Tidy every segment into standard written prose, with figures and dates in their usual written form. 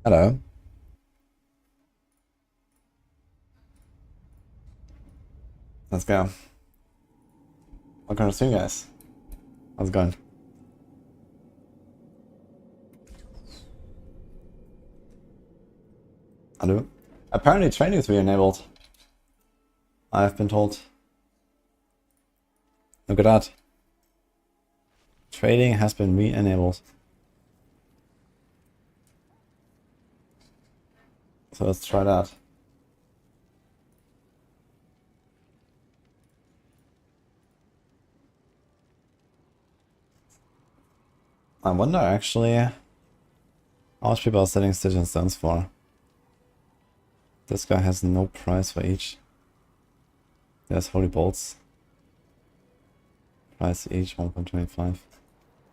Hello. Let's go. Welcome to stream, guys. How's it going? Hello. Apparently training is re-enabled. I've been told. Look at that. Trading has been re-enabled. So let's try that. I wonder actually how much people are selling Stitch and Stones for. This guy has no price for each. There's Holy Bolts. Price each 1.25. I'm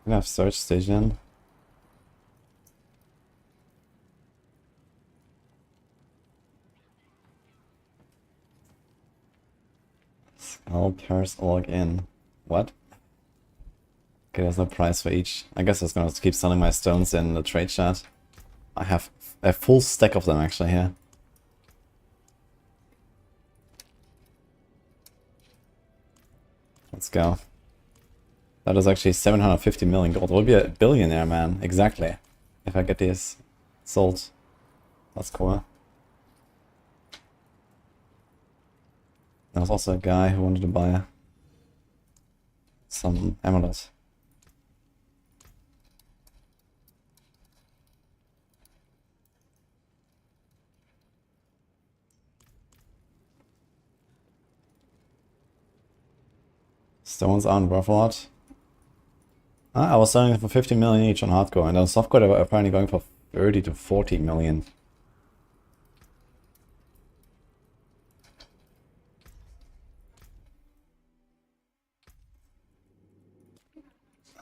gonna have Search Station. Scalpers log in. What? Okay, there's no price for each. I guess I was gonna keep selling my stones in the trade chat. I have a full stack of them actually here. Let's go. That is actually 750 million gold. We'll be a billionaire, man. Exactly. If I get these sold. That's cool. There was also a guy who wanted to buy some amulet. Stones aren't worth a lot. I was selling them for 50 million each on hardcore, and on softcore they were apparently going for 30 to 40 million.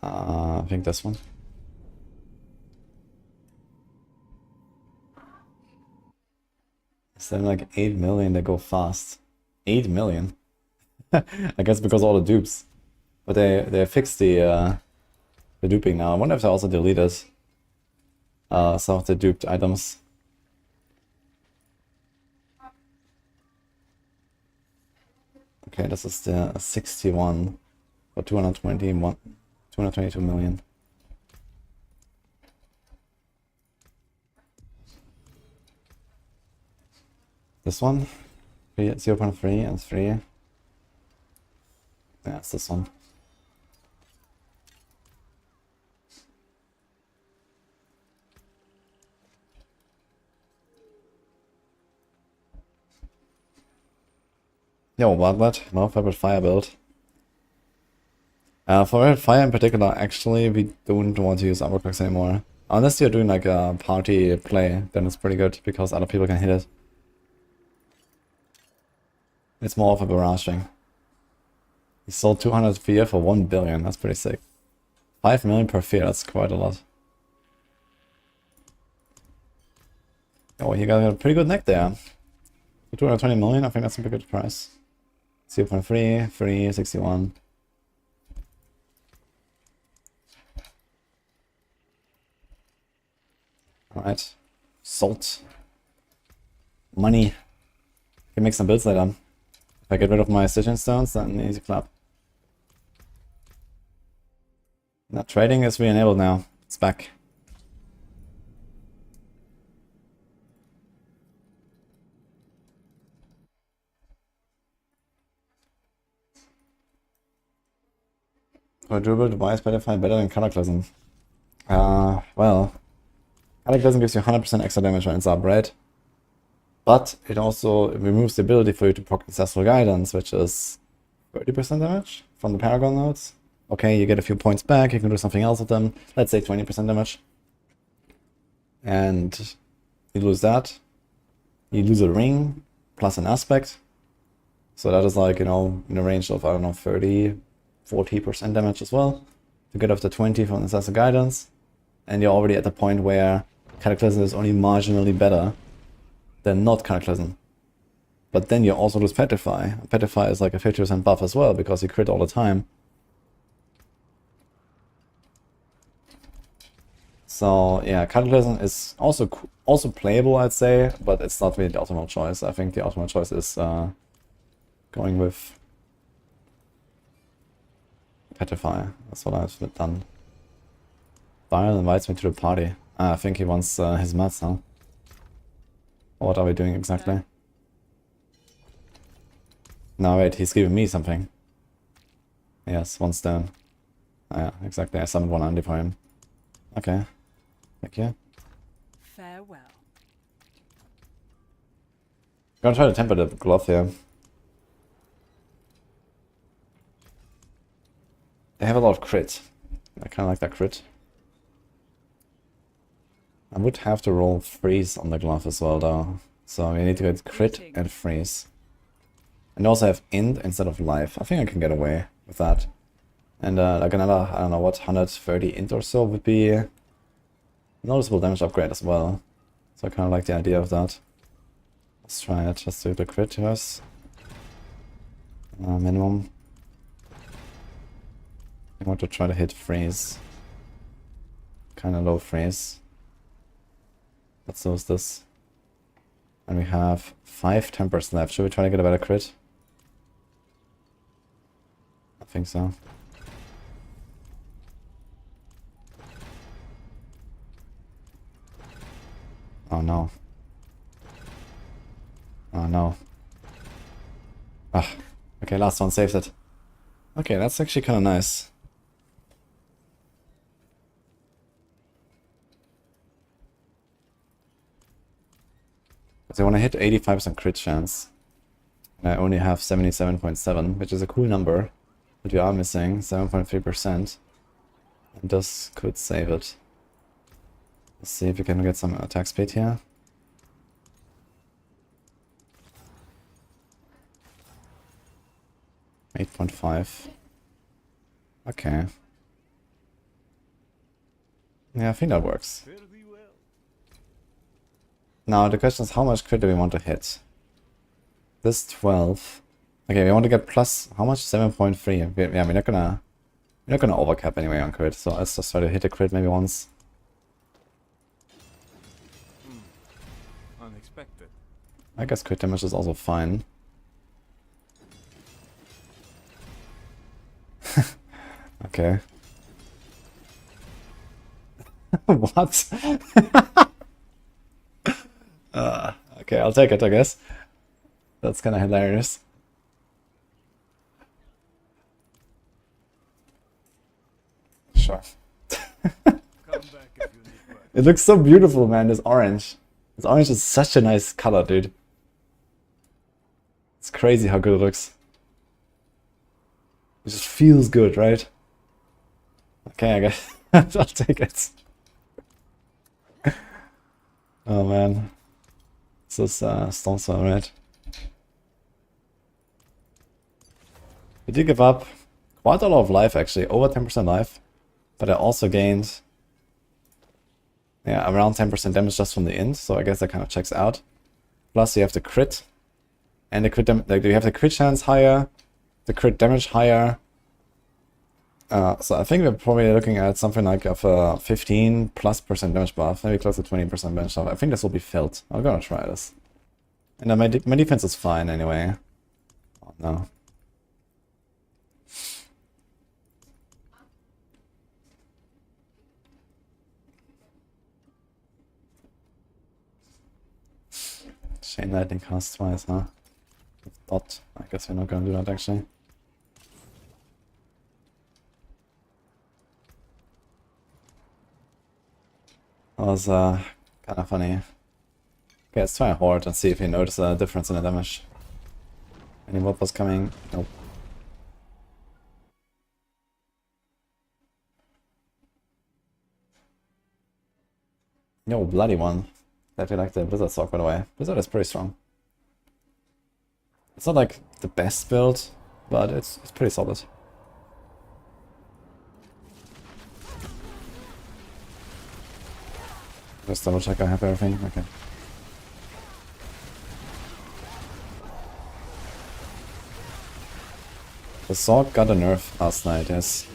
I think this one. Instead of like 8 million, they go fast. 8 million? I guess because all the dupes. But they fixed the duping now. I wonder if they also deleted some of the duped items. Okay, this is the 61 for 222 million. This one, 0.3 and 3. Yeah, it's this one. Yo, what? No favorite fire build. For Red Fire in particular, actually, we don't want to use Armorcrux anymore. Unless you're doing like a party play, then it's pretty good because other people can hit it. It's more of a barrage thing. He sold 200 fear for 1 billion, that's pretty sick. 5 million per fear, that's quite a lot. Oh, you got a pretty good neck there. For 220 million, I think that's a pretty good price. 0.3, 3, 61. Alright. Salt. Money. Can make some builds later. If I get rid of my Stitch and Stones, then easy clap. Now trading is re-enabled now. It's back. Druid, why is Battlefy better than Cataclysm? Well, Cataclysm gives you 100% extra damage when it's up, right? But it also removes the ability for you to proc Ancestral Guidance, which is 30% damage from the Paragon nodes. Okay, you get a few points back, you can do something else with them. Let's say 20% damage. And you lose that. You lose a ring plus an aspect. So that is like, you know, in the range of, I don't know, 40% damage as well. To get up to 20 from Ancestral Guidance. And you're already at the point where Cataclysm is only marginally better than not Cataclysm. But then you also lose Petrify. Petrify is like a 50% buff as well, because you crit all the time. So yeah, Cataclysm is also playable, I'd say, but it's not really the optimal choice. I think the optimal choice is going with Petrify. That's what I've done. Dial invites me to the party. I think he wants his mats, huh? What are we doing exactly? Okay. No, wait, he's giving me something. Yes, 1 stone. Oh, yeah, exactly. I summoned 1 Andy for him. Okay. Thank you. Farewell. I'm gonna try to temper the glove here. They have a lot of crit. I kinda like that crit. I would have to roll freeze on the glove as well though. So we need to get crit and freeze. And also have int instead of life. I think I can get away with that. And like another, I don't know what, 130 int or so would be a noticeable damage upgrade as well. So I kind of like the idea of that. Let's try it, just do the crit first. Minimum. I want to try to hit freeze. Kind of low freeze. But so is this. And we have 5 tempers left. Should we try to get a better crit? I think so. Oh no. Oh no. Ah, okay, last one saved it. Okay, that's actually kind of nice. But I want to hit 85% crit chance. And I only have 77.7, which is a cool number. But we are missing 7.3%. And this could save it. Let's see if we can get some attack speed here. .5. Okay. Yeah, I think that works. Now the question is, how much crit do we want to hit? This 12. Okay, we want to get plus how much? 7.3. Yeah, we're not gonna overcap anyway on crit. So let's just try to hit a crit maybe once. Unexpected. I guess crit damage is also fine. Okay. What? Okay, I'll take it, I guess. That's kind of hilarious. Sure. It looks so beautiful, man, this orange. This orange is such a nice color, dude. It's crazy how good it looks. It just feels good, right? Okay, I guess I'll take it. Oh man. This is Stormstorm, right? We did give up quite a lot of life actually, over 10% life. But I also gained, yeah, around 10% damage just from the int, so I guess that kind of checks out. Plus you have the crit. And the crit like you have the crit chance higher, the crit damage higher. So I think we're probably looking at something like of a 15+% damage buff, maybe close to 20% damage buff. I think this will be filled. I'm gonna try this. And my defense is fine anyway. Oh no. Chain lightning cast twice, huh? Dot. I guess we're not gonna do that actually. That was kind of funny. Okay, let's try a horde and see if we notice a difference in the damage. Any mob was coming? Nope. Yo, bloody one. I feel like the Blizzard Sorc, by the way. Blizzard is pretty strong. It's not like the best build, but it's pretty solid. Just double check I have everything. Okay. The Sorc got a nerf last night, yes.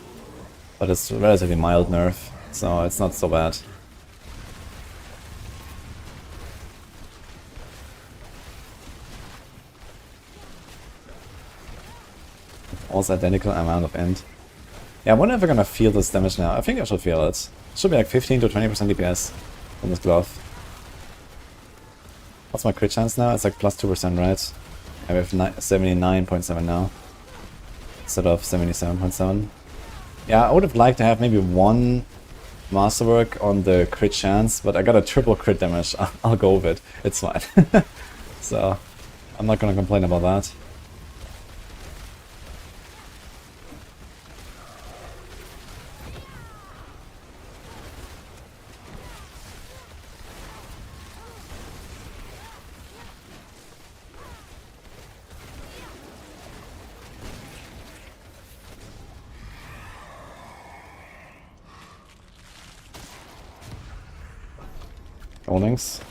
But it's a relatively mild nerf, so it's not so bad. also identical amount of int. Yeah, I wonder if we're gonna feel this damage now. I think I should feel it. It should be like 15 to 20% DPS on this glove. What's my crit chance now? It's like plus 2%, right? I have 79.7 now instead of 77.7. Yeah, I would have liked to have maybe one masterwork on the crit chance, but I got a triple crit damage. I'll go with it. It's fine. So, I'm not gonna complain about that. Holdings.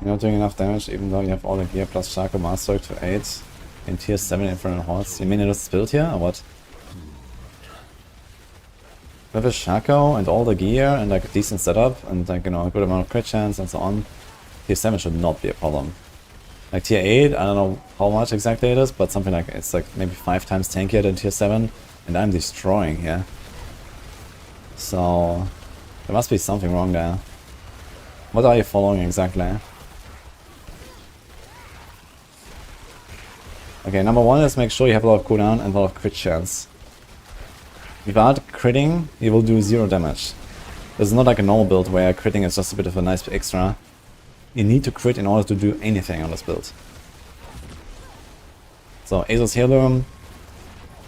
You're not doing enough damage even though you have all the gear plus Shaco Master to 8 in tier 7 Infernal Hordes. You mean it is built here or what? With a Shaco and all the gear and like a decent setup and like, you know, a good amount of crit chance and so on, tier 7 should not be a problem. Like tier 8, I don't know how much exactly it is, but something like it's like maybe 5 times tankier than tier 7 and I'm destroying here. So there must be something wrong there. What are you following exactly? Okay, number one is make sure you have a lot of cooldown and a lot of crit chance. Without critting, you will do 0 damage. This is not like a normal build where critting is just a bit of a nice extra. You need to crit in order to do anything on this build. So Asus Heirloom,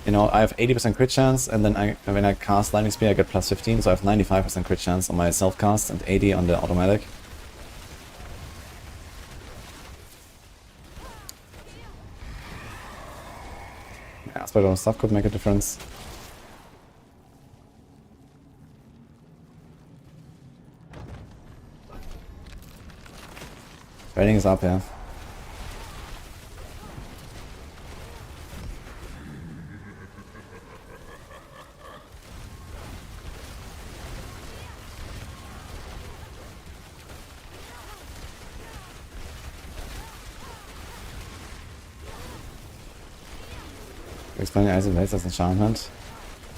you know, I have 80% crit chance, and then when I cast Lightning Spear I get plus 15, so I have 95% crit chance on my self-cast and 80 on the automatic. Yeah, Spider stuff could make a difference. Rating is up, yeah. Explain the Ice and Blades as enchantment.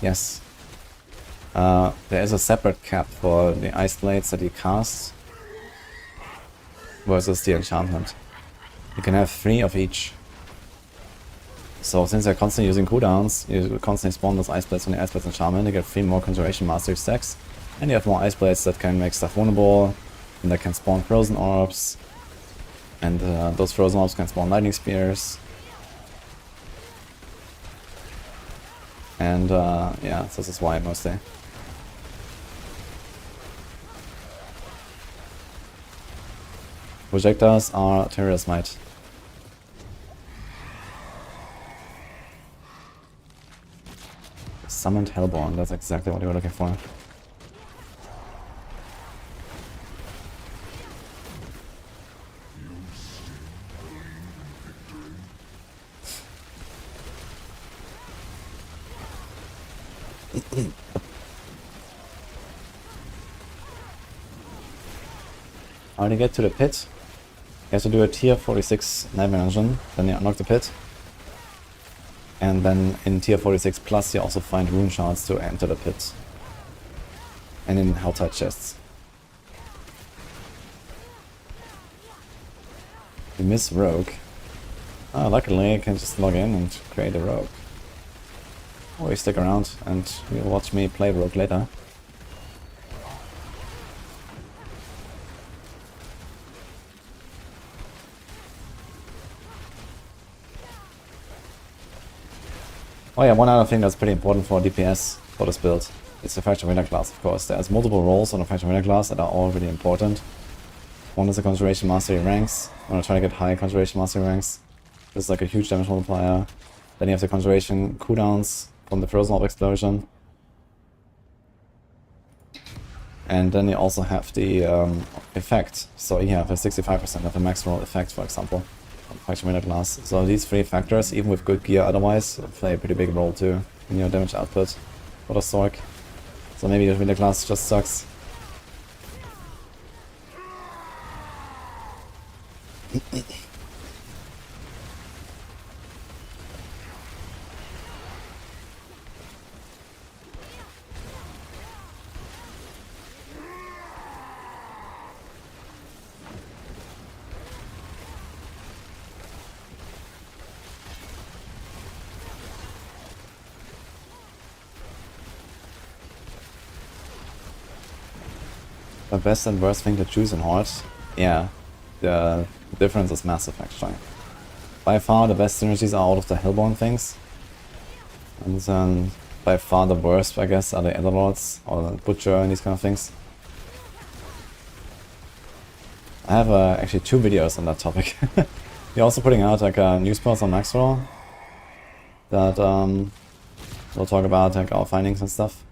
Yes. There is a separate cap for the Ice Blades that you cast versus the enchantment. You can have 3 of each. So since you're constantly using cooldowns, you constantly spawn those Ice Blades from the Ice Blades enchantment, you get 3 more Conjuration Mastery stacks. And you have more Ice Blades that can make stuff vulnerable, and that can spawn Frozen Orbs. And those Frozen Orbs can spawn Lightning Spears. And yeah, so this is why mostly. Projectors are Terrorist Might. Summoned Hellborn, that's exactly what you were looking for. How to get to the pit? You have to do a tier 46 Nightmare Dungeon, then you unlock the pit. And then in tier 46 plus you also find rune shards to enter the pit. And in Helltide chests. You miss Rogue. Ah, luckily I can just log in and create a Rogue. Or you stick around and you'll watch me play Rogue later. Oh yeah, one other thing that's pretty important for DPS for this build is the Faction Winner class, of course. There's multiple roles on the Faction Winner class that are all really important. One is the Conjuration Mastery ranks. I'm gonna try to get high Conjuration Mastery ranks. This is like a huge damage multiplier. Then you have the Conjuration cooldowns from the Frozen Orb Explosion. And then you also have the effect. So you have a 65% of the max roll effect, for example. Faction Winner class. So these 3 factors, even with good gear otherwise, play a pretty big role too in your damage output for the Sorc. So maybe the Winner class just sucks. The best and worst thing to choose in Horde? Yeah, the difference is massive actually. By far the best synergies are out of the Hellborn things. And then by far the worst, I guess, are the Etherlords or the Butcher and these kind of things. I have actually 2 videos on that topic. We're also putting out like a news post on Necro that we'll talk about like our findings and stuff.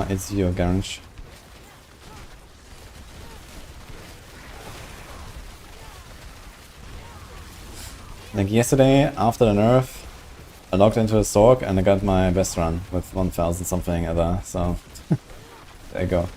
It's your garage. Like yesterday, after the nerf, I logged into a Sorc and I got my best run with 1000 something other, so there you go.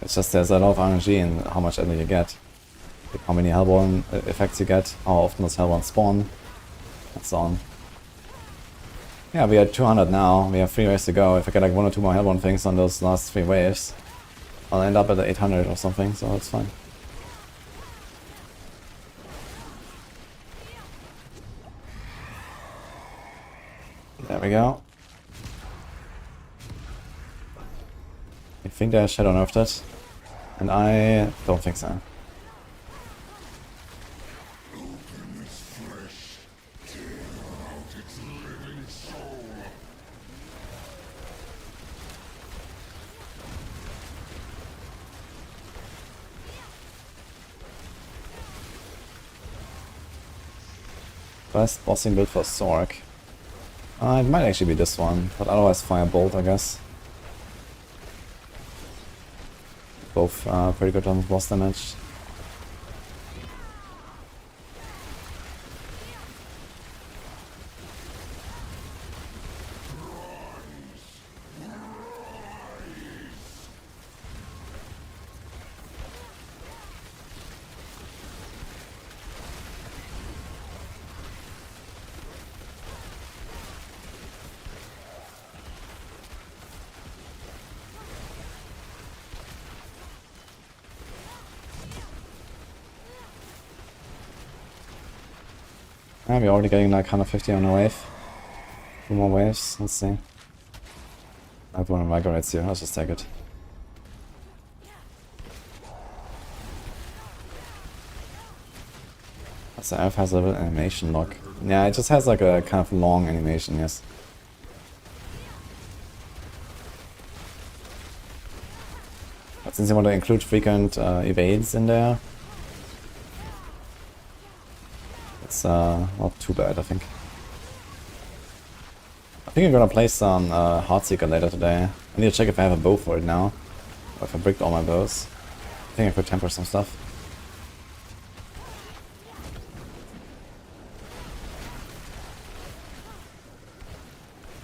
It's just there's a lot of RNG in how much energy you get. Like how many Hellborn effects you get, how often does Hellborn spawn, and so on. Yeah, we are 200 now, we have 3 waves to go. If I get like 1 or 2 more Hellborn things on those last 3 waves, I'll end up at the 800 or something, so it's fine. There we go. I think they shadow nerfed it, and I don't think so. Best bossing build for Sorc. It might actually be this one, but otherwise Firebolt, I guess. Both pretty good on boss damage. Yeah, we're already getting like 150 on a wave. 2 more waves, let's see. I have one of my migrates here, I'll just take it. So Elf has a little animation lock. Yeah, it just has like a kind of long animation, yes. But since you want to include frequent evades in there, it's not too bad, I think. I think I'm gonna play some Heartseeker later today. I need to check if I have a bow for it now, or if I bricked all my bows. I think I could temper some stuff.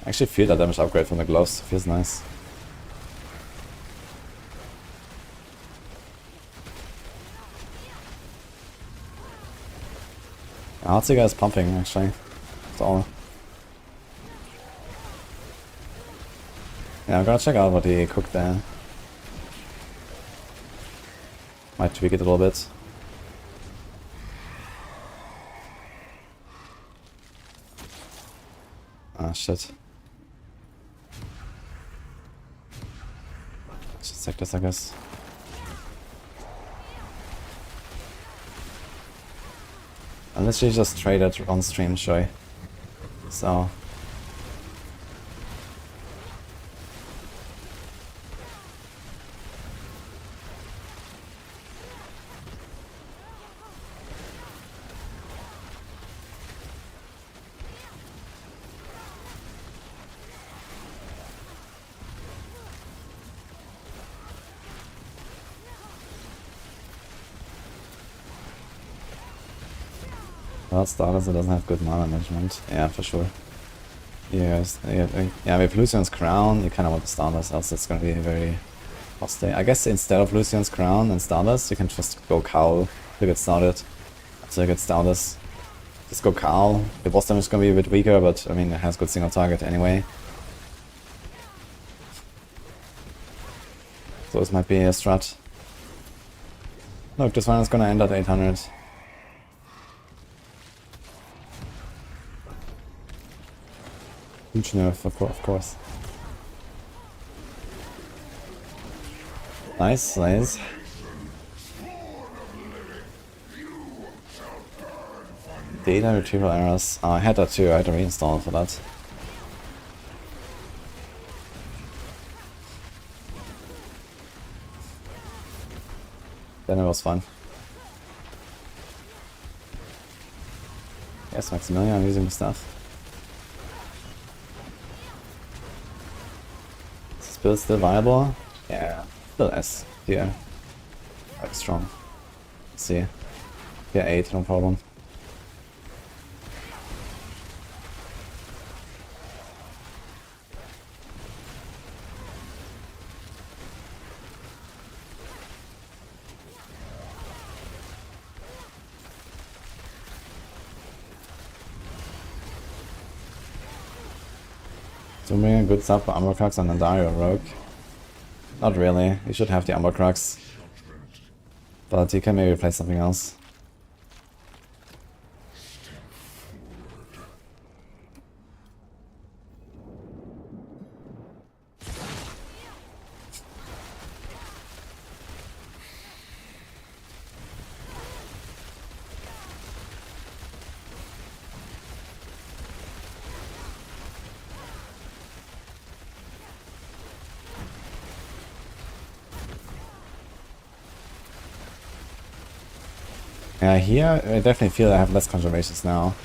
I actually feel that damage upgrade from the gloves, feels nice. Heartseeker is pumping actually. That's all. Yeah, I'm gonna check out what he cooked there. Might tweak it a little bit. Ah, shit. Just check this, I guess. I literally just traded on stream, Shoy. So. Well, starters, it doesn't have good mana management. Yeah, for sure. Yes, yeah, with Lucian's Crown, you kind of want the starters, else it's going to be very costly. I guess instead of Lucian's Crown and starters, you can just go Cowl to get started. So it gets down this. Just go Carl. The boss damage is gonna be a bit weaker, but I mean it has good single target anyway. So this might be a strat. Look, this one is gonna end at 800. Huge nerf, of course. Nice, nice. Data retrieval errors. Oh, I had that too, I had to reinstall for that. Then it was fun. Yes, Maximilian, I'm using the stuff. Is this build still viable? Yeah, still S here. Quite strong. Let's see. Yeah, 8, no problem. So bring a good sub for Ambercrux and Nandario Rogue. Not really, you should have the Ambercrux. But you can maybe play something else. Yeah, here I definitely feel I have less conservations now.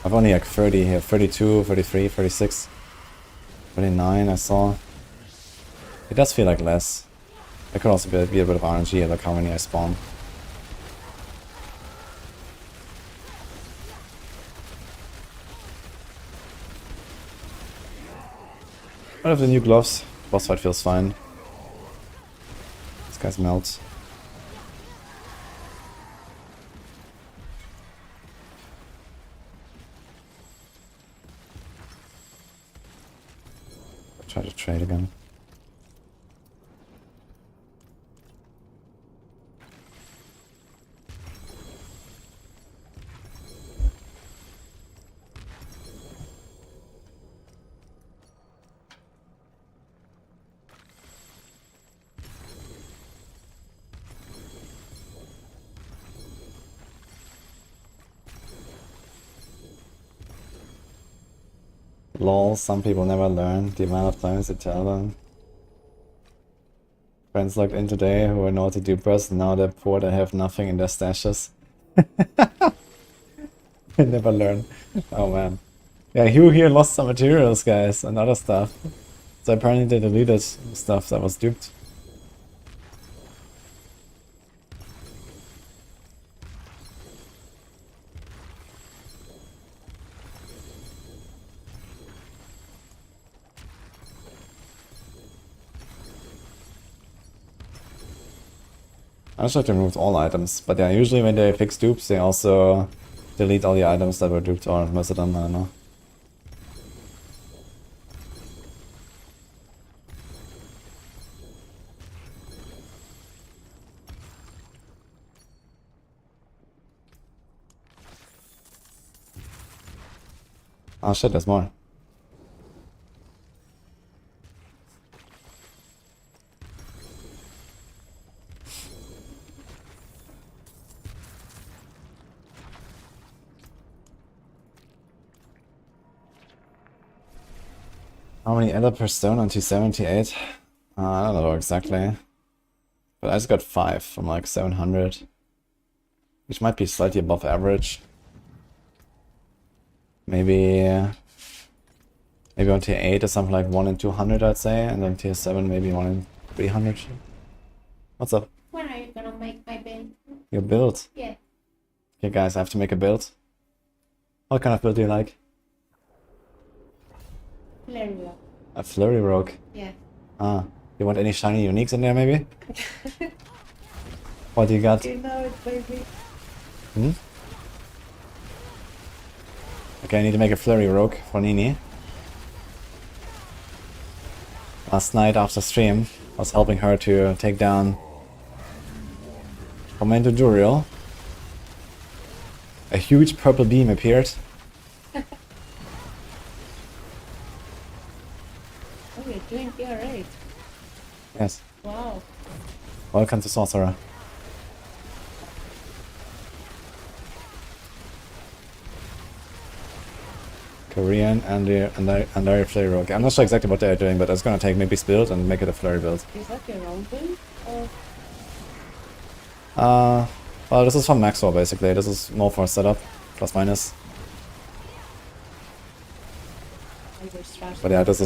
I've only like 30 here, 32, 33, 36, 39 I saw. It does feel like less. It could also be a bit of RNG, like how many I spawn. But with the new gloves, boss fight feels fine. This guy's melt. Try to trade again. Lol, some people never learn the amount of times you tell them. Friends logged in today who are naughty dupers, now they're poor, they have nothing in their stashes. They never learn. Oh man. Yeah, Hugh here lost some materials, guys, and other stuff. So apparently they deleted stuff that was duped. I should have removed all items, but yeah, usually when they fix dupes, they also delete all the items that were duped, or most of them, I don't know. Oh shit, there's more. How many ender per stone on 278? I don't know exactly. But I just got 5 from like 700. Which might be slightly above average. Maybe on tier 8 or something like 1 in 200 I'd say. And then tier 7 maybe 1 in 300. What's up? When are you gonna make my build? Your build? Yeah. Okay guys, I have to make a build. What kind of build do you like? Flurry rogue. A flurry rogue? Yeah. Ah, you want any shiny uniques in there maybe? What do you got? You know it, baby. Hmm? Okay, I need to make a flurry rogue for Nini. Last night after stream, I was helping her to take down Commander Duriel. A huge purple beam appeared. Oh, you're doing PR8. Yes. Wow. Welcome to Sorcerer. Korean and their flurry rogue. I'm not sure exactly what they're doing, but it's gonna take maybe build and make it a flurry build. Is that your own build? Or Well, this is from Maxwell basically. This is more for setup, plus minus. your strategy? But yeah, this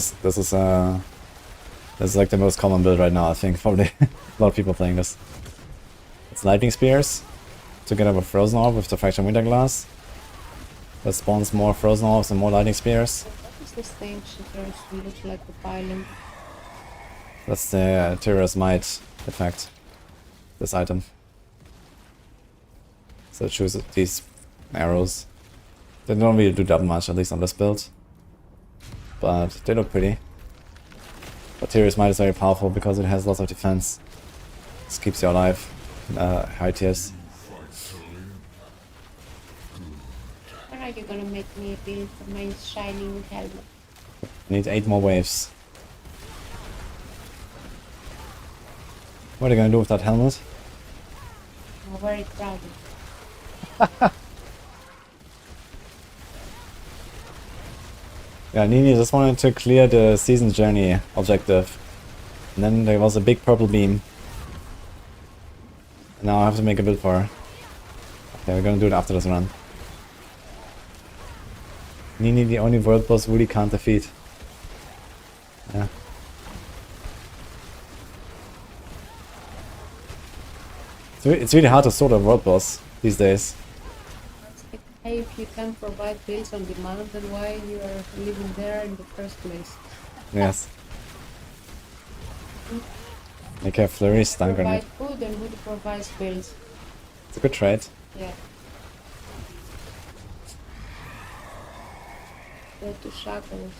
is like the most common build right now. I think probably a lot of people playing this. It's lightning spears together with frozen orb with the fractured winter glass. That spawns more frozen orbs and more lightning spears. What is this thing? Shippers look like the pylon. That's the Terror's Might effect. This item. So it chooses these arrows. They don't really do that much, at least on this build. But they look pretty. But Terror's Might is very powerful because it has lots of defense. This keeps you alive in high tiers. When are you gonna make me a build for my shining helmet? I need 8 more waves. What are they gonna do with that helmet? I'm very proud. Yeah, Nini just wanted to clear the season journey objective. And then there was a big purple beam. Now I have to make a build for her. Okay, we're gonna do it after this run. Nini, the only world boss Woody can't defeat. Yeah. It's really hard to sort a world boss these days. Hey, if you can provide builds on demand, then why you are living there in the first place? Yes. Make a flurry stun grenade. Provide food and who provides builds? It's a good trade. Yeah. Go to shackles.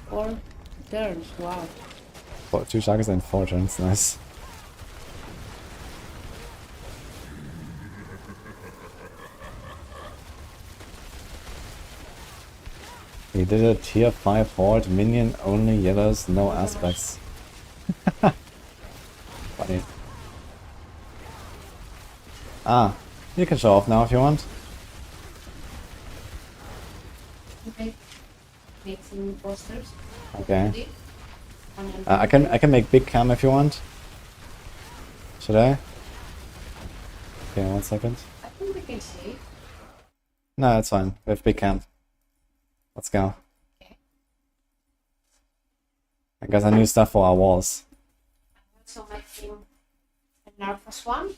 4 turns, wow. 2 shackles and 4 turns, nice. He did a tier 5 horde, minion only yellows, no aspects. Funny. Ah, you can show off now if you want. Okay. Make some posters. Okay. I can make big cam if you want. Should I? Okay, 1 second. I think we can see. No, it's fine. We have big cam. Let's go. Okay. I got a new stuff for our walls. So making a nervous one.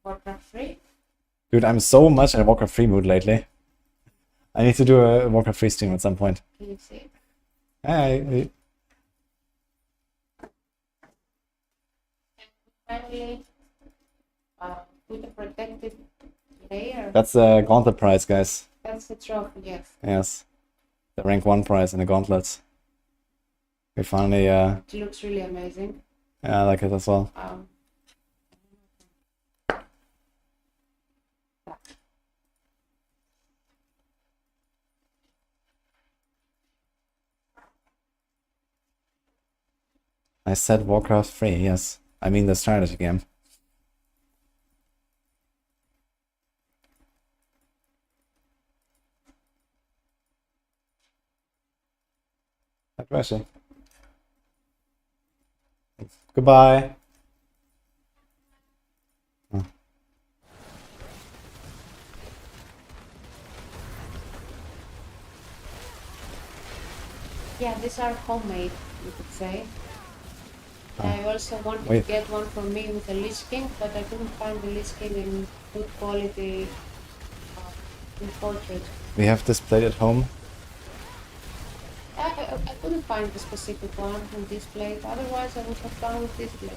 Warcraft 3. Dude, I'm so much in a Warcraft 3 mood lately. I need to do a Warcraft 3 stream at some point. Can you see? Hey. Finally, with a protective layer. That's the gauntlet prize, guys. That's the trophy, yes. Yes. The rank 1 prize in the gauntlets. We finally, It looks really amazing. yeah, I like it as well. I said Warcraft 3, yes. I mean the strategy game. Actually. Goodbye. Oh. Yeah, these are homemade, you could say. I also wanted Wait. to get one for me with a Lich King, but I couldn't find the Lich King in good quality in portrait. We have this plate at home. I couldn't find the specific one in this plate, otherwise I would have gone with this plate.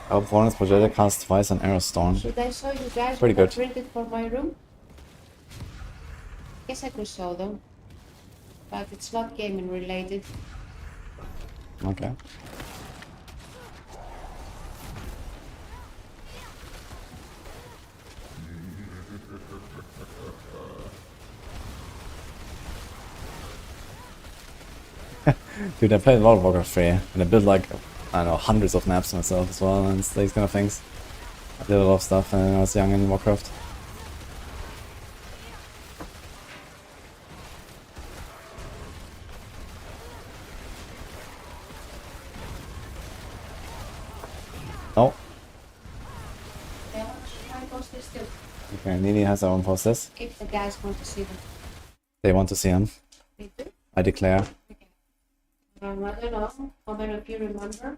Opponent's projectile casts twice an arrow storm. Should I show you guys Pretty what I good. printed for my room? Guess I could show them, but it's not gaming related. Okay. Dude, I played a lot of Warcraft 3, and I built like, I don't know, hundreds of maps myself as well, and these kind of things. I did a lot of stuff when I was young in Warcraft. Oh, Yeah, I post this too. okay, Nini has her own posters. If the guys want to see them. They want to see him, They do? I declare. Okay. I don't know how many of you remember.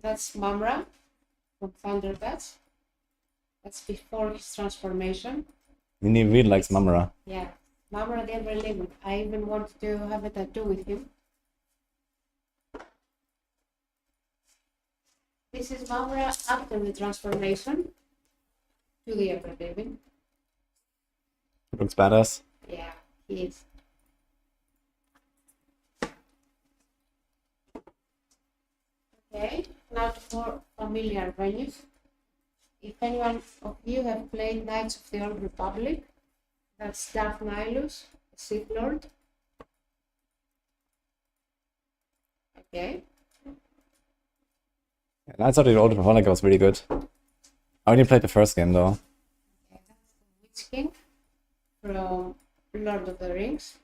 That's Mamra from Thunder Bats. That's before his transformation. Nini really likes Mamara. Yeah, Mamra the Ever Living. I even wanted to have a tattoo with him. This is Mamra after the transformation to the Ever Living. Looks badass. Yeah, he is. Okay, now for familiar venues. If anyone of you have played Knights of the Old Republic, that's Darth Nihilus, Sith Lord. Okay. Knights of the Old Republic was really good. I only played the first game though. Okay, that's the Witch King from Lord of the Rings.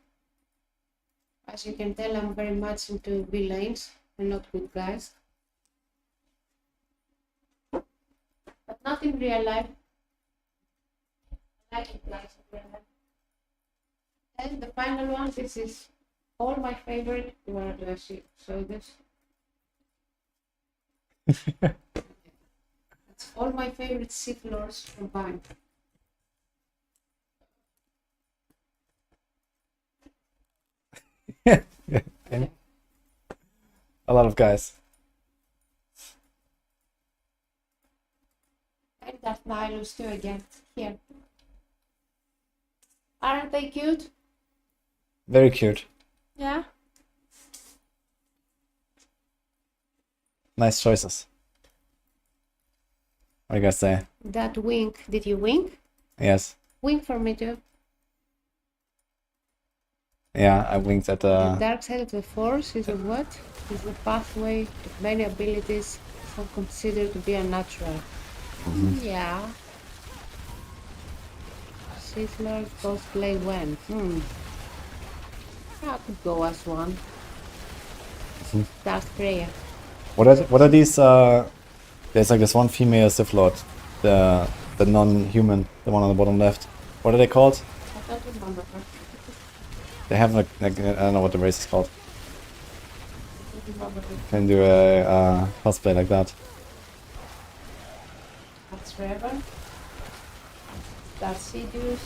As you can tell, I'm very much into villains and not good guys. But not in real life. I like it guys in real life. And the final one, this is all my favorite. Where do I show this? It's all my favorite Sith Lords combined. Yeah. A lot of guys. And Darth Nihilus too again, here. Aren't they cute? Very cute. Yeah. Nice choices. What do you guys say? That wink, did you wink? Yes. Wink for me too. Yeah, I winked at The dark side of the Force is a what? Is the pathway to many abilities some consider to be unnatural. Yeah. Sith Lord cosplay when? I could go as one. Darth Freya. What are these there's like this one female Sith Lord, the non-human, the one on the bottom left. What are they called? I don't remember her. They have like I don't know what the race is called. I don't remember her. Can do a cosplay like that. That's Revan. Darth Sidious.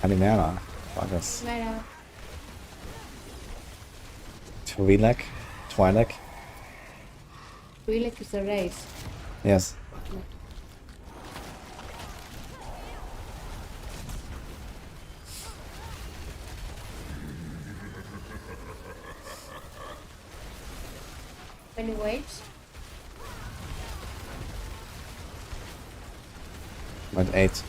Animera. Fuckers. Mera. Twi'lek. Twi'lek. Twi'lek is a race. Yes. Many waves. But 8.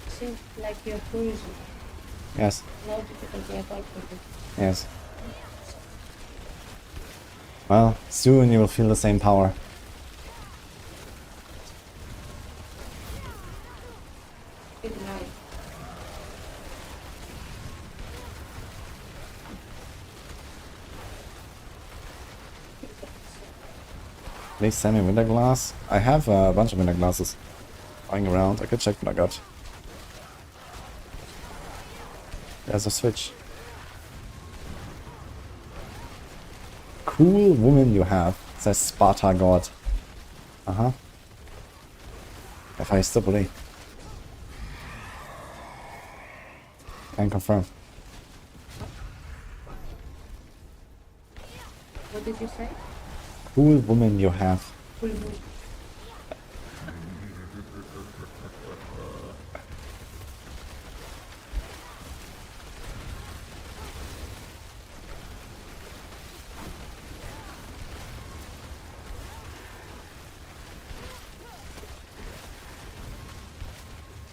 Seems like you're cruising. Yes. No difficulty at all for you. Yes. Well, soon you will feel the same power. Good night. Please send me winter glass. I have a bunch of winter glasses lying around. I could check what I got. There's a switch. Cool woman you have, says Sparta God. Aha. If I still believe. Can confirm. What did you say? Cool woman you have. Cool moon.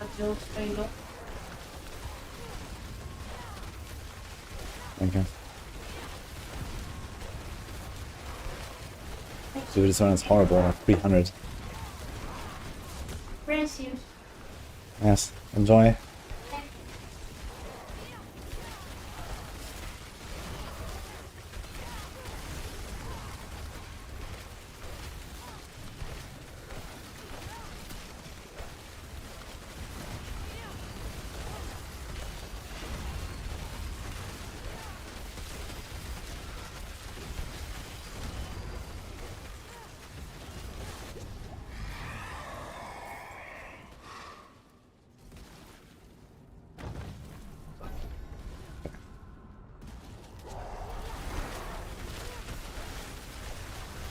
Adjust very low. Thank you. Dude, this one is horrible at 300. Precious. Yes, enjoy.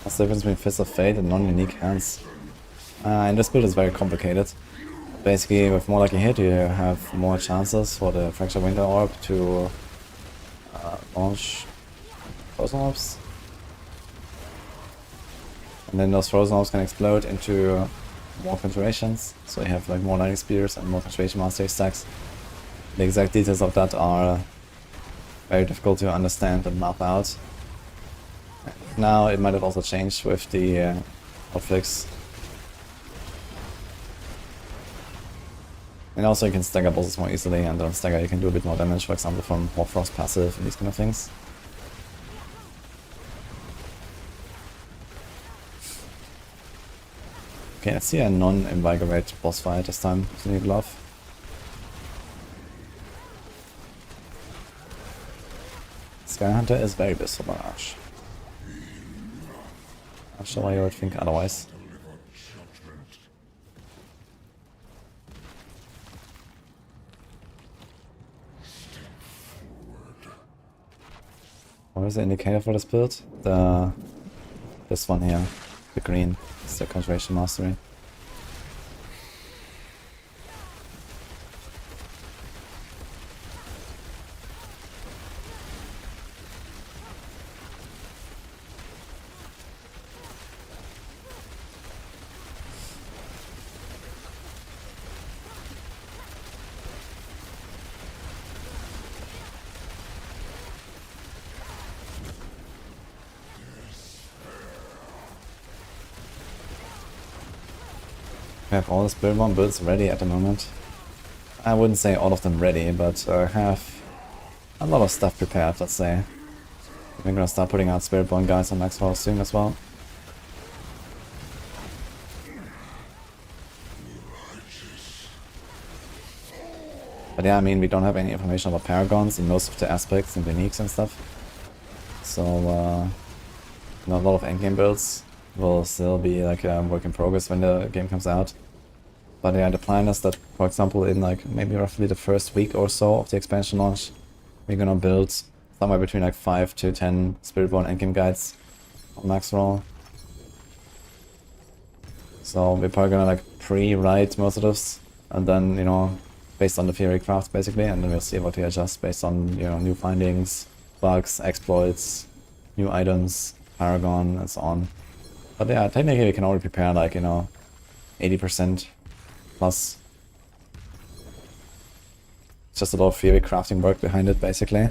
What's the difference between Fist of Fate and non-unique hands? And this build is very complicated. Basically, with more lucky hit, you have more chances for the Fractured Winter Orb to launch Frozen Orbs. And then those Frozen Orbs can explode into more Configurations, so you have like more Lightning Spears and more Configuration Mastery stacks. The exact details of that are very difficult to understand and map out. Now it might have also changed with the hotfix. And also you can stagger bosses more easily, and on stagger you can do a bit more damage, for example from Warfrost passive and these kind of things. Okay, let's see a non-invigorate boss fight this time with the new glove. Sky Hunter is very best for Barrage. Not sure why you would think otherwise. What is the indicator for this build? This one here, the green, it's the Configuration Mastery. We have all the Spiritborn builds ready at the moment. I wouldn't say all of them ready, but have a lot of stuff prepared, let's say. We're gonna start putting out Spiritborn guys on Max Force soon as well. But yeah, I mean, we don't have any information about Paragons in most of the aspects and uniques and stuff. So, not a lot of endgame builds will still be like a work in progress when the game comes out. But yeah, the plan is that, for example, in like maybe roughly the first week or so of the expansion launch, we're gonna build somewhere between like 5 to 10 Spiritborn endgame guides on max roll. So we're probably gonna like pre-write most of this, and then, you know, based on the theory craft basically, and then we'll see what we adjust based on, you know, new findings, bugs, exploits, new items, Paragon, and so on. But yeah, technically we can already prepare like, you know, 80% plus. It's just a lot of theory crafting work behind it basically.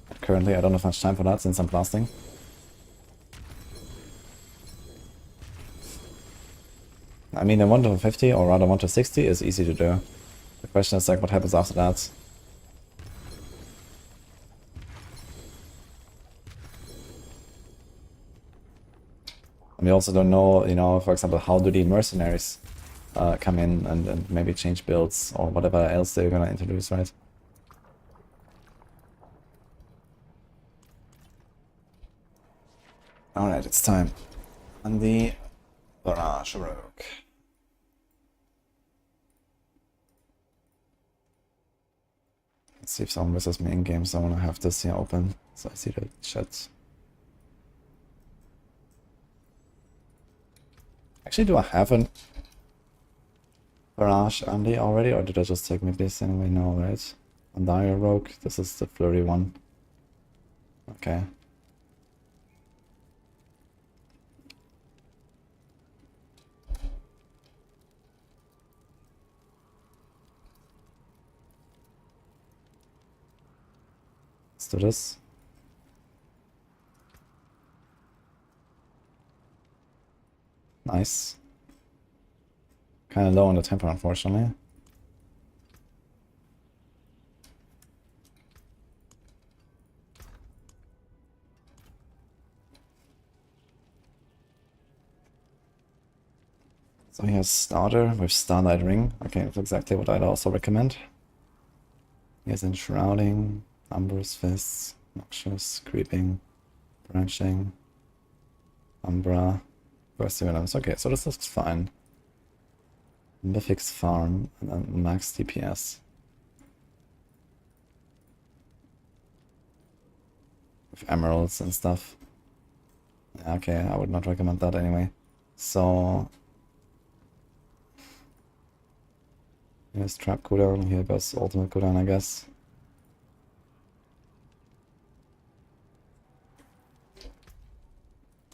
But currently I don't have much time for that since I'm blasting. I mean, the 1 to 50 or rather 1 to 60 is easy to do. The question is like what happens after that. And we also don't know, you know, for example, how do the mercenaries come in and maybe change builds or whatever else they're gonna introduce, right? Alright, it's time. And the Barrage Rogue. Let's see if someone misses me in game, so I want to have this here open so I see the chat. Actually, do I have an Barrage Andy already, or did I just take me this anyway? No, right? Andaria Rogue, this is the flurry one. Okay. Let's do this. Nice. Kind of low on the tempo, unfortunately. So he has Starter with Starlight Ring. Okay, that's exactly what I'd also recommend. He has Enshrouding, Umbrous Fists, Noxious, Creeping, Branching, Umbra, Bursting Venomous. Okay, so this looks fine. Mythic's Farm, and then max DPS. With emeralds and stuff. Okay, I would not recommend that anyway. So here's Trap cooldown, here goes Ultimate cooldown, I guess.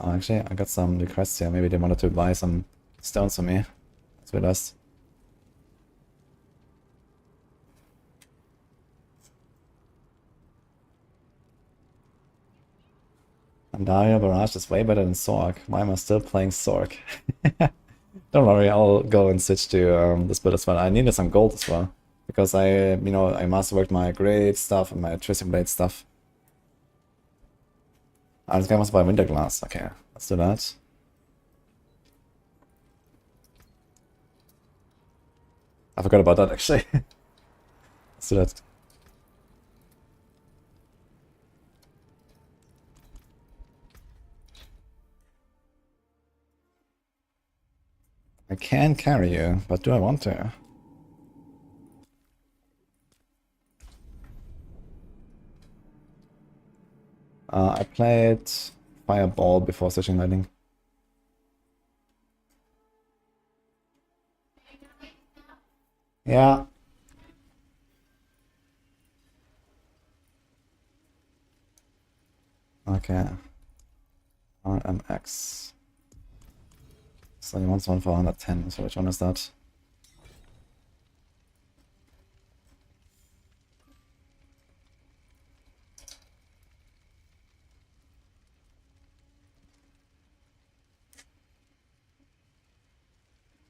Oh, actually, I got some requests here. Maybe they wanted to buy some stones for me. That's with us. Andaria Barrage is way better than Sorc. Why am I still playing Sorc? Don't worry, I'll go and switch to this build as well. I needed some gold as well. Because I masterworked my grade stuff and my Twisting Blade stuff. Ah, this guy wants to buy Winter Glass. Okay, let's do that. I forgot about that actually. Let's do that. I can carry you, but do I want to? I played Fireball before switching Lightning. Yeah. Okay. RMX. So he wants one for 110, so which one is that?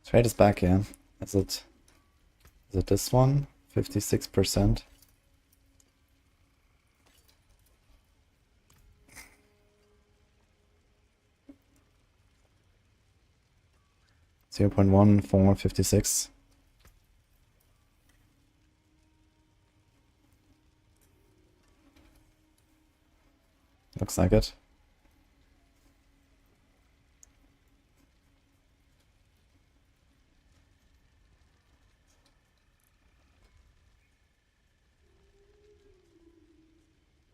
Trade is back, yeah. Is it this one? 56%. $0.1456. Looks like it.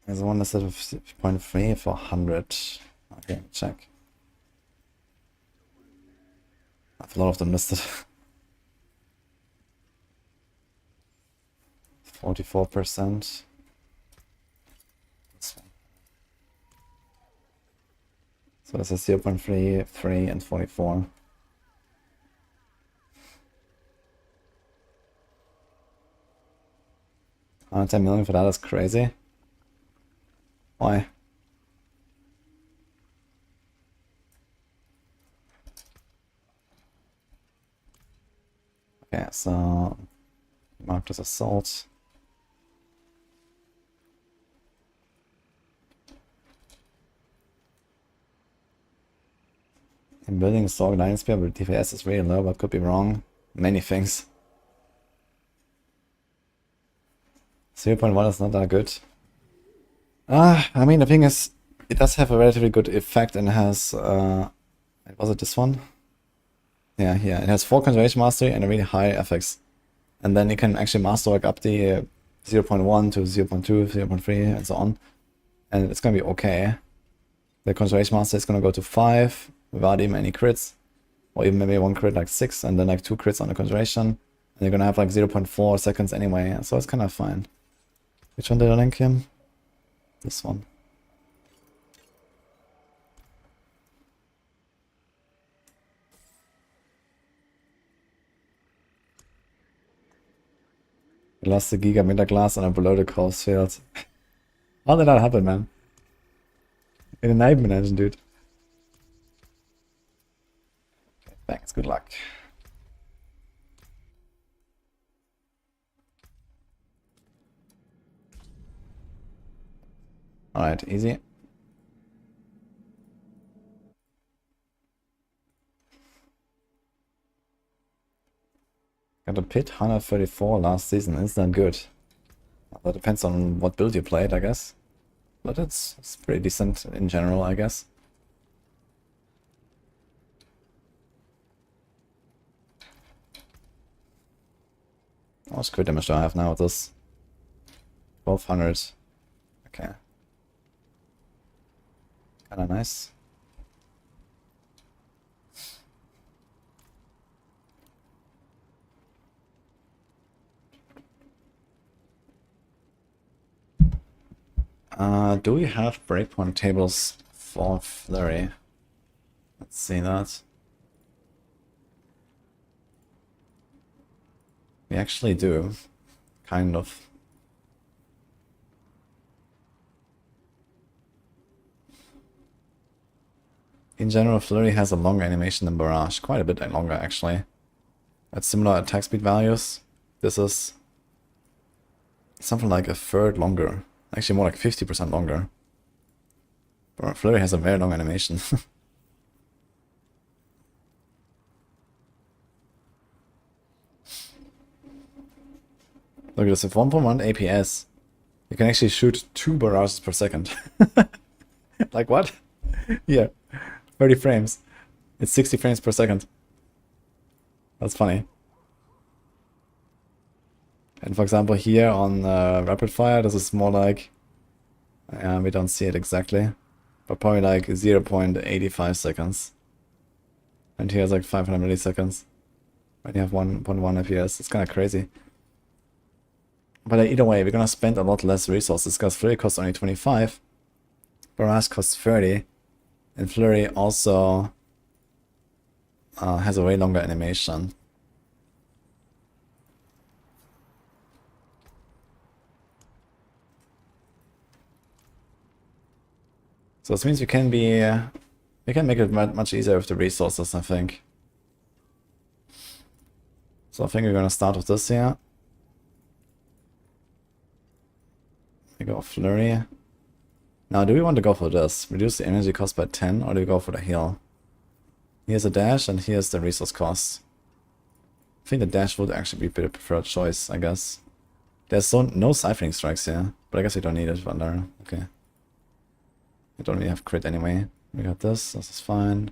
There's one instead of 0.3 for 100. Okay, check. I have a lot of them listed. 44%. So this is 0.3, 3, and 44. $110 million for that is crazy. Why? Okay, so marked as assault. In building a Sorc Lightning Spear, but DPS is really low, but could be wrong. Many things. 0.1 is not that good. I mean, the thing is, it does have a relatively good effect and has, was it this one? Yeah, it has 4 Conjuration Mastery and a really high FX. And then you can actually masterwork up the 0.1 to 0.2, 0.3, and so on. And it's gonna be okay. The Conjuration Master is gonna go to 5 without even any crits. Or even maybe 1 crit, like 6, and then like 2 crits on the Conjuration. And you're gonna have like 0.4 seconds anyway, so it's kind of fine. Which one did I link him? This one. We lost the Giga Meter Glass on a below the coast field. How did that happen, man? In a Nightmare engine, dude. Okay, thanks, good luck. Alright, easy. Got a pit 134 last season, is that good? That depends on what build you played, I guess. But it's pretty decent in general, I guess. How much crit damage do I have now with this? 1200. Okay. Kinda nice. Do we have breakpoint tables for Flurry? Let's see that. We actually do. Kind of. In general, Flurry has a longer animation than Barrage. Quite a bit longer, actually. At similar attack speed values, this is something like a third longer. Actually, more like 50% longer. But Flurry has a very long animation. Look at this, with 1.1 APS, you can actually shoot 2 barrages per second. Like what? Yeah, 30 frames. It's 60 frames per second. That's funny. And for example, here on Rapid Fire, this is more like, we don't see it exactly, but probably like 0.85 seconds. And here's like 500 milliseconds. And you have 1.1 FPS. It's kind of crazy. But either way, we're gonna spend a lot less resources because Flurry costs only 25, Barrage costs 30, and Flurry also has a way longer animation. So this means we can make it much easier with the resources, I think. So I think we're gonna start with this here. We go Flurry. Now, do we want to go for this? Reduce the energy cost by 10, or do we go for the heal? Here's a dash, and here's the resource cost. I think the dash would actually be the preferred choice, I guess. There's no siphoning strikes here, but I guess we don't need it, Vander. Okay. We don't really have crit anyway. We got this. This is fine.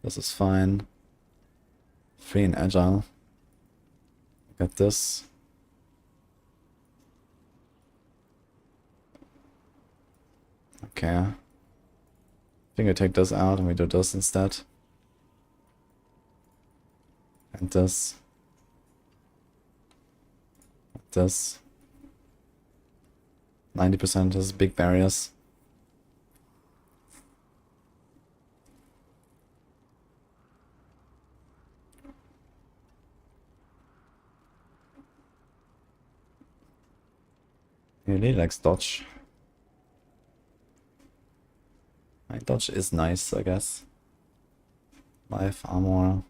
This is fine. Free and agile. We got this. Okay. I think we take this out and we do this instead. And this. This. 90% is big barriers. He really likes dodge. My dodge is nice, I guess. Life, armor.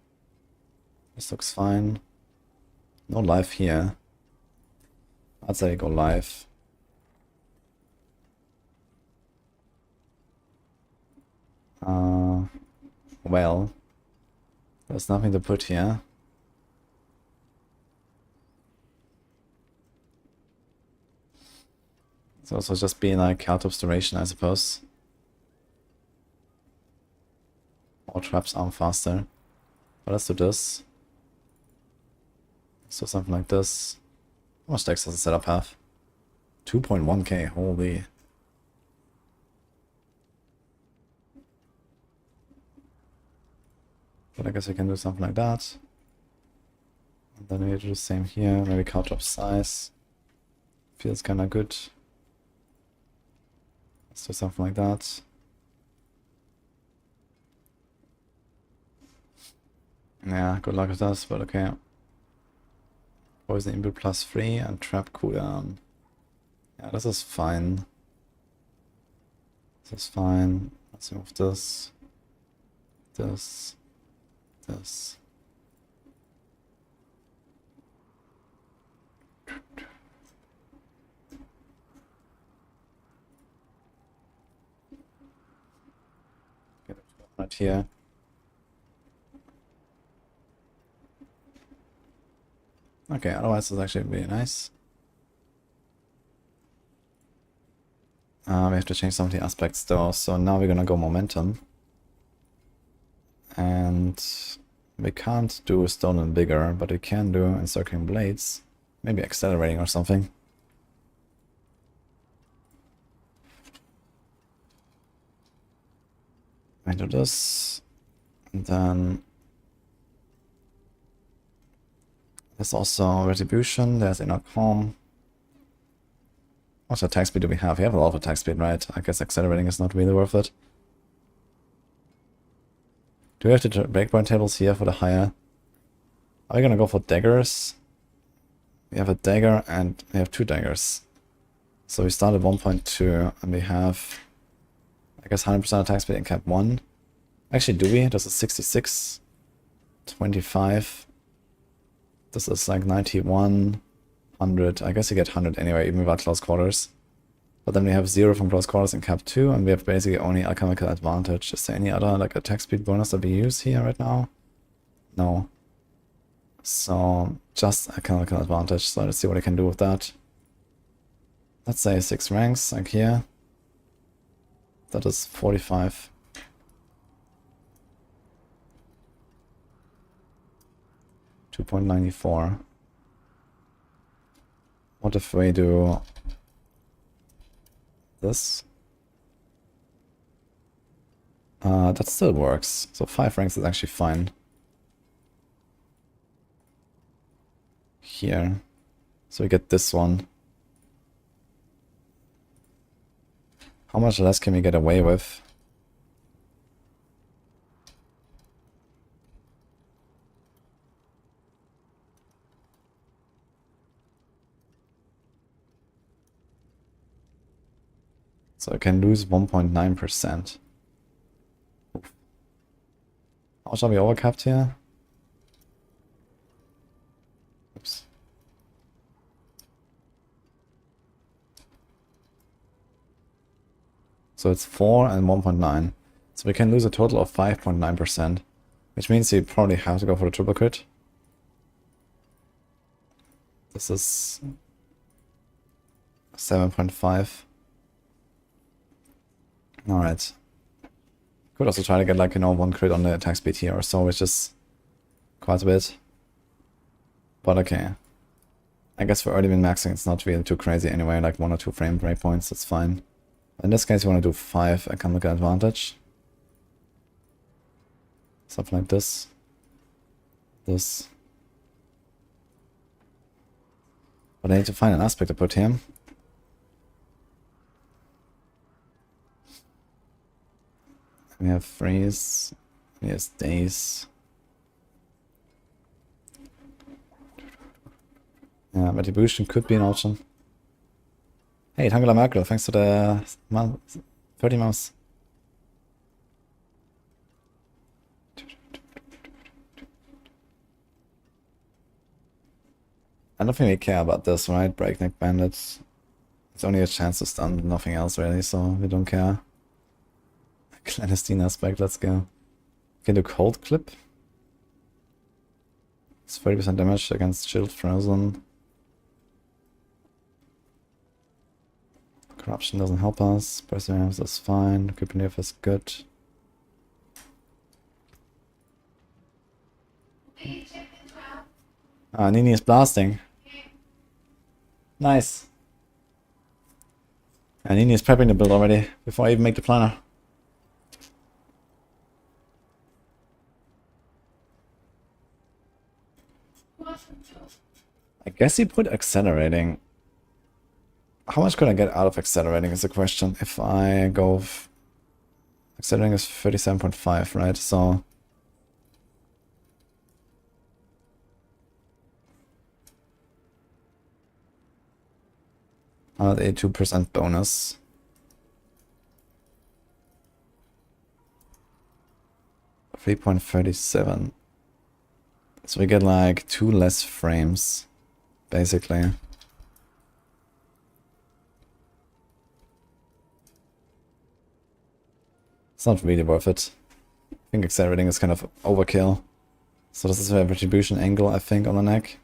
This looks fine. No life here. I'd say go live. Well, there's nothing to put here. It's also just being like Caltop's duration, I suppose. More traps arm faster. But let's do this. So something like this. How much dex does the setup have? 2.1k, holy. But I guess I can do something like that. And then we do the same here, maybe card drop size. Feels kinda good. Let's do something like that. Yeah, good luck with this, but okay. Poison input +3 and trap cooldown. Yeah, this is fine. This is fine. Let's move this. This. This. Get it right here. Okay, otherwise it's actually really nice. We have to change some of the aspects though, so now we're gonna go momentum. And we can't do stone and bigger, but we can do encircling blades. Maybe accelerating or something. I do this, and then there's also retribution, there's inner calm. What attack speed do we have? We have a lot of attack speed, right? I guess accelerating is not really worth it. Do we have to breakpoint tables here for the higher? Are we gonna go for daggers? We have a dagger and we have 2 daggers. So we start at 1.2 and we have, I guess, 100% attack speed in cap 1. Actually, do we? This is 66, 25. This is like 91, 100. I guess you get 100 anyway, even without close quarters. But then we have 0 from close quarters in cap 2, and we have basically only alchemical advantage. Is there any other like attack speed bonus that we use here right now? No. So just alchemical advantage. So let's see what I can do with that. Let's say 6 ranks, like here. That is 45. $2.94. What if we do this? That still works. So 5 ranks is actually fine. Here. So we get this one. How much less can we get away with? So I can lose 1.9%. How much are we overcapped here? Oops. So it's 4 and 1.9. So we can lose a total of 5.9%. Which means you probably have to go for the triple crit. This is 7.5. Alright. Could also try to get like, 1 crit on the attack speed here or so, which is quite a bit. But okay. I guess for early min-maxing it's not really too crazy anyway, like 1 or 2 frame breakpoints, that's fine. In this case you want to do 5 economical advantage. Something like this. This. But I need to find an aspect to put here. We have freeze. Here's days. Yeah, retribution could be an option. Hey, Tangela Merkel, thanks for the 30 months. I don't think we care about this, right? Breakneck Bandits. It's only a chance to stun, nothing else really, so we don't care. Clandestine aspect, let's go. Can do cold clip. It's 30% damage against shield frozen. Corruption doesn't help us. Perseverance is fine. Creeping is good. Ah, Nini is blasting. Nice. And Nini is prepping the build already before I even make the planner. I guess he put accelerating. How much could I get out of accelerating is the question. If I go... Accelerating is 37.5, right? So... a 2% bonus. $3.37. So we get like 2 less frames, basically. It's not really worth it. I think accelerating is kind of overkill. So this is a retribution angle, I think, on the neck.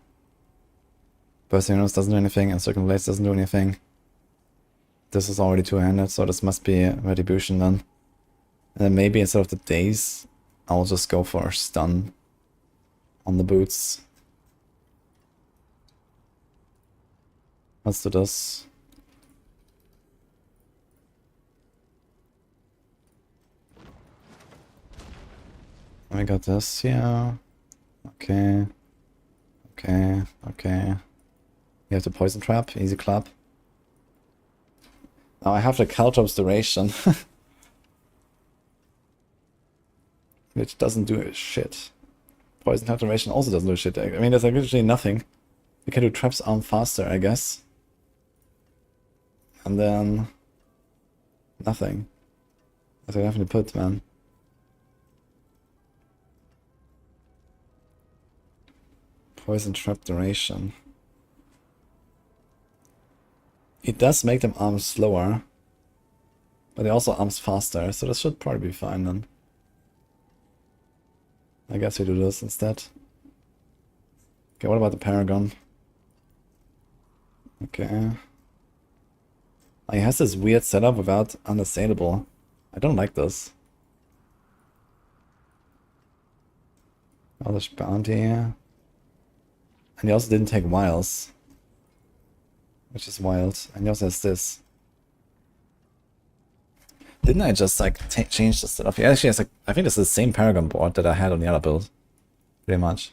Bursting Rose doesn't do anything, and Circumblades doesn't do anything. This is already two-handed, so this must be retribution then. And then maybe instead of the daze, I'll just go for a stun on the boots. Let's do this. I got this, yeah. Okay. Okay, okay. You have the poison trap, easy clap. Now I have the Caltrops duration. Which doesn't do shit. Poison trap duration also doesn't do shit. I mean, there's like literally nothing. You can do traps arm faster, I guess. And then... nothing. That's what I have to put, man. Poison trap duration. It does make them arms slower, but it also arms faster, so this should probably be fine then. I guess we do this instead. Okay, what about the Paragon? Okay. He has this weird setup without unassailable. I don't like this. Elvish Bounty. And he also didn't take Wiles. Which is wild. And he also has this. Didn't I just like change the setup? He actually has like, I think this is the same Paragon board that I had on the other build. Pretty much.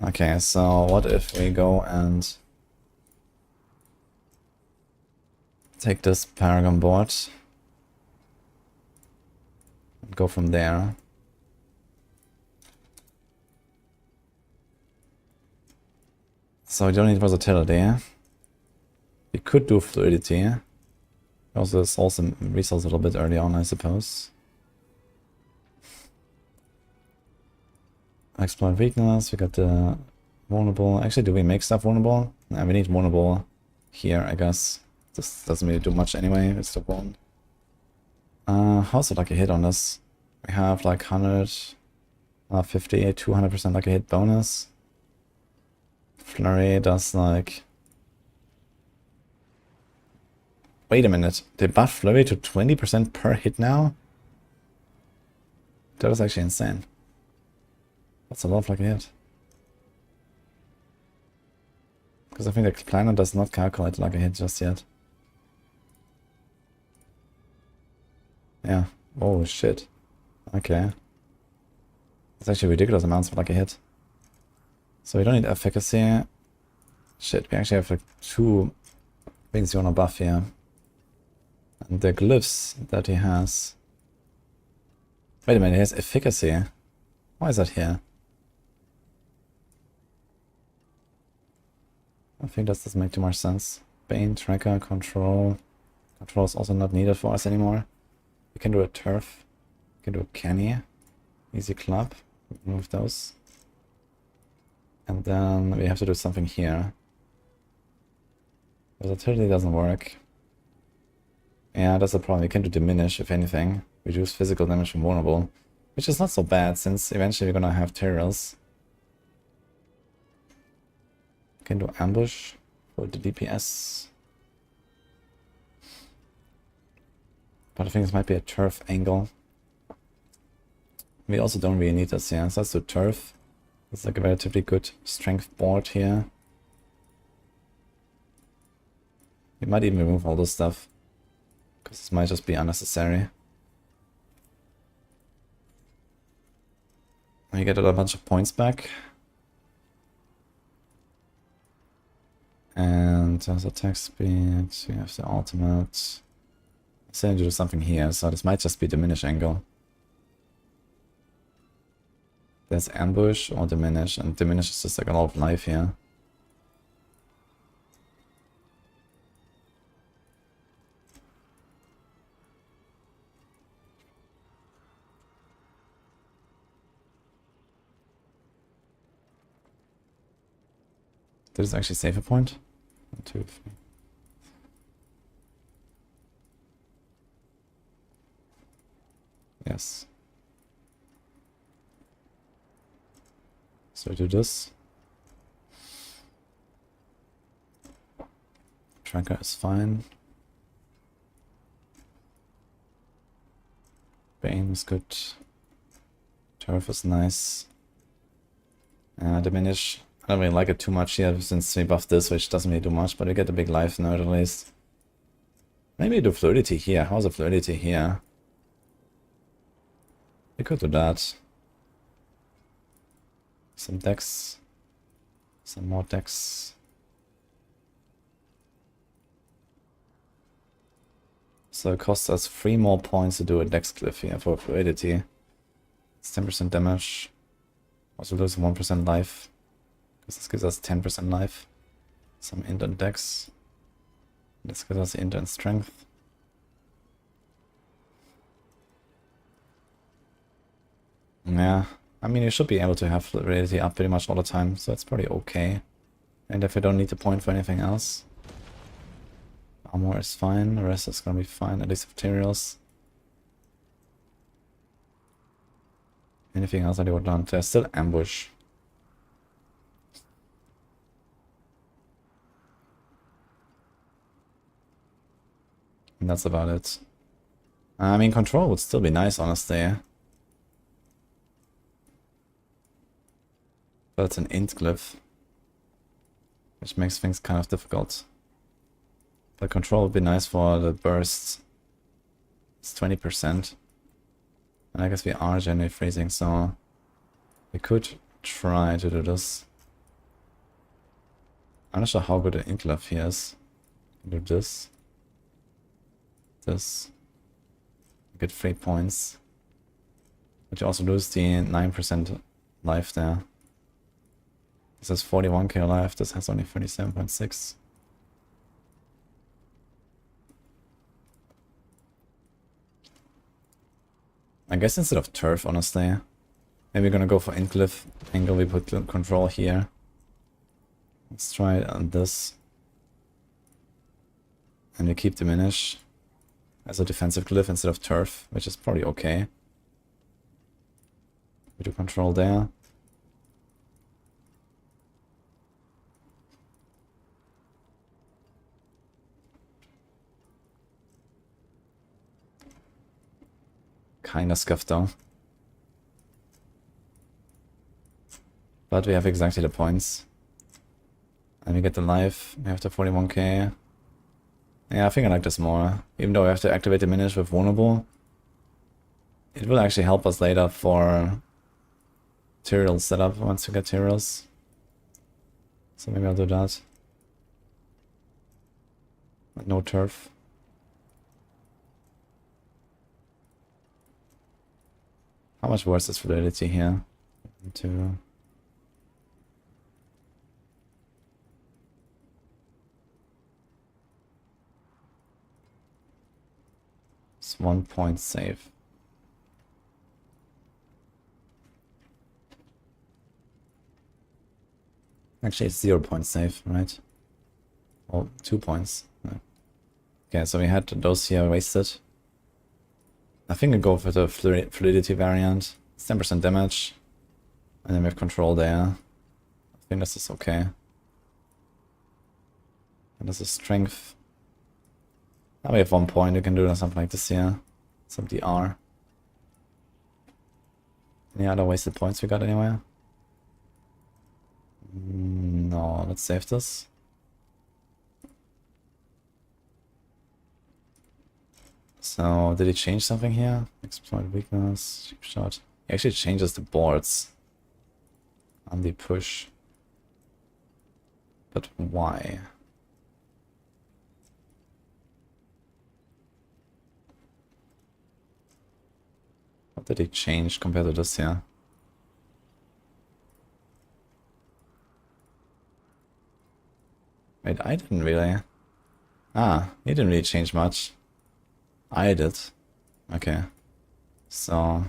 Okay, so what if we go and take this Paragon board and go from there. So we don't need versatility. We could do fluidity. Also solve some resource a little bit early on, I suppose. Exploit weakness, we got the vulnerable. Actually, do we make stuff vulnerable? Nah, we need vulnerable here, I guess. This doesn't really do much anyway, it's the one. How's the lucky hit on this? We have like 100, 50, 200% lucky hit bonus. Flurry does like... Wait a minute, they buff Flurry to 20% per hit now? That is actually insane. That's a lot of lucky hit. Because I think the planner does not calculate lucky hit just yet. Yeah. Oh shit. Okay. It's actually ridiculous amounts of lucky hit. So we don't need efficacy. Shit, we actually have like 2 things you wanna buff here. And the glyphs that he has. Wait a minute, he has efficacy. Why is that here? I think that doesn't make too much sense. Bane, tracker, control. Control is also not needed for us anymore. We can do a turf. We can do a canny. Easy club. Remove those. And then we have to do something here. Versatility doesn't work. Yeah, that's the problem. We can do diminish, if anything. Reduce physical damage from vulnerable. Which is not so bad, since eventually we're gonna have Terrors. Can do ambush for the DPS. But I think this might be a turf angle. We also don't really need this, yeah. So let's do turf. It's like a relatively good strength board here. We might even remove all this stuff, because this might just be unnecessary. We get a bunch of points back. And there's attack speed, we have the ultimate. I say to do something here, so this might just be diminish angle. There's ambush or diminish, and diminish is just like a lot of life here. Did this actually save a point? 1, 2, 3. Yes. So I do this. Tracker is fine. Bane is good. Turf is nice. Diminish. I don't really like it too much here since we buffed this, which doesn't really do much, but we get a big life node at least. Maybe do fluidity here. How's the fluidity here? We could do that. Some decks. Some more decks. So it costs us 3 more points to do a dex glyph here for fluidity. It's 10% damage. Also lose 1% life. Because this gives us 10% life. Some int and dex. This gives us int and strength. Yeah, I mean, you should be able to have fluidity up pretty much all the time, so it's pretty okay. And if I don't need to point for anything else, armor is fine, the rest is gonna be fine, at least materials. Anything else I do want? There's still ambush. And that's about it. I mean, control would still be nice, honestly. But it's an int glyph, which makes things kind of difficult. But control would be nice for the bursts. It's 20%. And I guess we are generally freezing, so we could try to do this. I'm not sure how good an int glyph here is. Do this. This. Get 3 points. But you also lose the 9% life there. This has 41k life, this has only 37.6. I guess instead of turf, honestly, maybe we're gonna go for Incliff angle, we put control here. Let's try it on this. And we keep diminish as a defensive glyph instead of turf, which is probably okay. We do control there. Kinda scuffed though. But we have exactly the points. And we get the life. We have the 41k. Yeah, I think I like this more. Even though we have to activate diminish with vulnerable, it will actually help us later for Tyrell setup once we get Tyrells. So maybe I'll do that. But no turf. How much worse is fluidity here? 2. It's 1 point save. Actually, it's 0 point save, right? Oh, 2 points. No. Okay, so we had those here wasted. I think we go for the fluidity variant. It's 10% damage. And then we have control there. I think this is okay. And this is strength. Now we have 1 point, we can do something like this here. Some DR. Any other wasted points we got anywhere? No, let's save this. So, did he change something here? Exploit weakness, cheap shot. He actually changes the boards on the push. But why? What did he change compared to this here? Wait, I didn't really. Ah, he didn't really change much. I did. Okay. So.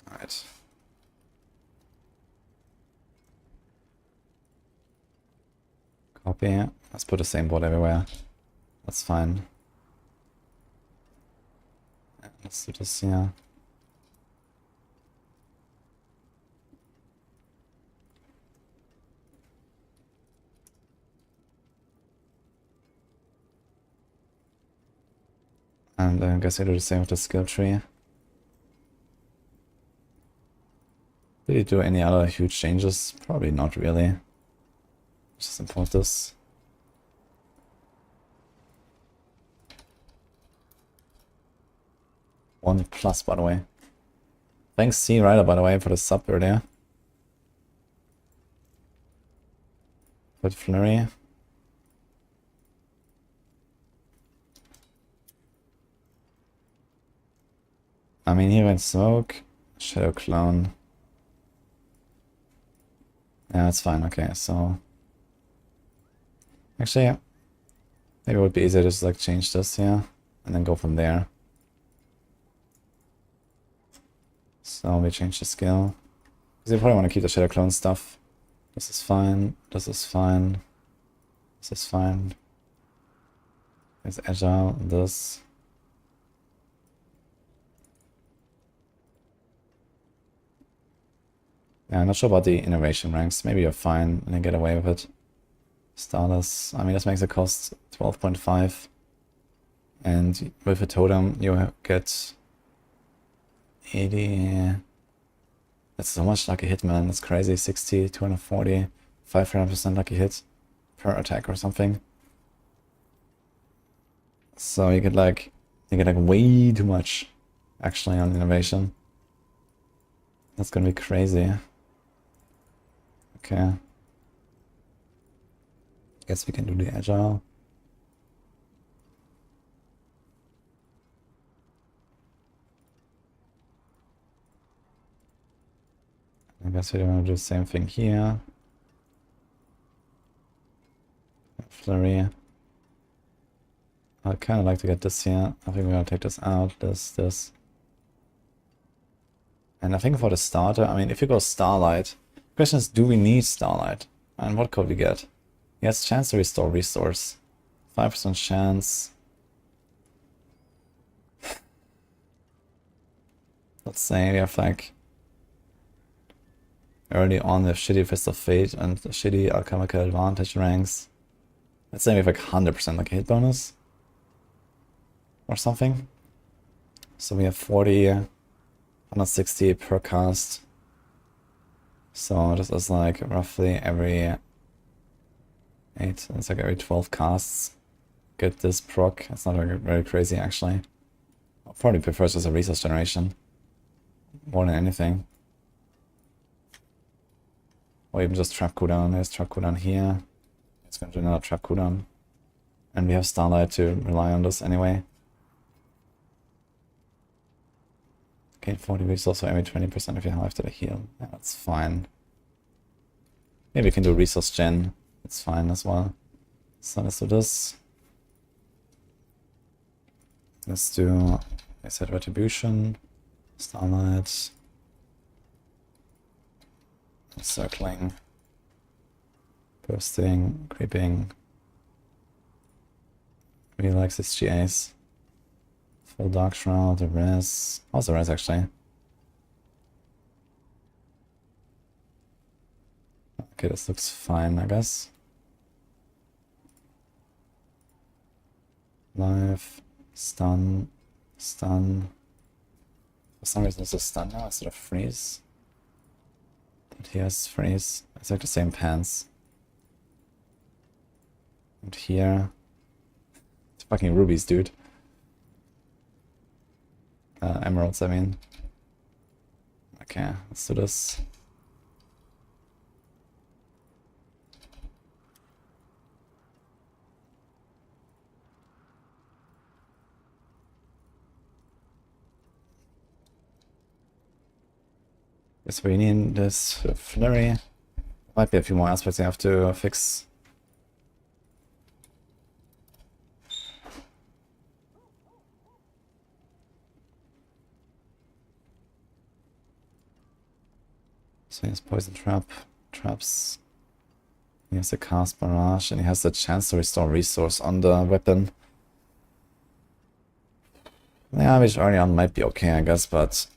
Alright. Copy. Let's put the same board everywhere. That's fine. Let's do this here. And I guess I do the same with the skill tree. Did he do any other huge changes? Probably not really. Just import this. One plus, by the way. Thanks, C Rider, by the way, for the sub earlier. But Flurry. I mean, he went Smoke, Shadow Clone. Yeah, it's fine, okay, so... Actually, yeah. Maybe it would be easier to just like change this here, and then go from there. So we change the skill. Because you probably want to keep the Shadow Clone stuff. This is fine, this is fine, this is fine. There's Agile, this. Yeah, I'm not sure about the innovation ranks. Maybe you're fine and you get away with it. Starless, I mean, this makes it cost 12.5. And with a totem, you get 80. That's so much lucky hit, man. That's crazy. 60, 240, 500% lucky hit per attack or something. So you get like way too much actually on innovation. That's gonna be crazy. Okay. Guess we can do the agile. I guess we want to do the same thing here. Flurry. I'd kind of like to get this here. I think we're gonna take this out. This. And I think for the starter, I mean, if you go Starlight, the question is, do we need Starlight? And what could we get? Yes, chance to restore resource. 5% chance. Let's say we have like early on the shitty Fist of Fate and the shitty Alchemical Advantage ranks. Let's say we have like 100% like a hit bonus. Or something. So we have 40, 160 per cast. So this is like roughly every 8, it's like every 12 casts. Get this proc. It's not very crazy actually. I'll probably prefer just a resource generation. More than anything. Or even just trap cooldown. There's trap cooldown here. It's going to do another trap cooldown. And we have Starlight to rely on this anyway. Gain 40 resource for every 20% of your health to the heal. Yeah, that's fine. Maybe we can do resource gen. It's fine as well. So let's do this. Let's do Asset Retribution, Starlight, Circling, Bursting, Creeping. Really likes his GAs. Full Dark Shroud, the res. How's the res actually? Okay, this looks fine, I guess. Live, stun, stun. For some reason it's a stun now instead of freeze. And he has freeze. It's like the same pants. And here... It's fucking rubies, dude. Emeralds, I mean. Okay, let's do this. Guess we need this flurry. Might be a few more aspects I have to fix. So he has poison traps. He has a cast barrage, and he has the chance to restore resource on the weapon. Yeah, which early on might be okay, I guess, but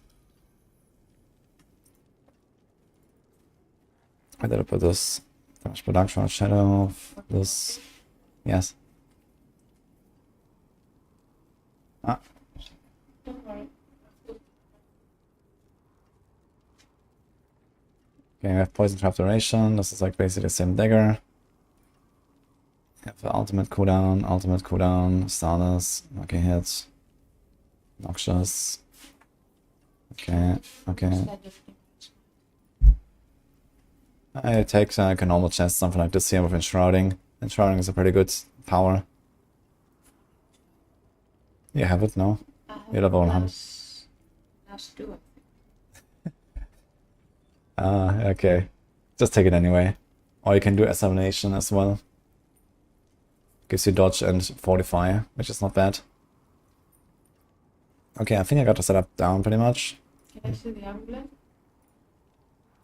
I did put this damage production shadow of this. Yes. Ah. Don't worry. Okay, we have poison trap duration. This is like basically the same dagger. We have the ultimate cooldown, status. Okay, hit. Noxious. Okay, okay. I take like a normal chest, something like this here with Enshrouding. Enshrouding is a pretty good power. You have it now? You're level 100. Last two. Ah, okay. Just take it anyway. Or you can do Assassination as well. Gives you dodge and fortify, which is not bad. Okay, I think I got the setup down pretty much. Can I see the amulet?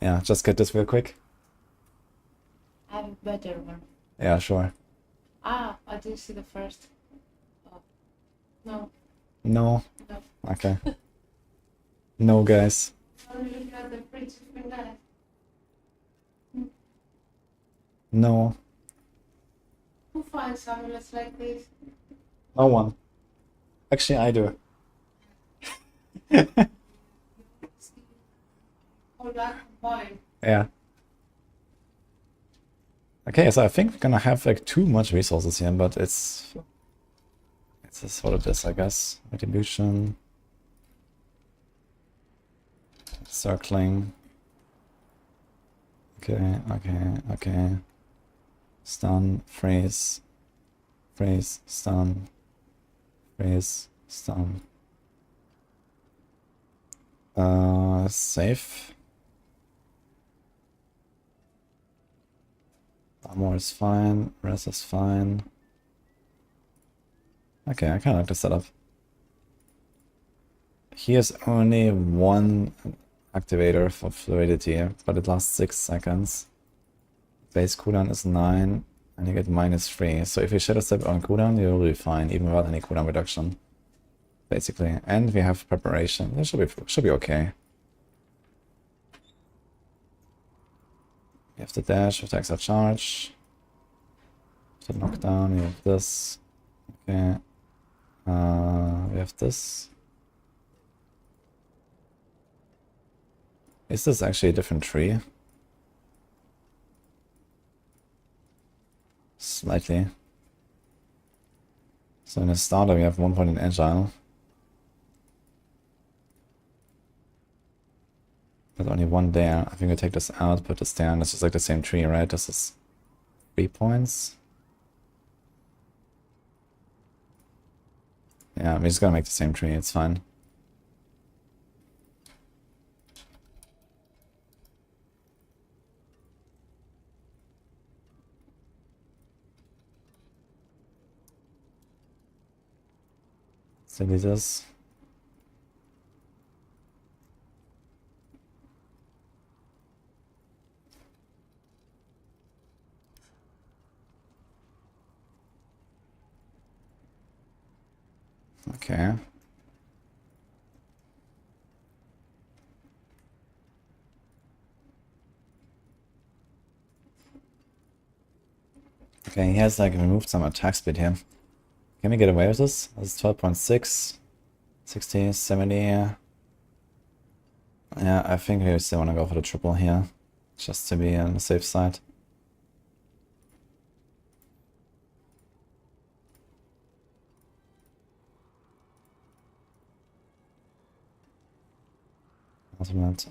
Yeah, just get this real quick. I have a better one. Yeah, sure. Ah, I didn't see the first. Oh. No. No? No. Okay. No, guys. Only looking at the Prince of Midnight. No. Who finds amulets like this? No one. Actually, I do. All that combined. Yeah. Okay, so I think we're gonna have like too much resources here, but it's just what it is, I guess. Retribution. Circling. Okay, okay, okay. Stun, freeze, stun, freeze, stun. Safe. Armor is fine, res is fine. Okay, I kinda like the setup. Here's only one activator for fluidity, but it lasts 6 seconds. Base cooldown is 9, and you get -3. So if you shadow step on cooldown, you'll be fine, even without any cooldown reduction. Basically. And we have preparation. This should be okay. You have the dash with extra charge. The knockdown, you have this. Okay. We have this. Is this actually a different tree? Slightly. So in the starter we have 1 point in agile. There's only one there. I think we take this out, put this down. This is like the same tree, right? This is 3 points. Yeah, we're just gonna make the same tree, it's fine. So this. Okay. Okay, he has like removed some attack speed here. Can we get away with this? This is 12.6, 60, 70. Yeah, I think we still want to go for the triple here. just to be on the safe side.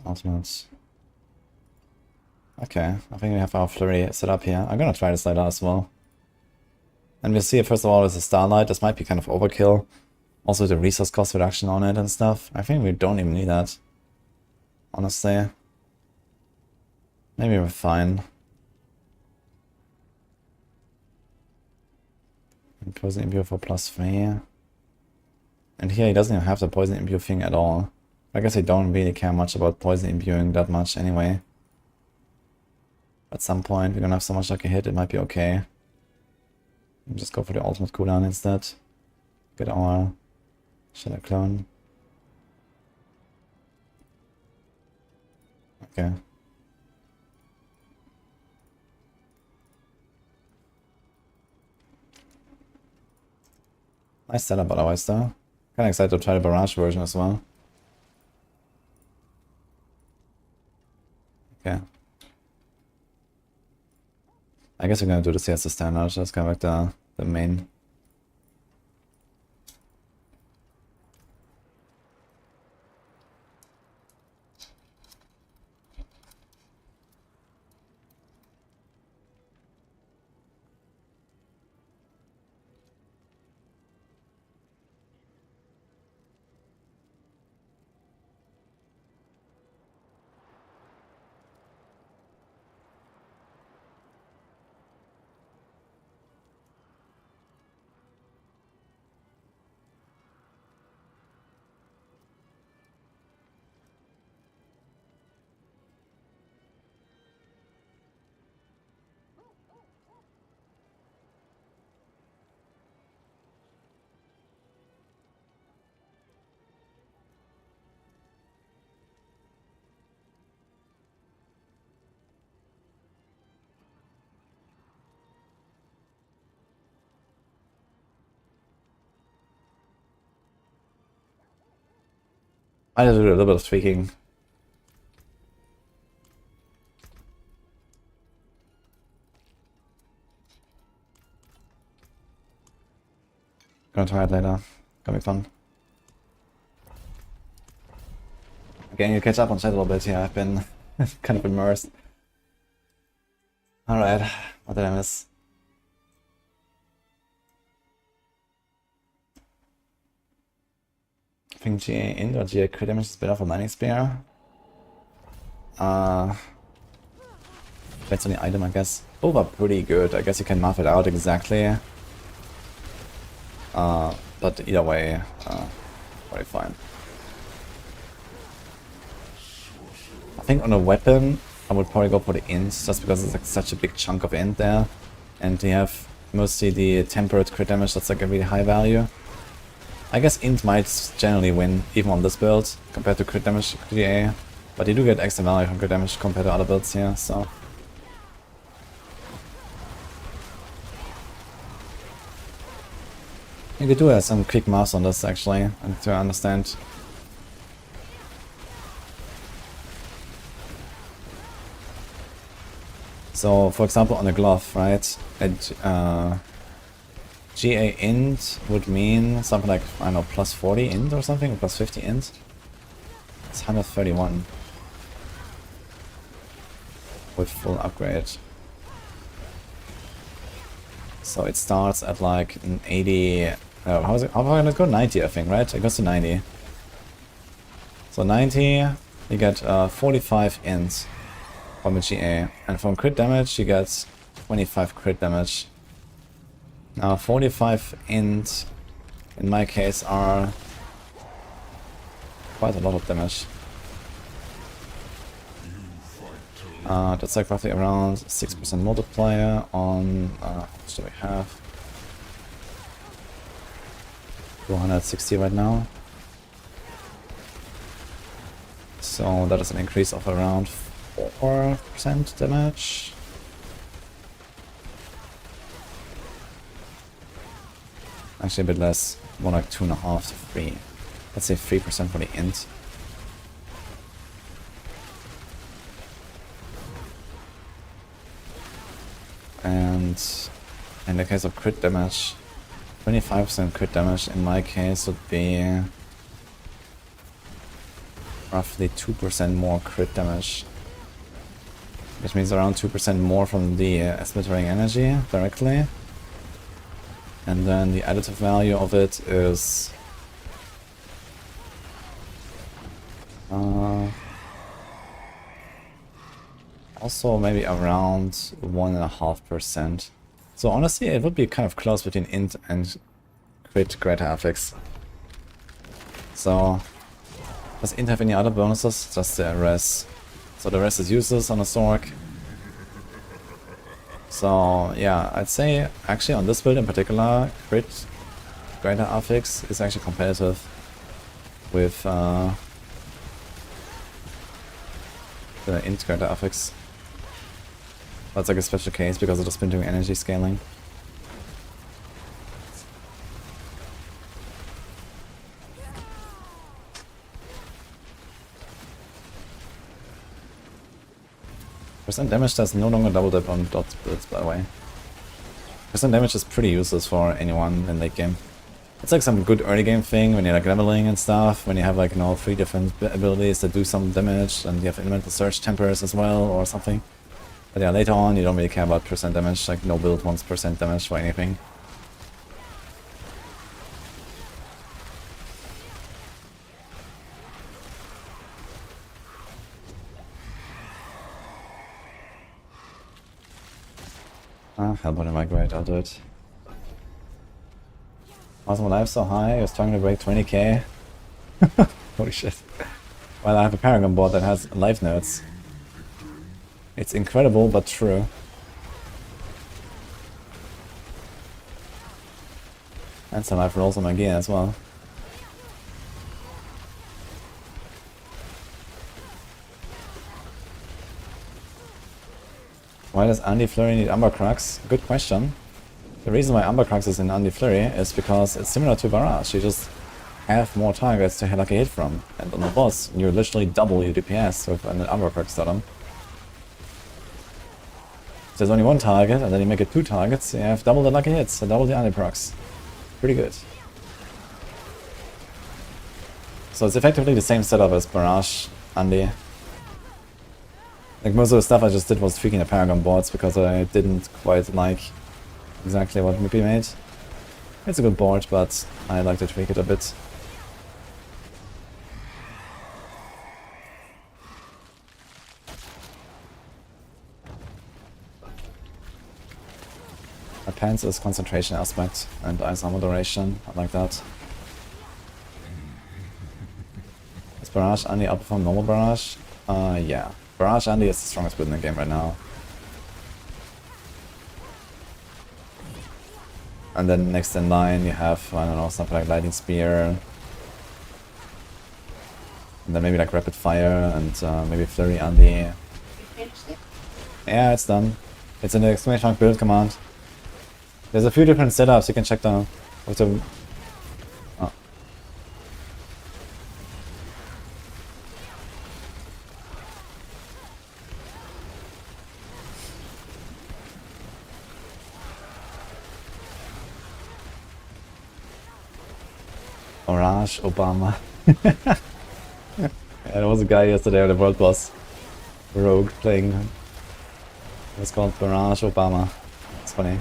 Ultimate. Okay, I think we have our flurry set up here. I'm gonna try this later as well. And we'll see, first of all, is a Starlight. This might be kind of overkill. Also the resource cost reduction on it and stuff. I think we don't even need that. Honestly. Maybe we're fine. And poison imbue for +3. And here he doesn't even have the poison imbue thing at all. I guess I don't really care much about poison imbuing that much anyway. At some point we're gonna have so much lucky hit, it might be okay. Just go for the ultimate cooldown instead. Get our Shadow Clone. Okay. Nice setup otherwise though. Kinda excited to try the barrage version as well. Okay. I guess we're gonna do this here as a standard, that's kind of like the main. I had to do a little bit of tweaking. Gonna try it later. Gonna be fun. Again, you catch up on chat a little bit here. I've been kind of immersed. Alright, what did I miss? I think GA int or GA crit damage is better for Mining Spear. That's on the item, I guess. Both are pretty good. I guess you can math it out exactly. But either way, very fine. I think on a weapon, I would probably go for the int, just because it's like such a big chunk of int there. And you have mostly the tempered crit damage, that's like a really high value. I guess int might generally win, even on this build, compared to crit damage GA. But you do get extra value from crit damage compared to other builds here, so... You could do some quick maths on this actually, and to understand. So, for example, on a glove, right? GA int would mean something like, I don't know, plus 40 int or something, or plus 50 int. It's 131. With full upgrade. So it starts at like an 80... how far can it go? 90, I think, right? It goes to 90. So 90, you get 45 int from a GA. And from crit damage, you get 25 crit damage. Now 45 int, in my case, are quite a lot of damage. That's like roughly around 6% multiplier on, how much do we have? 260 right now. So that is an increase of around 4% damage. Actually a bit less, more like 2.5 to 3. Let's say 3% for the int. and in the case of crit damage, 25% crit damage in my case would be roughly 2% more crit damage. Which means around 2% more from the splittering energy directly. And then the additive value of it is also maybe around 1.5%. So honestly, it would be kind of close between int and crit greater affix. So does int have any other bonuses? Just the res. So the rest is useless on a Sorc. So yeah, I'd say actually on this build in particular, crit greater affix is actually competitive with the int greater affix. That's like a special case because of the splintering energy scaling. Percent damage does no longer double dip on dot builds, by the way. Percent damage is pretty useless for anyone in late game. It's like some good early game thing when you're like leveling and stuff, when you have like, you know, 3 different abilities that do some damage, and you have elemental surge tempers as well or something. But yeah, later on you don't really care about percent damage, like no build wants percent damage for anything. Ah, Hellbound Migrate, I'll do it. How's my life so high? You're starting to break 20k. Holy shit. Well, I have a Paragon board that has life nodes. It's incredible, but true. And some life rolls on my gear as well. Why does Andy Flurry need Umber Crux? Good question. The reason why Umber Crux is in Andy Flurry is because it's similar to Barrage. You just have more targets to like a hit from. And on the boss, you literally double your DPS with an Umber Crux on them. If there's only one target, and then you make it 2 targets, you have double the lucky hits, so double the Andy Procs. Pretty good. So it's effectively the same setup as Barrage, Andy. Like most of the stuff I just did was tweaking the Paragon boards because I didn't quite like exactly what Mippy made. It's a good board, but I like to tweak it a bit. My pants is concentration aspect and ISR moderation. I like that. Is Barrage Andy outperform normal Barrage? Yeah. Barrage Andy is the strongest build in the game right now. And then next in line you have, I don't know, something like Lightning Spear. And then maybe like Rapid Fire and maybe Flurry Andy. You finished it? Yeah, it's done. It's in the exclamation mark build command. There's a few different setups you can check down. With the Orange Obama. Yeah, there was a guy yesterday on the World Boss Rogue playing. It was called Barrage Obama. It's funny.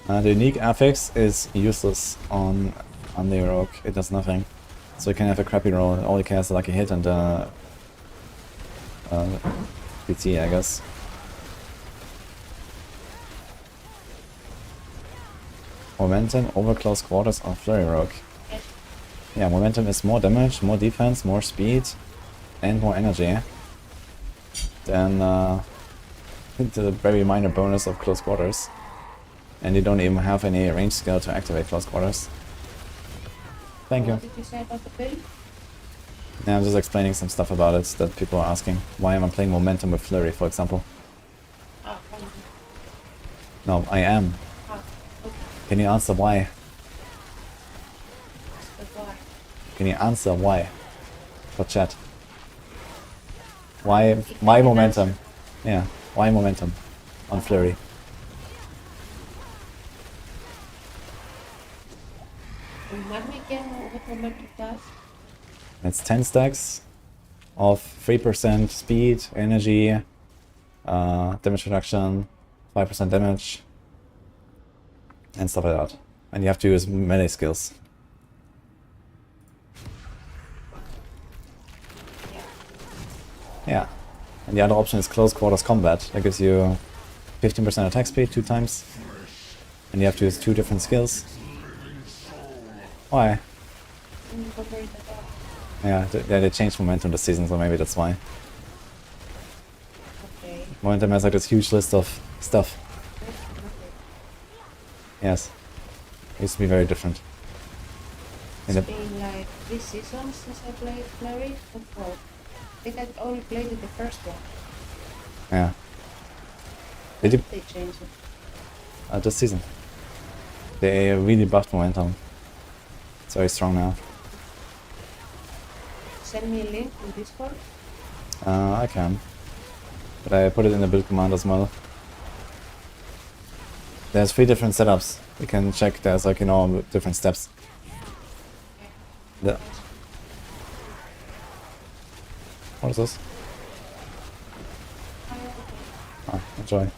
The unique affix is useless on the Rogue. It does nothing. So you can have a crappy roll. All it cares is like a hit and PT, I guess. Momentum over close quarters on Flurry Rogue. Yeah, momentum is more damage, more defense, more speed, and more energy than the very minor bonus of close quarters. And you don't even have any range skill to activate close quarters. Thank you. What did you say about the build? Yeah, I'm just explaining some stuff about it that people are asking. Why am I playing momentum with Flurry, for example? Oh, thank you. No, I am. Oh, okay. Can you answer why? But why? Can you answer why? For chat. Why momentum? Yeah, why momentum on Flurry? Remind me again what momentum does. It's 10 stacks of 3% speed, energy, damage reduction, 5% damage, and stuff like that. And you have to use melee skills. Yeah. And the other option is close quarters combat. That gives you 15% attack speed 2 times. And you have to use 2 different skills. Why? Yeah, they changed momentum this season, so maybe that's why. Okay. Momentum has like this huge list of stuff. Yes. It used to be very different. It's been like 3 seasons since I played Flurry, or 4. I think I only played it the first one. Yeah. Did you? They changed it. This season. They really buffed momentum. It's very strong now. Send me a link in Discord. I can. But I put it in the build command as well. There's 3 different setups. We can check, there's like, you know, different steps. The what is this? Ah, enjoy.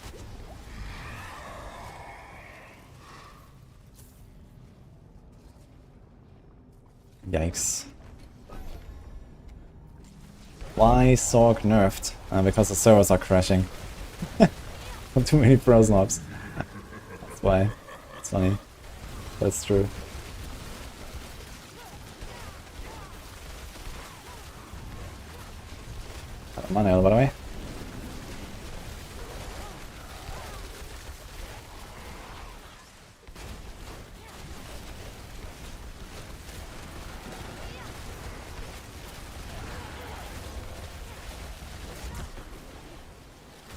Yikes. Why Sorc nerfed? Because the servers are crashing. Too many frozen ops. That's why. It's funny. That's true. Manuel, by the way.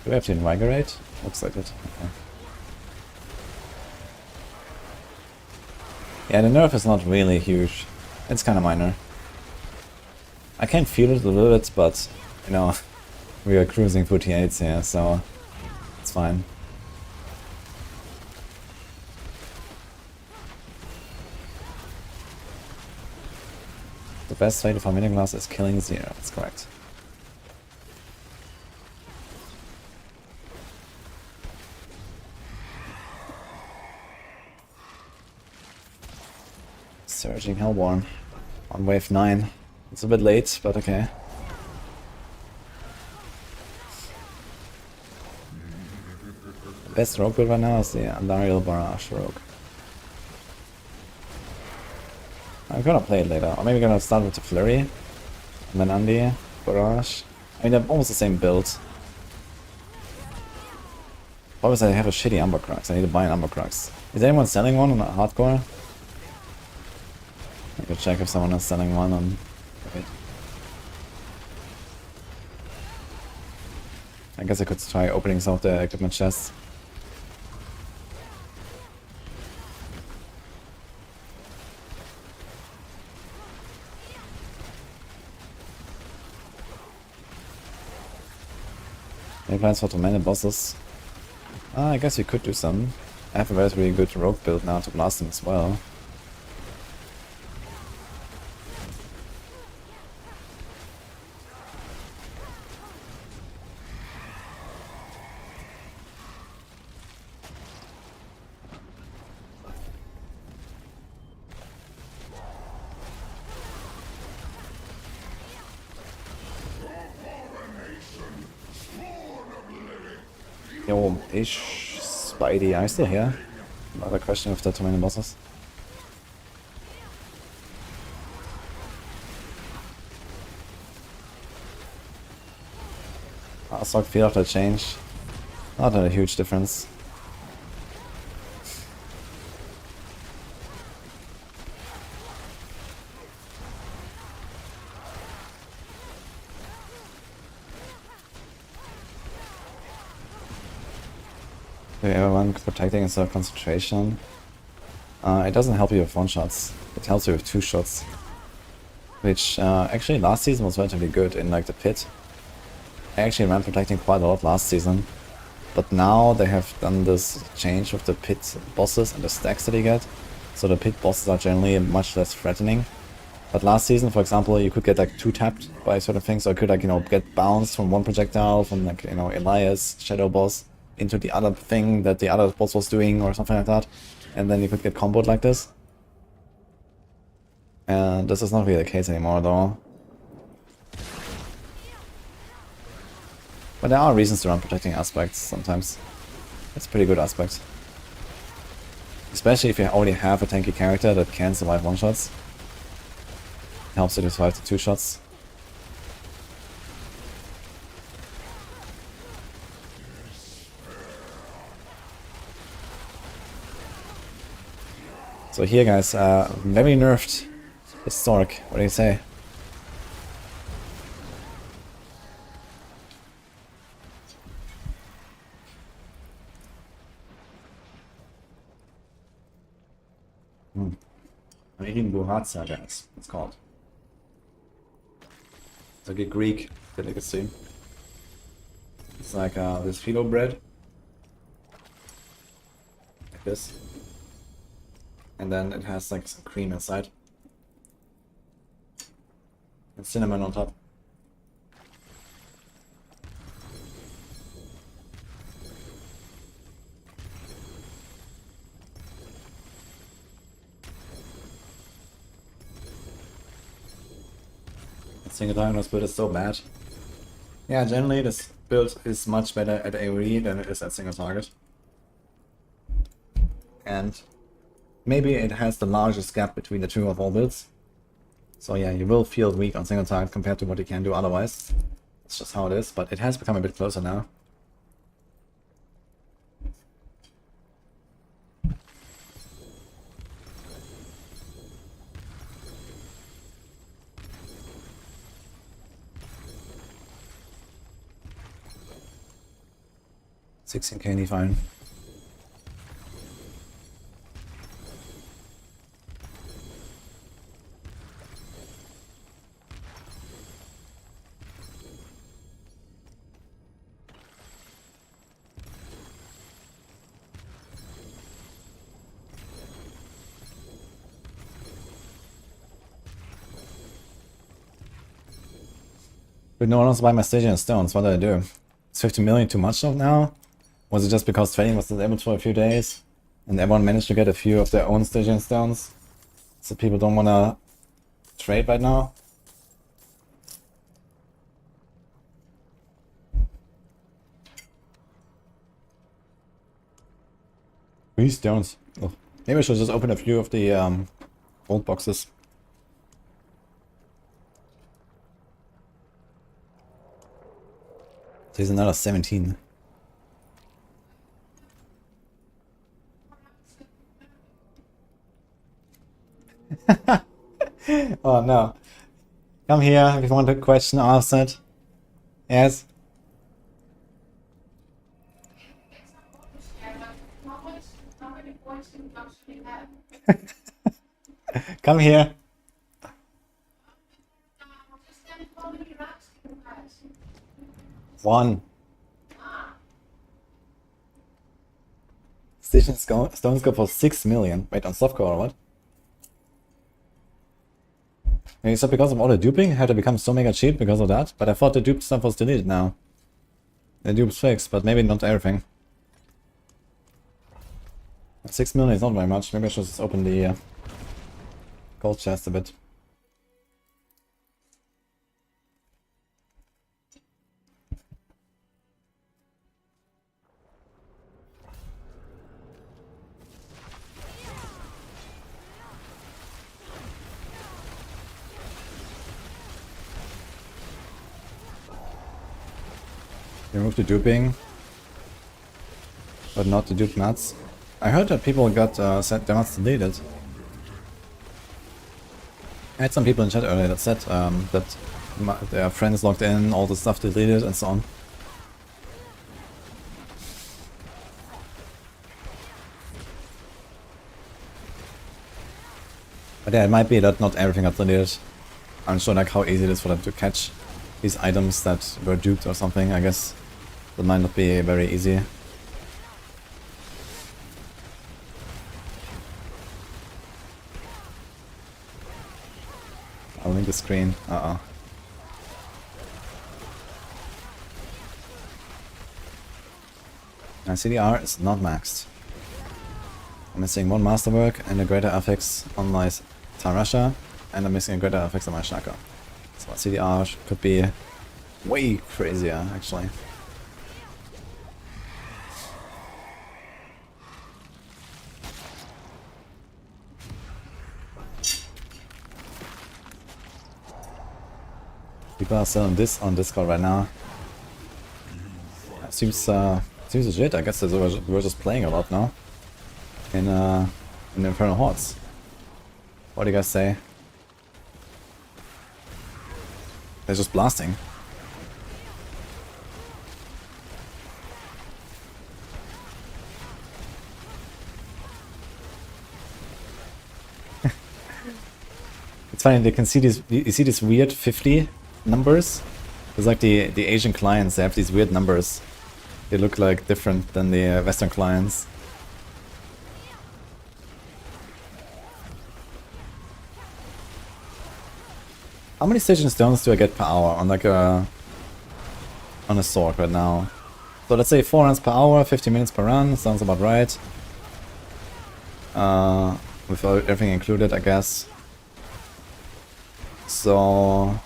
Do we have to invigorate? Looks like it. Okay. Yeah, the nerf is not really huge. It's kind of minor. I can feel it a little bit, but, you know, we are cruising 48s here, so it's fine. The best way to farm glass is killing 0, that's correct. Surging Hellborn on wave 9. It's a bit late, but okay. The best rogue build right now is the Andariel Barrage rogue. I'm gonna play it later, or maybe gonna start with the Flurry, and then Andy, Barrage. I mean, they're almost the same build. Obviously, I have a shitty Umber Crux. I need to buy an Umber Crux. Is anyone selling one on hardcore? I could check if someone is selling one on. Wait. I guess I could try opening some of the equipment chests. Any plans for too many bosses? I guess we could do some. I have a very good rogue build now to blast them as well. Yo, ish, Spidey, are you still here? Another question of the too many bosses. Sorc feel after change. Not a huge difference. Do you ever want protecting instead of concentration? It doesn't help you with 1 shots. It helps you with 2 shots. which actually last season was relatively good in like the pit. I actually ran protecting quite a lot last season, but now they have done this change with the pit bosses and the stacks that you get, so the pit bosses are generally much less threatening. But last season, for example, you could get like 2-tapped by certain things, so I could like, you know, get bounced from one projectile, from like, you know, Elias, Shadow Boss, into the other thing that the other boss was doing or something like that, and then you could get comboed like this. And this is not really the case anymore though. But there are reasons to run protecting aspects sometimes. It's a pretty good aspect. Especially if you already have a tanky character that can survive one-shots. Helps you to survive the 2-shots. So here guys, very nerfed is Sorc. What do you say? Buratza, guys, it's called. It's like a Greek delicacy. It's like this phyllo bread. Like this. And then it has like some cream inside. And cinnamon on top. Single target build is so bad. Yeah, generally this build is much better at AoE than it is at single target. And maybe it has the largest gap between the two of all builds. So yeah, you will feel weak on single target compared to what you can do otherwise. It's just how it is, but it has become a bit closer now. $16k fine. But no one wants to buy my Stygian stones. What do I do? Is 50 million too much now? Was it just because trading was disabled for a few days and everyone managed to get a few of their own Stygian stones? So people don't want to trade right now? 3 stones. Oh. Maybe I should just open a few of the old boxes. So he's another 17. Oh no. Come here if you want a question answered. Yes. Come here. One. Station stones go for 6 million. Wait, on softcore or what? Maybe it's because of all the duping? Had to become so mega cheap because of that? But I thought the duped stuff was deleted now. The dupe's fixed, but maybe not everything. 6 million is not very much. Maybe I should just open the gold chest a bit. Remove the duping, but not the dupe nuts. I heard that people got set their nuts deleted. I had some people in chat earlier that said that their friends logged in, all the stuff deleted and so on. But yeah, it might be that not everything got deleted. I'm sure like how easy it is for them to catch these items that were duped or something. I guess that might not be very easy. I'll link the screen. My CDR is not maxed. I'm missing one masterwork and a greater affix on my Tarasha, and I'm missing a greater affix on my Shaka. So my CDR could be way crazier, actually. People are selling this on Discord right now. Seems legit. I guess we're just playing a lot now in Infernal Hordes. What do you guys say? They're just blasting. It's funny, they can see these. You see these weird 50 numbers. It's like the Asian clients. They have these weird numbers. They look like different than the Western clients. How many station stones do I get per hour on like on a Sorc right now? So let's say 4 runs per hour, 50 minutes per run. Sounds about right. With everything included, I guess. So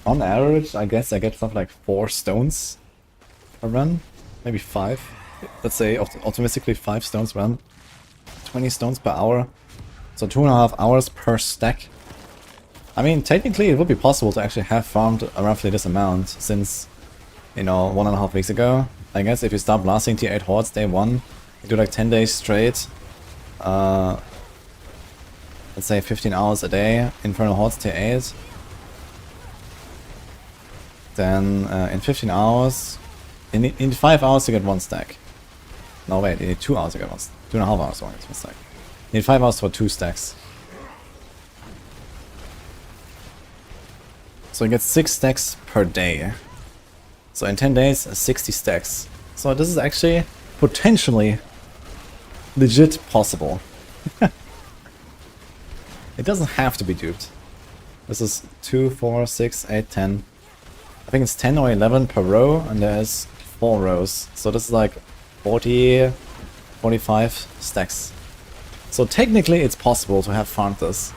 on average, I guess I get something like 4 stones a run, maybe 5. Let's say optimistically 5 stones run, 20 stones per hour, so 2.5 hours per stack. I mean, technically it would be possible to actually have farmed roughly this amount since, you know, 1.5 weeks ago. I guess if you start blasting tier 8 hordes day 1, you do like 10 days straight, let's say 15 hours a day, Infernal Hordes tier 8. Then in 15 hours, in 5 hours you get 1 stack. No wait, you need 2 hours to get 1 stack. 2.5 hours to get 1 stack. You need 5 hours for 2 stacks. So you get 6 stacks per day. So in 10 days, 60 stacks. So this is actually potentially legit possible. It doesn't have to be duped. This is 2, 4, 6, 8, 10. I think it's 10 or 11 per row, and there's 4 rows. So this is like 40, 45 stacks. So technically it's possible to have farmed this.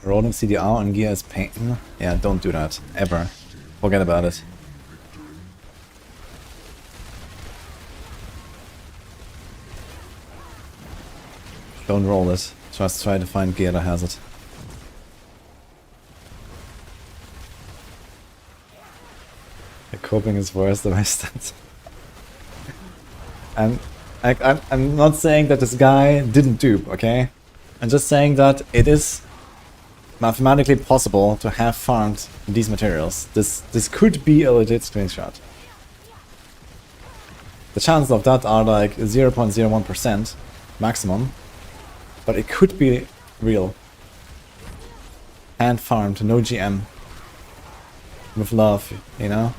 Rolling CDR on gear is pain. Yeah, don't do that. Ever. Forget about it. Don't roll it. Just try to find gear that has it. The coping is worse than my stats. And I'm not saying that this guy didn't dupe, okay? I'm just saying that it is mathematically possible to have farmed these materials. This could be a legit screenshot. The chances of that are like 0.01% maximum, but it could be real. Hand farmed, no GM. With love, you know?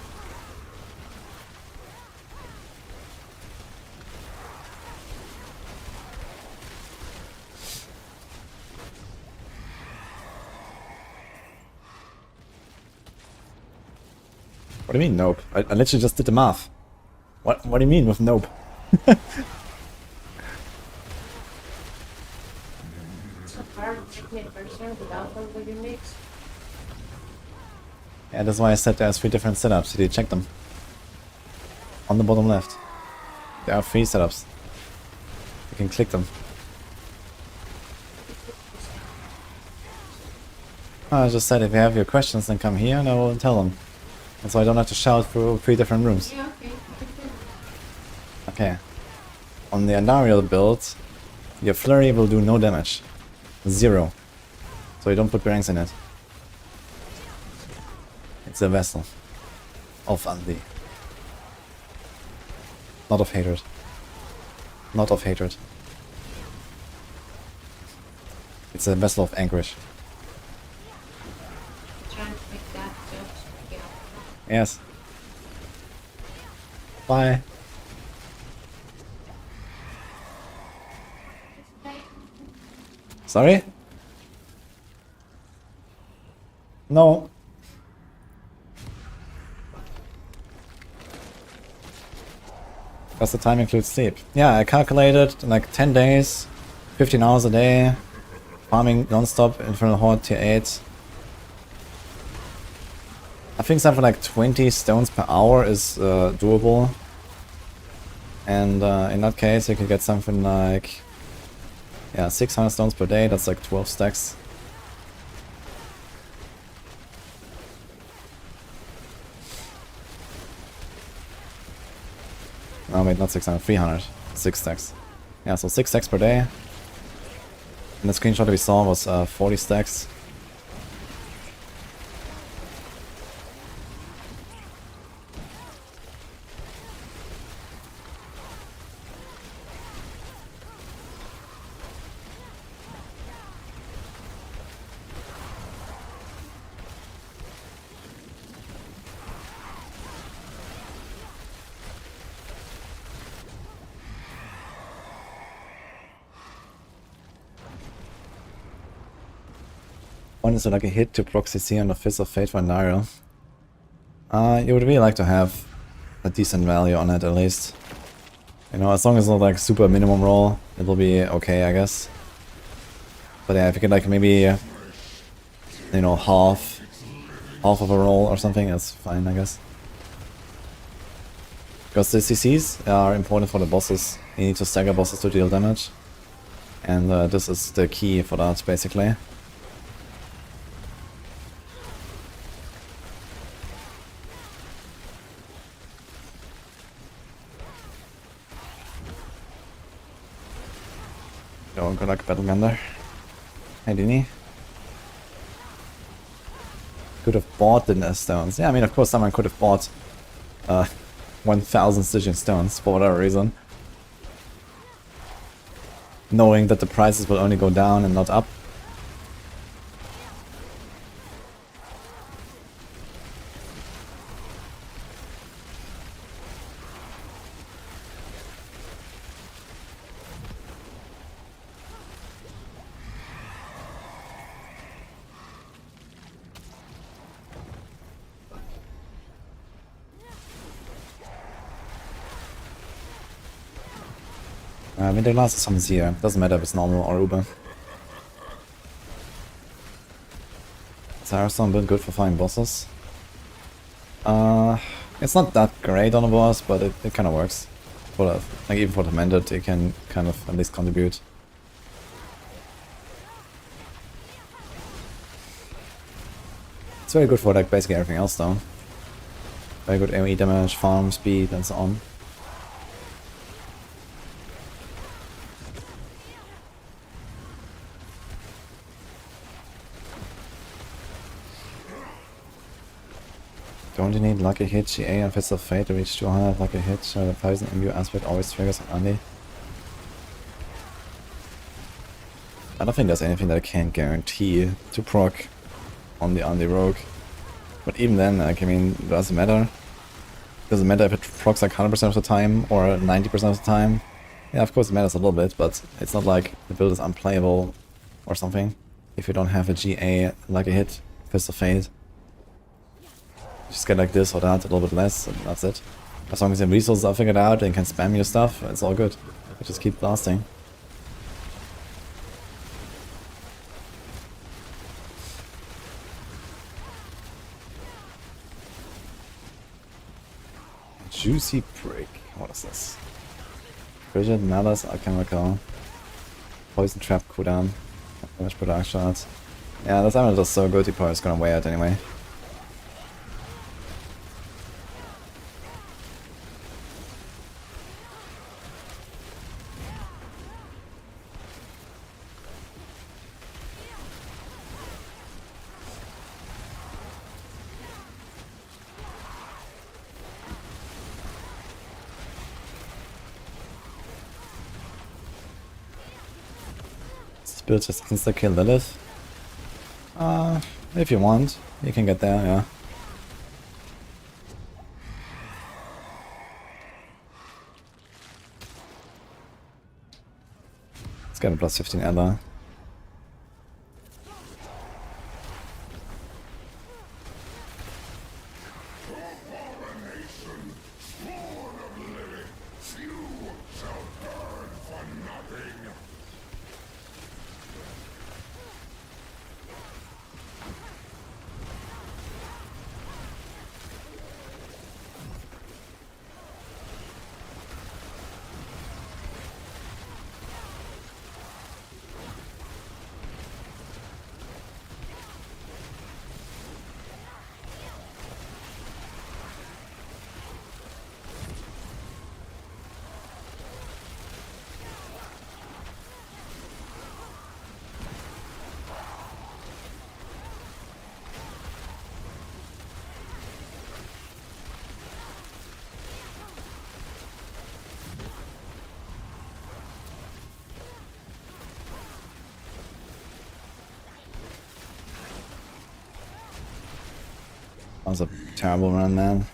What do you mean, nope? I literally just did the math. What do you mean with nope? So far, 8% without all the units. Yeah, that's why I said there's 3 different setups. Did you check them? On the bottom left. There are 3 setups. You can click them. I just said if you have your questions, then come here and I will tell them. And so I don't have to shout through 3 different rooms. Yeah, okay. Okay. on the Andariel build, your flurry will do no damage. 0. So you don't put bearings in it. It's a vessel of Andi. Not of hatred. Not of hatred. It's a vessel of anguish. Trying to make that joke. Yeah. Yes. Bye. Sorry? No. Does the time include sleep? Yeah, I calculated like 10 days, 15 hours a day, farming non-stop, Infernal Horde tier 8. I think something like 20 stones per hour is doable. And in that case you can get something like, yeah, 600 stones per day, that's like 12 stacks. Oh wait, not 600, 300. 6 stacks. Yeah, so 6 stacks per day. And the screenshot we saw was 40 stacks. One is like a hit to proxy C on the Fist of Fate for Nairo. You would really like to have a decent value on it at least. You know, as long as it's not like super minimum roll, it will be okay, I guess. But yeah, if you get like maybe, you know, half of a roll or something, that's fine, I guess. Because the CCs are important for the bosses. You need to stagger bosses to deal damage. And this is the key for that, basically. Oh, good luck, Battle Gun. Hey, Dini. Could have bought the stones. Yeah, I mean, of course, someone could have bought 1,000 Stygian stones for whatever reason. Knowing that the prices will only go down and not up. I mean, the last summons here. Doesn't matter if it's normal or Uber. Sarasson build good for fighting bosses. It's not that great on a boss, but it kind of works. For the, like even for the Mended, it can kind of at least contribute. It's very good for like basically everything else though. Very good AoE damage, farm speed, and so on. Don't you need lucky hit, GA and Fist of Fate to reach 200 lucky hit? The Poison Imbue aspect always triggers on Andy. I don't think there's anything that I can't guarantee to proc on the Andy Rogue. But even then, like, I mean, does it matter? Does it matter if it procs like 100% of the time or 90% of the time? Yeah, of course it matters a little bit, but it's not like the build is unplayable or something if you don't have a GA lucky hit, Fist of Fate. Just get like this or that, a little bit less, and that's it. As long as your resources are figured out and can spam your stuff, it's all good. You just keep blasting. Juicy prick. What is this? Frigid, Malice, Alchemical, Poison Trap cooldown, damage per dark shot. Yeah, this item is just so good, you probably just gonna weigh it anyway. build just insta-kill Lilith. If you want, you can get there, yeah. Let's get a plus 15 Ella. That was a terrible run, man.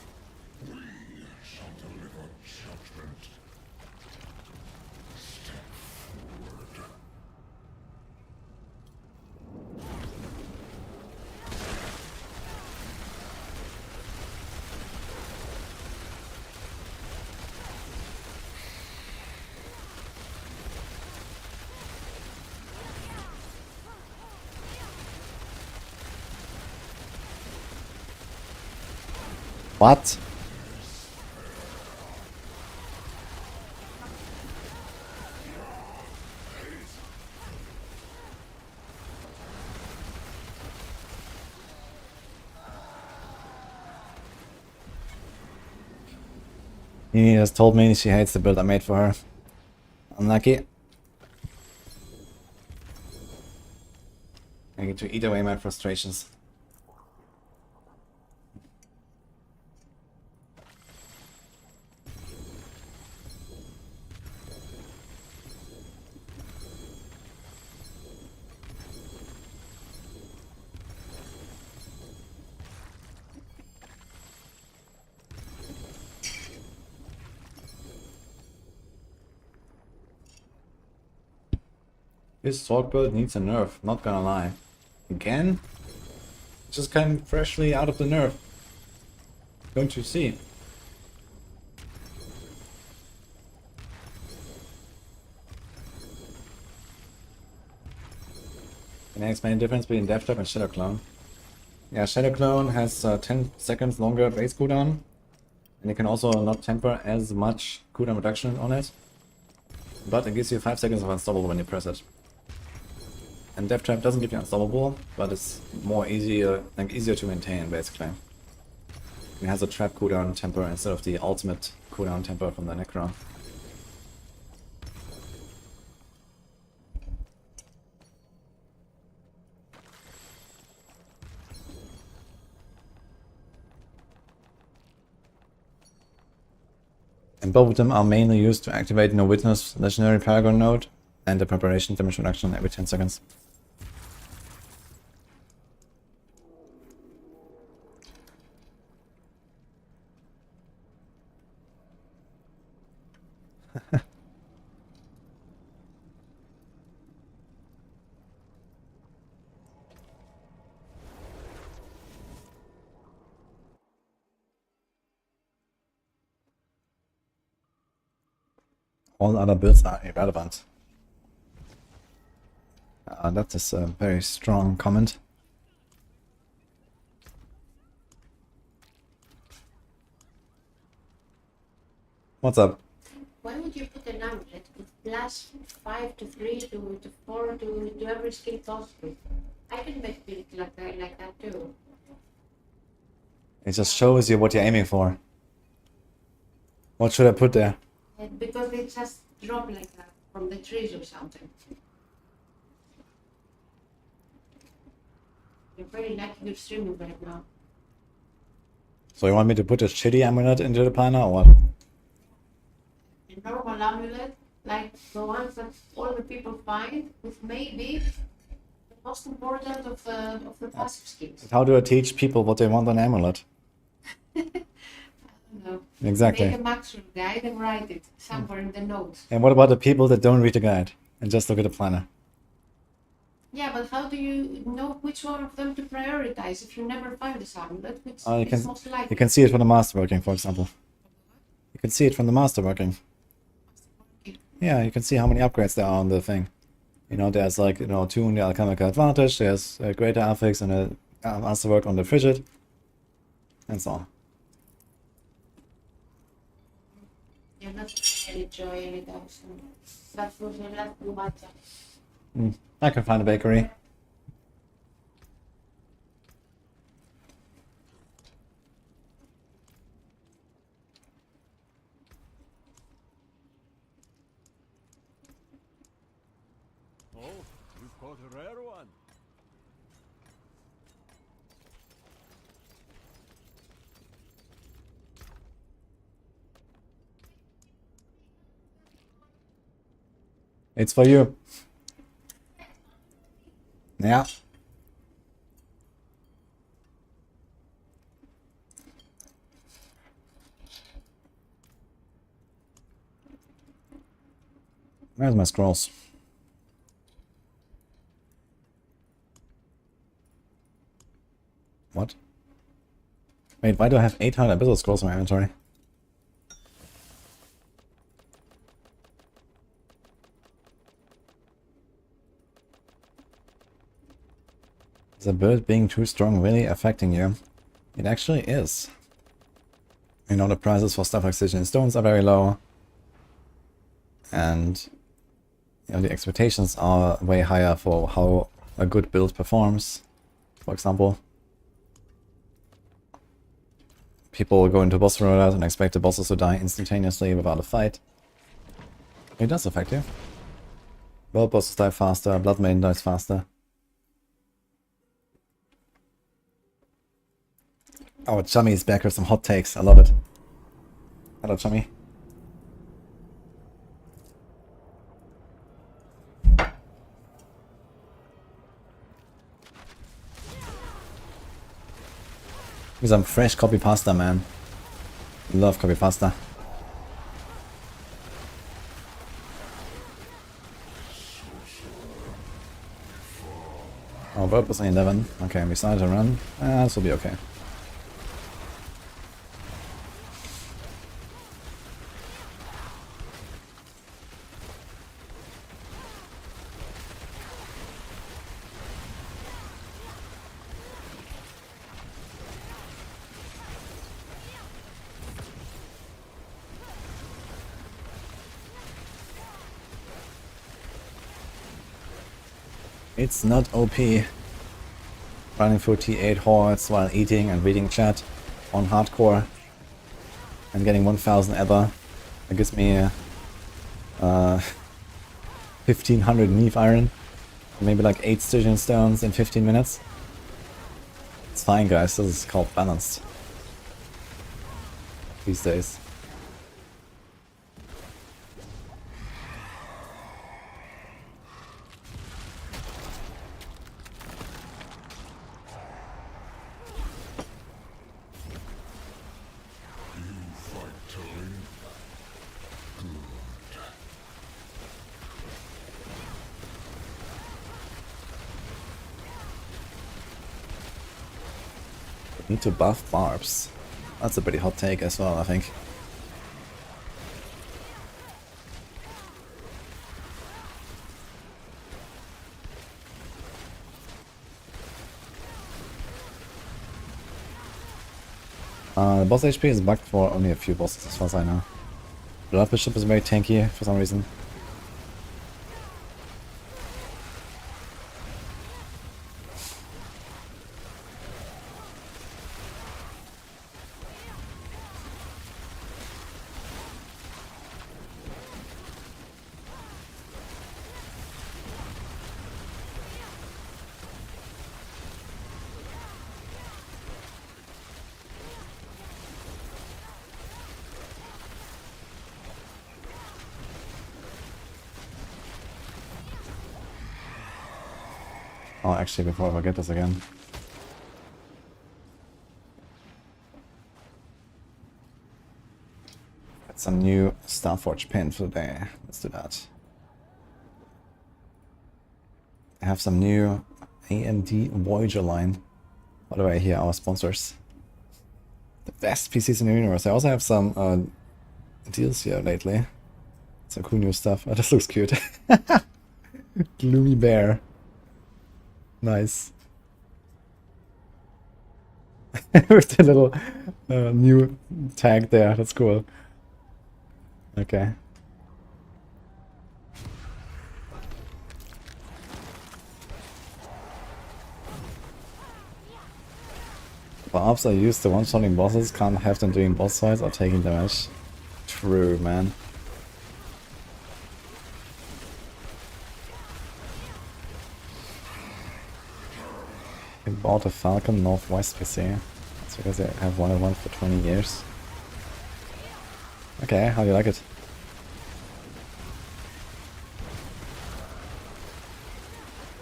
What? He has told me she hates the build I made for her. Unlucky. I get to eat away my frustrations. This Sorc build needs a nerf, not gonna lie. Again? It just came freshly out of the nerf. Don't you see? Can I explain the difference between Death Trap and Shadow Clone? Yeah, Shadow Clone has 10 seconds longer base cooldown. And you can also not temper as much cooldown reduction on it. But it gives you 5 seconds of unstoppable when you press it. And Death Trap doesn't give you unstoppable, but it's easier to maintain basically. It has a trap cooldown temper instead of the ultimate cooldown temper from the Necro. And both of them are mainly used to activate No Witness Legendary Paragon node and the preparation damage reduction every 10 seconds. All other builds are irrelevant. That is a very strong comment. What's up? Why would you put an amulet with plus 5 to 3 to 4 to every skill possible? I can make build like that too. It just shows you what you're aiming for. What should I put there? Because they just drop like that from the trees or something. You're very lucky you're streaming right now. So you want me to put a shitty amulet into the planner or what? A normal amulet like the ones that all the people find, with maybe the most important of the passive skills. How do I teach people what they want on amulet? No. Exactly. Make a maximum guide and write it somewhere in the notes. And what about the people that don't read the guide and just look at the planner? Yeah, but how do you know which one of them to prioritize if you never find this amulet, which You is most likely? You can see it from the masterworking, for example. You can see it from the masterworking. Yeah, you can see how many upgrades there are on the thing. You know, there's like, you know, 2 on the alchemical advantage, there's a greater affix and a masterwork on the frigid, and so on. You're not really enjoying it, that was not too much. I can find a bakery. Oh, you've caught a rare one. It's for you. Yeah. Where's my scrolls? What? Wait, why do I have 800 abyssal scrolls in my inventory? Is a bird being too strong really affecting you? It actually is. You know, the prices for stuff like Sigil stones are very low. And you know, the expectations are way higher for how a good build performs. For example, people go into boss roulette and expect the bosses to die instantaneously without a fight. It does affect you. World bosses die faster, Blood Maiden dies faster. Oh, Chummy is back with some hot takes. I love it. Hello, Chummy. With some fresh copy pasta, man. Love copy pasta. Oh, Barb was 11. Okay, we started to run. This will be okay. It's not OP. Running through T8 hordes while eating and reading chat on hardcore and getting 1000 ether. That gives me 1500 Neve iron. Maybe like 8 Stygian stones in 15 minutes. It's fine, guys. This is called balanced these days. Need to buff Barbs. That's a pretty hot take as well, I think. The boss HP is bugged for only a few bosses as far as I know. Blood Bishop is very tanky for some reason. Oh, actually, before I forget this again. Got some new Starforge pin for the day. Let's do that. I have some new AMD Voyager line. By the way, here are our sponsors. The best PCs in the universe. I also have some deals here lately. Some cool new stuff. Oh, this looks cute. Gloomy bear. Nice. With the little new tag there. That's cool. Okay. Barbs are used to one-shotting bosses, can't have them doing boss fights or taking damage. True, man. I bought a Falcon Northwest PC. That's because I have wanted one for 20 years. Okay, how do you like it?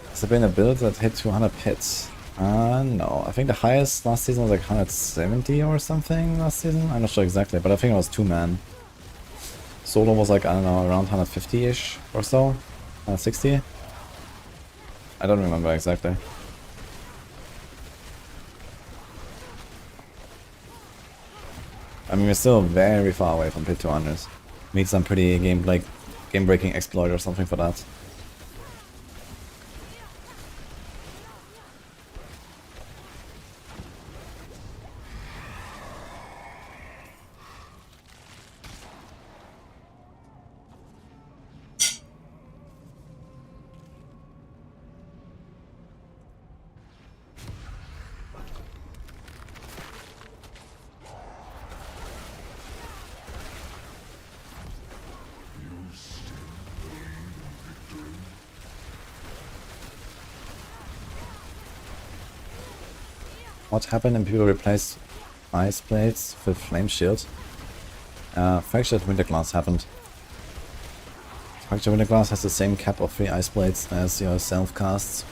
Has there been a build that hit 200 hits? No. I think the highest last season was like 170 or something last season. I'm not sure exactly, but I think it was 2-man. Solo was like, I don't know, around 150-ish or so. 160? I don't remember exactly. I mean, we're still very far away from pit 200s. Need some pretty game-breaking exploit or something for that. What happened if people replace ice plates with flame shield? Fractured Winterglass happened. Fractured Winterglass has the same cap of 3 ice plates as your self-casts.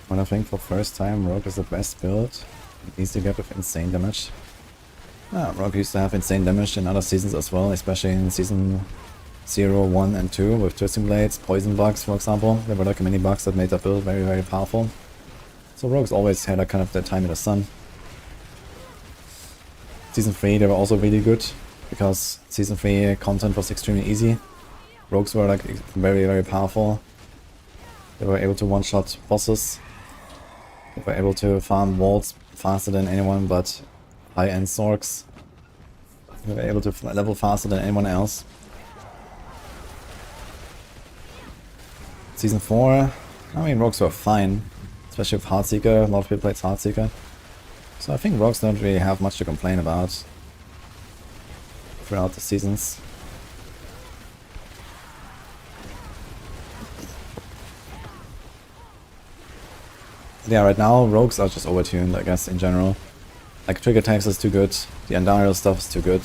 When I think for first time Rogue is the best build, easy get with insane damage. Rogue used to have insane damage in other seasons as well, especially in season 0, 1 and 2 with Twisting Blades, Poison Bugs for example. There were like mini bugs that made that build very, very powerful. So Rogues always had a kind of their time in the sun. Season 3 they were also really good, because season 3 content was extremely easy. Rogues were like very, very powerful. They were able to one-shot bosses. They were able to farm walls faster than anyone but high-end Sorcs. They were able to level faster than anyone else. Season 4, I mean, Rogues were fine. Especially with Heartseeker, a lot of people played Heartseeker. So I think Rogues don't really have much to complain about throughout the seasons. Yeah, right now Rogues are just overtuned, I guess, in general. Like, Trigger Tax is too good, the Andariel stuff is too good.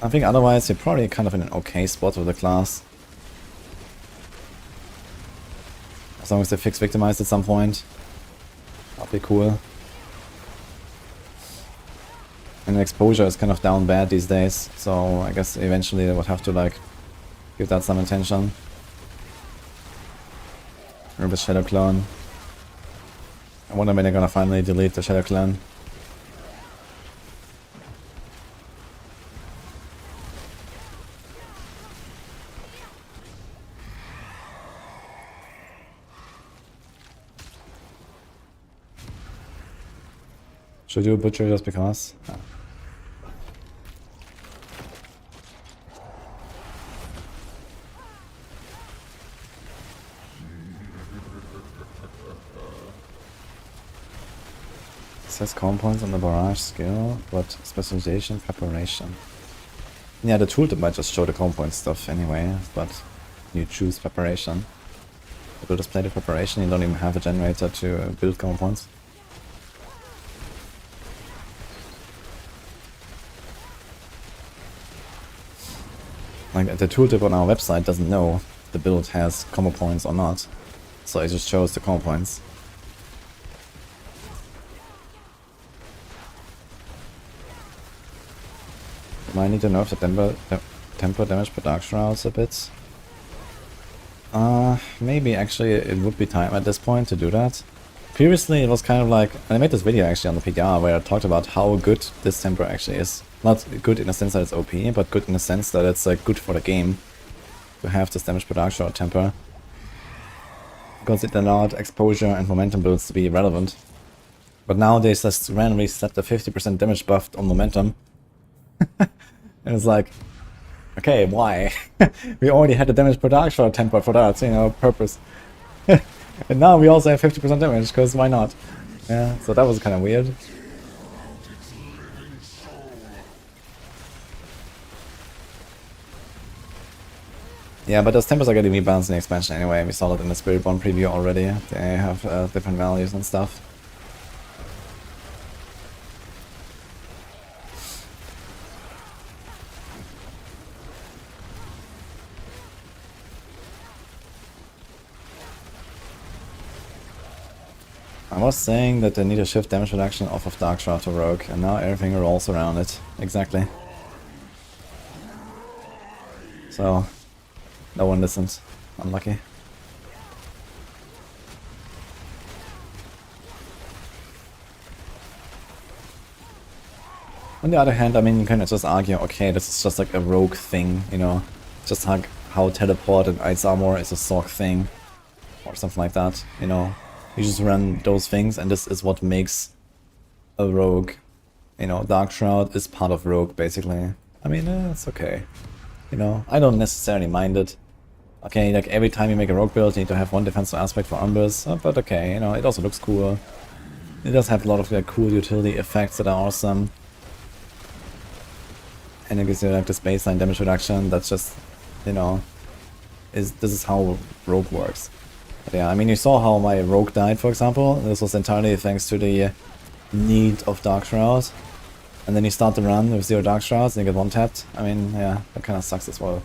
I think otherwise you're probably kind of in an okay spot with the class. As long as they fix Victimized at some point, that'll be cool. And exposure is kind of down bad these days, so I guess eventually they would have to like give that some attention. Or the Shadow Clone. I wonder when they're gonna finally delete the Shadow Clone. Should you butcher just because? Ah. Says comp points on the barrage skill, but specialization preparation. Yeah, the tooltip might just show the comp point stuff anyway, but you choose preparation. If you just play the preparation, you don't even have a generator to build common points. Like the tooltip on our website doesn't know if the build has combo points or not, so it just shows the combo points. Might need to nerf the tempo damage per Dark Shrouds a bit. Maybe actually it would be time at this point to do that. Previously it was kind of like, I made this video actually on the PKR where I talked about how good this tempo actually is. Not good in the sense that it's OP, but good in the sense that it's like good for the game to have this damage per Dark Shroud temper. Because it allowed exposure and momentum builds to be relevant. But nowadays just randomly set the 50% damage buff on momentum. And it's like, okay, why? We already had the damage per Dark Shroud temper for that, you know, purpose. And now we also have 50% damage, because why not? Yeah, so that was kind of weird. Yeah, but those tempers are getting rebalanced in the expansion anyway. We saw that in the Spirit Bond preview already. They have different values and stuff. I was saying that they need to shift damage reduction off of Dark Shroud to Rogue, and now everything revolves around it. Exactly. So, no one listens. Unlucky. On the other hand, I mean, you can just argue, okay, this is just like a Rogue thing, you know? Just like how Teleport and Ice Armor is a Sorc thing, or something like that, you know? You just run those things, and this is what makes a Rogue. You know, Dark Shroud is part of Rogue, basically. I mean, it's okay. You know, I don't necessarily mind it. Okay, like every time you make a Rogue build, you need to have one defensive aspect for Umbers, but okay, you know, it also looks cool. It does have a lot of like, cool utility effects that are awesome. And it gives you like this baseline damage reduction that's just, you know, this is how Rogue works. But yeah, I mean, you saw how my Rogue died, for example. This was entirely thanks to the need of Dark Shroud. And then you start the run with 0 Dark Shrouds and you get one tapped. I mean, yeah, that kind of sucks as well.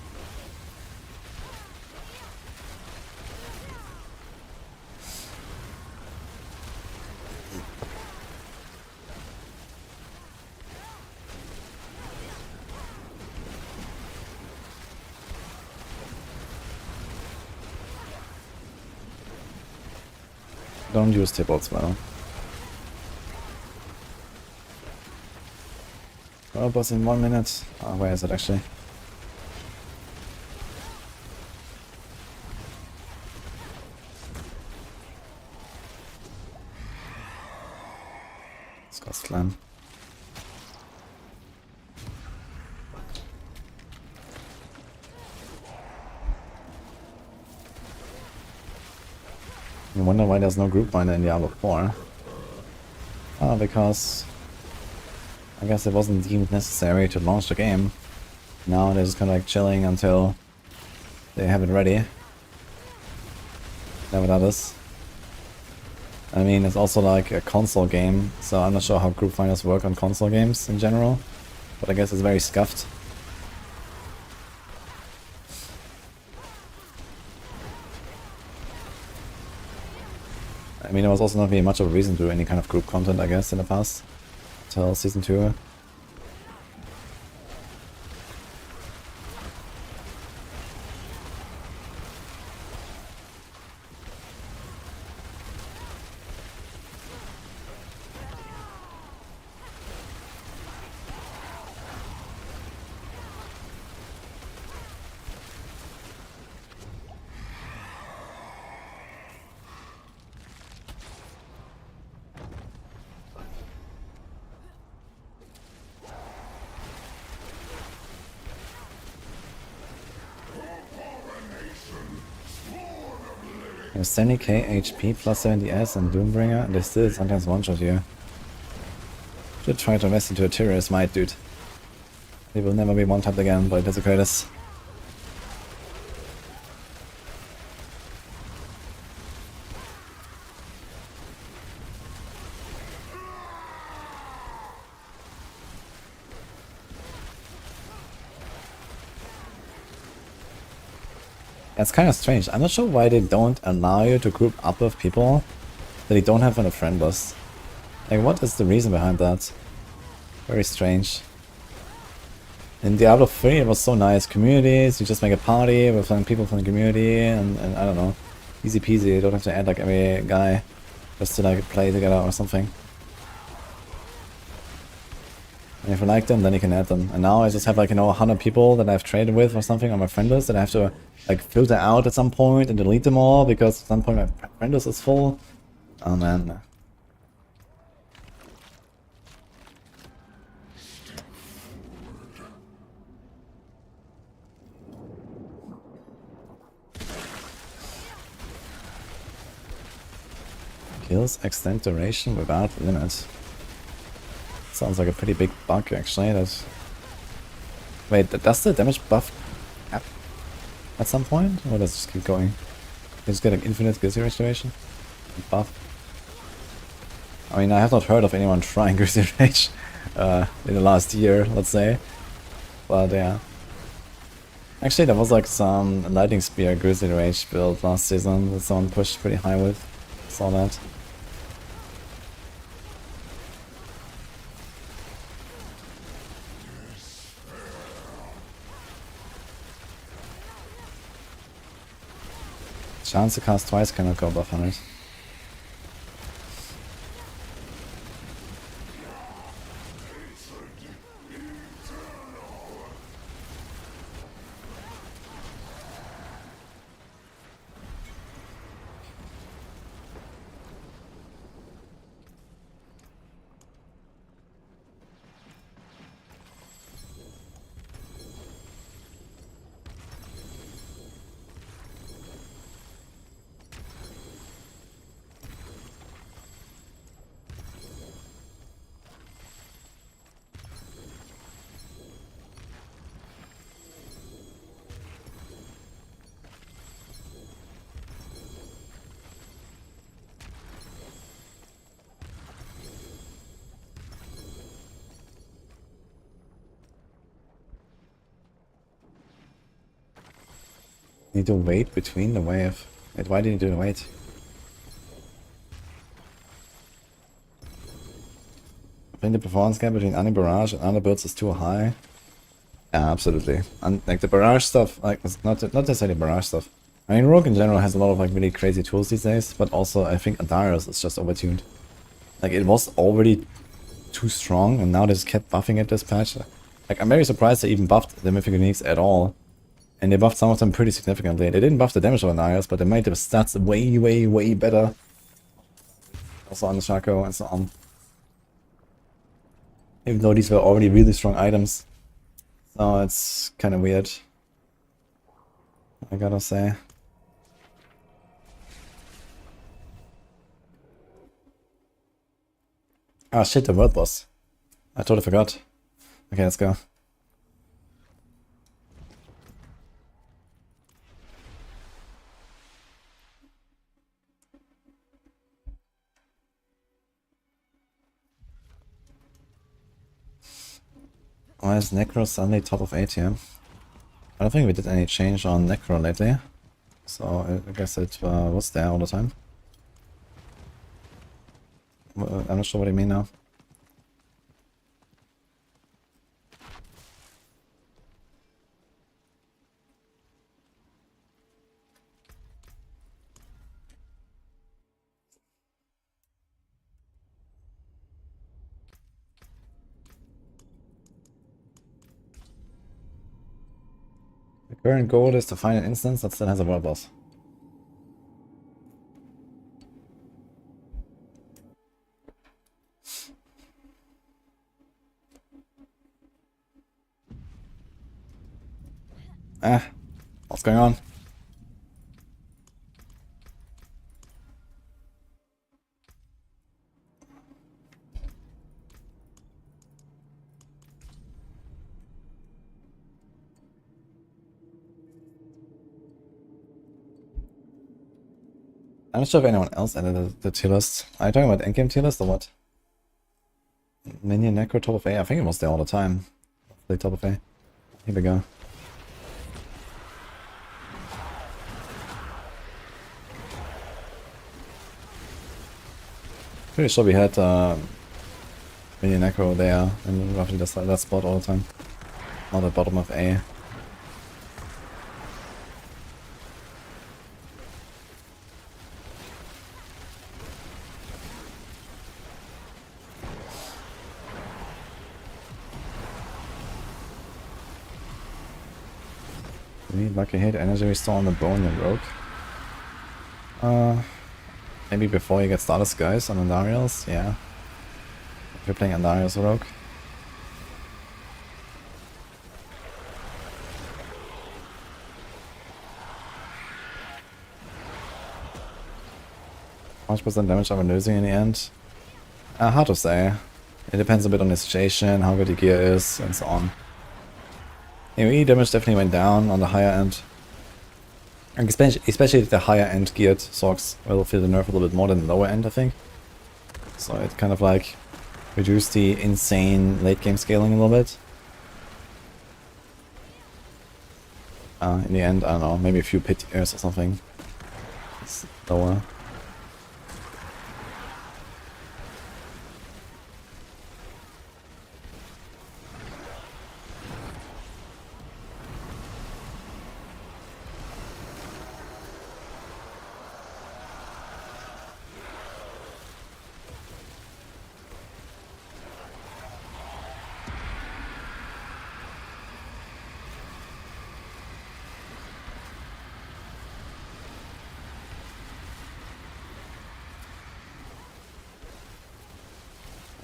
Don't use Tibbles, well. World boss in 1 minute. Oh, where is it actually? It's got slam. You wonder why there's no group binder in Diablo 4. Oh, because I guess it wasn't deemed necessary to launch the game. Now they're just kind of like chilling until they have it ready. Never that is. I mean, it's also like a console game, so I'm not sure how group finders work on console games in general. But I guess it's very scuffed. I mean, there was also not really much of a reason to do any kind of group content, I guess, in the past. Till Season 2. You have 70k HP plus 70s and Doombringer, and they still sometimes one-shot you. Should try to invest into a Tyrius Might, dude. He will never be one-tapped again by Desecrators. It's kind of strange. I'm not sure why they don't allow you to group up with people that you don't have on a friend list. Like, what is the reason behind that? Very strange. In Diablo 3 it was so nice. Communities, you just make a party with people from the community and I don't know. Easy peasy, you don't have to add like every guy just to like play together or something. And if you like them, then you can add them. And now I just have like, you know, 100 people that I've traded with or something on my friend list that I have to like filter out at some point and delete them all because at some point my friend list is full. Oh man. Kills extend duration without limit. Sounds like a pretty big bug actually. That wait, does the damage buff cap at some point, or does it just keep going? You just get an infinite Grizzly restoration buff. I mean, I have not heard of anyone trying Grizzly Rage in the last year, let's say. But yeah. Actually, there was like some Lightning Spear Grizzly Rage build last season that someone pushed pretty high with. Saw that. Chance to cast twice cannot go above 100. Need to wait between the wave. Wait, why did you do the wait? I think the performance gap between Ani Barrage and other builds is too high. Yeah, absolutely. And like the Barrage stuff, like it's not necessarily Barrage stuff. I mean, Rogue in general has a lot of like really crazy tools these days, but also I think Adarius is just overtuned. Like it was already too strong, and now they just kept buffing it this patch. Like I'm very surprised they even buffed the Mythic Uniques at all. And they buffed some of them pretty significantly. They didn't buff the damage on Adarius, but they made the stats way better. Also on the Shaco and so on. Even though these were already really strong items. So it's kind of weird, I gotta say. Ah shit, the world boss. I totally forgot. Okay, let's go. Why is Necro suddenly top of 8 here? I don't think we did any change on Necro lately. So I guess it was there all the time. I'm not sure what you mean now. The current goal is to find an instance that still has a world boss. Ah, what's going on? I'm not sure if anyone else added the tier list. Are you talking about endgame tier list or what? Minion Necro top of A? I think it was there all the time. Play top of A. Here we go. Pretty sure we had mini Necro there in roughly that spot all the time. Not at bottom of A. Really lucky hit, energy restore on the bone and rogue. Maybe before you get status guys on Andariels, yeah. If you're playing Andariels or rogue. How much percent damage are we losing in the end? Hard to say. It depends a bit on the situation, how good the gear is, and so on. AoE damage definitely went down on the higher end. And especially the higher end geared Sorcs will feel the nerf a little bit more than the lower end, I think. So it kind of like reduced the insane late game scaling a little bit. In the end, I don't know, maybe a few pit tiers or something. It's lower.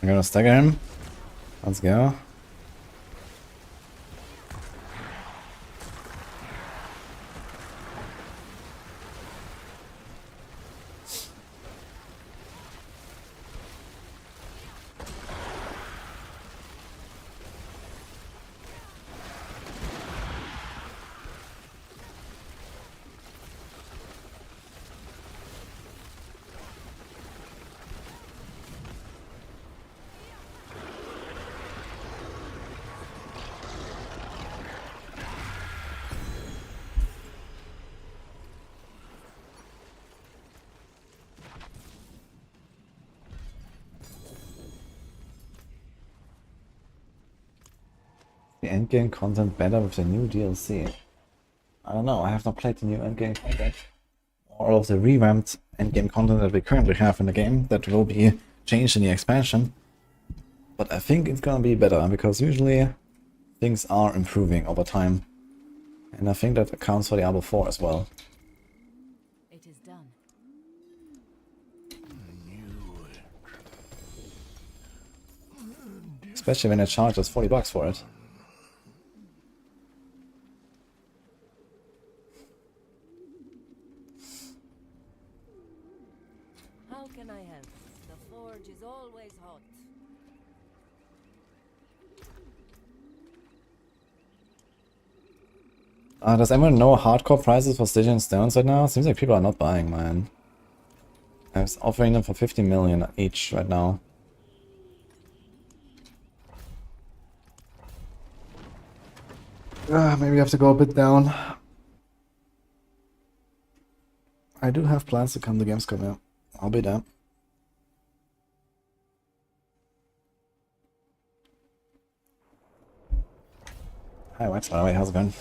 I'm gonna stagger him. Let's go. The endgame content better with the new DLC? I don't know, I have not played the new endgame content. All of the revamped endgame content that we currently have in the game that will be changed in the expansion. But I think it's gonna be better, because usually things are improving over time. And I think that accounts for Diablo 4 as well. It is done. Especially when it charges $40 for it. How can I help? The forge is always hot. Does anyone know hardcore prices for Stygian stones right now? Seems like people are not buying, man. I was offering them for 50 million each right now. Maybe I have to go a bit down. I do have plans to come to Gamescom, yeah. I'll be there. Hi, Wax, by the way, how's it going?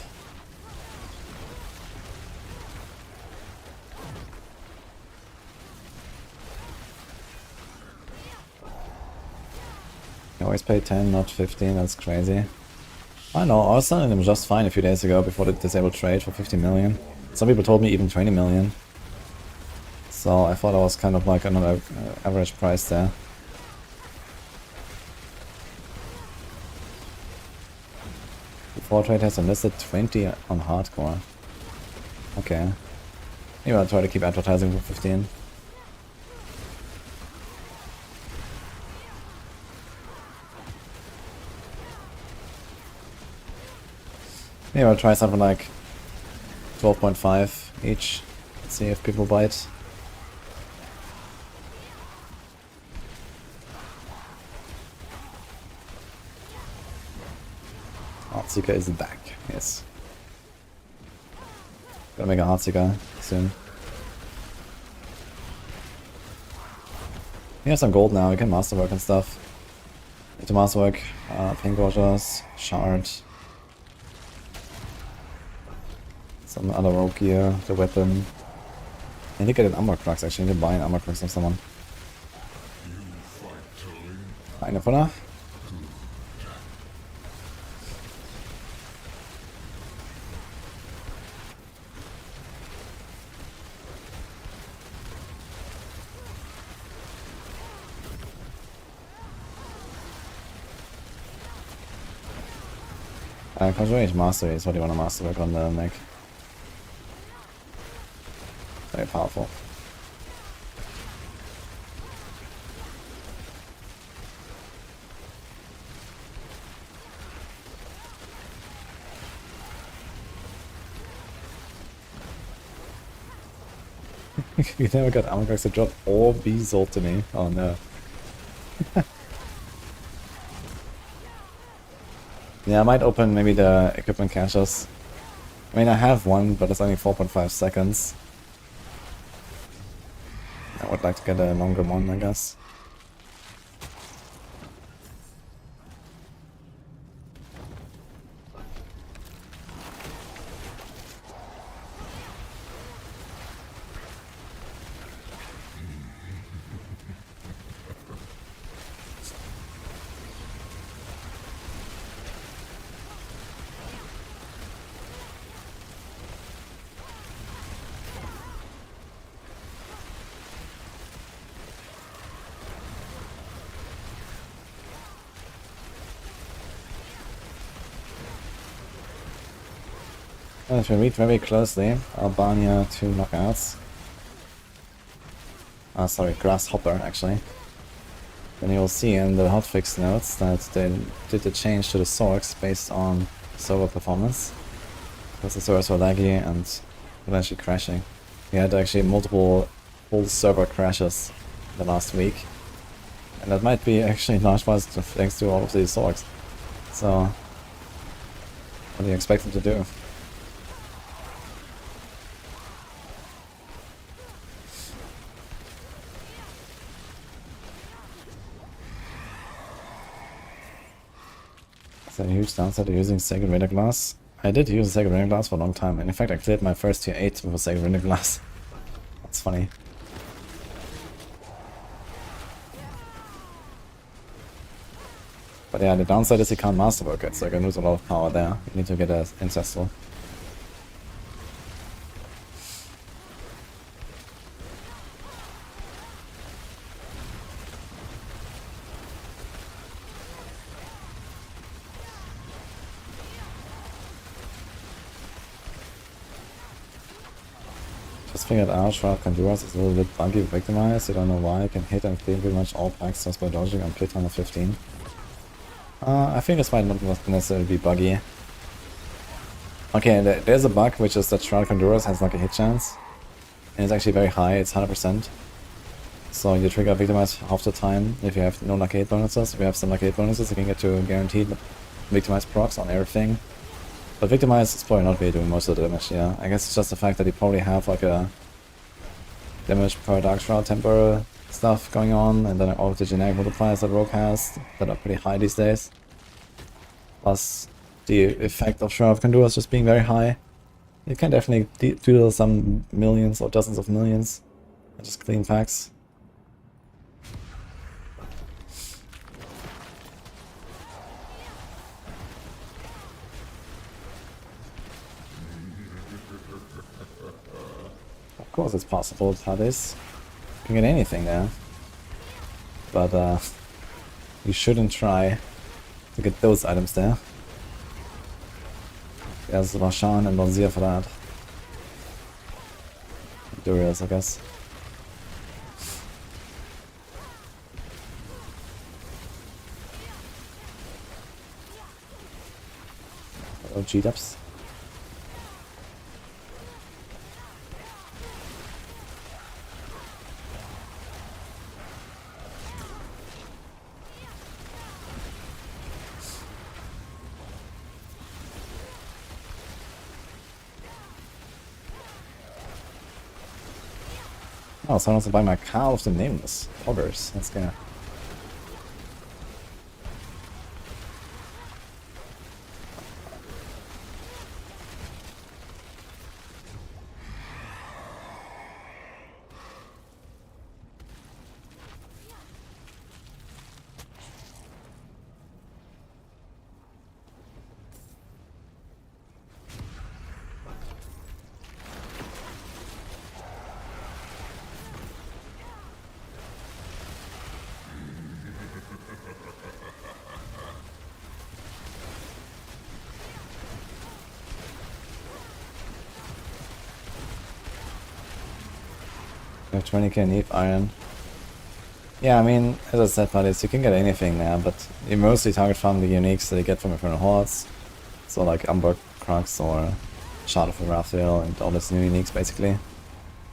You always pay 10, not 15, that's crazy. I know, I was selling them just fine a few days ago before the disabled trade for 50 million. Some people told me even 20 million. So I thought I was kind of like another average price there. Before trade has enlisted 20 on hardcore. Okay. Maybe I'll try to keep advertising for 15. Maybe I'll try something like 12.5 each. See if people bite. Heartseeker is back, yes. Gotta make a Heartseeker soon. We have some gold now, we can masterwork and stuff. Into masterwork, pink gorgeous, shard. Some other rogue gear, the weapon. I need to get an armor crux actually, I need to buy an armor crux from someone. Eine Fuller. Conjuration Mastery is what you want to masterwork on the mech. Very powerful. You never got Amagax to drop or be sold to me. Oh no. Yeah, I might open maybe the equipment caches. I mean, I have one, but it's only 4.5 seconds. I would like to get a longer one, I guess. If we read very closely, Albania 2 knockouts. Sorry, Grasshopper actually. Then you'll see in the hotfix notes that they did the change to the Sorcs based on server performance. Because the servers were laggy and eventually crashing. We had actually multiple full server crashes the last week. And that might be actually in large part thanks to all of these Sorcs. So, what do you expect them to do? Is that a huge downside to using Sacred Raider Glass? I did use Sacred Raider Glass for a long time, and in fact I cleared my first tier 8 with a Sacred Raider Glass. That's funny. But yeah, the downside is you can't masterwork it, so you can lose a lot of power there. You need to get an Ancestral. Just figured out Shroud Conjurers is a little bit buggy victimized. You don't know why. I can hit and clean pretty much all packs just by dodging on plate 115. I think this might not necessarily be buggy. Okay, there's a bug which is that Shroud Conjurers has like a hit chance. And it's actually very high, it's 100%. So you trigger Victimize half the time if you have no lucky hit bonuses. If you have some lucky hit bonuses, you can get to guaranteed Victimize procs on everything. But Victimize is probably not really doing most of the damage, yeah. I guess it's just the fact that you probably have like a damage per Dark Shroud temporal stuff going on, and then all of the generic multipliers that Rogue has that are pretty high these days. Plus the effect of Shroud of Conduras just being very high. You can definitely deal some millions or dozens of millions and just clean packs. Of course it's possible, Tadis. You can get anything there. But you shouldn't try to get those items there. There's Rashan and Bonzir for that. Duriels, I guess. Oh, G-dubs. Oh, someone wants to buy my Cow of the Nameless. Poggers. That's good. You have 20k Neve Iron. Yeah, I mean, as I said, buddies, you can get anything there, but you mostly target farm the uniques that you get from Infernal Hordes. So like Umber Crux or Shard of Raphael and all these new uniques basically.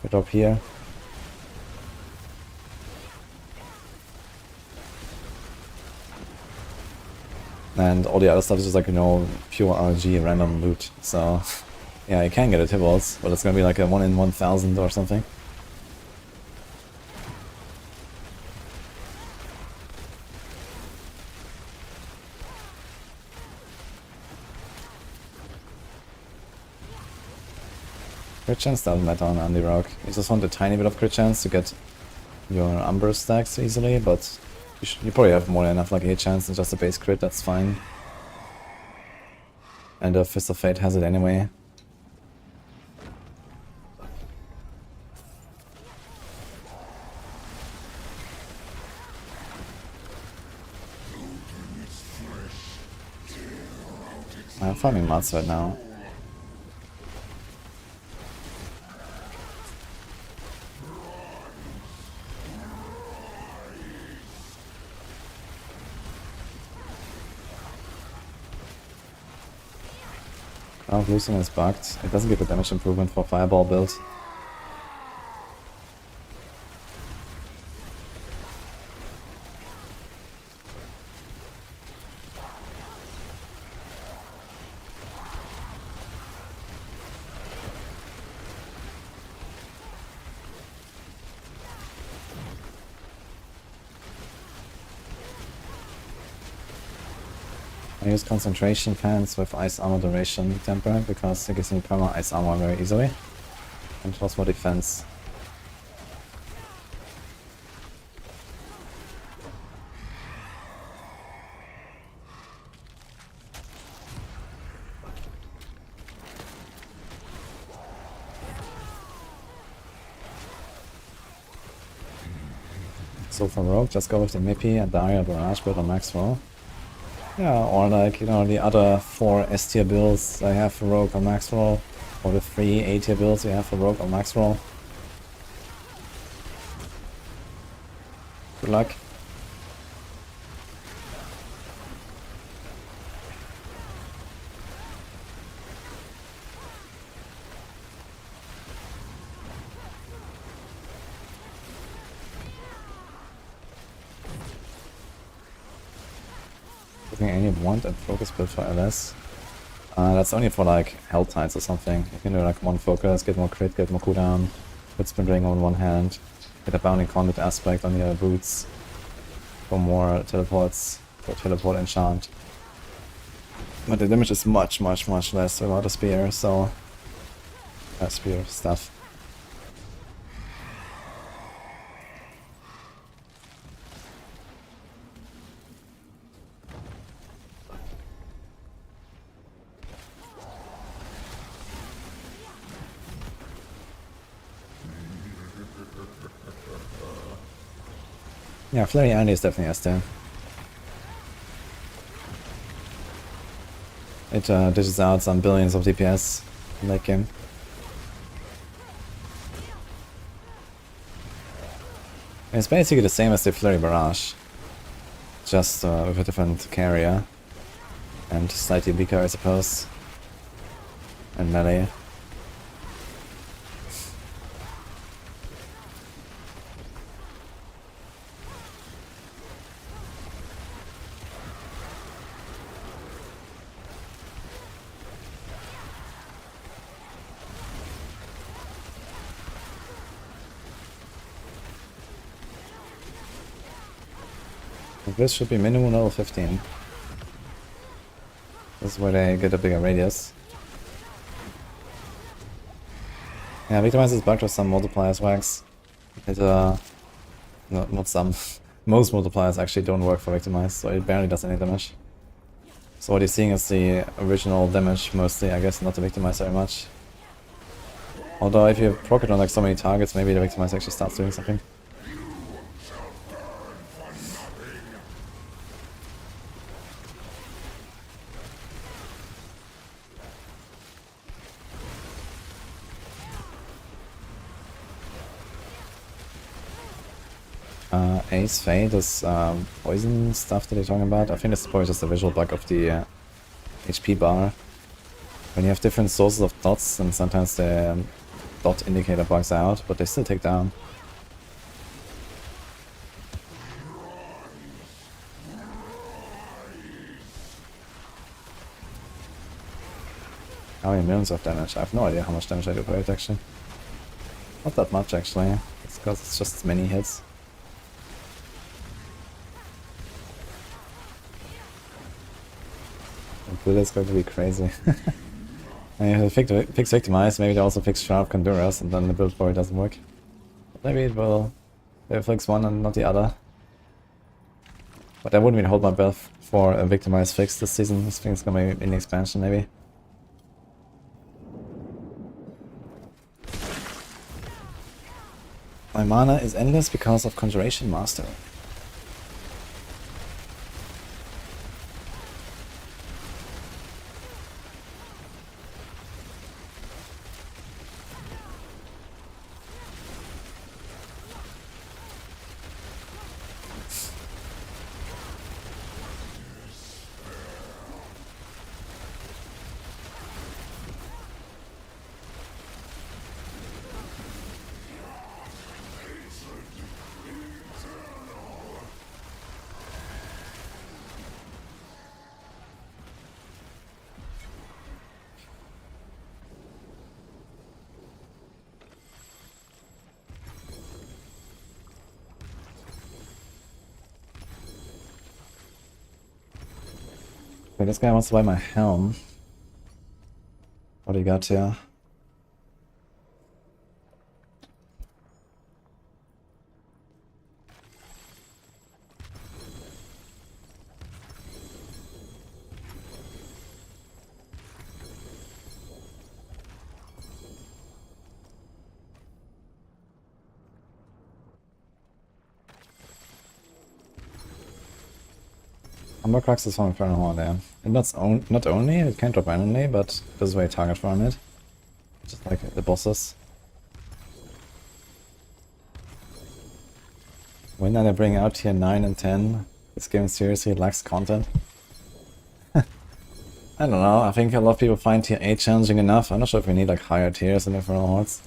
We drop here. And all the other stuff is just like, you know, pure RNG random loot. So yeah, you can get a Tibbles, but it's gonna be like a 1 in 1000 or something. Crit chance doesn't matter on Andy Rock. You just want a tiny bit of crit chance to get your Umber stacks easily, but you probably have more than enough like 8 chance than just a base crit, that's fine. And the Fist of Fate has it anyway. I'm farming mods right now. Oh, Lucien is bugged. It doesn't give a damage improvement for Fireball build. I use concentration fans with ice armor duration temper because it gives me perma ice armor very easily and plus more defense. So for Rogue, just go with the Mippy and Daria Barrage build on max roll. Yeah, or like, you know, the other 4 S tier builds I have for Rogue on max roll, or the 3 A tier builds you have for Rogue on max roll. Good luck. Any want and focus build for LS. That's only for like Hell Tides or something. You can do like 1 focus, get more crit, get more cooldown, put Spin Ring on one hand, get a Bounding Conduit aspect on your boots for more teleports, for teleport enchant. But the damage is much less without a spear, so spear stuff. Yeah, Flurry Andy is definitely S-tier. It dishes out some billions of DPS in that game. It's basically the same as the Flurry Barrage, just with a different carrier and slightly weaker, I suppose, and melee. This should be minimum level 15. This is where they get a bigger radius. Yeah, Victimize is bugged with some multiplier swags. It, no, not some. Most multipliers actually don't work for Victimize, so it barely does any damage. So what you're seeing is the original damage mostly, I guess, not the Victimize very much. Although if you proc it on like so many targets, maybe the Victimize actually starts doing something. Ace Fade is poison stuff that you're talking about. I think it's probably just a visual bug of the HP bar. When you have different sources of dots, and sometimes the dot indicator bugs out, but they still take down. How many millions of damage? I have no idea how much damage I do per hit actually. Not that much actually. It's because it's just many hits. The build is going to be crazy. And if you fix Victimize, maybe they also fix Sharp Conduras, and then the build probably doesn't work. But maybe it will. They'll fix one and not the other. But I wouldn't even hold my breath for a Victimize fix this season. This thing's gonna be in the expansion maybe. My mana is endless because of Conjuration Master. Okay, this guy wants to buy my helm. What do you got here? Crux is from Infernal Horn there. And not only, it can drop randomly, but this is where you target farm it. Just like the bosses. When are they bringing out tier 9 and 10? This game seriously lacks content. I don't know, I think a lot of people find tier 8 challenging enough. I'm not sure if we need like higher tiers in Infernal Hordes.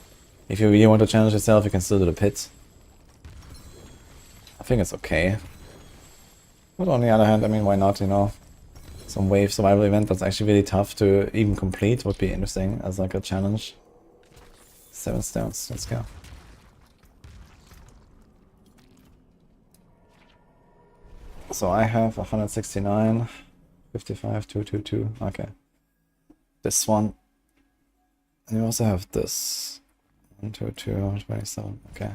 If you really want to challenge yourself, you can still do the pit. I think it's okay. But on the other hand, I mean, why not, you know? Some wave survival event that's actually really tough to even complete would be interesting as like a challenge. 7 stones, let's go. So I have 169, 55, 222, okay. This one. And you also have this. 122, 27, okay.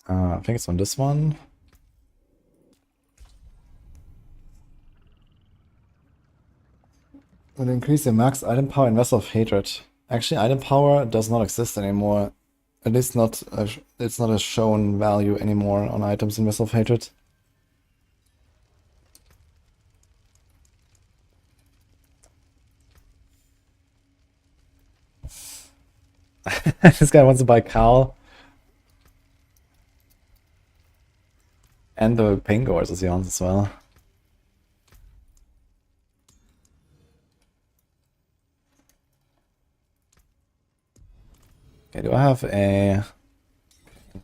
I think it's on this one. Will increase the max item power in Vessel of Hatred. Actually, item power does not exist anymore. At least not it's not a shown value anymore on items in Vessel of Hatred. This guy wants to buy Cal. And the Pain Gores is he on as well. Okay, do I have a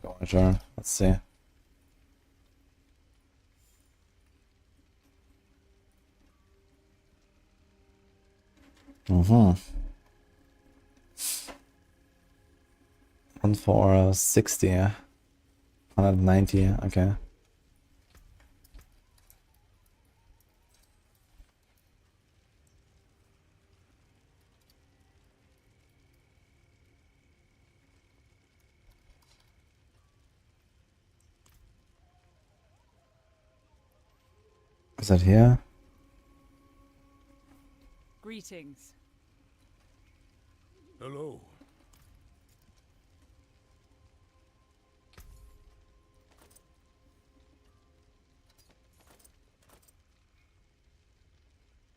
Gorger? Let's see. Mm-hmm. 1 for 60, 190, okay. Is that here? Greetings. Hello.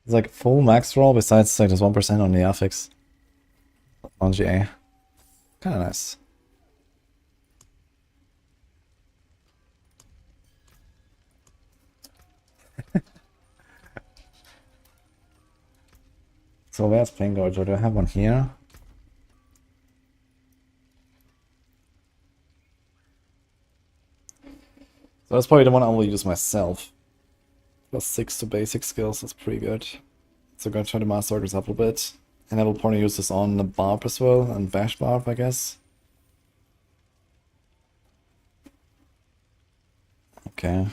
It's like full max roll besides like there's 1% on the affix. On GA. Kinda nice. So where's Plain Gorger? Do I have one here? So that's probably the one I will use myself. Plus 6 to basic skills, that's pretty good. So I'm gonna try to master this up a bit. And I will probably use this on the Barb as well, and Bash Barb, I guess. Okay.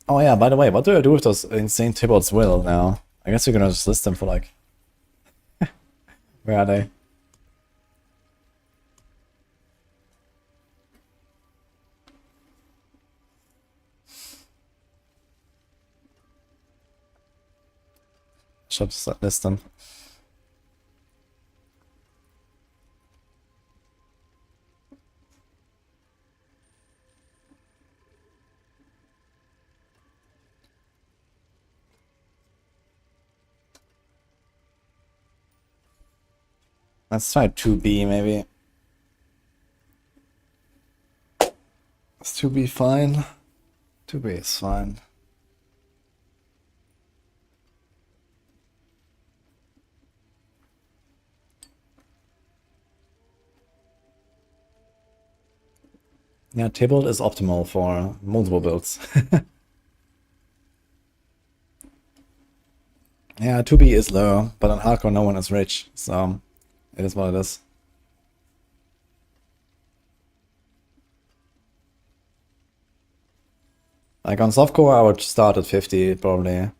Oh yeah, by the way, what do I do with those insane Tybalt's Will now? I guess we're gonna just list them for like... Where are they? Should just list them. Let's try 2B maybe. Is 2B fine? 2B is fine. Yeah, Tybalt is optimal for multiple builds. Yeah, 2B is low, but on hardcore no one is rich, so it is what it is. Like on softcore I would start at 50 probably.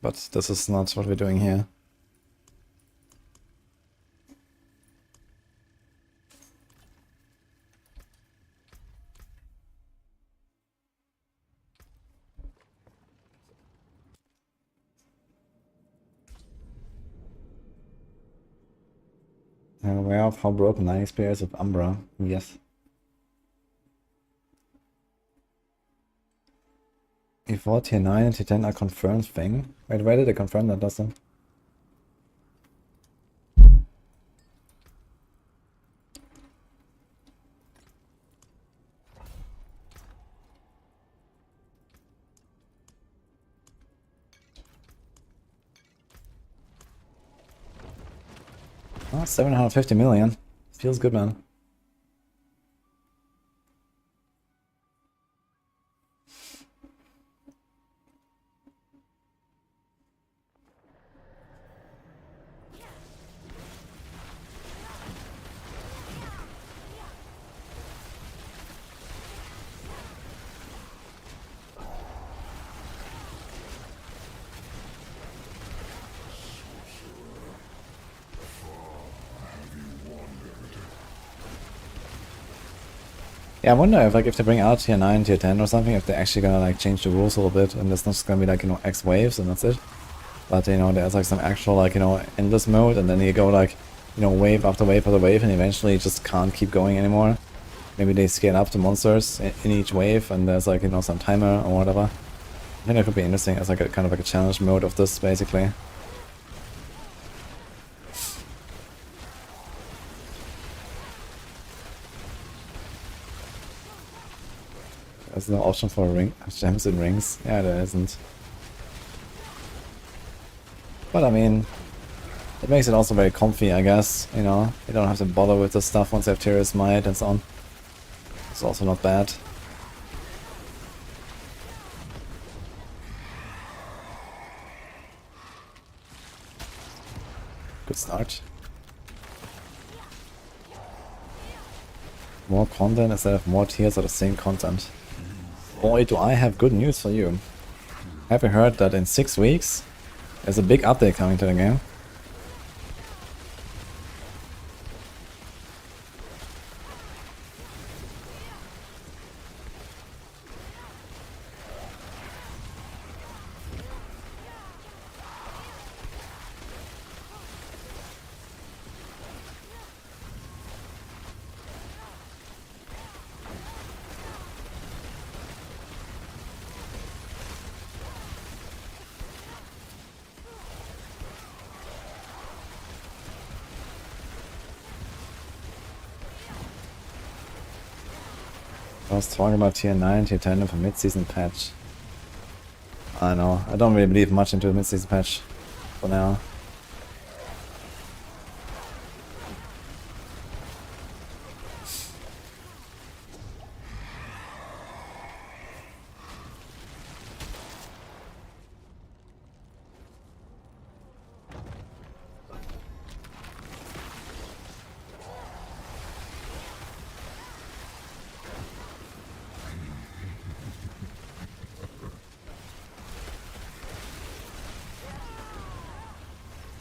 But this is not what we're doing here. Aware of how broken 9 experience of Umbra. Yes. E4, tier 9 and tier 10 are confirmed thing. Wait, where did they confirm that, Dustin? Oh, 750 million. Feels good, man. Yeah, I wonder if like if they bring out tier 9, tier 10 or something, if they're actually gonna like change the rules a little bit and it's not just gonna be like, you know, X waves and that's it. But you know, there's like some actual like, you know, endless mode and then you go like, you know, wave after wave after wave and eventually you just can't keep going anymore. Maybe they scale up the monsters in each wave and there's like, you know, some timer or whatever. I think that could be interesting as like a kind of like a challenge mode of this basically. There's no option for gems and rings. Yeah, there isn't. But I mean, it makes it also very comfy, I guess. You know, you don't have to bother with this stuff once you have Tyr's Might and so on. It's also not bad. start. More content instead of more tiers of the same content. Boy, do I have good news for you. Have you heard that in 6 weeks there's a big update coming to the game? I was talking about tier 9, tier 10 for mid-season patch. I know, I don't really believe much into the mid-season patch for now.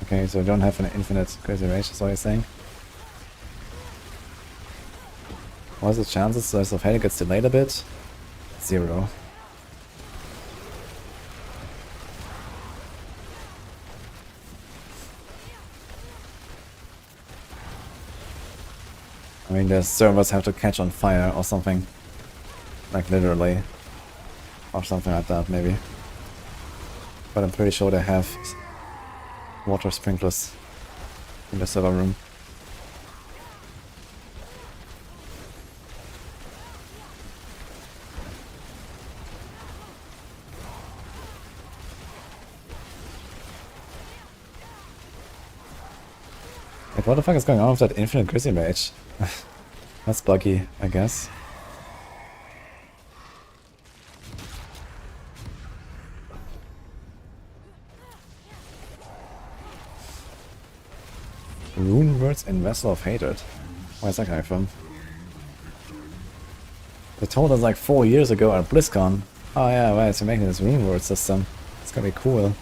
Okay, so I don't have an infinite crazy range, that's what you're saying? What's the chances that the failure gets delayed a bit? 0. I mean, the servers have to catch on fire or something. Like literally. Or something like that, maybe. But I'm pretty sure they have water sprinklers in the server room. Like, what the fuck is going on with that infinite grizzly mage? That's buggy, I guess. Rune words in Vessel of Hatred. Where's that coming from? They told us like 4 years ago at BlizzCon. Oh yeah, right, so making this rune word system. It's gonna be cool.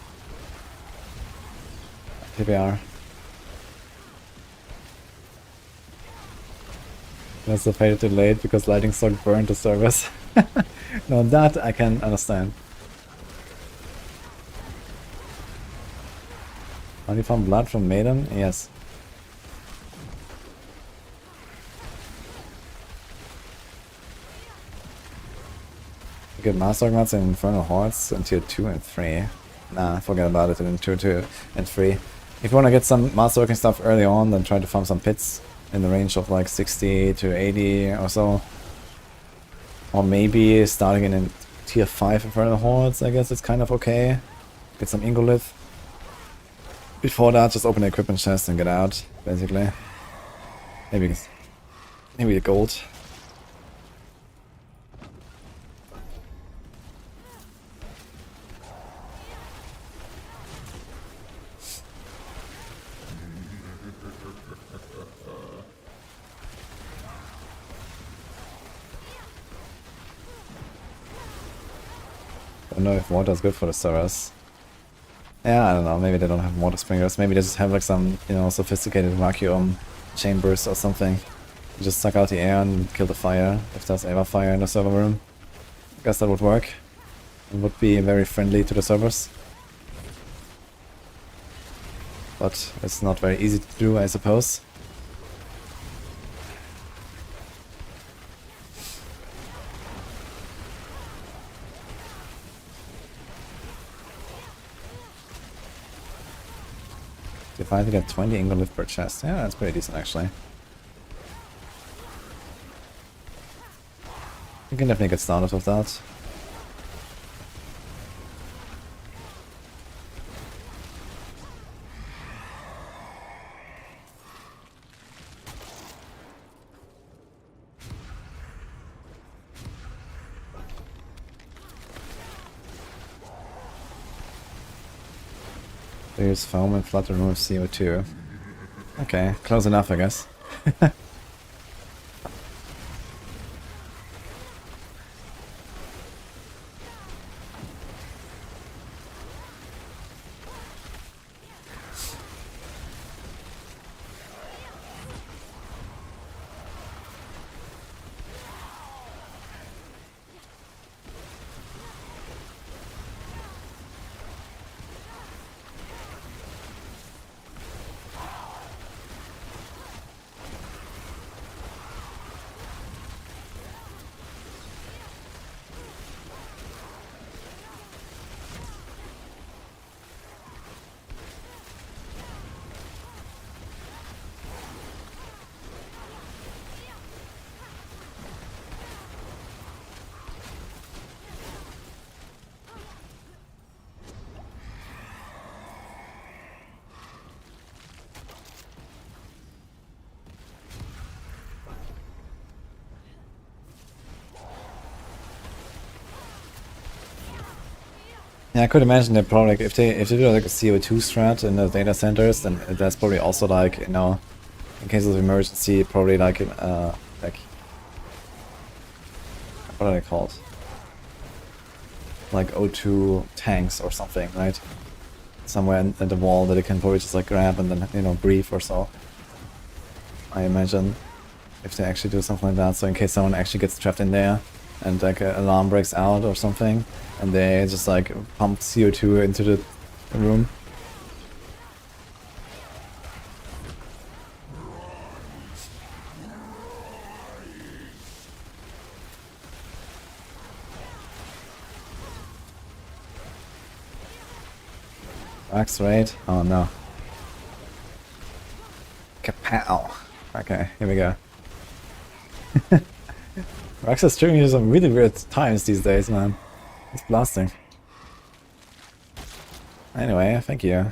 PBR. That's the faded too late because Lightning Sorc burned the servers. No, that I can understand. Only found blood from Maiden? Yes. You get Master Gods and Infernal Hordes in tier 2 and 3. Nah, forget about it in tier 2 and 3. If you wanna get some Master Working stuff early on, then try to farm some pits in the range of like 60 to 80 or so. Or maybe starting in tier 5 Infernal Hordes, I guess it's kind of okay. Get some Ingolith. Before that, just open the equipment chest and get out, basically. Maybe the gold. I don't know if water is good for the servers. Yeah, I don't know, maybe they don't have water sprinklers, maybe they just have like some, you know, sophisticated vacuum chambers or something. You just suck out the air and kill the fire, if there's ever fire in the server room. I guess that would work. It would be very friendly to the servers. But it's not very easy to do, I suppose. If I get 20 Ingolith per chest, yeah, that's pretty decent actually. You can definitely get started with that. There's foam and flood to remove CO2. Okay, close enough, I guess. Yeah, I could imagine that probably like, if they do like a CO2 strat in the data centers, then that's probably also like, you know, in case of emergency, probably like what are they called? Like O2 tanks or something, right? Somewhere in the wall that it can probably just like grab and then, you know, breathe or so. I imagine if they actually do something like that, so in case someone actually gets trapped in there and like an alarm breaks out or something, and they just like pump CO2 into the room. Max rate? Oh no. Kapow! Okay, here we go. Rax is streaming you some really weird times these days, man. It's blasting. Anyway, thank you.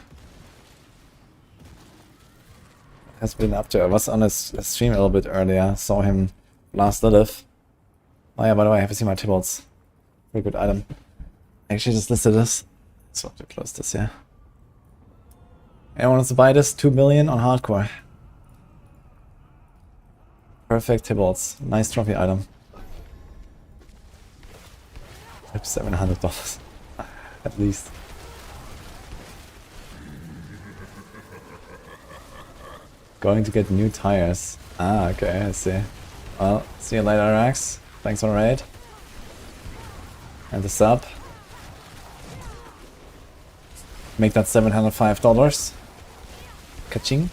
Has been up to. I was on his stream a little bit earlier. Saw him blast Lilith. Oh yeah, by the way, have you seen my Tibalt's? Very good item. Actually, just listed this. So I have to close this, yeah. Anyone wants to buy this? 2 million on hardcore. Perfect Tibalt's. Nice trophy item. $700 at least. Going to get new tires. Ah, okay, I see. Well, see you later, Rax. Thanks for the raid. And the sub. Make that $705. Ka-ching.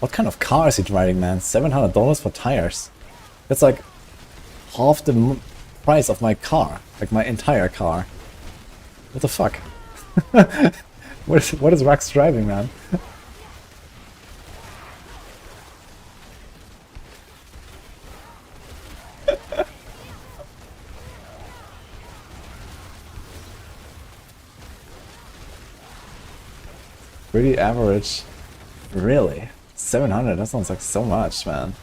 What kind of car is he driving, man? $700 for tires. That's like half the price of my car. Like my entire car. What the fuck? What is Rax driving, man? Pretty average. Really? 700? That sounds like so much, man.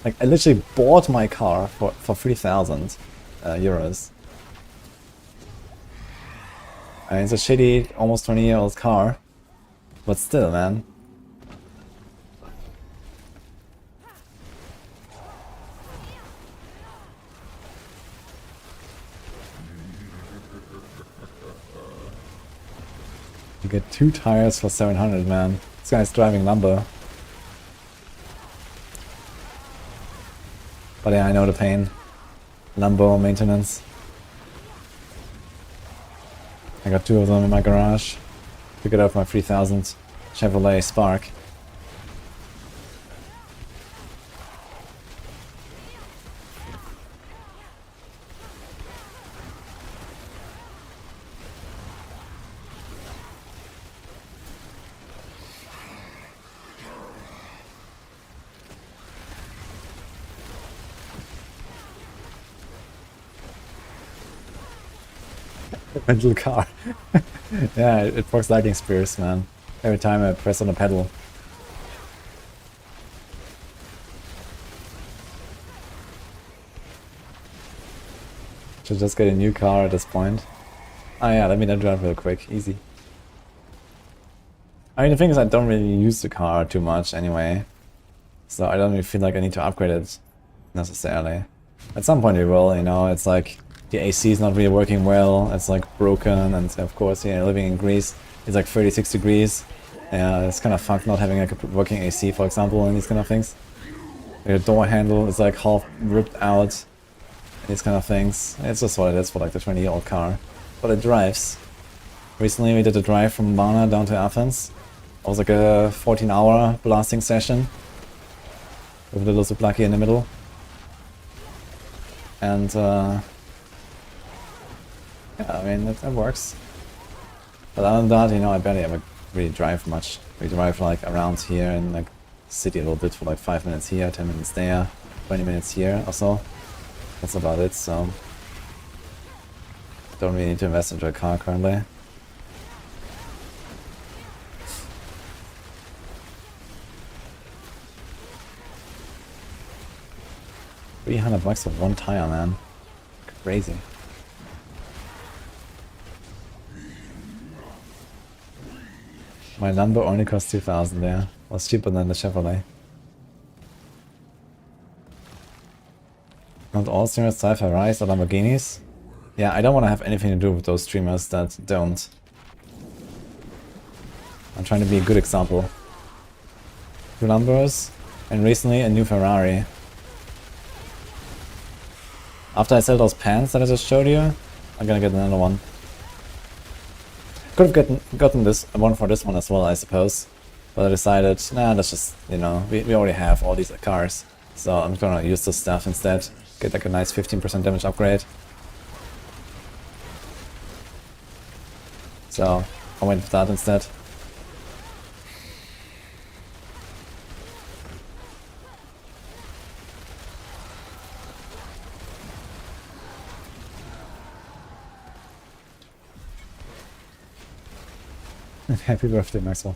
Like, I literally bought my car for 3,000 euros. I mean, it's a shitty, almost 20-year-old car. But still, man. You get 2 tires for 700, man. This guy's driving lumber. But yeah, I know the pain. Lumber maintenance. I got 2 of them in my garage. Pick it up my 3000 Chevrolet Spark. Mental car. Yeah, it works lightning spears, man. Every time I press on a pedal. Should just get a new car at this point. Oh yeah, let me drive real quick. Easy. I mean, the thing is I don't really use the car too much anyway. So I don't really feel like I need to upgrade it necessarily. At some point we will, you know, it's like the AC is not really working well, it's like broken, and of course, you know, living in Greece, it's like 36 degrees. Yeah, it's kind of fucked not having like a working AC, for example, and these kind of things. Your door handle is like half ripped out, these kind of things. It's just what it is for like the 20-year-old car. But it drives. Recently we did a drive from Varna down to Athens. It was like a 14-hour blasting session with a little Sublaki in the middle. And yeah, I mean, it works. But other than that, you know, I barely ever really drive much. We drive like around here in like city a little bit for like 5 minutes here, 10 minutes there, 20 minutes here or so. That's about it, so don't really need to invest into a car currently. $300 for one tire, man. Crazy. My number only cost 2,000 there. Was cheaper than the Chevrolet. Not all streamers drive Ferraris or Lamborghinis? Yeah, I don't want to have anything to do with those streamers that don't. I'm trying to be a good example. 2 Lambos, and recently a new Ferrari. After I sell those pants that I just showed you, I'm gonna get another one. Could have gotten this one for this one as well, I suppose. But I decided, nah, let's just, you know, we already have all these cars. So I'm gonna use this stuff instead. Get like a nice 15% damage upgrade. So I went with that instead. Happy birthday, Maxwell.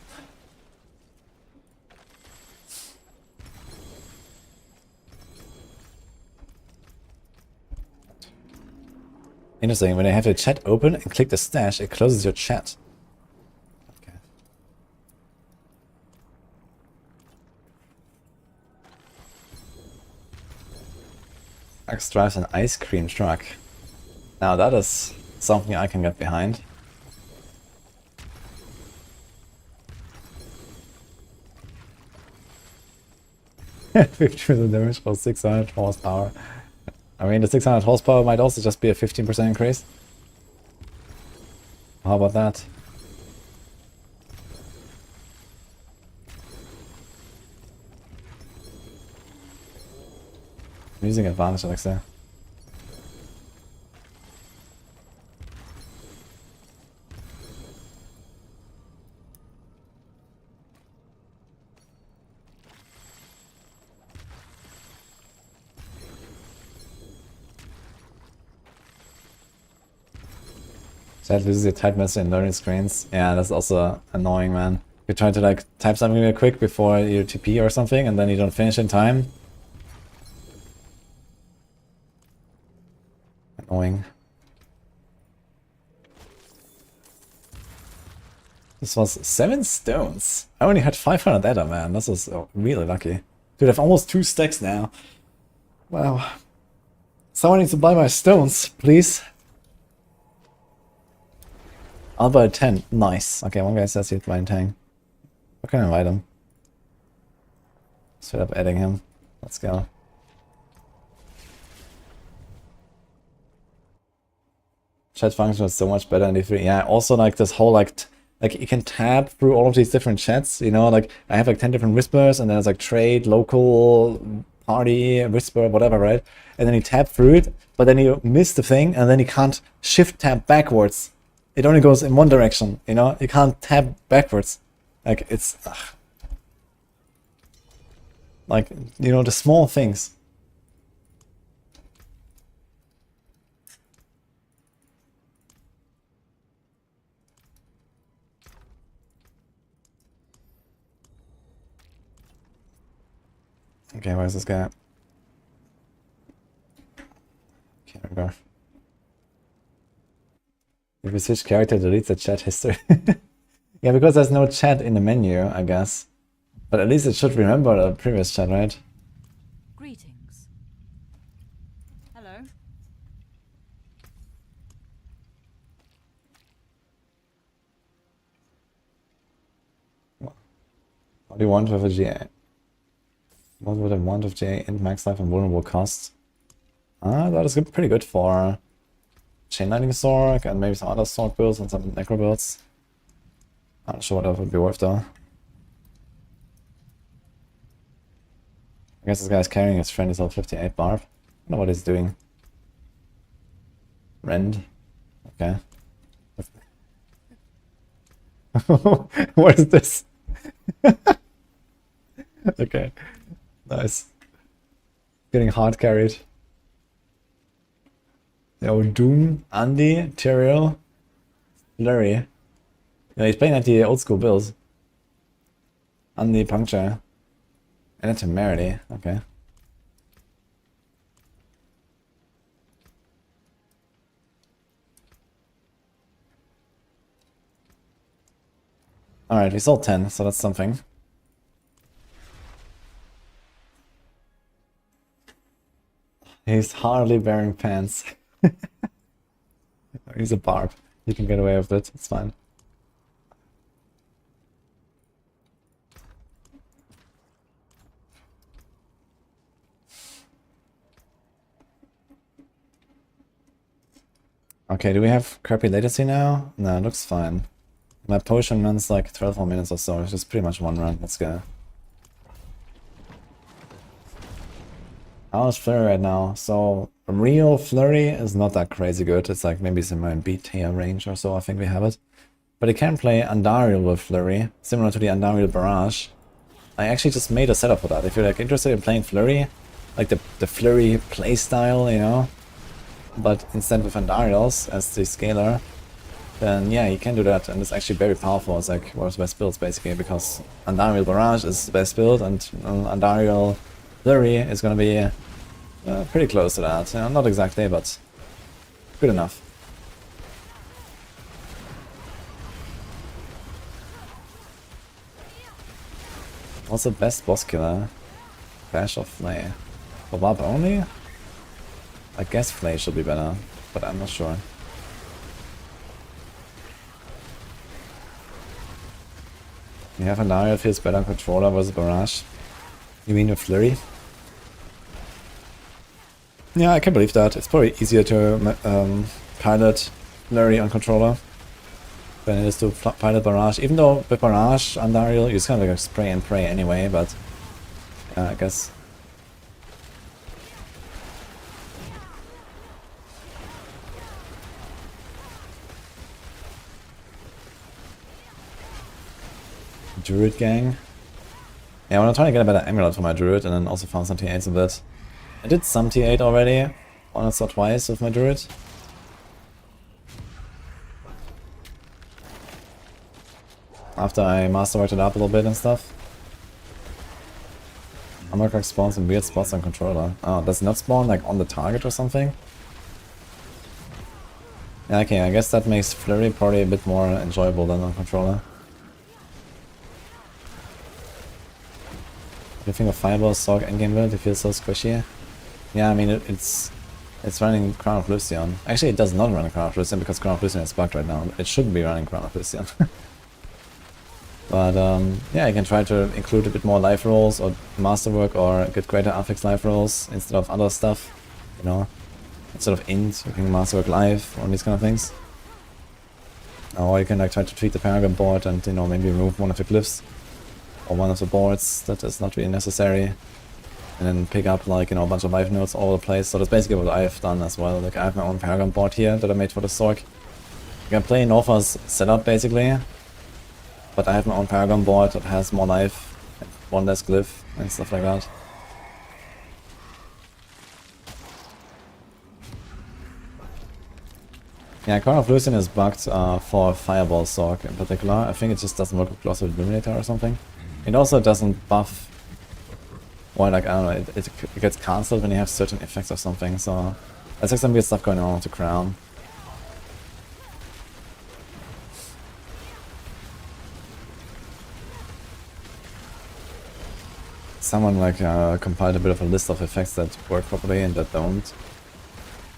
Interesting, when I have the chat open and click the stash, it closes your chat. Okay. Max drives an ice cream truck. Now that is something I can get behind. The damage for 600 horsepower. I mean, the 600 horsepower might also just be a 15% increase. How about that? I'm using advantage, Alexa. Chat loses your type master in learning screens. Yeah, that's also annoying, man. You try to like type something real quick before your TP or something, and then you don't finish in time. Annoying. This was 7 stones. I only had 500 Edda, man. This was really lucky. Dude, I have almost 2 stacks now. Wow. Someone needs to buy my stones, please. I'll buy 10. Nice. Okay, one guy says he's buying 10. I can invite him. Straight up adding him. Let's go. Chat function is so much better in D3. Yeah, also like this whole like you can tab through all of these different chats, you know, like I have like 10 different whispers and then there's like trade, local, party, whisper, whatever, right? And then you tab through it, but then you miss the thing and then you can't shift tab backwards. It only goes in one direction, you know? You can't tab backwards. Like, it's... Ugh. Like, you know, the small things. Okay, where's this guy? Okay, there we go. If you switch character, deletes the chat history. Yeah, because there's no chat in the menu, I guess. But at least it should remember the previous chat, right? Greetings. Hello. What do you want with a GA? What would I want with GA and max life and vulnerable costs? That is pretty good for Chain Lightning Sorc and maybe some other Sorc builds and some Necro builds. I'm not sure what that would be worth though. I guess this guy's carrying his friend, he's all 58 Barb. I don't know what he's doing. Rend. Okay. What is this? Okay. Nice. Getting hard carried. Yo, Doom, Andy, Tyrael, Flurry. Yeah, he's playing at the old school builds. Andy, Puncture. And a Temerity. Okay. Alright, we sold 10, so that's something. He's hardly wearing pants. He's a Barb. He can get away with it, it's fine. Okay, do we have crappy latency now? No, it looks fine. My potion runs like 12 more minutes or so, it's just pretty much one run, let's go. How is Flurry right now? So, real Flurry is not that crazy good, it's like maybe somewhere in B tier range or so, I think we have it. But you can play Andariel with Flurry, similar to the Andariel Barrage. I actually just made a setup for that, if you're like interested in playing Flurry, like the Flurry playstyle, you know? But instead with Andariels as the scaler, then yeah, you can do that, and it's actually very powerful. It's like one of the best builds basically, because Andariel Barrage is the best build, and Andariel Flurry is gonna be pretty close to that. You know, not exactly, but good enough. What's the best boss killer? Bash or Flay? For Barb only? I guess Flay should be better, but I'm not sure. You have Andariel feels better on controller versus Barrage. You mean with Flurry? Yeah, I can believe that. It's probably easier to pilot Flurry on controller than it is to pilot Barrage. Even though with Barrage, Andariel, you just kind of like spray and pray anyway, but yeah, I guess. Druid gang. Yeah, I'm trying to get a better amulet for my Druid, and then also found some T8s of it. I did some T8 already, once or twice with my Druid. After I masterworked it up a little bit and stuff. Amarok spawns in weird spots on controller. Oh, does it not spawn like on the target or something? Yeah, okay, I guess that makes Flurry probably a bit more enjoyable than on controller. What do you think of Fireball, Sorc, endgame build? It feels so squishy. Yeah, I mean, it's running Crown of Lucian. Actually, it does not run Crown of Lucian because Crown of Lucian is bugged right now. It shouldn't be running Crown of Lucian. But yeah, you can try to include a bit more life rolls or masterwork or get greater affix life rolls instead of other stuff. You know, instead of int, you can masterwork life or these kind of things. Or you can like try to tweak the Paragon board and, you know, maybe remove one of the glyphs or one of the boards that is not really necessary, and then pick up like, you know, a bunch of life nodes all over the place. So that's basically what I've done as well. Like I have my own Paragon board here that I made for the Sorc. You can play Norfa's setup basically, but I have my own Paragon board that has more life, and one less glyph and stuff like that. Yeah, Crown of Lucian is bugged for Fireball Sorc in particular. I think it just doesn't work with Colossal Illuminator or something. It also doesn't buff, or like, I don't know, it gets cancelled when you have certain effects or something, so that's like some weird stuff going on with the Crown. someone like compiled a bit of a list of effects that work properly and that don't.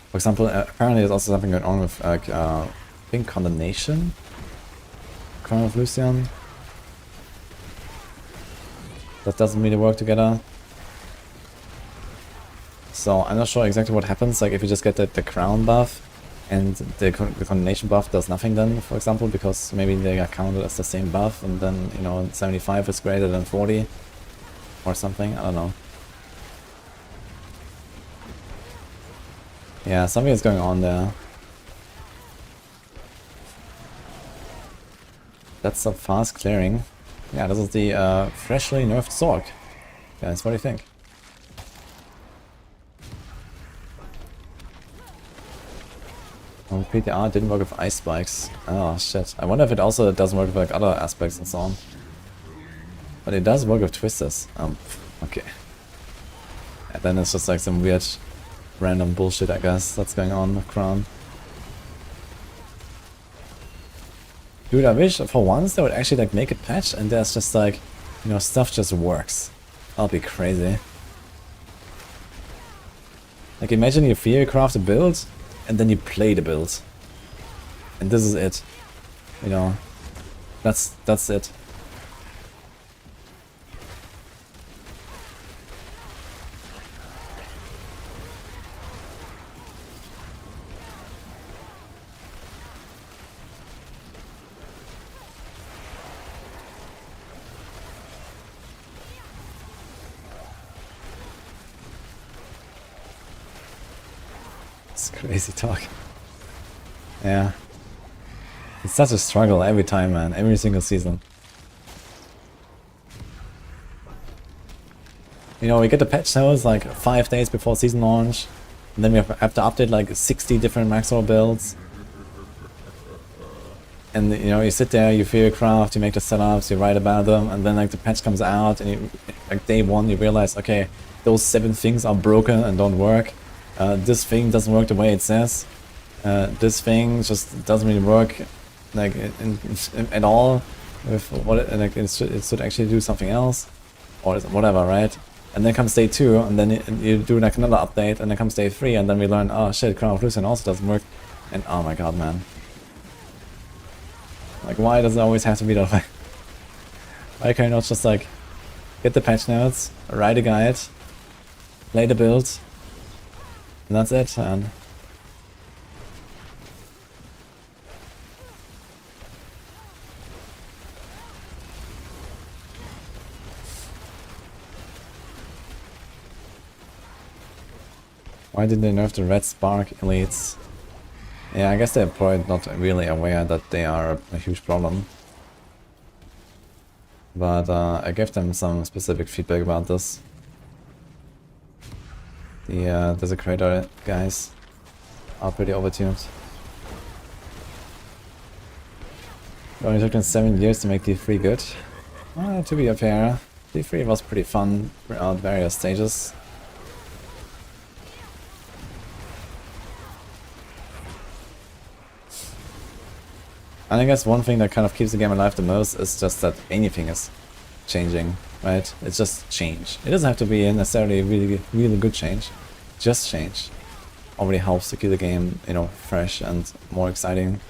For example, apparently there's also something going on with like I think Condemnation, Crown of Lucian. That doesn't really work together. So I'm not sure exactly what happens, like if you just get the crown buff and the Condemnation buff does nothing then, for example, because maybe they are counted as the same buff and then, you know, 75 is greater than 40 or something, I don't know. Yeah, something is going on there. That's a fast clearing. Yeah, this is the freshly nerfed Sorc. Guys, what do you think? Oh, PTR didn't work with ice spikes. Oh shit. I wonder if it also doesn't work with like other aspects and so on. But it does work with twisters. Okay. And then it's just like some weird random bullshit, I guess, that's going on with Crown. Dude, I wish for once they would actually like make a patch and there's just like, you know, stuff just works. That'll be crazy. Like imagine you theory craft a build and then you play the build. And this is it. You know, that's it. It's crazy talk. Yeah. It's such a struggle every time, man. Every single season. You know, we get the patch notes like 5 days before season launch. And then we have to update like 60 different Maxwell builds. And you know, you sit there, you theory craft, you make the setups, you write about them, and then like the patch comes out and you, like day one you realize, okay, those 7 things are broken and don't work. This thing doesn't work the way it says. This thing just doesn't really work like at all with what it, like it should actually do something else or whatever, right? And then comes day 2 and then you do like another update and then comes day 3 and then we learn, oh shit, Crown of Lucian also doesn't work. And oh my god, man. Like why does it always have to be that way? Why can you not just like get the patch notes, write a guide, play the build, and that's it, man. Why did they nerf the red spark elites? Yeah, I guess they're probably not really aware that they are a huge problem. But I gave them some specific feedback about this. The Desecrator guys are pretty overtuned. It only took them 7 years to make D3 good. To be fair, D3 was pretty fun throughout various stages. And I guess one thing that kind of keeps the game alive the most is just that anything is changing, right? It's just change. It doesn't have to be necessarily really good change. Just change already helps to keep the game, you know, fresh and more exciting.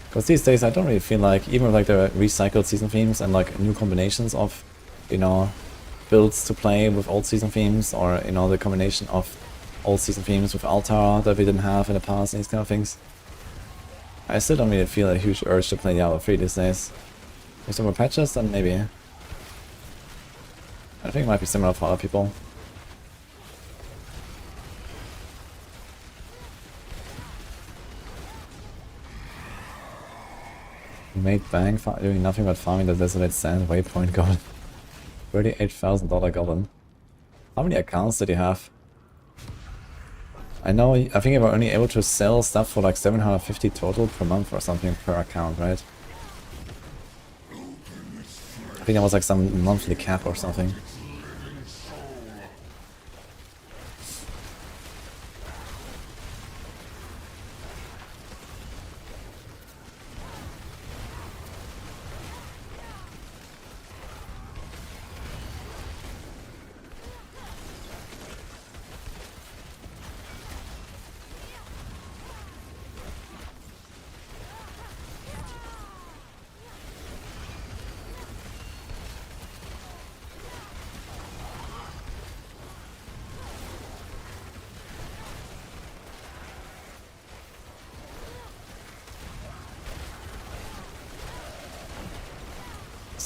Because these days I don't really feel like, even with like the recycled season themes and like new combinations of, you know, builds to play with old season themes, or, you know, the combination of old season themes with Altar that we didn't have in the past and these kind of things. I still don't really feel a huge urge to play Diablo 3 these days. With some more patches, then maybe. I think it might be similar for other people. Made bank doing nothing but farming the Desolate Sand Waypoint Goblin. $38,000 Goblin. How many accounts did he have? I know, I think you were only able to sell stuff for like 750 total per month or something per account, right? I think that was like some monthly cap or something.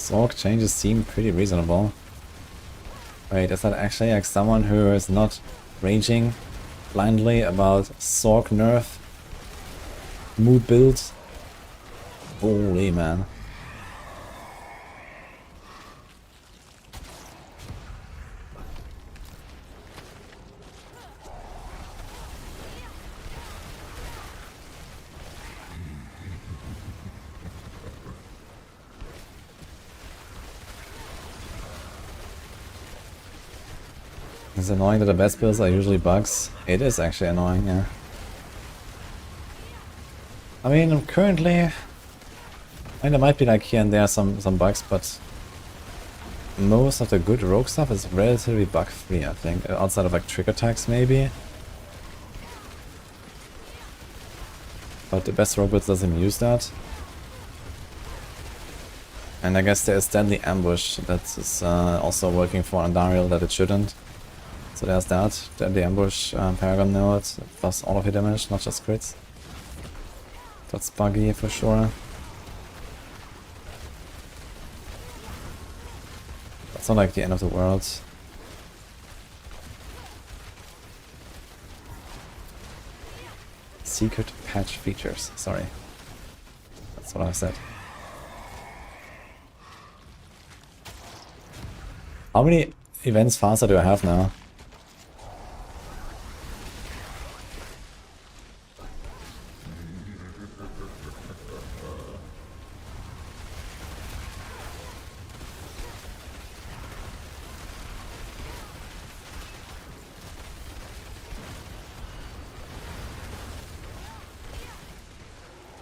Sorc changes seem pretty reasonable. Wait, is that actually like someone who is not raging blindly about Sorc nerf mood builds? Holy man. It's annoying that the best builds are usually bugs. It is actually annoying, yeah. I mean, currently, there might be like here and there some bugs, but most of the good rogue stuff is relatively bug free, I think, outside of like trick attacks maybe. But the best rogue build doesn't use that. And I guess there's Deadly Ambush that is also working for Andariel that it shouldn't. So there's that. Deadly Ambush, Paragon node, plus all of your damage, not just crits. That's buggy for sure. It's not like the end of the world. Secret patch features, sorry. That's what I said. How many events faster do I have now?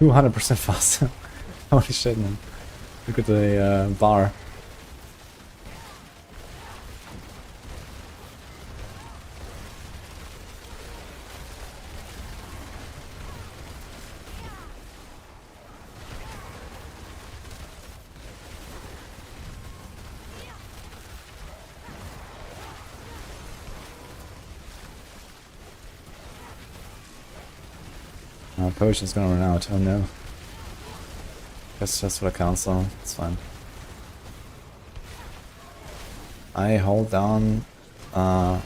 %200% faster. Holy shit, man. Look at the bar. Potion's gonna run out, oh no. That's just for the council, it's fine. I hold down my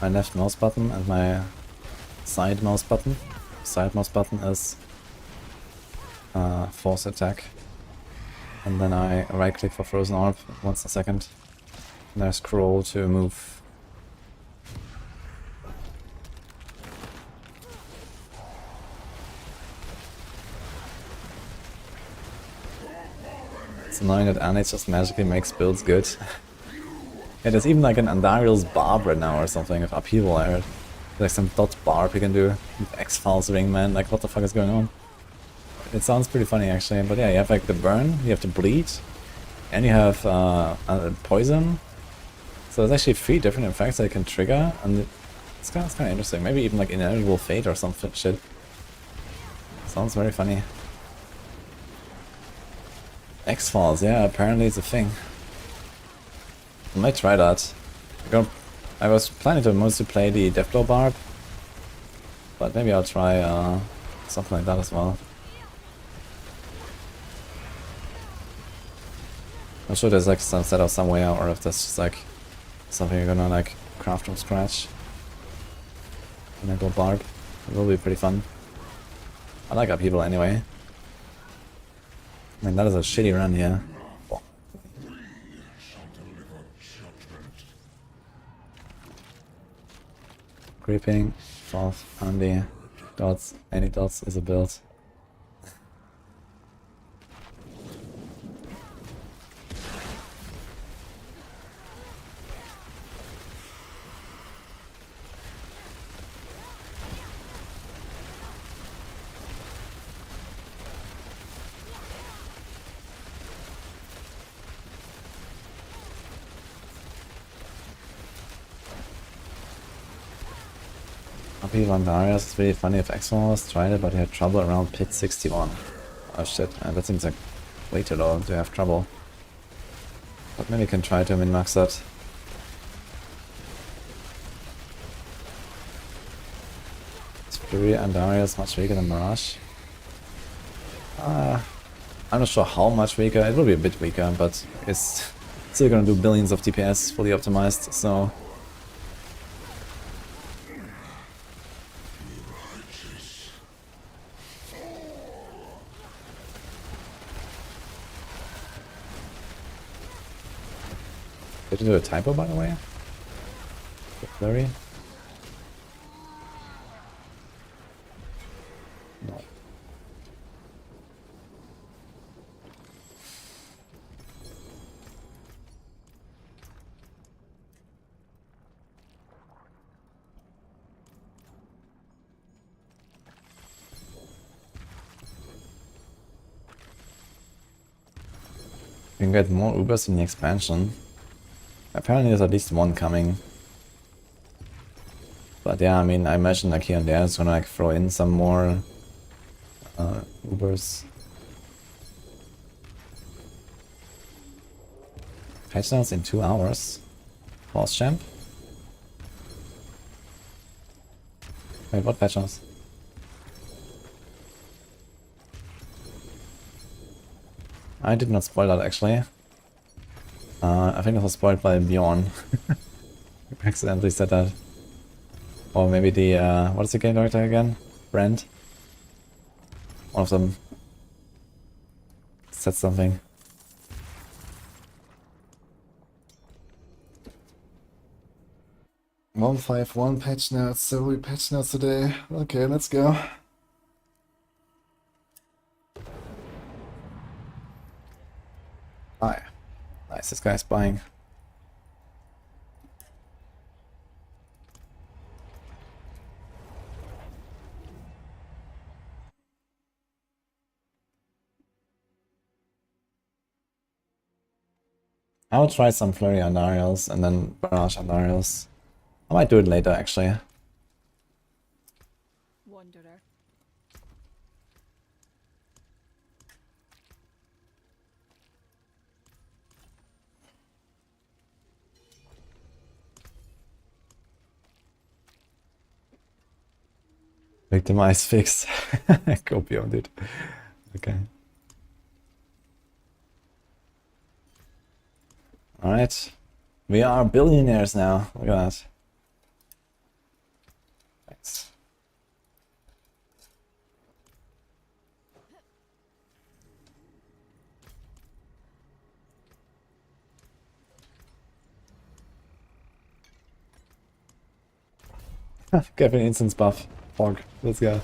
left mouse button and my side mouse button. Side mouse button is force attack. And then I right click for frozen orb once a second. And I scroll to move. It's annoying that Anne just magically makes builds good. Yeah, there's even like an Andariel's Barb right now or something of upheaval, I heard. Like some dot Barb you can do with X-Files ring, man. Like, what the fuck is going on? It sounds pretty funny actually, but yeah, you have like the burn, you have the bleed, and you have poison. So there's actually 3 different effects that you can trigger, and it's kind of interesting. Maybe even like inevitable fate or some shit. Sounds very funny. X-Files, yeah, apparently it's a thing. I might try that. I was planning to mostly play the Diablo Barb, but maybe I'll try something like that as well. I'm sure there's like some setup somewhere, or if that's just like something you're gonna like craft from scratch. And then go Barb. It will be pretty fun. I like upheaval anyway. I mean, that is a shitty run here. Oh. Creeping, False, Andy, dots, any dots is a build. Vandarius, it's really funny if X-Files tried it, but he had trouble around pit 61. Oh shit, that seems like way too low to have trouble. But maybe we can try to min-max that. Is Fury and Darius much weaker than Mirage? I I'm not sure how much weaker. It will be a bit weaker, but it's still gonna do billions of DPS, fully optimized, so... Did you do a typo, by the way? The flurry? No. You can get more Ubers in the expansion. Apparently there's at least one coming. But yeah, I mean, I imagine like here and there it's gonna like throw in some more Ubers. Patch notes in 2 hours. Boss champ? Wait, what patch notes? I did not spoil that actually. I think it was spoiled by Bjorn. Accidentally said that. Or maybe the, what is the game director again? Brand? One of them said something. "151 patch notes, several patch notes today. Okay, let's go." Hi. Nice, this guy's buying. I will try some Flurry Andariels and then Barrage Andariels. I might do it later actually. Wanderer. Victimize fixed. Go beyond it. Okay. Alright. We are billionaires now. Look at that. Thanks. Get an instance buff. Fog. Let's go.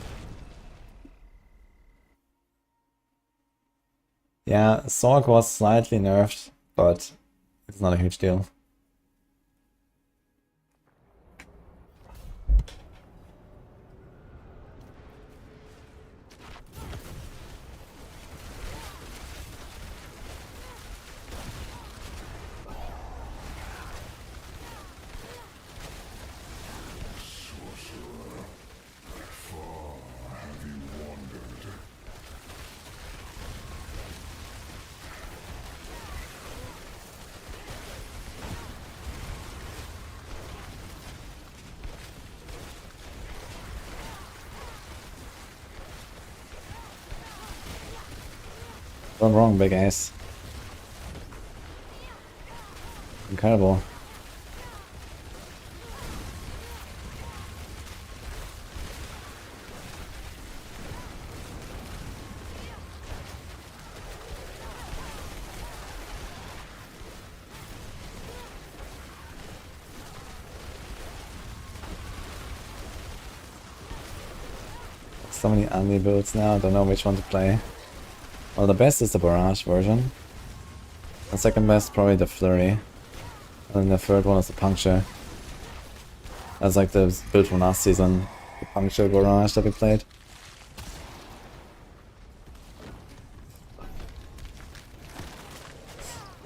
Yeah, Sorc was slightly nerfed, but it's not a huge deal. Done wrong, big ace. Incredible. So many army builds now, don't know which one to play. Well, the best is the Barrage version. The second best, probably the Flurry. And then the third one is the Puncture. That's like the build from last season. The Puncture Barrage that we played.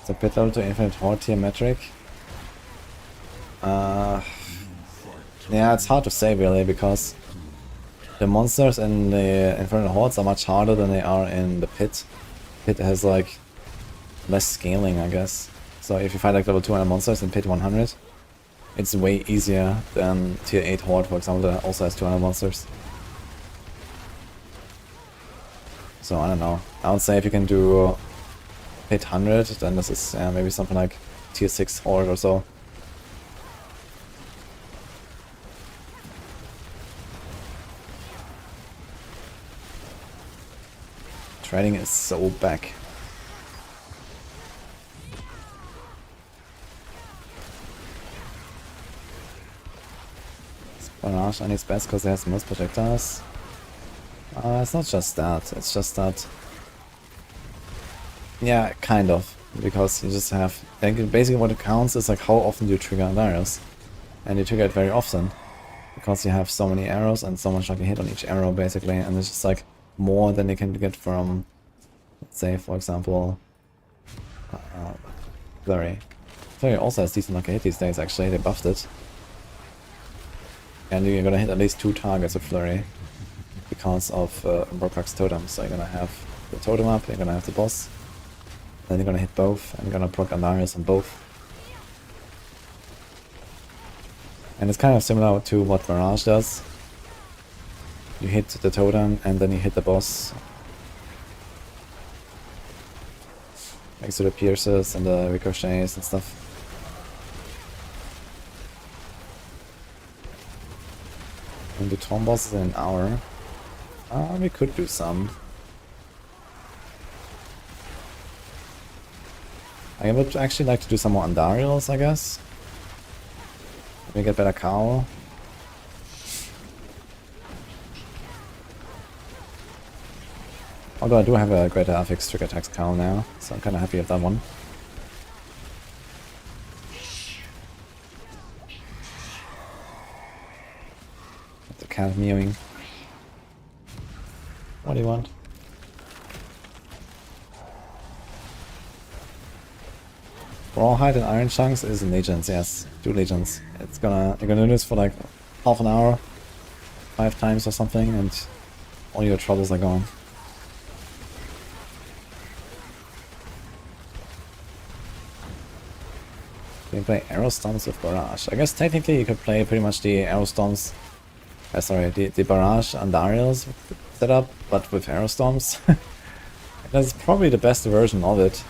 So pit level to infinite horde tier metric. Yeah, it's hard to say really, because the monsters in the Infernal Hordes are much harder than they are in the pit. Pit has like less scaling, I guess. So if you fight like level 200 monsters in pit 100, it's way easier than tier 8 Horde, for example, that also has 200 monsters. So I don't know. I would say if you can do hit 100, then this is maybe something like tier 6 horde or so. Trading is so back. Barrage on his best because he has most projectiles. It's not just that, it's just that... Yeah, kind of. Because you just have... Like, basically what it counts is like how often you trigger arrows. And you trigger it very often. Because you have so many arrows and so much like a hit on each arrow basically. And it's just like more than you can get from... Let's say, for example... Flurry. Flurry also has decent like a hit these days actually, they buffed it. And you're gonna hit at least 2 targets with Flurry. Because of Brock's totem. So you're gonna have the totem up, you're gonna have the boss. Then you're gonna hit both, and you're gonna proc Andarius on both. And it's kind of similar to what Barrage does. You hit the totem, and then you hit the boss. Thanks to the pierces and the ricochets and stuff. And do Tom bosses in an hour. We could do some. I would actually like to do some more Andariels, I guess. Maybe get better cow. Although I do have a greater affix trigger attacks cow now, so I'm kinda happy with that one. The cat mewing. What do you want? Rawhide and Iron Chunks is in Legions, yes. 2 Legions. You're gonna do this for like half an hour, 5 times or something, and all your troubles are gone. You can play Arrow Storms with Barrage. I guess technically you could play pretty much the Arrow Storms, the Barrage Andariels setup, but with Arrow Storms. That's probably the best version of it.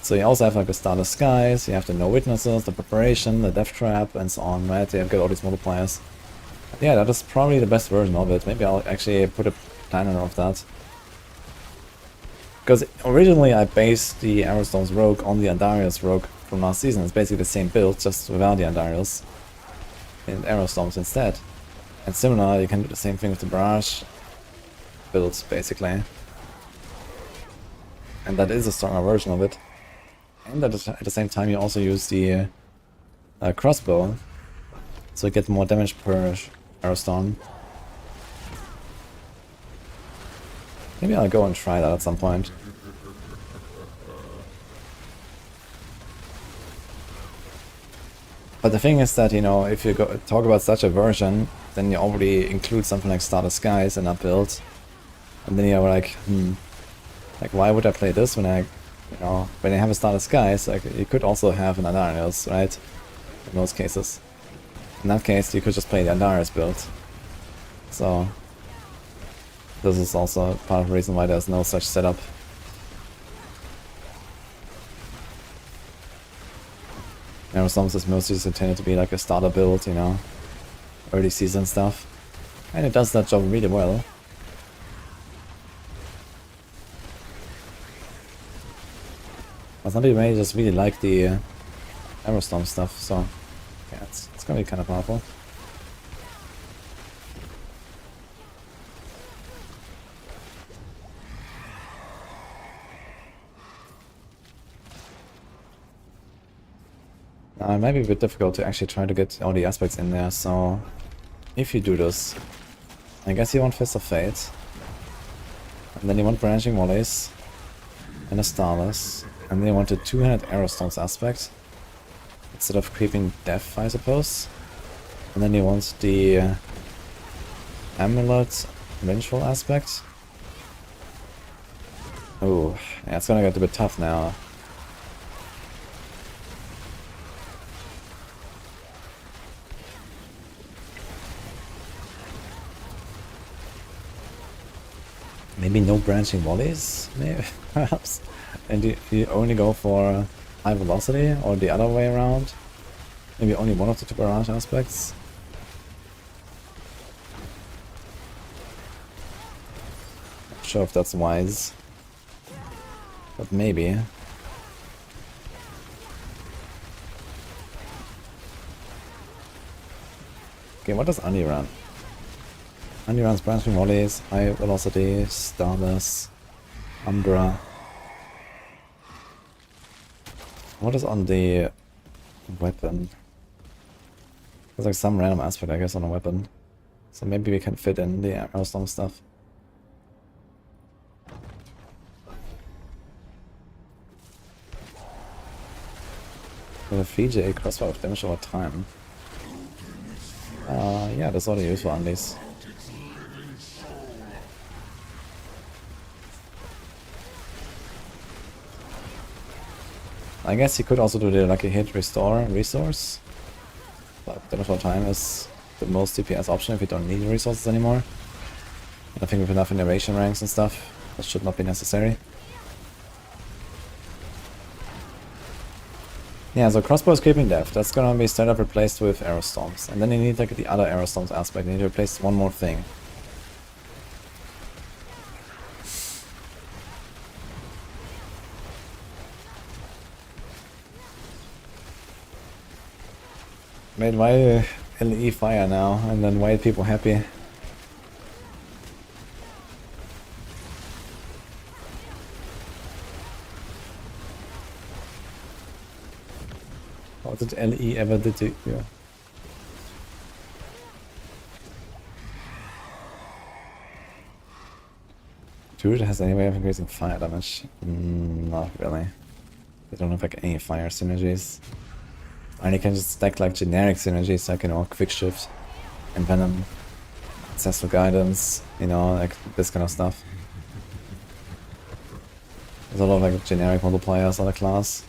So you also have like the Starless Skies, you have the No Witnesses, the Preparation, the Death Trap, and so on, right? You have got all these multipliers. Yeah, that is probably the best version of it. Maybe I'll actually put a planner of that. Because originally I based the Arrowstone's Rogue on the Andariel's Rogue from last season. It's basically the same build, just without the Andariels. And Arrowstones instead. And similar, you can do the same thing with the Barrage builds, basically. And that is a stronger version of it. And at the same time you also use the crossbow, so you get more damage per Arrowstone. Maybe I'll go and try that at some point. But the thing is that, you know, if you talk about such a version, then you already include something like Starless Skies in that build. And then you're like, like why would I play this when I have a Starless Skies? Like, you could also have an Andarius, right? In most cases. In that case, you could just play the Andarius build. So, this is also part of the reason why there's no such setup. Arrowstones is mostly just intended to be like a starter build, you know, early season stuff. And it does that job really well. But some people may just really like the Arrowstorm stuff, so yeah, it's gonna be kind of powerful. It might be a bit difficult to actually try to get all the aspects in there, so if you do this, I guess you want Fist of Fate, and then you want Branching Volleys, and a Starless, and then you want a 200 Arrowstones aspect, instead of Creeping Death, I suppose, and then you want the Amulet Vengeful aspect. Oh, yeah, it's gonna get a bit tough now. Maybe no branching volleys, maybe, perhaps. And you only go for high velocity, or the other way around. Maybe only one of the two barrage aspects. Not sure if that's wise, but maybe. Okay, what does Andy run? Andy runs branching volleys, high velocity, starless, Umbra. What is on the weapon? There's like some random aspect, I guess, on a weapon. So maybe we can fit in the Aerostorm stuff. With a VJ crossfire of damage over time. Yeah, that's what I use for unleash. I guess you could also do the lucky hit restore resource. But damage over time is the most DPS option if you don't need resources anymore. I think with enough innovation ranks and stuff, that should not be necessary. Yeah, so crossbow is creeping death. That's gonna be straight up replaced with arrow storms. And then you need like the other arrow storms aspect. You need to replace one more thing. Wait, why LE fire now? And then why are people happy? What did LE ever do to you? Druid has any way of increasing fire damage? Not really. They don't have like any fire synergies. And you can just stack like generic synergies like, you know, quick shift, envenom, ancestral guidance, you know, like this kind of stuff. There's a lot of like generic multipliers on the class.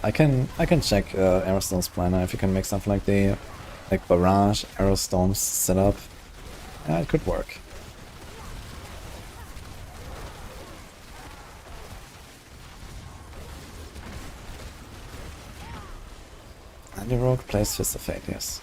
I can check Aerostorm's planner if you can make something like the barrage Aerostorms setup. Yeah, it could work. And the rogue plays Fist of Fate, yes.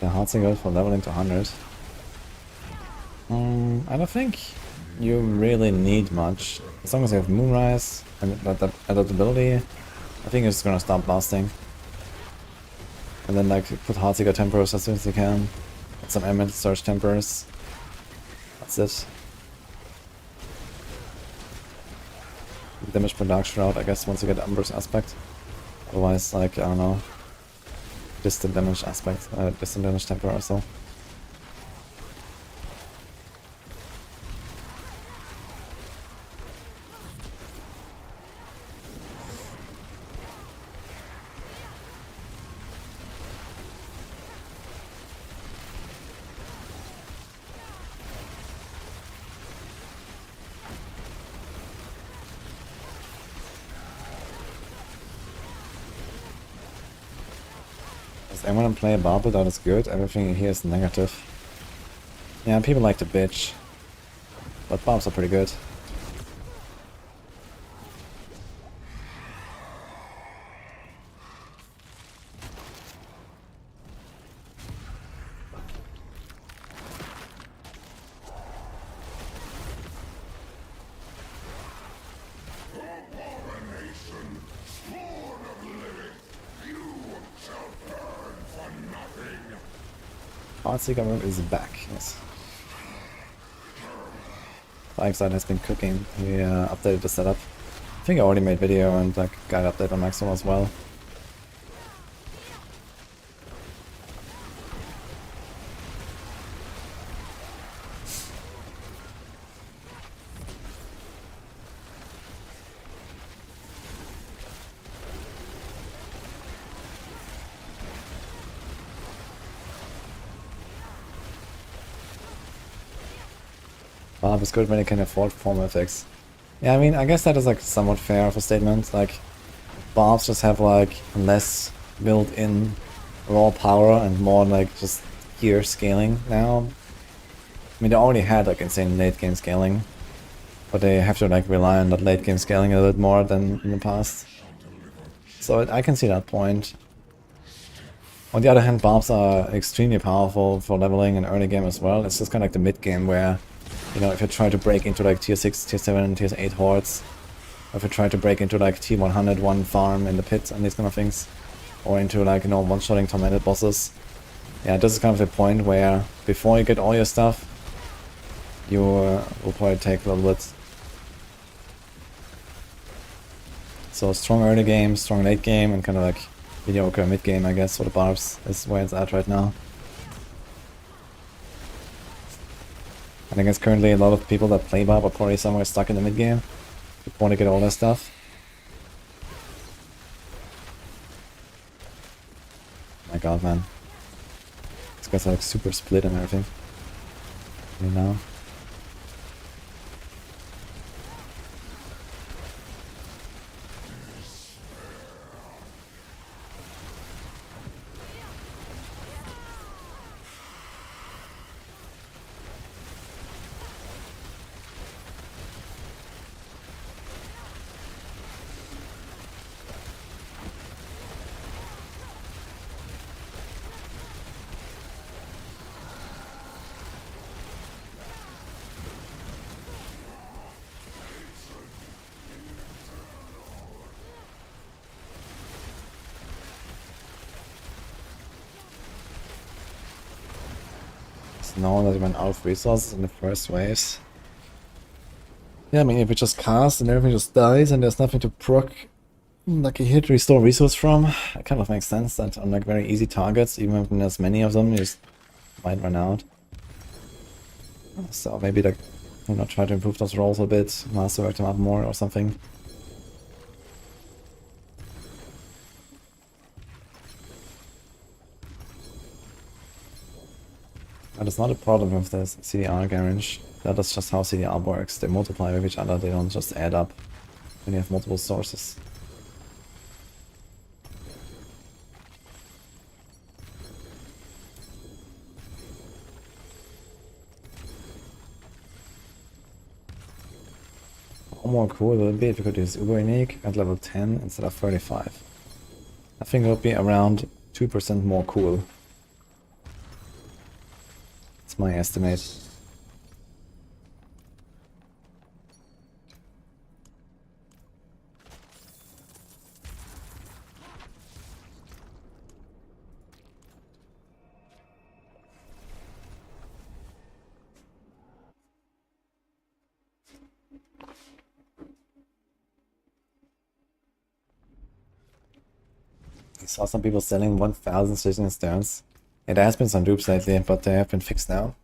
The hard thing goes for leveling to 100. I don't think you really need much. As long as you have Moonrise and that adaptability, I think it's gonna stop blasting. And then like put Heartseeker Tempers as soon as you can. Put some Element Surge Tempers. That's it. Damage per Dark Shroud, I guess, once you get Umber's aspect. Otherwise, like, I don't know. Distant damage aspect, distant damage temper or so. Does anyone play a Barb that is good? Everything here is negative. Yeah, people like to bitch. But Barbs are pretty good. Heartseeker move is back, yes. Bike side has been cooking. We updated the setup. I think I already made video and like guide update on Maxwell as well. Barb is good when it can afford form effects. Yeah, I mean, I guess that is like somewhat fair of a statement. Like, Barbs just have like less built-in raw power and more like just gear scaling now. I mean, they already had like insane late game scaling, but they have to like rely on that late game scaling a little more than in the past. So I can see that point. On the other hand, Barbs are extremely powerful for leveling in early game as well. It's just kind of like the mid game where, you know, if you try to break into like tier 6, tier 7, tier 8 hordes, or if you try to break into like tier 100 one farm in the pit and these kind of things, or into like, you know, one-shotting tormented bosses. Yeah, this is kind of the point where before you get all your stuff, you will probably take a little bit. So strong early game, strong late game, and kind of like mediocre mid game, I guess, for the Barbs is where it's at right now. I think it's currently a lot of people that play Barb are probably somewhere stuck in the mid game before they get all their stuff. My god, man. These guys are like super split and everything. You know? Now that we went out of resources in the first waves. Yeah, I mean, if we just cast and everything just dies and there's nothing to proc like a hit restore resource from, it kind of makes sense that on like very easy targets, even when there's many of them, you just might run out. So maybe like, you know, try to improve those rolls a bit, masterwork them up more or something. That is not a problem with this CDR garage. That is just how CDR works. They multiply with each other, they don't just add up when you have multiple sources. How more cool would it be if you could use Uber Unique at level 10 instead of 35? I think it would be around 2% more cool. That's my estimate. I saw some people selling 1000 Citizen Stones. Yeah, there has been some dupes lately, but they have been fixed now.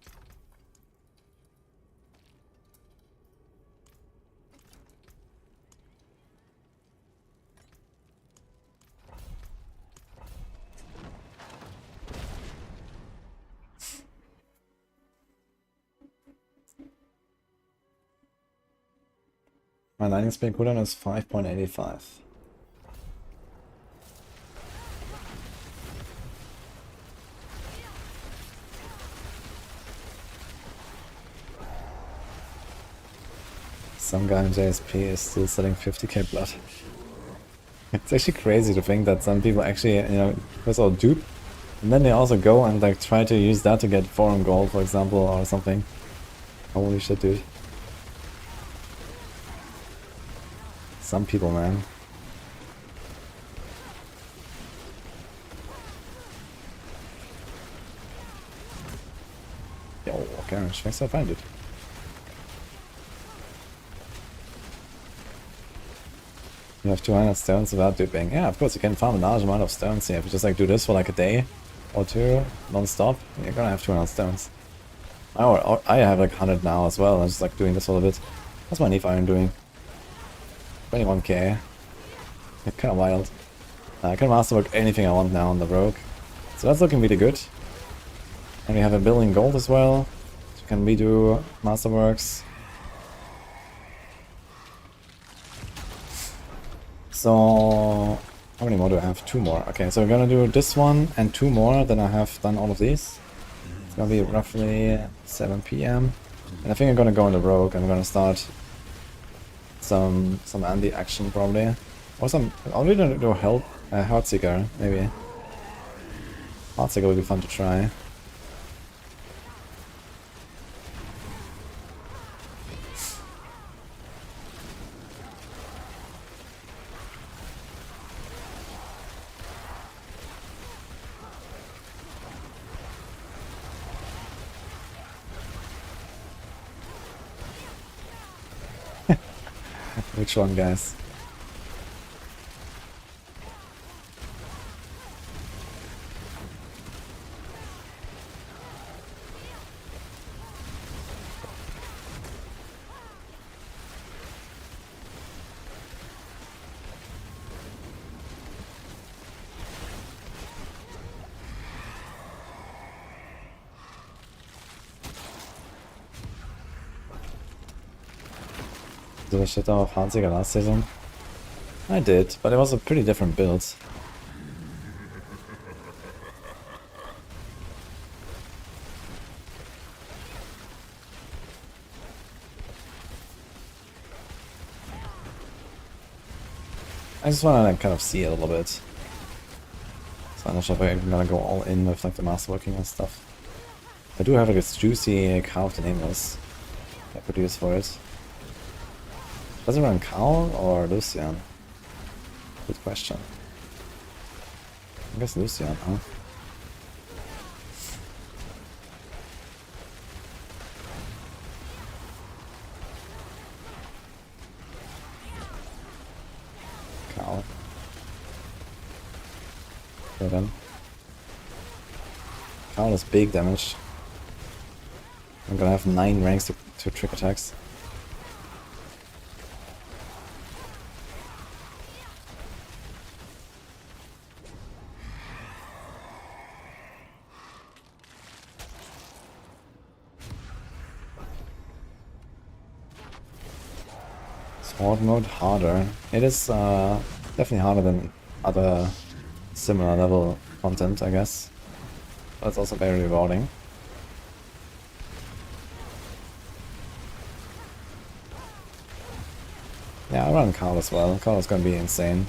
My lightning speed cooldown is 5.85. Some guy in JSP is still selling 50k blood. It's actually crazy to think that some people actually, you know, first of all dupe, and then they also go and like try to use that to get forum gold, for example, or something. Holy shit, dude. Some people, man. Yo, garage, thanks I find it. You have 200 stones without duping. Yeah, of course, you can farm a large amount of stones here. If you just like do this for like a day or two, non-stop, you're gonna have 200 stones. I have like 100 now as well. I'm just like doing this all a bit. What's my Neve Iron doing? 21k. Kind of wild. I can masterwork anything I want now on the rogue. So that's looking really good. And we have a billion gold as well. So we can redo masterworks. So how many more do I have? 2 more. Okay, so we're gonna do this one and 2 more, then I have done all of these. It's gonna be roughly 7 PM. And I think I'm gonna go on the rogue. I'm gonna start some Andy action probably. Or some, I'll really do Heartseeker, maybe. Heartseeker would be fun to try. Which one, guys? Did I shit off Heartseeker last season? I did, but it was a pretty different build. I just wanna like kind of see it a little bit. So I'm not sure if I'm gonna go all in with like the masterworking and stuff. I do have like this juicy carved nameless I could use for it. Does it run Carl or Lucian? Good question. I guess Lucian, huh? Carl. Okay then. Carl is big damage. I'm gonna have 9 ranks to trick attacks. Sword mode harder. It is definitely harder than other similar level content, I guess. But it's also very rewarding. Yeah, I run Carl as well. Carl is gonna be insane.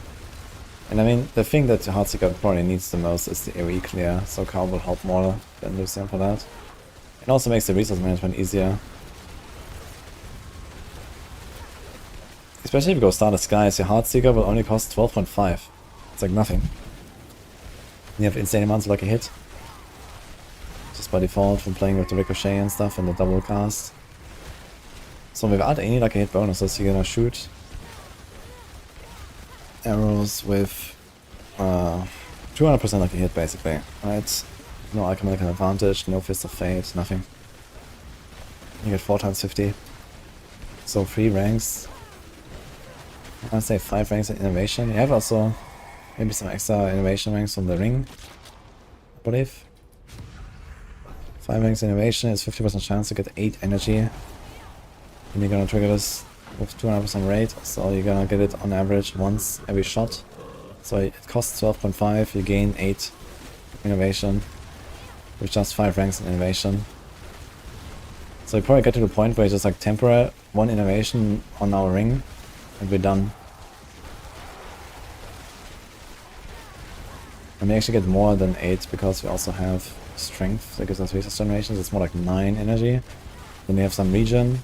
And I mean, the thing that Heartseeker probably needs the most is the AoE clear, so Carl will help more than Lucian for that. It also makes the resource management easier. Especially if you go Starless Skies, your Heartseeker will only cost 12.5. It's like nothing. You have insane amounts of lucky hit. Just by default from playing with the Ricochet and stuff and the double cast. So without any lucky hit bonuses, you're gonna shoot arrows with 200% lucky hit basically, right? No alchemical advantage, no Fist of Fate, nothing. You get 4 times 50. So 3 ranks. I'd say 5 ranks in innovation. You have also maybe some extra innovation ranks from the ring, I believe. 5 ranks in innovation is 50% chance to get 8 energy. And you're gonna trigger this with 200% rate, so you're gonna get it on average once every shot. So it costs 12.5, you gain 8 innovation with just 5 ranks in innovation. So you probably get to the point where you just like temper 1 innovation on our ring and we're done. And we actually get more than 8 because we also have strength that gives us resource generations. It's more like 9 energy. Then we have some regen.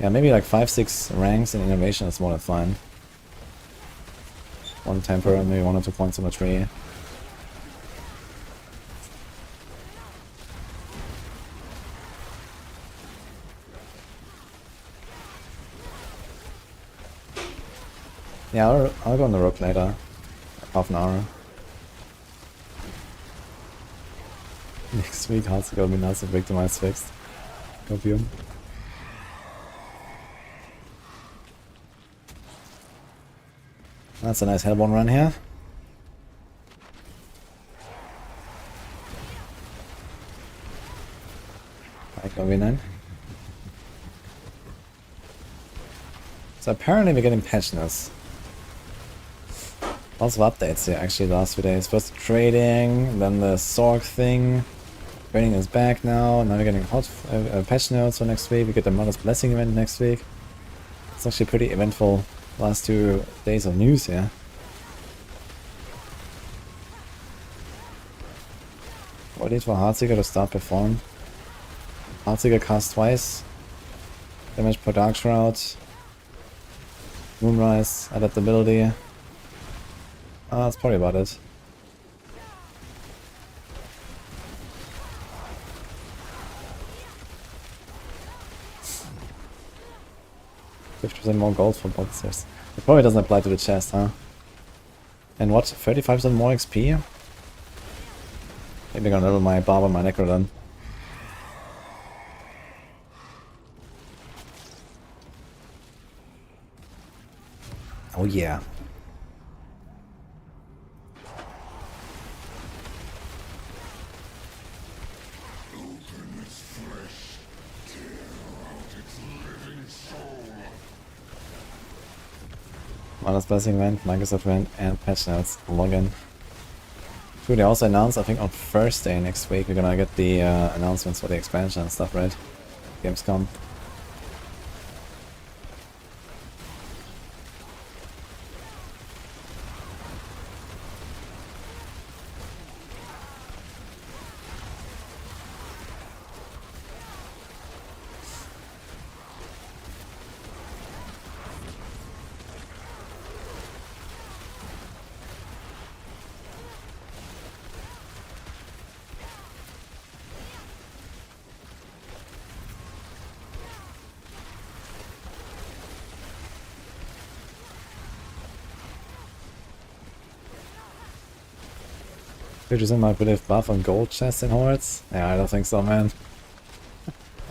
Yeah, maybe like 5-6 ranks in innovation is more than fine. 1 temper and maybe 1 or 2 points on the tree. Yeah, I'll go on the rook later. Half an hour. Next week, how's it gonna be nice if Victimize fixed? Copium. That's a nice Hellborn run here. I go in then. So apparently we're getting patchiness. Lots of updates here actually the last few days. First trading, then the Sorc thing. Trading is back now, now we're getting hot patch notes for next week. We get the Mother's Blessing event next week. It's actually pretty eventful last 2 days of news here. What did for Heartseeker to start perform? Heartseeker cast twice. Damage per Dark Shroud. Moonrise, adaptability. That's probably about it. $50% more gold for monsters. It probably doesn't apply to the chest, huh? And what? 35% more XP? Maybe I'm gonna level my Barb and my Necro then. Oh yeah. Mother's Blessing event, Microsoft event, and patch notes. Login. They also announced, I think on Thursday next week, we're gonna get the announcements for the expansion and stuff, right? Gamescom. Pictures in my belief buff on gold chests in hordes? Yeah, I don't think so, man.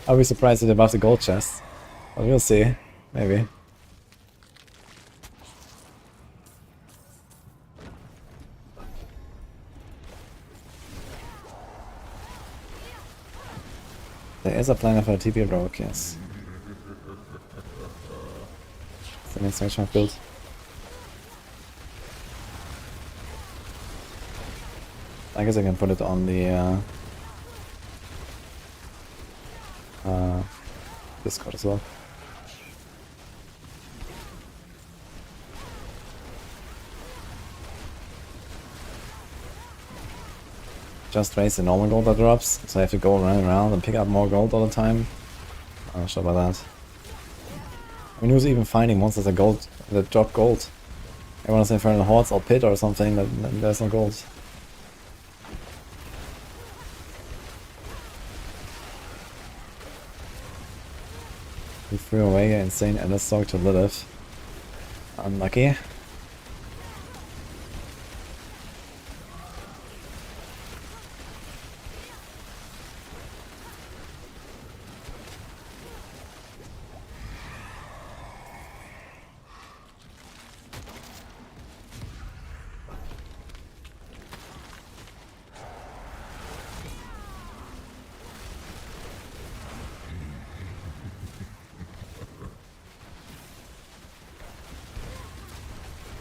I'll be surprised if they buff the gold chests. But we'll see. Maybe. There is a plan for a TP rogue, yes. It's the next section I've built. I guess I can put it on the Discord as well. Just raise the normal gold that drops, so I have to go around and pick up more gold all the time. I'm not sure about that. I mean, who's even finding monsters that drop gold? Everyone's Infernal Hordes or Pit or something, that there's no gold. We threw away an insane endless talk to Lilith. Unlucky.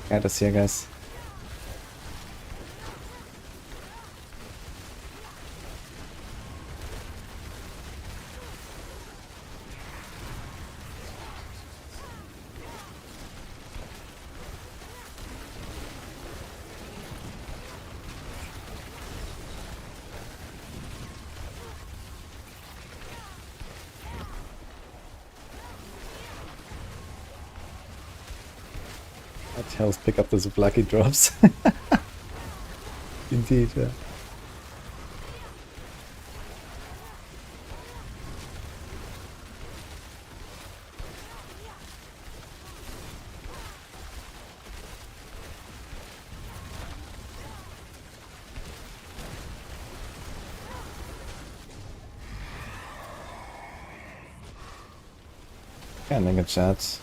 Cat is here, guys. That helps pick up those lucky drops. Indeed, yeah. Can't make a chat.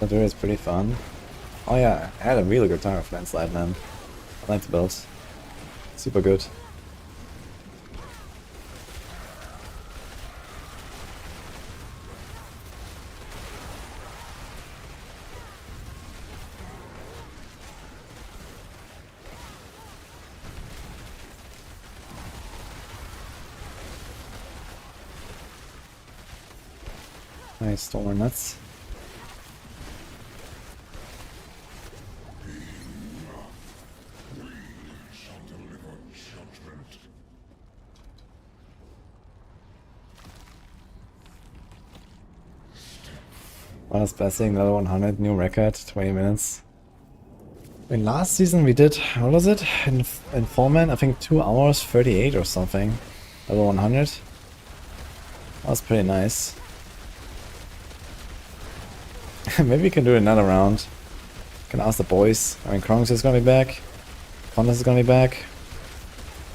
The Druid is pretty fun. Oh yeah, I had a really good time with Landslide, man. I like the build. Super good. Nice Storm Nuts. Last blessing, another 100, new record, 20 minutes. In last season we did, what was it? In 4-man, I think 2 hours 38 or something. Level 100. That was pretty nice. Maybe we can do another round. Can ask the boys. I mean, Krongs is gonna be back. Condas is gonna be back.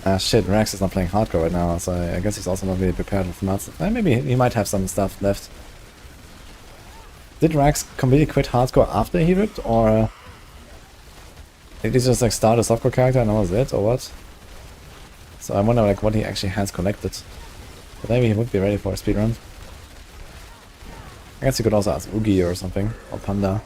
Ah shit, Rex is not playing hardcore right now, so I guess he's also not really prepared with nuts. Maybe he might have some stuff left. Did Rax completely quit hardcore after he ripped, or did he just like start a softcore character and that was it, or what? So I wonder like what he actually has collected. But maybe he would be ready for a speedrun. I guess you could also ask Oogie or something, or Panda.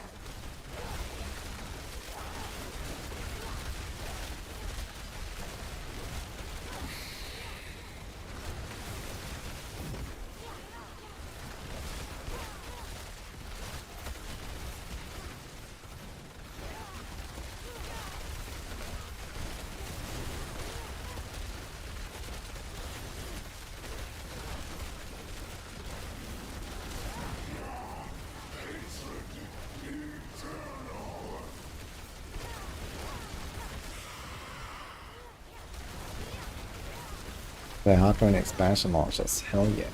Play hardcore in expansion launches, hell yeah.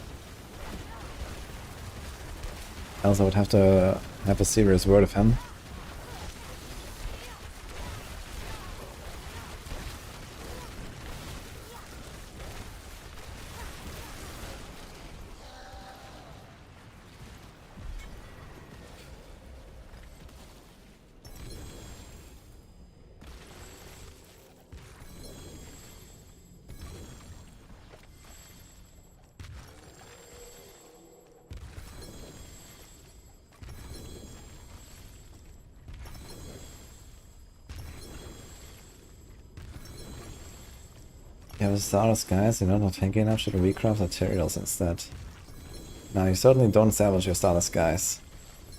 I also would have to have a serious word of him. Yeah, with Stardust guys, you're not tanky enough, should recraft materials instead. Now you certainly don't salvage your Stardust guys.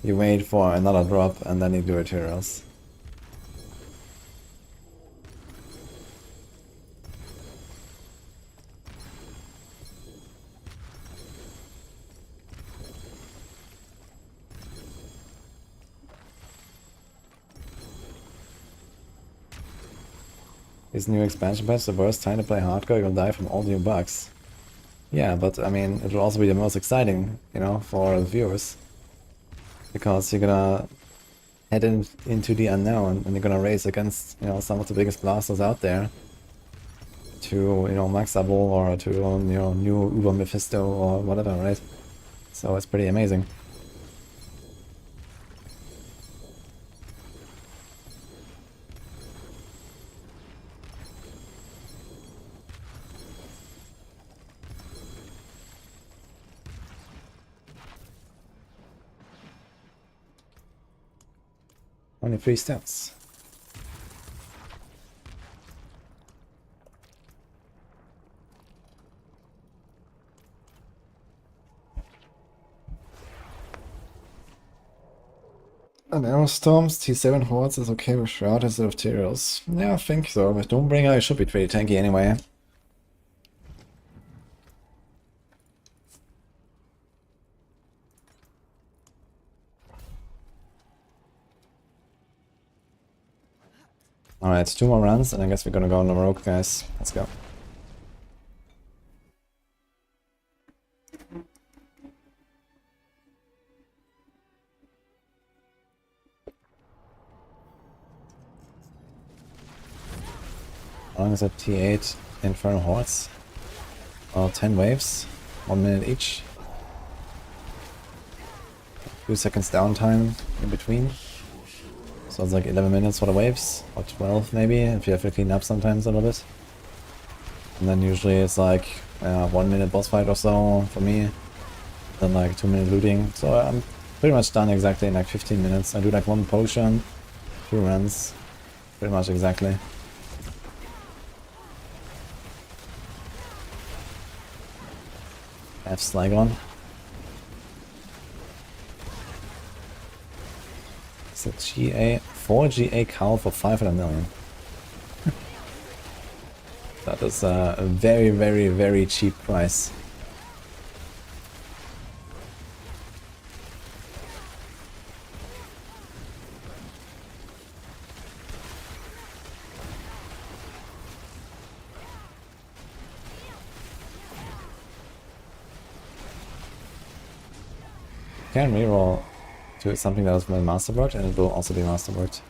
You wait for another drop and then you do materials. Is new expansion patch the worst time to play hardcore? You'll die from all new bugs. Yeah, but I mean, it will also be the most exciting, you know, for the viewers. Because you're gonna head into the unknown and you're gonna race against, you know, some of the biggest blasters out there. To, you know, Max Double or to, you know, new Uber Mephisto or whatever, right? So it's pretty amazing. Only 3 stats. An Aerostorms T7 Hordes is okay with Shroud instead of Tyraels. Yeah, I think so. With Doombringer it should be pretty tanky anyway. Alright, 2 more runs, and I guess we're gonna go on the rogue, guys. Let's go. How long is that? T8 Infernal Hordes? 10 waves, 1 minute each. 2 seconds downtime in between. So it's like 11 minutes for the waves, or 12 maybe, if you have to clean up sometimes a little bit. And then usually it's like 1 minute boss fight or so for me. Then like 2 minute looting. So I'm pretty much done exactly in like 15 minutes. I do like 1 potion, 2 runs, pretty much exactly. I have Sligon. It's a GA, 4 GA cow for 500 million. That is a very, very, very cheap price. Can reroll to something that is well masterworked, and it will also be masterworked.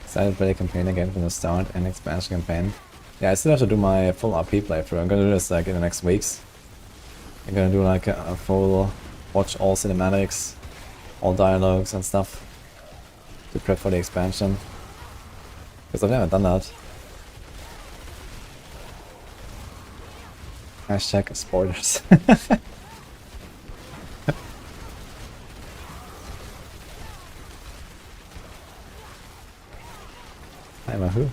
Decided to play the campaign again from the start and expansion campaign. Yeah, I still have to do my full RP playthrough. I'm gonna do this like in the next weeks. I'm gonna do like a full watch all cinematics, all dialogues and stuff to prep for the expansion. Because I've never done that. Hashtag spoilers. Hi, Mahu.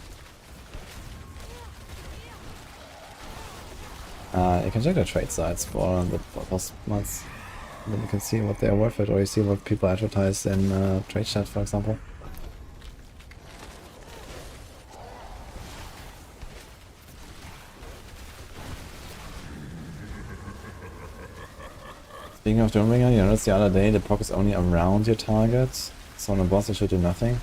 You can check the trade sites for the boss months. And then you can see what they are worth it, or you see what people advertise in trade chat, for example. Speaking of Doombringer, you noticed the other day the proc is only around your target, so on a boss it should do nothing.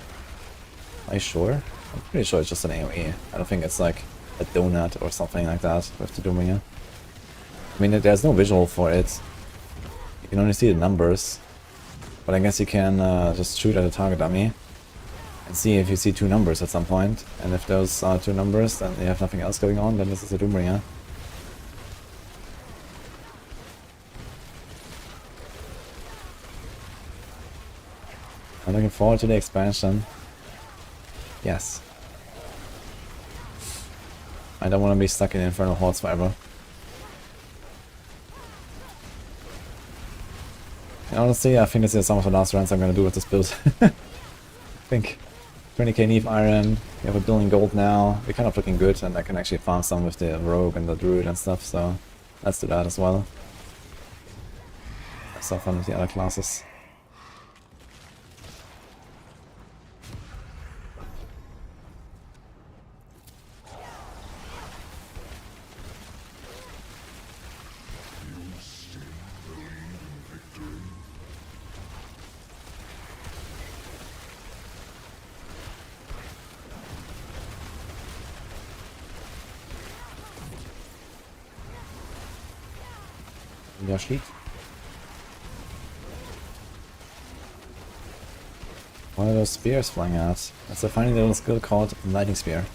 Are you sure? I'm pretty sure it's just an AoE. I don't think it's like a donut or something like that with the Doombringer. I mean, there's no visual for it. You can only see the numbers. But I guess you can just shoot at a target dummy and see if you see 2 numbers at some point. And if those are 2 numbers, then you have nothing else going on, then this is a Doombringer. I'm looking forward to the expansion. Yes. I don't want to be stuck in Infernal Hordes forever. And honestly, I think this is some of the last runs I'm going to do with this build. I think 20k Neve Iron, we have a billion gold now, we're kind of looking good, and I can actually farm some with the Rogue and the Druid and stuff, so let's do that as well. Have some fun with the other classes. Your sheet. What are those spears flying out? That's a funny little skill called Lightning Spear.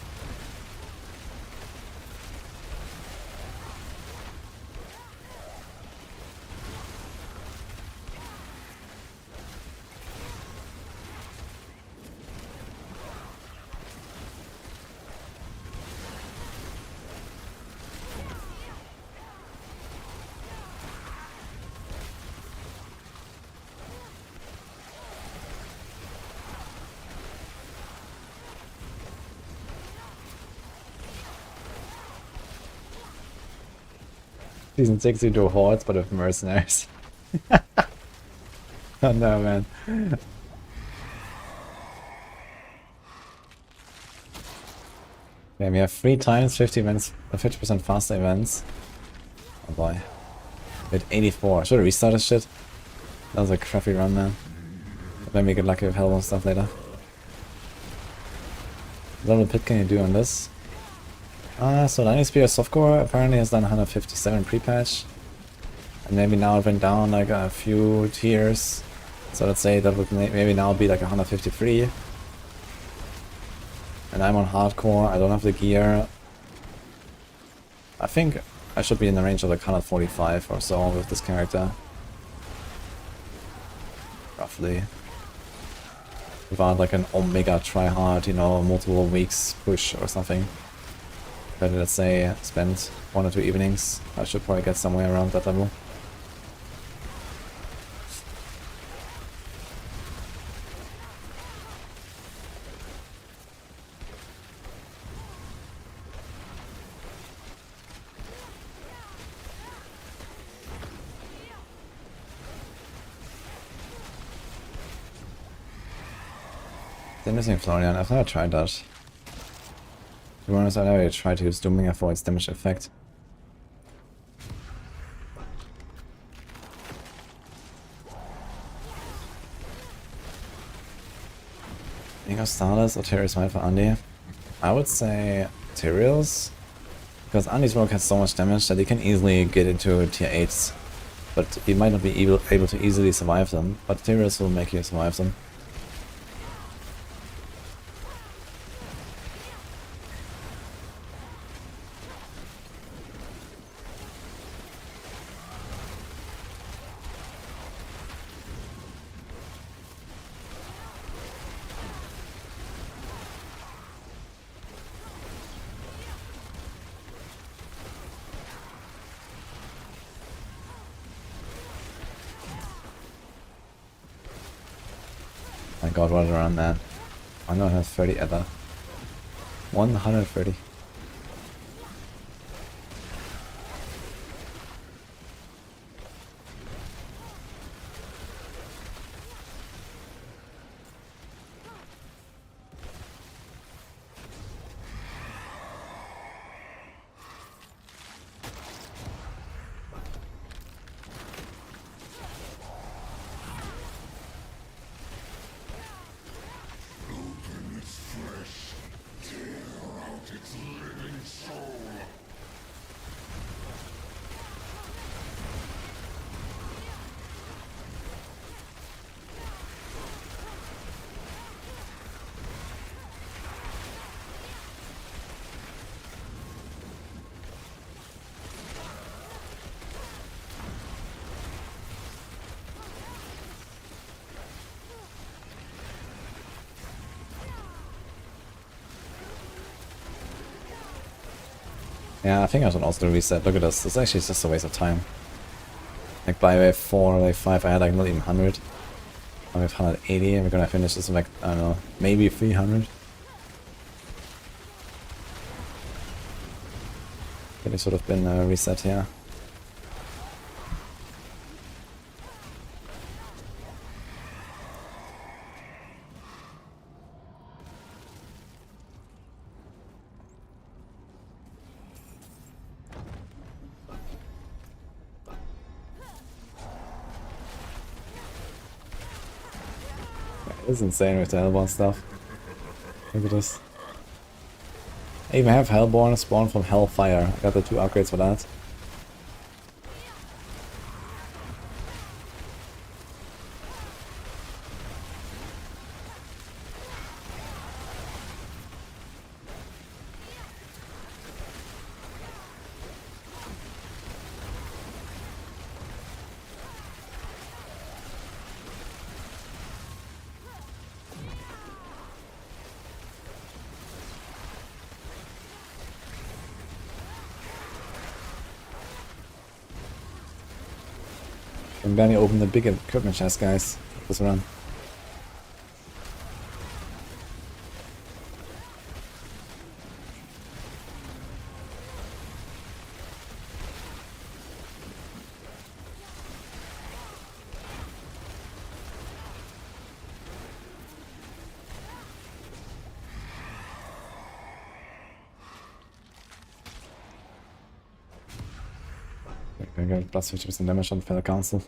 Season 6 you do hordes, but with mercenaries. Oh no, man. Yeah, we have 3 times 50 events, 50% faster events. Oh boy. We had 84. I should have restarted shit. That was a crappy run, man. But then we get lucky with Hellbourne stuff later. What level pit can you do on this? So Lightning Spear Softcore apparently has done 157 pre-patch. And maybe now it went down like a few tiers. So let's say that would maybe now be like 153. And I'm on hardcore, I don't have the gear. I think I should be in the range of like 145 or so with this character. Roughly. Without like an omega tryhard, you know, multiple weeks push or something. But let's say spend 1 or 2 evenings, I should probably get somewhere around that level. The missing Florian, I've never tried that. To be honest, I never tried to use Doombringer for its damage effect. Ego Starless or Tyrius Wild for Andy? I would say Tyrius. Because Andy's rogue has so much damage that he can easily get into tier 8s. But he might not be able to easily survive them. But Tyrius will make you survive them. My god, what a run, man. 130 ever. 130. Yeah, I think I should also reset. Look at this. It's actually just a waste of time. Like by wave 4 or wave 5 I had like not even 100. I have 180 and we're gonna finish this in like, I don't know, maybe 300. Could have sort of been reset here. It's insane with the Hellborn stuff. Look at this. I even have Hellborn spawn from Hellfire. I got the 2 upgrades for that. I'm barely open the big equipment chest, guys. This run. I get plus 50% damage on Feather Council.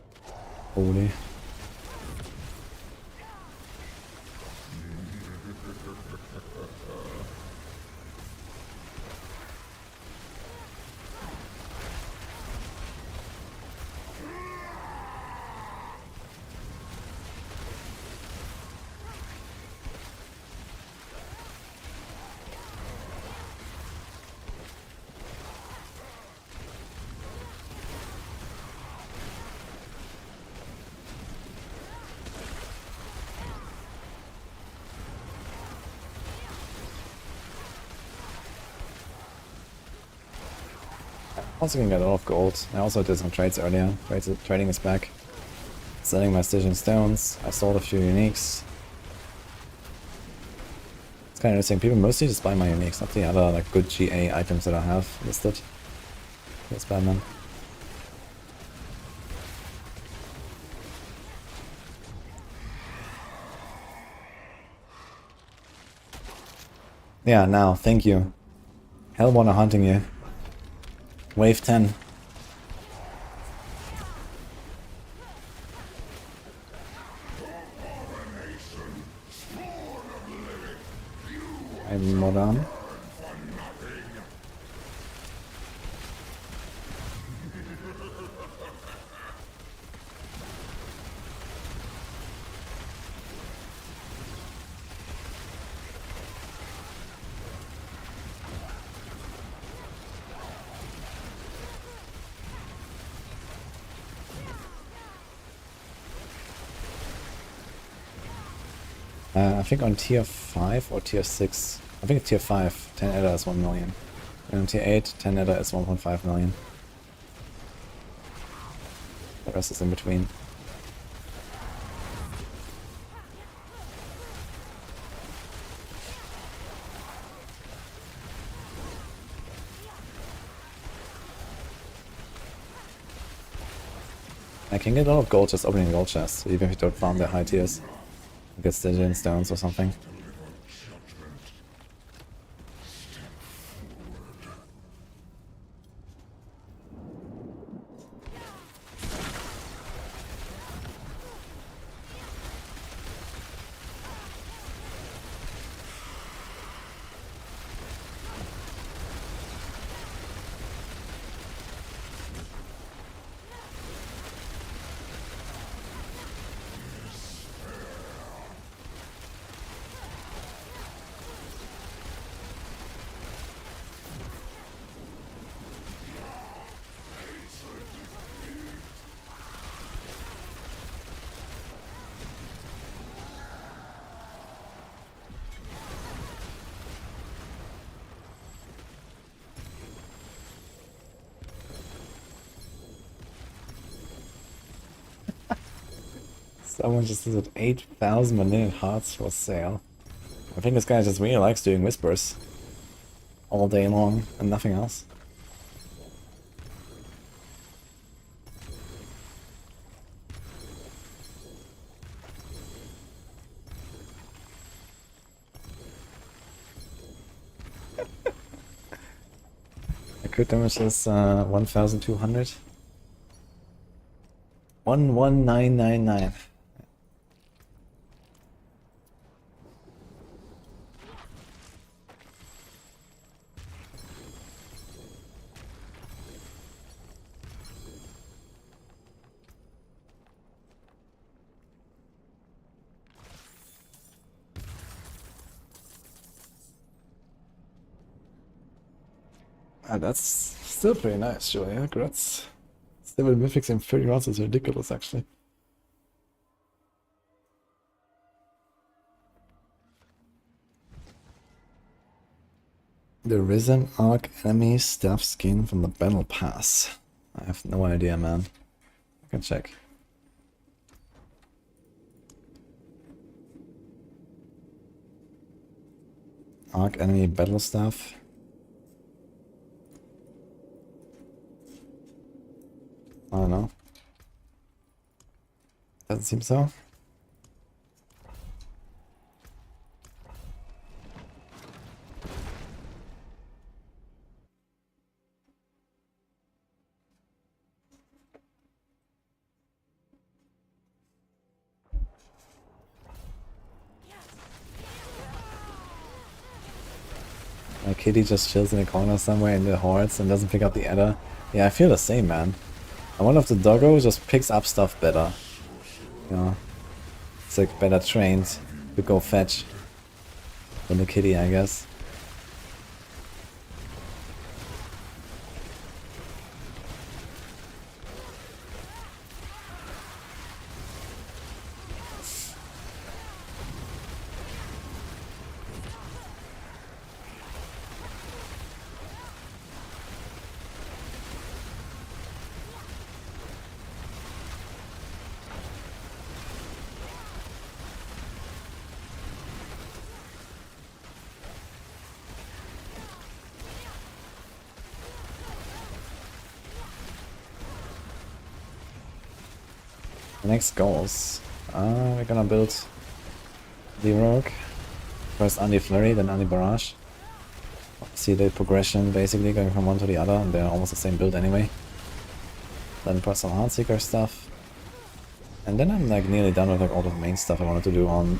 Holy. Also can get a lot of gold. I also did some trades earlier. Trading is back. Selling my Stygian Stones. I sold a few uniques. It's kind of interesting. People mostly just buy my uniques, not the other like good GA items that I have listed. That's bad, man. Yeah, now, thank you. Hellwater hunting you. Wave 10. I'm more down. I think on tier 5 or tier 6. I think tier 5, 10 Edda is 1 million. And on tier 8, 10 Edda is 1.5 million. The rest is in between. I can get a lot of gold just opening gold chests, even if you don't farm the high tiers. Get Stygian Stones or something. Someone just listed 8,000 Manillion hearts for sale. I think this guy just really likes doing whispers. All day long and nothing else. The crit damage is 1,200. 11999. That's still pretty nice, Joey. Yeah, congrats. 7 mythics in 30 rounds is ridiculous, actually. The Risen Arc enemy staff skin from the Battle Pass. I have no idea, man. I can check. Arc enemy battle staff. I don't know. Doesn't seem so. My kitty just chills in a corner somewhere in the hordes and doesn't pick up the adder. Yeah, I feel the same, man. I wonder if the doggo just picks up stuff better. You know, it's like better trained to go fetch than the kitty, I guess. Next goals. We're gonna build the rogue. First anti-flurry, then anti-barrage. See the progression basically going from one to the other, and they're almost the same build anyway. Then put some Heartseeker stuff. And then I'm like nearly done with like all the main stuff I wanted to do on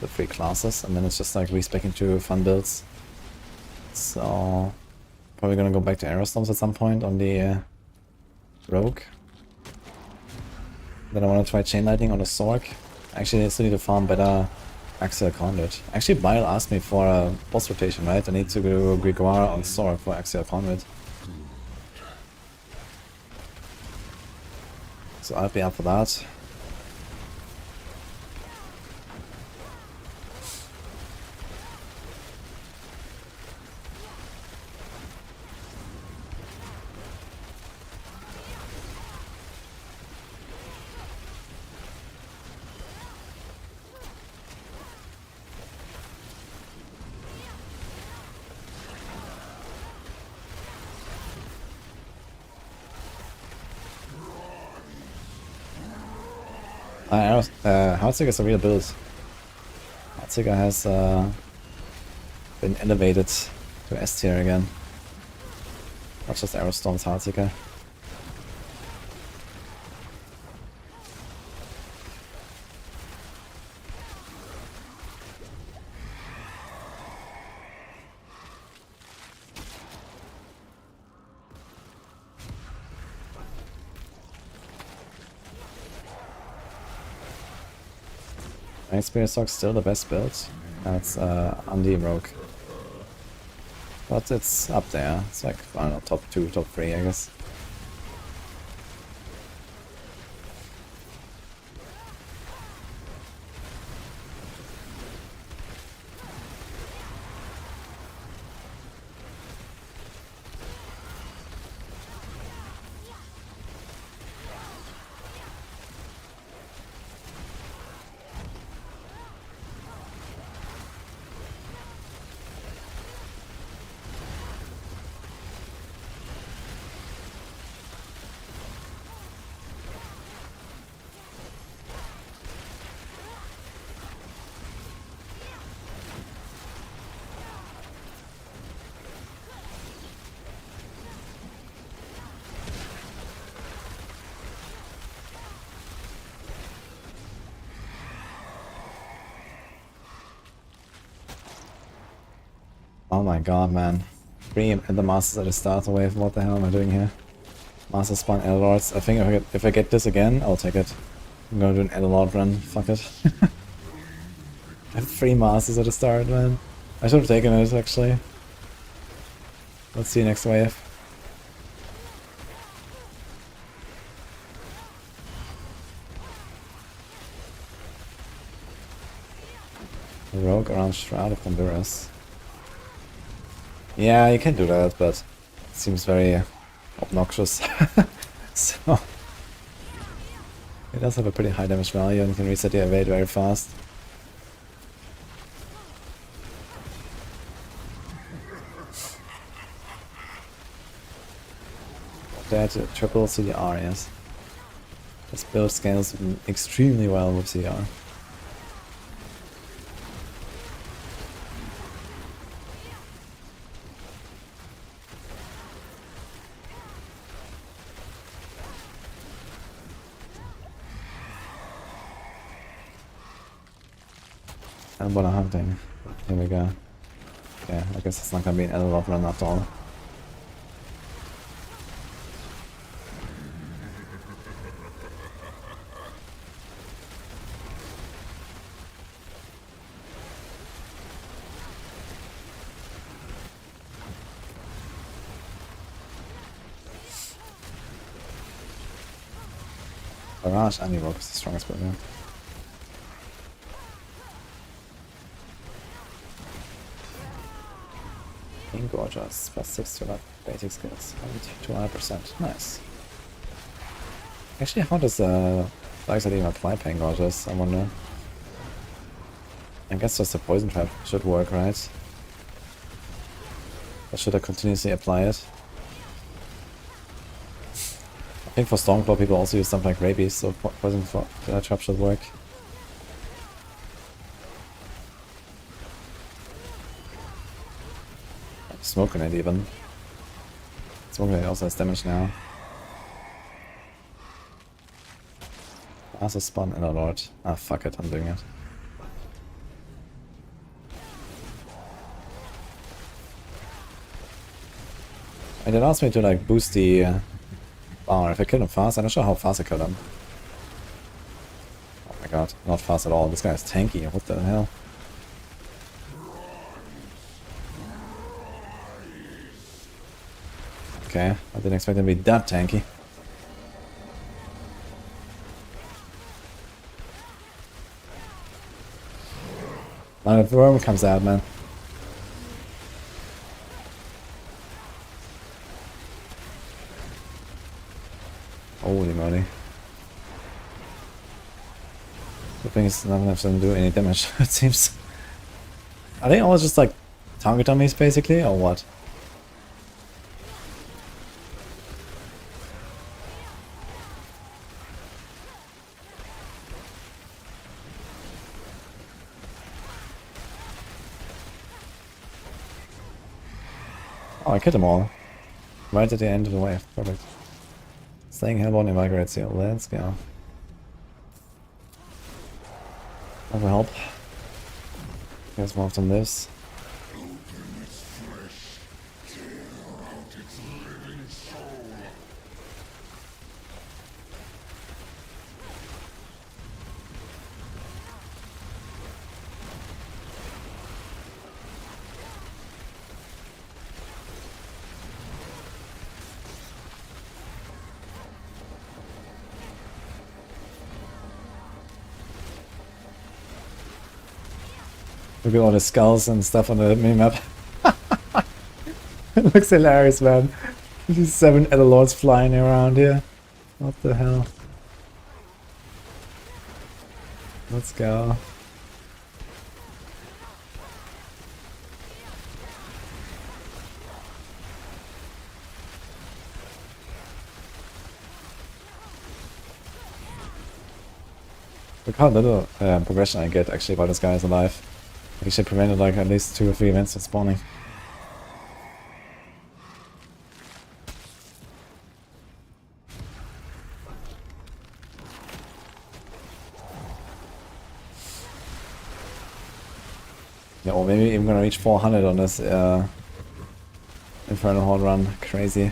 the 3 classes, and then it's just like respecing to fun builds. So probably gonna go back to Aerostorms at some point on the rogue. Then I want to try Chain Lightning on the Sorc. Actually, I still need to farm better Axial Conduit. Actually, Bile asked me for a boss rotation, right? I need to go Gregoire on Sorc for Axial Conduit. So I'll be up for that. Heartseeker is a real build. Heartseeker has been elevated to S tier again. Not just Aerostorm's Heartseeker. Spirit Sorc's still the best build. That's Andy Rogue. But it's up there. It's like, I don't know, top 2, top 3, I guess. Oh my god, man. 3 and the Masters at the starter wave. What the hell am I doing here? Master spawn Edelords. I think if I get this again, I'll take it. I'm gonna do an Edelord run. Fuck it. I have 3 Masters at the start, man. I should have taken it, actually. Let's see next wave. Rogue around Shroud of Honduras. Yeah, you can do that, but it seems very obnoxious. So it does have a pretty high damage value and can reset your evade very fast. That triple CDR, yes. This build scales extremely well with CDR. And what a hunting. Here we go. Yeah, I guess it's not gonna be an Elrod run after all. Barrage and Evoke is the strongest weapon. Gorgeous, plus 6 to that basic skills, 200%. Nice. Actually, how does Dark Side even apply Pain Gorgeous? I wonder. I guess just the poison trap should work, right? Or should I continuously apply it? I think for Stormclaw people also use something like Rabies, so poison trap should work. Smoke Grenade even. Smoke Grenade also has damage now. Also spawn in a lord. Ah, fuck it, I'm doing it. And it asked me to like boost the bar. If I kill him fast, I'm not sure how fast I kill him. Oh my god, not fast at all. This guy is tanky, what the hell? Okay, I didn't expect him to be that tanky. Now the worm comes out, man. Holy moly. The thing is, none of them doesn't do any damage, it seems. Are they all just like target dummies basically, or what? Oh, I killed them all. Right at the end of the wave. Perfect. Slaying Hellborn evacuates you. Let's go. That will help. Guess more often this. Look at all the skulls and stuff on the minimap. It looks hilarious, man. These 7 Elderlords flying around here. What the hell? Let's go. Look how little progression I get actually while this guy is alive. He should prevent like at least 2 or 3 events from spawning. Yeah, or maybe even gonna reach 400 on this Infernal Horde run. Crazy.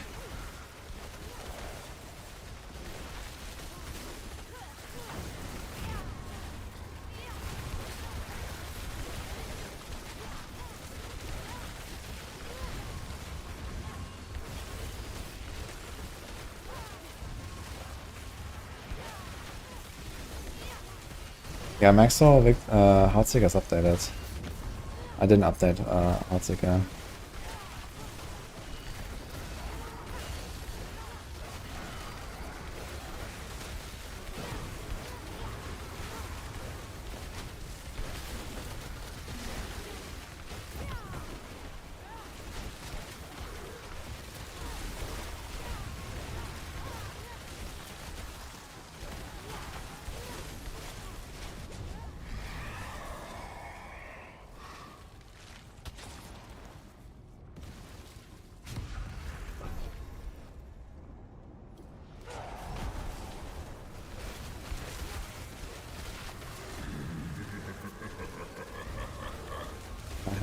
Yeah, Maxwell Heartseeker's updated. I didn't update Heartseeker.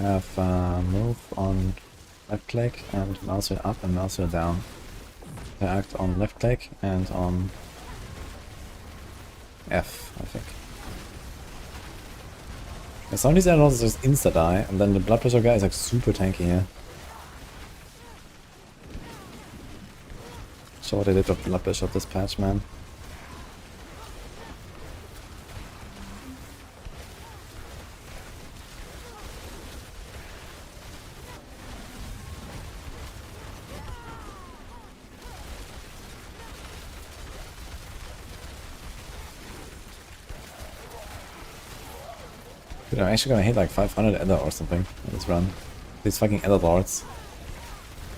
have move on left click and mouse wheel up and mouse wheel down. They act on left click and on F, I think. Yeah, some of these add-ons just insta-die, and then the blood pressure guy is like super tanky here. So what they did with blood pressure this patch, man. Dude, I'm actually gonna hit like 500 Ether or something on this run. These fucking Ether lords.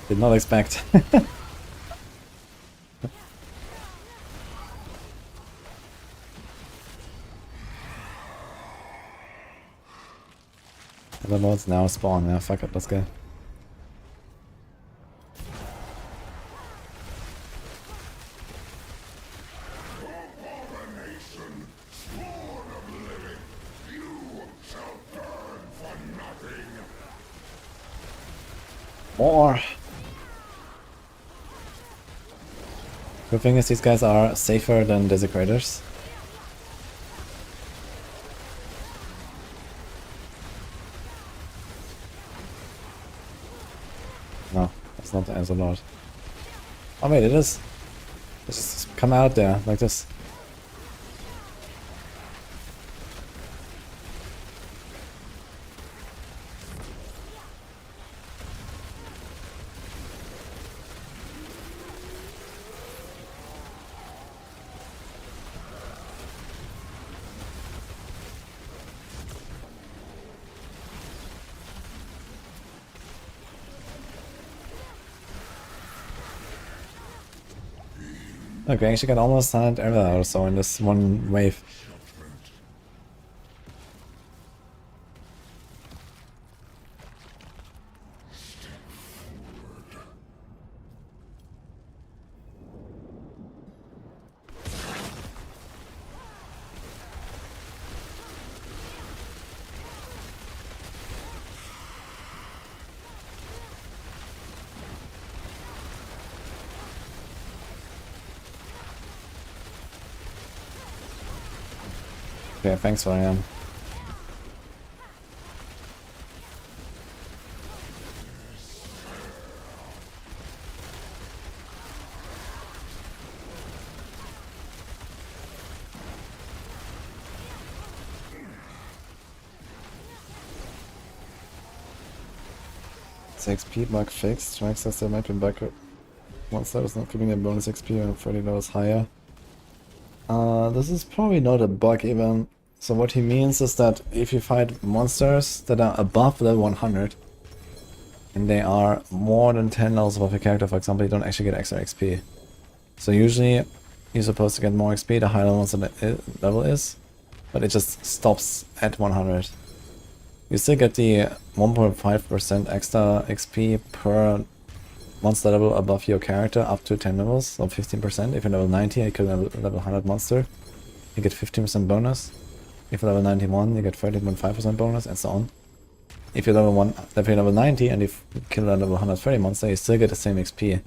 Did not expect. Ether lords now spawn, yeah, fuck it, let's go. More! Good thing is these guys are safer than Desecrators. No, that's not the answer, Lord. Oh wait, it is. Just come out there, like this. Okay, actually got almost 100 error or so in this one wave. Okay, thanks for XP bug fixed. Strike says there might be a bug. Monster is not giving a bonus XP and 30 levels higher. This is probably not a bug even. So what he means is that if you fight monsters that are above level 100 and they are more than 10 levels above your character, for example, you don't actually get extra XP. So usually you're supposed to get more XP the higher the monster level is, but it just stops at 100. You still get the 1.5% extra XP per monster level above your character up to 10 levels, so 15%. If you're level 90 and you kill a level 100 monster, you get 15% bonus. If you're level 91, you get 13.5% bonus, and so on. If you're level 90 and you kill a level 130 monster, you still get the same XP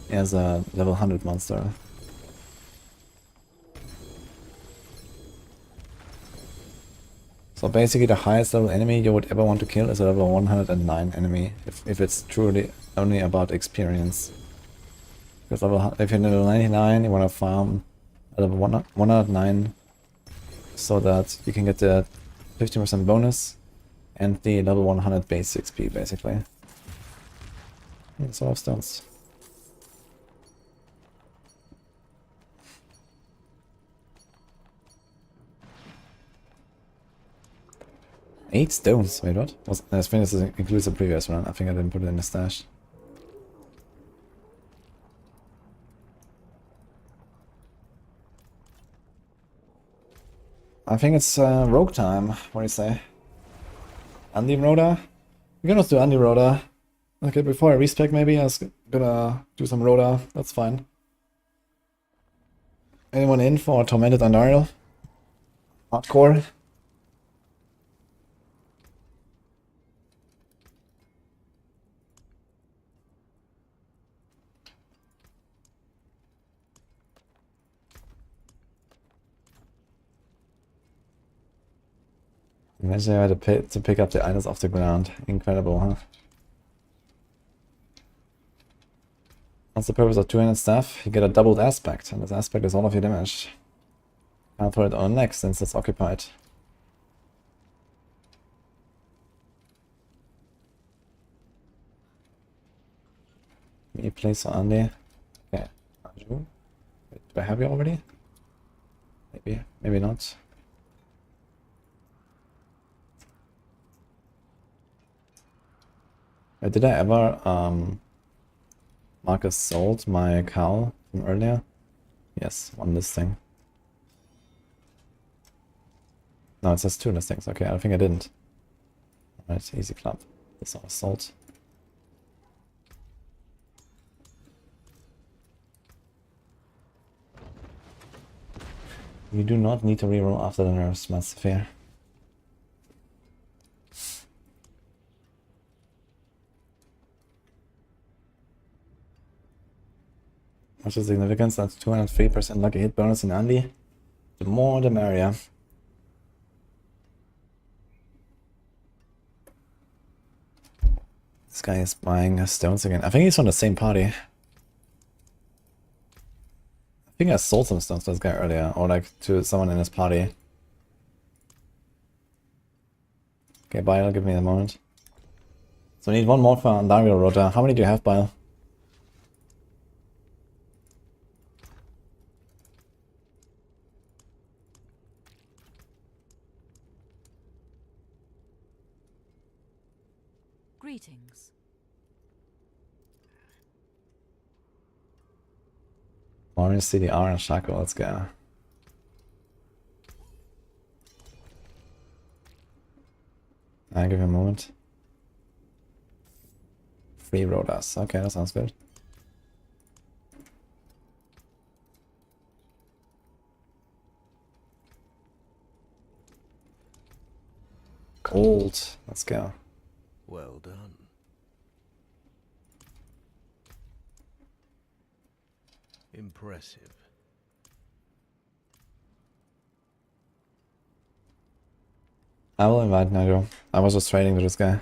as a level 100 monster. So basically the highest level enemy you would ever want to kill is a level 109 enemy, if it's truly only about experience. Because if you're level 99, you want to farm a level 109 so that you can get the 15% bonus and the level 100 base XP basically. That's all of stones. Eight stones, wait what? I think this includes the previous one, I think I didn't put it in the stash. I think it's rogue time, what do you say? Andy Rhoda? We can also do Andy Rhoda. Okay, before I respec maybe, I was gonna do some Rhoda, that's fine. Anyone in for Tormented Undial? Hardcore? Imagine I had to pick up the items off the ground. Incredible, huh? What's the purpose of 200 stuff? You get a doubled aspect, and this aspect is all of your damage. Can't throw it on next since it's occupied. Me place on there. Okay. Wait, do I have you already? Maybe, maybe not. Did I ever Marcus sold my cow from earlier? Yes, one listing. No, it says 2 listings. Okay, I think I didn't. Alright, easy clap. This one was sold. You do not need to reroll after the nerfs, Master Fair. What's the significance? That's 203% lucky hit bonus in Andy. The more the merrier. This guy is buying stones again. I think he's from the same party. I think I sold some stones to this guy earlier, or like to someone in his party. Okay, Bile, give me a moment. So we need one more for Andario Rota. How many do you have, Bile? Greetings. Orange CDR and Shaco, let's go. I'll give you a moment. Free Rodas. Okay, that sounds good. Gold. Let's go. Well done. Impressive. I will invite Nigel. I was just trading with this guy.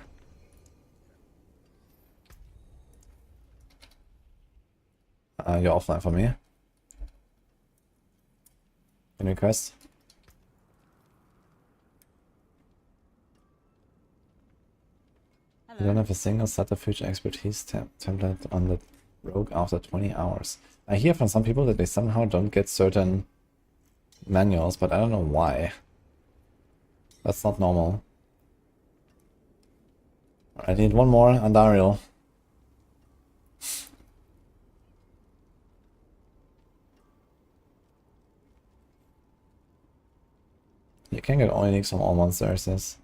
You're offline for me. Any request? You don't have a single subterfuge expertise template on the rogue after 20 hours. I hear from some people that they somehow don't get certain manuals, but I don't know why. That's not normal. I need one more Andariel. You can get all uniques from all monsters,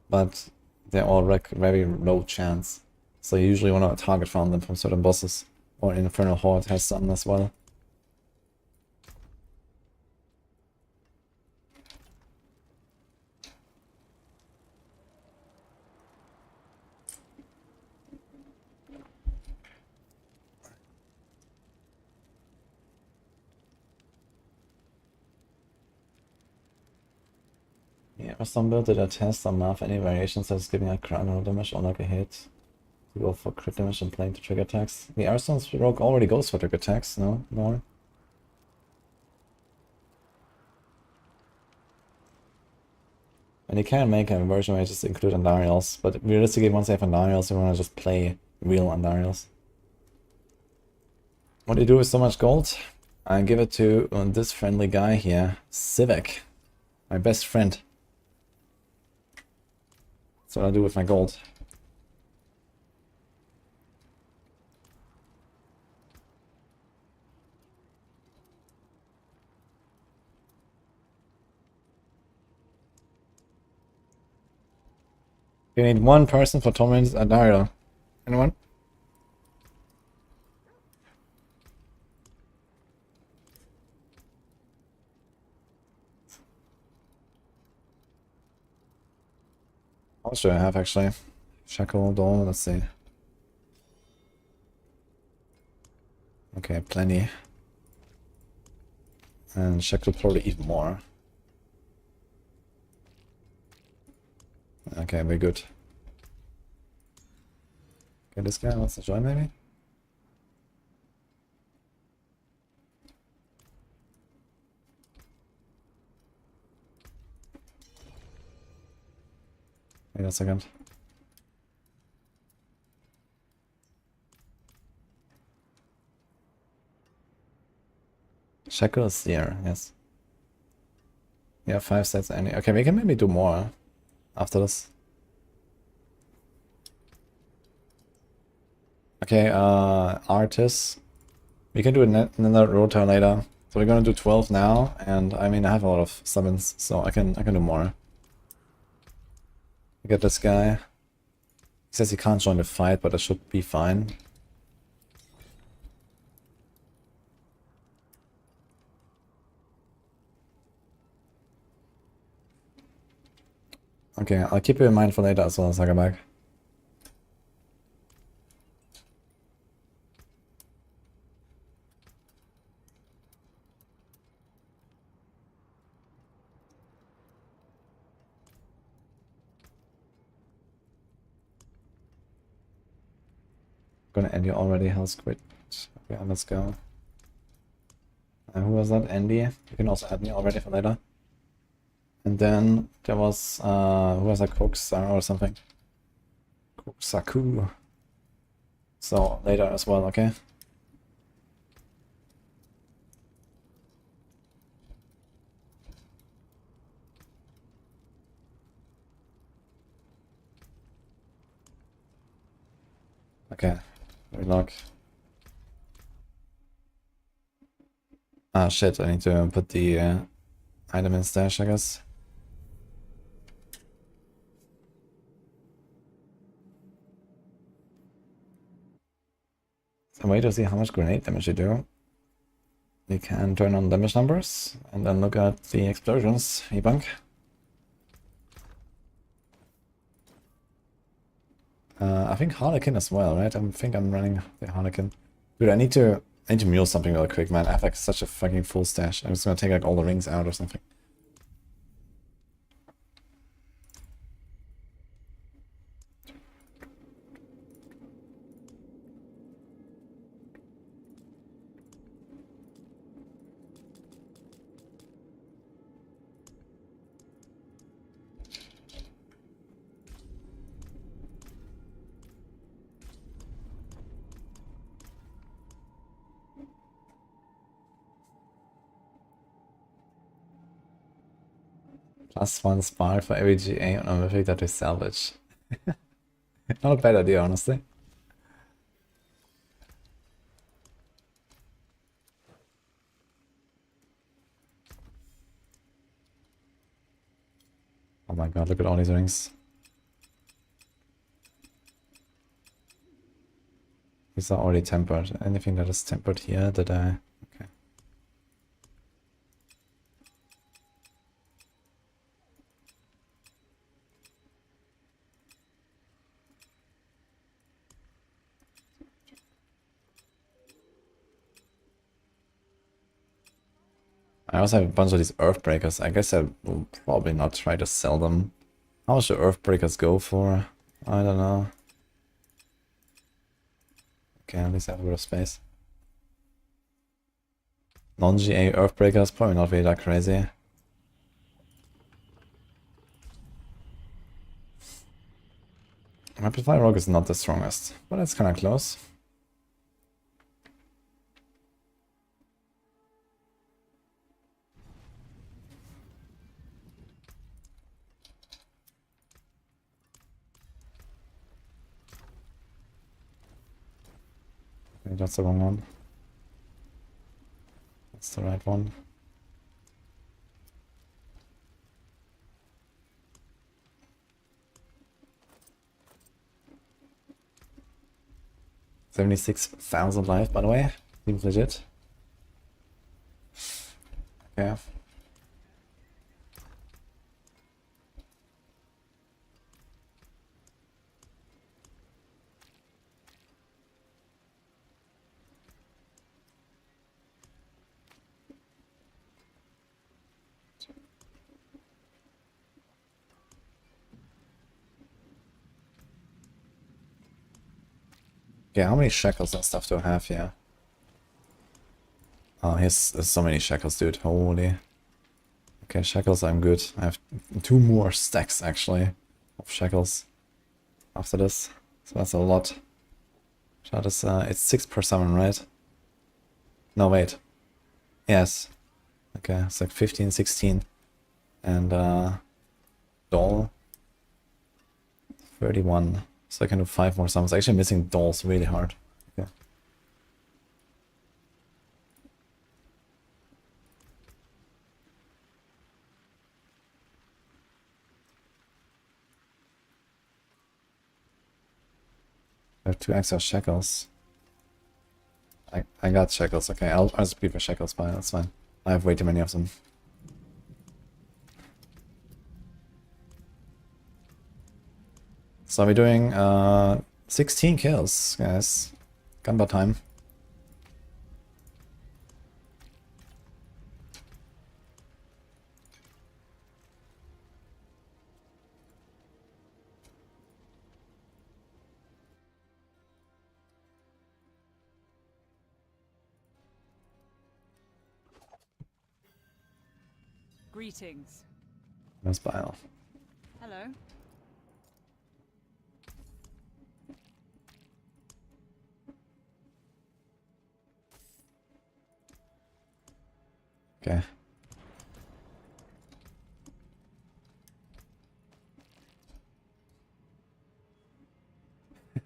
but they're all very low chance. So you usually want to target farm them from certain bosses. Or Infernal Horde has some as well. Yeah, some build did a test on math any variations that's giving a crown roll damage or like a hit. To go for crit damage and playing to trigger attacks. The Airstone's rogue already goes for trigger attacks, no? More? And you can make a version where you just include Andariels, but realistically once you have Andariels you want to just play real Andariels. What do you do with so much gold? I give it to this friendly guy here, Civic. My best friend. That's what I do with my gold. You need one person for Torment Andariel. Anyone? How much do I have actually? Shackle, Dawn, let's see. Okay, plenty. And Shackle probably even more. Okay, we're good. Okay, this guy wants to join maybe? Wait a second. Shackle is here, yes. Yeah, 5 sets any. Okay, we can maybe do more after this. Okay, artists. We can do another rota later. So we're gonna do 12 now, and I mean I have a lot of summons, so I can do more. Get this guy. He says he can't join the fight, but it should be fine. Okay, I'll keep you in mind for later as well as I come back. Gonna end you already, Hell's Quit. Okay, let's go. Who was that? Andy? You can also add me already for later. And then there was, who was that? Koksar or something? Koksaku. So later as well, okay? Okay, relock. Ah shit, I need to put the item in stash, I guess. So wait to see how much grenade damage you do. We can turn on damage numbers and then look at the explosions, e-bunk. I think Harlequin as well, right? I think I'm running the Harlequin. Dude, I need to mule something real quick, man. I have like such a fucking full stash. I'm just gonna take like all the rings out or something. +1 spark for every GA on a mythic that we salvage. Not a bad idea, honestly. Oh my god, look at all these rings. These are already tempered. Anything that is tempered here, did I... Okay. I also have a bunch of these Earthbreakers. I guess I will probably not try to sell them. How much do Earthbreakers go for? I don't know. Okay, at least I have a bit of space. Non-GA Earthbreakers, probably not really that crazy. Amplify Rogue is not the strongest, but it's kinda close. Okay, that's the wrong one. That's the right one. $76,000 life, by the way. Seems legit. Okay. Okay, how many shackles and stuff do I have here? Oh, there's so many shackles, dude. Holy. Okay, shackles, I'm good. I have 2 more stacks, actually, of shackles after this. So that's a lot. That is, it's 6 per summon, right? No, wait. Yes. Okay, it's like 15, 16. And, doll. 31. So I can do 5 more summons. Actually missing dolls really hard. Okay. I have 2 extra shackles. I got shackles. Okay, I'll just be for shackles, but that's fine. I have way too many of them. So we're doing 16 kills, guys. Gunbar time. Greetings. Where's Bile? Hello. Okay.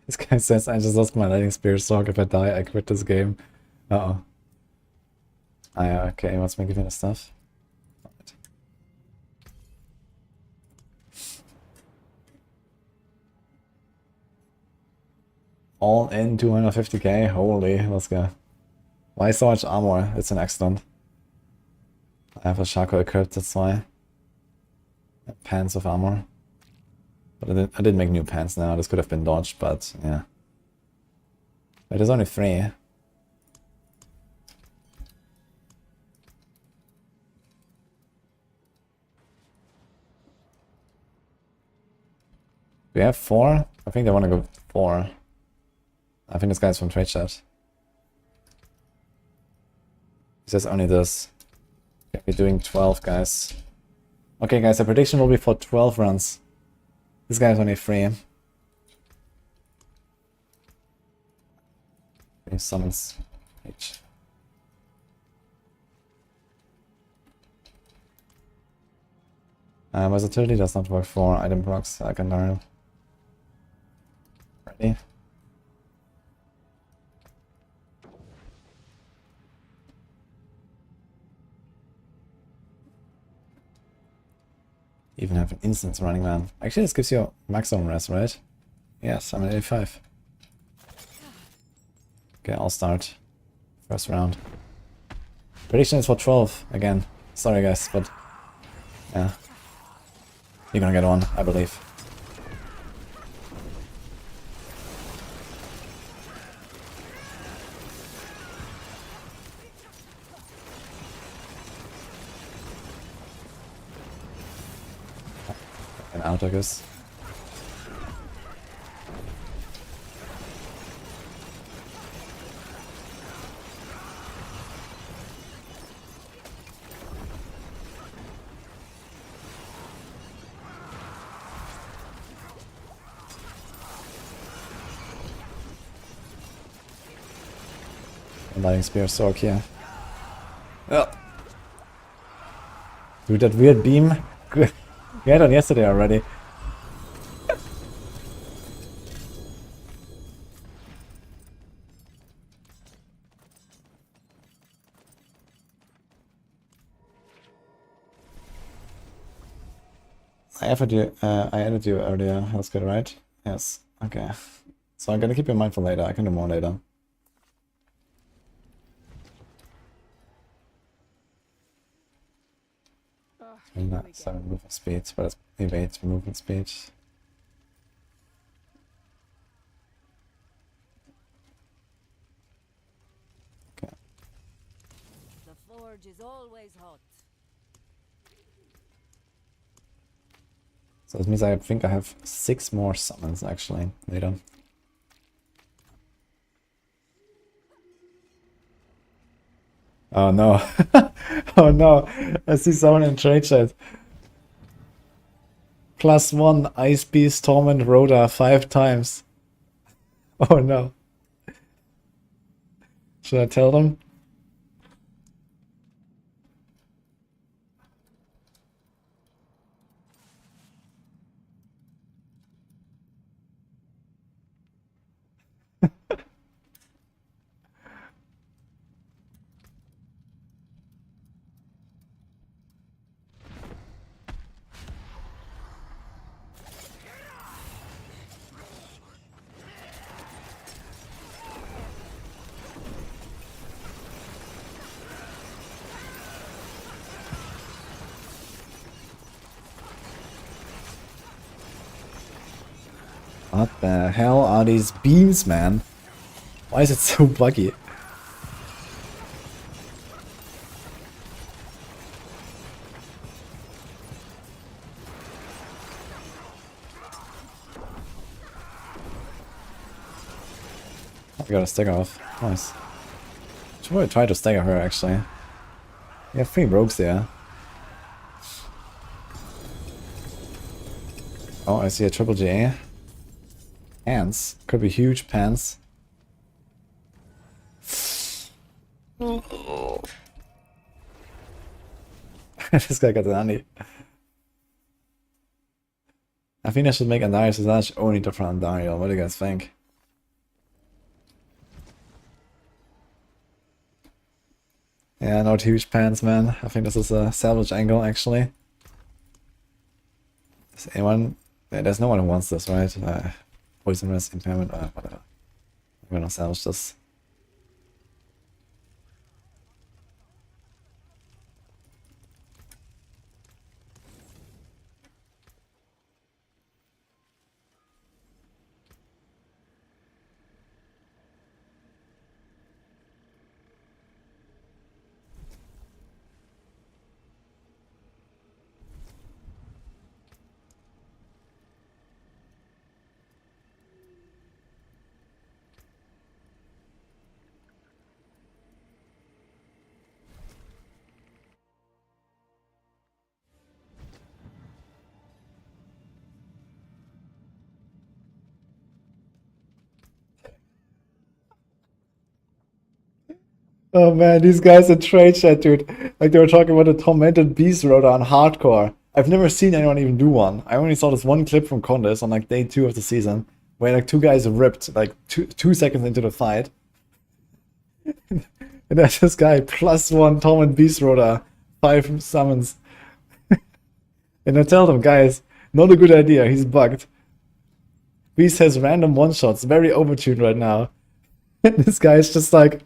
This guy says, I just lost my Lightning Spear Sorc. If I die, I quit this game. Uh-oh. Ah, yeah, okay, he wants me to give me the stuff. Right. All in 250k? Holy, let's go. Why so much armor? It's an accident. I have a Shaco equipped, that's why. Pants of armor. But I didn't make new pants now, this could have been dodged, but yeah. It is only 3. Do we have 4? I think they want to go 4. I think this guy's from trade chat. He says only this. Okay, we're doing 12, guys. Okay, guys, the prediction will be for 12 runs. This guy's only 3. 3 summons each. Versatility does not work for item procs. I can learn. Ready? Even have an instance running, man. Actually, this gives you maximum rest, right? Yes, I'm at 85. Okay, I'll start. First round. Prediction is for 12 again. Sorry, guys, but yeah. You're gonna get one, I believe. And out, I guess. Lightning Spear Sorc here. Yeah. Dude, that weird beam. We had it yesterday already. I added you earlier. That's good, right? Yes. Okay. So I'm gonna keep you in mind for later. I can do more later. And that's 7 movement speed, but it's evade movement speed. Okay. The forge is always hot. So this means I think I have 6 more summons actually later. Oh no. Oh no. I see someone in trade chat. +1 Ice Beast Torment Rhoda 5 times. Oh no. Should I tell them? What the hell are these beams, man? Why is it so buggy? I got a stagger off. Nice. Should probably try to stagger her, actually. We have 3 rogues there. Oh, I see a triple J. Pants. Could be huge pants. This guy got an Andy. I think I should make Andarius Visage only to front Andariel. What do you guys think? Yeah, not huge pants, man. I think this is a salvage angle, actually. Is anyone... Yeah, there's no one who wants this, right? Poison risk, impairment, whatever. I'm gonna salvage this. Oh man, these guys in trade chat, dude. Like they were talking about a tormented beast rotor on hardcore. I've never seen anyone even do one. I only saw this one clip from Condis on like day 2 of the season, where like 2 guys ripped like two seconds into the fight. And there's this guy +1 torment beast rotor, 5 summons. And I tell them, guys, not a good idea. He's bugged. Beast has random one-shots, very overtuned right now. And this guy is just like,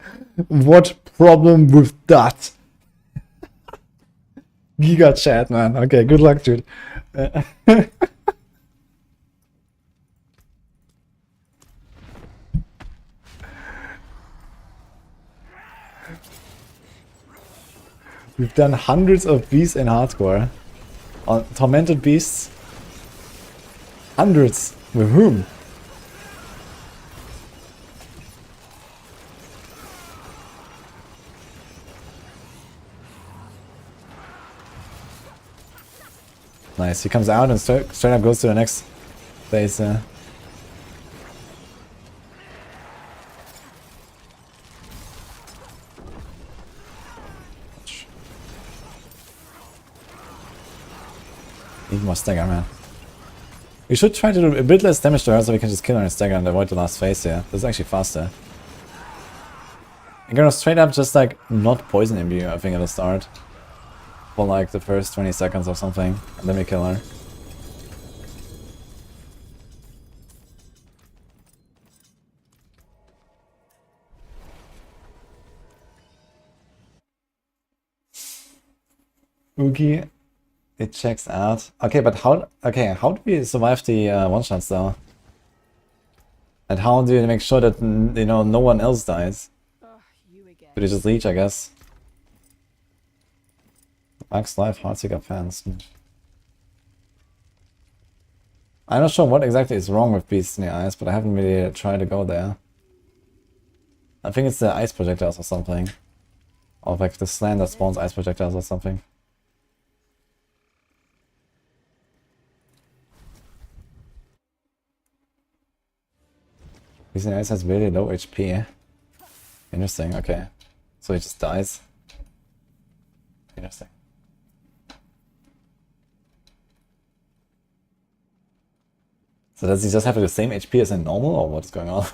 what problem with that? Giga chat, man. Okay, good luck, dude. We've done hundreds of beasts in hardcore. On tormented beasts. Hundreds. With whom? Nice, he comes out and straight up goes to the next base. Need more stagger, man. We should try to do a bit less damage to her so we can just kill her in stagger and avoid the last phase here. This is actually faster. I'm gonna straight up just like not poison imbue, I think, at the start. For like the first 20 seconds or something, and then we kill her. Oogie, it checks out. Okay, but how do we survive the one-shots though? And how do you make sure that, you know, no one else dies? You again. Do they just leech, I guess? Max life, Heartseeker fans. I'm not sure what exactly is wrong with beasts in the ice, but I haven't really tried to go there. I think it's the ice projectiles or something. Or like the slant that spawns ice projectiles or something. This ice has really low HP. Interesting, okay. So he just dies. Interesting. So does he just have the same HP as in normal, or what's going on?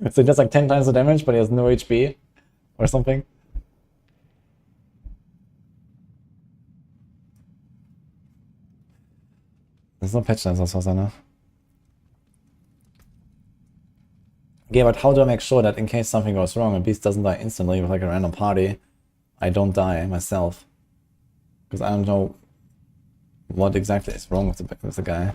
So he does like 10 times the damage, but he has no HP? Or something? There's no patch notes or something, no? Yeah, but how do I make sure that in case something goes wrong and Beast doesn't die instantly with like a random party, I don't die myself? Because I don't know what exactly is wrong with the guy.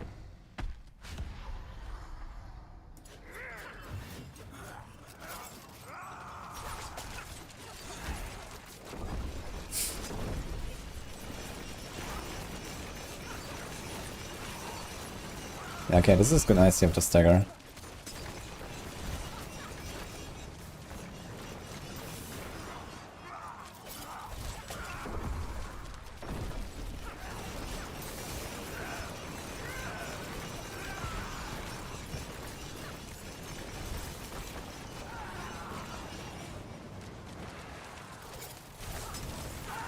Yeah, okay, this is good. Nice, you have to stagger.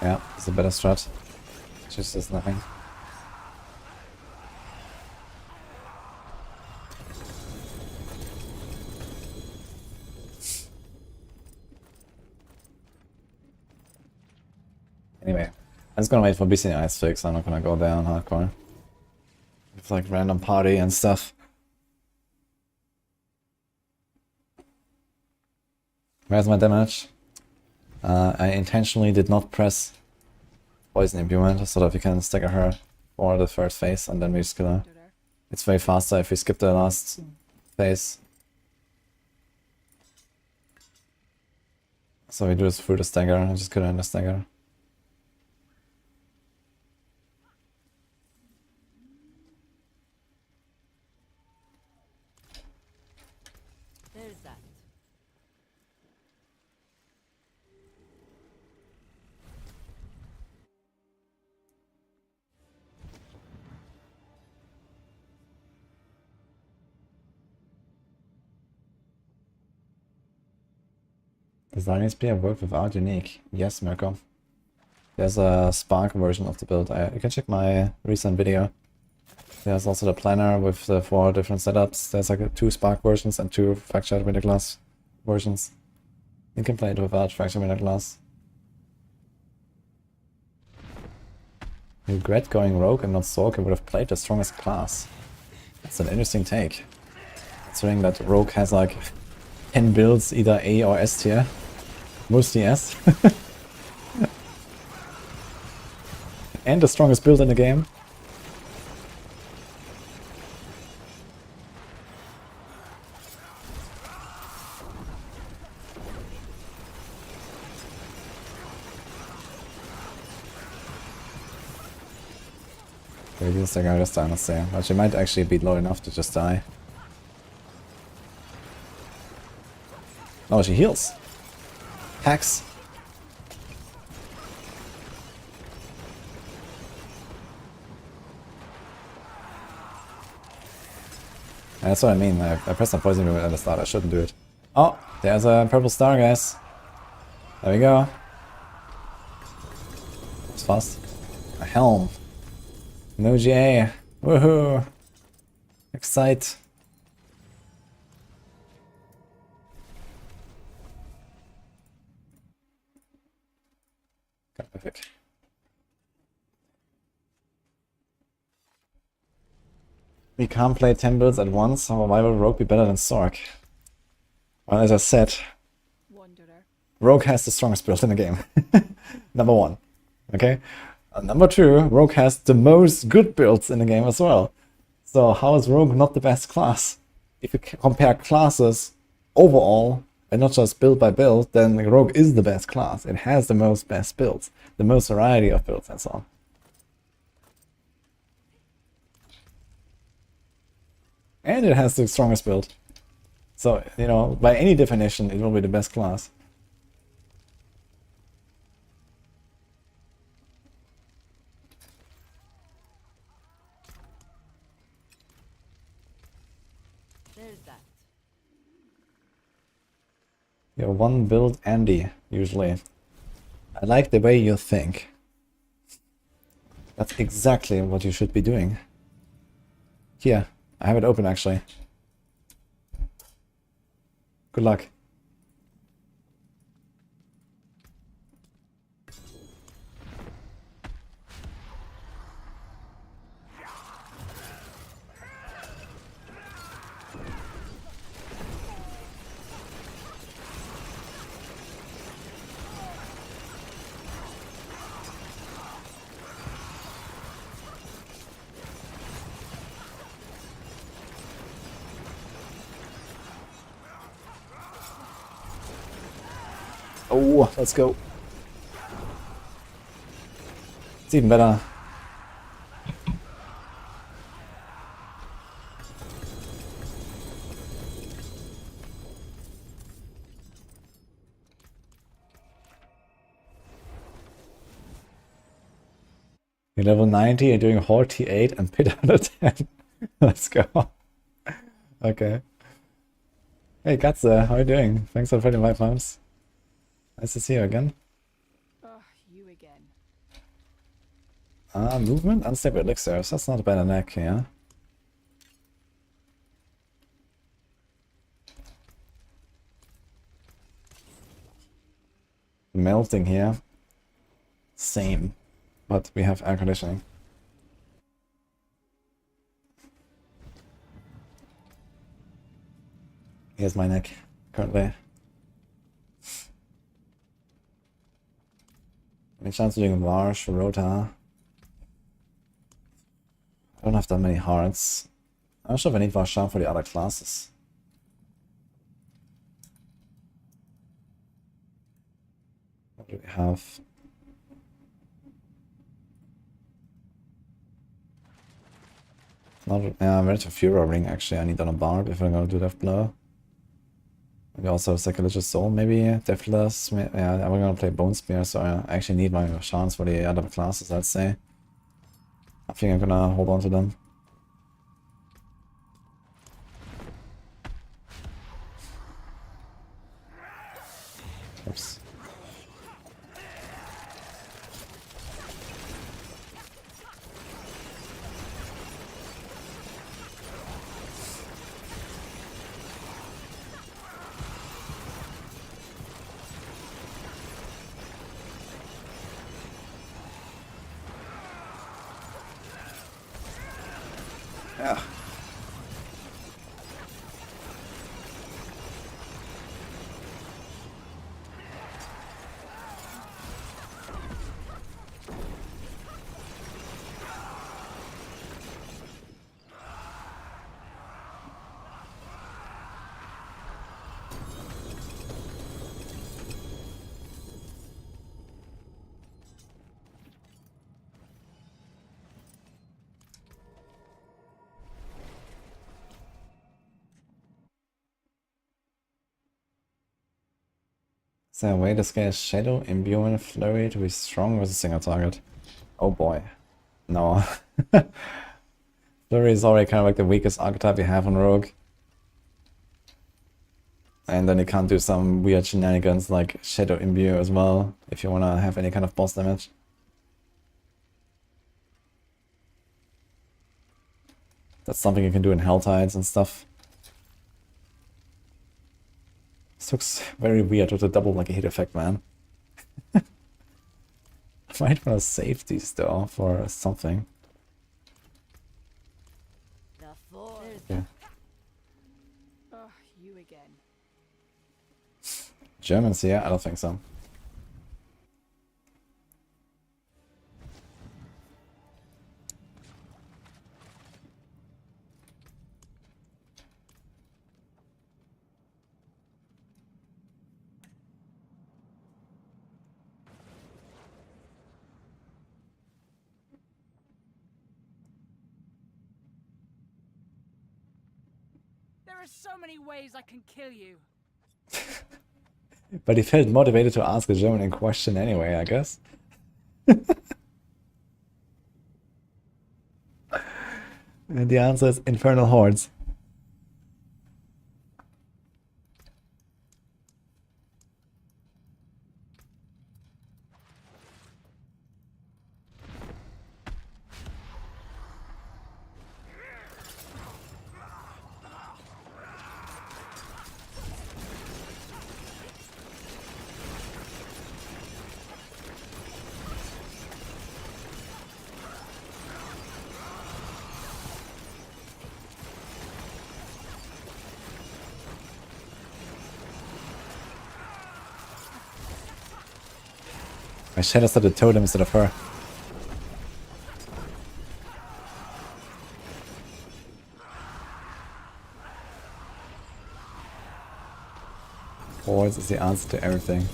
Yeah, it's a better strat. Just does nothing. Anyway, I'm just gonna wait for BC Ice fix. I'm not gonna go there on hardcore. It's like random party and stuff. Where's my damage? I intentionally did not press Poison Implement so that we can stagger her for the first phase and then we just kill her. It's way faster if we skip the last phase. So we do this through the stagger and just kill her in the stagger. There's that. Does Lightning Spear work without unique? Yes, Mirko. There's a Spark version of the build. You can check my recent video. There's also the planner with the 4 different setups. There's like 2 Spark versions and 2 Fractured Winter Glass versions. You can play it without Fractured Winter Glass. Regret going Rogue and not Sorc, I would have played the strongest class. That's an interesting take. Considering that Rogue has like 10 builds, either A or S tier. Mostly S. And the strongest build in the game. Maybe this thing I just die, let's say. But she might actually be low enough to just die. Oh, she heals. Hacks. That's what I mean. I pressed the poison movement at the start. I shouldn't do it. Oh, there's a purple star, guys. There we go. It's fast. A helm. No GA. Woohoo. Excite. Perfect. We can't play 10 builds at once, so why will Rogue be better than Sorc? Well, as I said, Wanderer. Rogue has the strongest build in the game. Number 1. Okay? Number 2, Rogue has the most good builds in the game as well. So how is Rogue not the best class? If you compare classes overall, and not just build by build, then Rogue is the best class. It has the most best builds, the most variety of builds and so on. And it has the strongest build. So, you know, by any definition, it will be the best class. There's that. You're one build Andy, usually. I like the way you think. That's exactly what you should be doing. Here, I have it open actually. Good luck. Oh, let's go. It's even better. You're level 90, you're doing Horde T8 and Pit under 10. Let's go. Okay. Hey, Katze, how are you doing? Thanks for 25 months. Nice to see you again. Oh, you again. Movement, unstable elixirs. That's not a bad neck, yeah. Melting here. Same. But we have air conditioning. Here's my neck, currently. Any chance of doing Varsh, Rota? I don't have that many hearts. I'm not sure if I need Varshan for the other classes. What do we have? Not, yeah, I'm ready to Fura Ring actually. I need on a Barb if I'm gonna do Death Blow. Maybe also Sacrilegious Soul, maybe. Deathless. Yeah, I'm gonna play Bone Spear, so I actually need my chance for the other classes, I'd say. I think I'm gonna hold on to them. Oops. Yeah. Is there a way to scale Shadow, Imbue, Flurry to be strong with a single target? Oh boy. No. Flurry is already kind of like the weakest archetype you have on Rogue. And then you can't do some weird shenanigans like Shadow Imbue as well, if you want to have any kind of boss damage. That's something you can do in Helltides and stuff. This looks very weird with a double like a hit effect, man. I might want to save these though for something. The forge. Yeah. Oh, you again. Germans here? I don't think so. There are so many ways I can kill you. But he felt motivated to ask a German in question anyway, I guess. And the answer is Infernal Hordes. I should have started totem instead of her. Force is the answer to everything.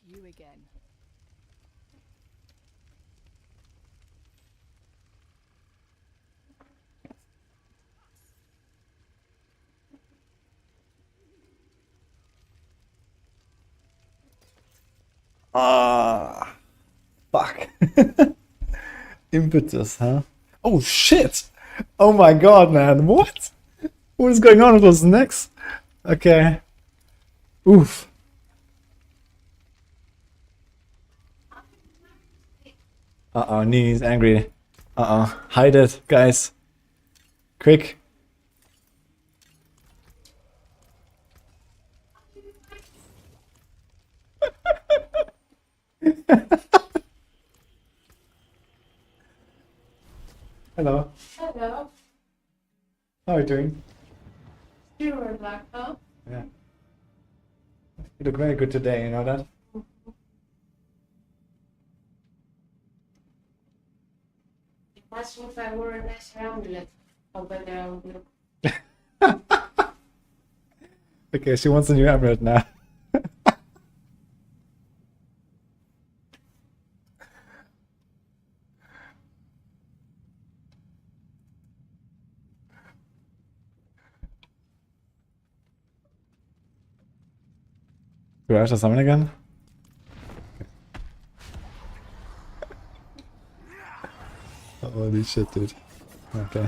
You again. Ah, fuck. Impetus, huh? Oh shit! Oh my god, man, what? What is going on with those necks? Okay. Oof. Uh-oh, Nini's angry. Uh-oh, hide it, guys. Quick. Hello. Hello. How are you doing? You were like, huh? Yeah. You look very good today, you know that? Imagine if I wore a nice amulet. How better I would look. Okay, she wants a new amulet now. Do I have to summon again? Holy shit, dude. Okay.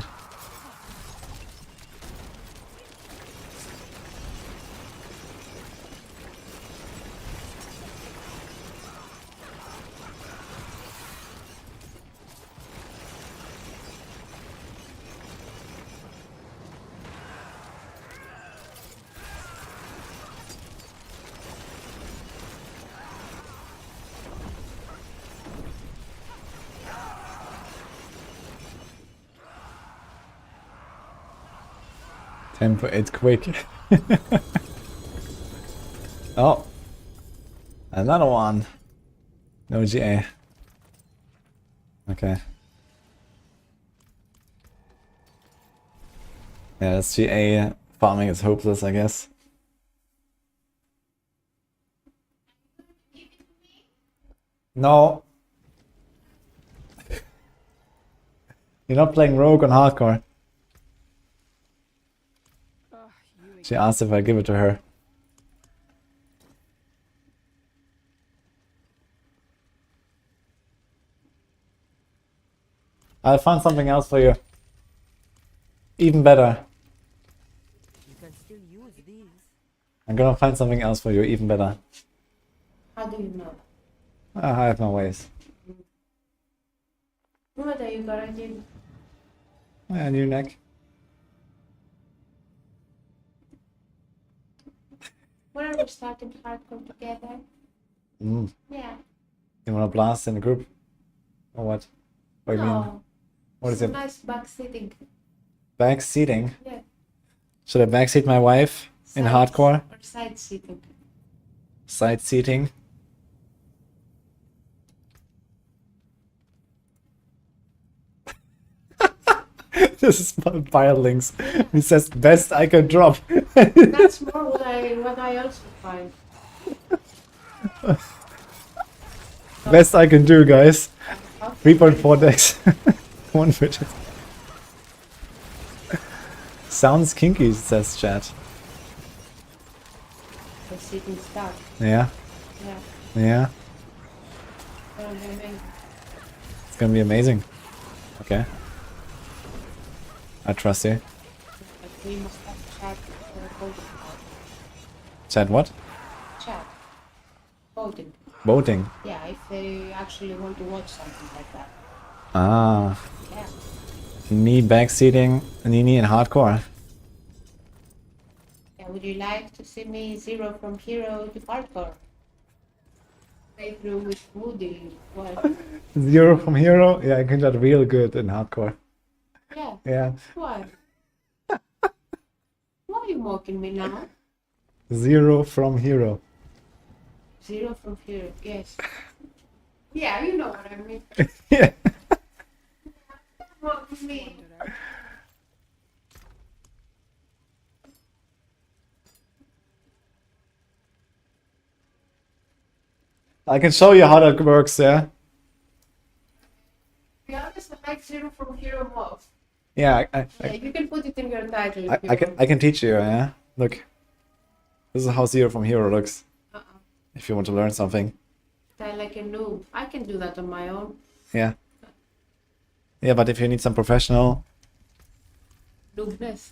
Tempo 8 quick. Oh. Another one. No GA. Okay. Yeah, this GA farming is hopeless, I guess. No. You're not playing Rogue on hardcore. She asked if I give it to her. I'll find something else for you. Even better. You can still use these. I'm gonna find something else for you, even better. How do you know? I have no ways. What are you gonna do? Yeah, new neck. When are we starting hardcore together? Mm. Yeah. You wanna blast in the group? Or what? What do you mean? No. What is Some it? nice back sitting. Back seating? Yeah. Should I backseat my wife in Side- hardcore? Or side sitting. Side seating? This is Links. He says best I can drop. That's more what I also find. Best I can do, guys. Okay. 3.4 decks. One widget. Sounds kinky, says chat. The sitting stuff. Yeah, Yeah. yeah. Amazing. It's gonna be amazing. Okay. I trust you. But we must have chat for voting. Chat what? Chat. Voting. Voting. Yeah, if they actually want to watch something like that. Ah. Yeah. Me backseating Nini in hardcore. Would you like to see me zero from hero to hardcore? Playthrough with wudijo. Well, 0 from hero? Yeah, I can get real good in hardcore. yeah. Yeah. Why? Why are you mocking me now? 0 from hero. Zero from hero, yes. Yeah, you know what I mean. Yeah. Mocking me. Wanderer. I can show you how that works, yeah? To be honest, I like zero from hero most. Yeah, Yeah, you can put it in your title if you I can want. I can teach you, yeah? Look. This is how 0 from hero looks. If you want to learn something. I like a noob. I can do that on my own. Yeah. Yeah, but if you need some professional Noobness.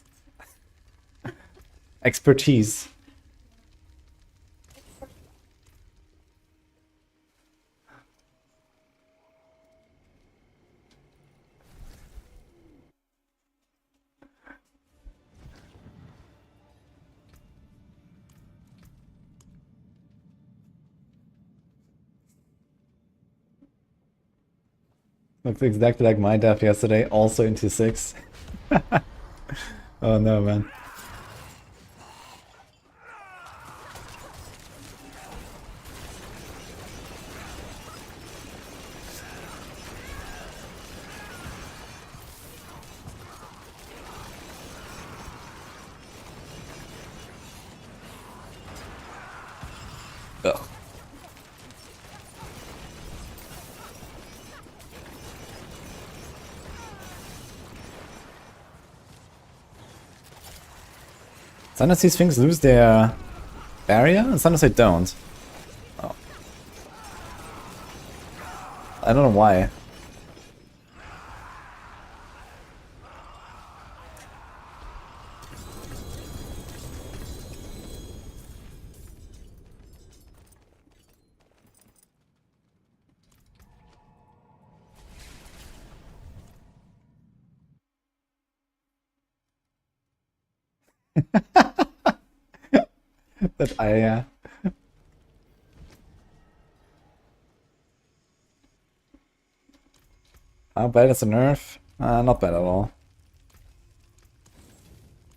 expertise. Looks exactly like my death yesterday, also into 6. Oh no, man. Ugh. Sometimes these things lose their barrier, and sometimes they don't. Oh. I don't know why. That how bad is the nerf? Not bad at all.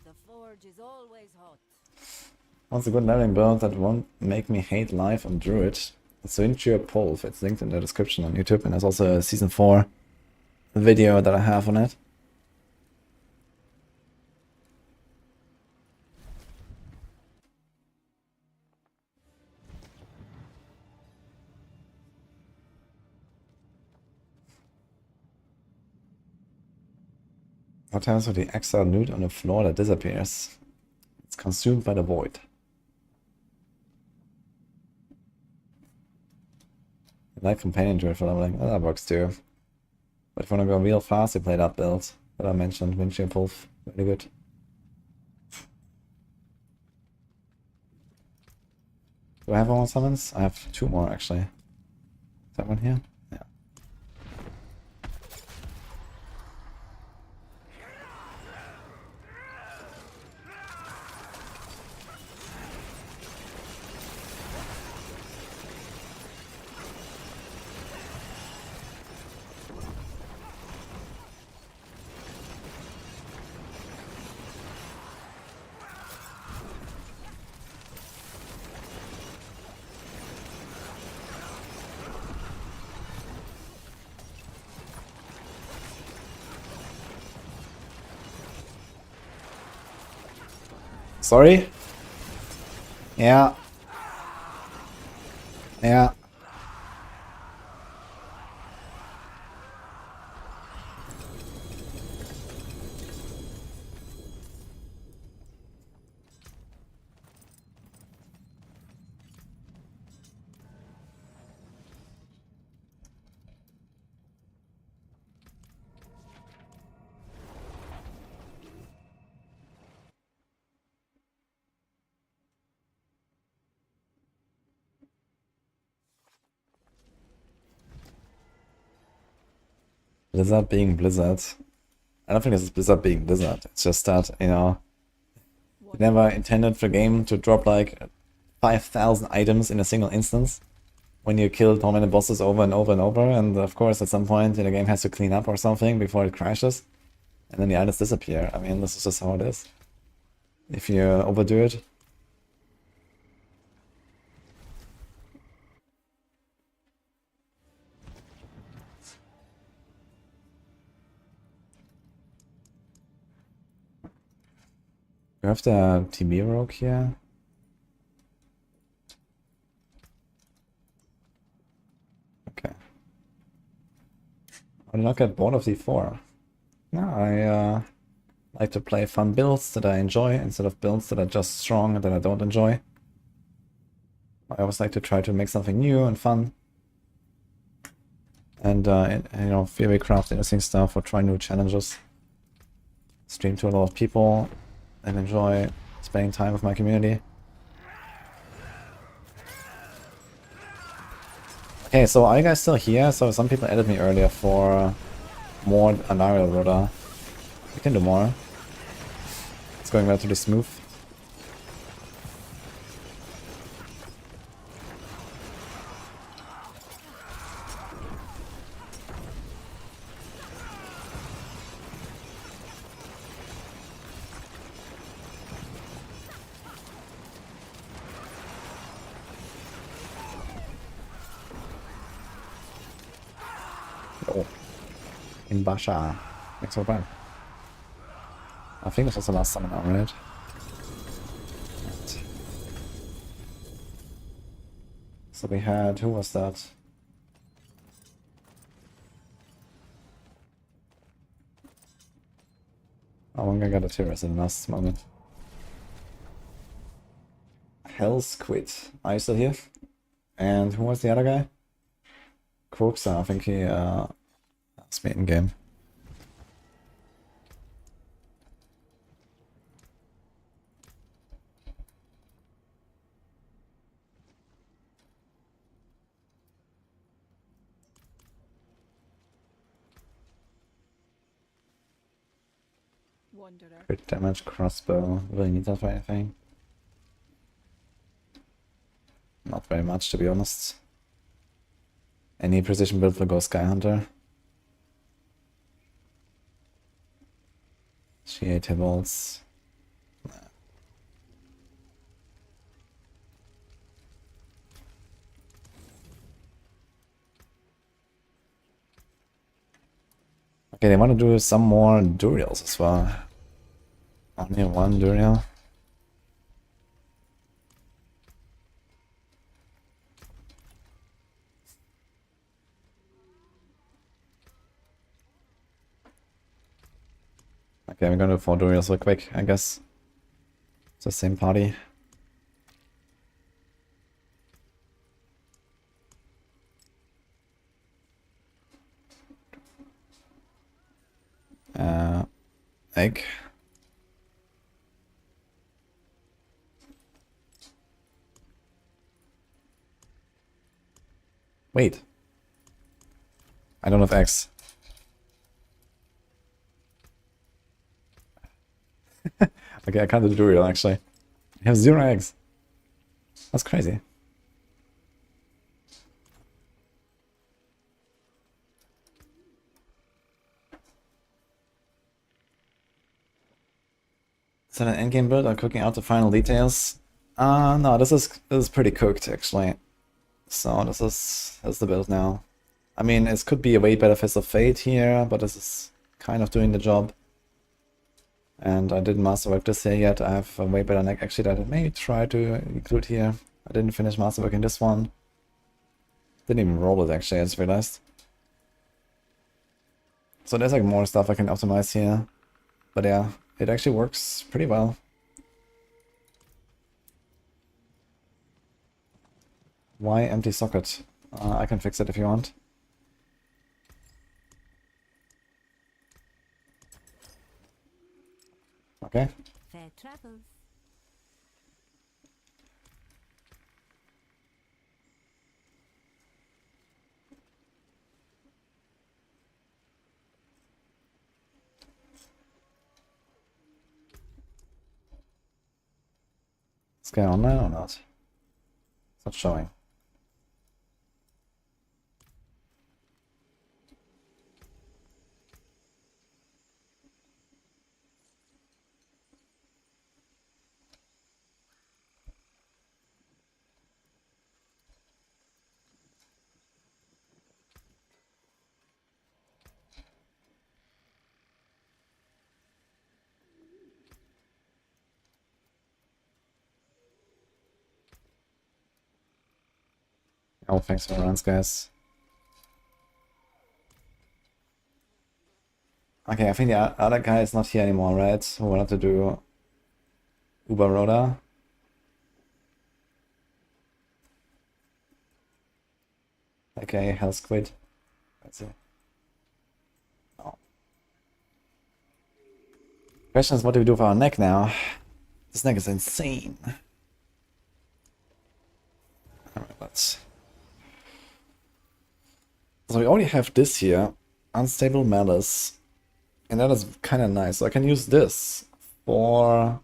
The forge is always hot. What's a good leveling build that won't make me hate life on Druid? It's Winchur Pulf. It's linked in the description on YouTube, and there's also a season 4 video that I have on it. What happens with the extra loot on the floor that disappears? It's consumed by the void. I like companion druid for leveling. Oh, that works too. But if you want to go real fast, you play that build that I mentioned. Winchur Pulf. Very good. Do I have more summons? I have 2 more actually. Is that one here? Yeah. Sorry? Yeah. Yeah. Blizzard being Blizzard. I don't think this is Blizzard being Blizzard. It's just that, you know, Never intended the game to drop like 5,000 items in a single instance when you killed how many bosses over and over and over, and of course at some point the game has to clean up or something before it crashes, and then the items disappear. I mean, this is just how it is. If you overdo it. We have the TV rogue here. Okay. I did not get bored of D4. No, I like to play fun builds that I enjoy instead of builds that are just strong and that I don't enjoy. I always like to try to make something new and fun. And, you know, theory craft interesting stuff or try new challenges. Stream to a lot of people and enjoy spending time with my community. Okay, so are you guys still here? So some people added me earlier for more Anaria Rhoda. We can do more. It's going relatively smooth. Oh. In Basha. Makes so bad. I think this was the last summon, right? So we had, who was that? Oh, I'm gonna get a Tyrus in the last moment. Hell's Quit. Are you still here? And who was the other guy? Croxa, I think he asked me in game. Wanderer. Crit damage, crossbow. Really need that for anything? Not very much, to be honest. Any precision build will go Sky Hunter. GA tables. Okay, they want to do some more Duriels as well. Only one Duriel. Okay, we're gonna do 4 Duriels real quick, I guess. It's the same party. Egg. Wait. I don't have eggs. Okay, I can't do Duriel actually. I have 0 eggs. That's crazy. Is that an endgame build or cooking out the final details? No, this is pretty cooked actually. So this is the build now. I mean, it could be a way better Fist of Fate here, but this is kind of doing the job. And I didn't masterwork this here yet. I have a way better neck actually that I may try to include here. I didn't finish masterwork in this one. Didn't even roll it actually, I just realized. So there's like more stuff I can optimize here. But yeah, it actually works pretty well. Why empty socket? I can fix it if you want. Okay. Fair travels. Is going on now or not? It's not showing. Oh, thanks for the runs, guys. Okay, I think the other guy is not here anymore, right? Who wanted to do Uber Roda. Okay, Hell's Quid. That's it. Oh. Question is, what do we do for our neck now? This neck is insane. Alright, let's... So we already have this here, Unstable Malice, and that is kind of nice. So I can use this for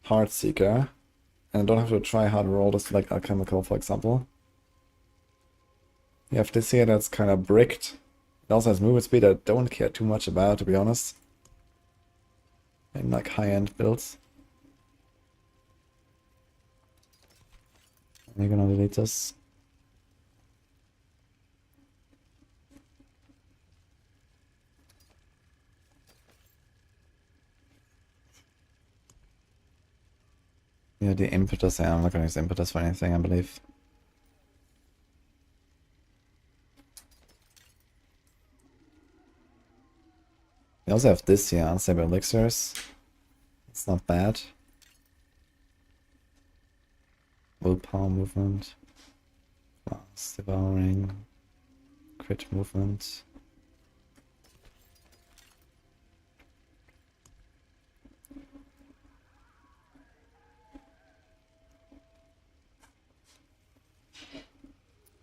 Heartseeker, and I don't have to try hard roll this like Alchemical, for example. You have this here that's kind of bricked. It also has movement speed I don't care too much about, to be honest. In like high-end builds. You're gonna delete this. Yeah, the impetus, yeah, I'm not gonna use impetus for anything, I believe. We also have this here, Unstable Elixirs. It's not bad. Willpower movement. Fast devouring. Crit movement.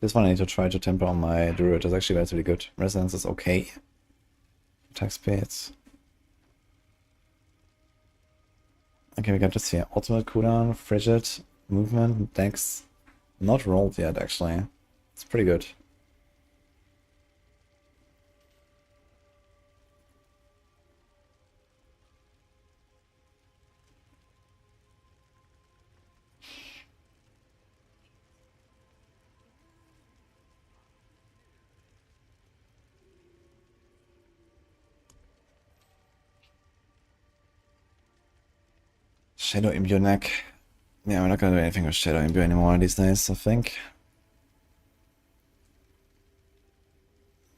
This one I need to try to temper on my Druid. It's actually relatively good. Resonance is okay. Attack speeds. Okay, we got this here. Ultimate cooldown, frigid, movement, dex. Not rolled yet, actually. It's pretty good. Shadow Imbue neck. Yeah, we're not gonna do anything with Shadow Imbue anymore these days, I think.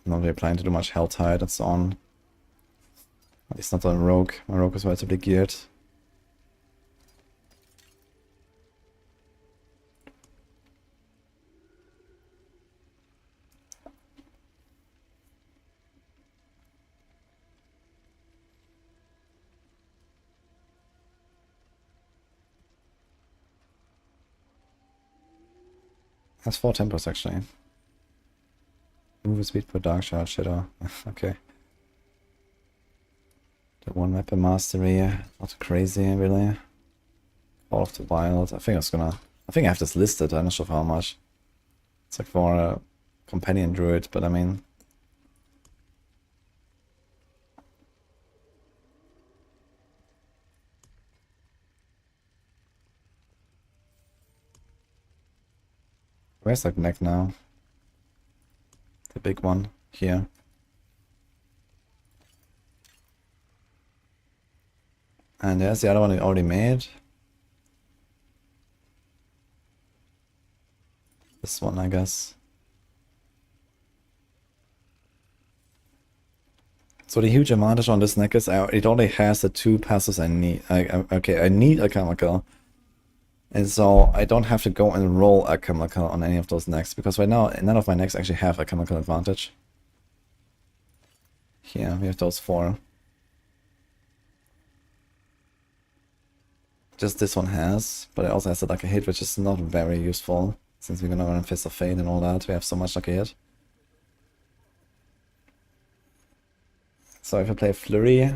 Not really planning to do much Helltide and so on. At least not on Rogue. My Rogue is relatively geared. Has 4 tempos actually. Move speed per Dark Shard Shadow. Okay. The one weapon mastery, not crazy really. All of the Wild. I think I have this listed, I'm not sure for how much. It's like for a companion druid, but I mean. Where's that neck now? The big one here. And there's the other one we already made. This one, I guess. So the huge advantage on this neck is it only has the 2 passes I need. I need a chemical. And so I don't have to go and roll a chemical on any of those necks, because right now none of my necks actually have a chemical advantage. Here we have those 4. Just this one has, but it also has like a hit, which is not very useful, since we're gonna run Fist of Fate and all that. We have so much like a hit. So if I play Flurry,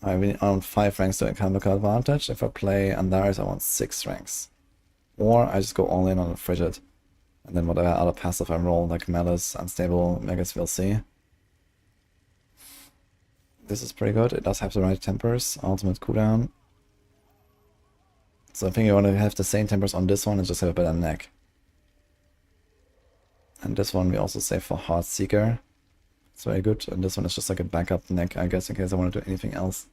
I want 5 ranks to economical advantage. If I play Andaris, I want 6 ranks. Or I just go all in on a Frigid. And then whatever other passive I roll, like Malice, Unstable, Megas, we'll see. This is pretty good. It does have the right tempers. Ultimate cooldown. So I think you want to have the same tempers on this one and just have a better neck. And this one we also save for Heartseeker. It's very good. And this one is just like a backup neck, I guess, in case I want to do anything else.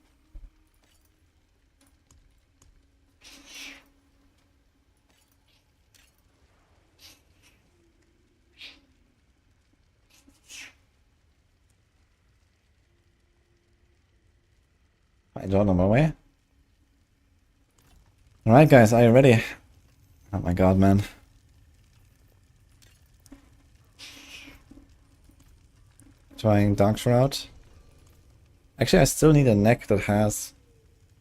Fine, John, on my way. Alright guys, are you ready? Oh my god, man. Trying Dark Shroud. Actually, I still need a neck that has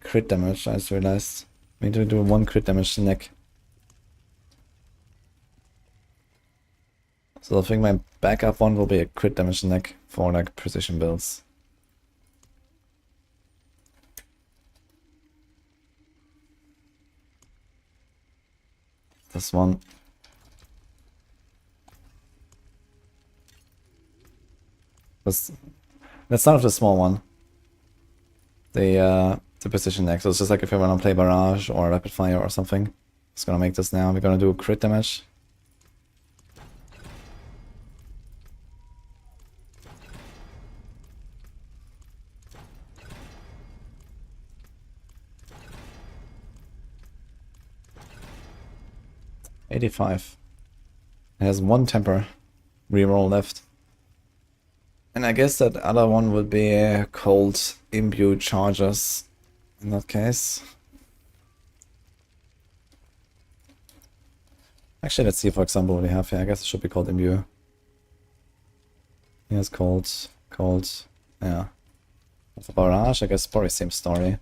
crit damage, I just realized. We need to do 1 crit damage neck. So I think my backup one will be a crit damage neck for like precision builds. This one. Let's start with the small one. The precision neck. So it's just like if you want to play barrage or rapid fire or something. Just gonna make this now. We're gonna do crit damage. $85. It has 1 temper reroll left. And I guess that other one would be cold imbue charges in that case. Actually, let's see, for example, what we have here. I guess it should be called imbue. Here's cold, yeah. For barrage, I guess probably same story.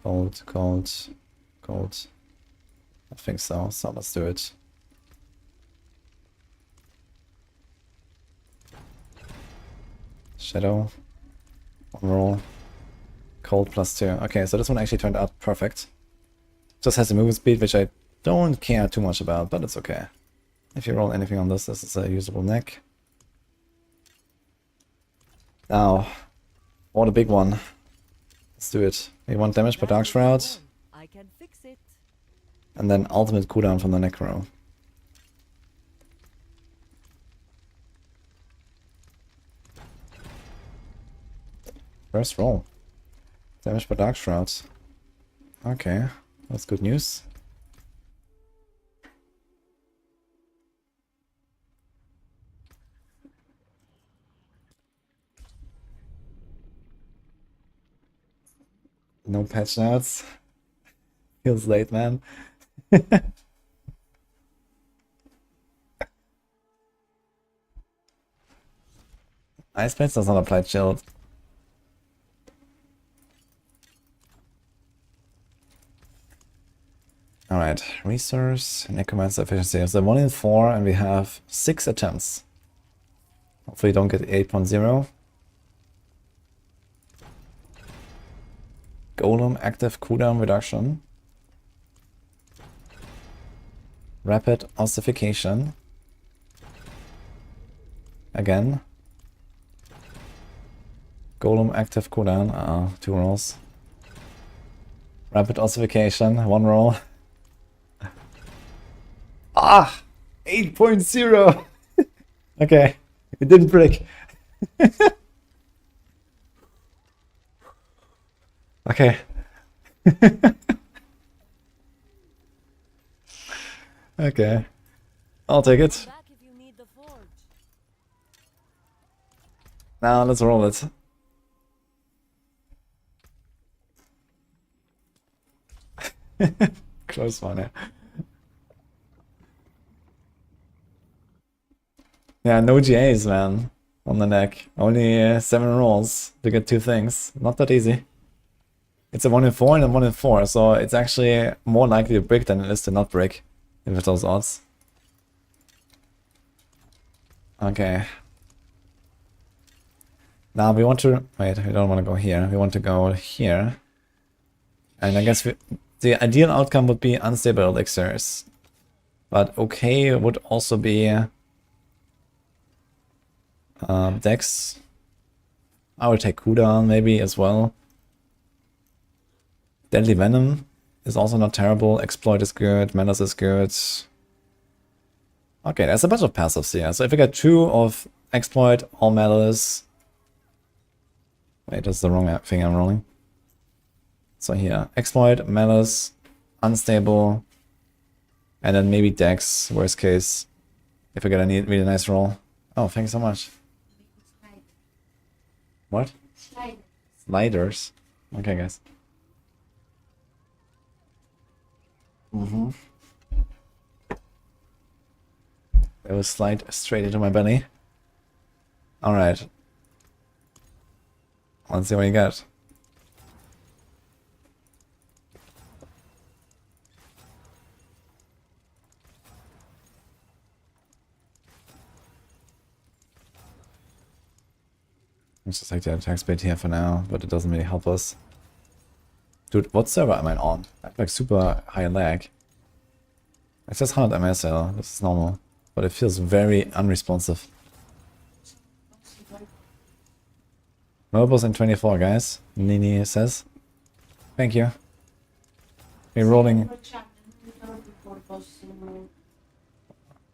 Cold. I think so, so let's do it. Shadow. 1 roll. Cold +2. Okay, so this one actually turned out perfect. Just has a movement speed, which I don't care too much about, but it's okay. If you roll anything on this, this is a usable neck. Now, for the big one. Let's do it. We want damage per Dark Shroud. I can fix it. And then ultimate cooldown from the Necro. First roll. Damage per Dark Shroud. Okay, that's good news. No patch notes. Feels late, man. Ice Blades does not apply shield. Alright, resource, necromancer efficiency. So 1 in 4 and we have 6 attempts. Hopefully don't get 8.0. Golem active cooldown reduction. Rapid ossification. Again. Golem active cooldown. 2 rolls. Rapid ossification. 1 roll. 8.0. Okay, it didn't break. Okay. Okay, I'll take it. Back if you need the forge. Now let's roll it. Close one, yeah. Yeah, no GAs, man, on the neck. Only 7 rolls to get 2 things. Not that easy. It's a 1 in 4 and a 1 in 4, so it's actually more likely to break than it is to not break, if it's those odds. Okay. Now we want to... Wait, we don't want to go here. We want to go here. And I guess the ideal outcome would be unstable elixirs. But okay would also be... Dex. I would take cooldown maybe as well. Deadly Venom is also not terrible. Exploit is good. Menace is good. Okay, there's a bunch of passives here. So if I get 2 of Exploit or Malice... Wait, that's the wrong thing I'm rolling. So here, Exploit, Malice, Unstable, and then maybe Dex, worst case, if I get a really nice roll. Oh, thank you so much. What? Sliders. Okay, guys. It will slide straight into my belly. Alright. Let's see what you got. Let's just take the attack speed here for now, but it doesn't really help us. Dude, what server am I on? I have like super high lag. It says 100 MSL, this is normal. But it feels very unresponsive. Mobiles in 24, guys. Nini says. Thank you. We're rolling.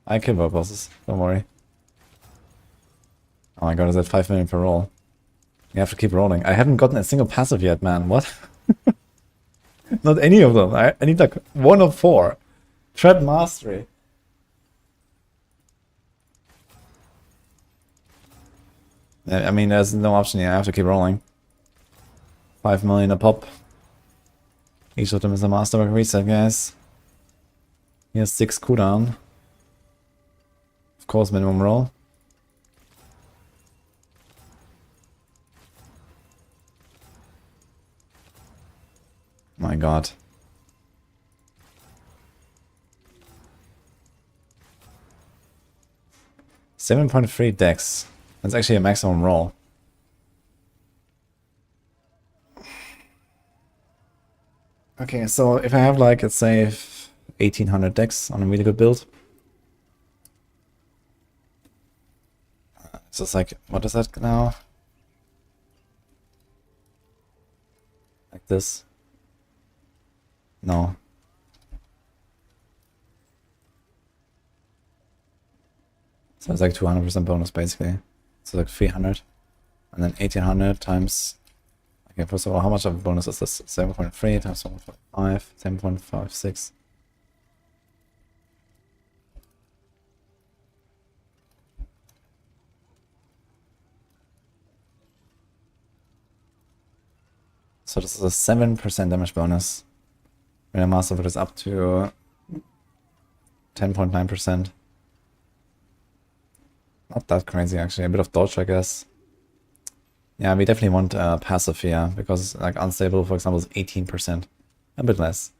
I kill both bosses, don't worry. Oh my god, is that 5 million per roll? You have to keep rolling. I haven't gotten a single passive yet, man. What? Not any of them. I need like 1 of 4. Threat Mastery. I mean, there's no option here. I have to keep rolling. 5 million a pop. Each of them is a masterwork reset, guys. Here's 6 cooldown. Of course, minimum roll. My god. .3 dex. That's actually a maximum roll. Okay, so if I have like, let's say, 1800 dex on a really good build. So it's like, what is that now? Like this. No. So it's like 200% bonus basically. So like 300. And then 1800 times... Okay, first of all, how much of a bonus is this? 7.3 times 7.5, 7.56. So this is a 7% damage bonus. When I master it is up to 10.9%. Not that crazy actually, a bit of dodge I guess. Yeah, we definitely want passive here, because like unstable for example is 18%. A bit less.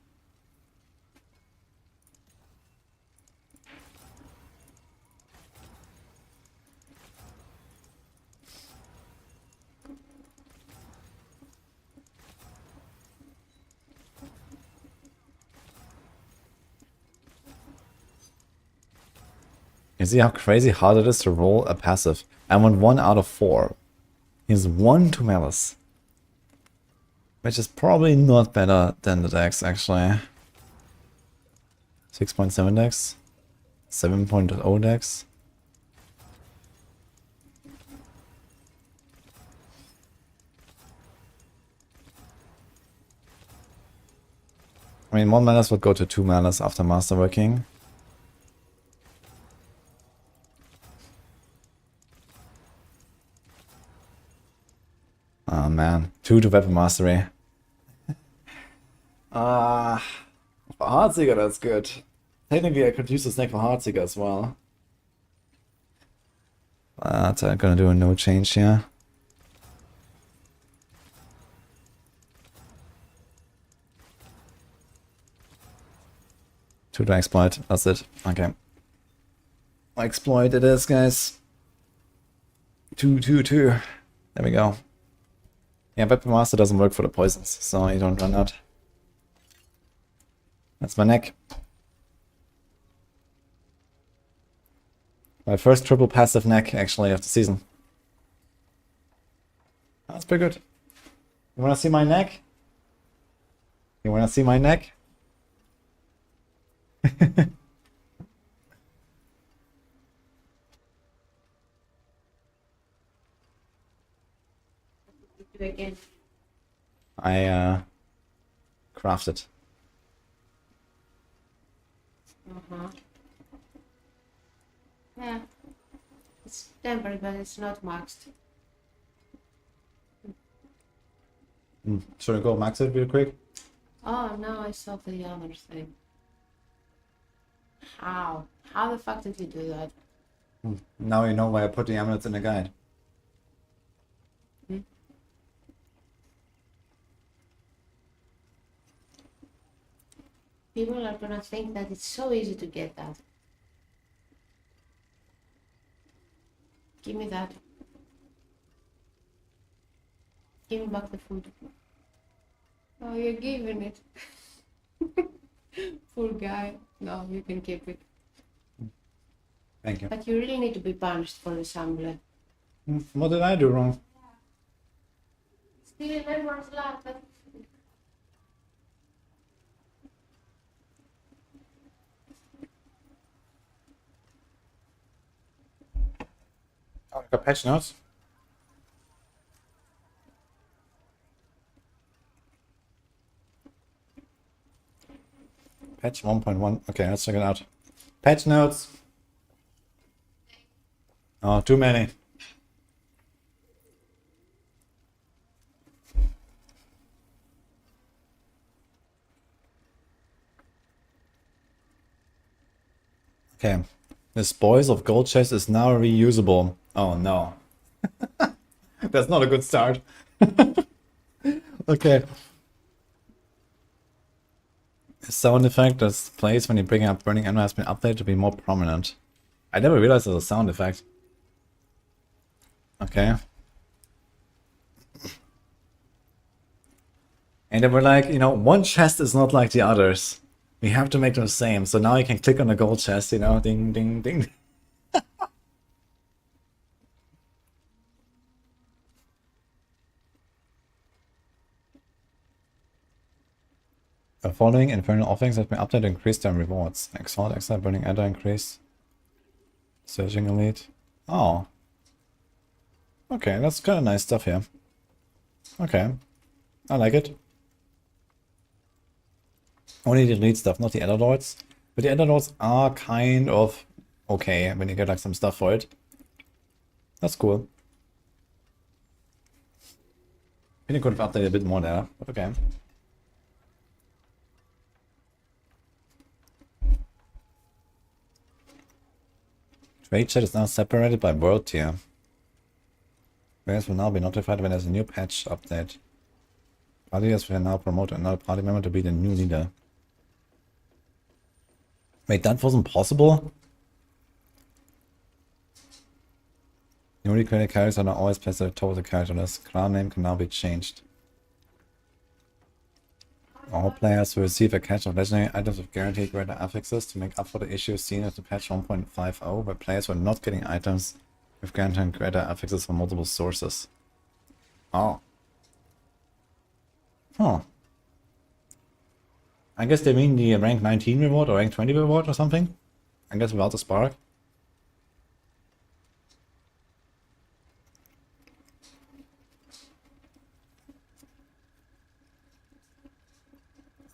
You see how crazy hard it is to roll a passive. I want 1 out of 4. He's 1 to Malice. Which is probably not better than the dex actually. 6.7 dex. 7.0 dex. I mean 1 Malice would go to 2 Malice after masterworking. Oh man, 2 to weapon mastery. For Heartseeker, that's good. Technically, I could use the snake for Heartseeker as well. But I'm gonna do a no change here. Two to exploit, that's it. Okay. Exploit it is, guys. 2, 2, 2. There we go. Yeah, Weapon Master doesn't work for the poisons, so you don't run out. That's my neck. My first triple passive neck, actually, of the season. That's pretty good. You wanna see my neck? You wanna see my neck? Do again. I crafted. Yeah. It's temporary, but it's not maxed. Should I go max it real quick? Oh, now I saw the other thing. How? How the fuck did you do that? Now you know why I put the amulets in the guide. People are gonna think that it's so easy to get that. Give me that. Give me back the food. Oh, you're giving it. Poor guy. No, you can keep it. Thank you. But you really need to be punished for this amulet. What did I do wrong? Still in everyone's lap, but Oh, I got patch notes. Patch 1.1. Okay, let's check it out. Patch notes. Oh, too many. Okay. The spoils of gold chest is now reusable. Oh no. That's not a good start. Okay. The sound effect that's plays when you bring up burning ammo has been updated to be more prominent. I never realized there's a sound effect. Okay. And they were like, you know, one chest is not like the others. We have to make them the same. So now you can click on the gold chest, you know, ding, ding, ding. The following infernal offerings have been updated to increase their rewards. Exalt, Exile, Burning Adder increase. Surging Elite. Oh. Okay, that's kind of nice stuff here. Okay. I like it. Only the elite stuff, not the Elder Lords. But the Elder Lords are kind of okay when you get like some stuff for it. That's cool. I think I could have updated a bit more there, but okay. Trade chat is now separated by world tier. Players will now be notified when there's a new patch update. Parties will now promote another party member to be the new leader. Wait, that wasn't possible? Newly created characters are now always placed at the top of the character list. Clan name can now be changed. All players will receive a catch of legendary items with guaranteed greater affixes to make up for the issues seen at the patch 1.50, where players were not getting items with guaranteed greater affixes from multiple sources. Oh. Huh. I guess they mean the rank 19 reward or rank 20 reward or something? I guess without the spark.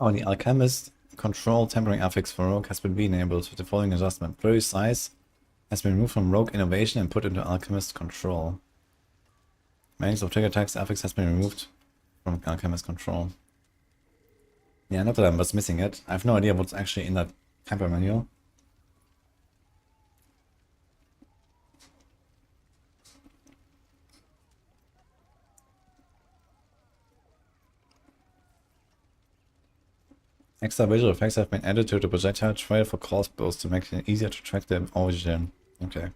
Oh, the Alchemist control tempering affix for Rogue has been enabled with the following adjustment. Blurry size has been removed from Rogue Innovation and put into Alchemist control. Magnets of trigger attacks affix has been removed from Alchemist control. Yeah, not that I was missing it. I have no idea what's actually in that temper manual. Extra visual effects have been added to the projectile trail for crossbows to make it easier to track their origin. Okay.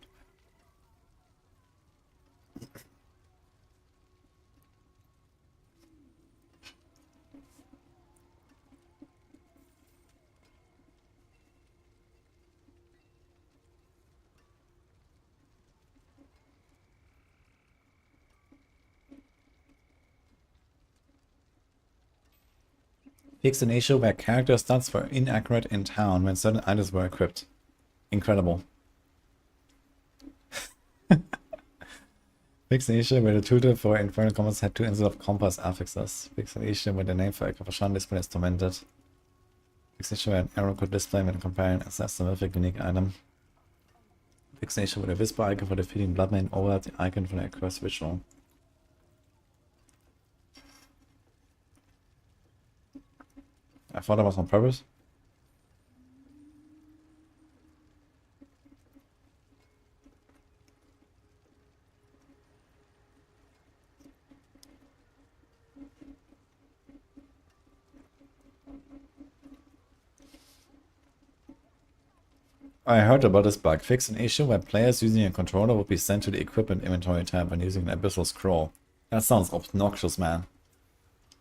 Fixed an issue where character stats were inaccurate in town when certain items were equipped. Incredible. Fixed an issue where the tutor for Infernal Combats had 2 instead of compass affixes. Fixed an issue where the name for Ekafashan display is tormented. Fixed an issue where an arrow could display when comparing assess the mythic unique item. Fixed an issue where the whisper icon for defeating Bloodmain overlapped the icon for the accursed ritual. I thought that was on purpose. I heard about this bug. Fix an issue where players using a controller would be sent to the equipment inventory tab when using an abyssal scroll. That sounds obnoxious, man.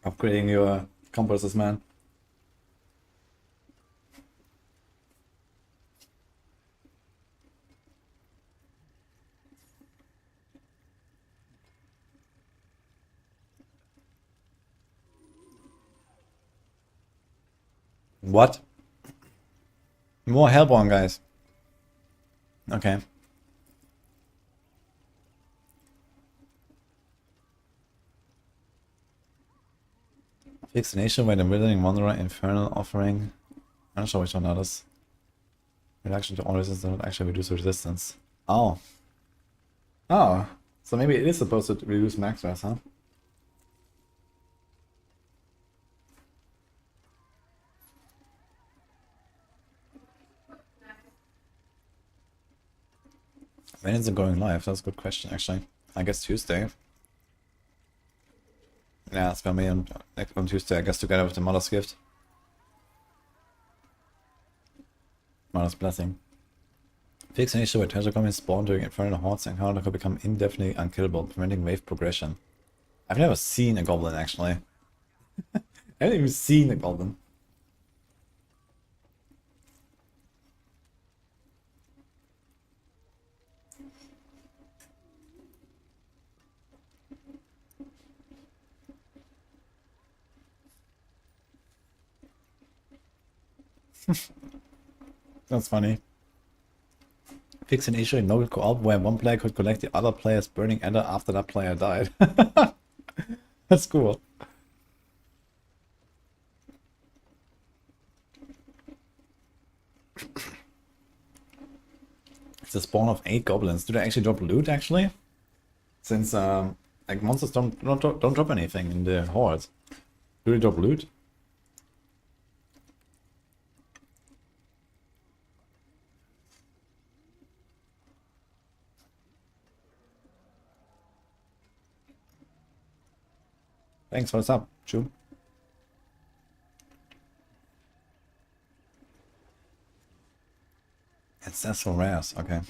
Upgrading your compasses, man. What? More Hellborn, guys. Okay. Fix an issue where the Withering Wanderer Infernal offering. I'm not sure which one that is. Reduction to all resistance would actually reduce resistance. Oh. Oh. So maybe it is supposed to reduce max res, huh? When is it going live? That's a good question, actually. I guess Tuesday. Yeah, it's gonna be on Tuesday, I guess, together with the Mother's Gift. Mother's Blessing. Fix an issue where treasure goblins spawn during Infernal Hordes encounter could become indefinitely unkillable, preventing wave progression. I've never seen a goblin, actually. I haven't even seen a goblin. That's funny. Fix an issue in local co-op where one player could collect the other player's burning ender after that player died. That's cool. It's a spawn of 8 goblins. Do they actually drop loot, actually? Since like monsters don't drop anything in the horde. Do they drop loot? Thanks for the sub, Chu. Ancestral rares, okay.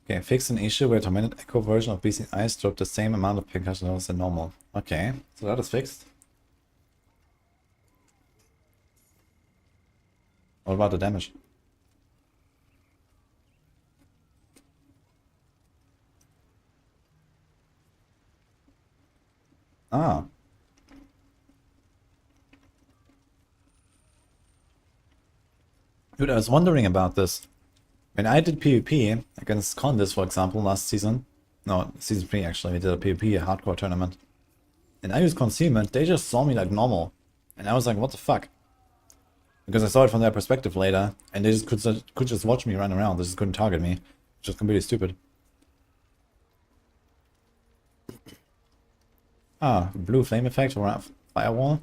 Okay, fix an issue where Tormented Echo version of Beast in Ice dropped the same amount of percussion levels than normal. Okay, so that is fixed. What about the damage? Ah. Dude, I was wondering about this. When I did PvP against Condis, for example, last season, no, season 3 actually, we did a PvP, a hardcore tournament. And I used concealment, they just saw me like normal. And I was like, what the fuck? Because I saw it from their perspective later, and they just could just watch me run around, they just couldn't target me. Which is completely stupid. Ah, blue flame effect or firewall.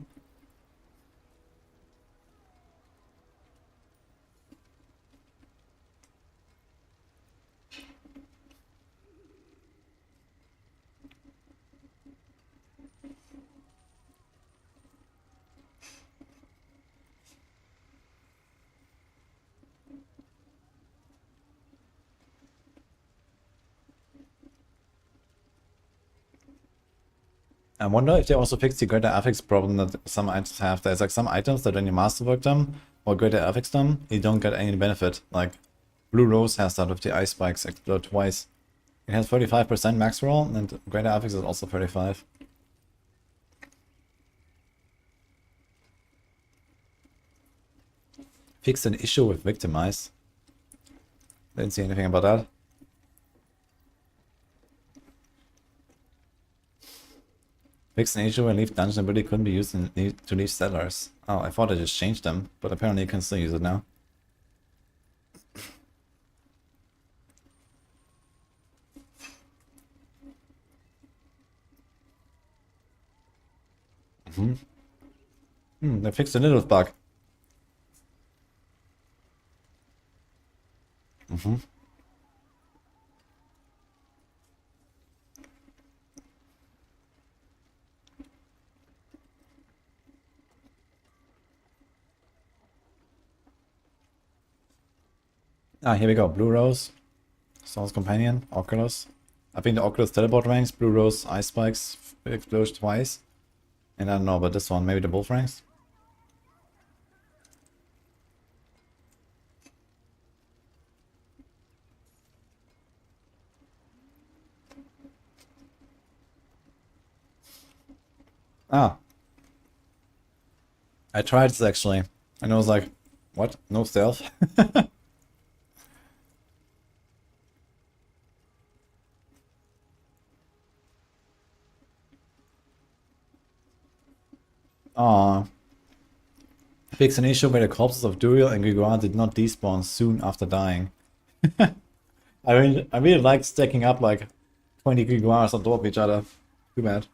I wonder if they also fixed the greater affix problem that some items have. There's like some items that when you masterwork them or greater affix them, you don't get any benefit. Like Blue Rose has that with the ice spikes explode twice. It has 35% max roll and greater affix is also 35. Fixed an issue with victimize. Didn't see anything about that. Fixed an issue and leave dungeon ability couldn't be used to leave cellars. Oh, I thought I just changed them, but apparently you can still use it now. They fixed a little bug. Ah, here we go. Blue Rose, Soul's Companion, Oculus. I think the Oculus teleport ranks, Blue Rose, Ice Spikes, explodes twice. And I don't know about this one, maybe the Wolf ranks? Ah. I tried this actually, and I was like, what? No stealth? Aww. Fix an issue where the corpses of Duriel and Gregor did not despawn soon after dying. I really like stacking up like 20 Gregors on top of each other. Too bad.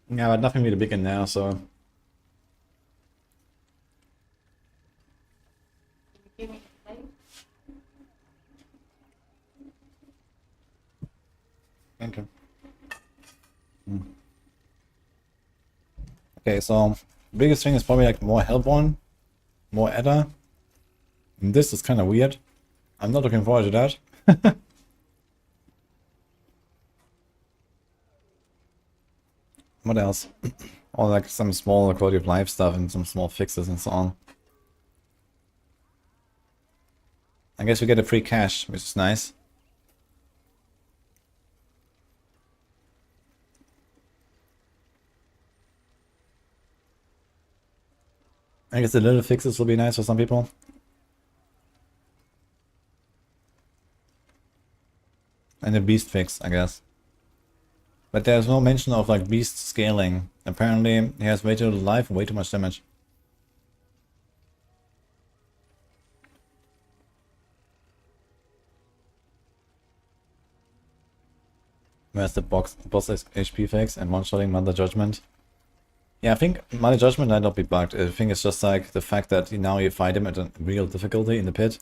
Yeah, but nothing really big in there, so... Thank you. Okay, so biggest thing is probably like more Hellborn, more Edda. And this is kind of weird. I'm not looking forward to that. What else? Or like some small quality of life stuff and some small fixes and so on. I guess we get a free cache, which is nice. I guess the little fixes will be nice for some people. And a beast fix, I guess. But there's no mention of like beast scaling. Apparently he has way too little life, way too much damage. Where's the boss HP fix and one-shotting Mother Judgment? Yeah, I think Mother Judgment might not be bugged. I think it's just like the fact that now you fight him at a real difficulty in the pit.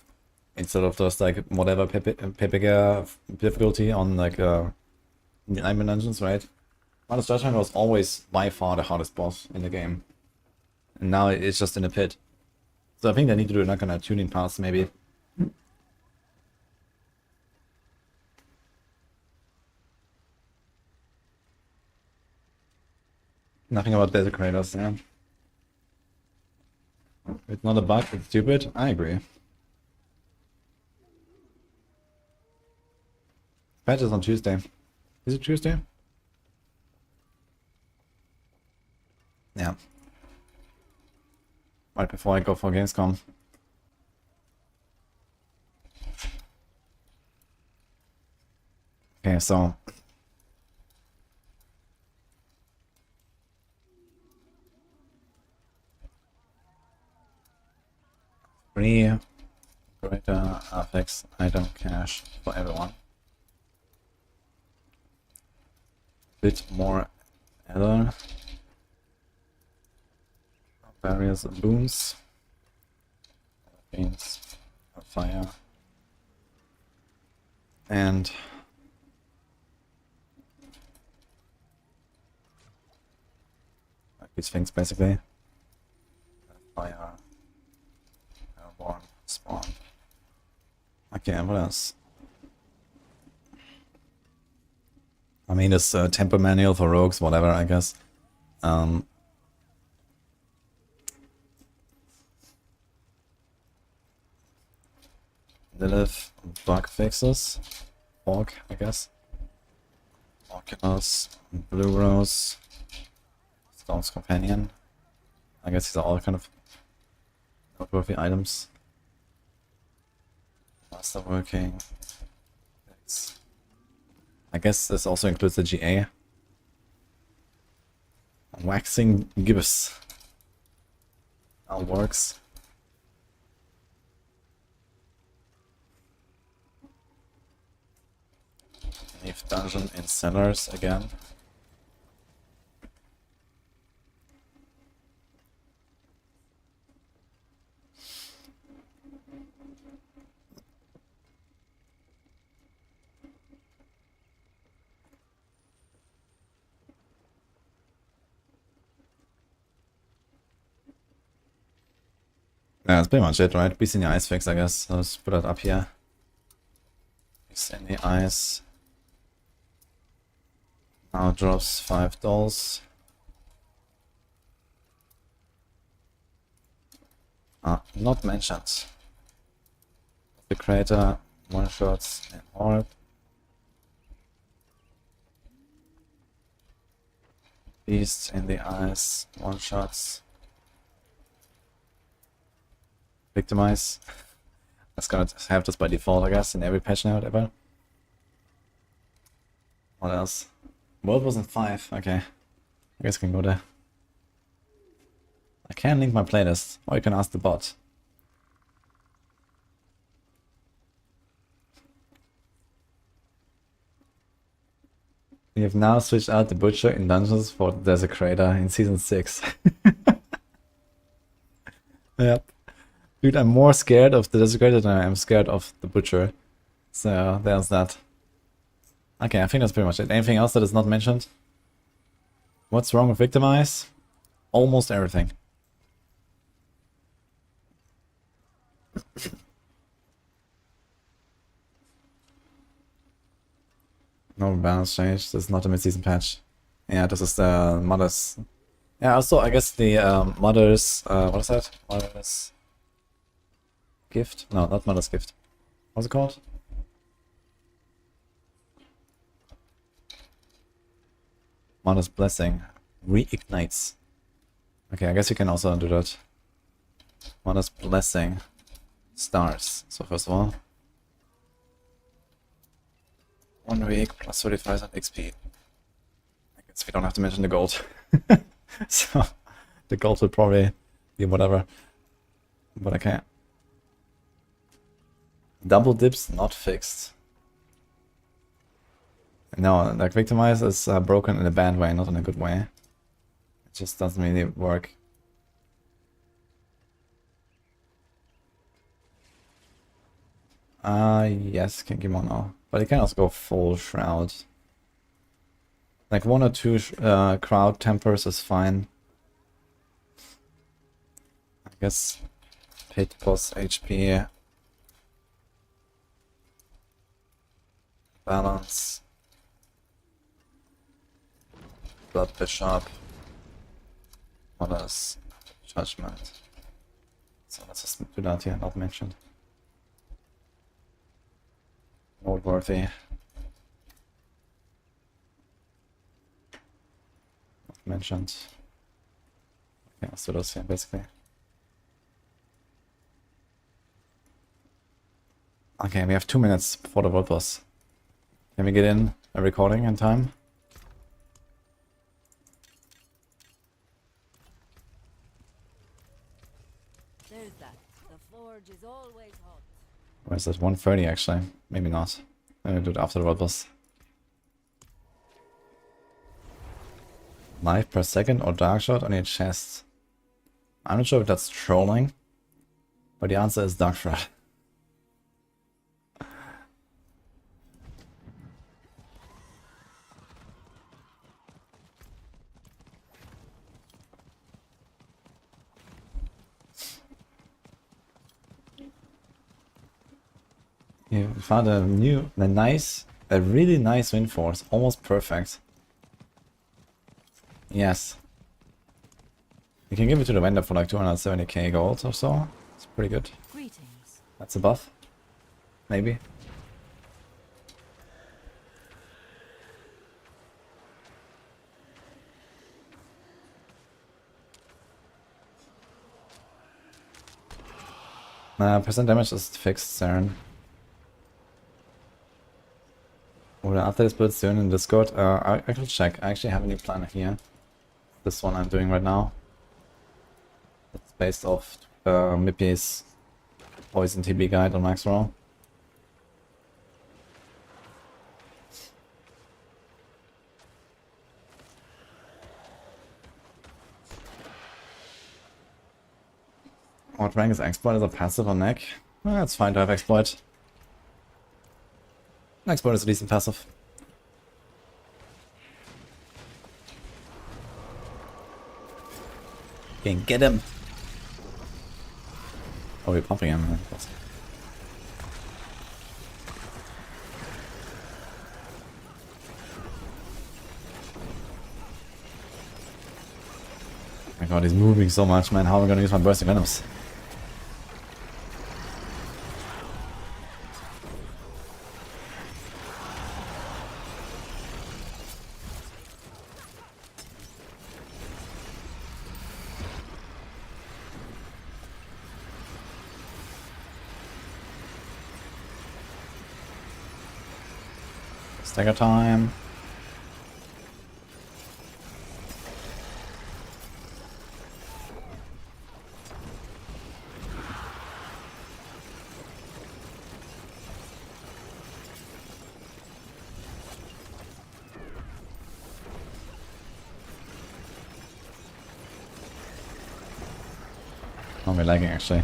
Instead of just like whatever Pepiga difficulty on like the Nightmare Dungeons, right? Mother's Judgment was always by far the hardest boss in the game. And now it's just in the pit. So I think they need to do like a tuning pass maybe. Nothing about Desecrators, yeah. It's not a bug, it's stupid. I agree. Patch is on Tuesday. Is it Tuesday? Yeah. Right before I go for Gamescom. Okay, so... free greater affix item cache for everyone. Bit more other various boons against fire and like these things basically. Fire. Spawn. Okay, what else? mean, this tempo manual for rogues, whatever, I guess. Lilith, bug fixes. Orc, I guess. Oculus, Blue Rose, Storm's Companion. I guess these are all kind of noteworthy items. Masterworking. I guess this also includes the GA. Waxing gibbous. All works. Leave dungeon in cellars again. Yeah, that's pretty much it, right? Beast in the Ice fix, I guess. I'll just put it up here. Beast in the Ice. Now drops 5 dolls. Not mentioned. The creator, one shots in Barb. Beasts in the Ice, one shots. Victimize. That's gonna have this by default, I guess, in every patch now, whatever. What else? World was in 5, okay. I guess I can go there. I can link my playlist, or you can ask the bot. We have now switched out the butcher in dungeons for the desecrator in season 6. Yep. Dude, I'm more scared of the desecrator than I am scared of the butcher. So there's that. Okay, I think that's pretty much it. Anything else that is not mentioned? What's wrong with Victimize? Almost everything. No balance change. This is not a mid-season patch. Yeah, this is the Mother's. Yeah, also I guess the Mother's. What is that? Mother's Gift? No, not Mother's Gift. What's it called? Mother's Blessing. Reignites. Okay, I guess you can also do that. Mother's Blessing. Stars. So first of all. 1 week plus 35 XP. I guess we don't have to mention the gold. So the gold will probably be whatever. But I can't. Double dips not fixed. No, like Victimize is broken in a bad way, not in a good way. It just doesn't really work. Yes, can give one now. But you can also go full shroud. Like 1 or 2 crowd tempers is fine. I guess pit plus HP. Balance. Blood Bishop. Mother's Judgment. So let's just do that here, not mentioned. Noteworthy. Not mentioned. Okay, let's do those here basically. Okay, we have 2 minutes before the world boss. Can we get in a recording in time? There's that. The forge is always hot. Or is it 1:30 actually? Maybe not. Maybe do it after the world boss. Life per second or dark shot on your chest? I'm not sure if that's trolling, but the answer is dark shot. You found a nice a really nice wind force, almost perfect. Yes. You can give it to the vendor for like 270k gold or so. It's pretty good. Greetings. That's a buff. Maybe. Percent damage is fixed, Saren. Will the update is built soon in Discord? I will check. I actually have a new planner here. This one I'm doing right now. It's based off Mippy's Poison TB guide on Max Roll. What rank is Exploit as a passive on Neck? Well, it's fine to have Exploit. Exploit is a decent passive. Can get him! Oh, we're pumping him. Oh my god, he's moving so much, man. How am I gonna use my bursting venoms? Stagger time. Oh, we're lagging actually.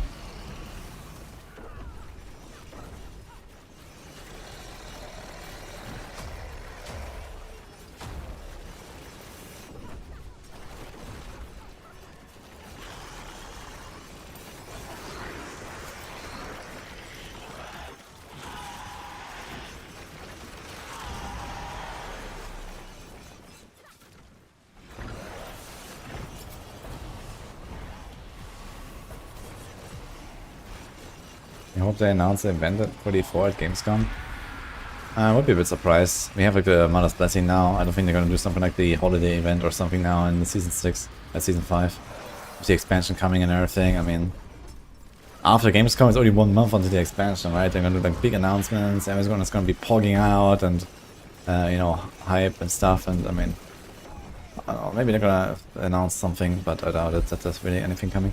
I hope they announce the event at 44 at Gamescom. I would be a bit surprised. We have like the Mother's Blessing now. I don't think they're gonna do something like the holiday event or something now in the season 6, season 5. With the expansion coming and everything, I mean... After Gamescom, it's only 1 month until the expansion, right? They're gonna do like big announcements, everyone's gonna be pogging out and, you know, hype and stuff, and I mean... I don't know, maybe they're gonna announce something, but I doubt it, that there's really anything coming.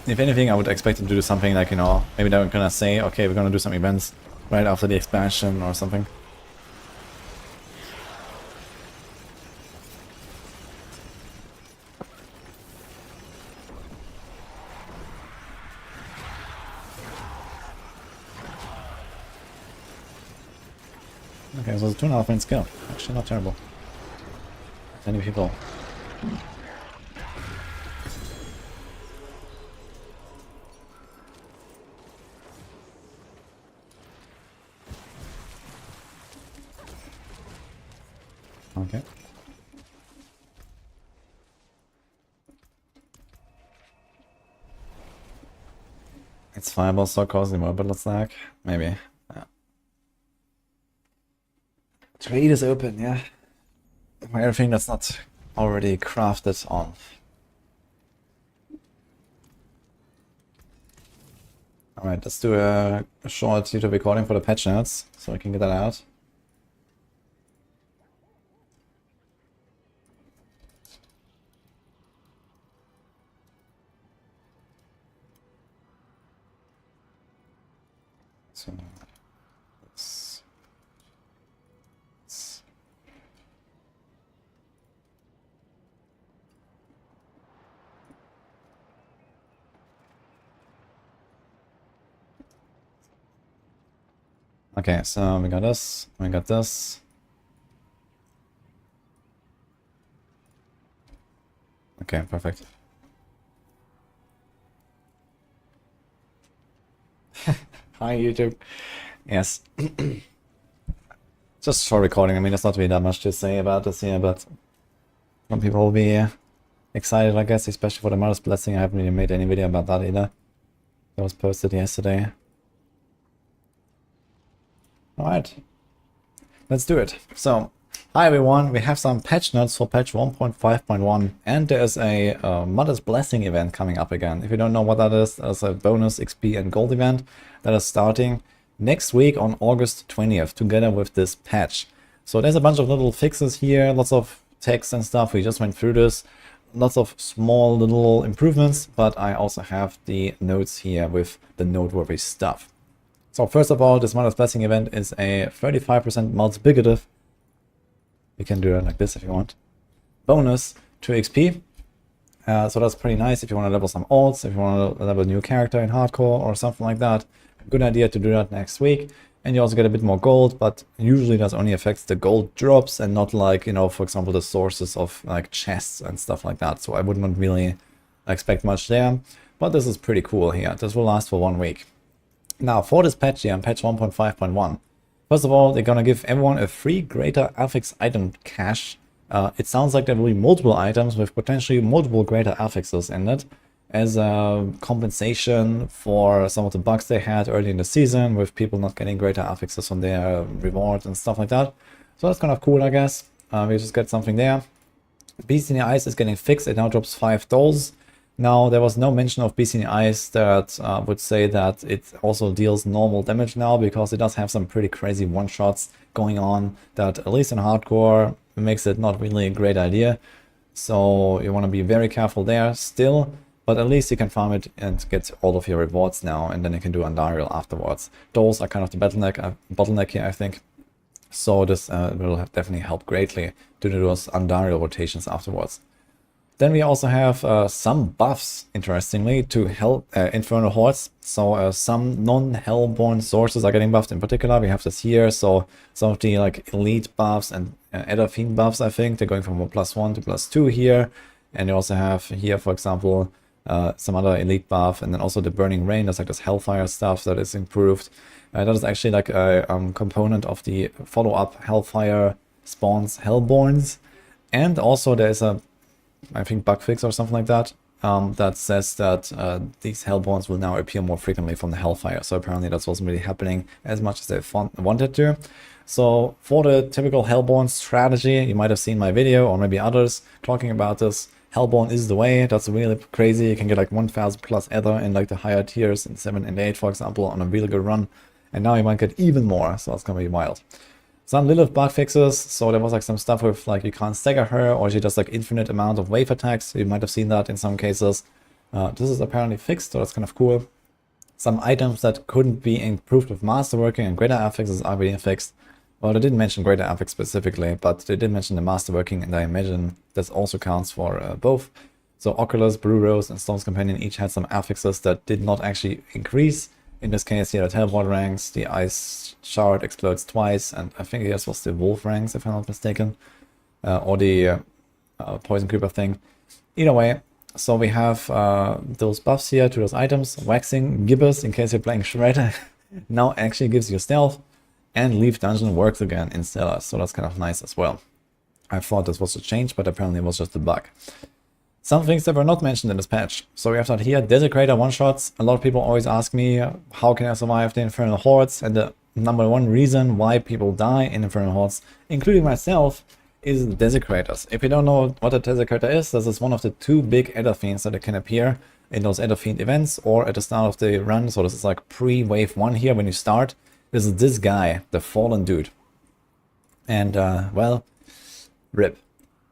If anything, I would expect them to do something like, you know, maybe they're gonna say, okay, we're gonna do some events right after the expansion or something. Okay, so it's 2.5 minutes skill. Actually not terrible. Many people. Okay. It's Fireball so causing more battle slack? Maybe. Yeah. Trade is open, yeah. Everything that's not already crafted on. Alright, let's do a short YouTube recording for the patch notes, so I can get that out. So, okay, so we got this, we got this. Okay, perfect. Hi YouTube. Yes. just for recording. I mean, there's not really that much to say about this here, but some people will be excited, I guess, especially for the Mother's Blessing. I haven't really made any video about that either. That was posted yesterday. Alright, let's do it. So, hi everyone, we have some patch notes for patch 1.5.1, and there's a Mother's Blessing event coming up again. If you don't know what that is, there's a bonus XP and gold event that is starting next week on August 20th, together with this patch. So there's a bunch of little fixes here, lots of text and stuff, we just went through this. Lots of small little improvements, but I also have the notes here with the noteworthy stuff. So first of all, this Mother's Blessing event is a 35% multiplicative. You can do it like this if you want. Bonus to XP. So that's pretty nice if you want to level some alts, if you want to level a new character in hardcore or something like that. Good idea to do that next week. And you also get a bit more gold, but usually that only affects the gold drops and not like, you know, for example, the sources of like chests and stuff like that. So I wouldn't really expect much there. But this is pretty cool here. This will last for 1 week. Now, for this patch here, on patch 1.5.1, first of all, they're going to give everyone a free greater affix item cache. It sounds like there will be multiple items with potentially multiple greater affixes in it, as a compensation for some of the bugs they had early in the season, with people not getting greater affixes on their rewards and stuff like that. So that's kind of cool, I guess. We just get something there. Beast in the Ice is getting fixed. It now drops $5. Now, there was no mention of Beast in the Ice that would say that it also deals normal damage now, because it does have some pretty crazy one-shots going on that, at least in hardcore, makes it not really a great idea. So you want to be very careful there still, but at least you can farm it and get all of your rewards now, and then you can do Andariel afterwards. Those are kind of the bottleneck here, I think. So this will definitely help greatly to do those Andariel rotations afterwards. Then we also have some buffs, interestingly, to Infernal Hordes. So some non-Hellborn sources are getting buffed in particular. We have this here. So some of the like elite buffs and Adder Fiend buffs, I think, they're going from a +1 to +2 here. And you also have here, for example, some other elite buff, and then also the Burning Rain. There's like this Hellfire stuff that is improved. That is actually like a component of the follow-up Hellfire spawns Hellborns. And also there's a, I think, bug fix or something like that, that says that these Hellborns will now appear more frequently from the Hellfire. So apparently that wasn't really happening as much as they wanted to. So for the typical Hellborn strategy, you might have seen my video, or maybe others, talking about this. Hellborn is the way. That's really crazy. You can get like 1000 plus Ether in like the higher tiers in 7 and 8, for example, on a really good run. And now you might get even more, so it's gonna be wild. Some Lilith bug fixes, so there was like some stuff with like you can't stagger her, or she does like infinite amount of wave attacks. You might have seen that in some cases. This is apparently fixed, so that's kind of cool. Some items that couldn't be improved with masterworking and greater affixes are being fixed. Well, they didn't mention greater affix specifically, but they did mention the masterworking, and I imagine this also counts for both. So Oculus, Blue Rose, and Stone's Companion each had some affixes that did not actually increase. In this case here, the teleport ranks, the ice shard explodes twice, and I think this was the wolf ranks, if I'm not mistaken, or the poison creeper thing. Either way, so we have those buffs here to those items. Waxing Gibbous, in case you're playing Shredder, now actually gives you stealth, and Leaf Dungeon works again in Stellar, so that's kind of nice as well. I thought this was a change, but apparently it was just a bug. Some things that were not mentioned in this patch. So we have that here, Desecrator one-shots. A lot of people always ask me, how can I survive the Infernal Hordes? And the #1 reason why people die in Infernal Hordes, including myself, is Desecrators. If you don't know what a Desecrator is, this is one of the 2 big Adder Fiends that can appear in those Adder Fiend events or at the start of the run. So this is like pre-wave 1 here when you start. This is this guy, the Fallen Dude. And, well, RIP.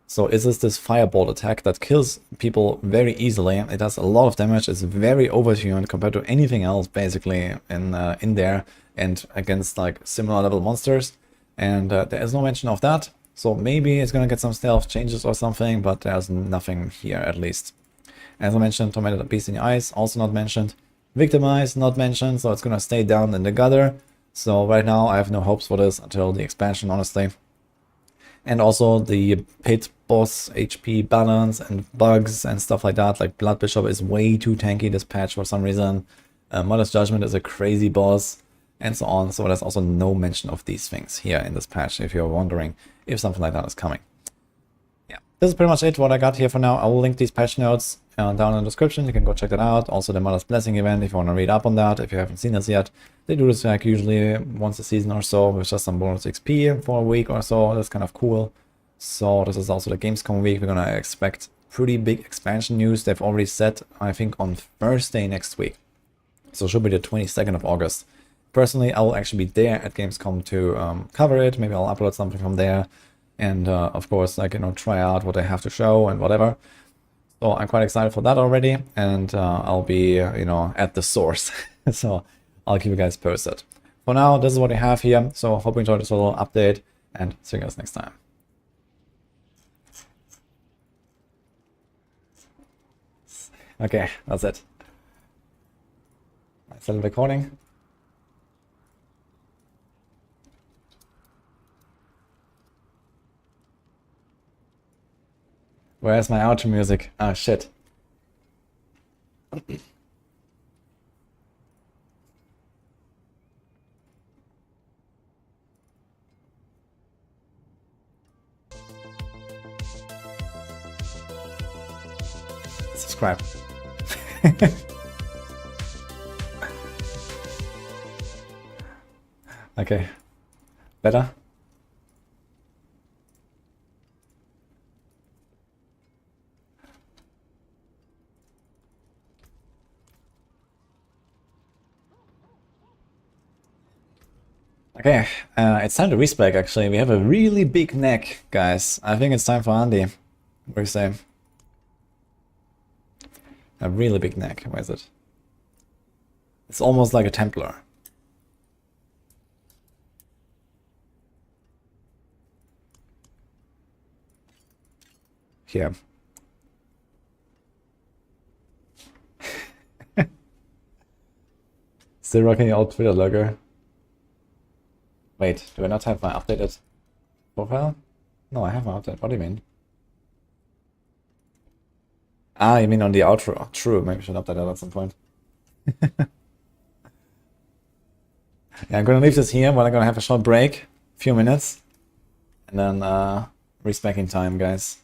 So is this fireball attack that kills people very easily. It does a lot of damage. It's very overtuned compared to anything else basically in there, and against like similar level monsters. And there is no mention of that. So maybe it's gonna get some stealth changes or something, but there's nothing here at least. As I mentioned, Tormented Beast in the Ice also not mentioned. Victimize not mentioned, so it's gonna stay down in the gutter. So right now I have no hopes for this until the expansion, honestly. And also the pit boss HP balance and bugs and stuff like that. Like Blood Bishop is way too tanky this patch for some reason. Mother's Judgment is a crazy boss. and so on. So there's also no mention of these things here in this patch, if you're wondering if something like that is coming. Yeah, this is pretty much it, what I got here for now. I will link these patch notes down in the description. You can go check that out. Also the Mother's Blessing event, if you want to read up on that, if you haven't seen this yet. They do this like usually once a season or so, with just some bonus XP for a week or so. That's kind of cool. So this is also the Gamescom week. We're gonna expect pretty big expansion news. They've already said, I think, on Thursday next week. So it should be the 22nd of August. Personally, I will actually be there at Gamescom to cover it. Maybe I'll upload something from there. And of course, like, you know, try out what they have to show and whatever. So I'm quite excited for that already. And I'll be, you know, at the source. So I'll keep you guys posted. For now, this is what I have here. So hope you enjoyed this little update and see you guys next time. Okay, that's it. Still recording. Where's my outro music? Ah, shit. Subscribe. Okay. Better? Okay, it's time to respec actually. We have a really big neck, guys. I think it's time for Andy. What do you say? A really big neck. Where is it? It's almost like a Templar. Here. Still rocking the old Twitter logo. Wait, do I not have my updated profile? No, I have my updated. What do you mean? Ah, you mean on the outro? True, maybe I should update that at some point. Yeah, I'm gonna leave this here, but I'm gonna have a short break, a few minutes, and then respecking time, guys.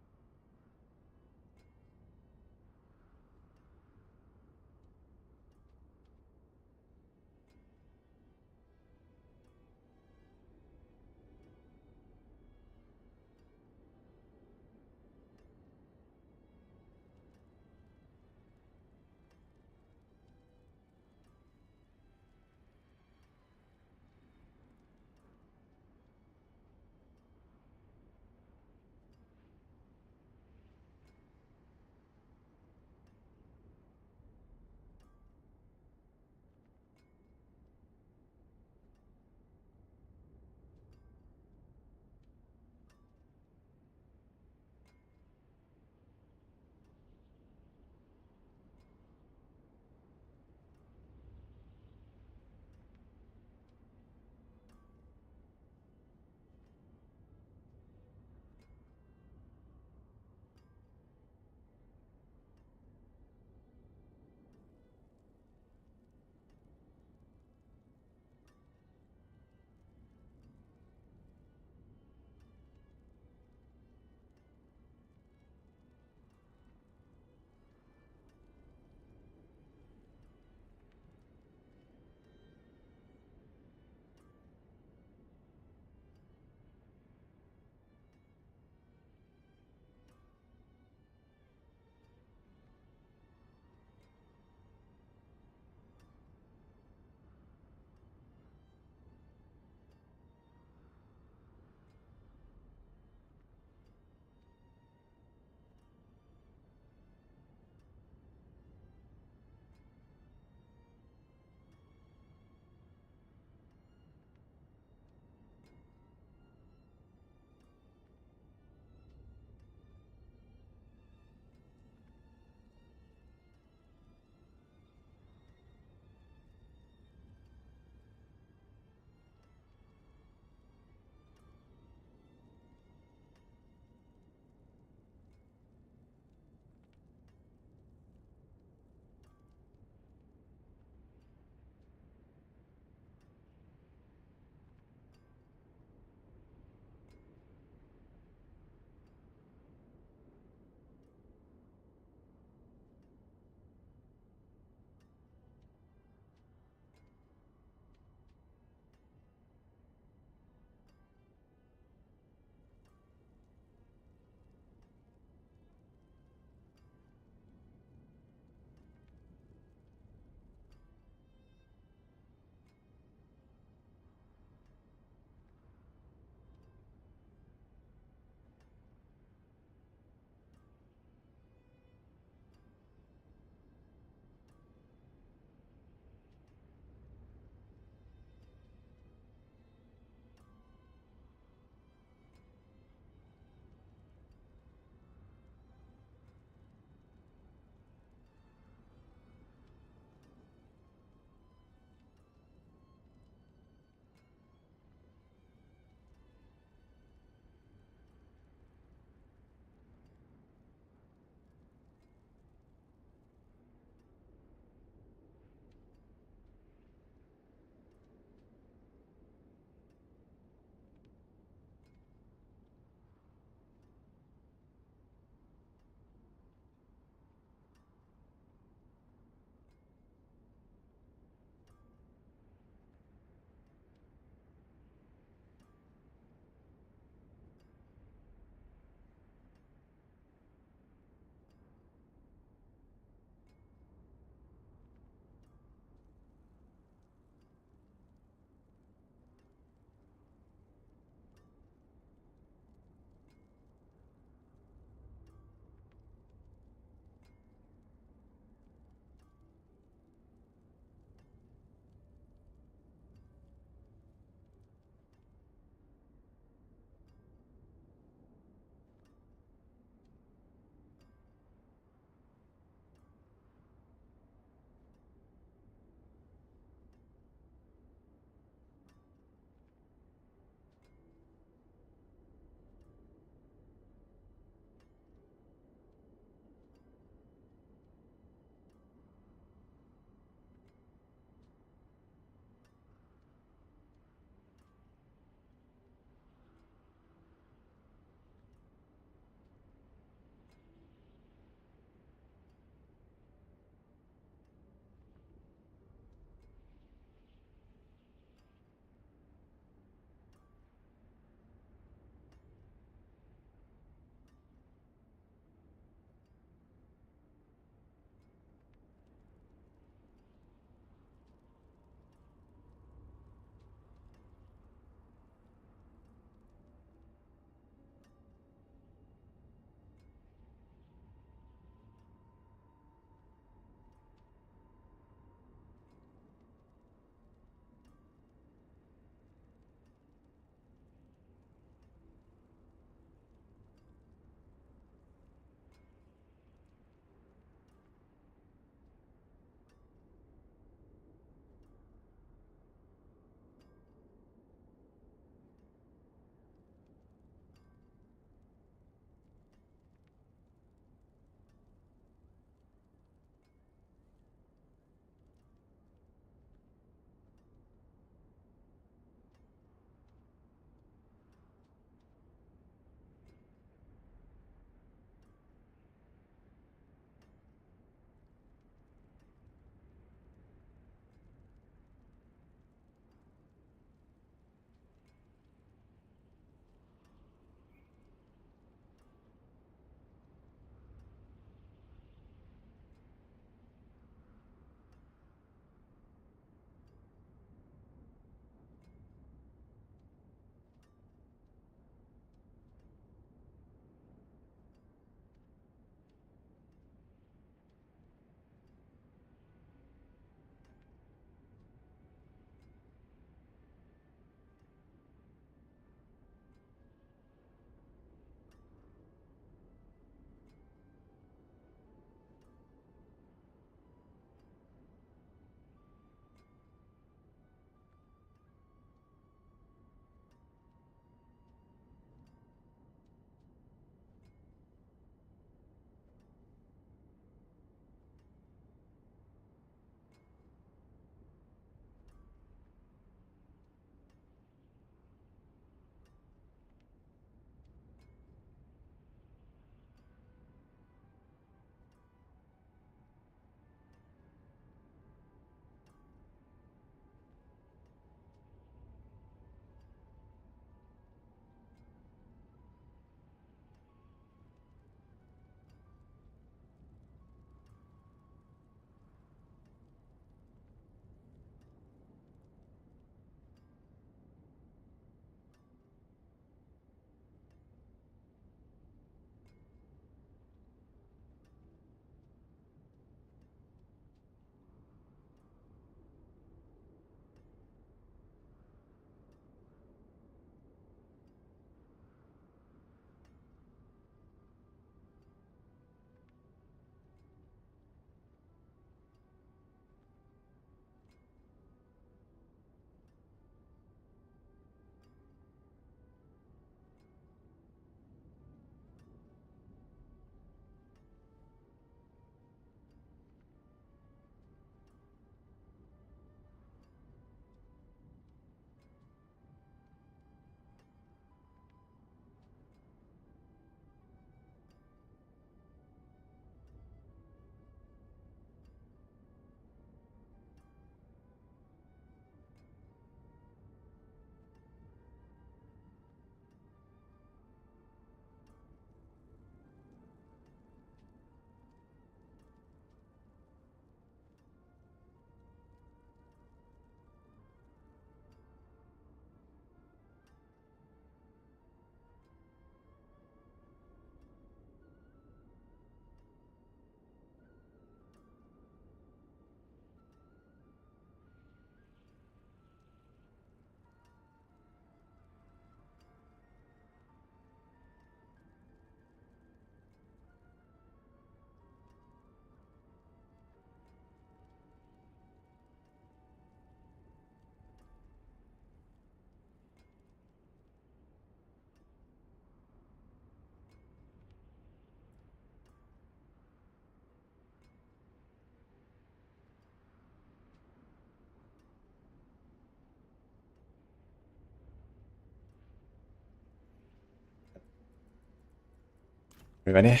You ready?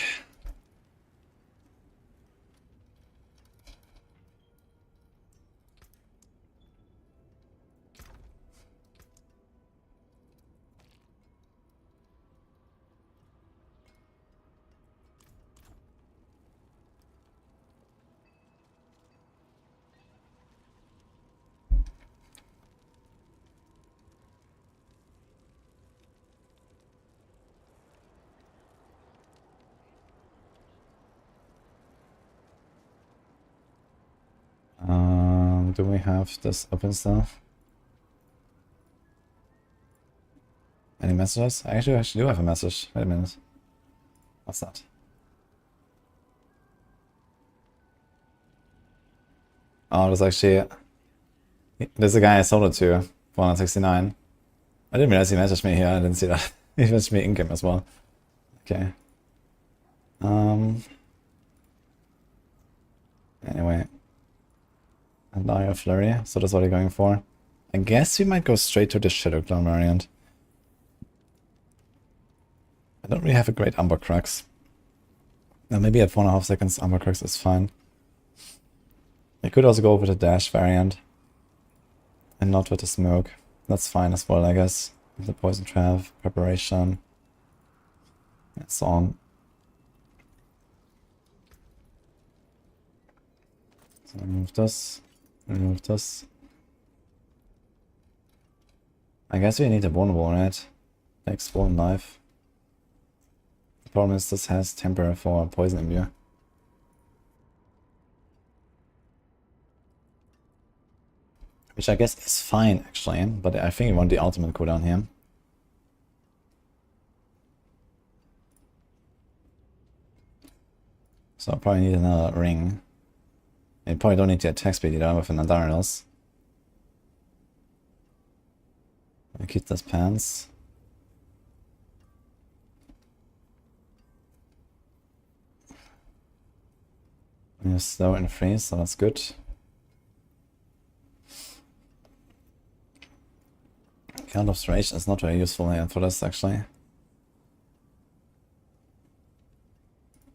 Do we have this open stuff? Any messages? Actually, I do have a message. Wait a minute. What's that? Oh, there's actually... There's a guy I sold it to for 169. I didn't realize he messaged me here. I didn't see that. He messaged me in-game as well. Okay. Anyway. And now you're Flurry, so that's what you're going for. I guess we might go straight to the Shadow Clone variant. I don't really have a great Umber Crux. Maybe at 4.5 seconds Umber Crux is fine. I could also go with the Dash variant. And not with the Smoke. That's fine as well, I guess. With the Poison Trap, Preparation, and so on. So remove this. Remove this. I guess we need a vulnerable, right? Like Swollen Knife. The problem is this has temper for Poison Imbue. Which I guess is fine actually, but I think you want the ultimate cooldown here. So I probably need another ring. You probably don't need the attack speed either with an Andariels. I keep those pants. You're slow and freeze, so that's good. Count of Rage is not very useful here for this actually.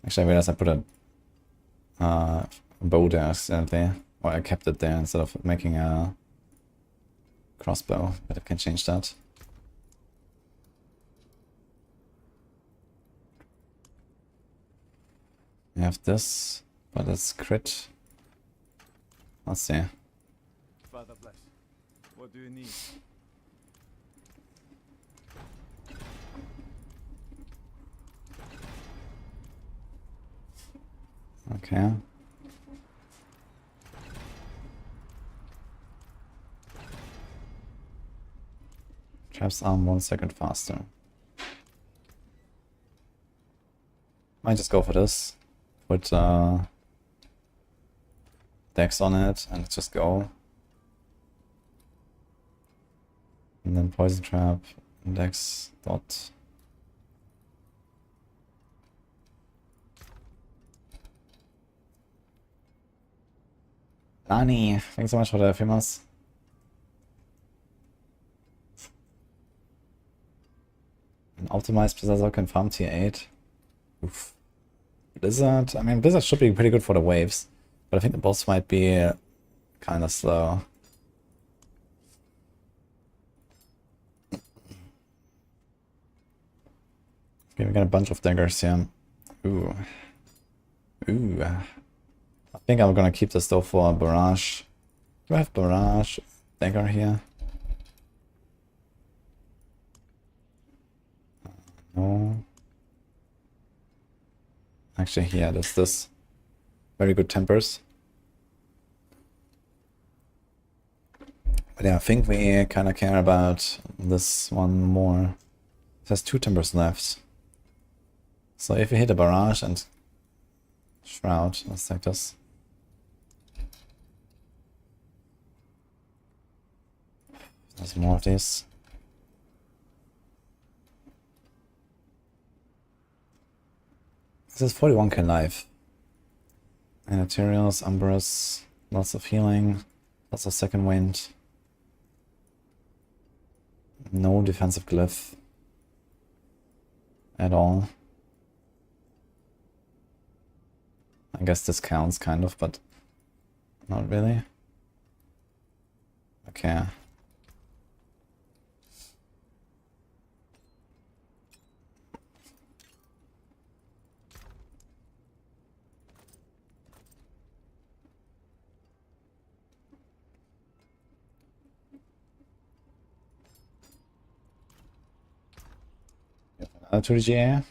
Actually, I realized I put a bow there accidentally, or I kept it there instead of making a crossbow, but I can change that. We have this, but it's crit. Let's see. Father bless. What do you need? Okay. Traps arm 1 second faster. Might just go for this. Put Dex on it and just go. And then Poison Trap, Dex dot. Nani, thanks so much for the famous. An optimized Possessor can farm tier 8. Oof. Blizzard, I mean Blizzard should be pretty good for the waves, but I think the boss might be kinda slow. Okay, we got a bunch of daggers here. Ooh. Ooh. I think I'm gonna keep this though for Barrage. Do I have Barrage dagger here? No. Actually, yeah, there's this. Very good tempers. But yeah, I think we kinda care about this one more. It has 2 tempers left. So if we hit a Barrage and Shroud, let's take this. There's more of these. This is 41k life. And materials, Umbrus, lots of healing, lots of second wind. No defensive glyph at all. I guess this counts kind of, but not really. Okay. Another 2 GA.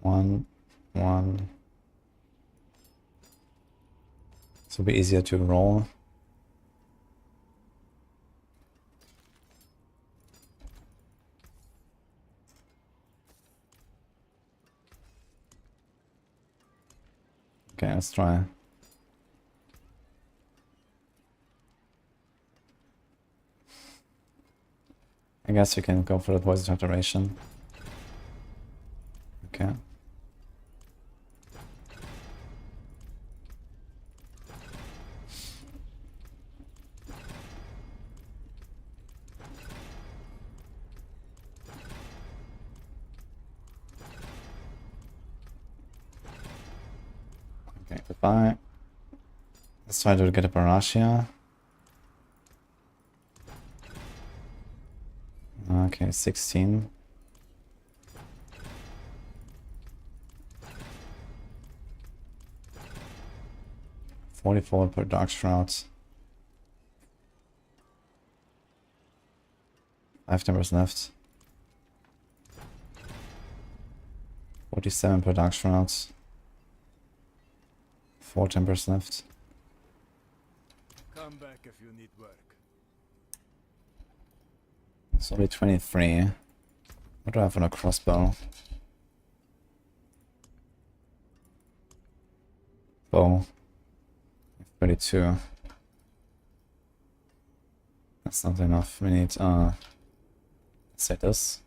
1, 1. This will be easier to roll. Okay, let's try. I guess we can go for the poison duration. Okay. Okay, goodbye. Let's try to get a barrage here. Okay, 16. $44 per Dark Shroud. 5 timbers left. 47 per Dark Shroud. 4 timbers left. Come back if you need work. It's only 23. What do I have on a crossbow? Bow. 32. That's not enough. We need, let's say this.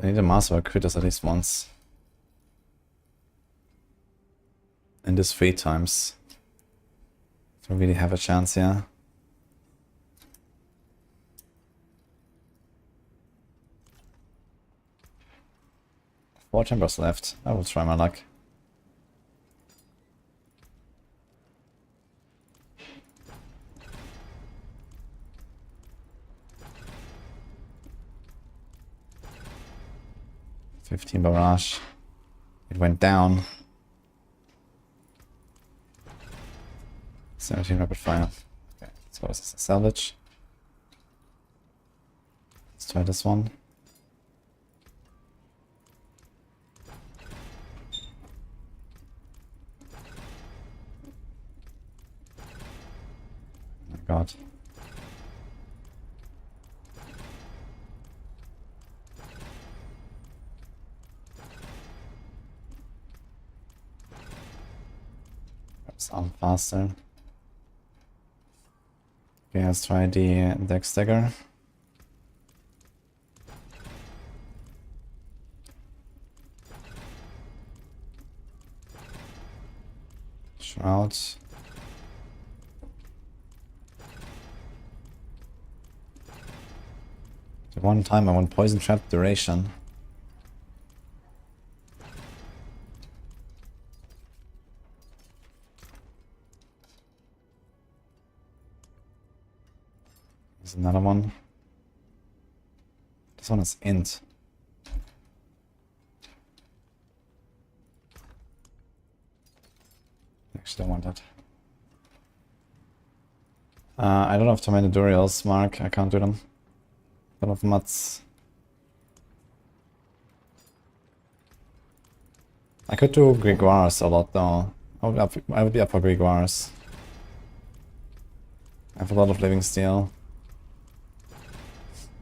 I need a master critters at least once. And this 3 times. To really have a chance here. Four timbers left. I will try my luck. $15 barrage. It went down. 17 rapid fire. Okay, so this is a salvage. Let's try this one. Oh my god. Sound faster. Okay, let's try the Dex Dagger. Shroud. The one time I want Poison Trap duration. There's another one. This one is int. Actually, I want that. I don't have too many Duriels, Mark. I can't do them. A lot of mutts. I could do Grimoires a lot though. I would be up for Grimoires. I have a lot of living steel.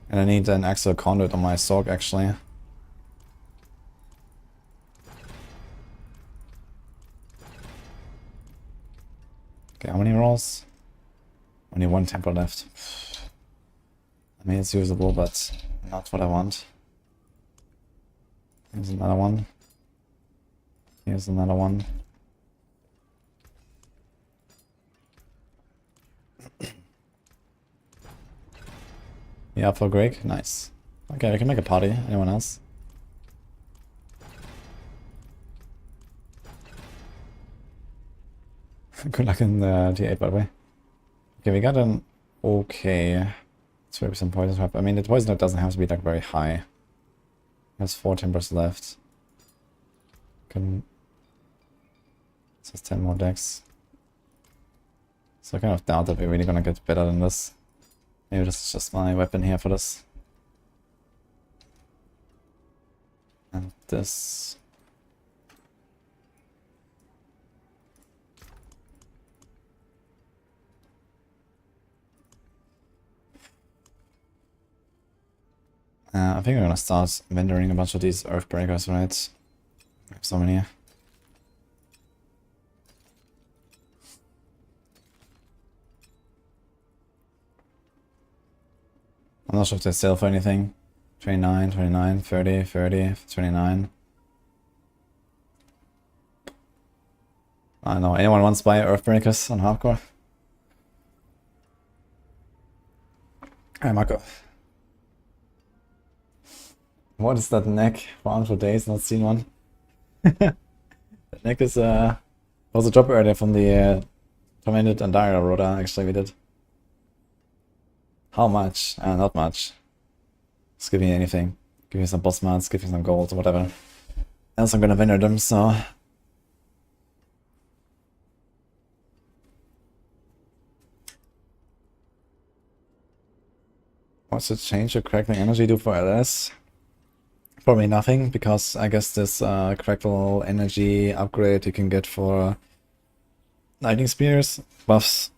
And I need an extra conduit on my Sorc actually. Okay, how many rolls? Only 1 temper left. I mean, it's usable, but not what I want. Here's another one. Here's another one. Yeah, for Greg? Nice. Okay, we can make a party. Anyone else? Good luck in the T8, by the way. Okay, we got an okay. Let's maybe some poison trap. I mean, the poison trap doesn't have to be like very high. There's 4 timbers left. Can. This has 10 more decks. So I kind of doubt that we're really gonna get better than this. Maybe this is just my weapon here for this. And this. I think we're gonna start vendoring a bunch of these Earthbreakers, right? We have so many. I'm not sure if they sell for anything. 29, 29, 30, 30, 29. I don't know. Anyone wants to buy Earthbreakers on hardcore? Hi, Marco. What is that neck? Found for days, not seen one. That neck is was a drop earlier from the Tormented and Dire Rhoda, actually we did. How much? Not much. Just give me anything. Give me some boss mats, give me some gold, whatever. Else I'm gonna vendor them, so. What's the change of crackling energy do for LS? Probably nothing, because I guess this crackle energy upgrade you can get for lightning spears buffs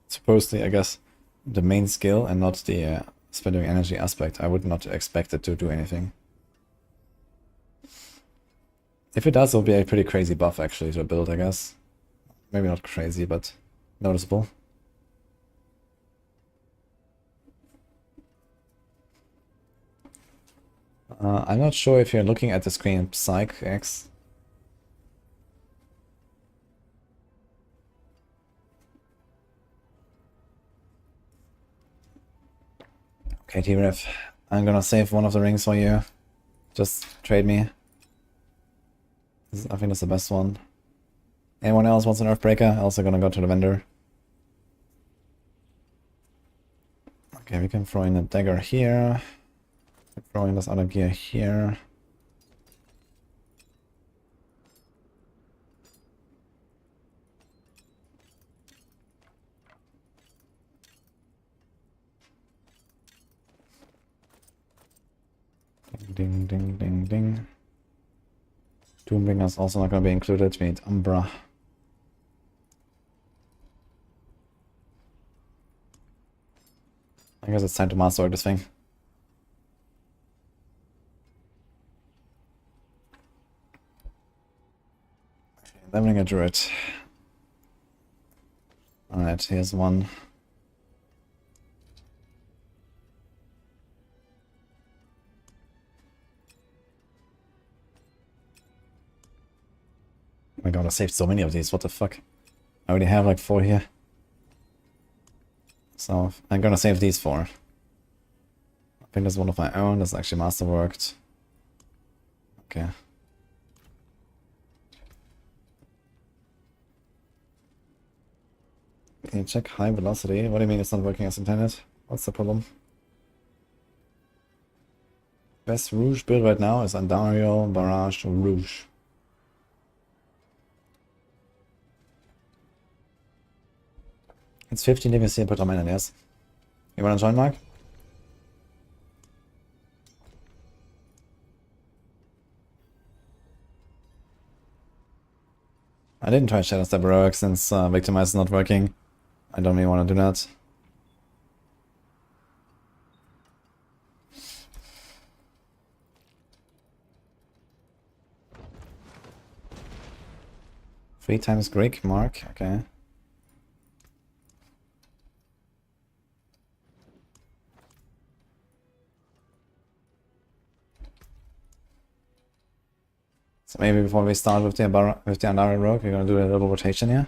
supposedly, I guess, the main skill and not the spending energy aspect. I would not expect it to do anything. If it does, it'll be a pretty crazy buff actually to build, I guess. Maybe not crazy, but noticeable. I'm not sure if you're looking at the screen, Psych X. Okay, T-Ref. I'm gonna save one of the rings for you. Just trade me. I think that's the best one. Anyone else wants an Earthbreaker? Also gonna go to the vendor. Okay, we can throw in a dagger here. Throw in this other gear here. Ding, ding, ding, ding. Doombringer's also not gonna be included. We need Umbra. I guess it's time to masterwork this thing. Leveling a Druid. Alright, here's one. Oh my god, I saved so many of these, what the fuck? I already have like 4 here. So, I'm gonna save these 4. I think there's one of my own, that's actually masterworked. Okay. Can you check high velocity? What do you mean it's not working as intended? What's the problem? Best Rouge build right now is Andario, Barrage, Rouge. It's 15 if you see a put on mine, yes. You wanna join, Mark? I didn't try Shadow Step Heroic since Victimize is not working. I don't really want to do that. Three times Greek, Mark, okay. So maybe before we start with the Andari Rogue, we're gonna do a little rotation here.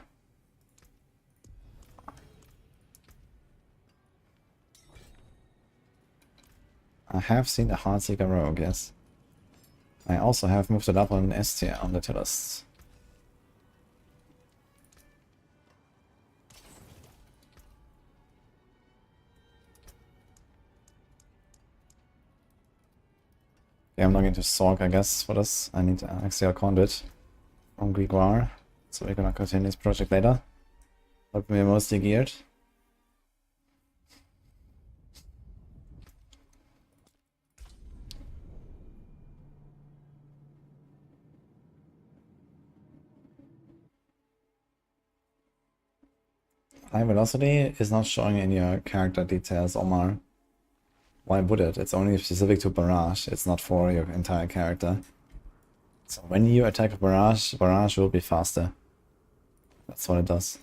I have seen a Heartseeker Rogue, yes. I also have moved it up on S tier on the tier list. Yeah, I'm logging to Sorc, I guess, for this. I need Axial Conduit from Grimoire. So we're gonna continue this project later. But we're mostly geared. High velocity is not showing in your character details, Omar. Why would it? It's only specific to Barrage. It's not for your entire character. So when you attack a Barrage, Barrage will be faster. That's what it does.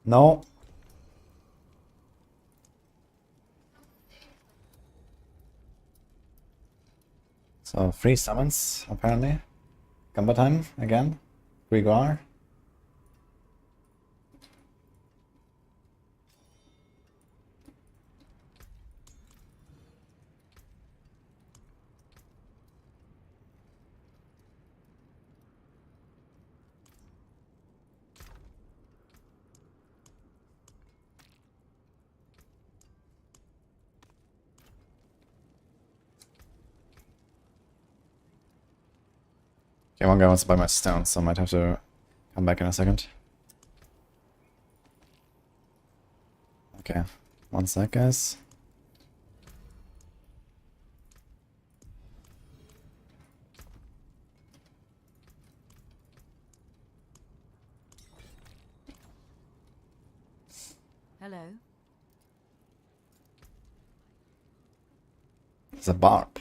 No. So 3 summons, apparently. Combat time, again. Grimoire. Okay, one guy wants to buy my stone, so I might have to come back in a second. Okay, one sec, guys. Hello. It's a Barb.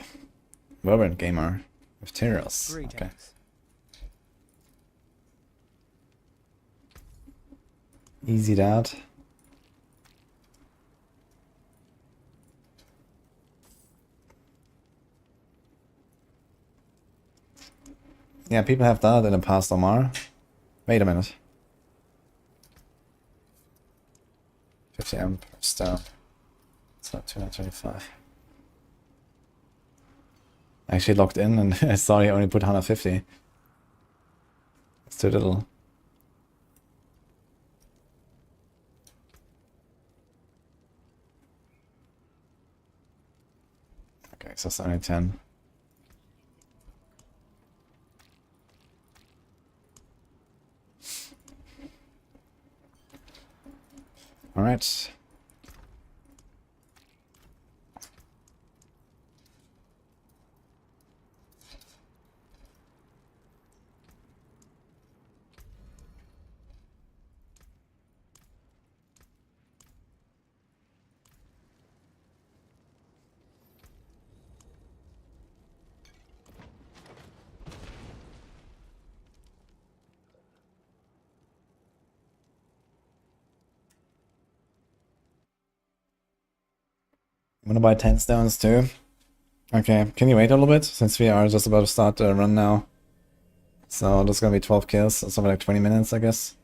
Vibrant gamer with Tyros. Okay. Easy that. Yeah, people have done it in the past, Omar. Wait a minute. 50 amp stone. It's not 225. I actually logged in and I saw he only put 150. It's too little. Okay, so it's only 10. All right. I'm gonna buy 10 stones too. Okay, can you wait a little bit? Since we are just about to start the run now. So there's gonna be 12 kills, so something like 20 minutes, I guess.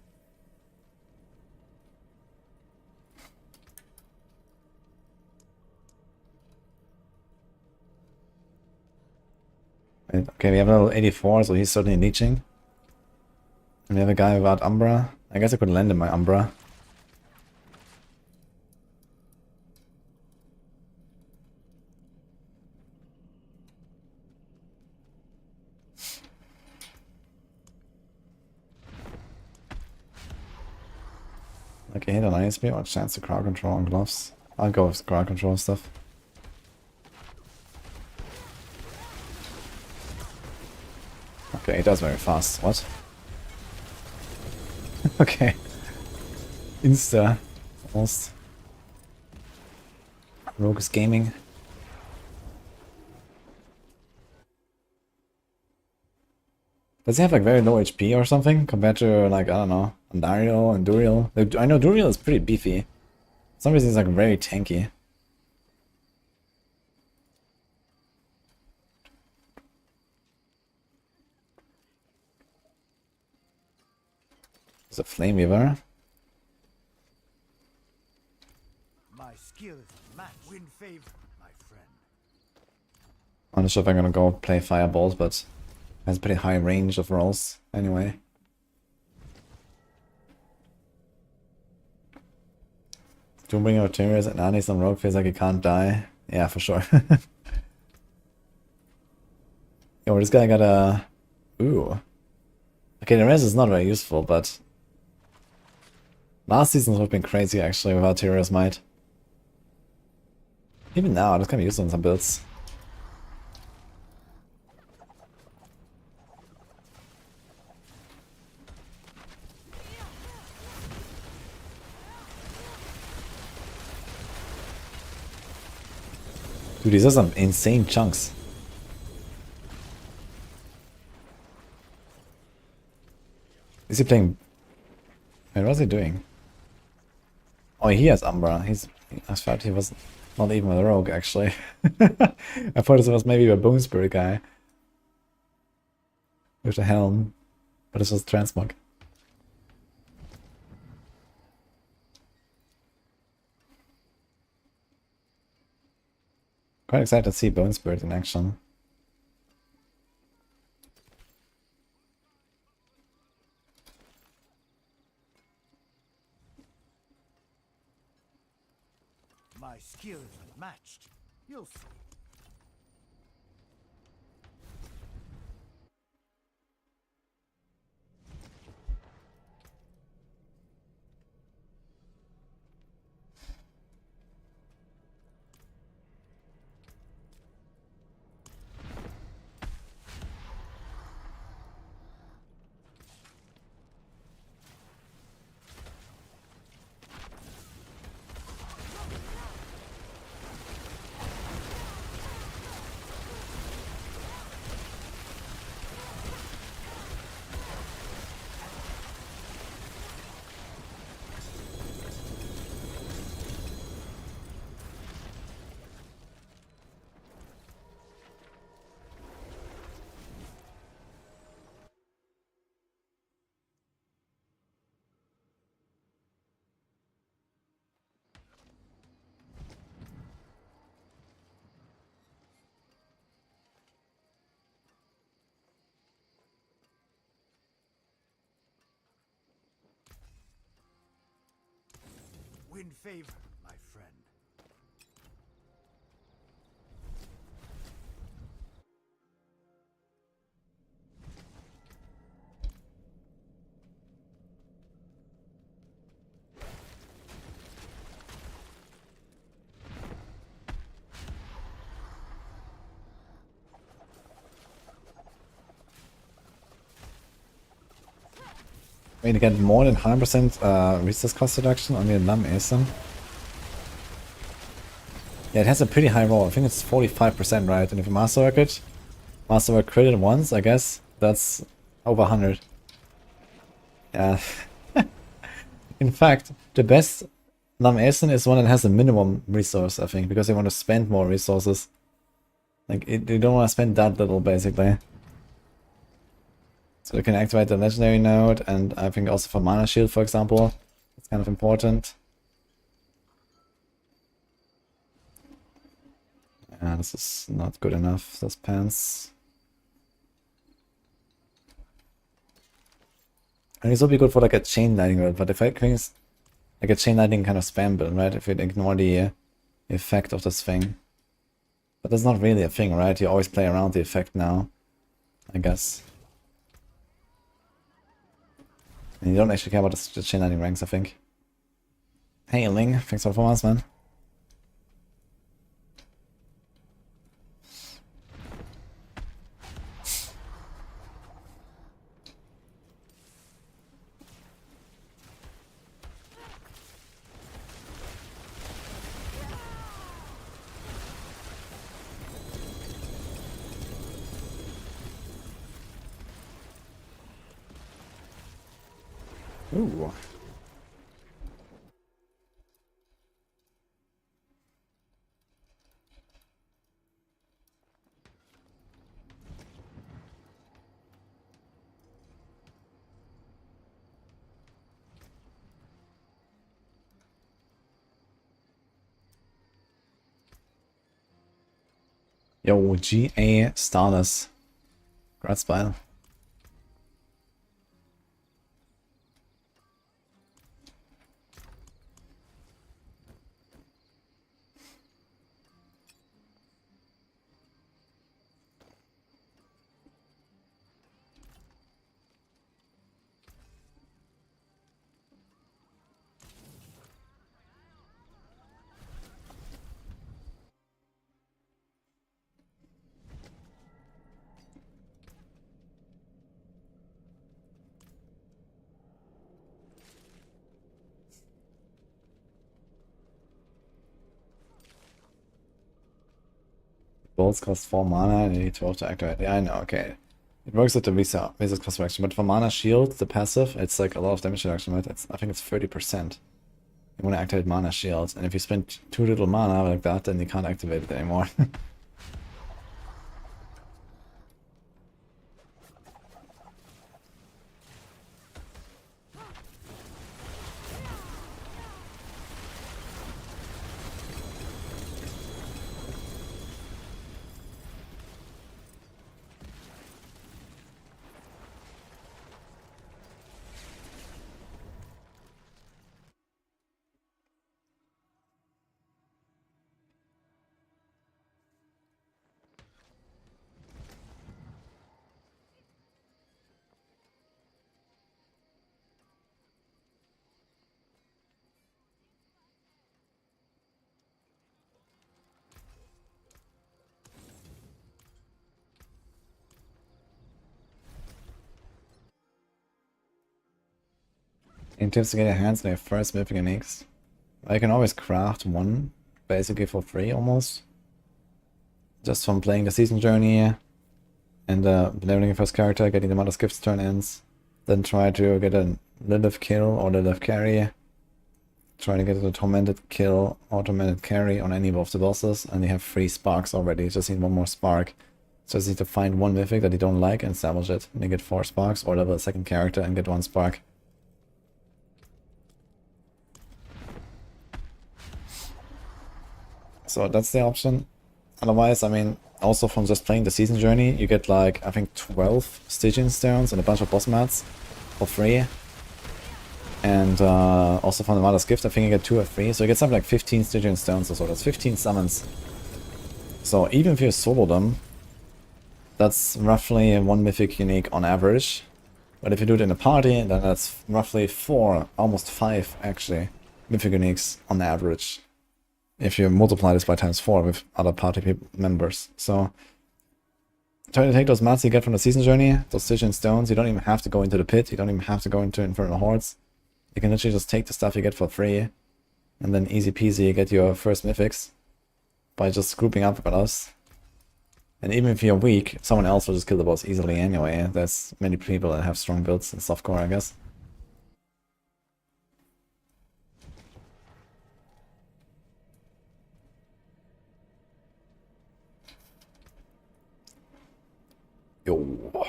Okay, we have a level 84, so he's certainly leeching. And we have a guy without Umbra. I guess I could lend him my Umbra. Okay, hit on ISP, what chance to crowd control on gloves? I'll go with crowd control stuff. Okay, it does very fast. What? Okay. Insta. Almost. Rogue is gaming. Does he have like very low HP or something compared to like, I don't know, Dario and Duriel? Like, I know Duriel is pretty beefy. For some reason he's like very tanky. There's a Flame Weaver. My skills match. Win favor, my friend. I'm not sure if I'm gonna go play Fireballs, but has pretty high range of rolls anyway. Doombringer Artillery and Anis on Rogue feels like he can't die. Yeah, for sure. Yo, this guy got a... Ooh. Okay, the res is not very useful, but... Last season would have been crazy actually without Tyria's Might. Even now, it's kind of useful in some builds. Dude, these are some insane chunks. Is he playing... Wait, what's he doing? Oh, he has Umbra. I thought he was not even a rogue, actually. I thought this was maybe a Bone Spirit guy. With a helm. But it's just Transmog. Quite excited to see Bone Spirit in action. My skills matched. You'll see. Win favor, my friend. Wait, to get more than 100% resource cost reduction on the Lam ASIM. Yeah, it has a pretty high roll. I think it's 45%, right? And if you masterwork it, masterwork crit it once, I guess, that's over 100. Yeah. In fact, the best Lam ASIM is one that has a minimum resource, I think, because they want to spend more resources. Like, they don't want to spend that little, basically. So you can activate the legendary node, and I think also for mana shield, for example, it's kind of important. Yeah, this is not good enough, suspense. And this would be good for like a chain lightning build, but the thing is like a chain lightning kind of spam build, right? If you ignore the effect of this thing. But that's not really a thing, right? You always play around the effect now, I guess. And you don't actually care about the chain lightning ranks, I think. Hey Ling, thanks for the 4 months, man. Ooh. Yo, GA Starless. Congrats, Bile. Bolts cost 4 mana and you need 12 to activate. Yeah, I know, okay. It works at the Visa cost reduction, but for mana shield, the passive, it's like a lot of damage reduction, right? I think it's 30%. You want to activate mana shield, and if you spend too little mana like that, then you can't activate it anymore. In tips to get your hands on your first mythic uniques, I can always craft one, basically for free almost. Just from playing the season journey and leveling your first character, getting the Mother's Gifts turn-ins, then try to get a Lilith kill or Lilith carry, try to get a Tormented kill or Tormented carry on any of the bosses, and you have 3 sparks already. You just need 1 more spark. So you just need to find 1 mythic that you don't like and establish it, and you get 4 sparks, or level a second character and get 1 spark. So that's the option. Otherwise, I mean, also from just playing the season journey, you get like, I think 12 Stygian stones and a bunch of boss mats for free. And also from the Mother's Gift, I think you get 2 or 3. So you get something like 15 Stygian stones or so. That's 15 summons. So even if you solo them, that's roughly 1 mythic unique on average. But if you do it in a party, then that's roughly 4, almost 5 actually, mythic uniques on average. If you multiply this by ×4 with other party members. So try to take those mats you get from the season journey, those Stygian stones. You don't even have to go into the pit, you don't even have to go into Infernal Hordes. You can literally just take the stuff you get for free, and then easy peasy you get your first mythics by just grouping up with us. And even if you're weak, someone else will just kill the boss easily anyway. There's many people that have strong builds in softcore, I guess. Yo.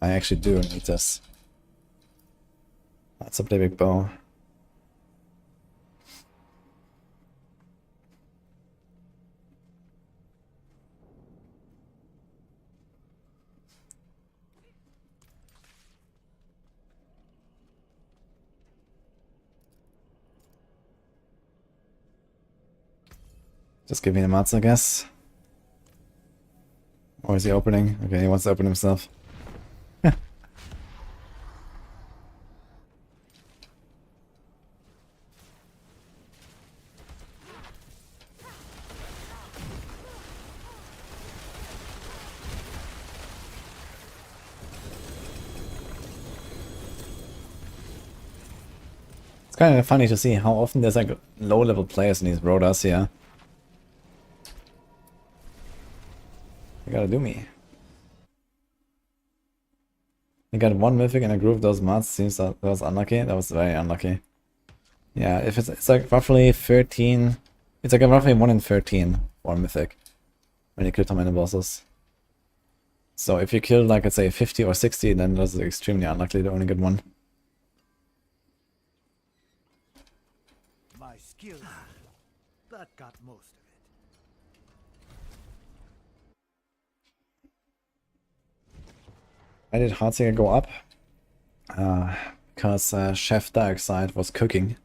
I actually do need this. That's a pretty big bow. Just give me the mats, I guess. Or is he opening? Okay, he wants to open himself. It's kind of funny to see how often there's like low-level players in these rotas here. You gotta do me. You got one mythic in a group of those mods. Seems that was unlucky. That was very unlucky. Yeah, if it's like roughly 13. It's like a roughly 1 in 13 for mythic when you kill too many bosses. So if you kill like let's say 50 or 60, then that's extremely unlikely to only get one. My skills. That got most of it. Why did Heartsinger go up? Because Chef Darkside was cooking.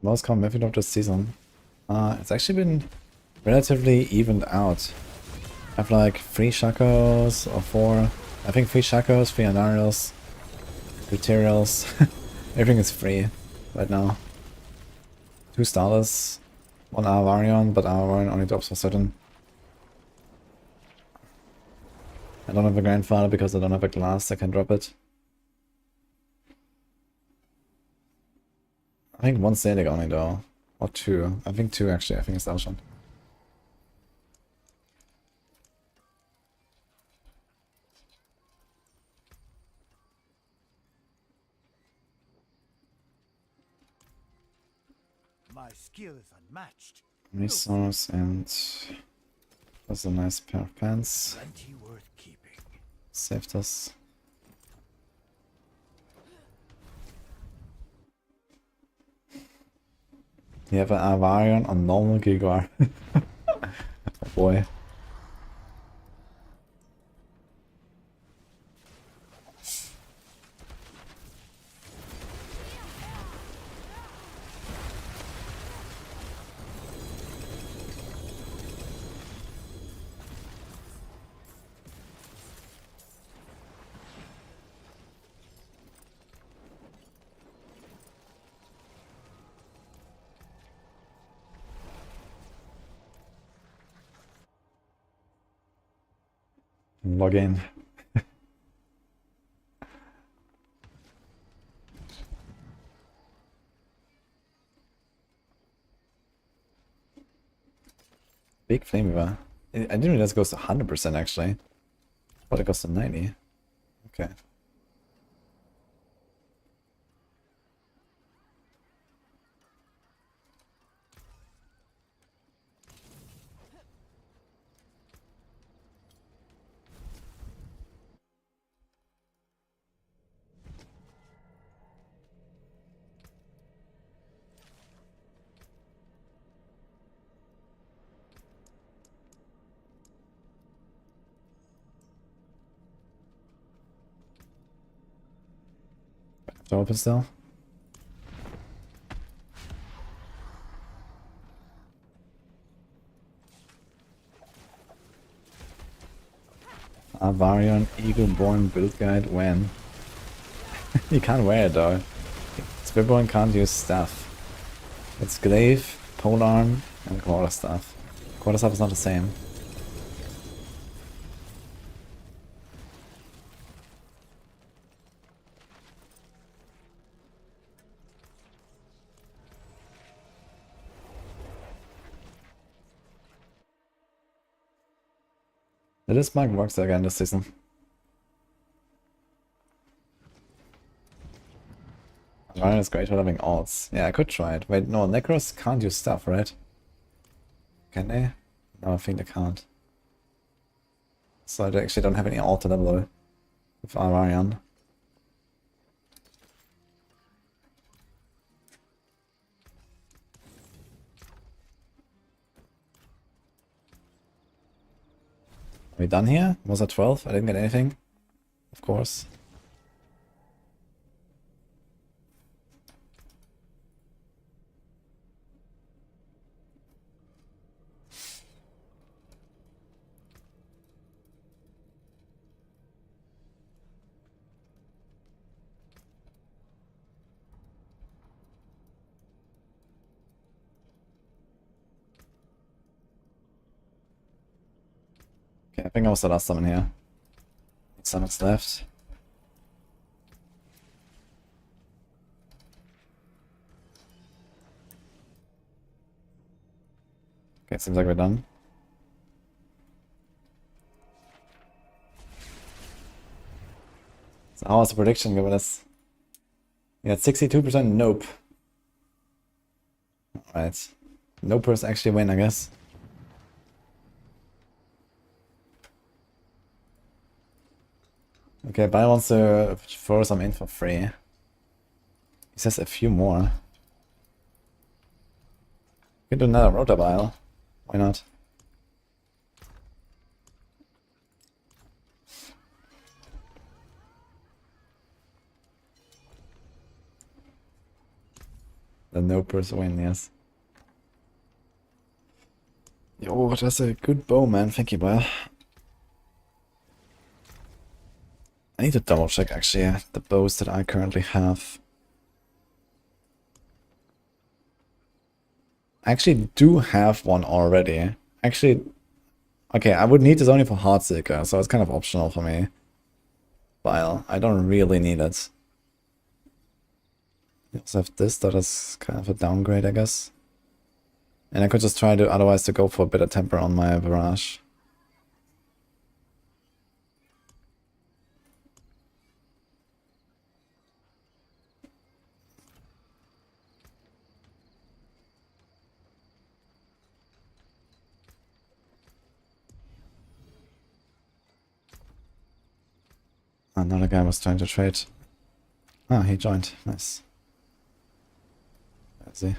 Most common method of the season. It's actually been relatively evened out. I have like 3 Shakos or 4. I think 3 Shakos, 3 Anarials, Materials. Everything is free right now. 2 Starless, 1 Avarion, but Avarion only drops for certain. I don't have a Grandfather because I don't have a glass that can drop it. I think 1 Static only though. Or 2. I think 2 actually. I think it's the option. My skill is unmatched. Resource and that's a nice pair of pants. Plenty worth keeping. Saved us. You have an Avarion on normal Gigar. Oh boy. Log in. Big Flameweaver. I didn't realize it goes to 100% actually. But it goes to 90. Okay. To open still. Avarion Eagle-born build guide when? You can't wear it though. Spiritborn can't use stuff. It's Glaive, Polearm, and Quarterstaff. Quarterstaff is not the same. This bug works again this season. Ryan is great for having alts. Yeah, I could try it. Wait, no, Necros can't use stuff, right? Can they? No, I think they can't. So I actually don't have any alt to level with Arion. Are we done here? Was that 12? I didn't get anything. Of course. Okay, I think I was the last summon here. Summons left. Okay, seems like we're done. So how was the prediction given us? We had 62% nope. Alright. Nopers actually win, I guess. Okay, Bio wants to throw some in for free. He says a few more. We can do another Rotabile. Why not? The Nopers win, yes. Yo, that's a good bow, man. Thank you, Bio. I need to double check actually the bows that I currently have. I actually do have one already. Actually, okay, I would need this only for Heartseeker, so it's kind of optional for me. But I don't really need it. I also have this that is kind of a downgrade, I guess. And I could just try to otherwise to go for a bit of temper on my barrage. Another guy was trying to trade. Ah, he joined. Nice. Let's see.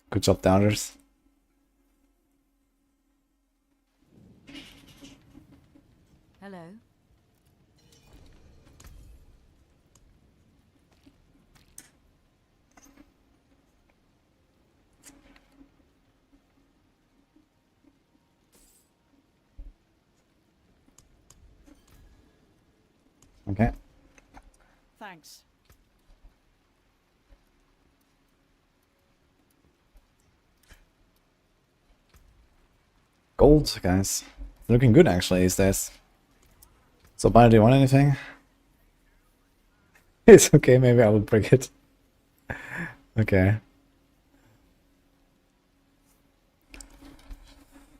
Good job, downers. Hello. Okay. Thanks. Gold, guys. Looking good actually these days. So, Bio, do you want anything? It's okay, maybe I will break it. Okay.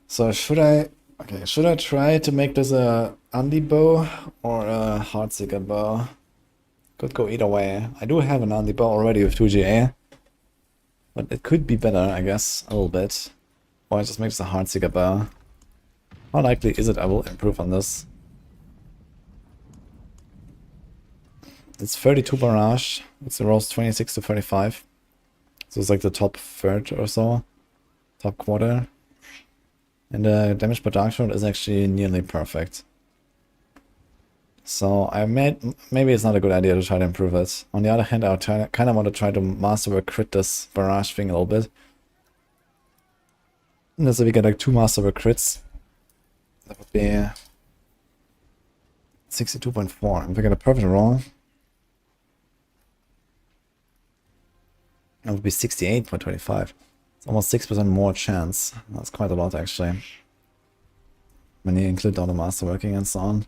So should I try to make this a Andy bow or a Heartseeker bow? Could go either way. I do have an Andy bow already with 2GA. But it could be better, I guess, a little bit. Or I just make this a Heartseeker bow. How likely is it I will improve on this? It's 32 barrage. It's a rolls 26 to 35. So it's like the top third or so. Top quarter. And the damage per dark shot is actually nearly perfect. So maybe it's not a good idea to try to improve it. On the other hand, I kind of want to try to masterwork crit this barrage thing a little bit. And so we get like 2 masterwork crits. That would be 62.4. If we get a perfect roll, that would be 68.25. It's almost 6% more chance. That's quite a lot actually. When you include all the masterworking and so on.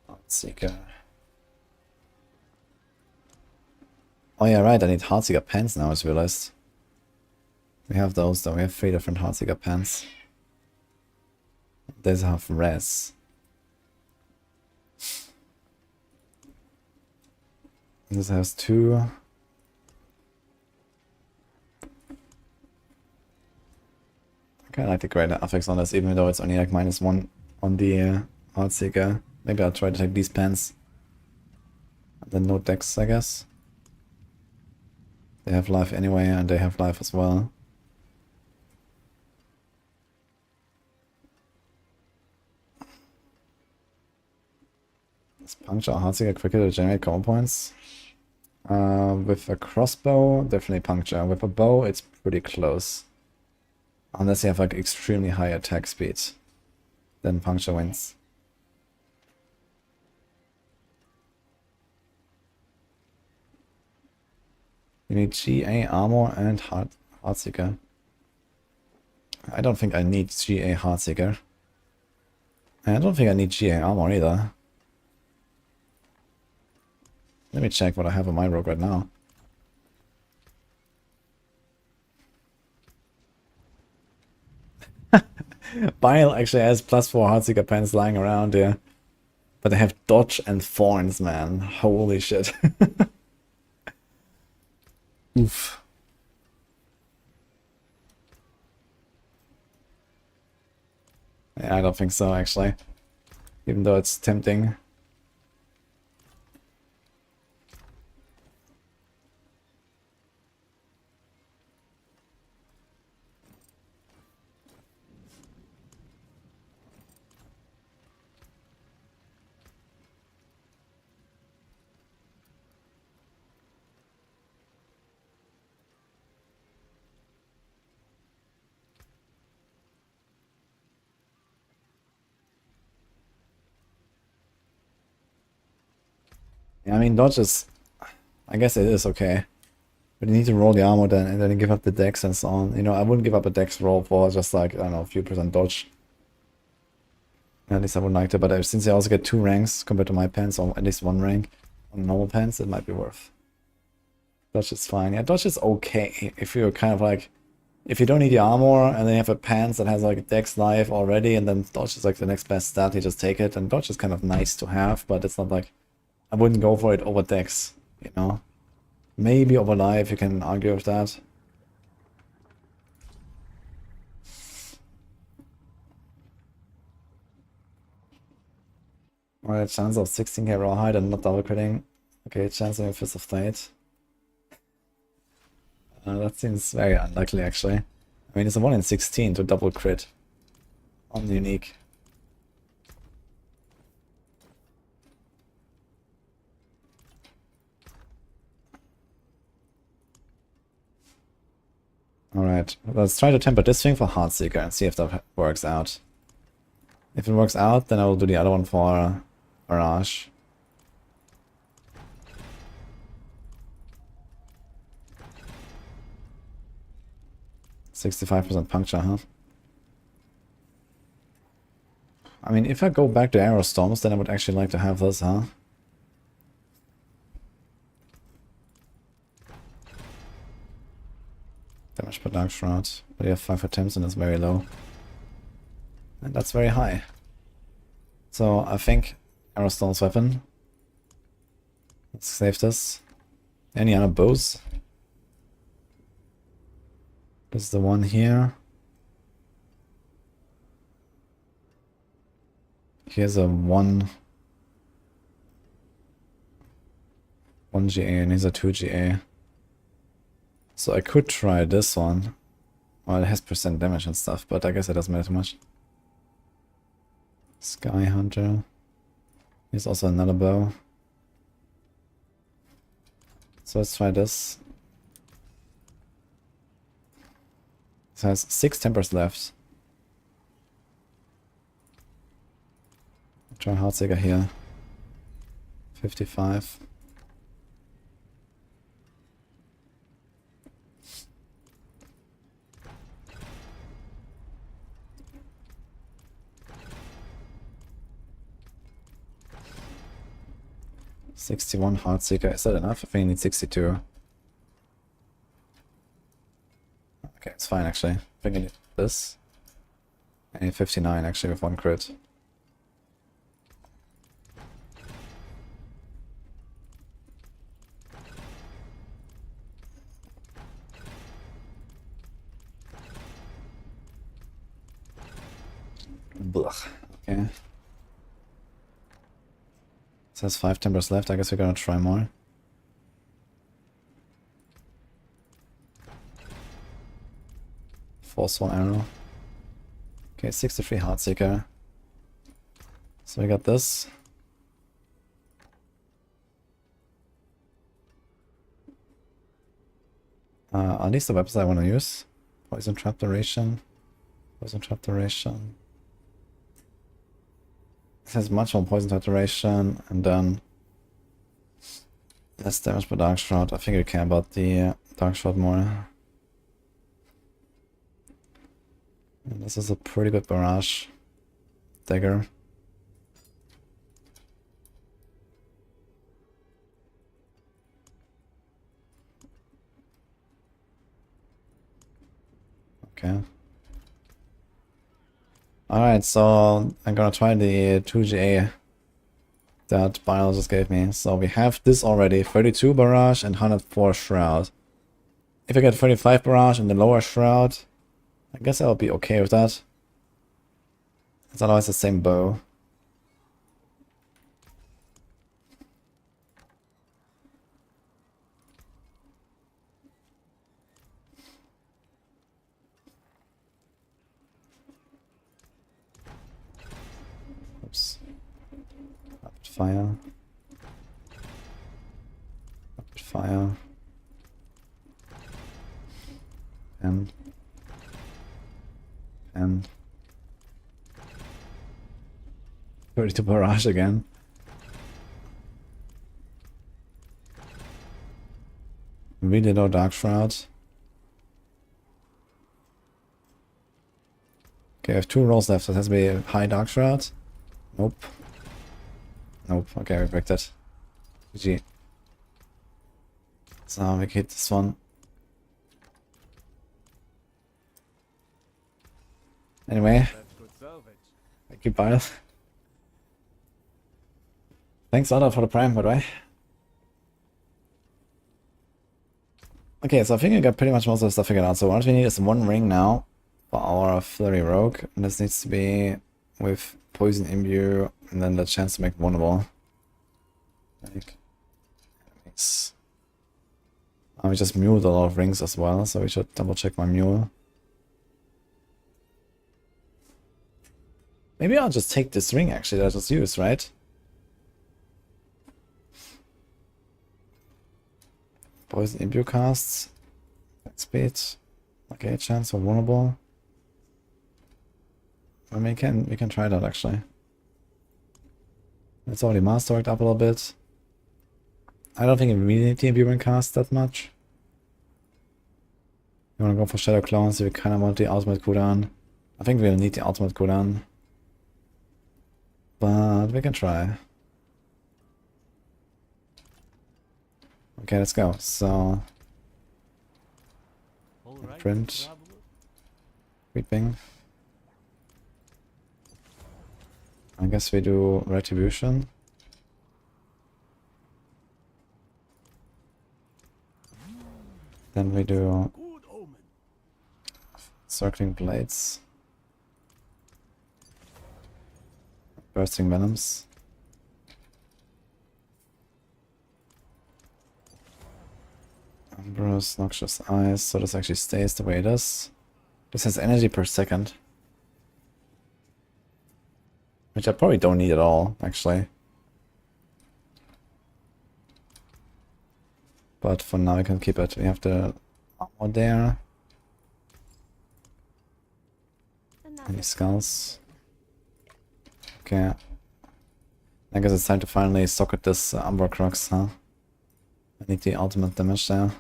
Heartseeker. Oh yeah, right, I need Heartseeker pants now, I just realized. We have those though, we have 3 different Heartseeker pants. These have res. This has 2. I kinda like the greater affix on this, even though it's only like -1 on the Heartseeker. Maybe I'll try to take these pants. And then no decks, I guess. They have life anyway, and they have life as well. Is Puncture or Heartseeker quicker to generate combo points? With a crossbow, definitely Puncture. With a bow, it's pretty close. Unless you have like extremely high attack speed, then Puncture wins. You need GA armor and Heartseeker. I don't think I need GA Heartseeker. I don't think I need GA armor either. Let me check what I have on my rogue right now. Bile actually has +4 Heartseeker pens lying around here. But they have dodge and thorns, man. Holy shit. Oof. Yeah, I don't think so, actually. Even though it's tempting. Yeah, I mean, dodge is... I guess it is okay. But you need to roll the armor then, and then give up the dex and so on. You know, I wouldn't give up a dex roll for just like, I don't know, a few % dodge. At least I would like to, but since I also get 2 ranks compared to my pens, or at least 1 rank on normal pens, it might be worth. Dodge is fine. Yeah, dodge is okay if you're kind of like... If you don't need the armor, and then you have a pants that has like a dex life already, and then dodge is like the next best stat, you just take it. And dodge is kind of nice to have, but it's not like... I wouldn't go for it over dex, you know? Maybe over life, you can argue with that. Alright, chance of 16k raw height and not double critting. Okay, chance of a Fist of Fate. That seems very unlikely, actually. I mean, it's a 1 in 16 to double crit on the unique. Alright, let's try to temper this thing for Heartseeker and see if that works out. If it works out, then I will do the other one for Barrage. %65% puncture, huh? I mean, if I go back to Arrow Storms, then I would actually like to have this, huh? Damage per Dark Shroud. But you have 5 attempts and it's very low. And that's very high. So I think Arrow Storm's weapon. Let's save this. Any other bows? This is the one here. Here's a 1 GA and here's a 2 GA. So I could try this one. Well, it has % damage and stuff, but I guess it doesn't matter too much. Sky Hunter. Here's also another bow. So let's try this. It has 6 tempers left. Try Heartseeker here. 55. $61 Heartseeker. Is that enough? I think I need 62. Okay, it's fine actually. I think I need this. I need 59 actually with 1 crit. Blech. Okay. It has 5 timbers left. I guess we're gonna try more. Force 1 arrow. Okay, 63 Heartseeker. So we got this. Are these the weapons I want to use? Poison Trap Duration. Poison Trap Duration. It has much more Poison Trap Duration, and then less damage per Dark Shroud. I think I care about the Dark Shroud more. And this is a pretty good barrage dagger. Okay. Alright, so I'm gonna try the 2GA that Bio just gave me. So we have this already, 32 Barrage and 104 Shroud. If I get 35 Barrage and the lower Shroud, I guess I'll be okay with that. It's otherwise the same bow. Oops. Rapid fire. Rapid fire. And 32 barrage again. Really low Dark Shroud. Okay, I have 2 rolls left, so it has to be a high Dark Shroud. Nope. Nope, okay, we break it. GG. So we hit this one. Anyway. Thank you, Barb. Thanks, Otter, for the prime, by the way. Okay, so I think I got pretty much most of the stuff figured out. So what we need is 1 ring now for our Flurry Rogue. And this needs to be with Poison Imbue and then the chance to make vulnerable. Like, enemies. We just muled a lot of rings as well, so we should double check my mule. Maybe I'll just take this ring actually that I just used, right? Poison Imbue casts. Speed. Okay, chance for vulnerable. I mean, we can try that actually. It's already masterworked up a little bit. I don't think we really need the Imbuing cast that much. You wanna go for Shadow Clones, so we kinda want the ultimate cooldown. I think we'll need the ultimate cooldown. But we can try. Okay, let's go. So print. Creeping. I guess we do Retribution. Then we do Circling Blades. Bursting Venoms. Ambrose, Noxious Eyes, so this actually stays the way it is. This has energy per second. Which I probably don't need at all, actually. But for now I can keep it. We have the armor there. Any skulls? Okay. I guess it's time to finally socket this Umbra Crux, huh? I need the ultimate damage there.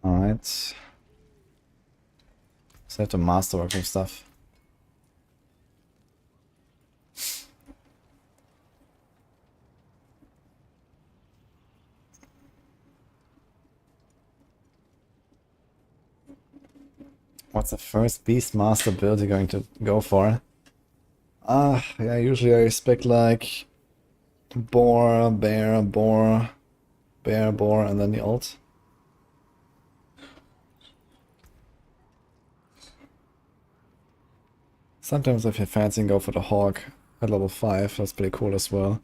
Alright. So I have to masterwork some stuff. What's the first Beastmaster build you're going to go for? Yeah, usually I expect like boar, bear, boar, bear, boar, and then the ult. Sometimes if you're fancy, go for the hawk at level 5, that's pretty cool as well.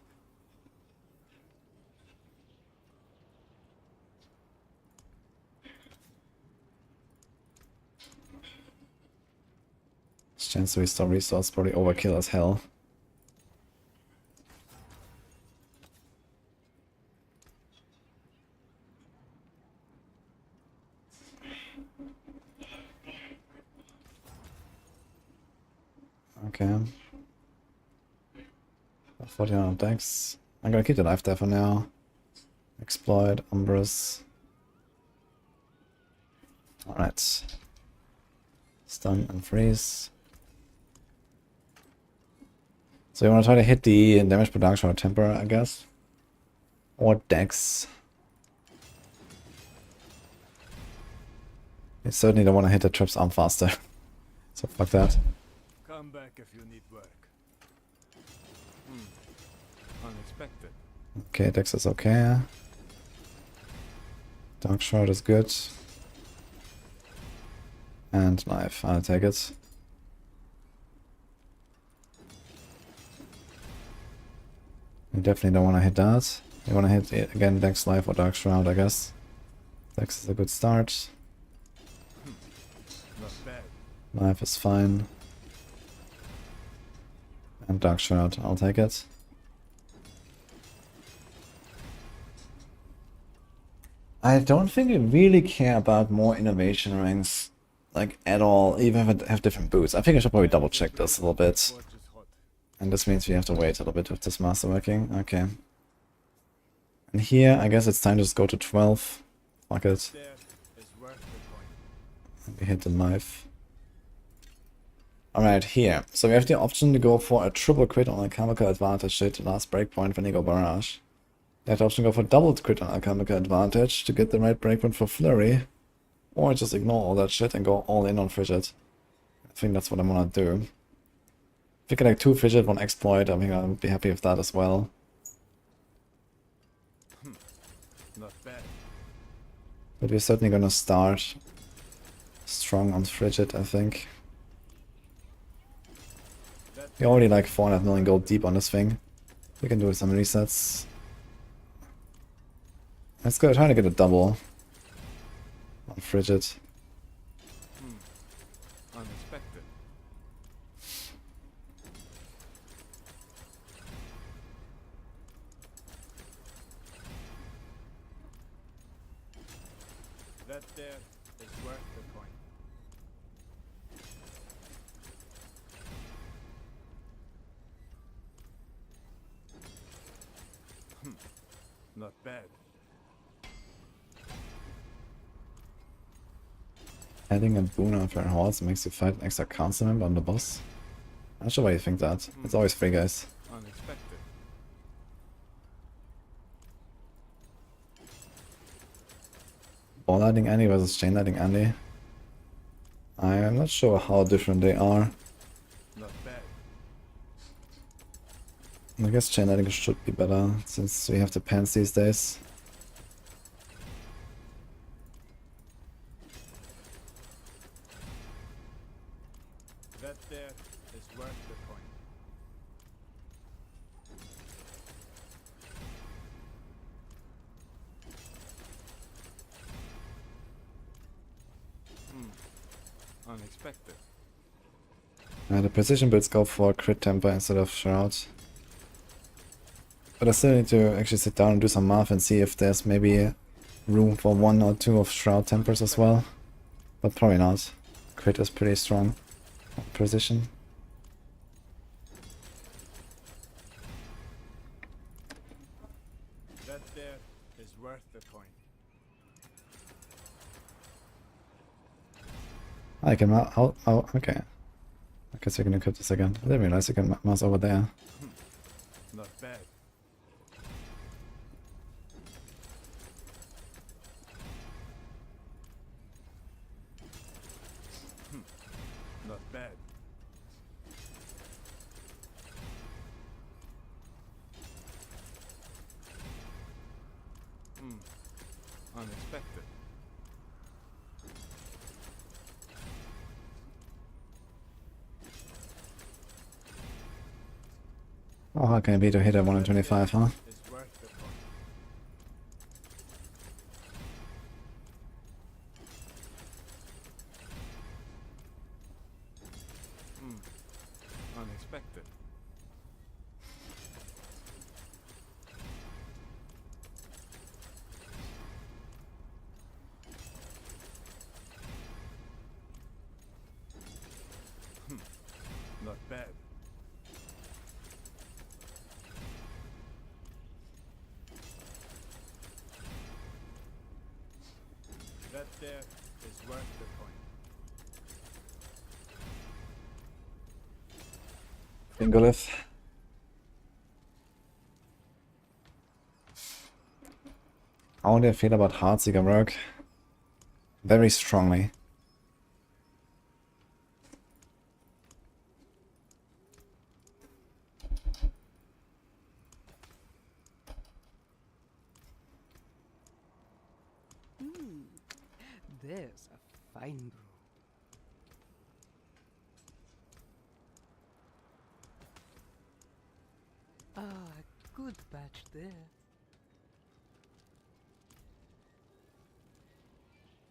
Chance to restore resource probably overkill as hell. Okay. 49 decks. I'm gonna keep the life there for now. Exploit, Umbrus. Alright. Stun and freeze. So you want to try to hit the damage production or temper, I guess? Or dex. You certainly don't want to hit the trap's arm faster. So fuck that. Come back if you need work. Unexpected. Okay, dex is okay. Dark Shroud is good. And knife, I'll take it. You definitely don't want to hit that. You want to hit it again Dex Life or Dark Shroud, I guess. Dex is a good start. Not bad. Knife is fine. And Dark Shroud, I'll take it. I don't think we really care about more innovation rings, like at all, even if it have different boots. I think I should probably double check this a little bit. Torch is hot. And this means we have to wait a little bit with this masterworking. Okay. And here, I guess it's time to just go to 12. Fuck it. There is worth the coin. And we hit the knife. Alright, here. So we have the option to go for a triple crit on alchemical advantage to hit the last breakpoint when you go barrage. You have the option to go for double crit on alchemical advantage to get the right breakpoint for flurry. Or just ignore all that shit and go all in on frigid. I think that's what I'm gonna do. If we get like 2 frigid, 1 exploit, I think I'll be happy with that as well. Not bad. But we're certainly gonna start strong on frigid, I think. We're already like 400 million gold deep on this thing. We can do some resets. Let's go try to get a double on frigid. Unexpected. That there is worth the coin. Not bad. Adding a boon on your horse makes you fight an extra council member on the boss. I'm not sure why you think that. It's always free, guys. Unexpected. Ball lighting Andy versus chain lighting Andy. I am not sure how different they are. Not bad. I guess chain lighting should be better since we have the pens these days. That there is worth the coin. Unexpected. The precision builds go for crit temper instead of shroud. But I still need to actually sit down and do some math and see if there's maybe room for 1 or 2 of shroud tempers as well. But probably not. Crit is pretty strong on precision. That there is worth the coin. I can oh, okay. I guess I can equip this again. I didn't realize you can mouse over there. Not bad. Not bad. Unexpected. Oh, how can it be to hit at 1 in 25, huh? Is worth the coin. Unexpected. Not bad. That there is worth the coin. Fingolith. How do I feel about Heartseeker work? Very strongly. There's a fine brew. Ah, good batch there.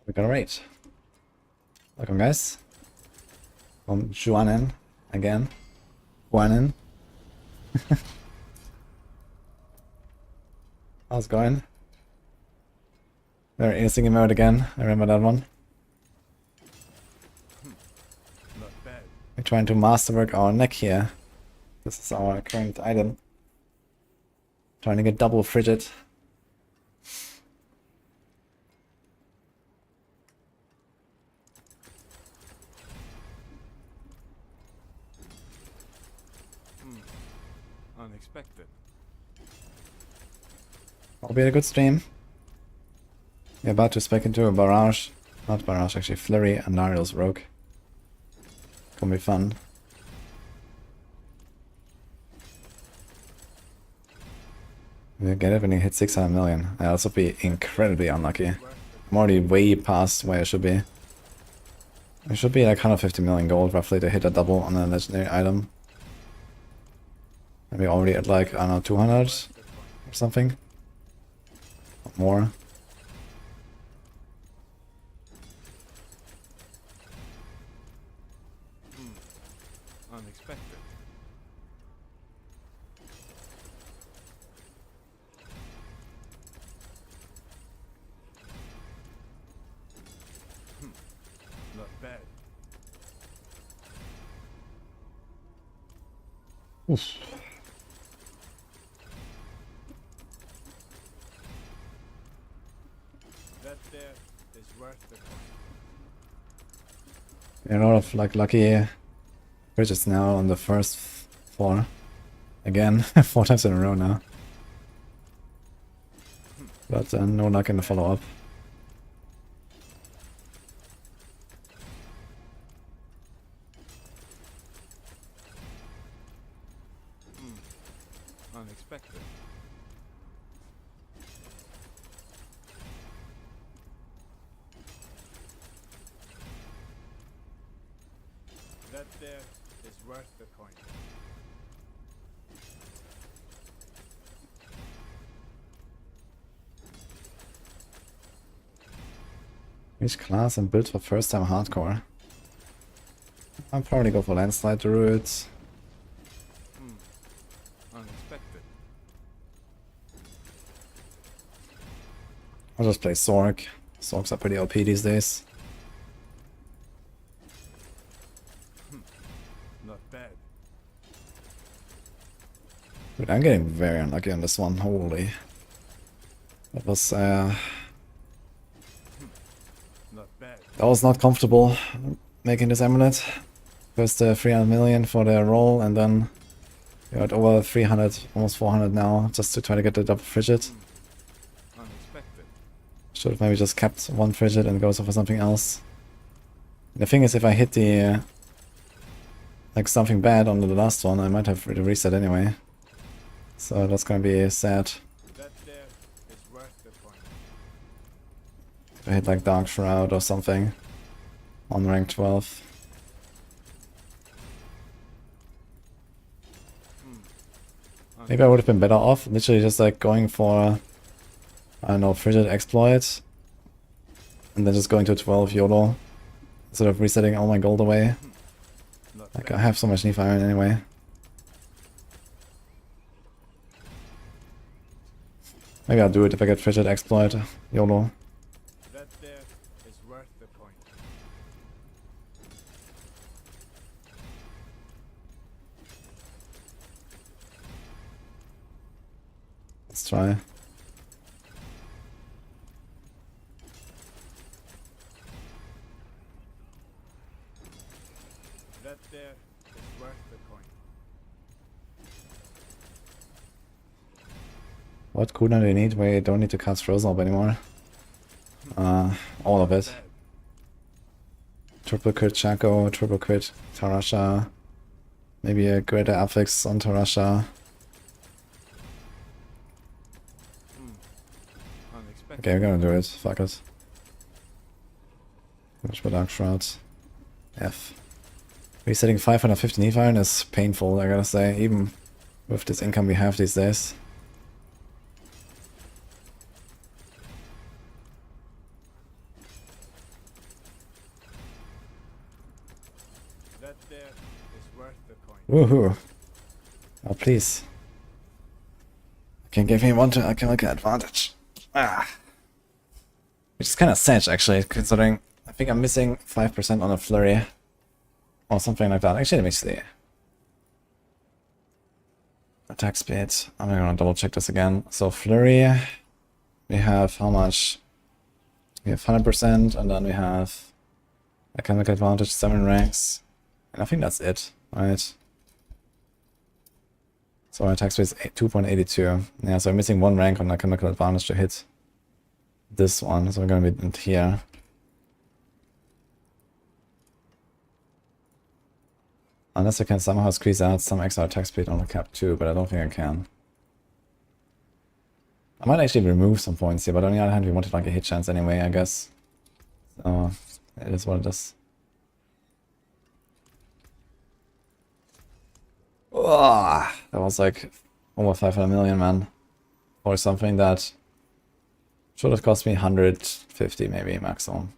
We got a raid. Welcome, guys. From Juanen again. Juanen. How's it going? Very interesting emote again. I remember that one. Not bad. We're trying to masterwork our neck here. This is our current item. Trying to get double frigid. Unexpected. Will be a good stream. We're about to spec into a barrage. Not barrage, actually. Flurry and Nariel's rogue. Gonna be fun. We'll get it when you hit 600 million. Yeah, this will be incredibly unlucky. I'm already way past where I should be. I should be like 150 million gold roughly to hit a double on a legendary item. And we're already at like, I don't know, 200 or something. More. Unexpected. Not bad. Oof. That there is worth the coin. A lot of like lucky bridges now on the first floor. Again, 4 times in a row now. But no luck in the follow-up. Unexpected. That there is worth the coin. Which class and build for first time hardcore? I'll probably go for landslide druids. Unexpected. I'll just play Sorc. Sorcs are pretty OP these days. Not bad. But I'm getting very unlucky on this one. Holy. That was Not bad. that was not comfortable making this amulet. First 300 million for the roll, and then we're at over 300, almost 400 now, just to try to get the double frigid. Unexpected. Should have maybe just kept one frigid and goes for something else. The thing is, if I hit the like something bad on the last one, I might have to reset anyway. So that's gonna be sad. That there is worth the coin. If I hit like Dark Shroud or something on rank 12. Maybe I would have been better off literally just like going for, I don't know, frigid exploit. And then just going to 12 YOLO. Instead of resetting all my gold away. Not Like bad. I have so much Nephi iron anyway. Maybe I'll do it if I get frigid exploit. YOLO. That there is worth the coin. Let's try. What cooldown do you need? We don't need to cast Frozen Orb anymore. All of it. Triple crit Chaco, triple crit Tarasha. Maybe a greater affix on Tarasha. Okay, we're gonna do it. Fuck it. Which for Dark Shroud. F. Resetting 550 Need Iron is painful, I gotta say, even with this income we have these days. That there is worth the coin. Woohoo! Oh, please. Can give me one to alchemical advantage. Ah. Which is kind of sad, actually, considering I think I'm missing 5% on a flurry. Or something like that. Actually, let me see. Attack speed. I'm gonna double check this again. So, flurry. We have how much? We have 100%, and then we have alchemical advantage, 7 ranks. And I think that's it, right? So our attack speed is 2.82. Yeah, so I'm missing 1 rank on alchemical advantage to hit this one. So we're gonna be in here. Unless I can somehow squeeze out some extra attack speed on the cap too, but I don't think I can. I might actually remove some points here, but on the other hand we wanted like a hit chance anyway, I guess. So it is what it is. Oh, that was like over 500 million, man. For something that should have cost me 150 maybe maximum.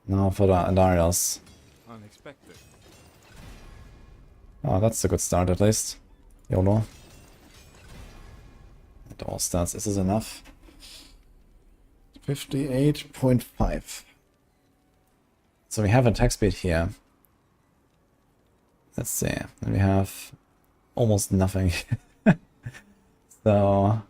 Now for the Andariels. Unexpected. Oh, that's a good start at least. YOLO. It all starts. This is enough. 58.5. So we have attack speed here. Let's see. And we have almost nothing. So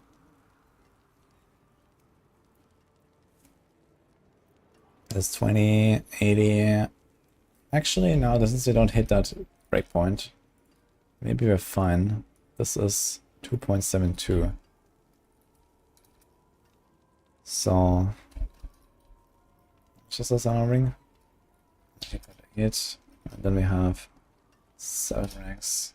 there's 20, 80. Actually, no, since we don't hit that breakpoint, maybe we're fine. This is 2.72. So just a sound ring. Hit. And then we have 7 ranks.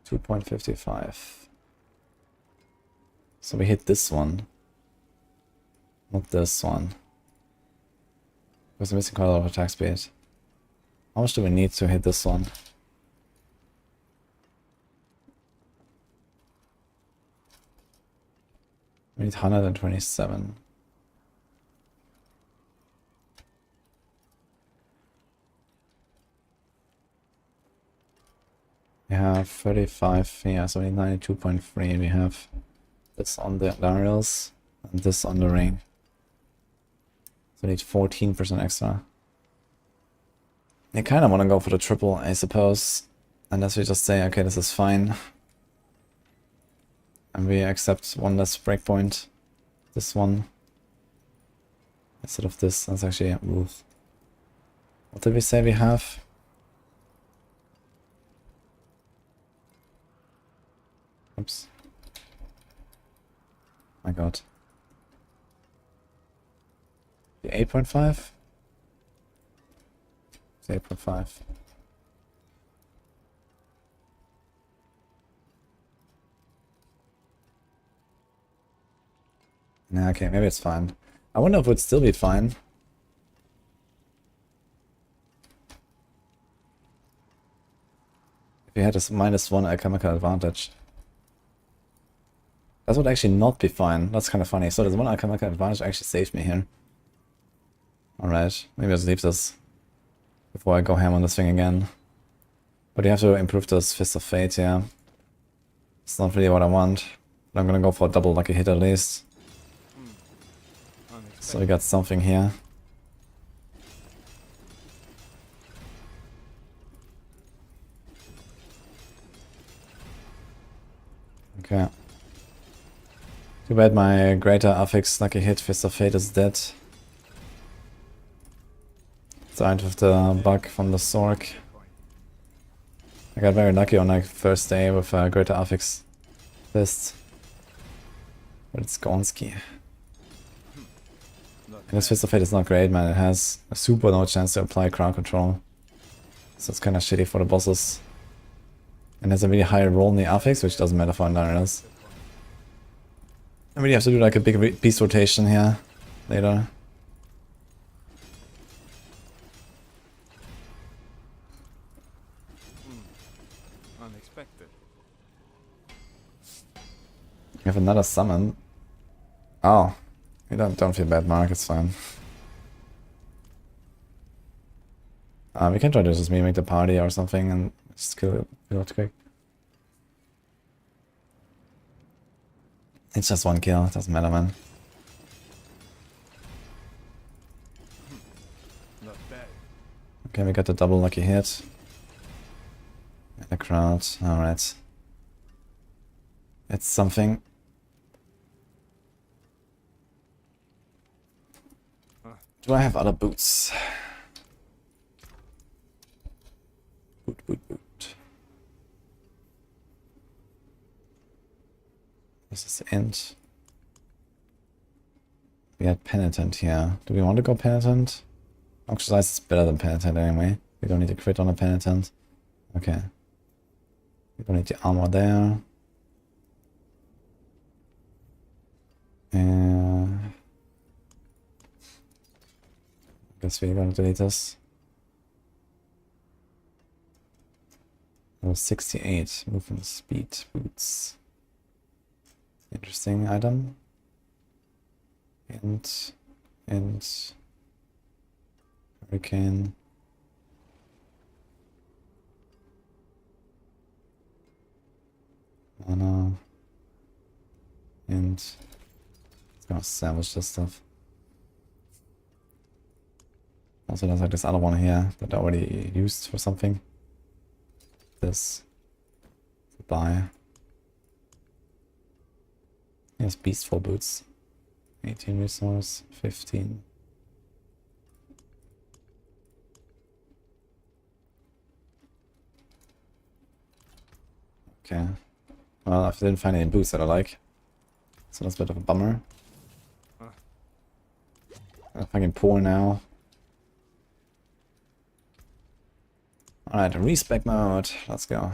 $2.55. So we hit this one. Not this one. Because we're missing quite a lot of attack speed. How much do we need to hit this one? We need 127. We have 35, yeah, so we need 92.3. We have this on the Darials and this on the ring. So we need 14% extra. I kind of want to go for the triple, I suppose. Unless we just say, okay, this is fine. And we accept one less breakpoint. This one. Instead of this, that's actually a move. What did we say we have? Oops. My god. The 8.5? It's 8.5. Nah, okay, maybe it's fine. I wonder if it would still be fine. If you had a -1 alchemical advantage. That would actually not be fine. That's kind of funny. So there's 1 alchemical advantage actually saved me here. Alright, maybe I'll just leave this before I go ham on this thing again. But you have to improve this Fist of Fate, yeah. It's not really what I want. But I'm gonna go for a double lucky hit at least. So we got something here. Okay. Too bad my greater affix lucky hit Fist of Fate is dead. Died with the bug from the Sorc. I got very lucky on like first day with Greater Affix Fist. But it's Gonski. And this Fist of Fate is not great, man. It has a super no chance to apply crowd control. So it's kind of shitty for the bosses. And has a really high roll in the affix, which doesn't matter for Undyers. I really have to do like a big beast rotation here later. Unexpected. We have another summon. Oh, you don't feel bad, Mark. It's fine. We can try to just mimic the party or something and just kill it quick. It's just one kill, doesn't matter, man. Not bad. Okay, we got the double lucky hit. In the crowd, alright. It's something. Do I have other boots? Boot. This is the end. We had Penitent here. Do we want to go Penitent? Oxidize is better than Penitent anyway. We don't need to crit on a Penitent. Okay. We don't need the armor there. Guess we're gonna delete this. Oh, 68 movement speed boots. Interesting item. And Hurricane. Mana. And it's gonna salvage this stuff. Also, there's like this other one here that I already used for something. This. Buy. Yes, Beastful Boots. 18 resource, 15. Okay. Well, I didn't find any boots that I like. So that's a bit of a bummer. I'm fucking poor now. Alright, respec mode. Let's go.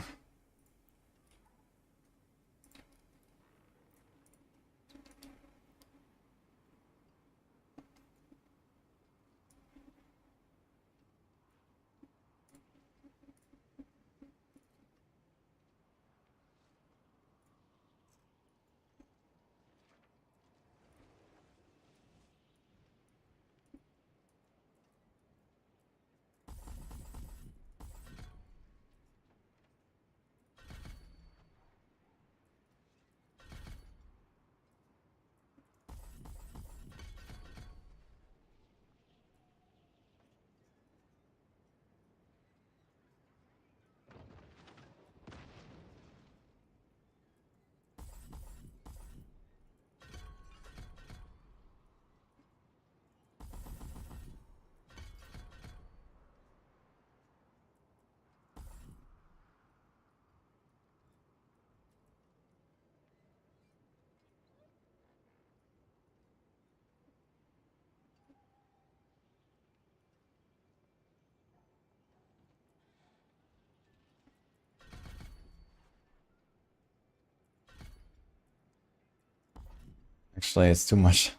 Actually, it's too much.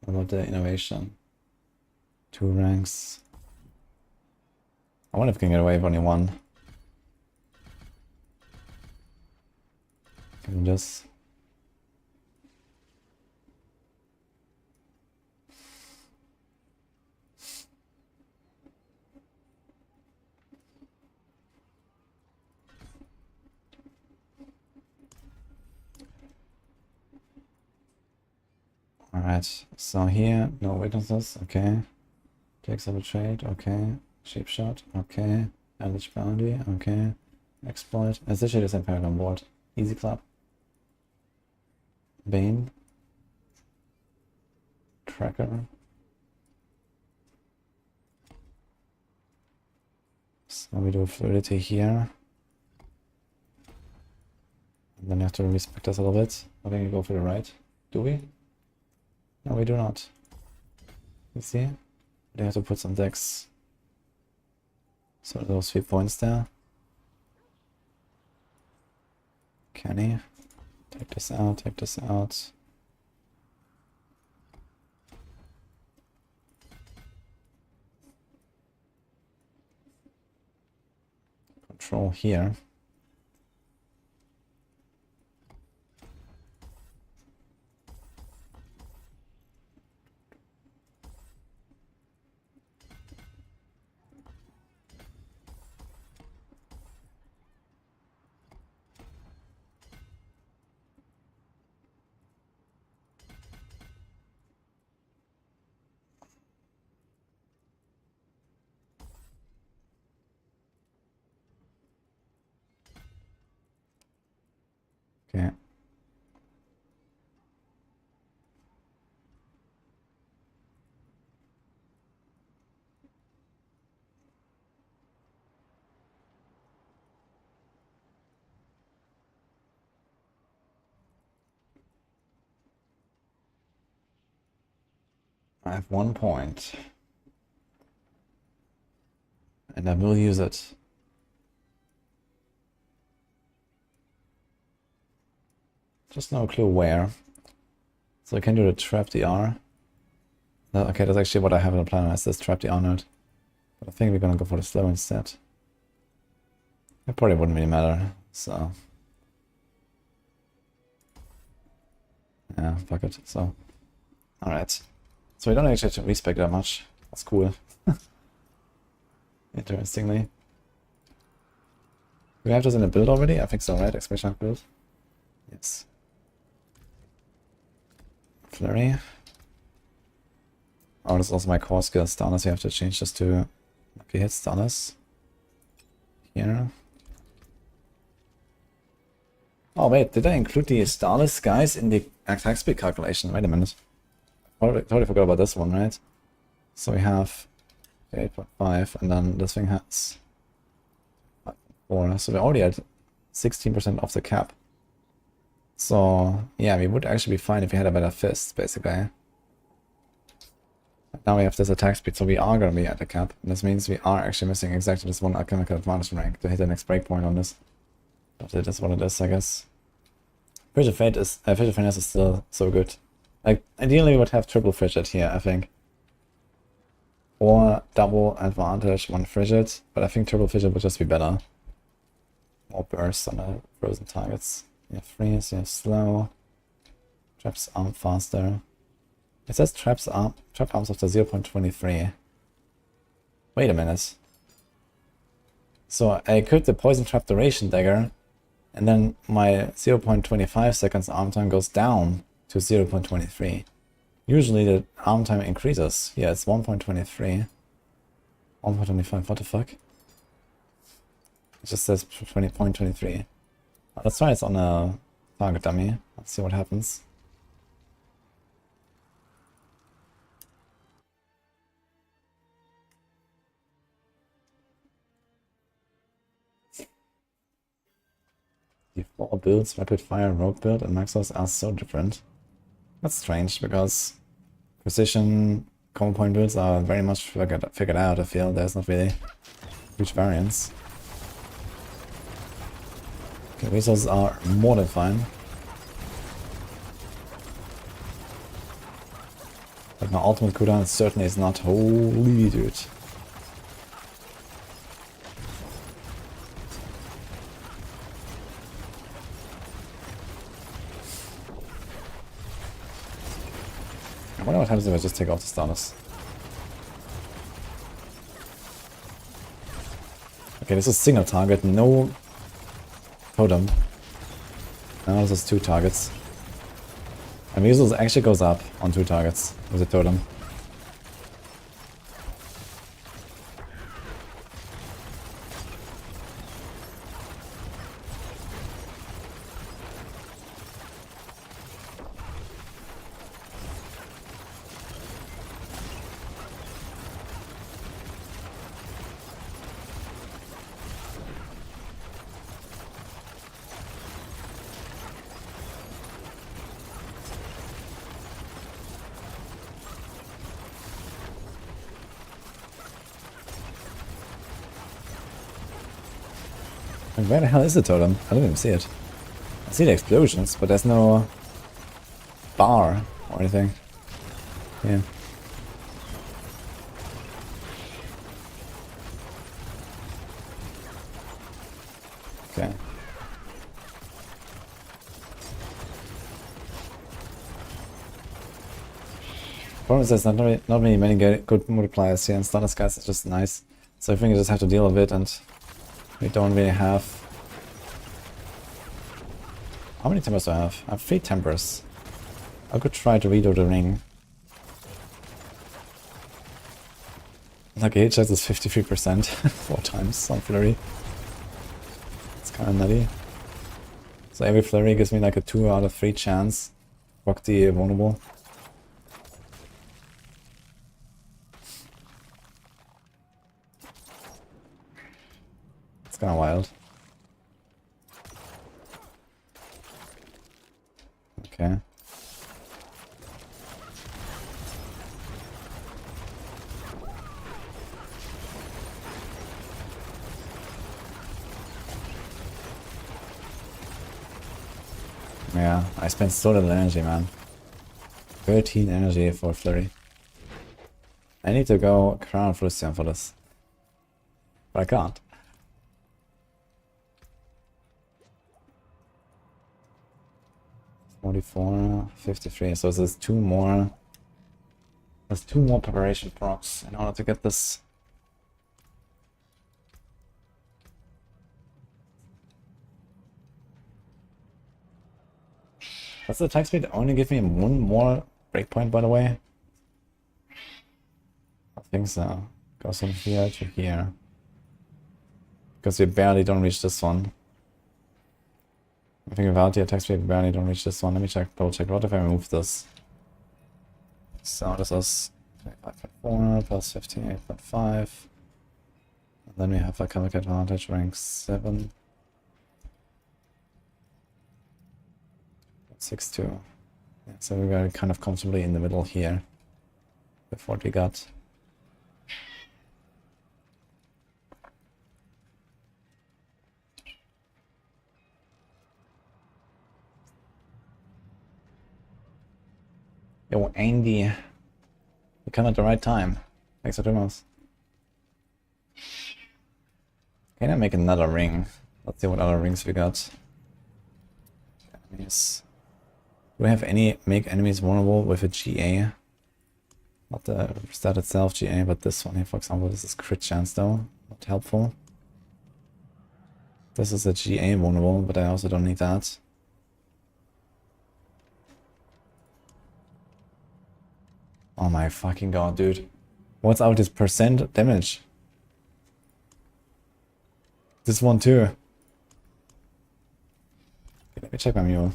What about the innovation? 2 ranks. I wonder if we can get away with only 1. Can we just... Alright, so here, no witnesses, okay. Takes up a trade, okay. Shape shot, okay. Eldritch bounty, okay. Exploit. As this shit is Empire on board. Easy clap. Bane. Tracker. So we do fluidity here. And then you have to respect us a little bit. I think we go for the right. Do we? No, we do not. You see? They have to put some decks. So those 3 points there. Can he? Take this out, take this out. Control here. Okay. I have 1 point. And I will use it. Just no clue where. So I can do the trap DR. Okay, that's actually what I have in the plan as this trap DR node. But I think we're gonna go for the slow instead. It probably wouldn't really matter, so. Yeah, fuck it, so. Alright. So we don't actually have to respect that much. That's cool. Interestingly. Do we have this in a build already? I think so, right? Expansion build? Yes. Flurry. Oh, this is also my core skill. Stunners, you have to change this to lucky hit stunners. Here. Oh wait, did I include the starless guys in the attack speed calculation? Wait a minute. Totally forgot about this one, right? So we have 8.5 and then this thing has 5.4. So we're already at 16% off the cap. So yeah, we would actually be fine if we had a better fist, basically. Now we have this attack speed, so we are going to be at the cap. And this means we are actually missing exactly this one alchemical advantage rank to hit the next breakpoint on this. But it is what it is, I guess. Frigid Finesse is still so good. Like, ideally we would have triple Frigid here, I think. Or double advantage, 1 Frigid. But I think triple Frigid would just be better. More burst on the frozen targets. You have freeze, you have slow. Traps arm faster. It says trap arms after 0.23. Wait a minute. So I equip the poison trap duration dagger, and then my 0.25 seconds arm time goes down to 0.23. Usually the arm time increases. Yeah, it's 1.23. 1.25, what the fuck? It just says 20.23. Let's try it on a target dummy. Let's see what happens. The 4 builds, rapid fire, rogue build, and Maxos are so different. That's strange because precision combo point builds are very much figured out. I feel there's not really huge variance. Okay, resources are more than fine. But my ultimate cooldown certainly is not. Holy dude. I wonder what happens if I just take off the stunners. Okay, this is single target, no totem. Now this is 2 targets. And Weasels actually goes up on 2 targets with a totem. And where the hell is the totem? I don't even see it. I see the explosions, but there's no bar or anything. Yeah. Okay. Problem is there's not many good multipliers here, and Starless Skies is just nice. So I think you just have to deal with it, and we don't really have... How many tempers do I have? I have 3 tempers. I could try to redo the ring. Like hit chance is 53%, 4 times on flurry. It's kinda nutty. So every flurry gives me like a 2 out of 3 chance. Rock the vulnerable. It's kinda wild. Okay. Yeah, I spent so little energy, man. 13 energy for flurry. I need to go Crown Frustian for this. But I can't. $44, 53, so there's 2 more. There's 2 more preparation procs in order to get this. Does the attack speed only give me 1 more breakpoint, by the way? I think so. Goes from here to here. Because we barely don't reach this one. I think without the attack speed we barely don't reach this one. Let me check, double check. What if I remove this? So this is 25.4 plus 58.5. And then we have a comic advantage rank 7. 6-2. Yeah, so we were kind of comfortably in the middle here with what we got. Yo, Andy, you come at the right time. Thanks for doing this. Can I make another ring? Let's see what other rings we got. Enemies. Do we have any make enemies vulnerable with a GA? Not the stat itself GA, but this one here, for example. This is crit chance though. Not helpful. This is a GA vulnerable, but I also don't need that. Oh my fucking god, dude. What's out this percent damage? This one too. Okay, let me check my mule.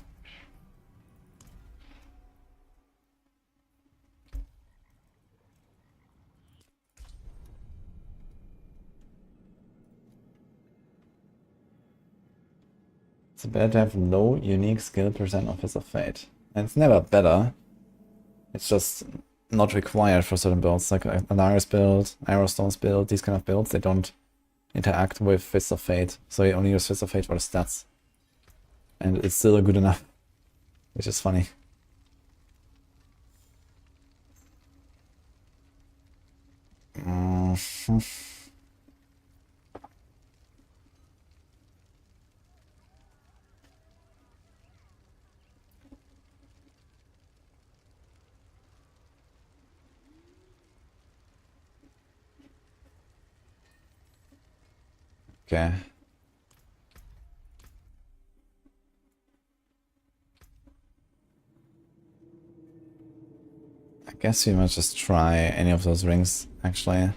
It's better to have low unique skill percent of Fist of Fate. And it's never better. It's just not required for certain builds, like an Iris build, Aerostones build, these kind of builds, they don't interact with Fist of Fate. So you only use Fist of Fate for the stats. And it's still good enough. Which is funny. Okay. I guess we might just try any of those rings, actually. And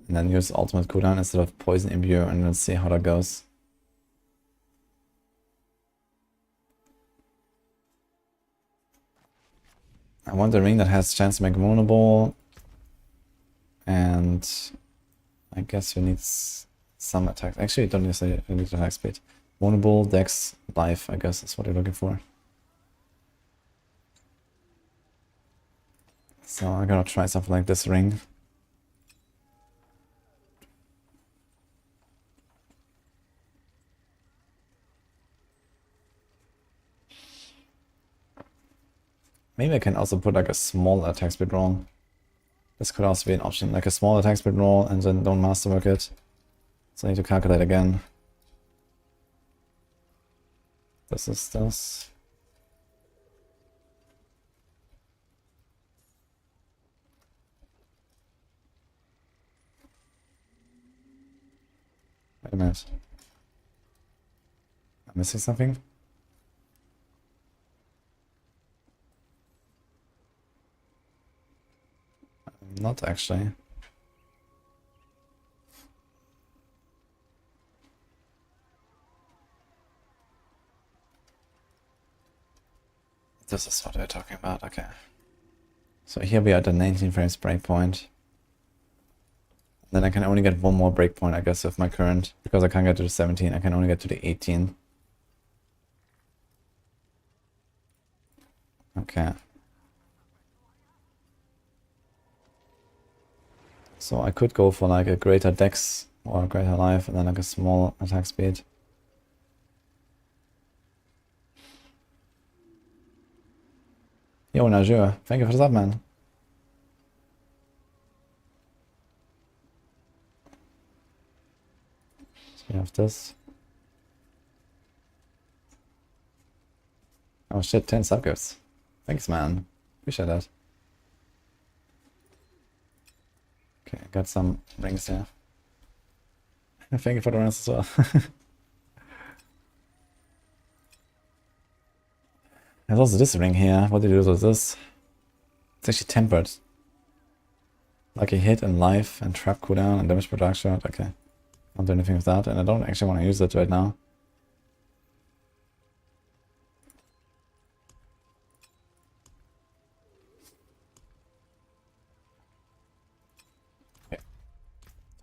then use ultimate cooldown instead of poison imbue, and let's see how that goes. I want a ring that has chance to make vulnerable. And I guess we need some attack. Actually, don't necessarily need attack speed. Vulnerable, dex, life, I guess is what you're looking for. So I'm gonna try something like this ring. Maybe I can also put like a small attack speed roll. This could also be an option, like a small attack speed roll and then don't masterwork it. So I need to calculate again. This is this. Wait a minute. I'm missing something? Not actually. This is what we're talking about, okay. So here we are at the 19 frames breakpoint. Then I can only get one more breakpoint, I guess, with my current. Because I can't get to the 17, I can only get to the 18. Okay. So I could go for like a greater dex or a greater life and then like a small attack speed. Yo, Najur, thank you for the sub, man. So we have this. Oh shit, 10 subgifts. Thanks, man. Appreciate that. Okay, I got some rings here. Thank you for the rings as well. There's also this ring here. What do you do with this? It's actually tempered. Like a hit and life and trap cooldown and damage production. Okay. Don't do anything with that, and I don't actually want to use it right now. Okay.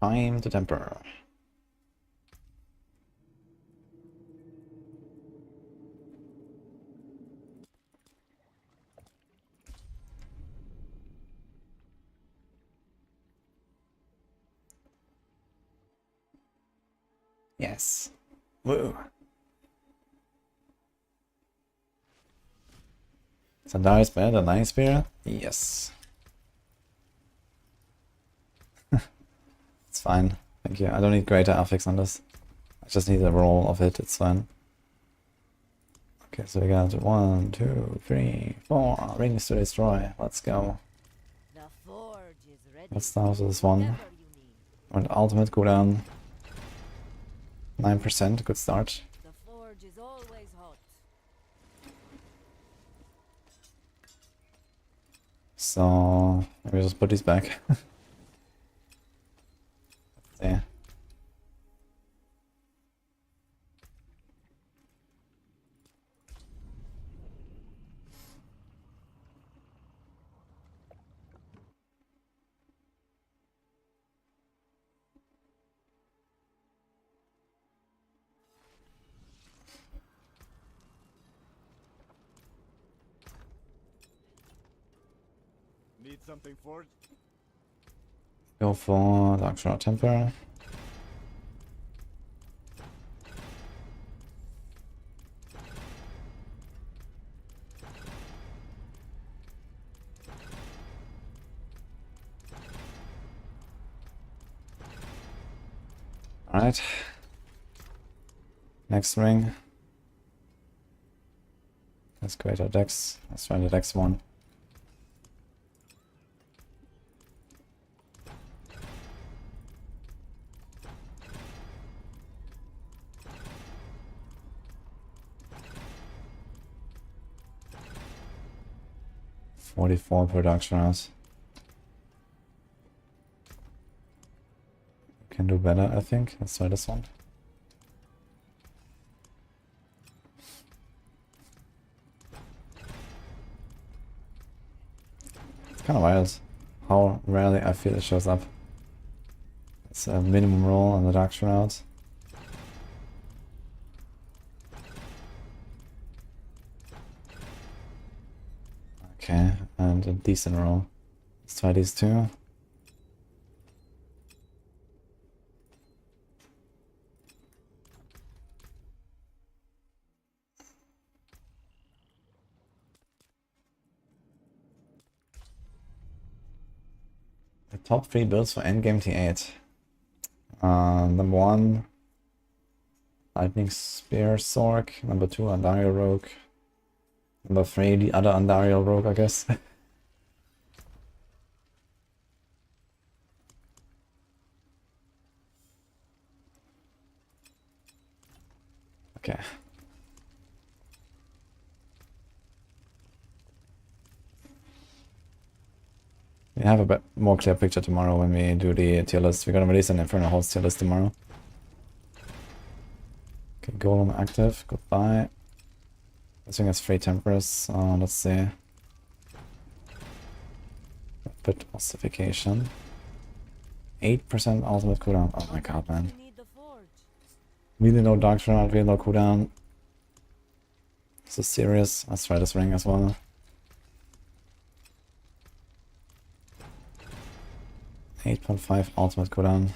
Time to temper. Yes. Woo. Sandar is better than Lion Spear? Yes. It's fine. Thank you. I don't need greater affix on this. I just need a roll of it. It's fine. Okay, so we got 1, 2, 3, 4 rings to destroy. Let's go. The forge is ready. Let's start with this one. Whatever you need. And ultimate cooldown. 9%, good start. The forge is always hot. So maybe just put these back. There. Need something forged? Go for Dark Shroud Temper. Alright. Next ring. Let's create our decks. Let's try the dex one. $44 production hours. Can do better, I think. Let's try this one. It's kind of wild how rarely I feel it shows up. It's a minimum roll on the Dark Shroud. Okay, and a decent roll. Let's try these two. Top 3 builds for endgame T8. Number 1, Lightning Spear Sorc. Number 2, Andariel Rogue. Number 3, the other Andariel Rogue, I guess. Okay. We have a bit more clear picture tomorrow when we do the tier list. We're gonna release an Inferno Host tier list tomorrow. Okay, Golem active. Goodbye. I think it's 3 Temperers. Let's see. Bit ossification. 8% ultimate cooldown. Oh my god, man. We need the forge. Really low Dark Shroud, really low cooldown. This is serious. Let's try this ring as well. .5 ultimate cooldown.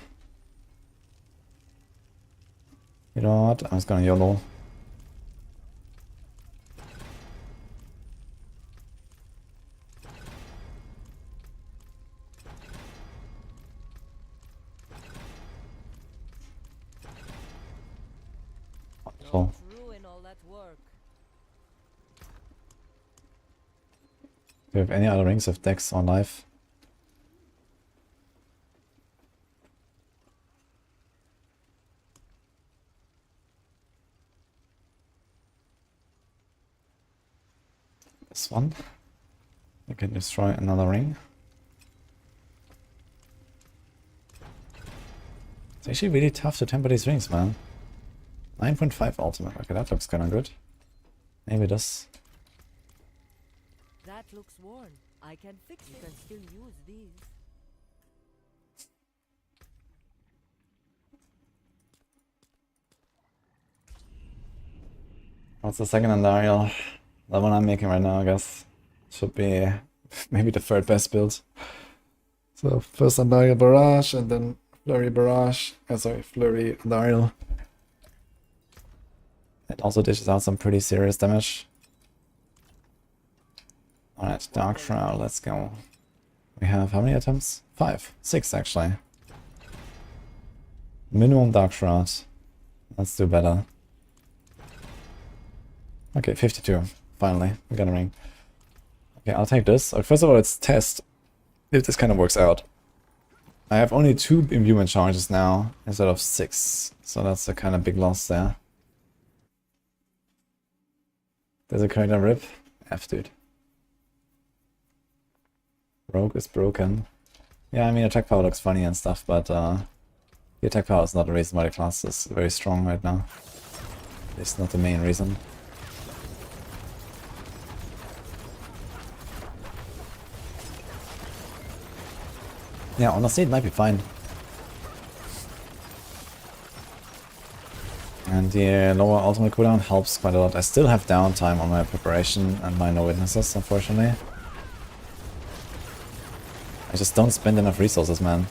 You know what? I'm just gonna YOLO. Wonderful. Don't ruin all that work. Do you have any other rings of Dex on life? This one. You can destroy another ring. It's actually really tough to temper these rings, man. 9.5 ultimate. Okay, that looks kinda good. Maybe this. That looks worn. I can fix it. You can still use these. What's the second Andariel? The one I'm making right now, I guess. Should be maybe the third best build. So first Andariel Barrage and then Flurry Barrage. Sorry, Flurry Andariel. It also dishes out some pretty serious damage. Alright, Dark Shroud, let's go. We have how many attempts? 5. 6 actually. Minimum Dark Shroud. Let's do better. Okay, 52. Finally, we got a ring. Okay, I'll take this. First of all, let's test if this kind of works out. I have only 2 imbuement charges now instead of 6. So that's a kind of big loss there. There's a character rip. F, dude. Rogue is broken. Yeah, I mean, attack power looks funny and stuff, but the attack power is not the reason why the class is very strong right now. It's not the main reason. Yeah, honestly, it might be fine. And the lower ultimate cooldown helps quite a lot. I still have downtime on my preparation and my no witnesses, unfortunately. I just don't spend enough resources, man.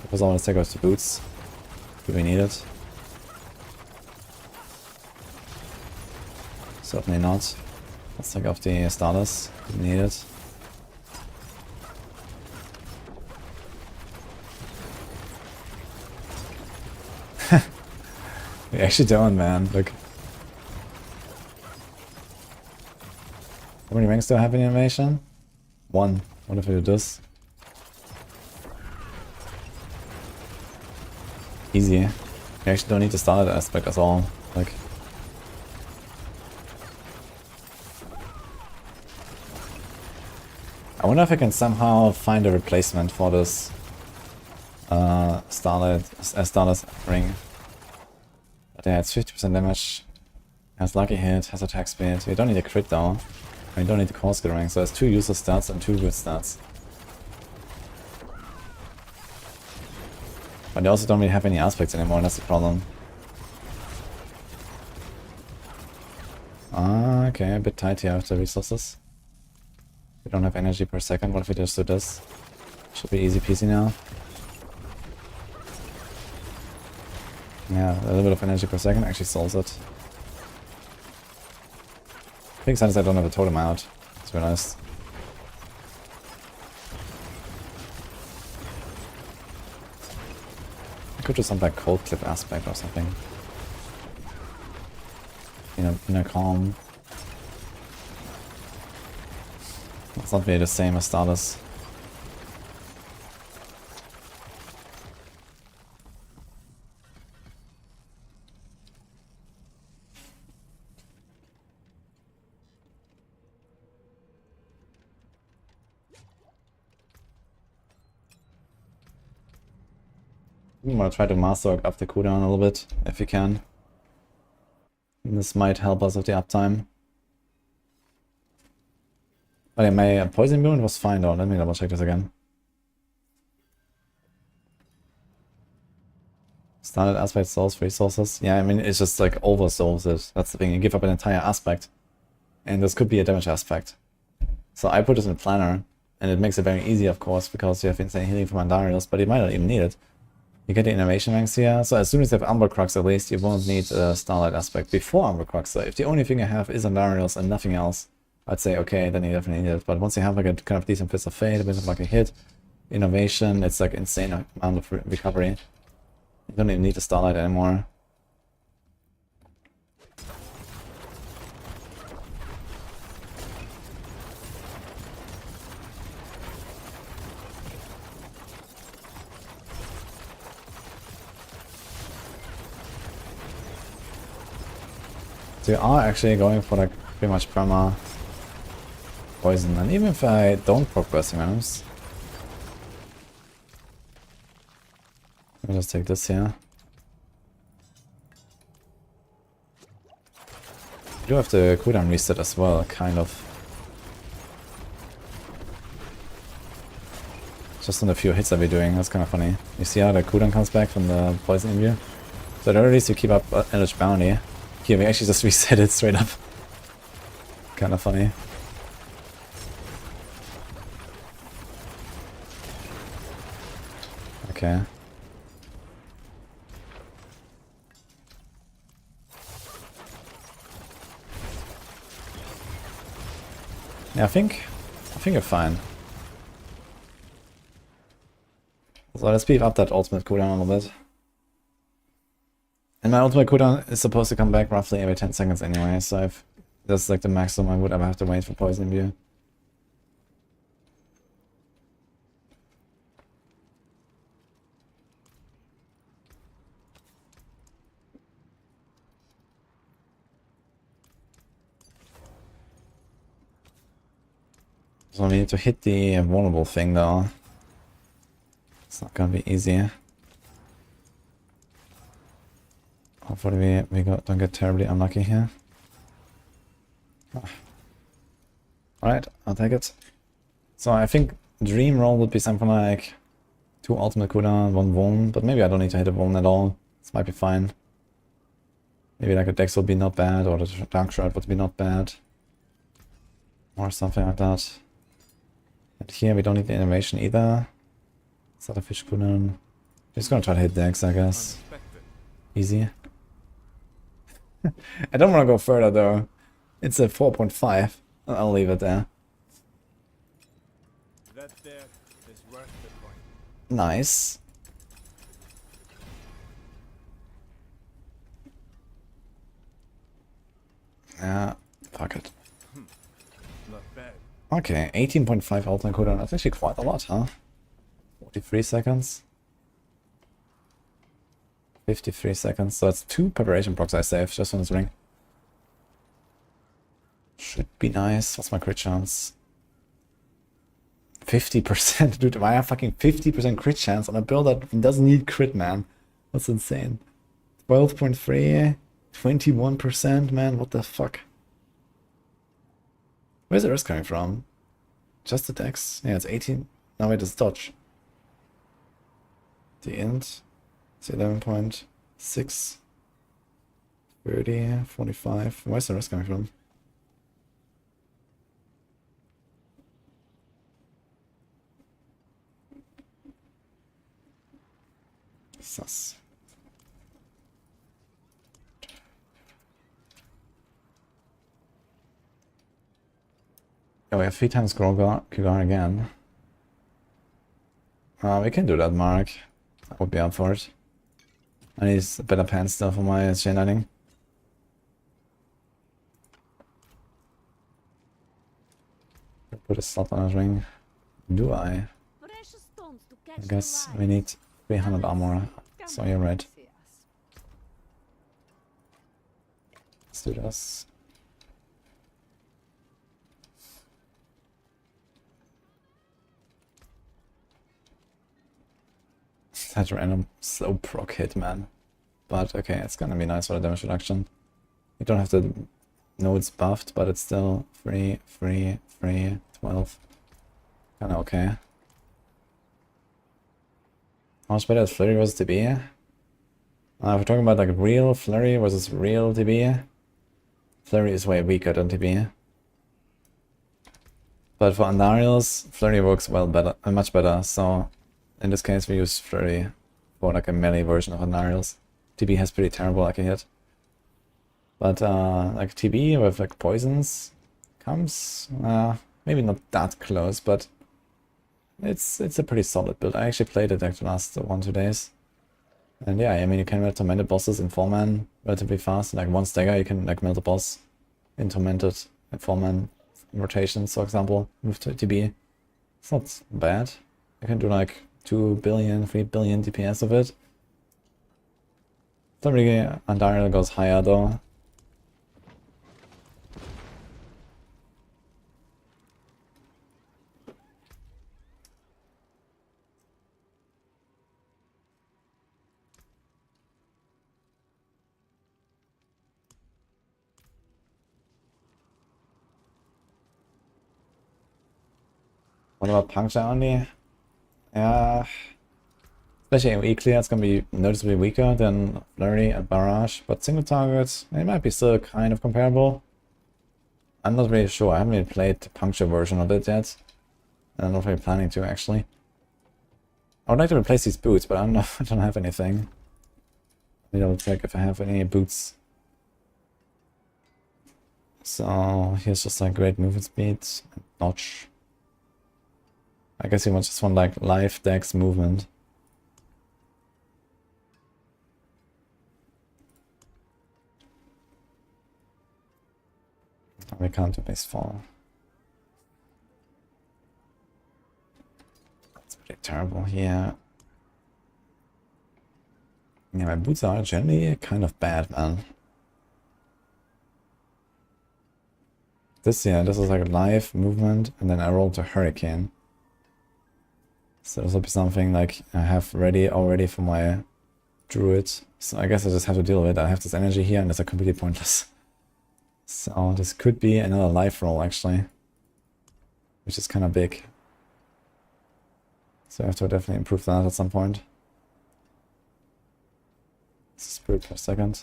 Because I want to take out the boots. Do we need it? Certainly not. Let's take off the starters. Do we need it? We actually don't, man. Look. How many ranks do I have in animation? 1. What if we do this? Easy. You actually don't need to start that aspect at all. Like. I wonder if I can somehow find a replacement for this Starlight ring. But yeah, it's 50% damage, has lucky hit, has attack speed. You don't need a crit though. You don't need the core skill ring, so it's 2 useless stats and 2 good stats. But they also don't really have any aspects anymore, that's the problem. Ah, okay, a bit tight here with the resources. We don't have energy per second, what if we just do this? Should be easy peasy now. Yeah, a little bit of energy per second actually solves it. Big sign is I don't have a totem out, to be honest. could do some like cold clip aspect or something. In a calm. It's not really the same as status. I'm gonna try to master up the cooldown a little bit, if you can. This might help us with the uptime. Oh yeah, my poison wound was fine though. Let me double check this again. Standard aspect souls resources. Yeah, I mean, it's just like over souls it. That's the thing. You give up an entire aspect. And this could be a damage aspect. So I put this in a planner. And it makes it very easy, of course, because you have insane healing from Andariels, but you might not even need it. You get the innovation ranks here. So as soon as you have Umber Crux, at least, you won't need a Starlight aspect before Umber Crux. So if the only thing you have is Andariels and nothing else, I'd say, okay, then you definitely need it. But once you have like a kind of decent Fist of Fate, a bit of like a hit, innovation, it's like insane amount of recovery. You don't even need the Starlight anymore. So you are actually going for like pretty much perma poison, and even if I don't proc bursting items, I'll just take this here. You do have the cooldown reset as well, kind of. Just on the few hits that we're doing, that's kind of funny. You see how the cooldown comes back from the poison imbue? So at least you keep up Eldritch Bounty. Here, we actually just reset it straight up. Kind of funny. Okay. Yeah, I think you're fine. So let's beef up that ultimate cooldown a little bit. And my ultimate cooldown is supposed to come back roughly every 10 seconds anyway, so if that's like the maximum I would ever have to wait for poison imbue. So we need to hit the vulnerable thing though. It's not gonna be easy. Hopefully we don't get terribly unlucky here. Alright, I'll take it. So I think dream roll would be something like 2 ultimate cooldown, 1 vuln, but maybe I don't need to hit a vuln at all. This might be fine. Maybe like a dex would be not bad, or the dark shroud would be not bad. Or something like that. And here we don't need the innovation either. Is that a fish cooldown? Just gonna try to hit dex, I guess. Easy. I don't want to go further though. It's a 4.5. I'll leave it there. That there is worth the coin. Nice. Yeah, fuck it. Not bad. Okay, 18.5 ultimate cooldown. That's actually quite a lot, huh? 43 seconds. 53 seconds, so that's 2 preparation procs I saved just on this ring. Should be nice. What's my crit chance? 50%, dude. Why have fucking 50% crit chance on a build that doesn't need crit, man? That's insane. 12.3, 21%, man. What the fuck? Where's the rest coming from? Just the dex? Yeah, it's 18. No, wait, it's dodge. The int. It's 11.6. 30, 45. Where's the rest coming from? Sus. Oh, we have 3 times Kugar again. We can do that, Mark. I would be up for it. I need better pants still for my chain lightning. Put a slot on a ring. Do I? Precious stones to I catch guess the we light. need 300 armor. So you're right. Let's do this. That random slow proc hit, man. But okay, it's gonna be nice for the damage reduction. You don't have to know it's buffed, but it's still 3, 3, 3, 12. Kinda okay. How much better is Flurry versus TB? If we're talking about like real Flurry versus real TB, Flurry is way weaker than TB. But for Andariels, Flurry works much better, so in this case we use Flurry for like a melee version of Andariels. TB has pretty terrible like a hit. But like TB with like poisons comes maybe not that close, but it's a pretty solid build. I actually played it like the last 1-2 days. And yeah, I mean you can melt tormented bosses in 4-man relatively fast. Like one stagger you can like melt a boss in tormented in 4-man rotations, for example, with TB. It's not bad. You can do like 2 billion, 3 billion DPS of it. Flurry Andariel goes higher though. What about puncture only? Yeah. Especially in E-clear, it's gonna be noticeably weaker than Flurry and Barrage, but single targets, it might be still kind of comparable. I'm not really sure, I haven't really played the puncture version of it yet. And I'm not really planning to actually. I would like to replace these boots, but I don't have anything. Maybe I'll check if I have any boots. So here's just like great movement speed and dodge. I guess you just want like life, dex, movement. We can't do base fall. That's pretty terrible here. Yeah, my boots are generally kind of bad, man. This is like life, movement, and then I roll to hurricane. So this will be something like I have ready already for my druid. So I guess I just have to deal with it. I have this energy here and it's completely pointless. So this could be another life roll actually, which is kind of big. So I have to definitely improve that at some point. Spirit per second.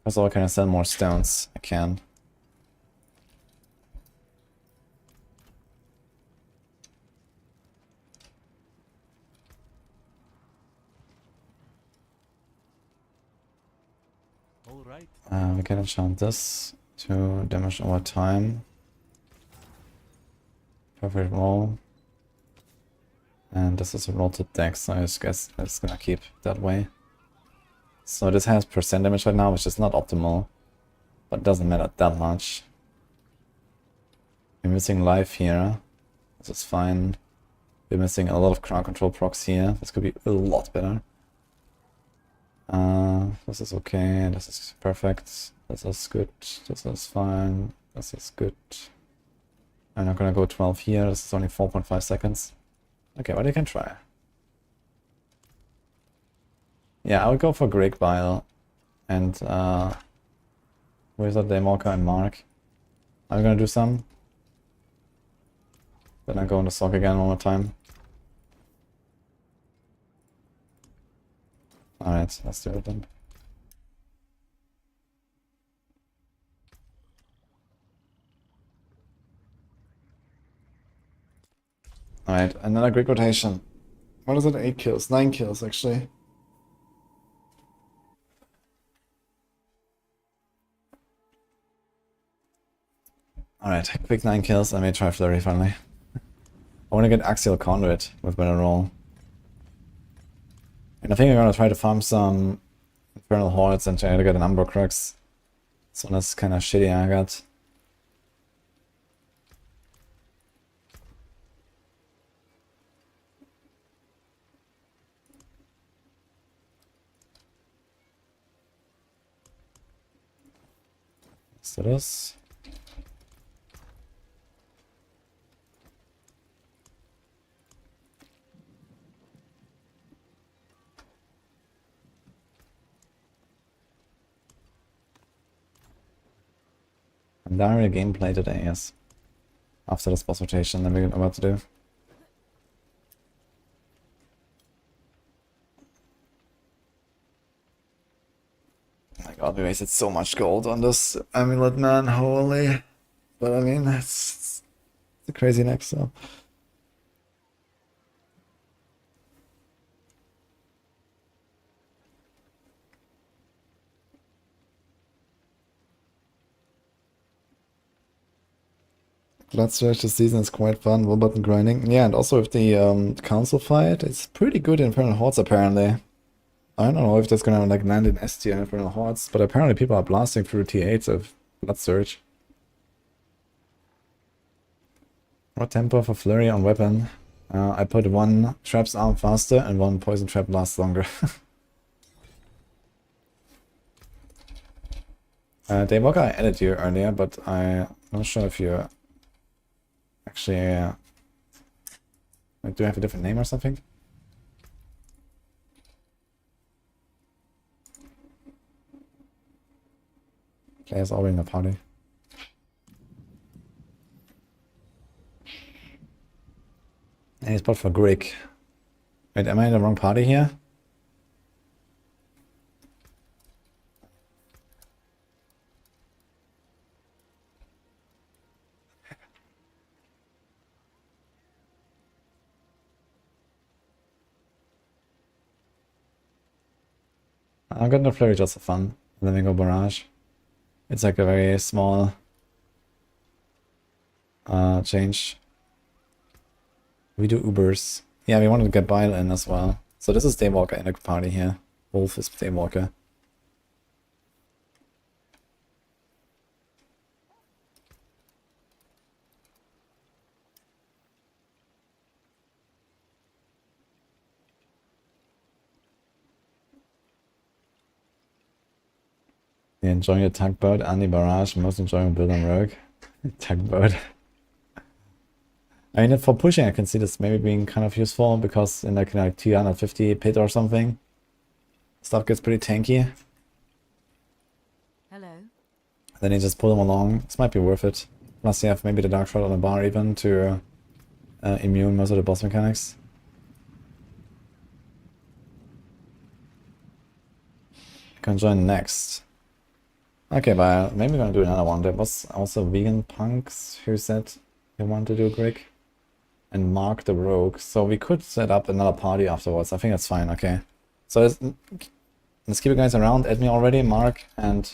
Also, can I sell more stones? I can. We can enchant this to damage over time. Perfect roll. And this is a roll to dex, so I just guess it's gonna keep that way. So this has percent damage right now, which is not optimal, but it doesn't matter that much. We're missing life here. This is fine. We're missing a lot of crowd control procs here. This could be a lot better. This is okay. This is perfect. This is good. This is fine. This is good. I'm not gonna go 12 here. This is only 4.5 seconds. Okay, but I can try. Yeah, I would go for Greg Bile and Wizard, Daemorka and Mark. I'm gonna do some. Then I go into Sorc again one more time. Alright, let's do it then. Alright, another Greek rotation. What is it? 8 kills? 9 kills actually. Alright, quick 9 kills. Let me try Flurry finally. I want to get Axial Conduit with better roll. And I think I'm gonna try to farm some Infernal Hordes and try to get an Umbra Crux. So that's kinda shitty I got. So this. And diary gameplay today, yes. After this boss rotation that we're about to do. Oh my god, we wasted so much gold on this amulet, man, holy. But I mean, it's a crazy next, so. Bloodstretch this season is quite fun, wall button grinding. Yeah, and also with the council fight, it's pretty good in Infernal Hordes apparently. I don't know if that's gonna like land in S tier Infernal Hordes, but apparently people are blasting through T8s of Bloodsurge. What tempo for Flurry on weapon? I put one trap's arm faster and one poison trap lasts longer. Daywalker, I added you earlier, but I'm not sure if you actually... do you have a different name or something? Players already in the party. Any spot for Grick. Wait, am I in the wrong party here? I'm gonna Flurry just for fun. And then we go Barrage. It's like a very small change. We do Ubers. Yeah, we wanted to get Bile in as well. So this is Daywalker in the party here. Wolf is Daywalker. Yeah, enjoying a tugboat, Andy Barrage, most enjoying build on Rogue. Tugboat. I mean, for pushing, I can see this maybe being kind of useful because in like 250 pit or something, stuff gets pretty tanky. Hello. Then you just pull them along. This might be worth it. Plus, you have maybe the Dark Shot on the bar even to immune most of the boss mechanics. Can join next. Okay, but maybe we're gonna do another one. There was also vegan punks who said they want to do Grig. And Mark the Rogue. So we could set up another party afterwards. I think that's fine, okay. So let's keep you guys around. Add me already, Mark and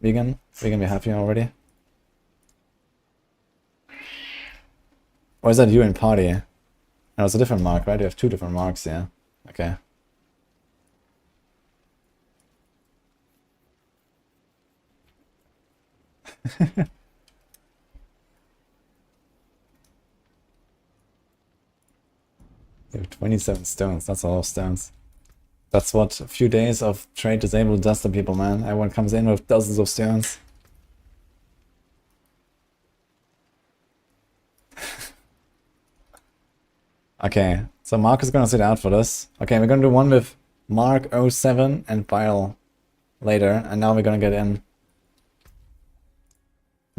Vegan. Vegan, we have you already. Or is that you in party? No, it's a different Mark, right? You have two different Marks, yeah. Okay. You have 27 stones, that's a lot of stones. That's what a few days of trade disabled does to people, man. Everyone comes in with dozens of stones. Okay, so Mark is gonna sit out for this. Okay, we're gonna do one with Mark 07 and Bile later, and now we're gonna get in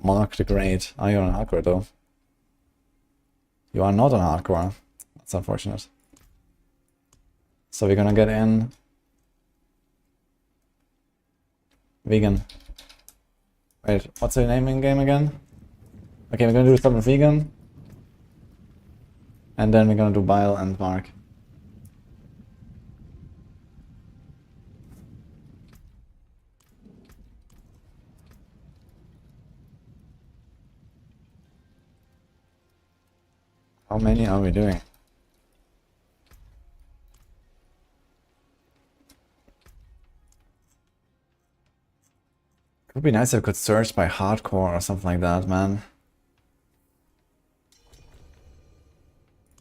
Mark the Great. Oh, you're on hardcore though. You are not on hardcore. That's unfortunate. So we're gonna get in Vegan. Wait, what's her name in game again? Okay, we're gonna do stuff with Vegan. And then we're gonna do Bile and Mark. How many are we doing? It would be nice if I could search by hardcore or something like that, man.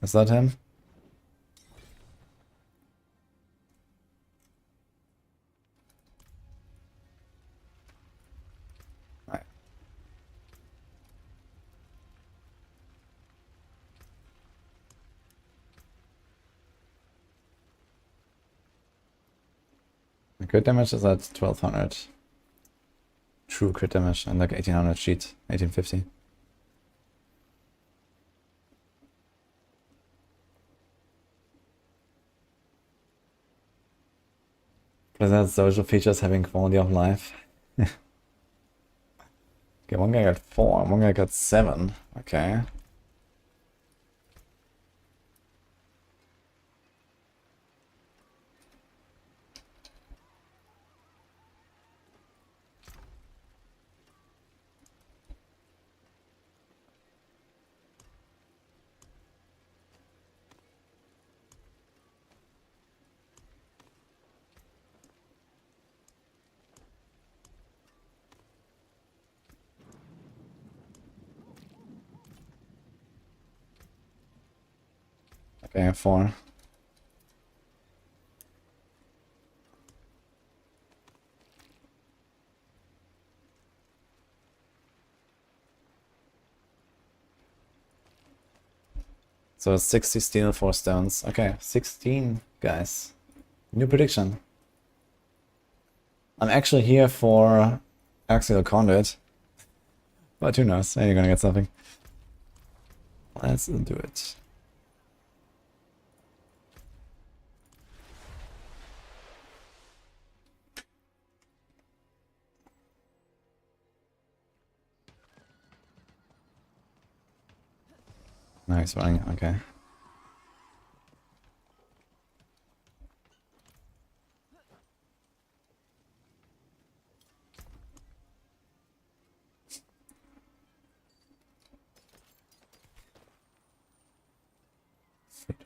Is that him? Right. The crit damage is at 1200. True crit damage and like 1800 sheet, 1850. Present social features having quality of life. Okay, one guy got 4, one guy got 7. Okay. Okay, 4. So 60 steel, 4 stones. Okay, 16 guys. New prediction. I'm actually here for axial conduit. But who knows, maybe you're gonna get something. Let's do it. Nice running, okay.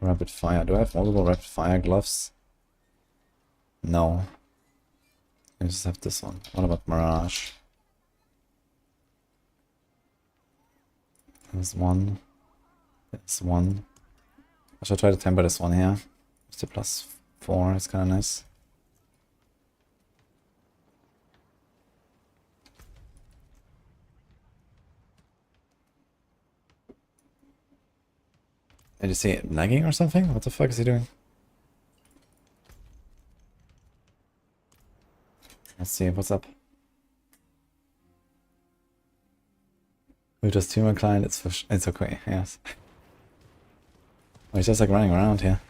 Rapid fire. Do I have multiple rapid fire gloves? No. I just have this one. What about Mirage? There's one. There's one. I should try to temper this one here. It's a +4, it's kinda nice. Did you see it lagging or something? What the fuck is he doing? Let's see, what's up? We just human client, it's okay, yes. Oh, he's just like running around here.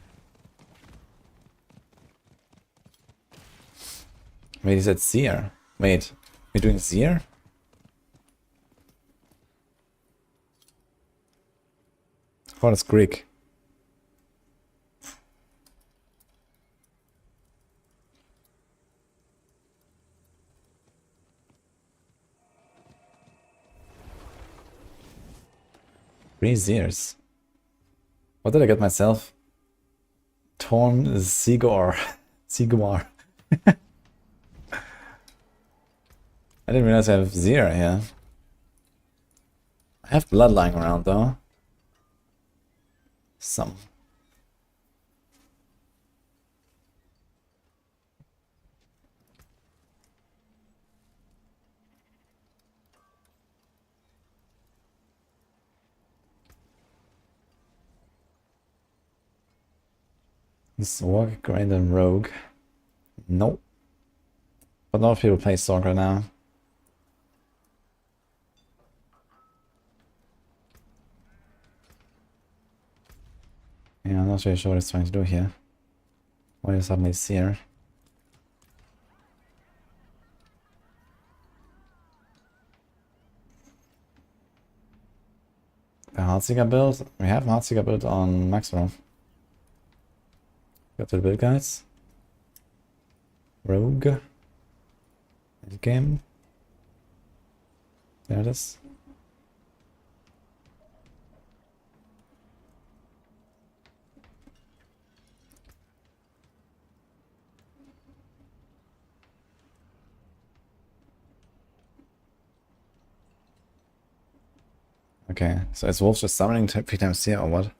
Wait, he said Seer. Wait, we're doing Seer? Oh, it's Greek. Three Seers. What did I get myself? Torn Sigor. Sigmar. I didn't realize I have Seer here. I have blood lying around though. Some. Sorc, Grand and Rogue. Nope. But a lot of people play Sorc right now. Yeah, I'm not really sure what he's trying to do here. Why is suddenly Seer? The Heartseeker build? We have Heartseeker build on maximum. Go to the build guides. Rogue. End game. There it is. Okay, so is Wolf just summoning 3 times here or what?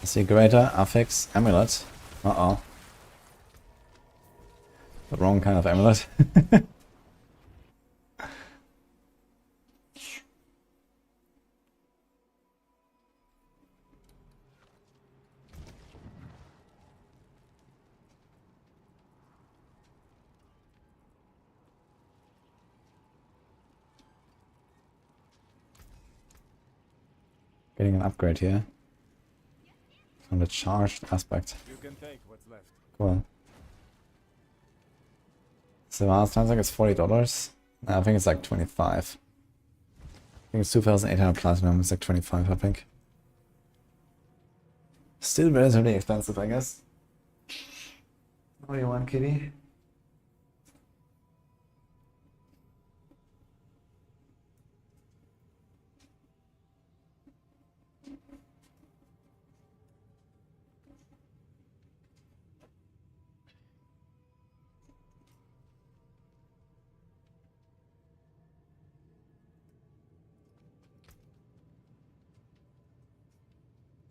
See greater affix amulet. Uh-oh. The wrong kind of amulet. Getting an upgrade here. On the charged aspect. You can take what's left. Cool. So sounds like it's $40. I think it's like 25. I think it's 2,800 platinum. It's like 25, I think. Still relatively expensive, I guess. What do you want, kitty?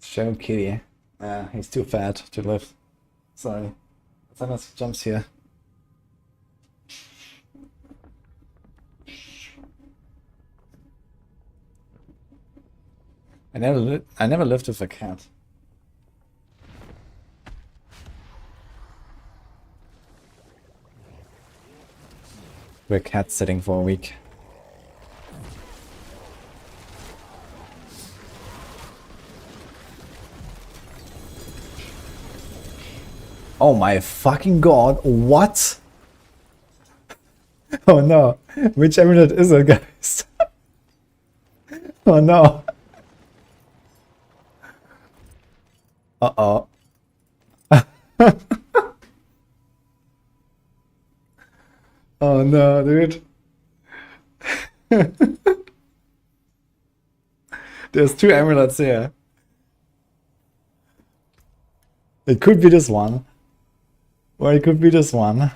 Show kitty. He's too fat to live. Sorry. Sometimes jumps here. I never lived with a cat. We're cat sitting for a week. Oh my fucking god, what? Oh no, which amulet is it, guys? Oh no. Uh-oh. Oh no, dude. There's 2 amulets here. It could be this one. Or it could be this one.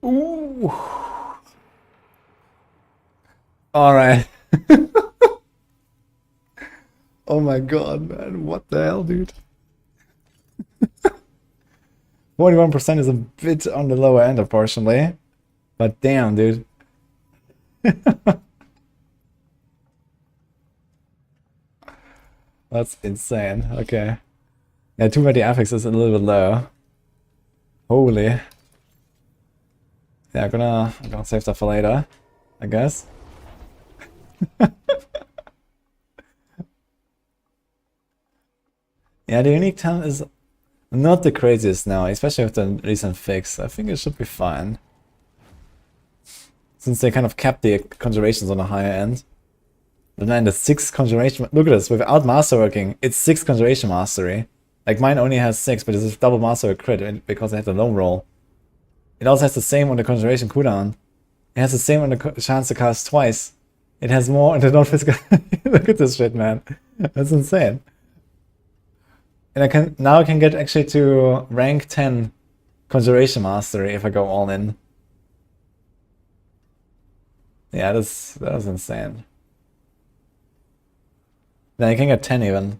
Ooh. Alright. Oh my god, man. What the hell, dude? 41% is a bit on the lower end, unfortunately. But damn, dude. That's insane. Okay. Yeah, too many affixes a little bit low. Holy. Yeah, I'm gonna save that for later, I guess. Yeah, the unique talent is not the craziest now, especially with the recent fix. I think it should be fine. Since they kind of kept the conjurations on a higher end. But then the 6 conjuration, look at this, without masterworking, it's 6 conjuration mastery. Like mine only has 6, but it's a double master crit because I had the low roll. It also has the same on the conjuration cooldown. It has the same on the chance to cast twice. It has more on the non-physical. Look at this shit, man. That's insane. And I can get actually to rank 10 conjuration mastery if I go all in. Yeah, that was insane. Then I can get 10 even.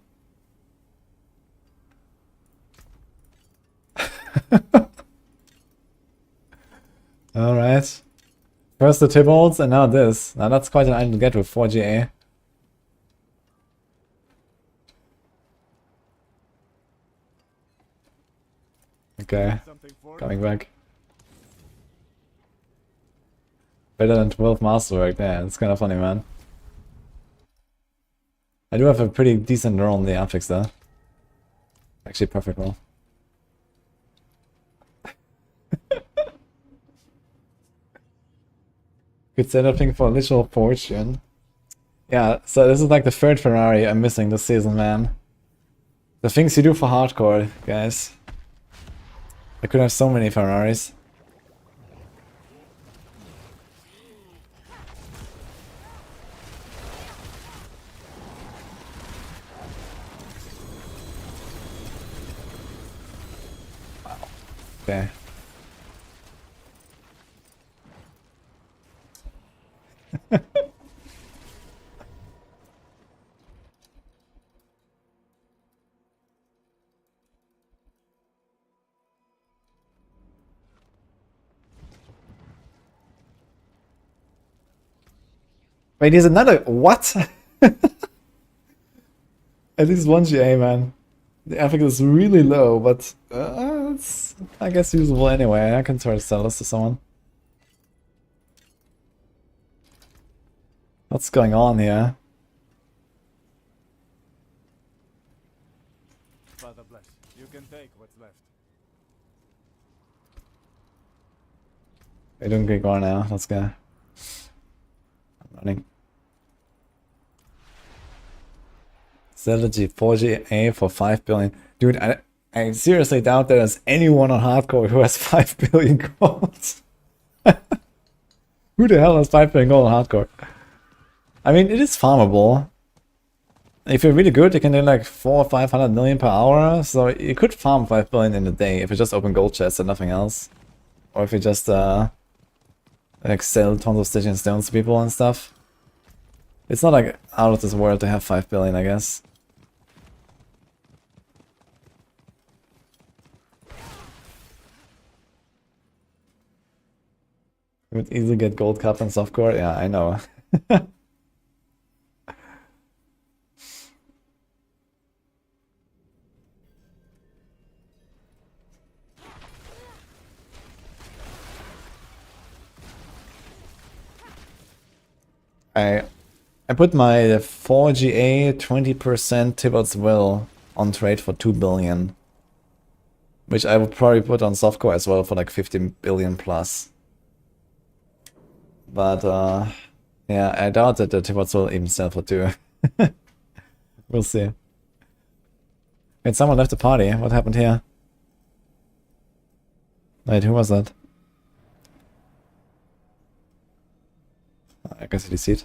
Alright. First the Tibolts and now this. Now that's quite an item to get with 4GA. Okay, coming back. Better than 12 masterwork, yeah, it's kind of funny, man. I do have a pretty decent roll on the affix though. Actually, perfect roll. Good setuping for literal fortune. Yeah, so this is like the third Ferrari I'm missing this season, man. The things you do for hardcore, guys. I could have so many Ferraris. Wow. Okay. Wait, here's another. What? At least 1 GA, man. The effect is really low, but it's, I guess, usable anyway. I can try to sell this to someone. What's going on here? Father bless. You can take what's left. We're doing Greek war now. Let's go. I'm running. Sell the G4GA for 5 billion. Dude, I seriously doubt there's anyone on hardcore who has 5 billion gold. Who the hell has 5 billion gold on hardcore? I mean, it is farmable. If you're really good, you can do like 400 or 500 million per hour. So you could farm 5 billion in a day if you just open gold chests and nothing else. Or if you just like sell tons of stitching stones to people and stuff. It's not like out of this world to have 5 billion, I guess. You would easily get gold cup and softcore. Yeah, I know. I put my 4GA 20% Tibbot's Will on trade for 2 billion. Which I would probably put on softcore as well for like 15 billion plus. But yeah, I doubt that the Tibbot's will even sell for 2. We'll see. Wait, someone left the party. What happened here? Wait, who was that? I guess he DC'd.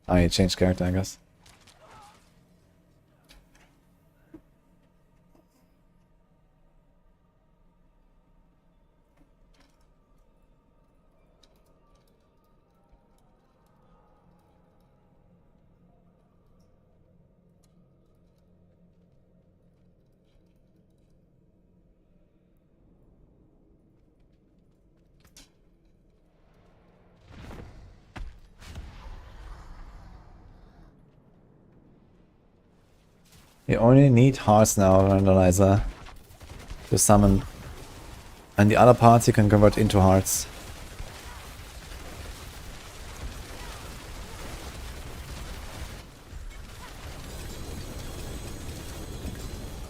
Oh, he changed character, I guess. You only need hearts now, Vandalizer, to summon. And the other parts you can convert into hearts.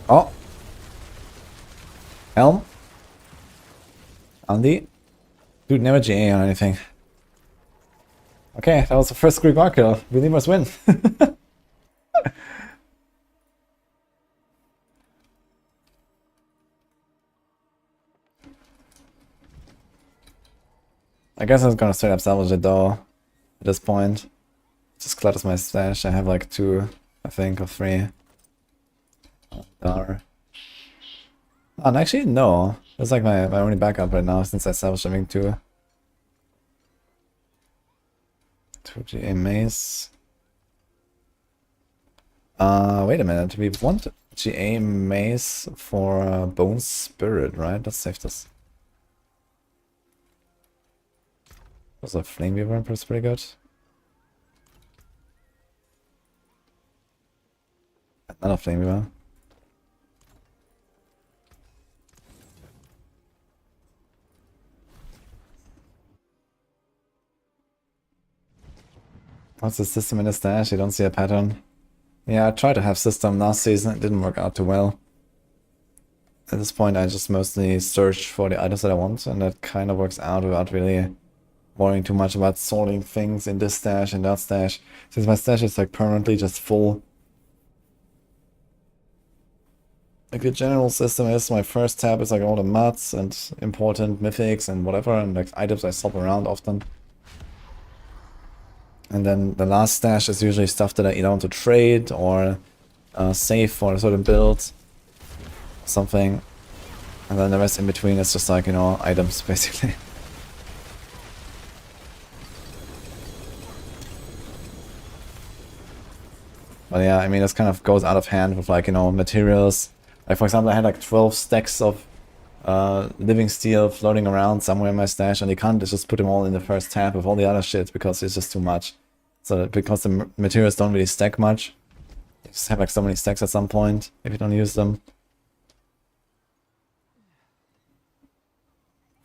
Oh! Helm? Andy? Dude, never GA or anything. Okay, that was the first Greek war kill. We must win. I guess I was gonna straight up salvage it though, at this point. Just clutters my stash. I have like 2, I think, or 3. Dar. And actually, no. That's like my only backup right now since I salvaged having 2. 2 GA mace. Wait a minute. We want GA mace for Bone Spirit, right? Let's save this. Was a Flame Weaver pretty good. Another Flame Weaver. What's the system in the stash? You don't see a pattern. Yeah, I tried to have system last season, it didn't work out too well. At this point I just mostly search for the items that I want, and that kind of works out without really worrying too much about sorting things in this stash and that stash. Since my stash is like permanently just full. Like the general system is, my first tab is like all the mods and important mythics and whatever, and like items I swap around often. And then the last stash is usually stuff that I either want to trade or save for a certain build, something. And then the rest in between is just like, you know, items basically. But yeah, I mean, this kind of goes out of hand with like, you know, materials. Like for example, I had like 12 stacks of living steel floating around somewhere in my stash, and you can't just put them all in the first tab with all the other shit because it's just too much. So because the materials don't really stack much, you just have like so many stacks at some point if you don't use them.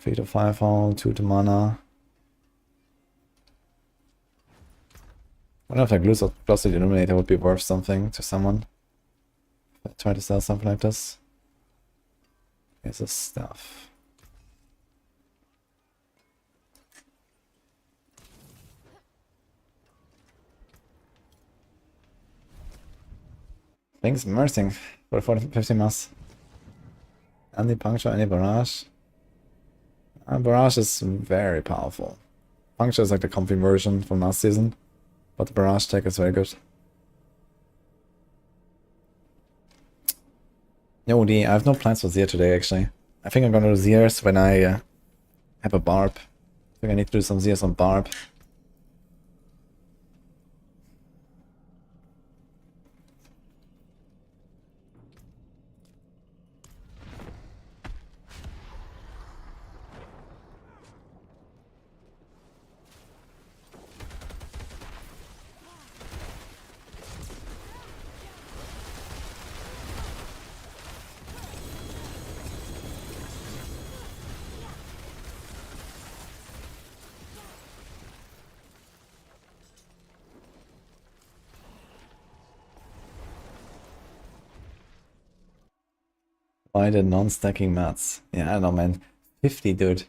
3 to 5 all, 2 to mana. I wonder if like loose or plus the denominator would be worth something to someone. If I try to sell something like this. Here's this stuff. Thanks, Mersing for 50 mass. Any puncture, any barrage. Barrage is very powerful. Puncture is like the comfy version from last season, but the barrage tech is very good. Yo, I have no plans for Zir today actually. I think I'm gonna do Zirs when I have a Barb. I think I need to do some Zirs on Barb. Why the non-stacking mats? Yeah, I don't know, man. 50, dude.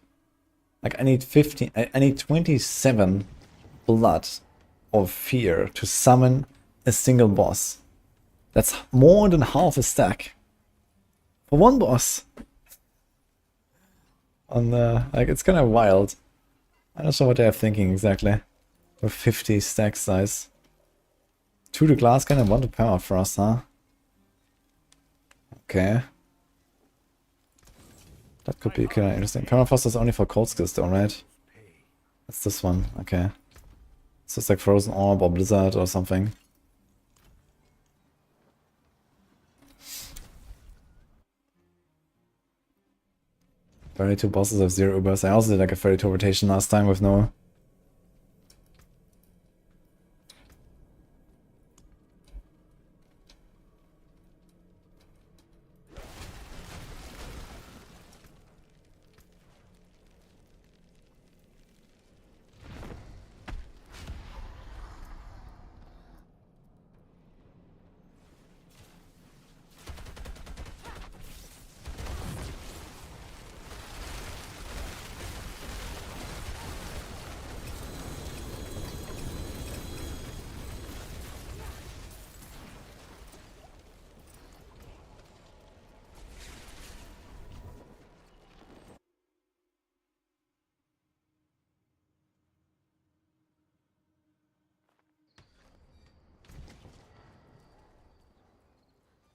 Like, I need 50. I need 27 blood of fear to summon a single boss. That's more than half a stack for one boss. On the like, it's kind of wild. I'm not sure what they're thinking exactly. With 50 stack size. 2 to glass cannon, 1 to power frost, huh? Okay. That could be kind of interesting. Permafrost is only for cold skills though, right? That's this one, okay. So it's like Frozen Orb or Blizzard or something. Two bosses have 0 Ubers. I also did like a 32 rotation last time with no...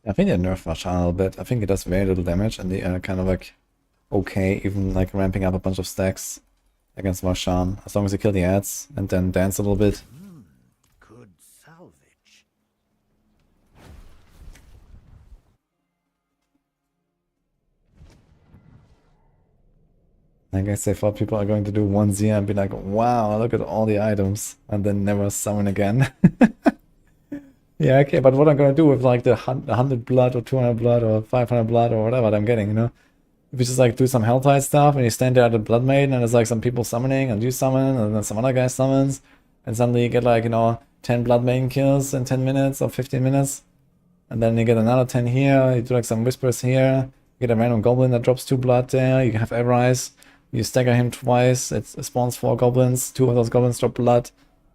I think they nerfed Marshan a little bit. I think it does very little damage, and they are kind of like okay, even like ramping up a bunch of stacks against Marshan, as long as you kill the ads and then dance a little bit. Good salvage. I guess they thought people are going to do 1Z and be like, wow, look at all the items, and then never summon again. Yeah, okay, but what I'm gonna do with like the 100 blood or 200 blood or 500 blood or whatever I'm getting, you know? If you just like do some Helltide stuff and you stand there at the Blood Maiden and there's like some people summoning and you summon and then some other guy summons and suddenly you get like, you know, 10 blood main kills in 10 minutes or 15 minutes. And then you get another 10 here, you do like some whispers here, you get a random goblin that drops 2 blood there, you have Everrise, you stagger him twice, it spawns 4 goblins, 2 of those goblins drop blood,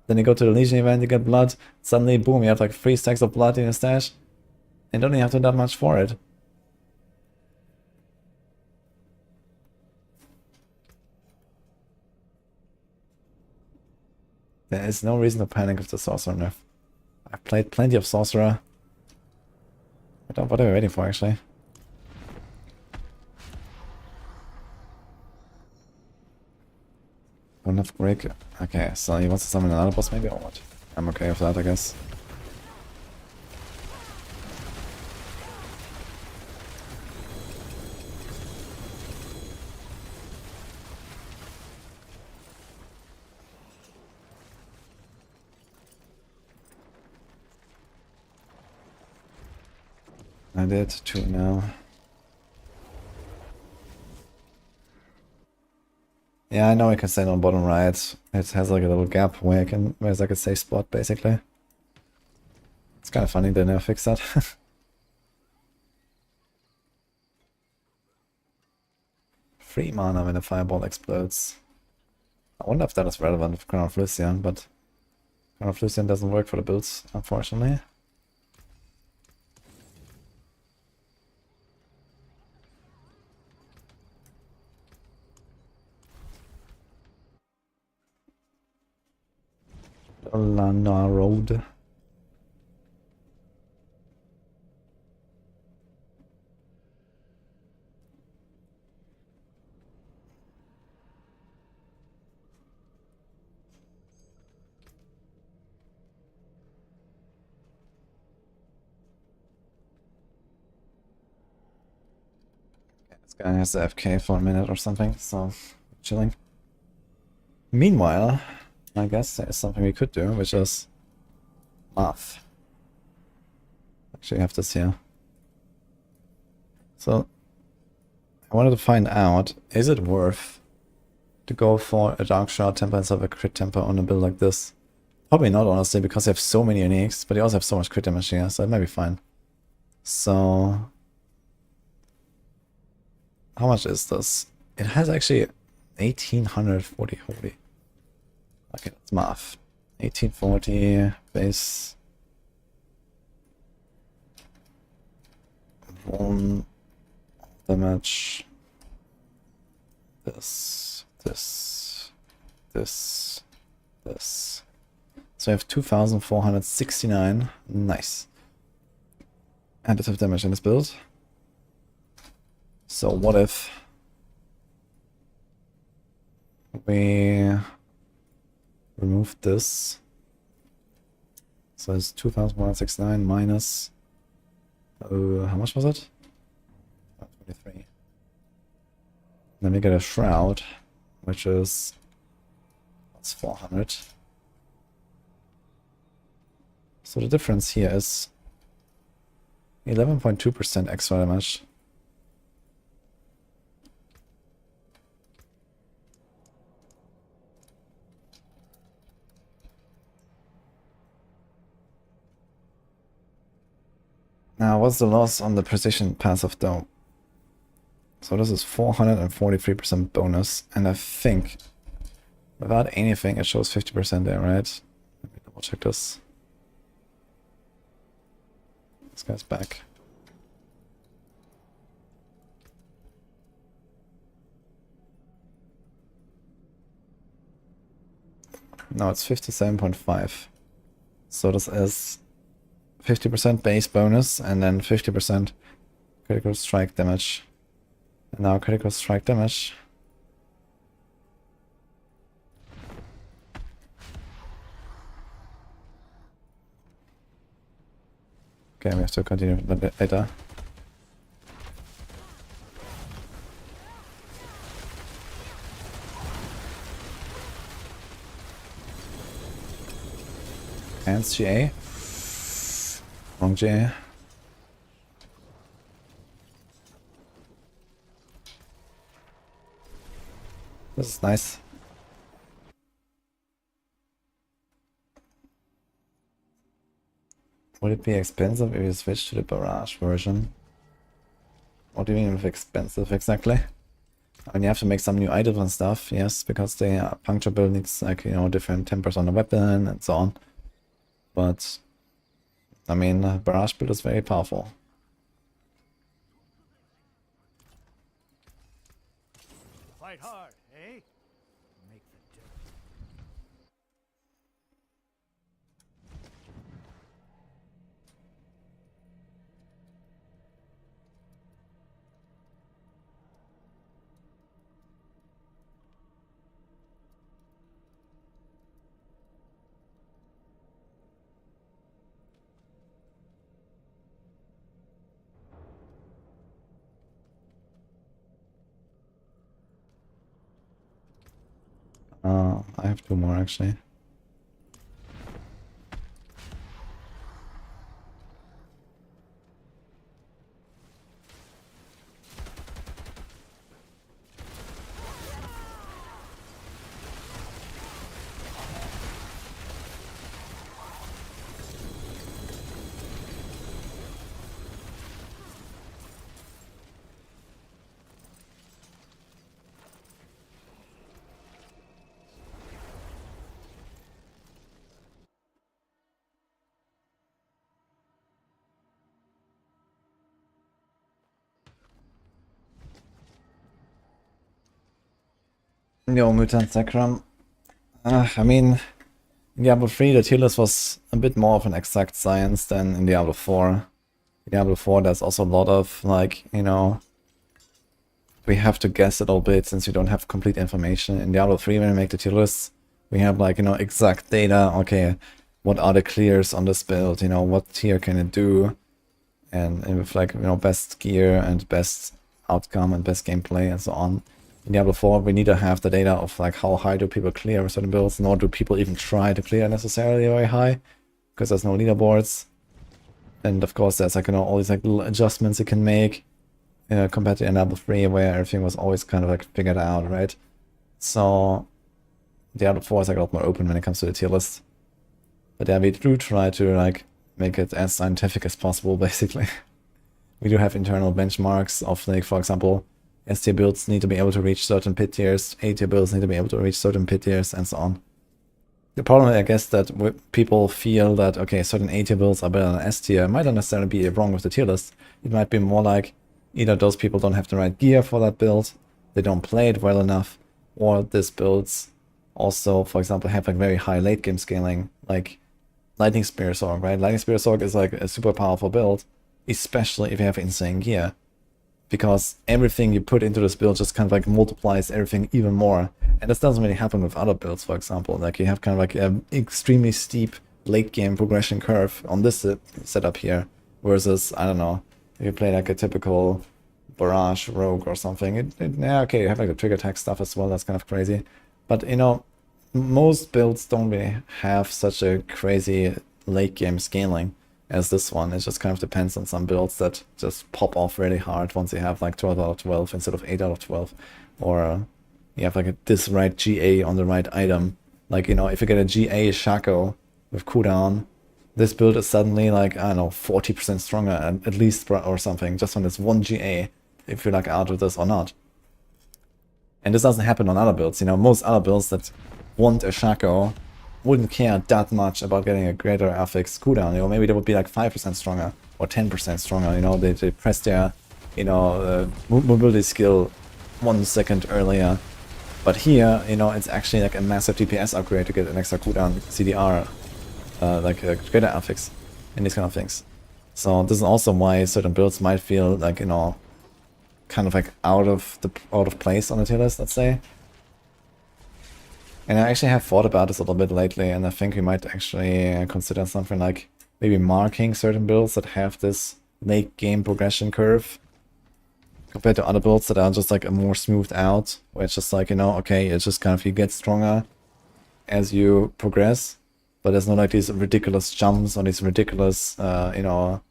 then you go to the Legion event, you get blood, suddenly boom, you have like 3 stacks of blood in your stash, and you don't even have to do that much for it. There is no reason to panic with the Sorcerer nerf. I've played plenty of Sorcerer. What are we waiting for, actually? Enough break. Okay, so he wants to summon another boss, maybe, or what? I'm okay with that, I guess. I did 2 now. Yeah, I know I can stand on bottom right. It has like a little gap where there's like a safe spot basically. It's kind of funny they never fixed that. 3 mana when a fireball explodes. I wonder if that is relevant with Crown of Lucian, but Crown of Lucian doesn't work for the builds, unfortunately. Lana Road. This guy has AFK for a minute or something, so chilling. Meanwhile, I guess there's something we could do, which is math. Actually, I have this here. So, I wanted to find out, is it worth to go for a Dark Shard temper instead of a crit temper on a build like this? Probably not, honestly, because you have so many uniques, but you also have so much crit damage here, so it might be fine. So, how much is this? It has actually 1840, holy. Okay, that's math. 1840 base 1 damage. This. So I have 2469. Nice. Additive damage in this build. So what if we remove this? So it's 2169 minus how much was it? 23. Then we get a shroud, which is that's 400. So the difference here is 11.2% extra damage. Now, what's the loss on the precision passive though? So this is 443% bonus, and I think without anything it shows 50% there, right? Let me double check this. This guy's back. No, it's 57.5. So this is 50% base bonus and then 50% critical strike damage. And now critical strike damage. Okay, we have to continue later. Hands GA. Wrong GA. This is nice. Would it be expensive if you switch to the barrage version? What do you mean with expensive exactly? I mean, you have to make some new items and stuff, yes, because the puncture build needs, like, you know, different tempers on the weapon and so on. But, I mean, barrage build is very powerful. Fight hard, eh? Make the dirt. I have 2 more actually. Yo, Mutant Sacrum. I mean, in Diablo 3 the tier list was a bit more of an exact science than in Diablo 4. In Diablo 4 there's also a lot of, like, you know, we have to guess a little bit since we don't have complete information. In Diablo 3 when we make the tier lists, we have, like, you know, exact data. Okay, what are the clears on this build, you know, what tier can it do? And with, like, you know, best gear and best outcome and best gameplay and so on. In Diablo 4 we need to have the data of, like, how high do people clear certain builds, nor do people even try to clear necessarily very high, because there's no leaderboards. And of course there's, like, you know, all these, like, little adjustments you can make compared to Diablo 3 where everything was always kind of, like, figured out, right? So Diablo 4 is, like, a lot more open when it comes to the tier list. But yeah, we do try to, like, make it as scientific as possible, basically. We do have internal benchmarks of, like, for example, S tier builds need to be able to reach certain pit tiers, A tier builds need to be able to reach certain pit tiers, and so on. The problem, I guess, that people feel that, okay, certain A tier builds are better than S tier might not necessarily be wrong with the tier list. It might be more like either those people don't have the right gear for that build, they don't play it well enough, or these builds also, for example, have, like, very high late game scaling, like Lightning Spear Sorc, right? Lightning Spear Sorc is, like, a super powerful build, especially if you have insane gear. Because everything you put into this build just kind of, like, multiplies everything even more. And this doesn't really happen with other builds, for example. Like, you have kind of, like, an extremely steep late game progression curve on this setup here. Versus, I don't know, if you play, like, a typical Barrage Rogue or something. Yeah, okay, you have, like, the trigger attack stuff as well, that's kind of crazy. But, you know, most builds don't really have such a crazy late game scaling as this one. It just kind of depends on some builds that just pop off really hard once you have, like, 12 out of 12 instead of 8 out of 12. Or you have, like, this right GA on the right item. Like, you know, if you get a GA Shaco with cooldown, this build is suddenly, like, I don't know, 40% stronger at least, or something, just on this one GA, if you're, like, out of this or not. And this doesn't happen on other builds, you know. Most other builds that want a Shaco wouldn't care that much about getting a greater affix cooldown, you know. Maybe they would be, like, 5% stronger or 10% stronger, you know. They press their, you know, mobility skill 1 second earlier. But here, you know, it's actually, like, a massive DPS upgrade to get an extra cooldown CDR, like a greater affix and these kind of things. So this is also why certain builds might feel, like, you know, kind of, like, out of place on the tier list, let's say. And I actually have thought about this a little bit lately, and I think we might actually consider something like maybe marking certain builds that have this late game progression curve compared to other builds that are just, like, a more smoothed out, where it's just, like, you know, okay, it's just kind of, you get stronger as you progress, but there's no, like, these ridiculous jumps or these ridiculous, you know,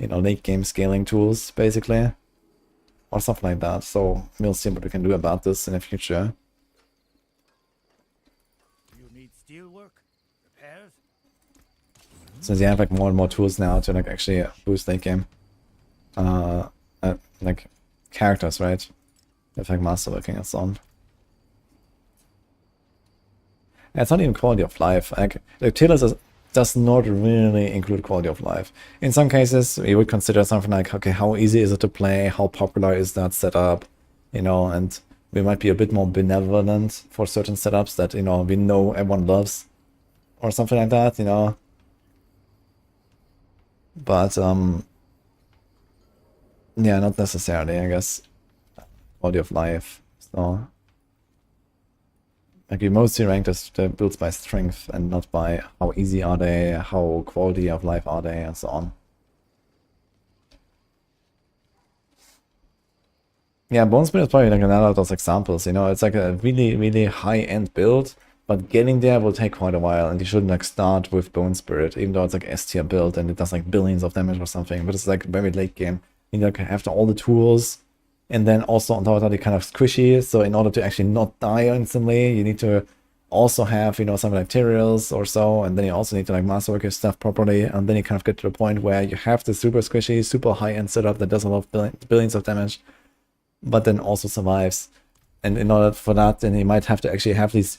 late game scaling tools, basically, or something like that. So we'll see what we can do about this in the future. You need steel work? Repairs? since you have like more and more tools now to like actually boost late game like characters, right? With like masterworking and so on. And it's not even quality of life. Like tier does not really include quality of life. In some cases, you would consider something like, okay, how easy is it to play? How popular is that setup? You know, and we might be a bit more benevolent for certain setups that, you know, we know everyone loves or something like that, you know. But, yeah, not necessarily, I guess. Quality of life. So, like, we mostly rank the builds by strength and not by how easy are they, how quality of life are they, and so on. Yeah, Bone Spirit is probably like another of those examples, you know, it's like a really, really high-end build, but getting there will take quite a while, and you shouldn't like start with Bone Spirit, even though it's like S tier build and it does like billions of damage or something, but it's like very late game. You need like have all the tools, and then also on top of that, you're kind of squishy, so in order to actually not die instantly, you need to also have, you know, something like materials or so, and then you also need to like masterwork your stuff properly, and then you kind of get to the point where you have the super squishy, super high-end setup that does a lot of billions of damage, but then also survives. And in order for that, then you might have to actually have these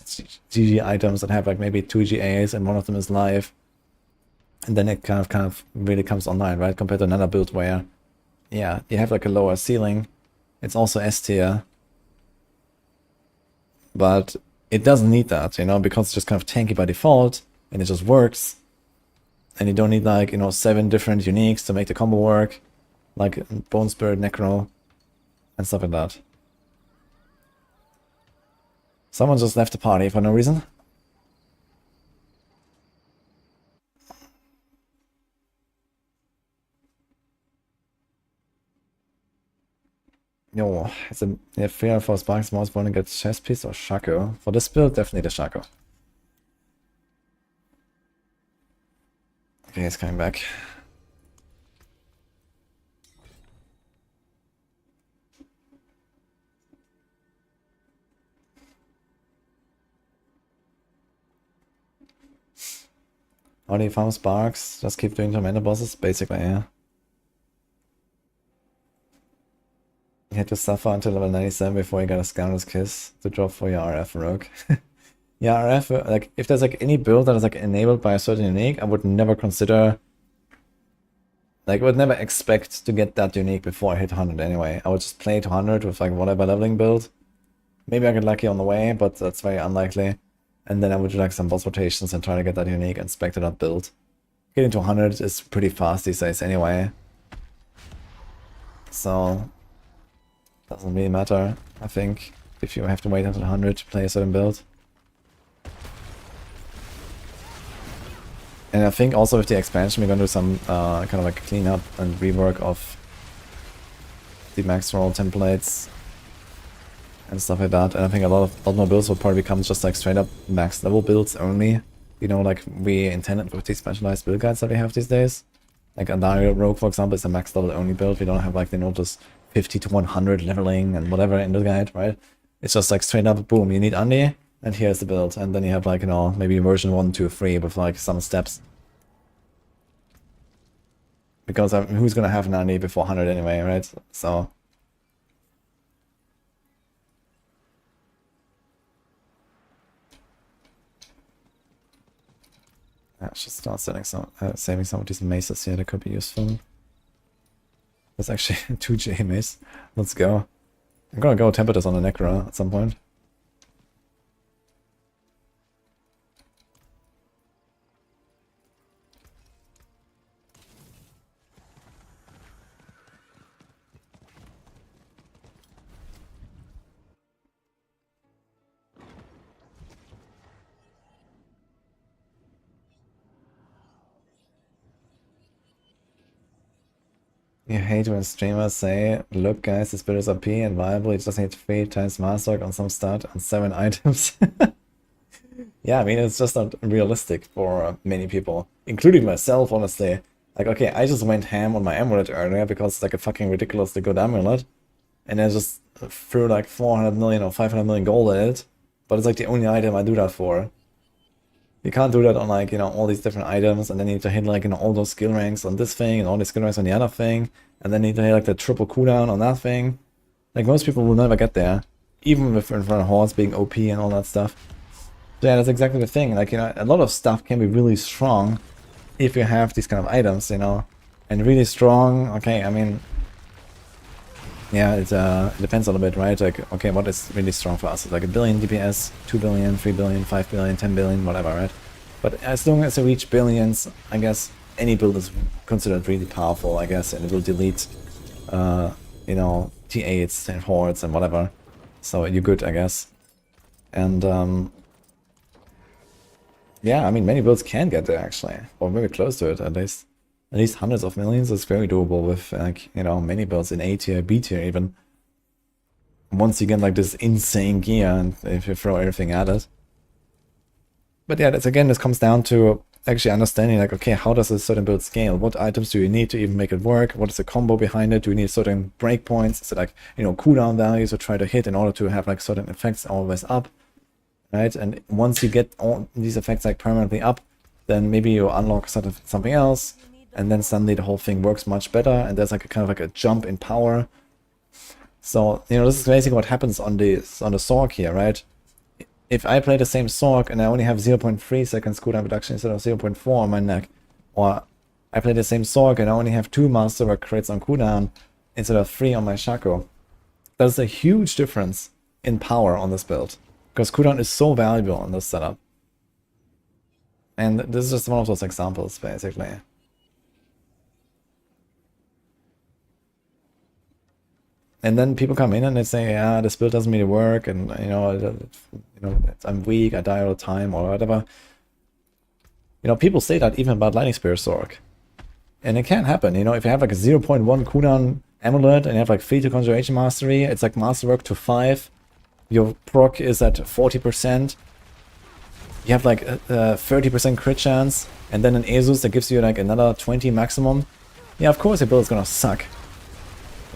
GG items that have like maybe 2 GAs and one of them is live. And then it kind of really comes online, right? Compared to another build where, yeah, you have like a lower ceiling. It's also S tier. But it doesn't need that, you know, because it's just kind of tanky by default and it just works. And you don't need like, you know, 7 different uniques to make the combo work. Like Bone Spirit, Necro, and stuff like that. Someone just left the party for no reason. Yo, it's a fair for Sparks Mouse want to get chest piece or Shaco. For this build, definitely the Shaco. Okay, he's coming back. How do you farm Sparks? Just keep doing tormentor bosses? Basically, yeah. You had to suffer until level 97 before you got a Scoundrel's Kiss to drop for your RF rogue. Yeah, RF, like, if there's like any build that is like enabled by a certain unique, I would never consider, like, I would never expect to get that unique before I hit 100 anyway. I would just play to 100 with like whatever leveling build. Maybe I get lucky on the way, but that's very unlikely. And then I would do like some boss rotations and try to get that unique and spec that build. Getting to 100 is pretty fast these days anyway. So, doesn't really matter, I think, if you have to wait until 100 to play a certain build. And I think also with the expansion we're going to do some kind of like cleanup and rework of the max roll templates and stuff like that. And I think a lot more builds will probably become just like straight up max level builds only. You know, like we intended with these specialized build guides that we have these days. Like Andario Rogue, for example, is a max level only build. We don't have like, you know, just 50 to 100 leveling and whatever in the guide, right? It's just like straight up, boom, you need Andi, and here's the build. And then you have like, you know, maybe version 1, 2, 3 with like some steps. Because who's gonna have an Andi before 100 anyway, right? So... I should start saving some of these maces here that could be useful. There's actually 2 J mace. Let's go. I'm gonna go temper this on the Necro at some point. You hate when streamers say, look guys, this build is OP and viable, you just need 3 times Masterwork on some stat and 7 items. Yeah, I mean, it's just not realistic for many people, including myself, honestly. Like, okay, I just went ham on my amulet earlier because it's like a fucking ridiculously good amulet. And I just threw like 400 million or 500 million gold at it. But it's like the only item I do that for. You can't do that on like, you know, all these different items, and then you need to hit like, you know, all those skill ranks on this thing and all these skill ranks on the other thing, and then you need to hit like the triple cooldown on that thing. Like most people will never get there, even with in front of hordes being OP and all that stuff. So yeah, that's exactly the thing. Like, you know, a lot of stuff can be really strong if you have these kind of items, you know, and really strong. Okay, I mean, yeah, it depends a little bit, right? Like, okay, what is really strong for us? It's like 1 billion DPS, 2 billion, 3 billion, 5 billion, 10 billion, whatever, right? But as long as you reach billions, I guess any build is considered really powerful, I guess, and it will delete, you know, T8s and hordes and whatever. So you're good, I guess. And, yeah, I mean, many builds can get there, actually. Or very close to it, at least. At least hundreds of millions is very doable with, like, you know, many builds in A tier, B tier even. Once you get, like, this insane gear, and if you throw everything at it. But yeah, that's, again, this comes down to actually understanding, like, okay, how does a certain build scale? What items do you need to even make it work? What is the combo behind it? Do you need certain breakpoints? Is it, like, you know, cooldown values to try to hit in order to have, like, certain effects always up? Right, and once you get all these effects like permanently up, then maybe you unlock sort of something else, and then suddenly the whole thing works much better, and there's like a kind of like a jump in power. So, you know, this is basically what happens on the Sorc here, right? If I play the same Sorc and I only have 0.3 seconds cooldown reduction instead of 0.4 on my neck, or I play the same Sorc and I only have 2 Masterwork crits on cooldown instead of 3 on my Shaco, there's a huge difference in power on this build. Because cooldown is so valuable in this setup. And this is just one of those examples, basically. And then people come in and they say, yeah, this build doesn't really work, and you know, I'm weak, I die all the time, or whatever. You know, people say that even about Lightning Spear Sorc. And it can happen, you know, if you have like a 0.1 cooldown amulet and you have like 3 to Conjuration Mastery, it's like Masterwork to 5. Your proc is at 40%. You have like a 30% crit chance, and then an Asus that gives you like another 20 maximum. Yeah, of course your build is gonna suck.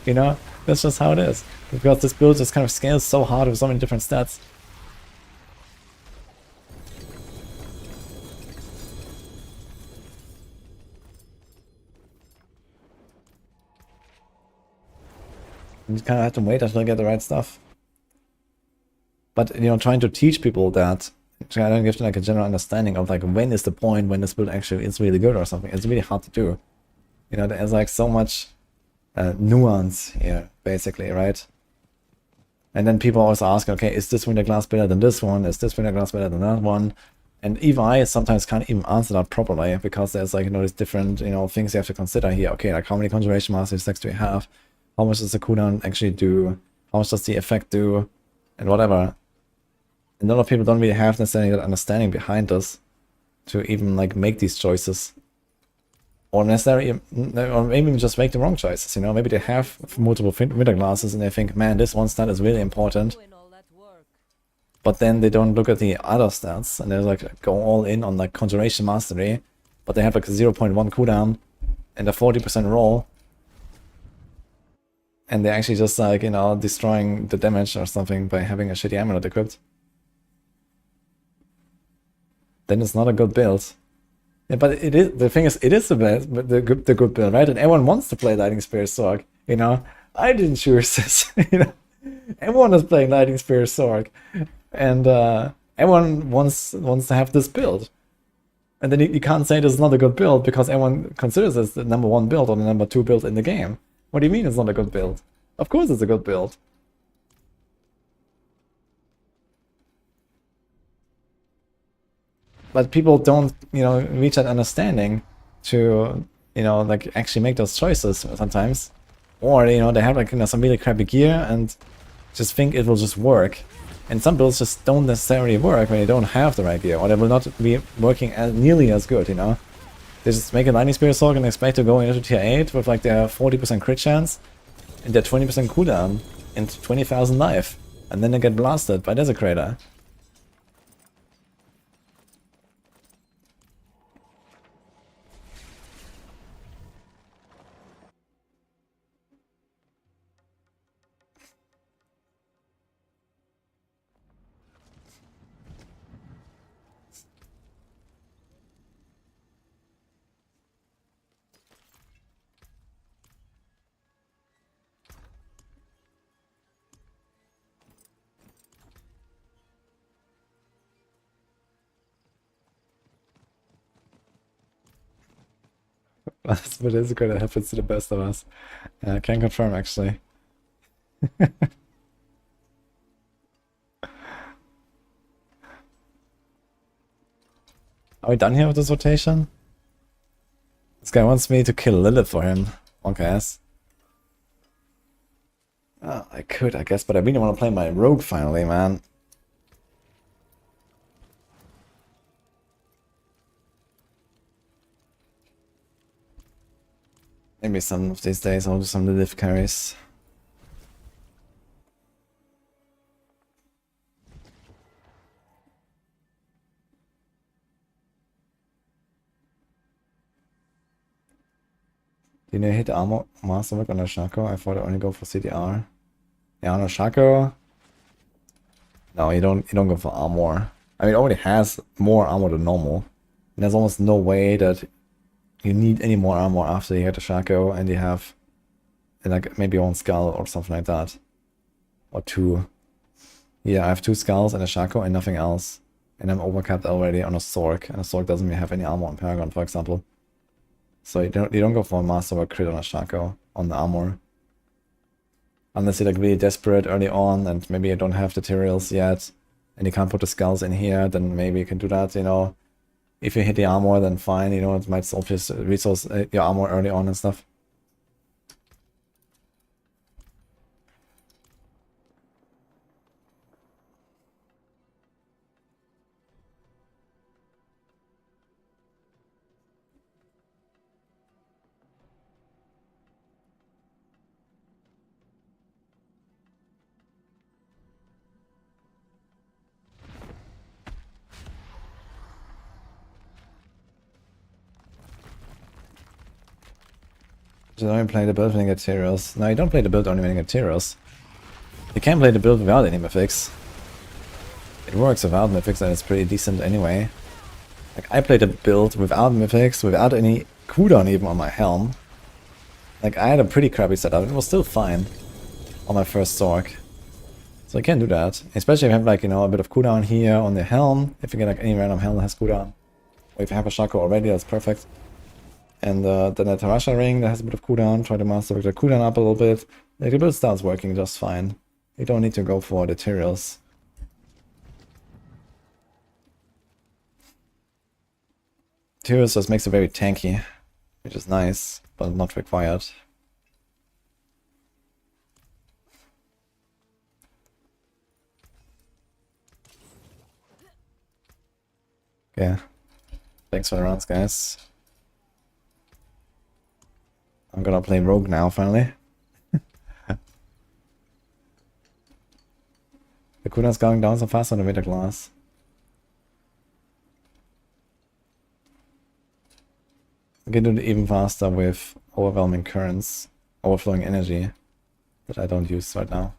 You know, that's just how it is. Because this build just kind of scales so hard with so many different stats. You just kind of have to wait until you get the right stuff. But, you know, trying to teach people that, trying to give them like a general understanding of like when is the point when this build actually is really good or something, it's really hard to do. You know, there's like so much nuance here, basically, right? And then people always ask, okay, is this winter glass better than this one? Is this winter glass better than that one? And even I sometimes can't even answer that properly, because there's like, you know, these different, you know, things you have to consider here. Okay, like how many Conjuration Master stacks do you have? How much does the cooldown actually do? How much does the effect do? And whatever. And a lot of people don't really have necessarily that understanding behind this to even like make these choices. Or necessarily, or maybe just make the wrong choices, you know? Maybe they have multiple winter glasses and they think, man, this one stat is really important. But then they don't look at the other stats and they like go all in on like Conjuration Mastery, but they have like a 0.1 cooldown and a 40% roll. And they're actually just like, you know, destroying the damage or something by having a shitty amulet equipped. Then it's not a good build. Yeah, but it is, the thing is, it is the best, but the good build, right? And everyone wants to play Lightning Spear Sorc, you know? I didn't choose this, you know? Everyone is playing Lightning Spear Sorc. And everyone wants to have this build. And then you can't say this is not a good build because everyone considers this the number 1 build or the number 2 build in the game. What do you mean it's not a good build? Of course it's a good build. But people don't, you know, reach that understanding to, you know, like actually make those choices sometimes. Or, you know, they have like, you know, some really crappy gear and just think it will just work. And some builds just don't necessarily work when you don't have the right gear, or they will not be working as nearly as good, you know? They just make a Lightning Spear Sorc and expect to go into tier 8 with like their 40% crit chance and their 20% cooldown and 20,000 life. And then they get blasted by Desecrator. But it's good, it happens to the best of us. I can confirm, actually. Are we done here with this rotation? This guy wants me to kill Lilith for him. Okay. Oh, I could, I guess, but I really want to play my rogue finally, man. Maybe some of these days I'll do some Lilith carries. Did you hit armor masterwork on a Shaco? I thought I only go for CDR. Yeah, on a Shaco. No, you don't go for armor. I mean, it already has more armor than normal. And there's almost no way that you need any more armor after you hit a Shaco and you have like maybe one skull or something like that. Or two. Yeah, I have 2 skulls and a Shaco and nothing else. And I'm overcapped already on a Sorc, and a Sorc doesn't have any armor on Paragon, for example. So you don't go for a masterwork crit on a Shaco on the armor. Unless you're like really desperate early on and maybe you don't have the materials yet and you can't put the skulls in here, then maybe you can do that, you know. If you hit the armor, then fine, you know, it might solve his resource your armor early on and stuff. You don't play the build when you get materials. No, you don't play the build only when you get materials. You can play the build without any mythics. It works without mythics and it's pretty decent anyway. Like, I played a build without mythics, without any cooldown even on my helm. Like, I had a pretty crappy setup. It was still fine on my first Sorc. So you can do that. Especially if you have, like, you know, a bit of cooldown here on the helm. If you get like any random helm that has cooldown. Or if you have a Shaco already, that's perfect. And then the Tarasha ring that has a bit of cooldown, try to master the cooldown up a little bit. Like, the build starts working just fine. You don't need to go for the materials. Materials just makes it very tanky, which is nice, but not required. Okay. Thanks for the rounds, guys. I'm gonna play Rogue now, finally. The cooldown's going down so fast on the Vita class. I can do it even faster with overwhelming currents, overflowing energy that I don't use right now.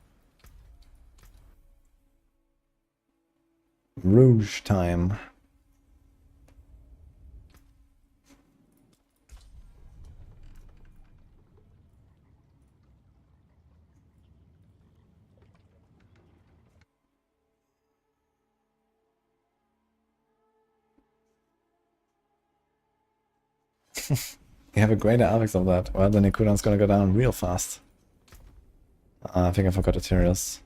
Rouge time. You have a greater affix of that. Well, then the cooldown's gonna go down real fast. I think I forgot materials.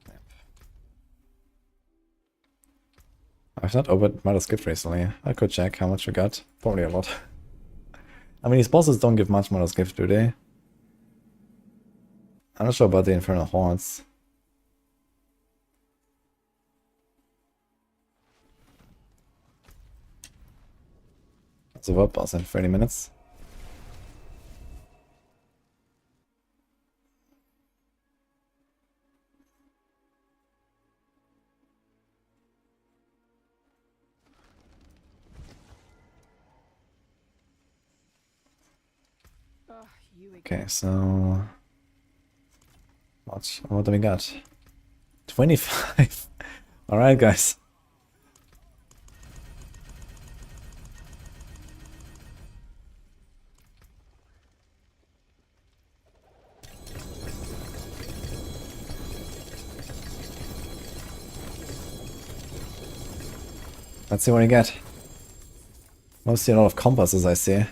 Yep. I've not opened Mother's Gift recently. I could check how much we got. Probably a lot. I mean, these bosses don't give much Mother's Gift, do they? I'm not sure about the Infernal Hordes. That's a world boss in 30 minutes. Okay, so what do we got? 25. All right, guys. Let's see what we get. Mostly a lot of compasses I see.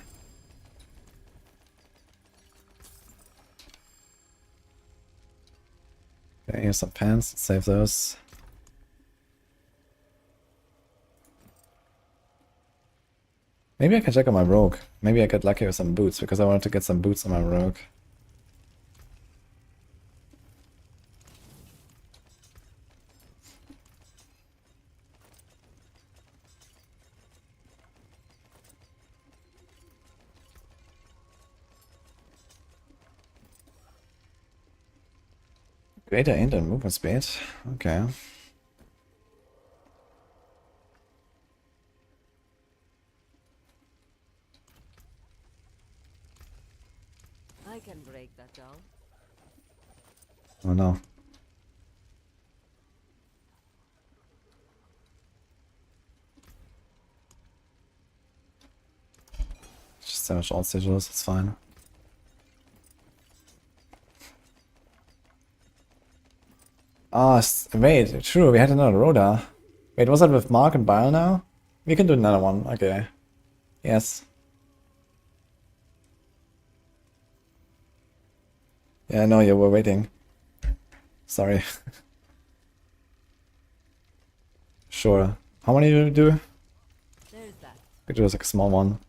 Okay, here's some pants. Let's save those. Maybe I can check on my rogue. Maybe I get lucky with some boots, because I wanted to get some boots on my rogue. Greater int and movement speed. Okay. I can break that down. Oh no. Just damage all sigils, it's fine. Ah, wait, true, we had another Rhoda. Wait, was that with Mark and Bile now? We can do another one, okay. Yes. Yeah, no, you were waiting. Sorry. Sure. How many do you do? There's that. Could do like a small one.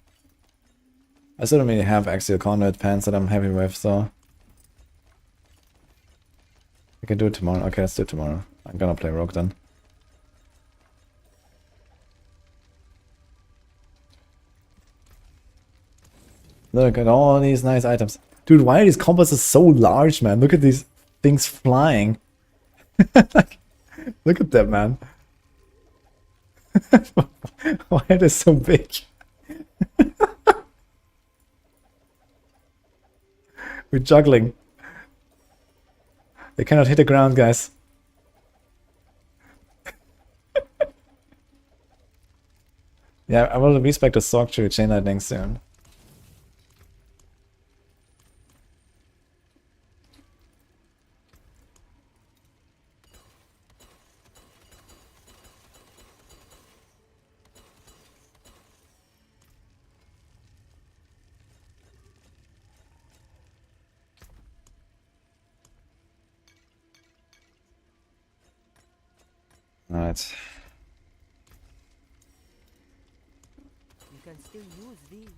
I still don't really have axial conduit pants that I'm happy with, so we can do it tomorrow. Okay, let's do it tomorrow. I'm gonna play Rogue then. Look at all these nice items. Dude, why are these compasses so large, man? Look at these things flying. Like, look at them, man. Why are they so big? We're juggling. They cannot hit the ground, guys. Yeah, I will respect the Sorc to chain lightning soon. Alright. You can still use these.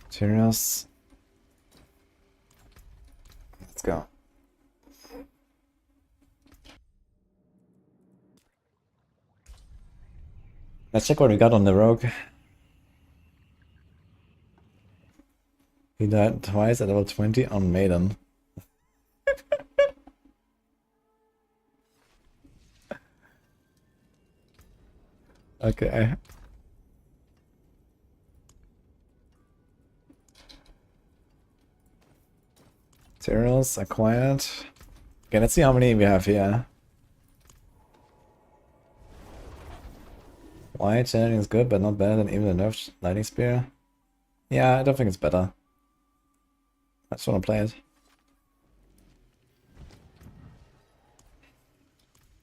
Materials. Let's go. Let's check what we got on the rogue. He died twice at level 20 on Maiden. Okay. Materials acquired. Okay, let's see how many we have here. White channeling is good, but not better than even the nerfed lightning spear. Yeah, I don't think it's better. I just want to play it.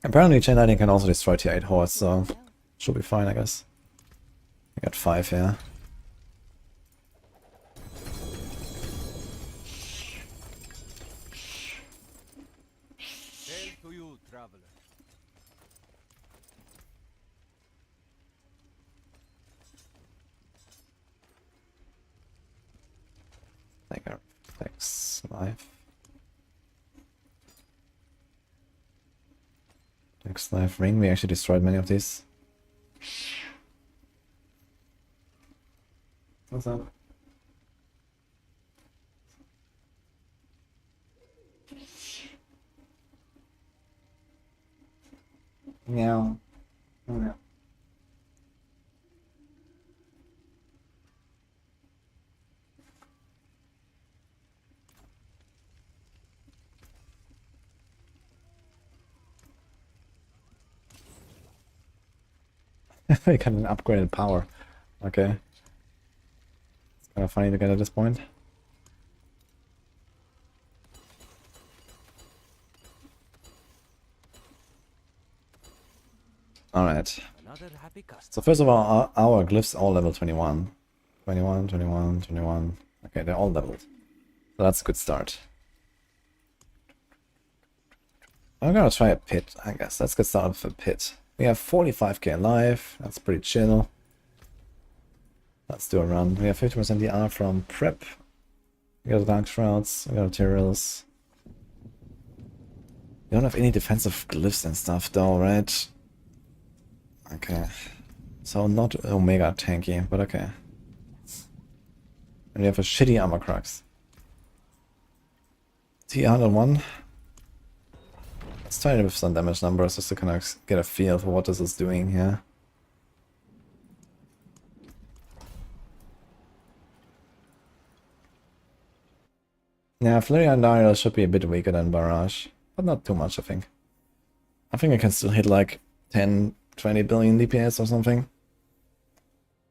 Apparently chain lightning can also destroy tier 8 hordes, so should be fine, I guess. I got 5 here. Hail to you, traveler. Take our flex life. Next life ring, we actually destroyed many of these. What's up? Meow. Oh, no. I got an upgraded power. Okay. It's kind of funny to get at this point. Alright. another happy customer. So first of all, our glyphs all level 21. 21, 21, 21. Okay, they're all leveled. So that's a good start. I'm gonna try a pit, I guess. Let's get started with a pit. We have 45k alive. That's pretty chill. Let's do a run. We have 50% DR from prep. We got Dark Shrouds. We got materials. We don't have any defensive glyphs and stuff though, right? Okay. So not Omega tanky, but okay. And we have a shitty armor crux. T101. Let's try it with some damage numbers just to kind of get a feel for what this is doing here. Yeah, Flurry and Dario should be a bit weaker than Barrage, but not too much, I think. I think I can still hit like 10, 20 billion DPS or something.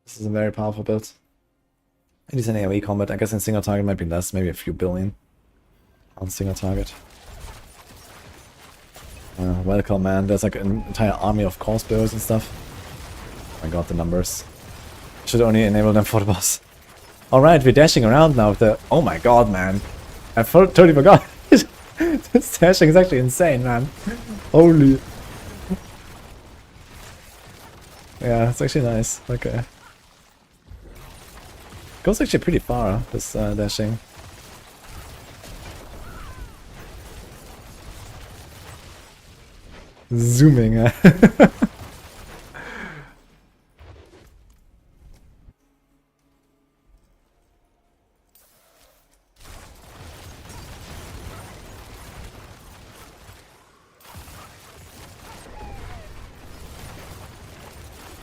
This is a very powerful build. It is an AoE combat. I guess in single target might be less, maybe a few billion on single target. Welcome, man. There's like an entire army of crossbows and stuff. Oh my god, the numbers. Should only enable them for the boss. Alright, we're dashing around now with the... Oh my god, man. I totally forgot. This dashing is actually insane, man. Holy. Yeah, it's actually nice. Okay. Goes actually pretty far, this dashing. Zooming.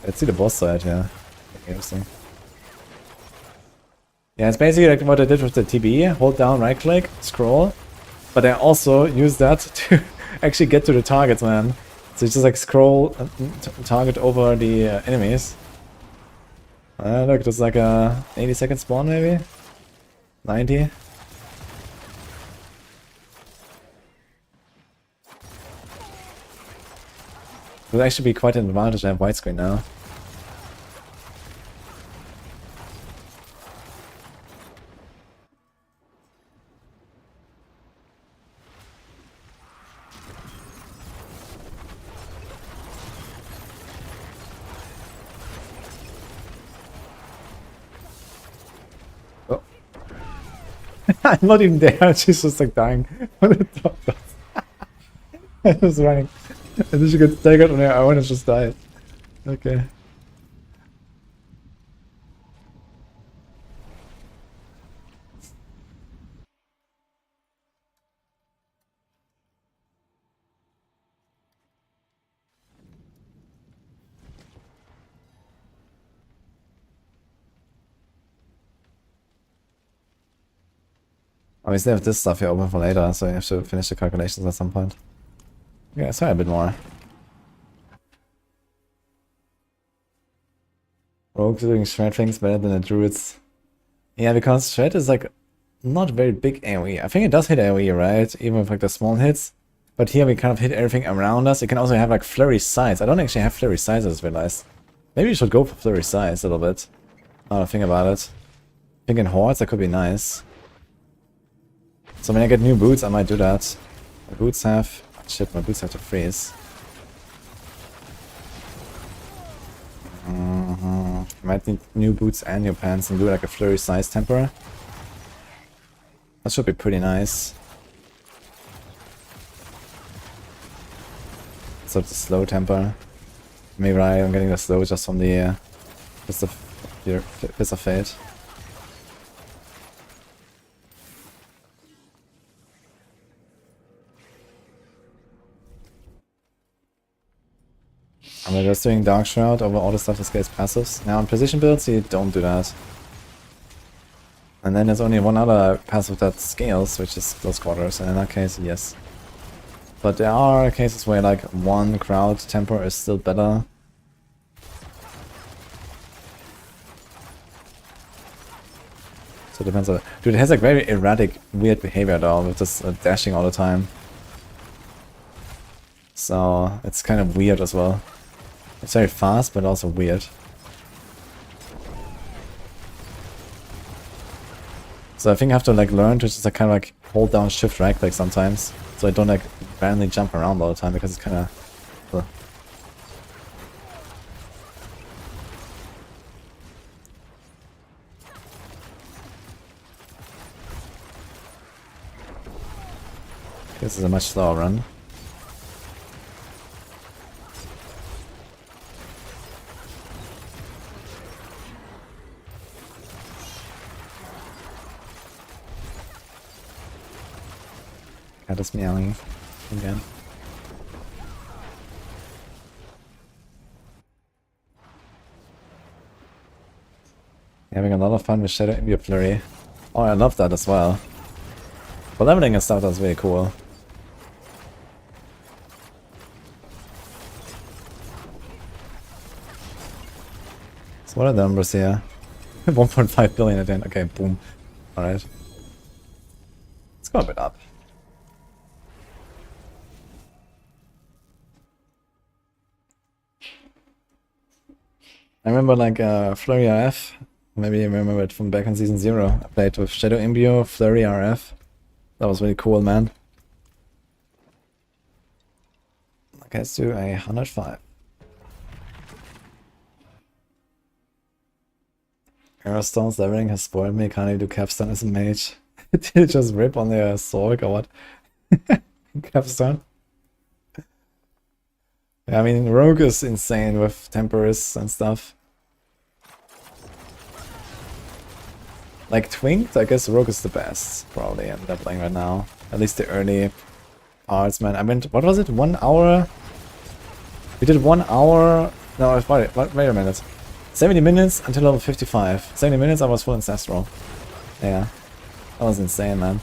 Let's see the boss side, yeah. Interesting. Yeah, it's basically like what I did with the TB. Hold down, right click, scroll. But I also use that to actually get to the targets, man. So you just like scroll target over the enemies. Look, there's like a 80-second spawn maybe? 90? It would actually be quite an advantage to have widescreen now. Oh. I'm not even there, she's just like dying. I was running. And then she gets staggered and I wanna just die. Okay. Oh, we still have this stuff here open for later, so you have to finish the calculations at some point. Yeah, sorry a bit more. Rogues doing shred things better than the druids. Yeah, because shred is like not very big AoE. I think it does hit AoE, right? Even with like the small hits. But here we kind of hit everything around us. You can also have like flurry size. I don't actually have flurry size, I just realized. Maybe you should go for flurry size a little bit. I don't think about it. I think in hordes that could be nice. So when I get new boots, I might do that. My boots have... Shit, my boots have to freeze. Might need new boots and new pants and do like a flurry size temper. That should be pretty nice. So it's a slow temper. Maybe I'm getting the slow just from the Fist of Fate. And we're just doing Dark Shroud over all the stuff that scales passives. Now in position builds you don't do that. And then there's only one other passive that scales, which is Close Quarters, and in that case, yes. But there are cases where like one crowd temper is still better. So it depends on... Dude, it has like very erratic, weird behavior though, with just dashing all the time. So it's kind of weird as well. It's very fast, but also weird. So I think I have to like learn to just like kind of like hold down shift right click sometimes, so I don't like randomly jump around all the time because it's kind of. This is a much slower run. Cat is meowing again. Having a lot of fun with Shadow Imbue Flurry. Oh, I love that as well. For leveling and stuff, that's really cool. So what are the numbers here? 1.5 billion at the end. Okay, boom. Alright. Let's go a bit up. I remember like Flurry RF. Maybe you remember it from back in Season 0. I played with Shadow Imbue, Flurry RF. That was really cool, man. Okay, let's do a 105. Aerostone's leveling has spoiled me. Can't even do capstone as a mage. Did you just rip on the Sorc or what? Capstone? Yeah, I mean, Rogue is insane with Temperis and stuff. Like Twinked, I guess Rogue is the best, probably, in leveling right now. At least the early parts, man. I went, what was it, 1 hour? We did 1 hour, no, wait a minute. 70 minutes until level 55. 70 minutes I was full ancestral. Yeah, that was insane, man.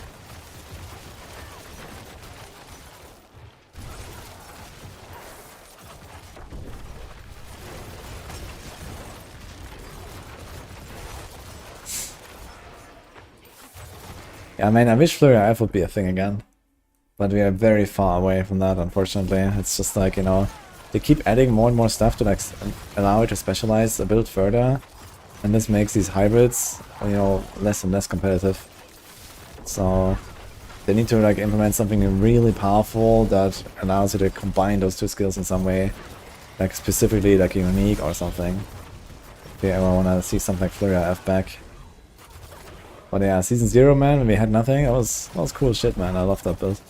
Yeah, I mean, I wish Flurry RF would be a thing again. But we are very far away from that, unfortunately. It's just like, you know, they keep adding more and more stuff to like allow it to specialize a bit further. And this makes these hybrids, you know, less and less competitive. So they need to like implement something really powerful that allows you to combine those two skills in some way. Like specifically like unique or something. If you ever want to see something like Flurry RF back. But yeah, Season 0, man, when we had nothing, that was cool shit, man. I love that build.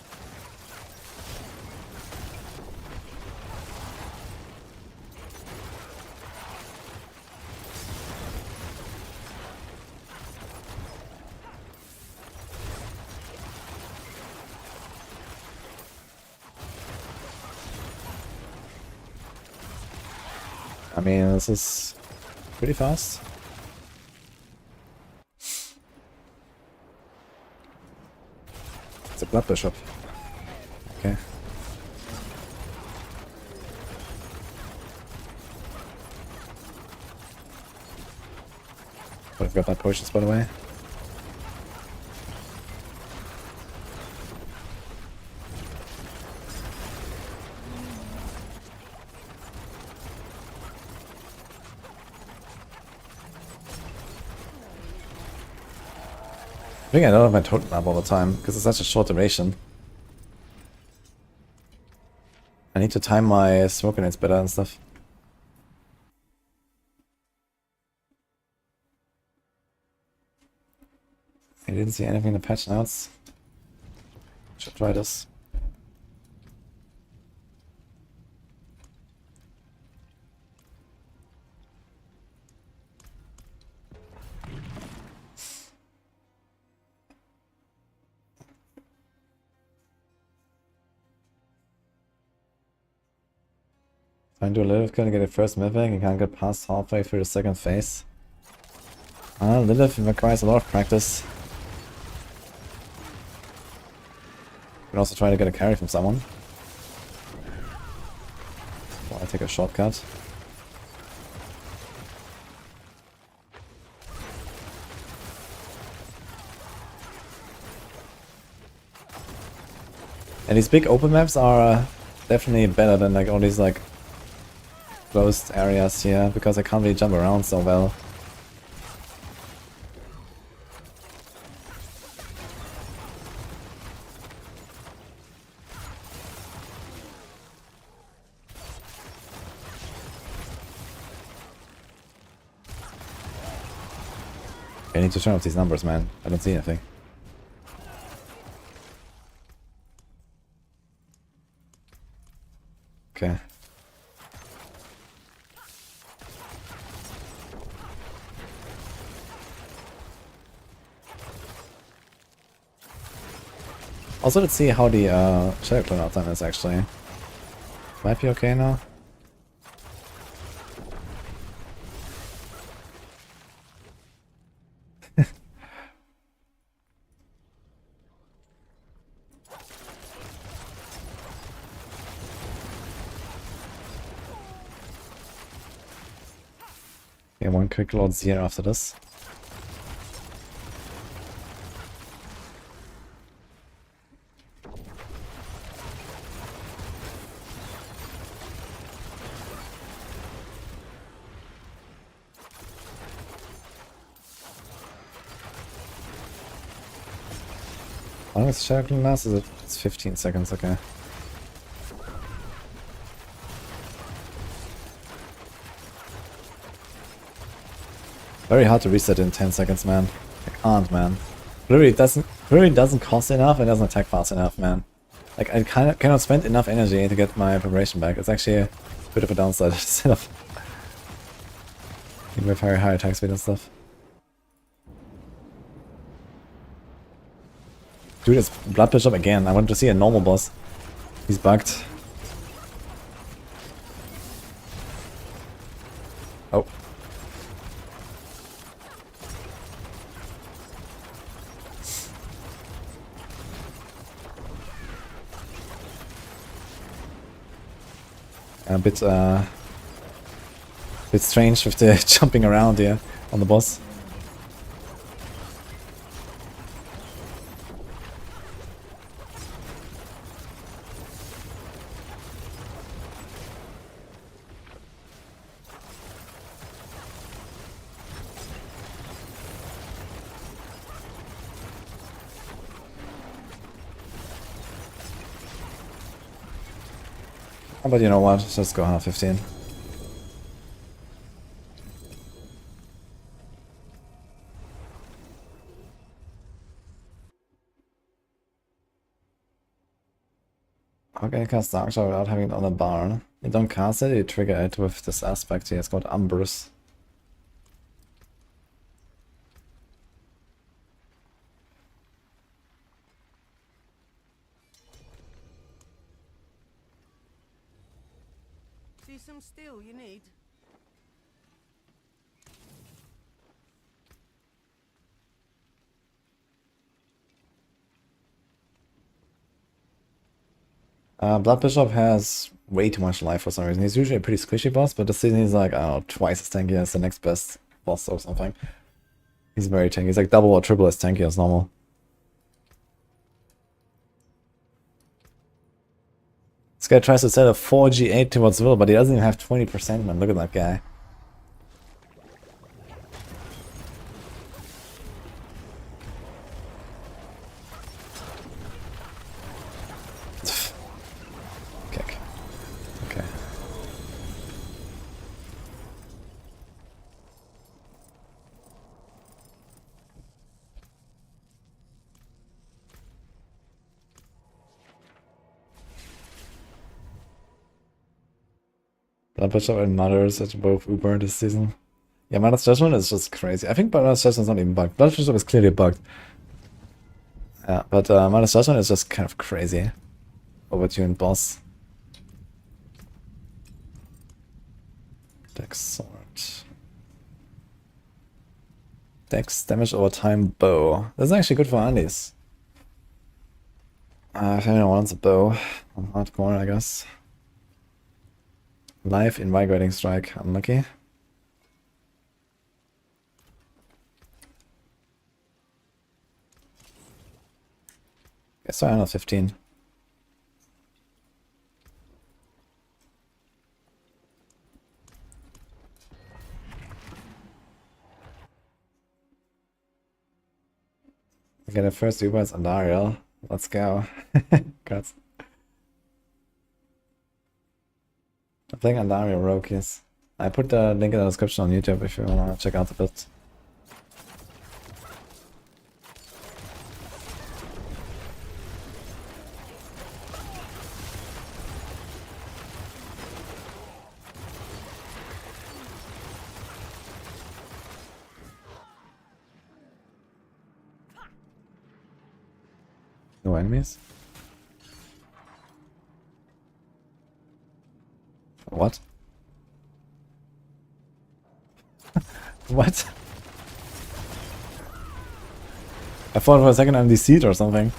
I mean, this is pretty fast. It's a Blood Bishop. Okay. But I've got my potions, by the way. I think I don't have my totem up all the time, because it's such a short duration. I need to time my smoke grenades better and stuff. I didn't see anything in the patch notes. Should try this. Trying to do a Lilith gonna get a first mythic, you can't get past halfway through the second phase. Lilith requires a lot of practice. You can also try to get a carry from someone. So I take a shortcut. And these big open maps are definitely better than like all these like closed areas here because I can't really jump around so well. I need to turn off these numbers, man. I don't see anything. Okay. Also, let's see how the shadow clone out time is actually. Might be okay now. Yeah, one quick Lord Zero after this. How long is the shadow clone last? Is it? It's 15 seconds, okay. Very hard to reset in 10 seconds, man. I can't, man. Literally doesn't cost enough and doesn't attack fast enough, man. Like, I cannot spend enough energy to get my preparation back. It's actually a bit of a downside instead of with very high attack speed and stuff. Dude, it's Blood Bishop again. I want to see a normal boss. He's bugged. Oh. A bit strange with the jumping around here on the boss. But you know what, let's just go 115. Okay, cast Dark Shadow without having it on a barn. You don't cast it, you trigger it with this aspect here, it's called Umbrus. See some steel you need? Blood Bishop has way too much life for some reason. He's usually a pretty squishy boss, but this season he's like, I don't know, twice as tanky as the next best boss or something. He's very tanky. He's like double or triple as tanky as normal. This guy tries to set a 4G8 towards Will, but he doesn't even have 20%, man. Look at that guy. Kick. Okay. Blood Bishop and Mothers are both Uber this season. Yeah, Mother's Judgment is just crazy. I think Mother's Judgment is not even bugged. Blood Bishop is clearly bugged. Yeah, but Mother's Judgment is just kind of crazy. Overtuned boss. Dex Sword. Dex damage over time bow. That's actually good for Andes. If anyone wants a bow, I'm hardcore, I guess. Life Invigorating Strike, unlucky. Okay, so I have 15. Okay, the first Uber is Andariel. Let's go. Cuts. I'm playing Andariel Rogue, yes. I put the link in the description on YouTube if you wanna check out the build. No enemies? What? What? I thought for a second I'm deceived or something.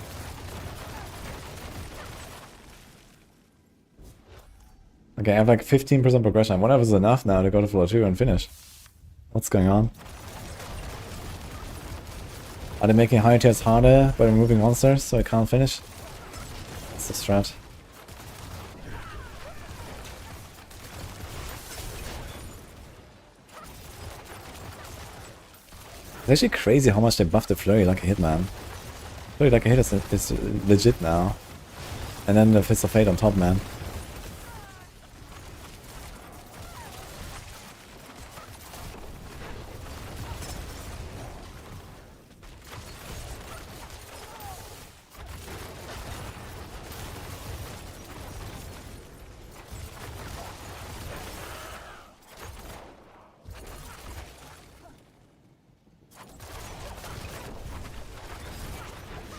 Okay, I have like 15% progression. I wonder if it's enough now to go to floor 2 and finish. What's going on? Are they making higher tiers harder by removing monsters so I can't finish? That's the strat. It's actually crazy how much they buffed the flurry like a hit, man. Flurry like a hit is legit now. And then the Fist of Fate on top, man.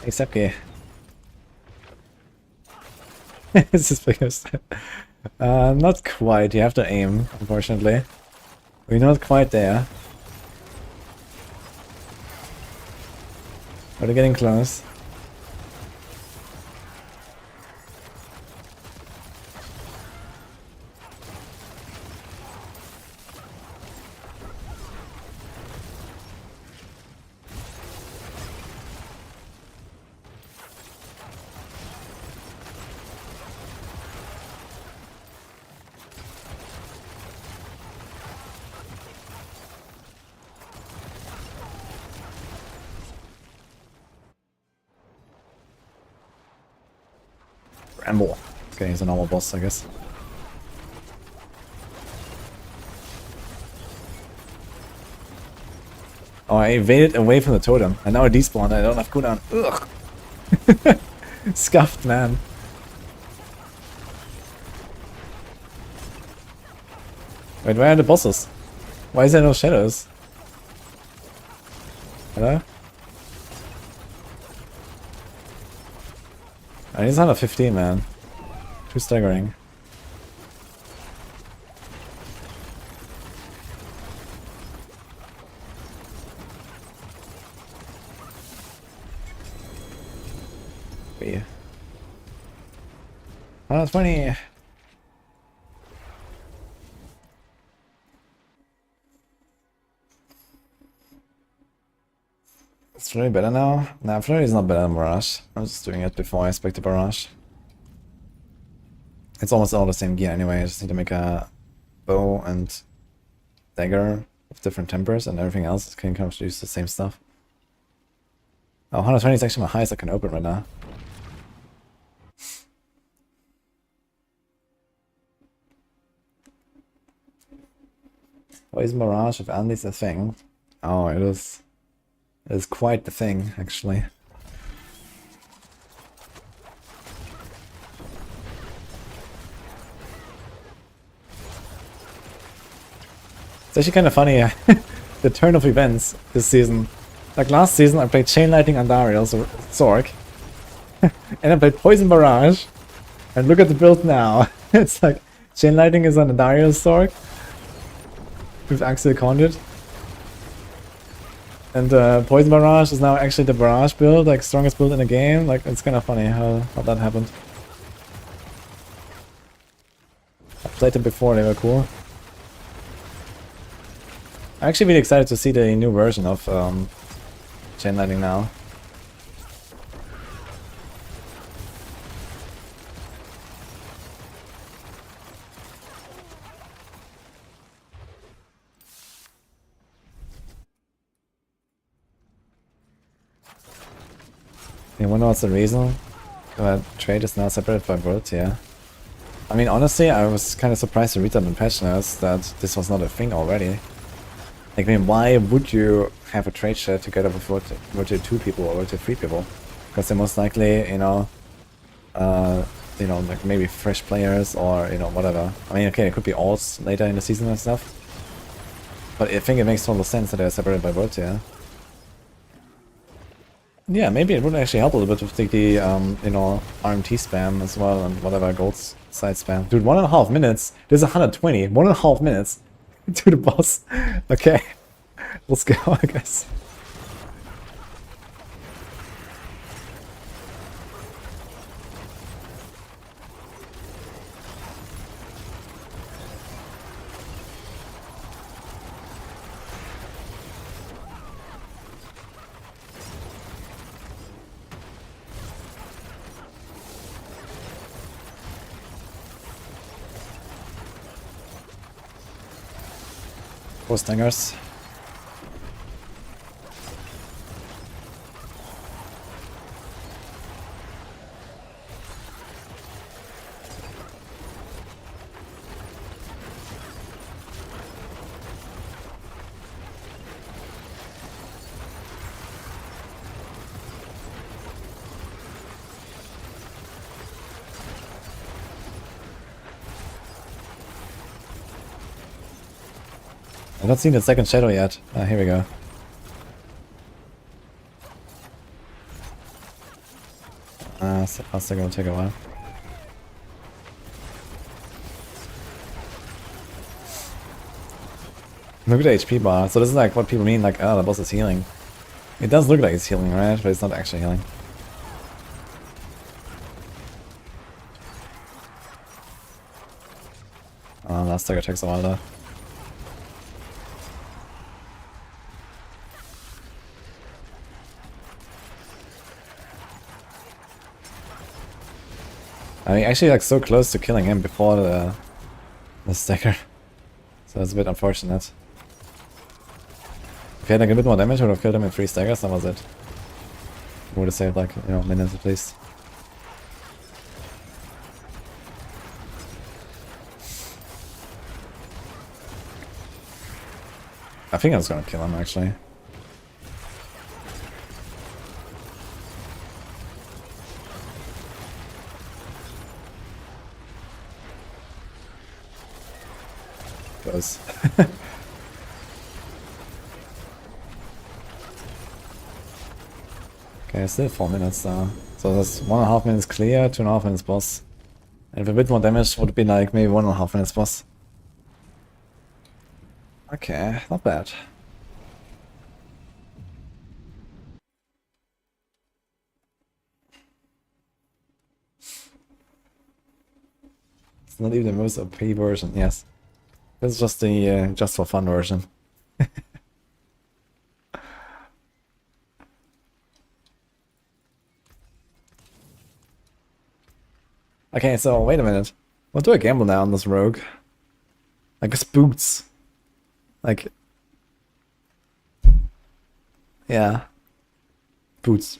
Except gay. This is because not quite. You have to aim, unfortunately. We're not quite there. But we're getting close. Ramble. Okay, he's a normal boss, I guess. Oh, I evaded away from the totem, and now I despawned. I don't have cooldown. Ugh. Scuffed, man. Wait, where are the bosses? Why is there no shadows? Hello? I need another 15, man. Too staggering. Yeah. 120. It's Flurry better now? Nah, Flurry is not better than Barrage. I was just doing it before I expected Barrage. It's almost all the same gear anyway. I just need to make a bow and dagger with different tempers, and everything else can kind of use the same stuff. Oh, 120 is actually my highest I can open right now. Why is Mirage if Andy's a thing? Oh, it is. It is quite the thing, actually. It's actually kind of funny, the turn of events this season. Like last season I played Chain Lightning Andariel, so Sorc. And I played Poison Barrage. And look at the build now. It's like Chain Lightning is on Andariel Sorc. With Axial Conduit. And Poison Barrage is now actually the Barrage build, like strongest build in the game. Like, it's kind of funny how that happened. I played them before, they were cool. I'm actually really excited to see the new version of Chain Lightning now. You wonder what's the reason that trade is now separated by world tier? I mean, honestly, I was kind of surprised to read that in patch notes that this was not a thing already. Like, I mean, why would you have a trade chat together with world tier 2 people or world tier 3 people? Because they're most likely, you know, like maybe fresh players or, you know, whatever. I mean, okay, it could be alts later in the season and stuff. But I think it makes total sense that they're separated by world tier. Yeah, maybe it would actually help a little bit with the you know, RMT spam as well and whatever gold side spam. Dude, 1.5 minutes. There's 120. 1.5 minutes to the boss. Okay, let's go, I guess. Four stingers. I've not seen the second shadow yet. Ah, here we go. That's gonna take a while. Look at the HP bar. So this is like what people mean, like, oh, the boss is healing. It does look like it's healing, right? But it's not actually healing. Oh, last stagger takes a while though. I mean, actually, like, so close to killing him before the stagger. So it's a bit unfortunate. If he had like a bit more damage, I would have killed him in 3 staggers, that was it. Would have saved like, you know, minutes at least. I think I was gonna kill him actually. Goes. Okay, still 4 minutes though. So that's 1.5 minutes clear, 2.5 minutes boss. And with a bit more damage would be like maybe 1.5 minutes boss. Okay, not bad. It's not even the most OP version, yes. This is just the just for fun version. Okay, so wait a minute. What do I gamble now on this rogue? I guess boots. Like, yeah, boots.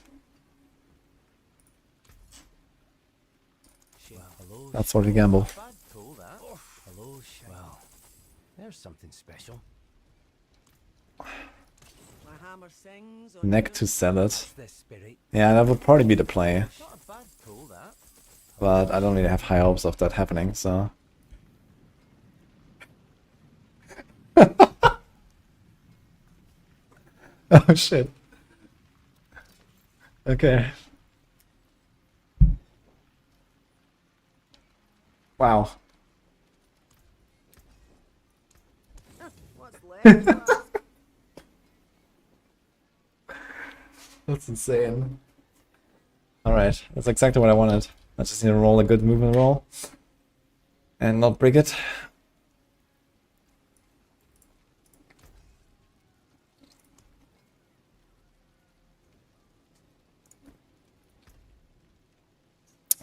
That's what we gamble. Hello, well, there's something special. My hammer sings. Neck to salad. The spirit. Yeah, that would probably be the play. Not a bad pull, that. But I don't really have high hopes of that happening, so. Oh shit. Okay. Wow. What's left? That's insane. Alright, that's exactly what I wanted. I just need to roll a good movement roll. And not break it.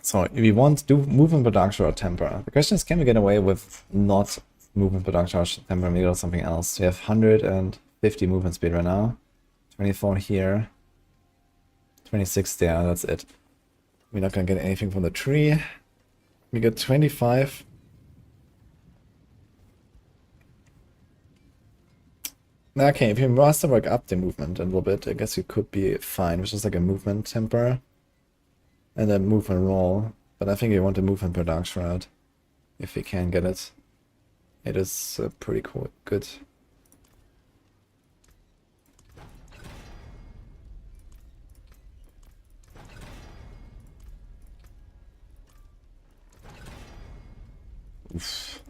So if you want, do movement production or temper. The question is, can we get away with not movement production or temper, maybe or something else? We have 150 movement speed right now. 24 here. 26 there, that's it. We're not gonna get anything from the tree. We get 25. Okay, if you masterwork up the movement a little bit, I guess you could be fine, which is like a movement temper and a movement roll. But I think you want a movement per Dark Shroud, if we can get it. It is pretty cool, good. Oof.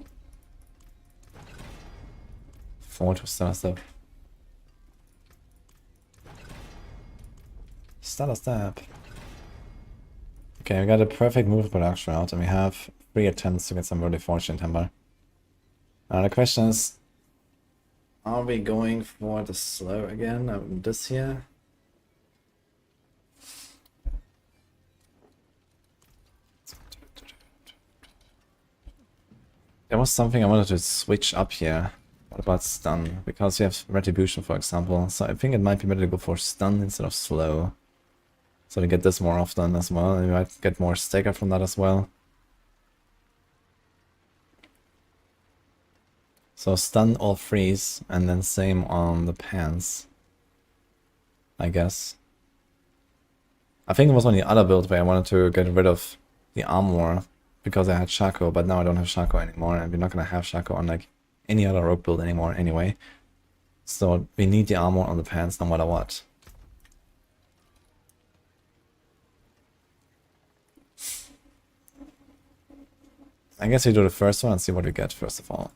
4 to Stellar Step. Stellar Step. Okay, we got a perfect move per Dark Shroud, and we have 3 attempts to get some really fortune temper. Now the question is, are we going for the slow again? This here? There was something I wanted to switch up here. What about stun? Because we have retribution, for example. So I think it might be better to go for stun instead of slow. So we get this more often as well. And we might get more stagger from that as well. So stun or freeze, and then same on the pants, I guess. I think it was on the other build where I wanted to get rid of the armor because I had Shaco, but now I don't have Shaco anymore, and we're not gonna have Shaco on like any other rogue build anymore anyway. So we need the armor on the pants no matter what. I guess we do the first one and see what we get first of all.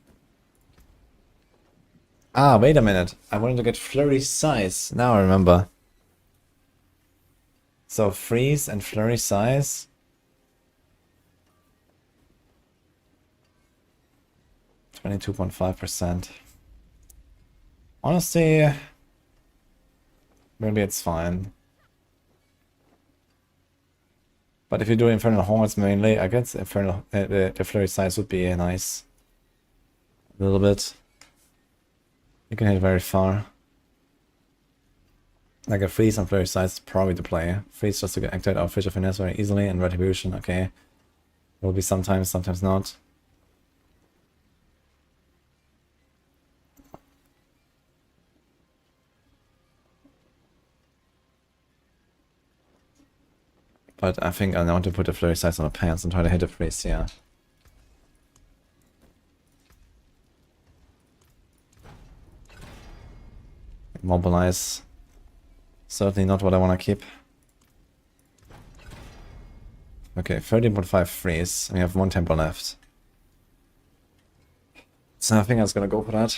Ah, wait a minute. I wanted to get Flurry Size. Now I remember. So freeze and Flurry Size. %. Honestly, maybe it's fine. But if you do Infernal Horns mainly, I guess Infernal the Flurry Size would be nice. A little bit. You can hit very far. Like a freeze and Flurry Size is probably the play. Freeze just to get activate our Fish of Finesse very easily, and Retribution, okay. Will be sometimes, sometimes not. But I think I want to put the Flurry Size on the pants and try to hit a freeze, yeah. Mobilize. Certainly not what I want to keep. Okay, 13.5 freeze. We have 1 tempo left. So I think I was gonna go for that.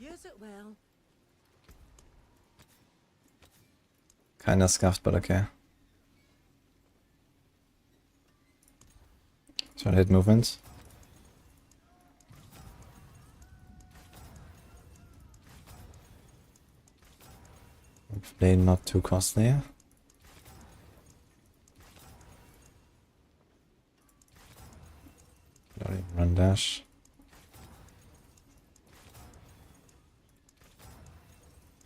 Use it well. Kinda scuffed, but okay. Try to hit movement. Hopefully not too costly. Run dash.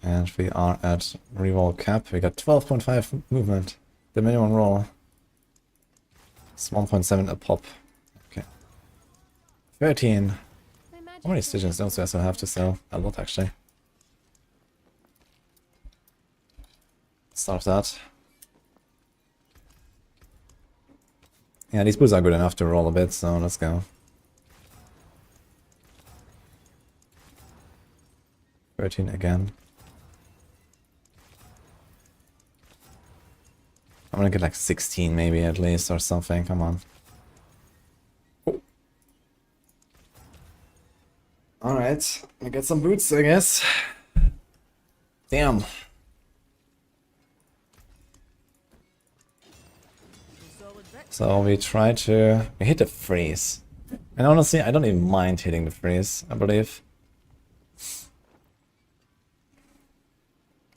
And we are at reroll cap. We got 12.5 movement. The minimum roll. It's 1.7 a pop. Okay. 13. How many Stygian Stones do I still have to sell? A lot actually. Start that. Yeah, these boots are good enough to roll a bit, so let's go. 13 again. I'm gonna get like 16 maybe at least or something, come on. Oh. Alright, I get some boots I guess. Damn. So we try to hit the freeze. And honestly, I don't even mind hitting the freeze, I believe.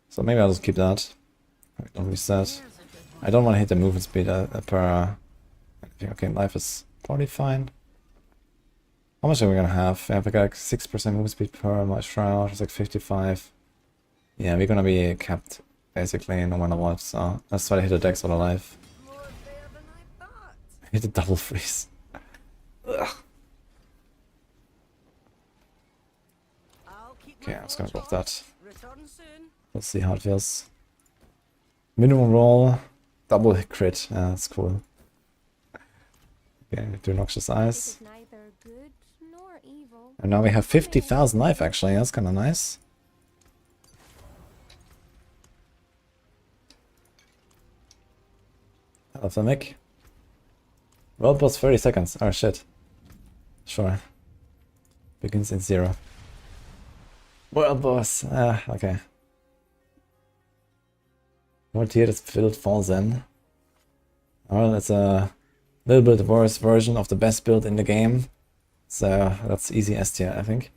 So maybe I'll just keep that. Don't reset. I don't want to hit the movement speed per... Okay, life is probably fine. How much are we gonna have? We have like 6% movement speed per my shroud, it's like 55. Yeah, we're gonna be capped basically, no matter what. So let's try to hit the decks for the life. More fair than I thought. Hit a double freeze. Ugh. I'll keep Okay, my I'm just gonna watch drop on. that. Return soon. Let's see how it feels. Minimum roll, double crit. Yeah, that's cool. Okay, do Noxious It Eyes. is neither good nor evil. And now we have 50,000 life actually, that's kinda nice. Hello, Flemic. World boss 30 seconds. Oh shit. Sure. Begins in 0. World boss. Okay. What tier this build falls in? Well, it's a little bit worse version of the best build in the game. So that's easy S tier, I think.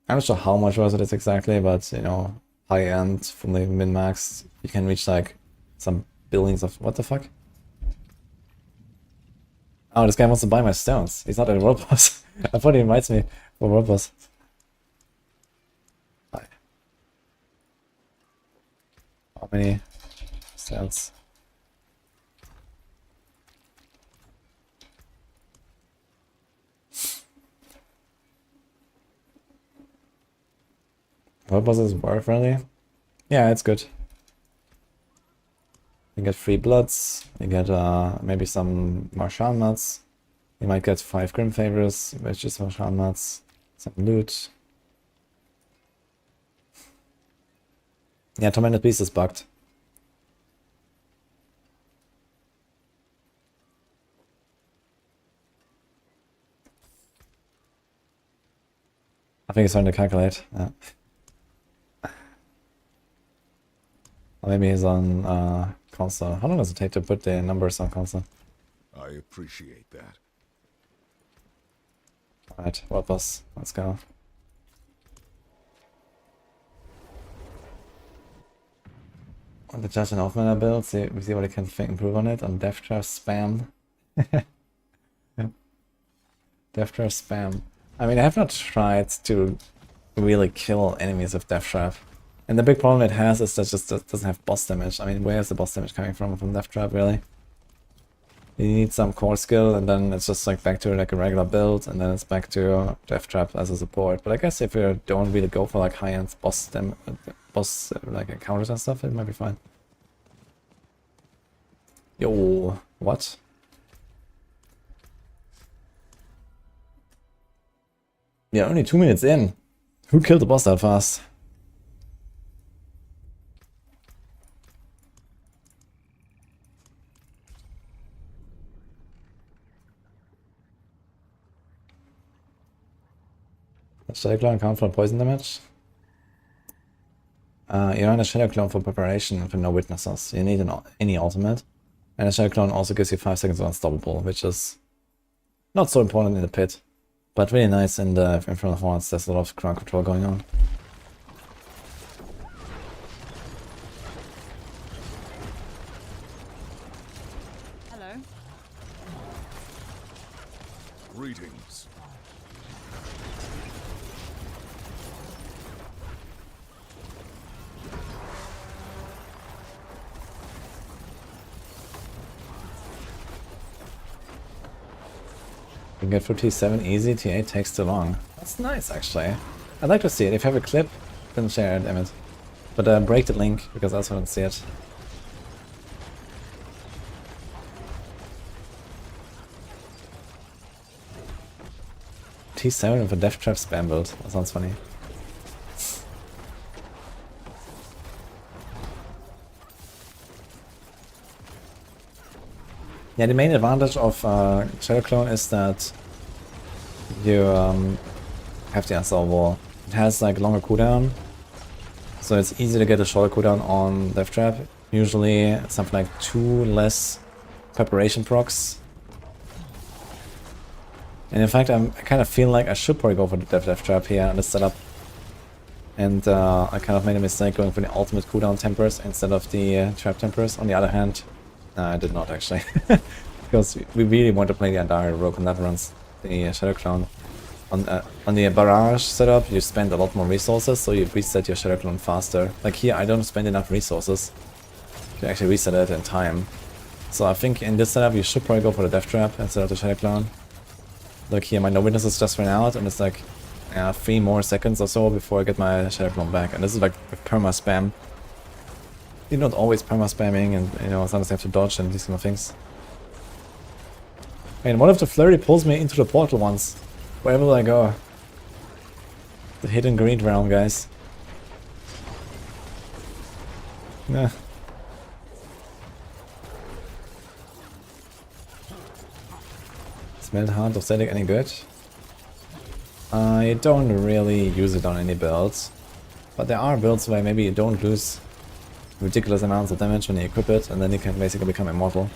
I'm not sure how much worse it is exactly, but you know, high end, fully min max, you can reach like some billions of what the fuck? Oh, this guy wants to buy my stones. He's not a world boss. I thought he invites me for world boss. Hi. How many stones? World boss is war friendly? Yeah, it's good. You get 3 bloods, you get maybe some Marshal nuts, you might get 5 Grim Favors, which is Marshal nuts, some loot. Yeah, Tormented Beast is bugged. I think it's starting to calculate. Yeah. Or maybe he's on console. How long does it take to put the numbers on console? I appreciate that. Alright, world boss, let's go. On the Judge and Offmanner build, we see what I can improve on it. On Death Trap spam. Death Trap spam. I mean, I have not tried to really kill enemies with Death Trap. And the big problem it has is that it just doesn't have boss damage. I mean, where is the boss damage coming from? From Death Trap, really? You need some core skill, and then it's just like back to like a regular build, and then it's back to Death Trap as a support. But I guess if you don't really go for like high-end boss like encounters and stuff, it might be fine. Yo, what? Yeah, only 2 minutes in. Who killed the boss that fast? Does Shadow Clone count for poison damage? You run a Shadow Clone for preparation for no witnesses. You need any ultimate. And a Shadow Clone also gives you 5 seconds of unstoppable, which is not so important in the pit. But really nice in the Infernal Horns. There's a lot of ground control going on. Hello. Greetings. You can get through T7 easy, T8 takes too long. That's nice, actually. I'd like to see it. If you have a clip, then share it, damn it. But break the link, because I also don't see it. T7 with a Death Trap spam build. That sounds funny. Yeah, the main advantage of Shadow Clone is that you have the unstoppable. It has like longer cooldown, so it's easy to get a shorter cooldown on Death Trap. Usually something like 2 less preparation procs. And in fact, I kind of feel like I should probably go for the Death Trap here on this setup. And I kind of made a mistake going for the ultimate cooldown tempers instead of the trap tempers. On the other hand, I did not actually. Because we really want to play the Andari Rogue and that runs the Shadow Clone. on the barrage setup, you spend a lot more resources, so you reset your Shadow Clone faster. Like here, I don't spend enough resources to actually reset it in time. So I think in this setup, you should probably go for the Death Trap instead of the Shadow Clone. Look here, my no witnesses just ran out, and it's like 3 more seconds or so before I get my Shadow Clone back. And this is like perma spam. You're not always perma spamming, and you know sometimes you have to dodge and these kind of things. I mean, what if the flurry pulls me into the portal once? Where will I go? The hidden greed realm, guys. Nah. Smelt Heart of Zedek any good? I don't really use it on any builds. But there are builds where maybe you don't lose ridiculous amounts of damage when you equip it, and then you can basically become immortal.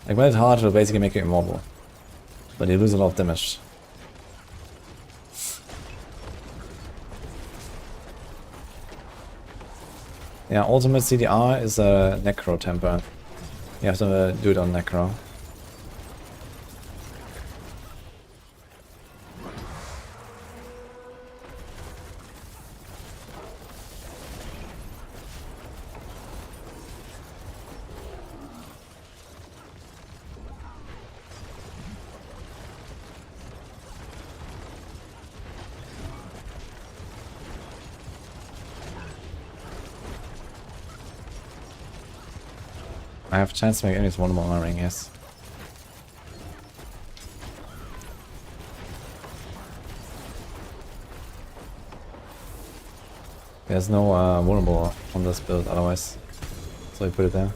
Like Melted Heart will basically make you immortal. But you lose a lot of damage. Yeah, ultimate CDR is a Necro temper. You have to do it on Necro. I have a chance to make enemies vulnerable on my ring, yes. There's no vulnerable on this build otherwise, so I put it there.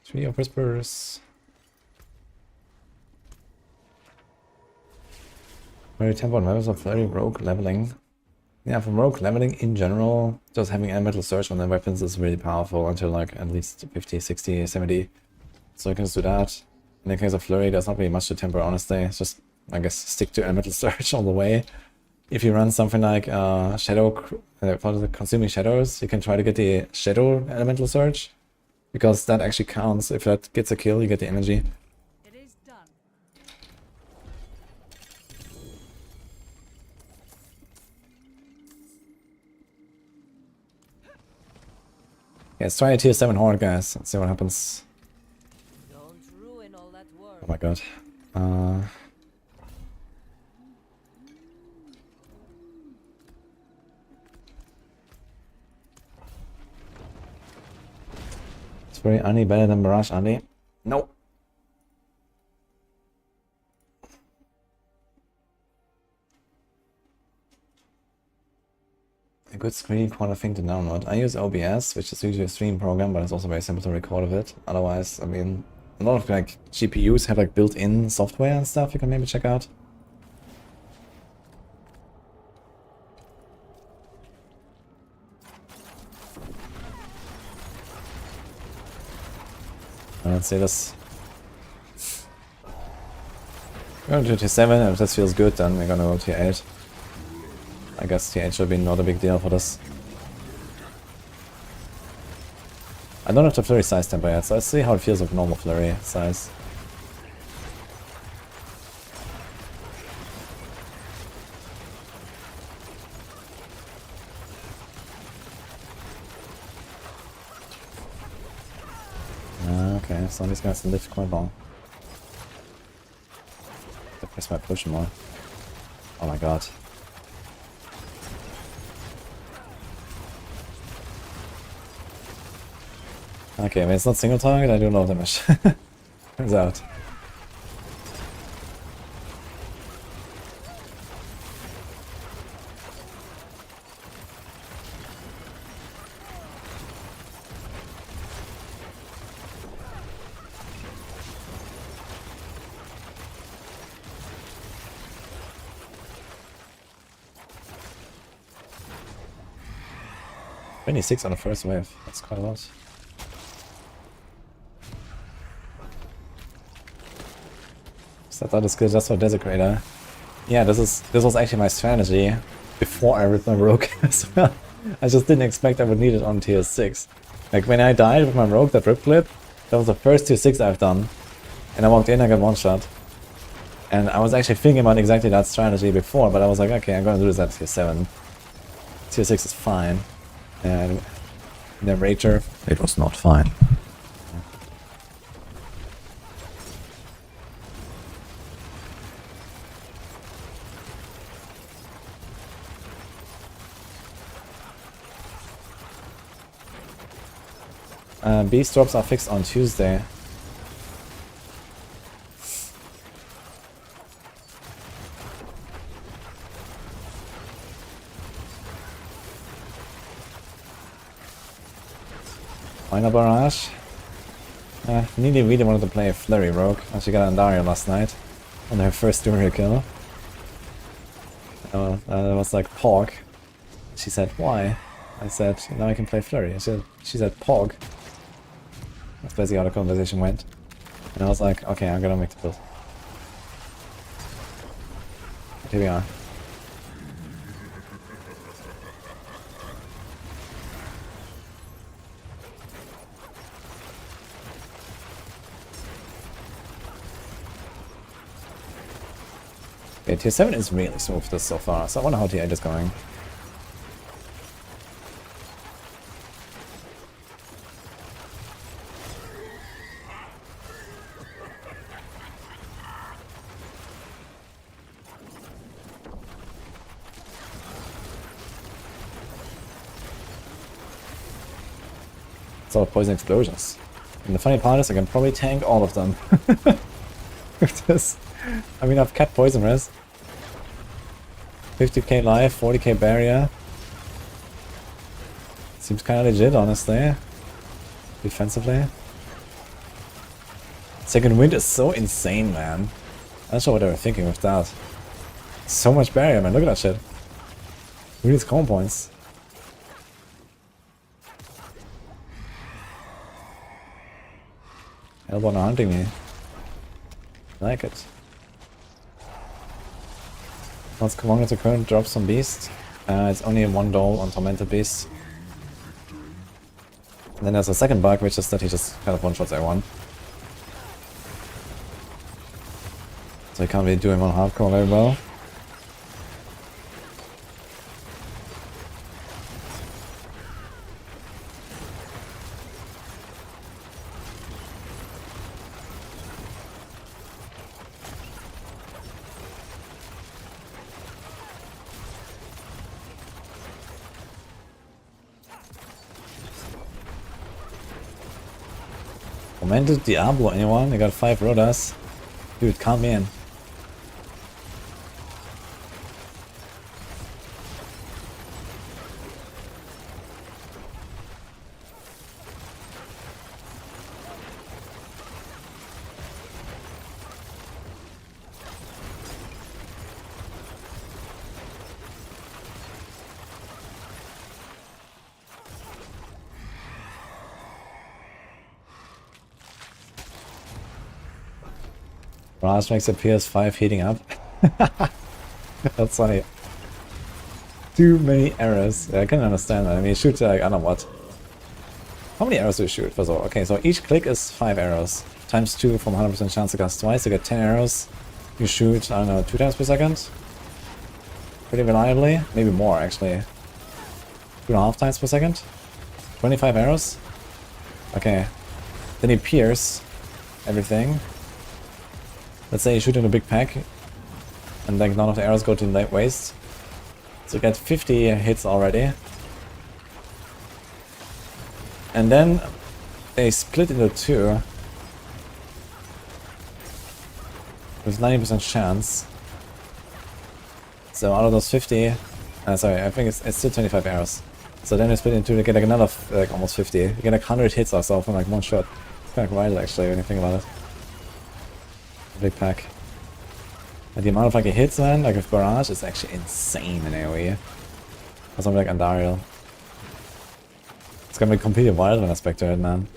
Tree of Whispers. Very tempo on levels of flurry rogue leveling. Yeah, for rogue leveling in general, just having elemental surge on their weapons is really powerful until like at least 50, 60, 70. So you can just do that. In the case of flurry, there's not really much to temper, honestly. It's just, I guess, stick to elemental surge all the way. If you run something like consuming shadows, you can try to get the shadow elemental surge, because that actually counts. If that gets a kill, you get the energy. Yeah, let's try a tier 7 horde, guys. Let's see what happens. Don't ruin all that work. Oh my god. It's very Ani better than Barrage Ani. No. A good screen recorder thing to download. I use OBS, which is usually a stream program, but it's also very simple to record of it. Otherwise, I mean, a lot of like GPUs have like built-in software and stuff you can maybe check out. Let's see this. We're going to tier 7, if this feels good, then we're gonna go tier 8. I guess tier 8 should be not a big deal for this. I don't have the flurry size temper yet, so let's see how it feels with normal flurry size. Okay, so these guys live quite long. I press my push more. Oh my god. Okay, when it's not single target, I do a lot of damage. Turns out. $26 on the first wave. That's quite a lot. So I thought this skill just for Desecrator. Yeah, this was actually my strategy before I ripped my rogue as well. I just didn't expect I would need it on tier 6. Like when I died with my rogue, that rip clip, that was the first tier 6 I've done. And I walked in, I got one shot. And I was actually thinking about exactly that strategy before, but I was like, okay, I'm gonna do this at tier 7. Tier 6 is fine. And the Rager, it was not fine. Beast drops are fixed on Tuesday. Final barrage. Neely really wanted to play a Flurry Rogue, and she got Andaria last night on her first Druid kill. It was like Pog. She said, why? I said, now I can play Flurry. She said, Pog. That's basically how the conversation went. And I was like, okay, I'm gonna make the build. Here we are. Okay, tier 7 is really smooth this so far, so I wonder how tier 8 is going. It's all poison explosions. And the funny part is I can probably tank all of them. With this. I mean, I've kept poison res. 50k life, 40k barrier. Seems kind of legit, honestly. Defensively. Second wind is so insane, man. I'm not sure what they were thinking with that. So much barrier, man. Look at that shit. Who needs combo points? Hellborn are hunting me. I like it. Let's come on to current drops on Beast. It's only one dole on Tormented Beast. And then there's a second bug, which is that he just kind of one-shots everyone. So he can't really do him on hardcore very well. Tormented Diablo, anyone? I got 5 Rodas. Dude, count me in. Raj makes a PS5 heating up. That's funny. Too many arrows. Yeah, I can understand that. I mean, you shoot like, I don't know what. How many arrows do you shoot, first of all? Okay, so each click is 5 arrows. Times 2 from 100% chance to cast twice. You get 10 arrows. You shoot, I don't know, 2 times per second. Pretty reliably. Maybe more, actually. 2.5 times per second. 25 arrows. Okay. Then you pierce everything. Let's say you shoot in a big pack, and like none of the arrows go to the waste. So you get 50 hits already. And then they split into 2 with 90% chance. So out of those 50, sorry, I think it's still 25 arrows. So then they split into 2 to get like another like almost 50. You get like 100 hits or so from like one shot. It's kind of wild actually when you think about it. Big pack. And the amount of like hits, man, like with barrage, is actually insane in AoE. Or something like Andariel. It's gonna be completely wild when I spectre it, man.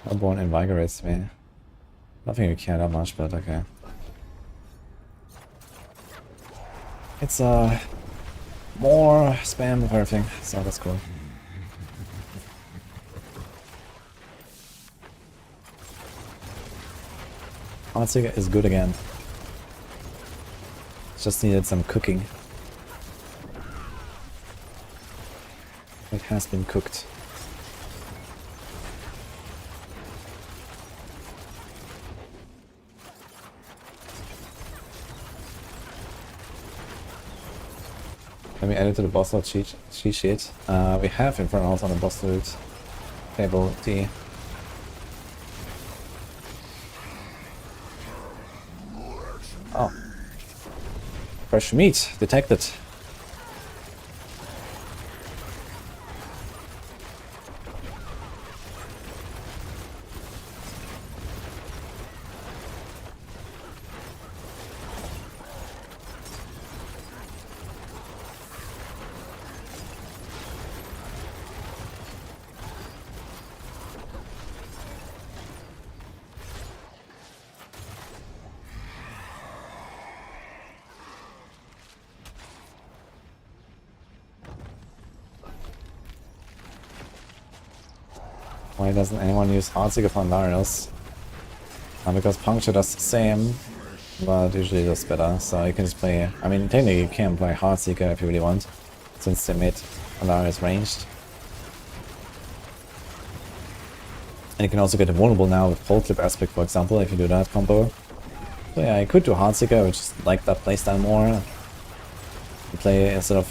Hellborn invigorates me. Nothing you care that much, but okay. It's more spam of everything, so that's cool. Heartseeker is good again. Just needed some cooking. It has been cooked. Let me add it to the boss load cheat sheet. We have Infernals on the boss load table D. Oh. Fresh meat detected. Why doesn't anyone use Heartseeker for Andariels? Because Puncture does the same, but usually does better, so you can just play... I mean, technically you can play Heartseeker if you really want, since they made Andariels ranged. And you can also get vulnerable now with Pole Clip Aspect, for example, if you do that combo. So yeah, you could do Heartseeker, which is like that playstyle more. You play instead of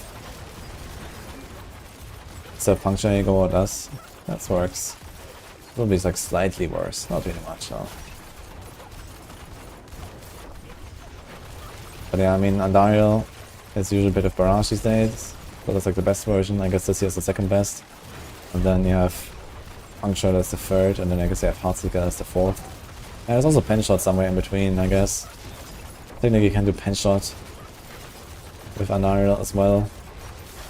Puncture, you go what does. That works. Probably like slightly worse, not really much though. But yeah, I mean, Andariel is usually a bit of Barrage these days, but that's like the best version. I guess this year's the second best. And then you have Puncture, that's the third, and then I guess you have Heartseeker, that's the fourth. Yeah, there's also Pen Shot somewhere in between, I guess. Technically you can do Pen Shot with Andariel as well.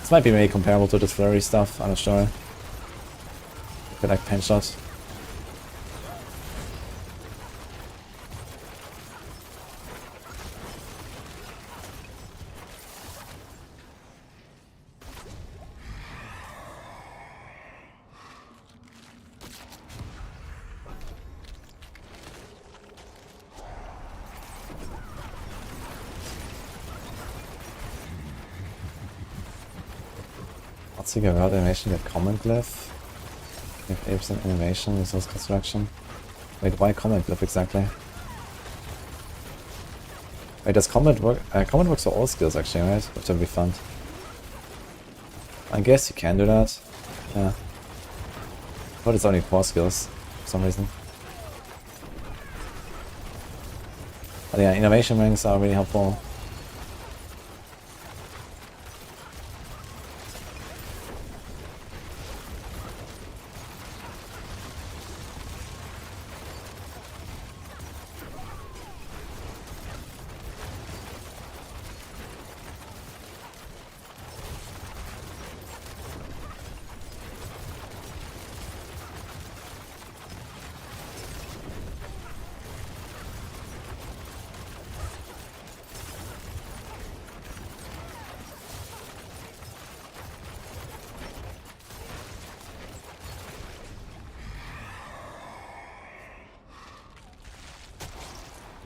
This might be maybe comparable to this Flurry stuff, I'm not sure. I feel like Pen Shot. Heartseeker without animation get Command Glyph. You have 8% animation, resource construction. Wait, why Command Glyph exactly? Wait, does Command work? Command works for all skills actually, right? Which would be fun. I guess you can do that. Yeah. But it's only 4 skills for some reason. But yeah, innovation rings are really helpful.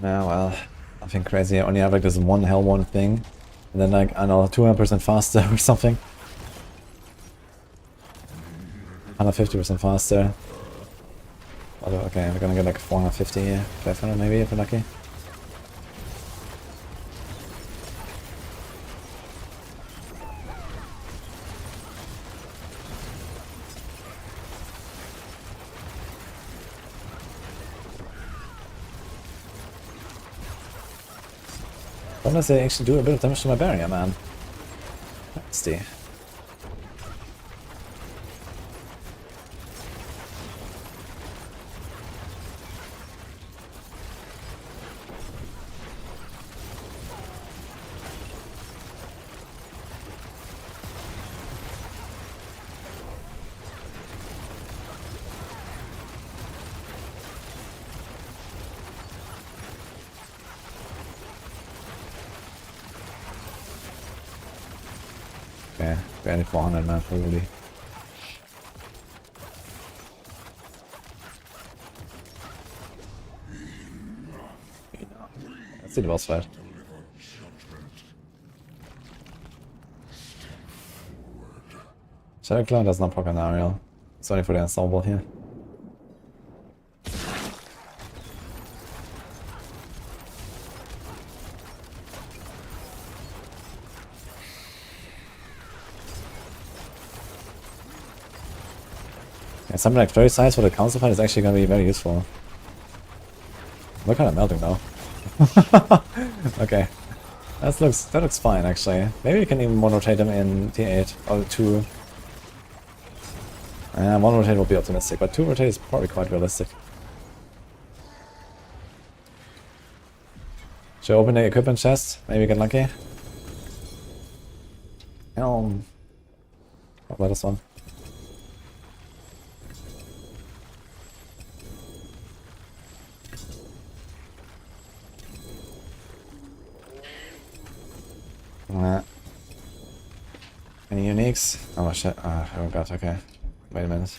Yeah, well, nothing crazy. I only have like this one Hellborn thing. And then like, I don't know, 200% faster or something. 150% faster. Okay, we're gonna get like 450 here. 500 maybe if we're lucky. Unless they actually do a bit of damage to my barrier, man. Let's see. Okay, barely 400 man, probably. Let's see the boss fight. Shadow Clone does not proc an Ariel. Sorry for the ensemble here. Yeah, something like 30 sides for the council fight is actually going to be very useful. We're kind of melting though. Okay. That looks fine actually. Maybe we can even one rotate them in T8 or 2. One rotate will be optimistic, but 2 rotate is probably quite realistic. Should I open the equipment chest? Maybe get lucky? How about this one? Any uniques? Oh shit, oh god, okay. Wait a minute.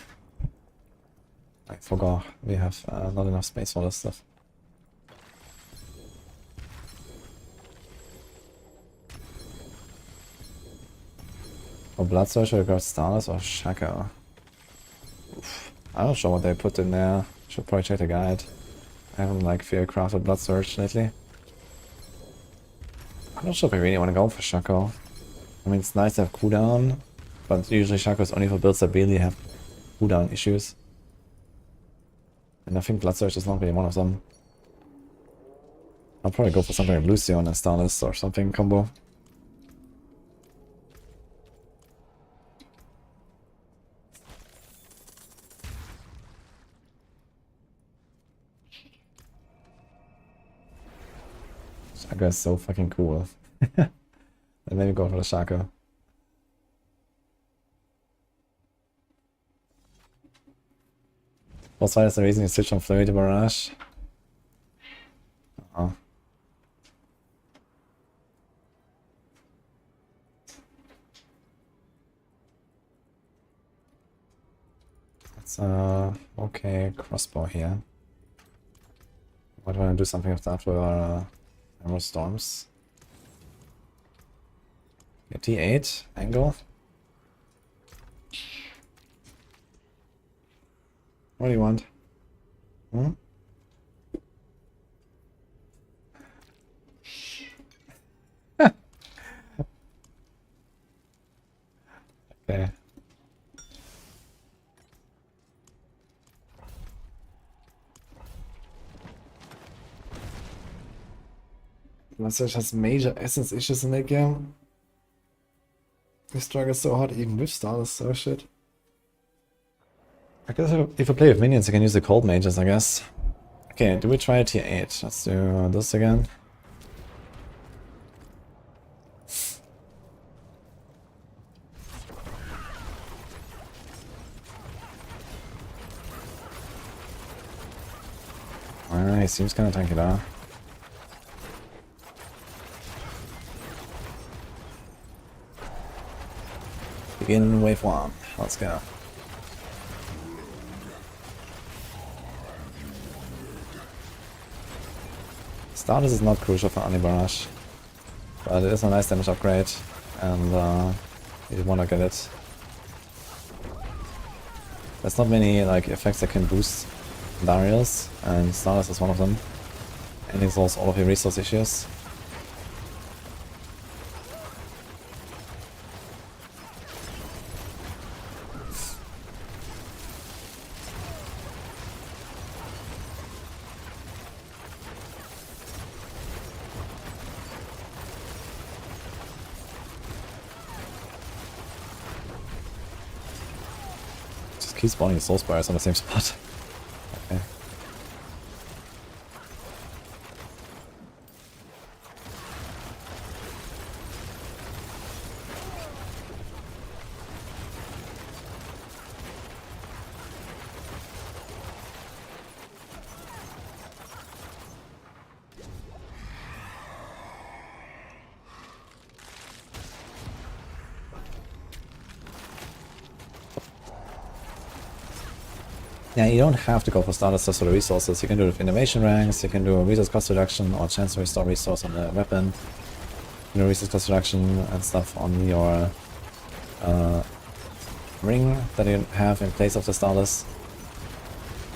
I forgot, we have not enough space for this stuff. For Blood Search, we got Starless or Shaka. Oof. I'm not sure what they put in there. Should probably check the guide. I haven't like crafted Blood Search lately. I'm not sure if I really want to go for Shako. I mean, it's nice to have cooldown, but usually Shako is only for builds that really have cooldown issues. And I think Blood Search is not really one of them. I'll probably go for something like Lucio and Starless or something combo. Shaka is so fucking cool. And then we go for the Shaka. Boss fight is the reason you switch from Flurry to Barrage. That's okay, crossbow here. Why do I do something with that with Emerald Storms? T8 angle. What do you want? Hmm? Okay. Message has major essence issues in that game. They struggle so hard even with Starless, so shit. I guess if I play with minions, I can use the cold mages, I guess. Okay, do we try a tier 8? Let's do this again. He seems kind of tanky there. Begin wave 1. Let's go. Starless is not crucial for any barrage, but it is a nice damage upgrade, and you want to get it. There's not many like effects that can boost Darius, and Starless is one of them, and it solves all of your resource issues. Keep spawning soul spires on the same spot. Okay. Yeah, you don't have to go for starters just for the resources. You can do it with innovation ranks, you can do a resource cost reduction or chance to restore resource on the weapon. You know, resource cost reduction and stuff on your ring that you have in place of the starters.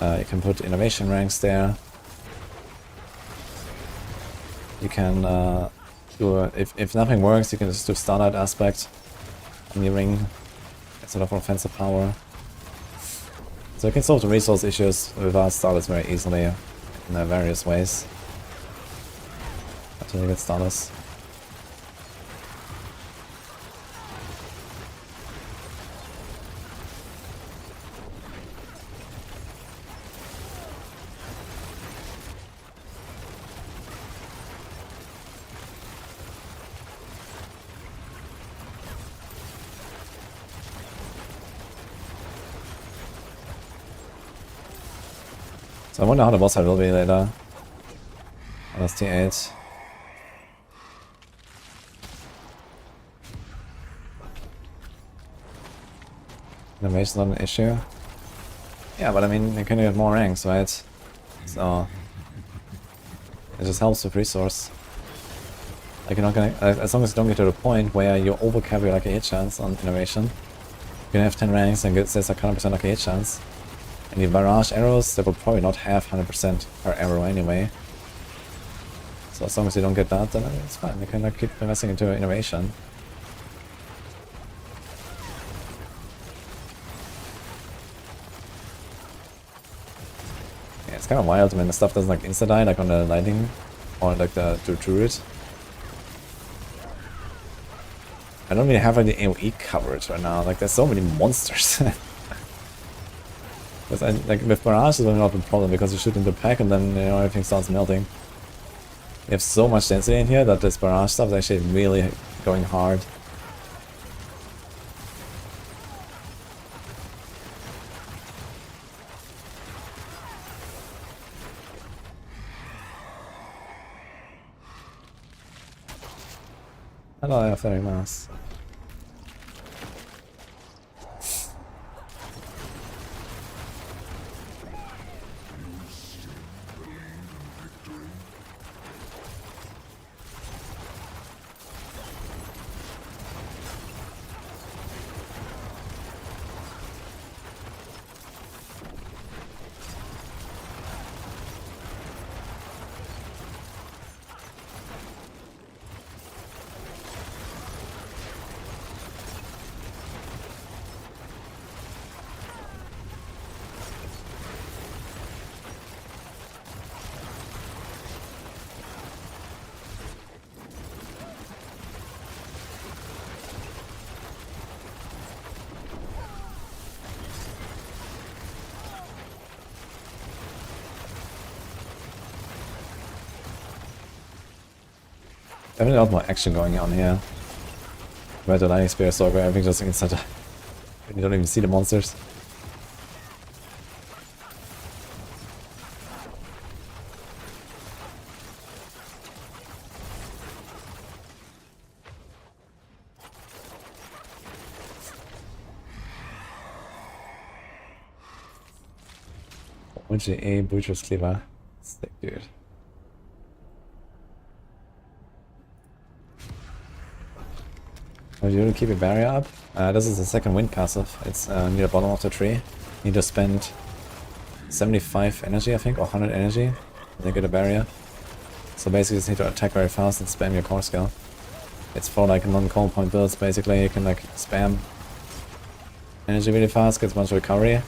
You can put innovation ranks there. You can do if nothing works, you can just do starlight aspect on your ring instead of offensive power. So you can solve the resource issues without starters very easily in various ways until you get starters. So I wonder how the boss fight will be later. Oh, that's T8. Innovation's not an issue. Yeah, but I mean, you can get more ranks, right? So it just helps with resource. Like you're not gonna, as long as you don't get to the point where you overcap your lucky hit chance on innovation, you can have 10 ranks and get this like 100% lucky hit chance. And the barrage arrows, they will probably not have 100% per arrow anyway. So as long as you don't get that, then it's fine. You can like keep investing into innovation. Yeah, it's kind of wild when the stuff doesn't like insta-die, like on the lightning or like the Druid. I don't really have any AoE coverage right now. Like there's so many monsters. Like with barrage is not a problem because you shoot in the pack and then everything starts melting. You have so much density in here that this barrage stuff is actually really going hard. Hello, I have 30 mass. Definitely a lot more action going on here. Where the lightning spear Sorc, everything just inside the... You don't even see the monsters. WGA Butcher's Cleaver. Sick, dude. Oh, you need to keep your barrier up? This is the second wind passive. It's near the bottom of the tree. You need to spend 75 energy, I think, or 100 energy to get a barrier. So basically you just need to attack very fast and spam your core skill. It's for like non-call point builds, basically. You can like spam energy really fast, gets a bunch of recovery.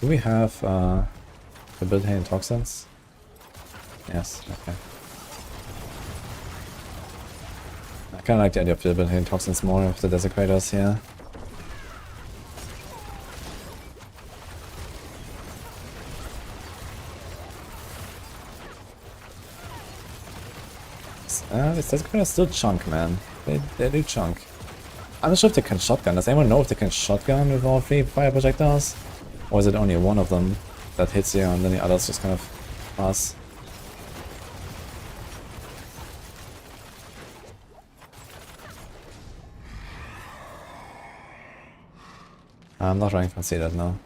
Do we have the build-in and toxins? Yes, okay. I kinda like the idea of the build-in toxins more of the desecrators here. This desecrators still chunk, man. They do chunk. I'm not sure if they can shotgun. Does anyone know if they can shotgun with all 3 fire projectiles? Or is it only one of them that hits you and then the others just kind of pass? I'm not running Conceded now.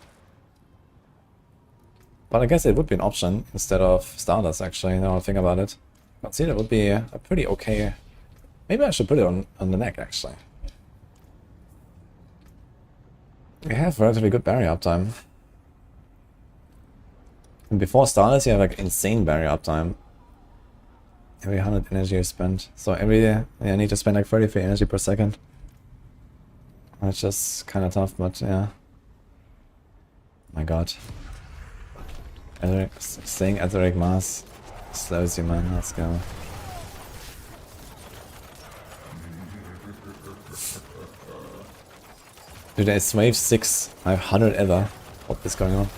But I guess it would be an option instead of Stardust, actually, now I think about it. Conceded would be a pretty okay... Maybe I should put it on the neck, actually. We have relatively good barrier uptime. And before Stardust, you have like insane barrier uptime. Every 100 energy you spend. So I need to spend like 33 energy per second. Which is kind of tough, but yeah. My god. Saying Etheric Mass slows you, man. Let's go. Dude, it's wave 6. I have 100 ever. What is going on?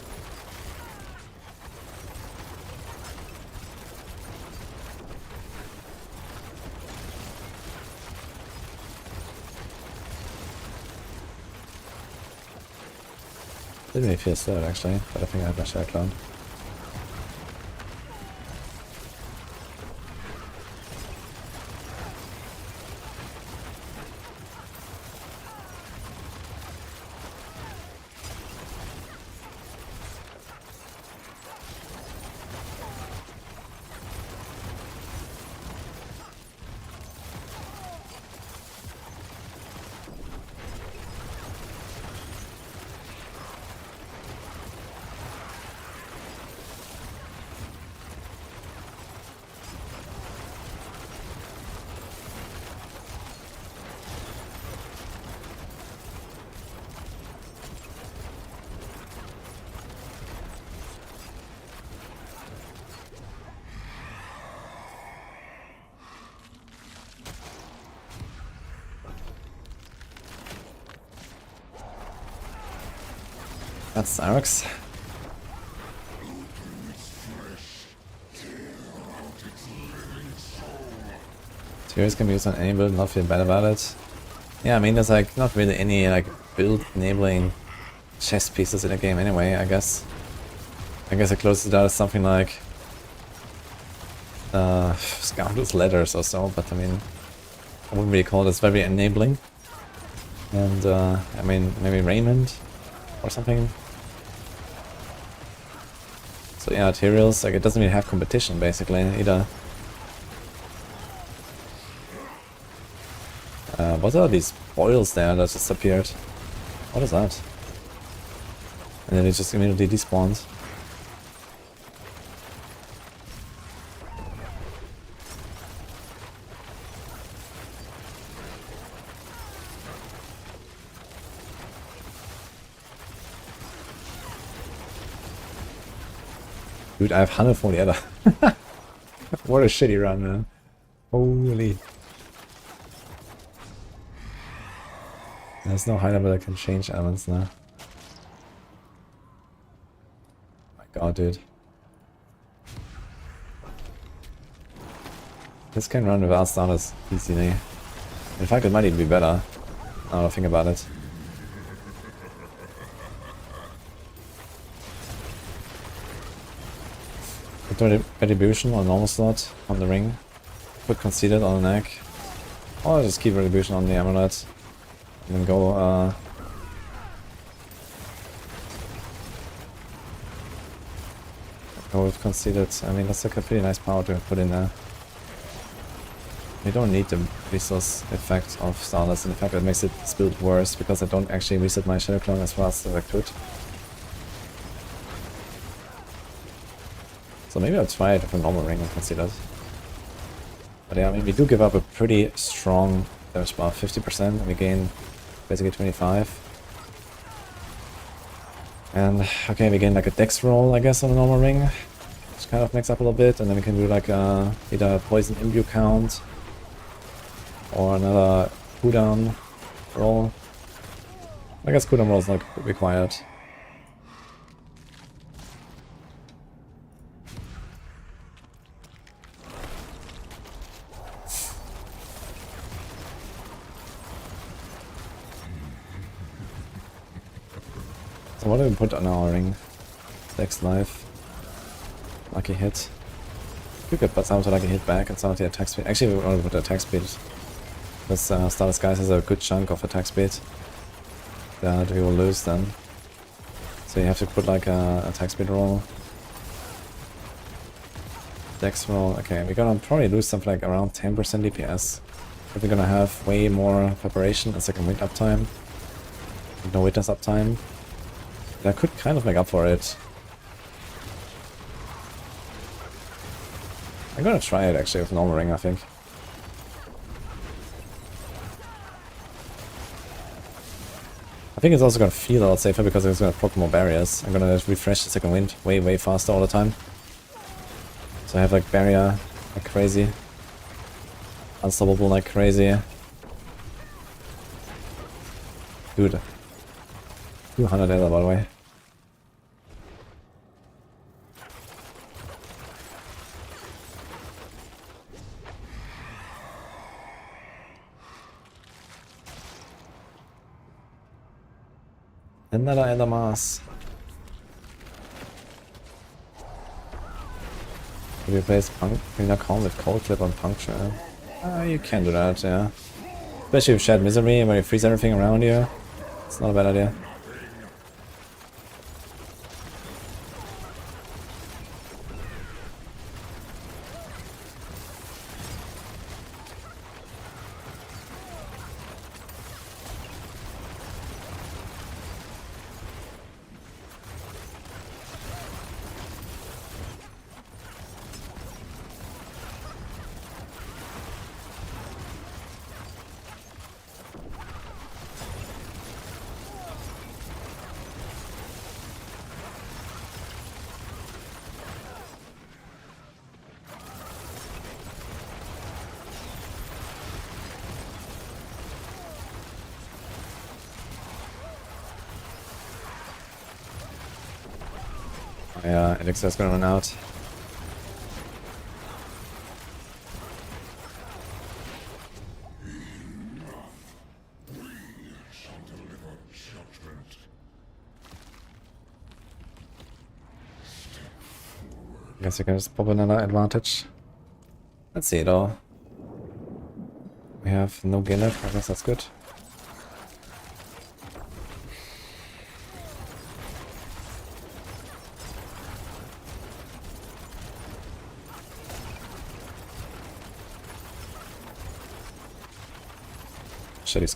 Didn't really feel slow actually, but I think I have my share clone. That's Sorc. Tears can be used on any build, not feel bad about it. Yeah, I mean there's like not really any like build enabling chess pieces in the game anyway, I guess. I guess the closest to that is something like Scoundrel's Letters or so, but I mean I wouldn't really call this very enabling. And I mean maybe Raymond or something. So yeah, Tyrael's like it doesn't really have competition basically either. What are these boils there that just appeared? What is that? And then it just immediately despawns. Dude, I have 140 ever. What a shitty run, man. Holy. There's no high level that can change elements now. My god, dude. This can run without Stardust easily. In fact, it might even be better. Now that I think about it. Put Retribution on normal slot on the ring. Put Conceded on the neck. Or just keep Retribution on the amulet. And then go with Conceded. I mean that's like a pretty nice power to put in there. You don't need the resource effect of Stardust, and in fact that makes it build worse because I don't actually reset my Shadow Clone as fast as I could. So maybe I'll try a different normal ring and Conceded. But yeah, I mean we do give up a pretty strong damage bar, 50%, and we gain basically 25. And okay, we gain like a dex roll, I guess, on a normal ring, which kind of makes up a little bit, and then we can do like either a poison imbue count or another cooldown roll. I guess cooldown roll is not required. So what do we put on our ring? Dex life. Lucky hit. We could put some of the lucky hit back and some of the attack speed. Actually we want to put the attack speed. Because Stardust Guys has a good chunk of attack speed. that we will lose then. So you have to put like a attack speed roll. Dex roll. Okay, we're gonna probably lose something like around 10% DPS. But we're gonna have way more preparation and second wind uptime. No witness uptime. That could kind of make up for it. I'm gonna try it actually with normal ring, I think. I think it's also gonna feel a lot safer because it's gonna proc more barriers. I'm gonna refresh the second wind way faster all the time. So I have like barrier like crazy. Unstoppable like crazy. Dude. 200 ether by the way. Another ether mass. Replace punk cleaner count with cold clip on puncture. You can do that, yeah. Especially with shared misery where you freeze everything around you. It's not a bad idea. Yeah, Elixir's gonna run out. Guess we can just pop another advantage. Let's see though. We have no Gillet, I guess that's good. Shit, he's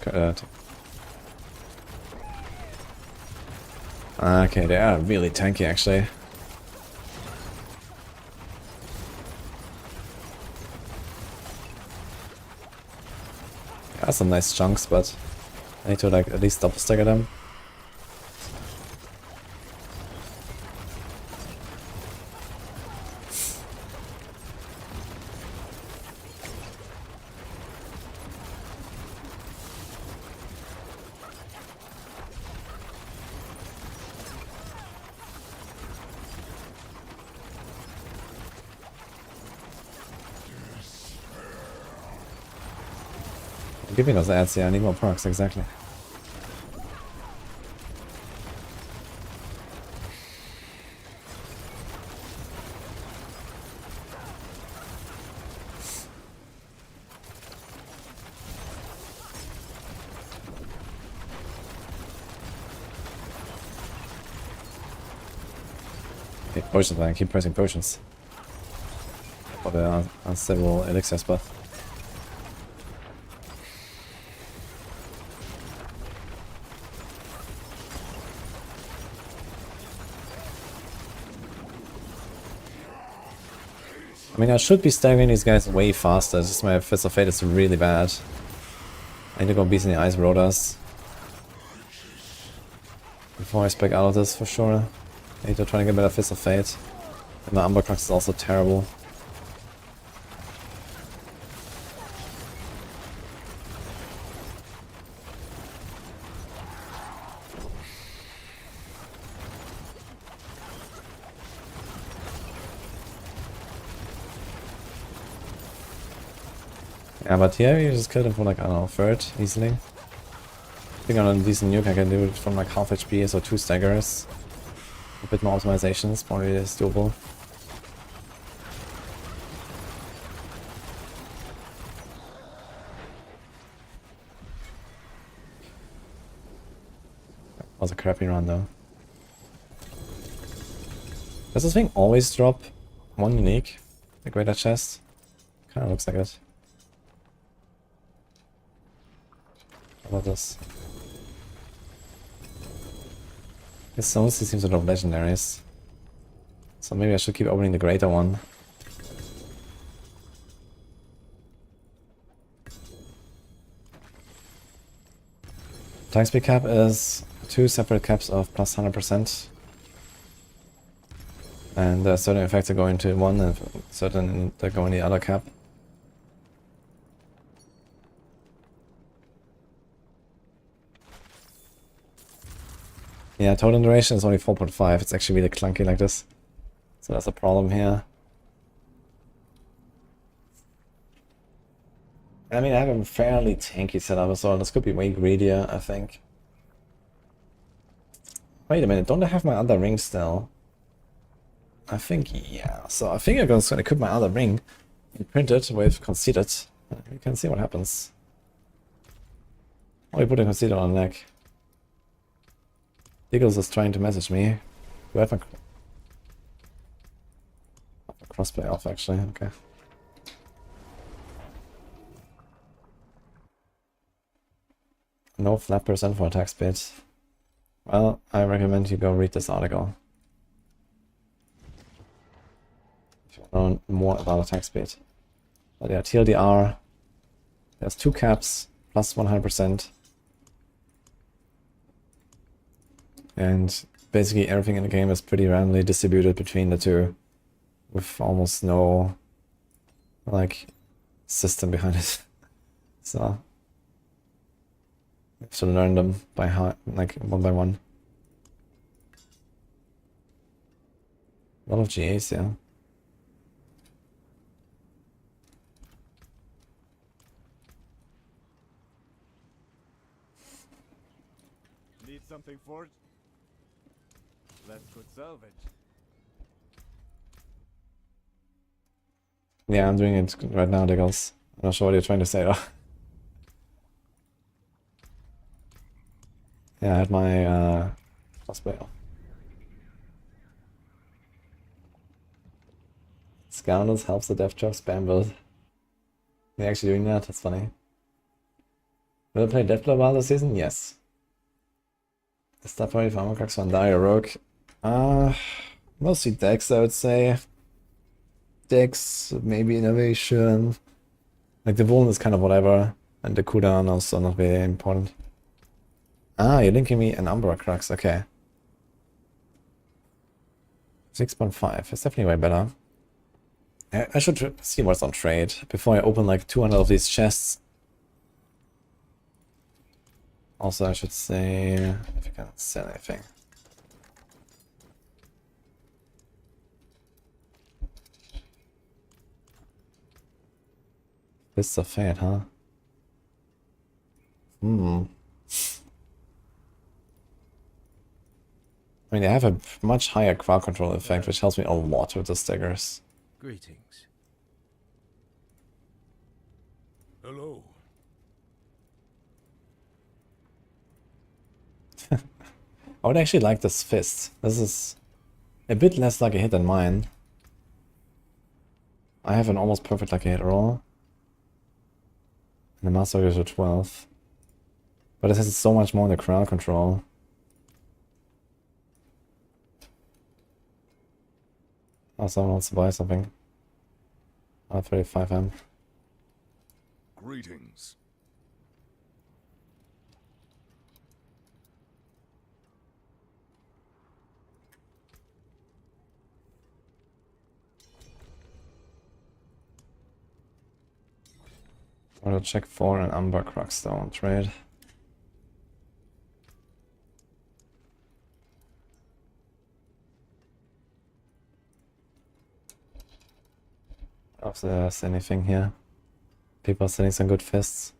okay, they are really tanky actually. Got some nice chunks, but I need to like at least double stagger them. Give me those ads, yeah, I need more perks, exactly. Okay, potions, man, keep pressing potions. For the unstable elixir spot. I mean, I should be staggering these guys way faster, just my Fist of Fate is really bad. I need to go beast in the Ice Rotors before I spec out of this for sure. I need to try to get better Fist of Fate. And my Umber Crux is also terrible. Yeah, but here you just kill him for like, I don't know, third easily. I think on a decent nuke I can do it from like half HP, so 2 staggers. A bit more optimizations, probably is doable. Was a crappy run though. Does this thing always drop one unique? The greater chest? Kinda looks like it. How about this? This mostly seems to drop legendaries. So maybe I should keep opening the greater one. Attack speed cap is 2 separate caps of plus 100%. And certain effects are going to one and certain that go in the other cap. Yeah, total duration is only 4.5. It's actually really clunky like this. So that's a problem here. I mean, I have a fairly tanky setup as well. This could be way greedier, I think. Wait a minute, don't I have my other ring still? I think, yeah. So I think I'm going to equip my other ring and print it with conceited. You can see what happens. Oh, you put a conceited on the neck. Diggles is trying to message me. Do I have a crossplay off actually? Okay. No flat percent for attack speed. Well, I recommend you go read this article. If you want to know more about attack speed. But yeah, TLDR. There's 2 caps, plus 100%. And basically everything in the game is pretty randomly distributed between the two. With almost no, like, system behind it. So you have to learn them by heart, like one by one. A lot of GAs, yeah. Need something forged? Let's go salvage. Yeah, I'm doing it right now, Diggles. I'm not sure what you're trying to say though. Yeah, I had my cosplay on. Scoundrels helps the death trap spam build. They're actually doing that? That's funny. Will I play Deathblow Bar this season? Yes. Is that probably for Amokrax on Dire Rogue? Mostly Dex, I would say. Dex, maybe Innovation. Like the Vuln is kind of whatever, and the cooldown also not very important. Ah, you're linking me an Umbra Crux, okay. 6.5, it's definitely way better. I should see what's on trade before I open like 200 of these chests. Also, I should say if you can sell anything. Fists of Fate, huh? I mean, they have a much higher crowd control effect, which helps me a lot with the staggers. Greetings. Hello. I would actually like this fist. This is a bit less lucky hit than mine. I have an almost perfect lucky hit roll. And the master goes to 12. But it has so much more in the crowd control. Oh, someone wants to buy something. 35M. Greetings. I want to check for an Umber Crux though on trade. If there's anything here. People are selling some good fists.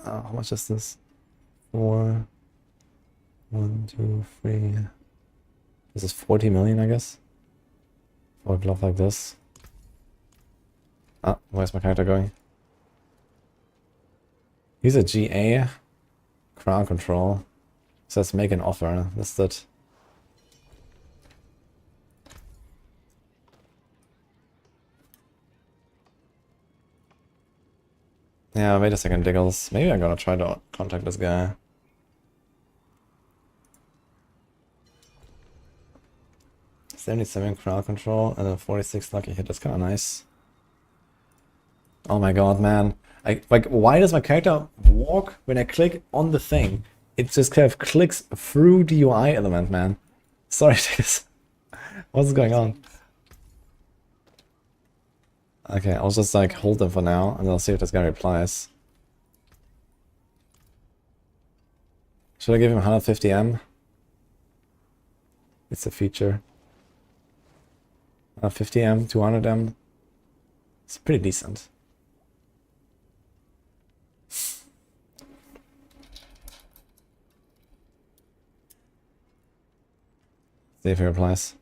How much is this? 4. 1, 2, 3. This is 40 million, I guess. For a glove like this. Ah, where's my character going? He's a GA. Crowd control. Says make an offer. That's it. Yeah, wait a second, Diggles. Maybe I'm gonna try to contact this guy. $77 crowd control and then 46 lucky hit. That's kind of nice. Oh my god, man. Like, why does my character walk when I click on the thing? It just kind of clicks through the UI element, man. Sorry, Diggles. What's going on? Okay, I'll just like hold them for now and I'll see if this guy replies. Should I give him 150M? It's a feature. 50M, 200M. It's pretty decent. See if he replies.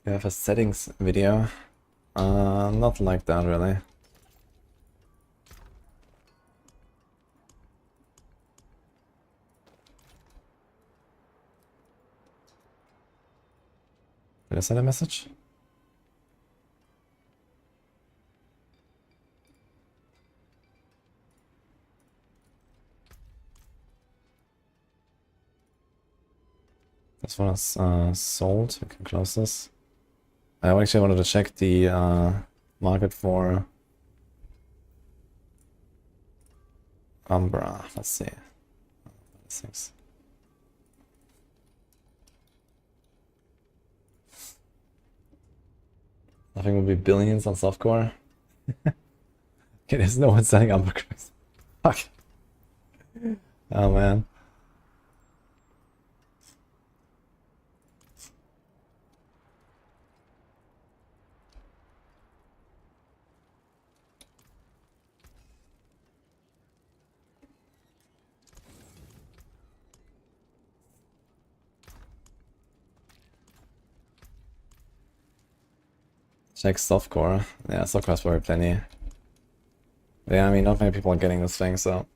We have a settings video. Not like that really. Did I send a message? This one is sold. We can close this. I actually wanted to check the market for Umbra. Let's see. Things. Nothing will be billions on softcore. Okay, there's no one selling Umbra. Fuck. Oh man. Check softcore. Yeah, softcore's probably plenty. But yeah, I mean, not many people are getting this thing, so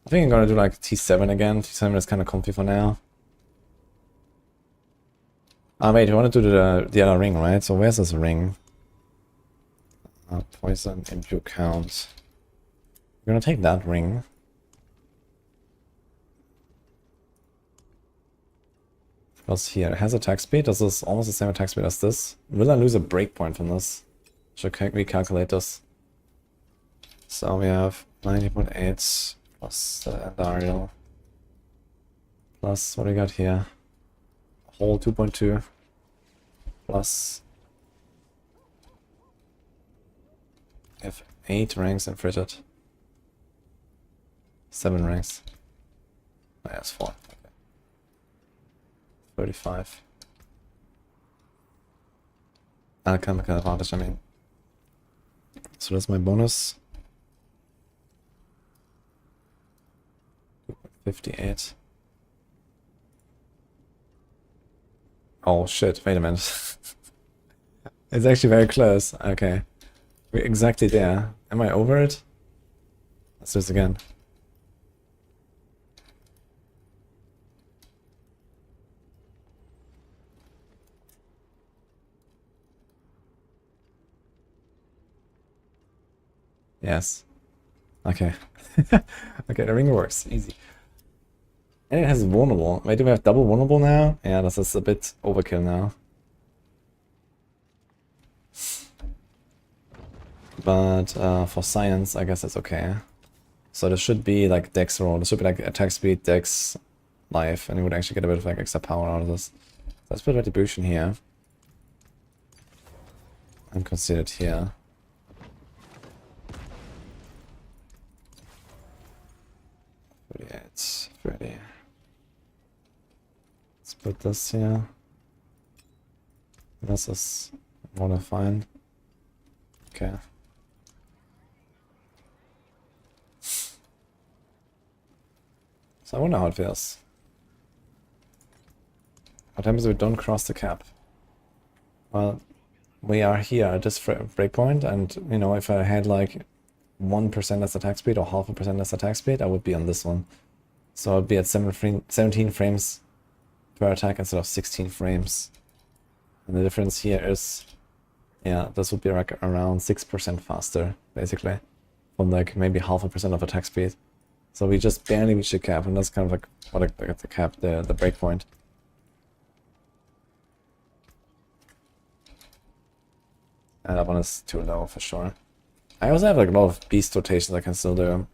I think I'm gonna do like T7 again. T7 is kind of comfy for now. Ah, wait, you want to do the other ring, right? So where's this ring? Poison, impure count. We're gonna take that ring. Because here, it has attack speed. This is almost the same attack speed as this. Will I lose a breakpoint from this? Should recalculate this. So we have 90.8 plus the Dario. Plus what do we got here? A whole 2.2. Plus we have 8 ranks in fritted. 7 ranks. Oh, yeah, it's 4. 35. Alchemical advantage, I mean. So that's my bonus. 58. Oh shit, wait a minute. It's actually very close. Okay. We're exactly there. Am I over it? Let's do this again. Yes. Okay. Okay, the ring works. Easy. And it has vulnerable. Wait, do we have double vulnerable now? Yeah, this is a bit overkill now. But for science, I guess it's okay. So this should be like dex roll. This should be like attack speed, dex, life, and you would actually get a bit of like extra power out of this. Let's put retribution here. And consider it here. It's ready. Let's put this here. This is more than fine. Okay. So I wonder how it feels. What happens if we don't cross the cap? Well, we are here at this breakpoint, and you know, if I had like 1% less attack speed or 0.5% less attack speed, I would be on this one. So I'd be at 17 frames per attack instead of 16 frames. And the difference here is, yeah, this would be like around 6% faster, basically, from like maybe 0.5% of attack speed. So we just barely reach the cap, and that's kind of like what the cap, the breakpoint. And that one is too low for sure. I also have like a lot of beast rotations I can still do.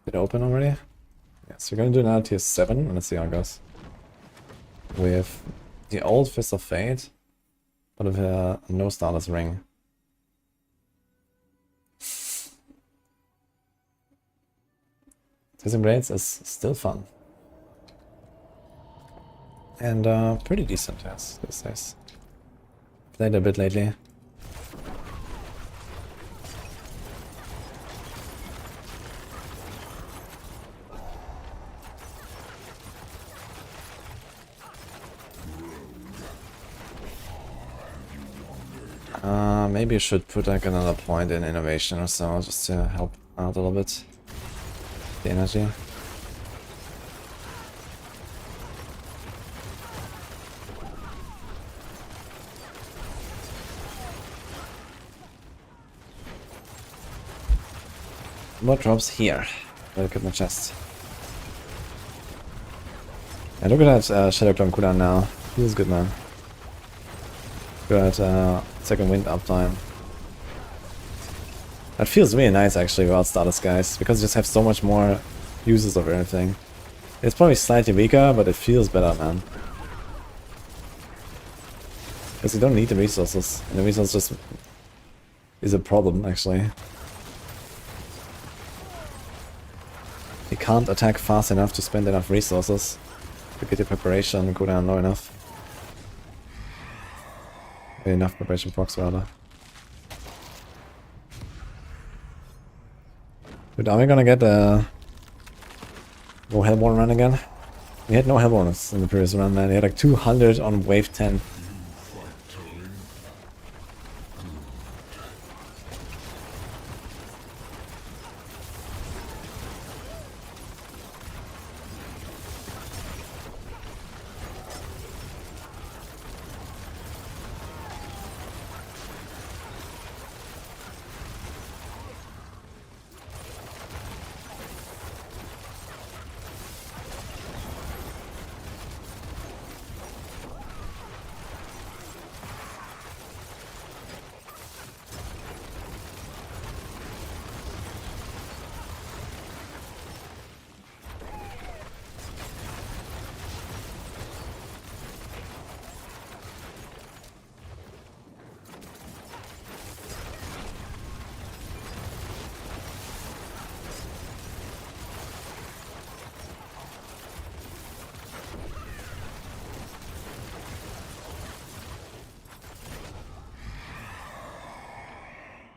Did it open already? Yes, we're gonna do now tier 7, and let's see how it goes. With the old Fist of Fate, but with a no Starless Ring. Twisting Blades is still fun. And pretty decent, yes, these days. Played a bit lately. Maybe you should put like another point in innovation or so, just to help out a little bit. The energy. What drops here? Look at my chest. And look at that Shadow Clone cooldown now. Feels good, man. Good second wind uptime. That feels really nice actually without Stardust Skies, because you just have so much more uses of everything. It's probably slightly weaker, but it feels better, man. Because you don't need the resources, and the resource just is a problem actually. You can't attack fast enough to spend enough resources to get your preparation cooldown low enough. Enough preparation procs rather. But are we gonna get no Hellborn run again? We had no Hellborns in the previous run, man. We had like 200 on wave 10.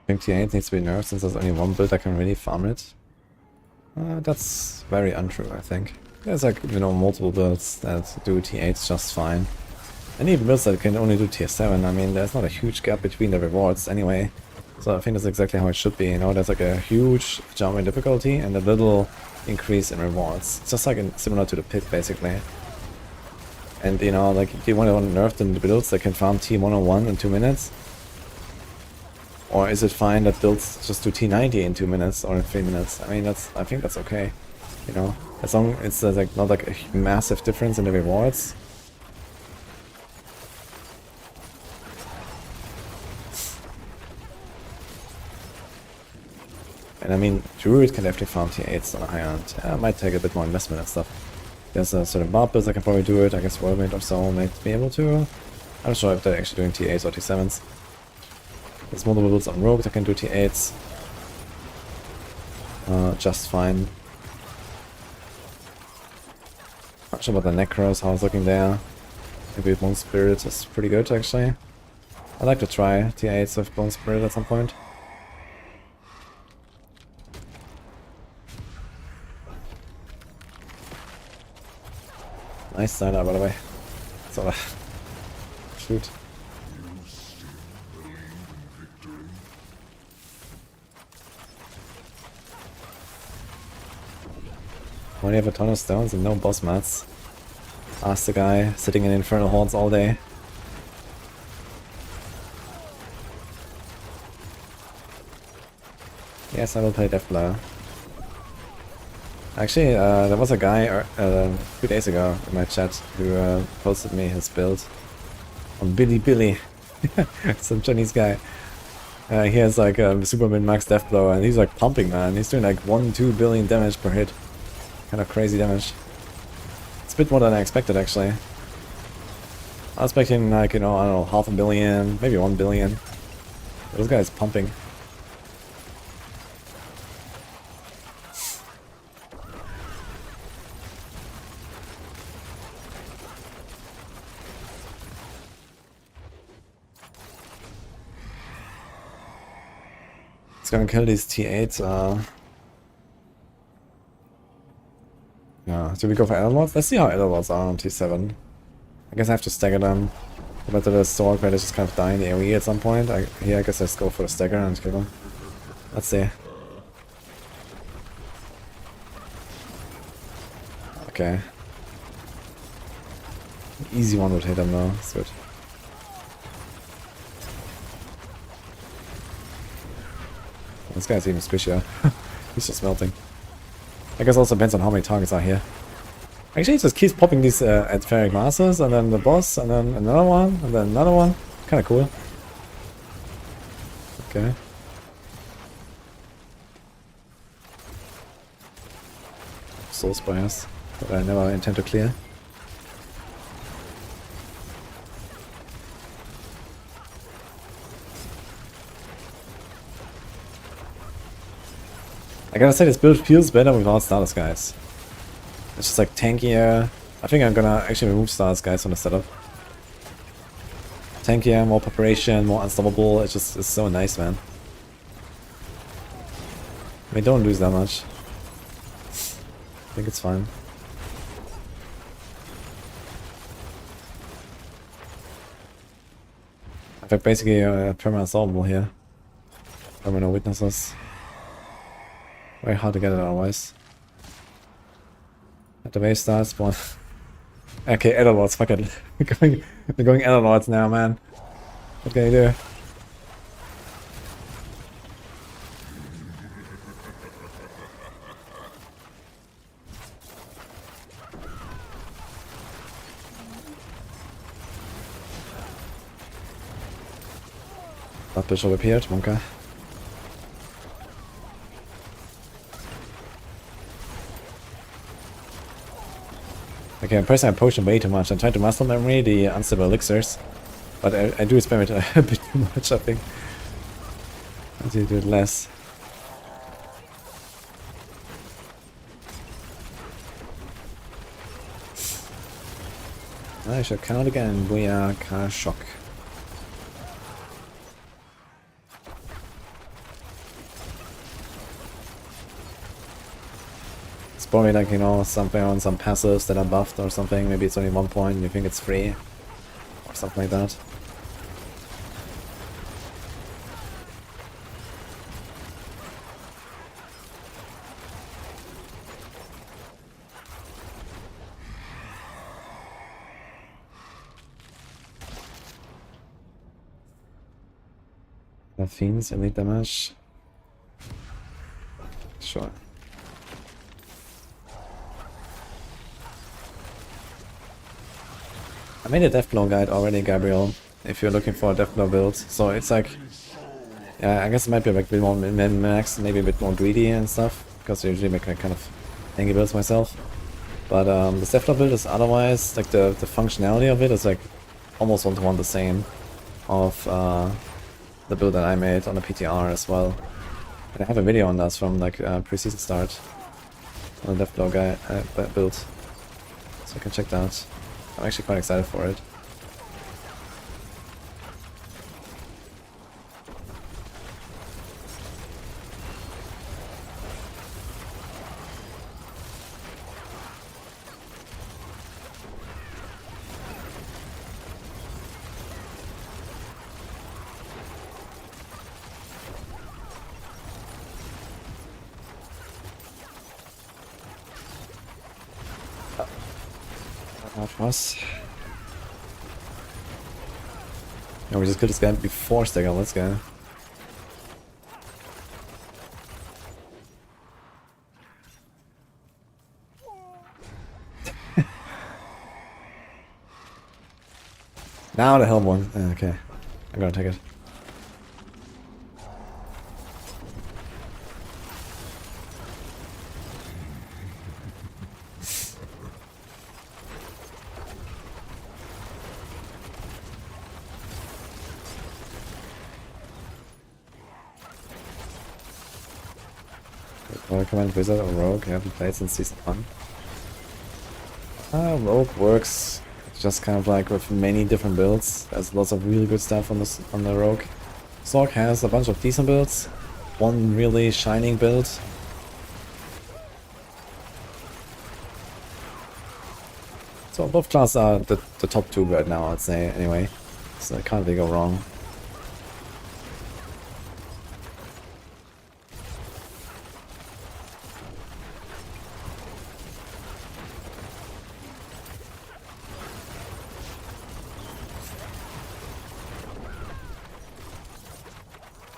I think T8 needs to be nerfed since there's only one build that can really farm it. That's very untrue, I think. There's like, you know, multiple builds that do T8s just fine. And even builds that can only do tier 7, I mean, there's not a huge gap between the rewards anyway. So I think that's exactly how it should be, you know, there's like a huge jump in difficulty and a little increase in rewards. It's just like similar to the pit, basically. And, you know, like, do you want to nerf the builds that can farm T101 in 2 minutes? Or is it fine that builds just do T90 in 2 minutes or in 3 minutes? I mean, I think that's okay, you know, as long as it's like not like a massive difference in the rewards. And I mean, Druid can definitely farm T8s on a high end. It might take a bit more investment and stuff. There's a certain Barb builds that can probably do it. I guess Whirlwind or so might be able to. I'm not sure if they're actually doing T8s or T7s. There's multiple builds on Rogue that can do T8s. Just fine. Not sure about the Necros, how it's looking there. Maybe Bone Spirit is pretty good actually. I'd like to try T8s with Bone Spirit at some point. Nice side by the way. So, shoot. Why do you have a ton of stones and no boss mats? Ask the guy sitting in infernal hordes all day. Yes, I will play Deathblow. Actually, there was a guy a few days ago in my chat who posted me his build on Billy. Some Chinese guy. He has like a super min-max Deathblow and he's like pumping, man. He's doing like 1-2 billion damage per hit. Kind of crazy damage. It's a bit more than I expected actually. I was expecting like, you know, I don't know, 500 million, maybe 1 billion. But this guy is pumping. It's gonna kill these T8s. Yeah, should we go for Elderlords? Let's see how Elderlords are on T7. I guess I have to stagger them. But the Sorc where they just kind of die in the AoE at some point. I guess I just go for the stagger and kill them. Let's see. Okay. Easy one would hit him though, it's good. This guy's even squishier. He's just melting. I guess also depends on how many targets are here. Actually, it just keeps popping these Etheric Masters, and then the boss, and then another one, and then another one. Kinda cool. Okay. Soul Spires, that I never intend to clear. I gotta say, this build feels better without Stardust Guys. It's just like tankier. I think I'm gonna actually remove Stardust Guys from the setup. Tankier, more preparation, more unstoppable. It's just, it's so nice, man. I mean, don't lose that much. I think it's fine. I've got basically a permanent solvable here. Permanent witnesses. Very hard to get it otherwise. At the wave starts, one. Okay, Elderlords, fuck it. We're going Elderlords now, man. What can I do? That bishop appeared, Monka. Okay, I'm pressing my potion way too much. I'm trying to muscle memory the unstable elixirs. But I do spam it a bit too much, I think. I need to do it less. I shall count again. Booyah, shock. It's probably like, you know, something on some passives that are buffed or something. Maybe it's only 1 point and you think it's free. Or something like that. The Fiends, elite damage. Sure. I made a Deathblow guide already, Gabriel, if you're looking for a Deathblow build. So it's like, yeah, I guess it might be like a bit more min-max, maybe a bit more greedy and stuff, because I usually make like kind of tanky builds myself. But the Deathblow build is otherwise, like the functionality of it is like almost one-to-one the same of the build that I made on the PTR as well. And I have a video on that from like pre-season start on the Deathblow guy build, so you can check that out. I'm actually quite excited for it. That was. No, we just killed this guy before stagger. Let's go. Now the Hellborn. Okay. I'm gonna take it. Recommend Wizard or Rogue? I haven't played since season 1. Rogue works just kind of like with many different builds. There's lots of really good stuff on the Rogue. Sorc has a bunch of decent builds. One really shining build. So both classes are the top 2 right now, I'd say, anyway. So it can't really go wrong.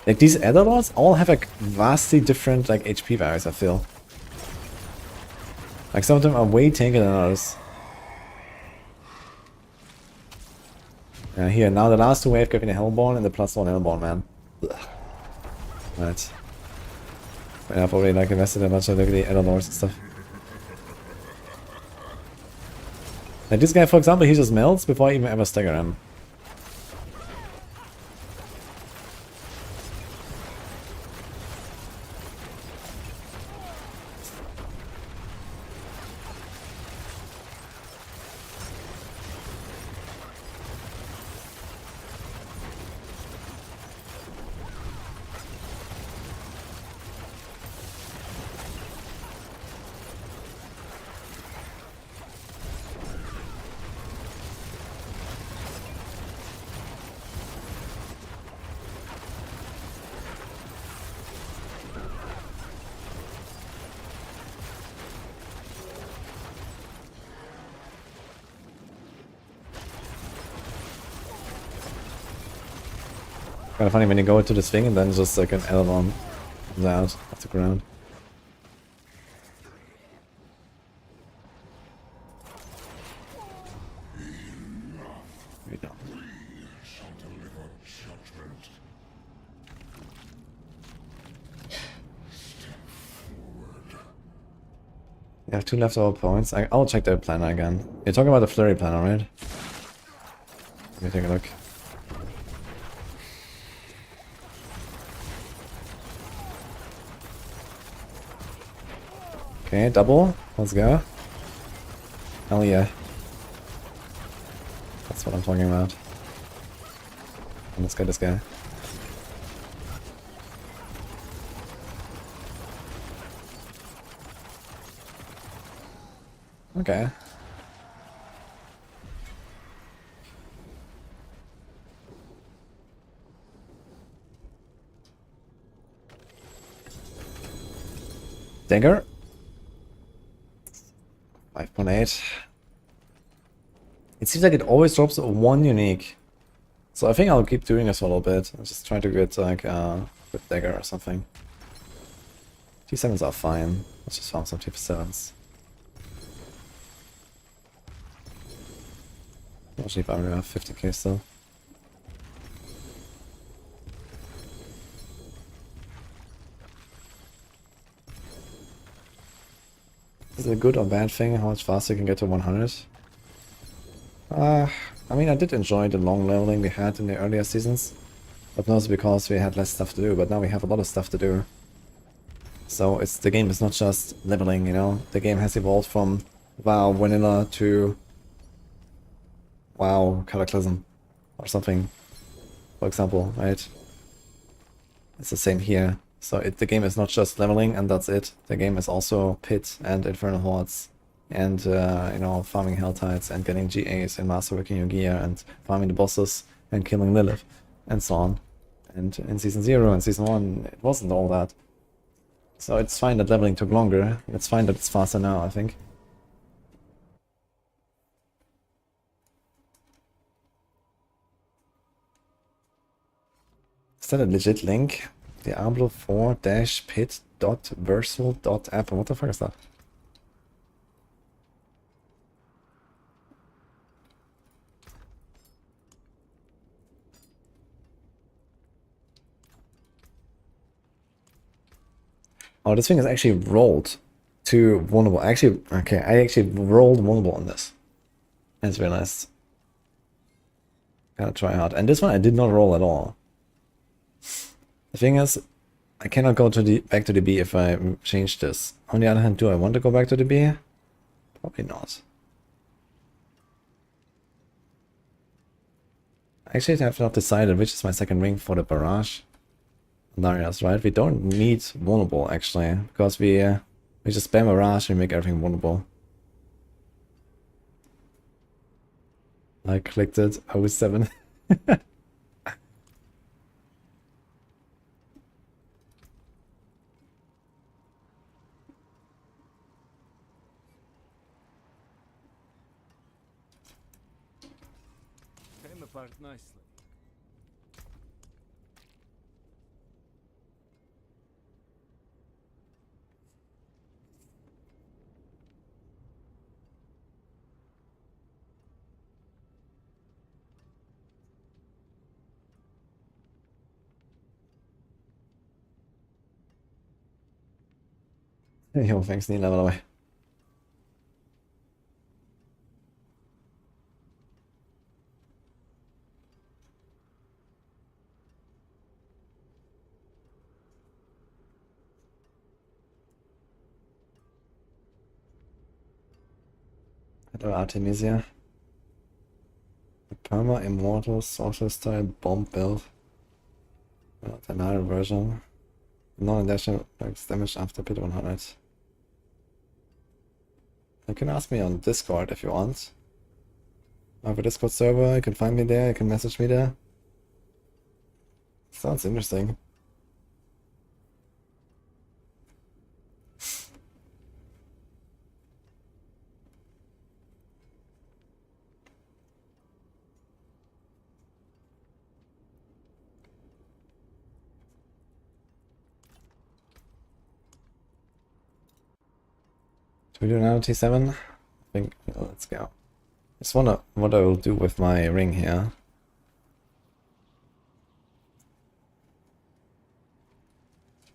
Like these Elder Lords all have like vastly different like HP values, I feel. Like some of them are way tankier than others. Yeah, here, now the last 2 wave giving a Hellborn and the +1 Hellborn, man. Ugh. Right. Yeah, I've already like invested a bunch of the Elder Lords and stuff. Like this guy, for example, he just melts before I even ever stagger him. Kinda funny when you go into this thing and then just like an Elrond comes out off the ground. You have 2 leftover points. I'll check the planner again. You're talking about the flurry planner, right? Let me take a look. Okay, double. Let's go. Hell yeah. That's what I'm talking about. And let's get this guy. Okay. Dagger. 5.8. It seems like it always drops 1 unique. So I think I'll keep doing this for a little bit. I'm just trying to get like with dagger or something. T7s are fine. Let's just farm some T7s. Actually, if I only have 50k still. Is it a good or bad thing how much faster you can get to 100? I mean, I did enjoy the long leveling we had in the earlier seasons, but mostly because we had less stuff to do, but now we have a lot of stuff to do. So the game is not just leveling, you know? The game has evolved from WoW vanilla to WoW Cataclysm or something, for example, right? It's the same here. So the game is not just leveling and that's it. The game is also Pit and Infernal Hordes and, you know, farming Hell Tides and getting GAs and masterworking your gear and farming the bosses and killing Lilith and so on. And in Season 0 and Season 1 it wasn't all that. So it's fine that leveling took longer. It's fine that it's faster now, I think. Is that a legit link? Diablo 4 pit dot versal dot app. What the fuck is that? Oh, this thing is actually rolled to vulnerable. Actually, okay, I actually rolled vulnerable on this. I just realized. Gotta try hard. And this one I did not roll at all. The thing is, I cannot go to the back to the B if I change this. On the other hand, do I want to go back to the B? Probably not. Actually, I have not decided which is my second ring for the barrage. Darius, right? We don't need vulnerable actually, because we just spam barrage and make everything vulnerable. I clicked it. I was 7. Came apart nicely. Yo, thanks, Neil, by the way. Hello, Artemisia. Perma Immortal Social Style Bomb Build. The another version. Non-additional damage after pit 100. You can ask me on Discord if you want. I have a Discord server, you can find me there, you can message me there. Sounds interesting. Do we do another T7? I think, let's go. Just wonder what I will do with my ring here.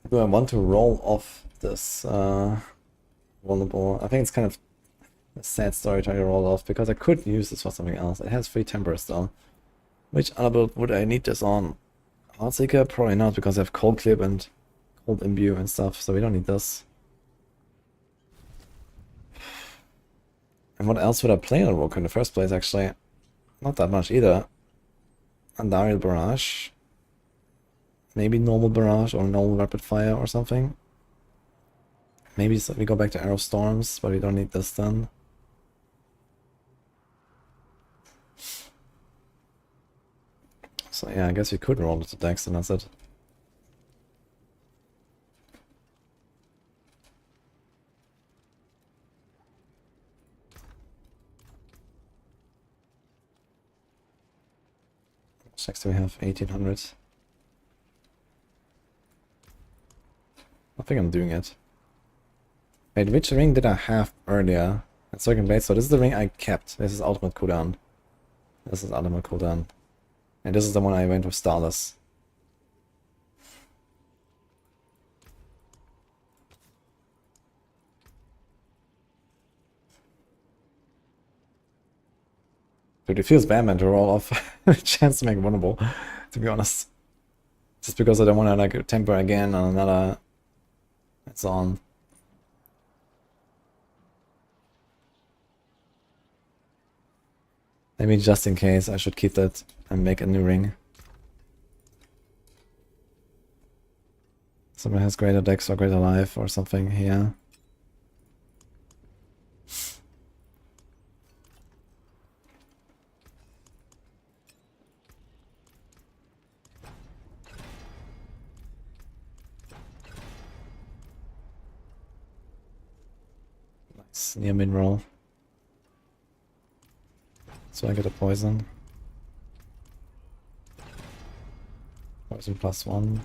Do I want to roll off this vulnerable? I think it's kind of a sad story trying to roll off, because I could use this for something else. It has 3 tempers though. Which other build would I need this on? Heartseeker? Probably not, because I have Cold Clip and Cold Imbue and stuff, so we don't need this. And what else would I play on Roku in the first place, actually? Not that much either. Andariel Barrage. Maybe normal Barrage or normal Rapid Fire or something. Maybe we go back to Arrow Storms, but we don't need this then. So yeah, I guess we could roll it to Dex and that's it. Next we have 1800. I think I'm doing it. Wait, which ring did I have earlier? At Second Blade. So this is the ring I kept. This is ultimate cooldown. This is ultimate cooldown. And this is the one I went with Starless. Dude, it feels bad, man, to roll off a chance to make vulnerable, to be honest. Just because I don't want to like temper again on another. It's on. Maybe just in case I should keep that and make a new ring. Someone has greater dex or greater life or something here. Nice, near mid roll. So I get a poison. Poison +1.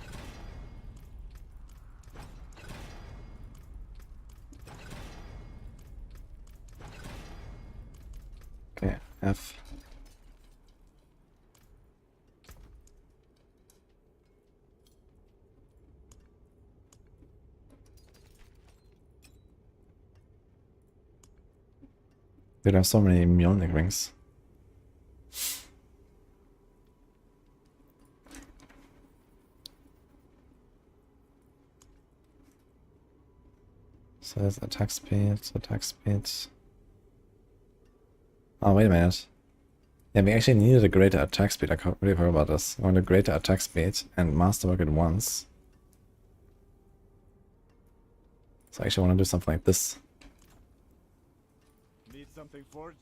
Okay, F. Dude, I have so many Mjolnir rings. So there's attack speed, attack speed. Oh, wait a minute. Yeah, we actually needed a greater attack speed. I really forgot about this. I want a greater attack speed and masterwork at once. So I actually want to do something like this. Need something forged?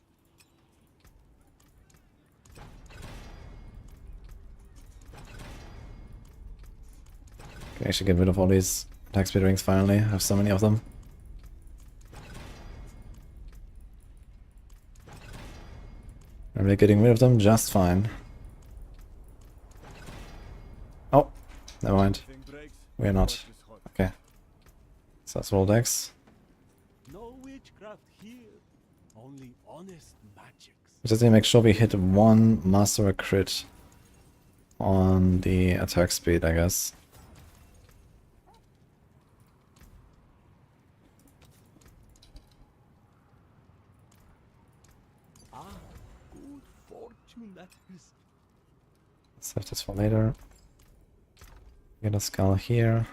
Can actually get rid of all these attack speed rings finally. I have so many of them. And we're getting rid of them just fine. Oh, never mind. Thing breaks. We're not. Forge is hot. Okay. So let's roll decks. No witchcraft here. Only honest magics. Just need to make sure we hit one masterwork crit on the attack speed, I guess. Ah, good fortune that is. Let's save this for later. Get a skull here.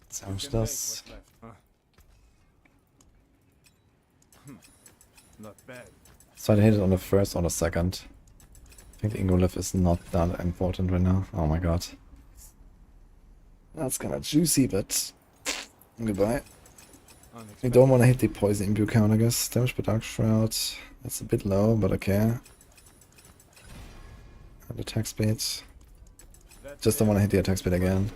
Salvage Can make this. what's left, huh? Not bad. So I hit it on the first or the second. I think the Ingolith is not that important right now. Oh my god. That's kinda juicy, but goodbye. We Unexpected. don't want to hit the poison imbue count, I guess. Damage per Dark Shroud. That's a bit low, but okay. And attack speed. That's Just don't want to it. hit the attack speed again.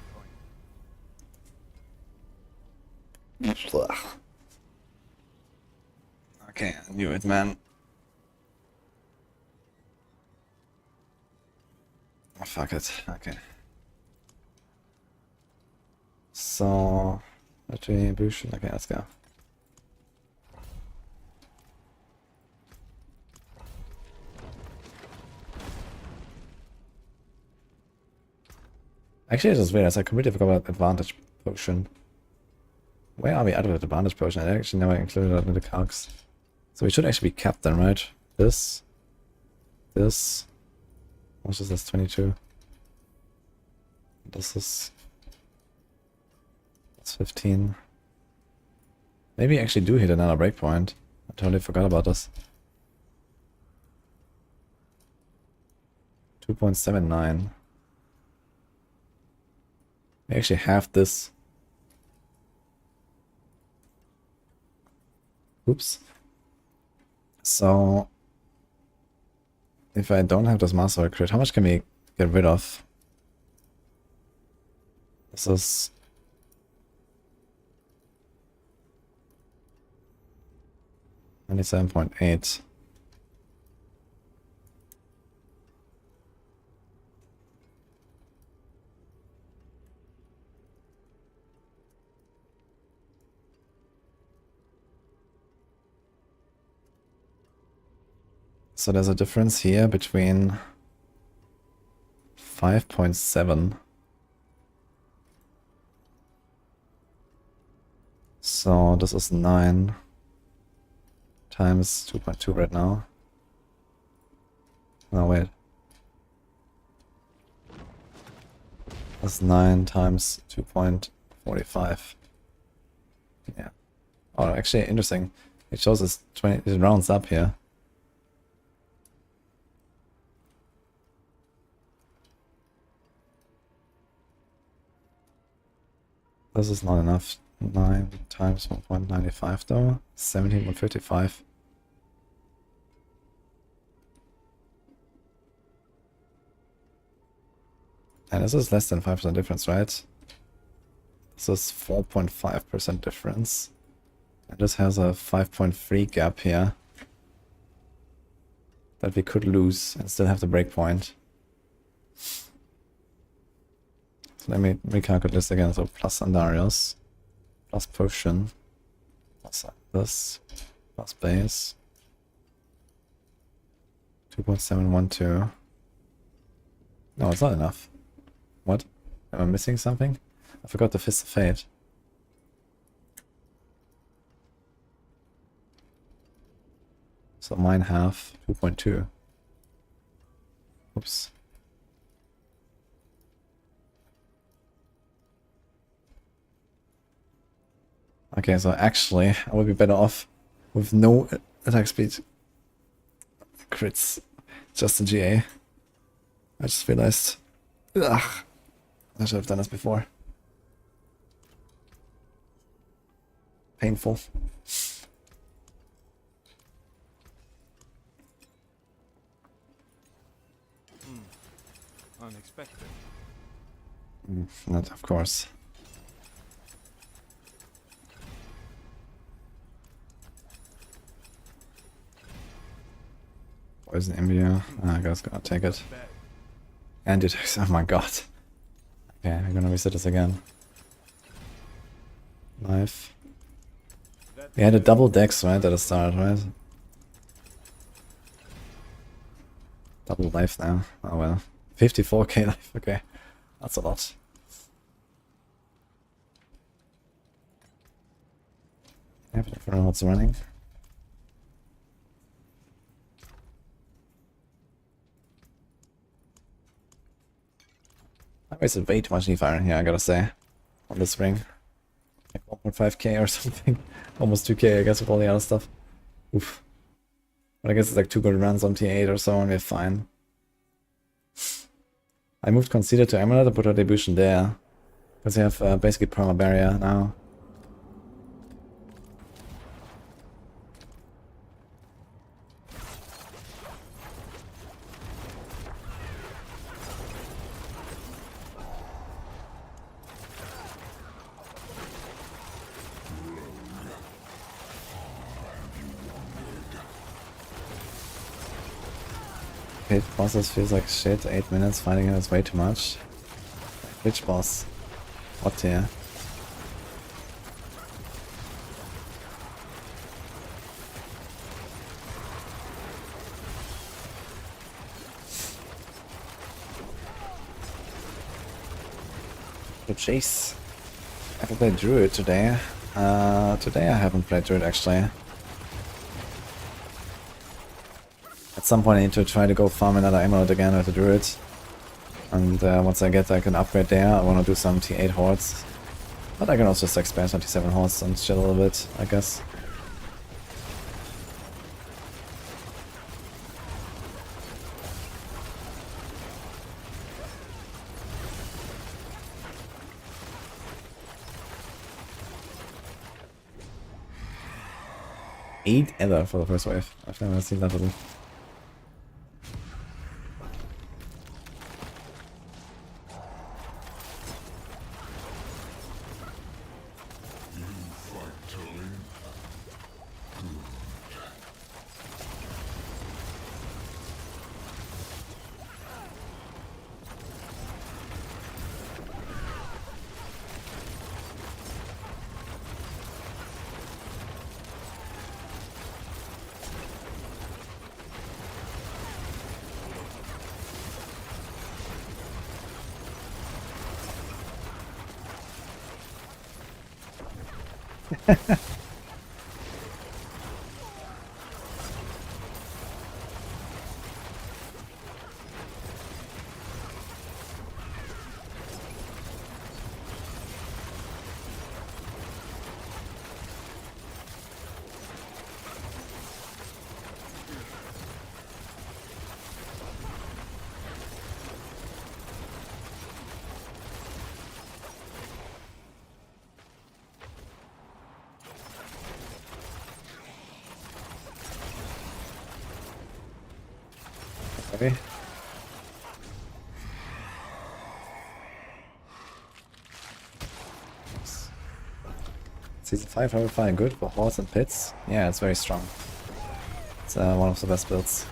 Okay, I knew it, man. Oh, fuck it. Okay. So, retribution. Okay, let's go. Actually, it is weird. I completely forgot about advantage potion. Where are we out of the advantage potion? I actually never included that in the calcs. So we should actually be capped then, right? This. This. How much is this? 22. This is... That's 15. Maybe I actually do hit another breakpoint. I totally forgot about this. 2.79. We actually have this. Oops. So, if I don't have this master crit, how much can we get rid of? This is 97.8. So there's a difference here between 5.7. So this is 9 times 2.2 right now. No, wait. That's 9 times 2.45. Yeah. Oh, actually, interesting. It shows it's 20. It rounds up here. This is not enough. 9 times 1.95 though. 17.55. And this is less than 5% difference, right? This is 4.5% difference. And this has a 5.3 gap here. that we could lose and still have the breakpoint. So let me recalculate this again. So plus Andarius, plus potion, plus this, plus base. 2.712. No, it's not enough. What? Am I missing something? I forgot the Fist of Fate. So mine have 2.2. Oops. Okay, so actually I would be better off with no attack speed. Crits. Just in GA. I just realized. Ugh. I should have done this before. Painful. Unexpected. Not, of course. Poison Imbue. I guess gonna take it. And it takes. Oh my god. Okay, I'm gonna reset this again. Knife. We had a double dex, right, at the start, right? Double life now. Oh well. 54k life, okay. That's a lot. Yeah, but I don't know what's running. I wasted way too much fire here, I gotta say. On this ring. Like 1.5k or something. Almost 2k, I guess, with all the other stuff. Oof. But I guess it's like 2 good runs on T8 or so, and we're fine. I moved Concealer to Amulet and put our Debution there. Because we have basically Perma Barrier now. Hit bosses feels like shit. 8 minutes fighting him is way too much. Which boss? What tier? The chase. I haven't played Druid today. Today I haven't played Druid actually. At some point I need to try to go farm another emerald again with the Druid. And once I get like an upgrade there, I want to do some T8 hordes. But I can also just expand some T7 hordes and chill a little bit, I guess. Eight ever for the first wave. I've never seen that little. Okay. Season 5 Horrifying good for horse and pits. Yeah, it's very strong. It's one of the best builds.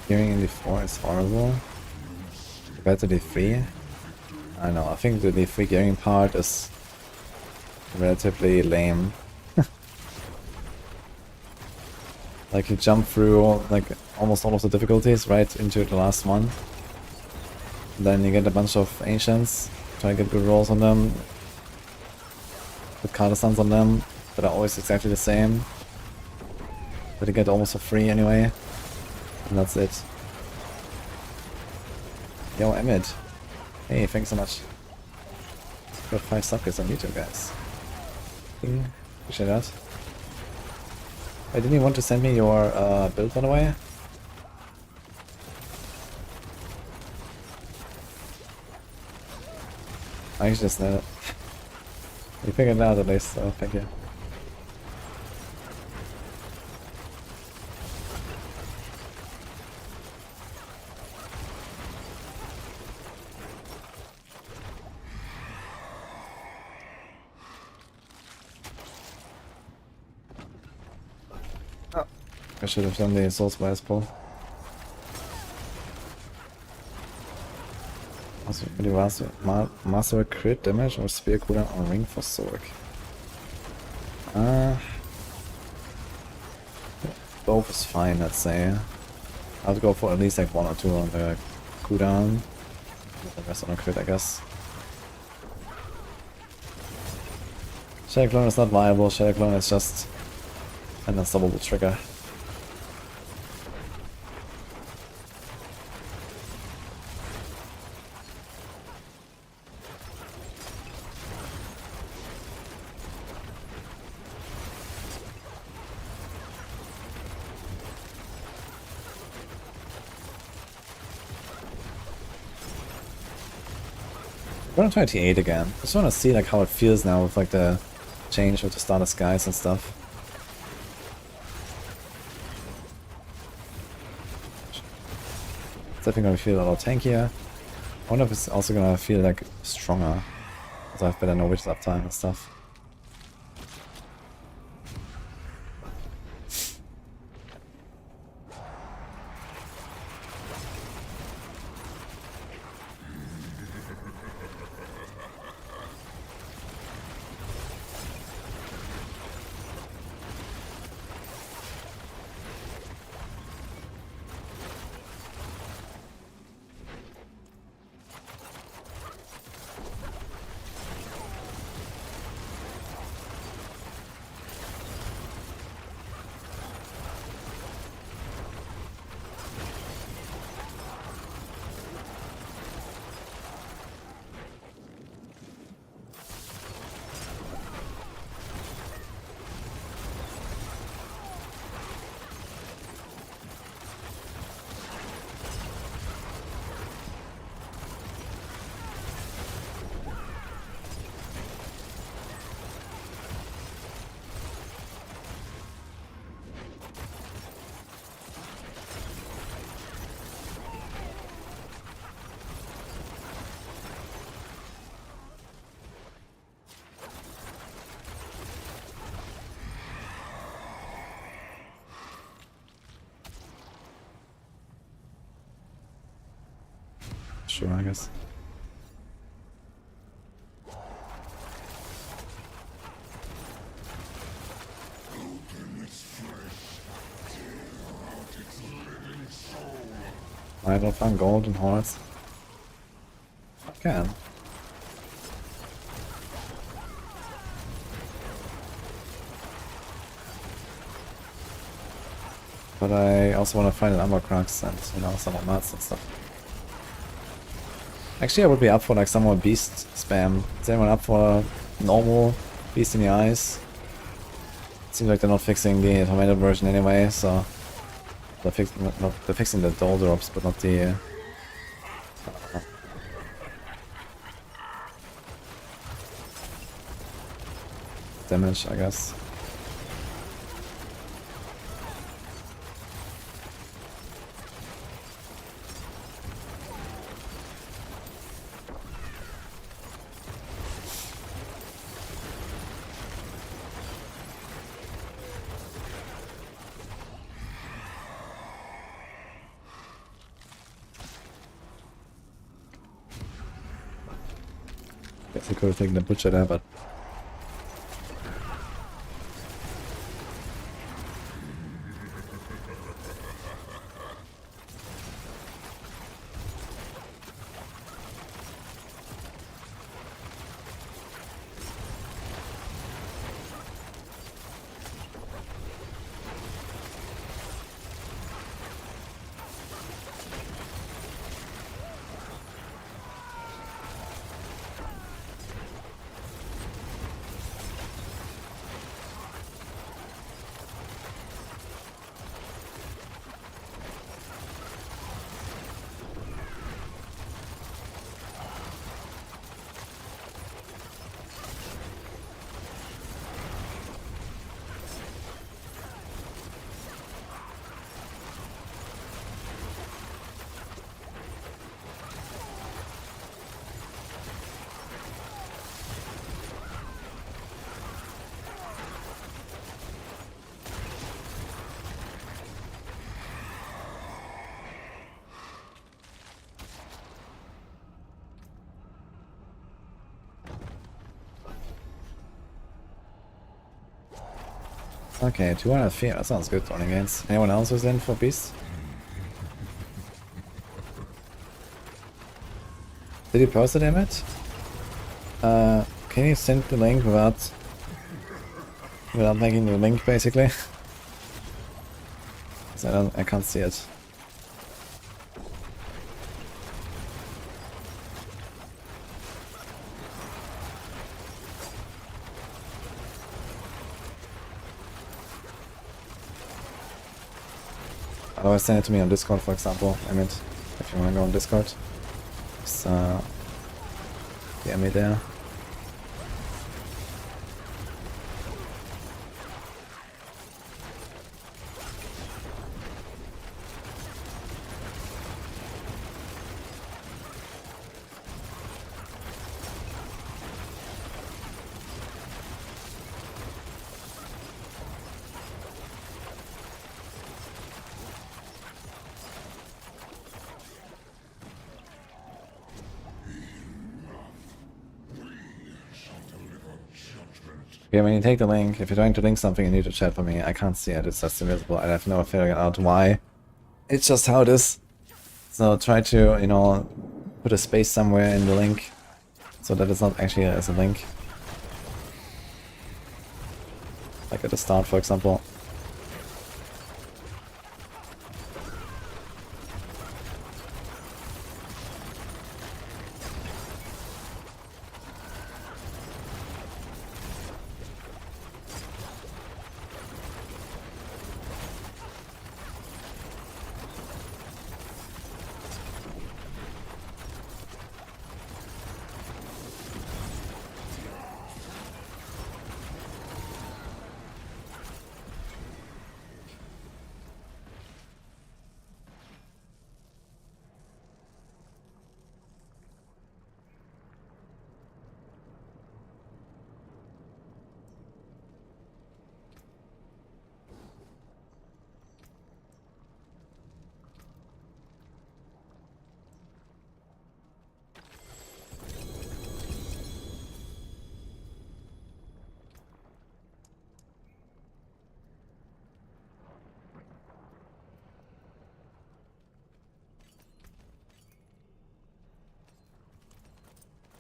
Gearing in D4 is horrible. Compared to D3. I know, I think the D3 gearing part is relatively lame. Like you jump through like almost all of the difficulties right into the last one. Then you get a bunch of ancients, try to get good rolls on them. Put counterstans on them that are always exactly the same. But you get almost for free anyway. And that's it. Yo, Emmett. Hey, thanks so much. Got 5 sockets on YouTube, guys. Ding. Appreciate that. Wait, didn't you want to send me your build, by the way? I just know it. You figured it out at least, so thank you. Oh. I should have done the Soul Spice pull. Master crit damage or spear cooldown or ring for Sorc? Both is fine, let's say. I would go for at least like 1 or 2 on the cooldown. The rest on a crit, I guess. Shadow Clone is not viable, Shadow Clone is just an unstoppable trigger. I'm gonna try T8 again. I just wanna see like how it feels now with like the change with the starter skies and stuff. It's definitely gonna feel a lot tankier. I wonder if it's also gonna feel like stronger. Because I have better no-witch uptime and stuff. Sure, I guess. I don't find gold and horns. I can. But I also want to find an Amber Crux and, you know, some more mats and stuff. Actually, I would be up for like some more beast spam. Is anyone up for normal beast in the eyes? Seems like they're not fixing the tornado version anyway, so they're fixing the doll drops, but not the damage, I guess. Guess I could have taken the butcher there, but okay, 200 feet, that sounds good running against. Anyone else who's in for beast? Did you post the damage? Can you send the link without making the link basically? 'Cause I can't see it. Otherwise send it to me on Discord, for example. I mean, if you want to go on Discord, just DM me there. Okay, when you take the link, if you're trying to link something, you need to chat for me. I can't see it, it's just invisible. I have no figuring out why. It's just how it is. So try to, you know, put a space somewhere in the link so that it's not actually as a link. Like at the start, for example.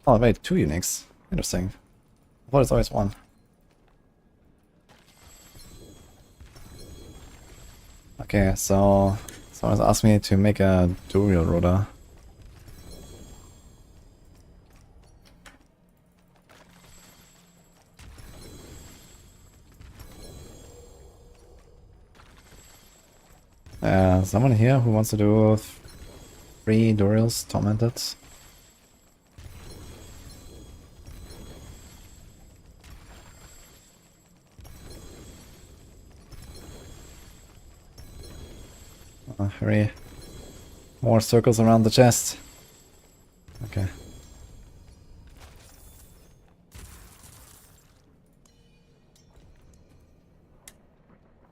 Oh, wait, 2 uniques. Interesting. I thought it's always 1. Okay, so someone's asked me to make a Druid rotor. Someone here who wants to do 3 Duriels tormented. Hurry. More circles around the chest. Okay.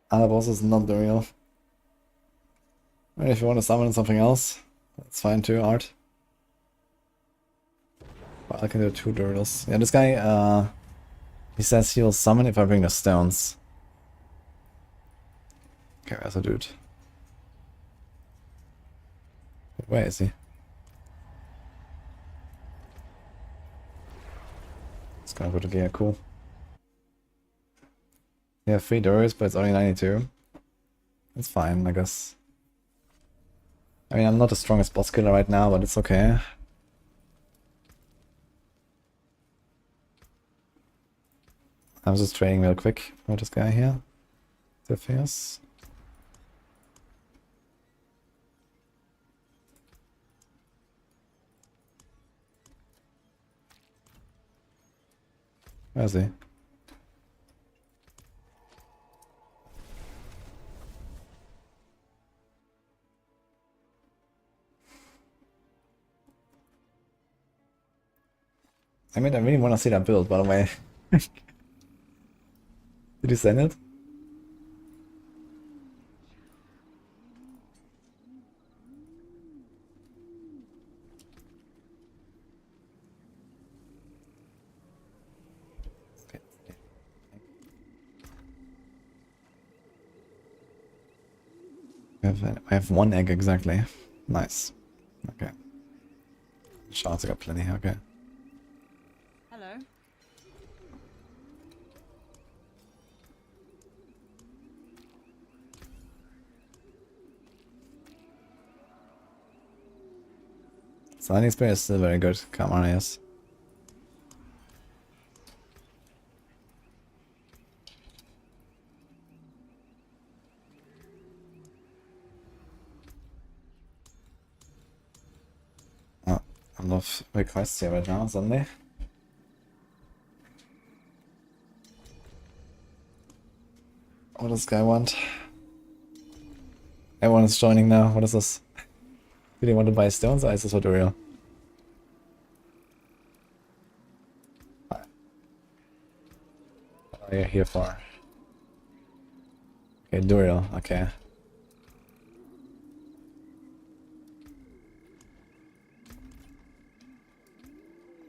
Other boss is not Duriel. If you want to summon something else, that's fine too, Art. I can do 2 Durials. Yeah, this guy, he says he'll summon if I bring the stones. Okay, where's the dude? Where is he? It's gonna go to gear, cool. Yeah, 3 Durials, but it's only 92. It's fine, I guess. I mean, I'm not the strongest boss killer right now, but it's okay. I'm just trading real quick with this guy here. The fierce. Where is he? I mean, I really want to see that build, by the way. Did you send it? Okay. I have 1 egg exactly. Nice. Okay. Shards, I got plenty. Okay. Hello. Sliding spear is still very good. Come on, yes. Oh, a lot of requests here right now, suddenly. What does this guy want? Everyone is joining now. What is this? Do they want to buy stones or is this for real? What are you here for? Okay, Duriel, okay.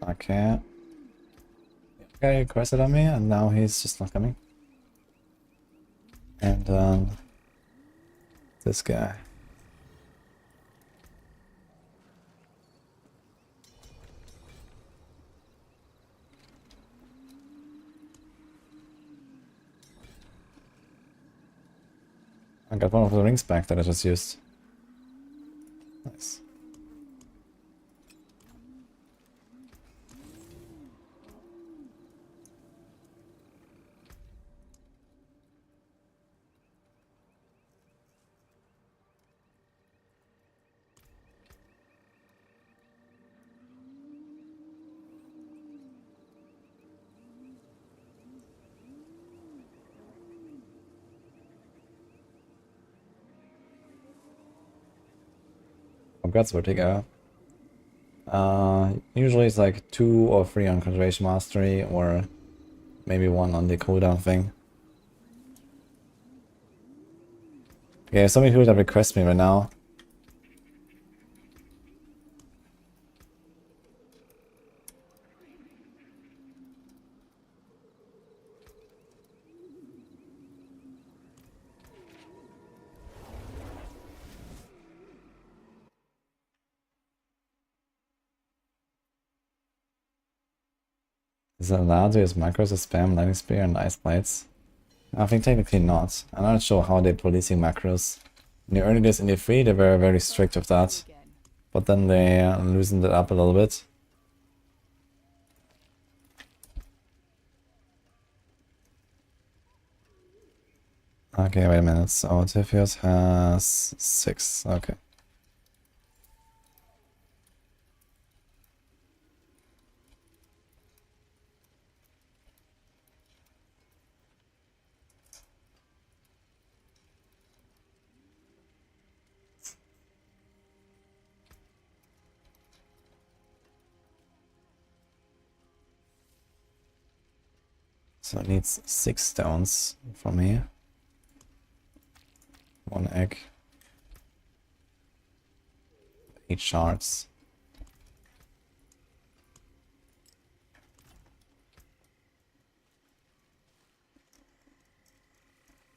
Okay. Okay, requested on me and now he's just not coming. And this guy. I got one of the rings back that I just used. Nice. Congrats, Vertigo. Usually it's like 2 or 3 on concentration mastery, or maybe 1 on the cooldown thing. Okay, so many people that request me right now. Is it allowed to use macros to spam lightning spear and ice blades? I think technically not. I'm not sure how they're policing macros. In the early days in the 3 they were very strict with that. But then they loosened it up a little bit. Okay, wait a minute. So Tifius has 6. Okay. So it needs 6 stones from me. 1 egg. 8 shards.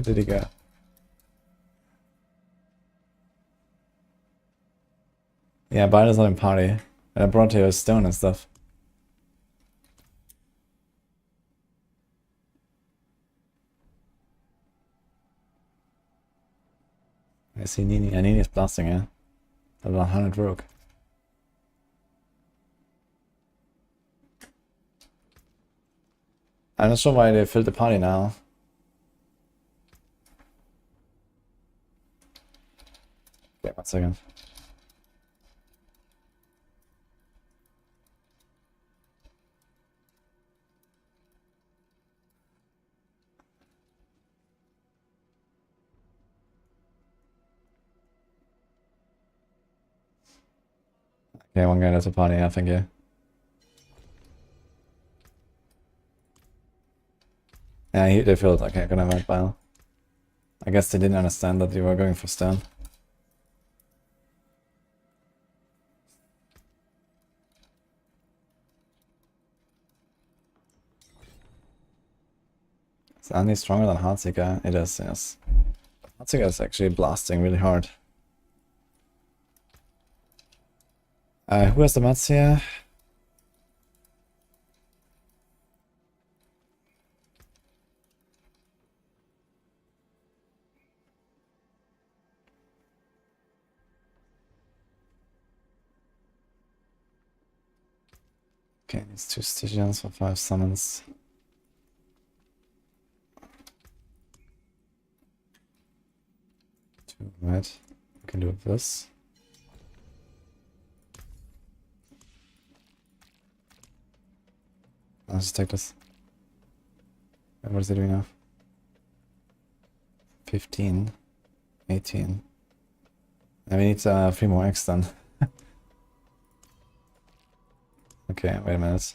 Where did he go? Yeah, Biden's not in party. And I brought here a stone and stuff. I see Nini. Yeah, Nini is blasting, yeah. Level 100 rogue. I'm not sure why they filled the party now. Okay, 1 second. Okay, one guy that's a party, I think, yeah. Yeah, they filled. Okay, gonna have bile. I guess they didn't understand that you were going for stone. Is Andy stronger than Heartseeker? It is, yes. Heartseeker is actually blasting really hard. Who has the mats here? Okay, needs 2 stations for 5 summons. Right, we can do this. I'll just take this. What is it doing now? 15, 18. And we need 3 more X then. Okay, wait a minute.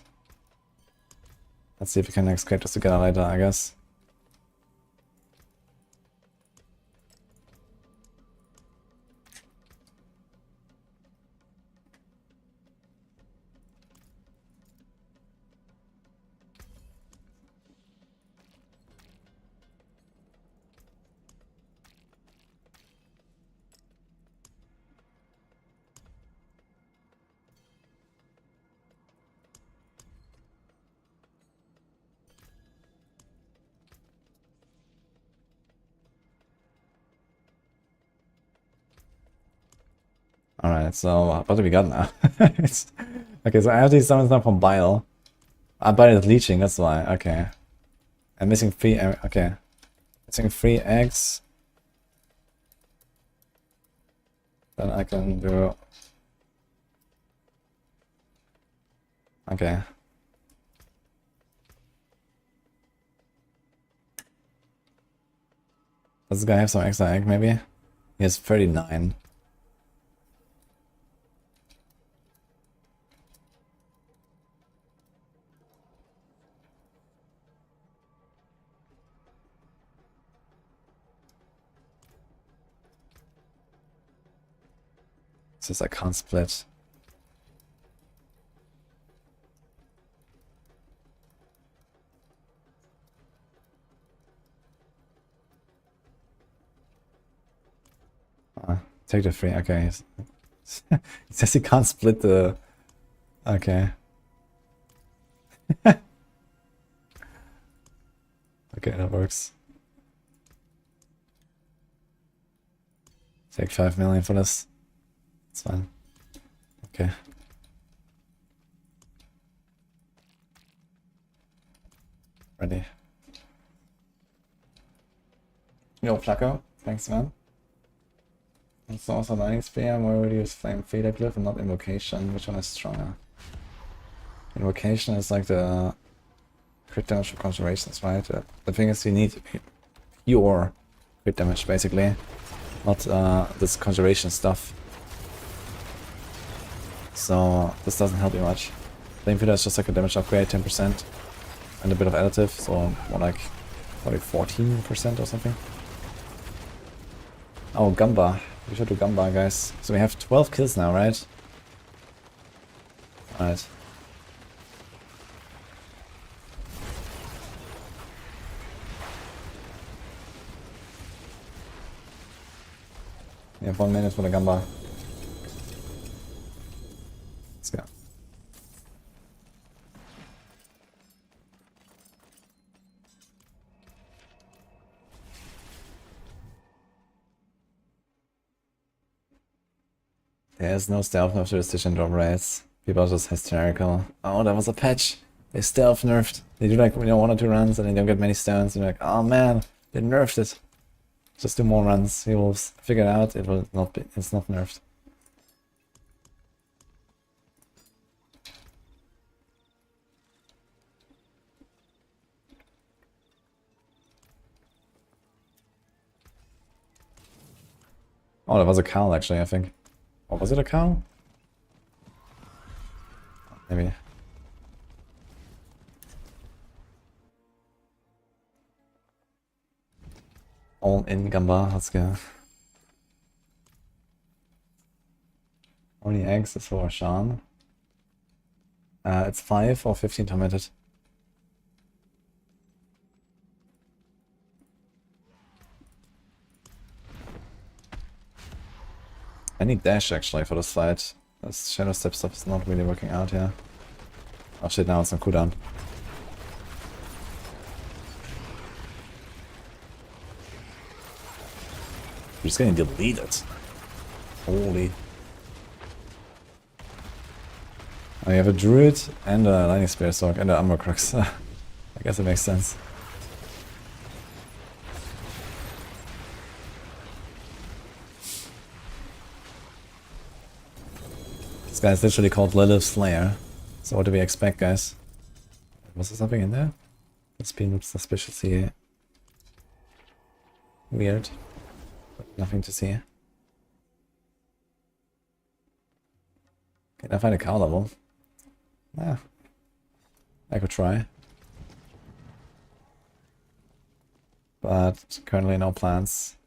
Let's see if we can escape this together later, I guess. Alright, so what do we got now? Okay, so I have these summons now from Bile. Bile is leeching, that's why. Okay. I'm missing 3. Okay. Missing 3 eggs. Then I can do. Okay. Does this guy have some extra egg, maybe? He has 39. Since I can't split. Take the 3, okay. He says he can't split the. Okay. Okay, that works. Take 5 million for this. It's fine. Okay. Ready. Yo, Flaco. Thanks, man. It's also Lightning Spear. I'm already use Flame Feeder Glyph and not Invocation. Which one is stronger? Invocation is like the crit damage for conjurations, right? The thing is, you need pure crit damage, basically. Not this conjuration stuff. So this doesn't help you much. Flame Feeder is just like a damage upgrade, 10%. And a bit of additive, so more like probably 14% or something. Oh, Gamba. We should do Gamba, guys. So we have 12 kills now, right? Alright. We have 1 minute for the Gamba. Let's go. There's no stealth nerf jurisdiction drop rates. People are just hysterical. Oh, that was a patch. They stealth nerfed. They do like 1 or 2 runs and they don't get many stones. And you're like, oh man, they nerfed it. Just do more runs. He will figure it out. It will not be. It's not nerfed. Oh, that was a cow actually, I think. Or was it a cow? Maybe. All in Gamba, let's go. Only eggs is for Shan. It's 5 or 15 tormented. I need dash actually for this fight. This shadow step stuff is not really working out here. Oh shit, now it's on cooldown. We're just getting deleted. Holy. I have a Druid and a Lightning Spear Sorc and an Armor Crux. I guess it makes sense. This guy is literally called Lilith Slayer. So what do we expect, guys? Was there something in there? It's been suspiciously weird. But nothing to see. Can I find a cow level? Ah, I could try. But currently no plans.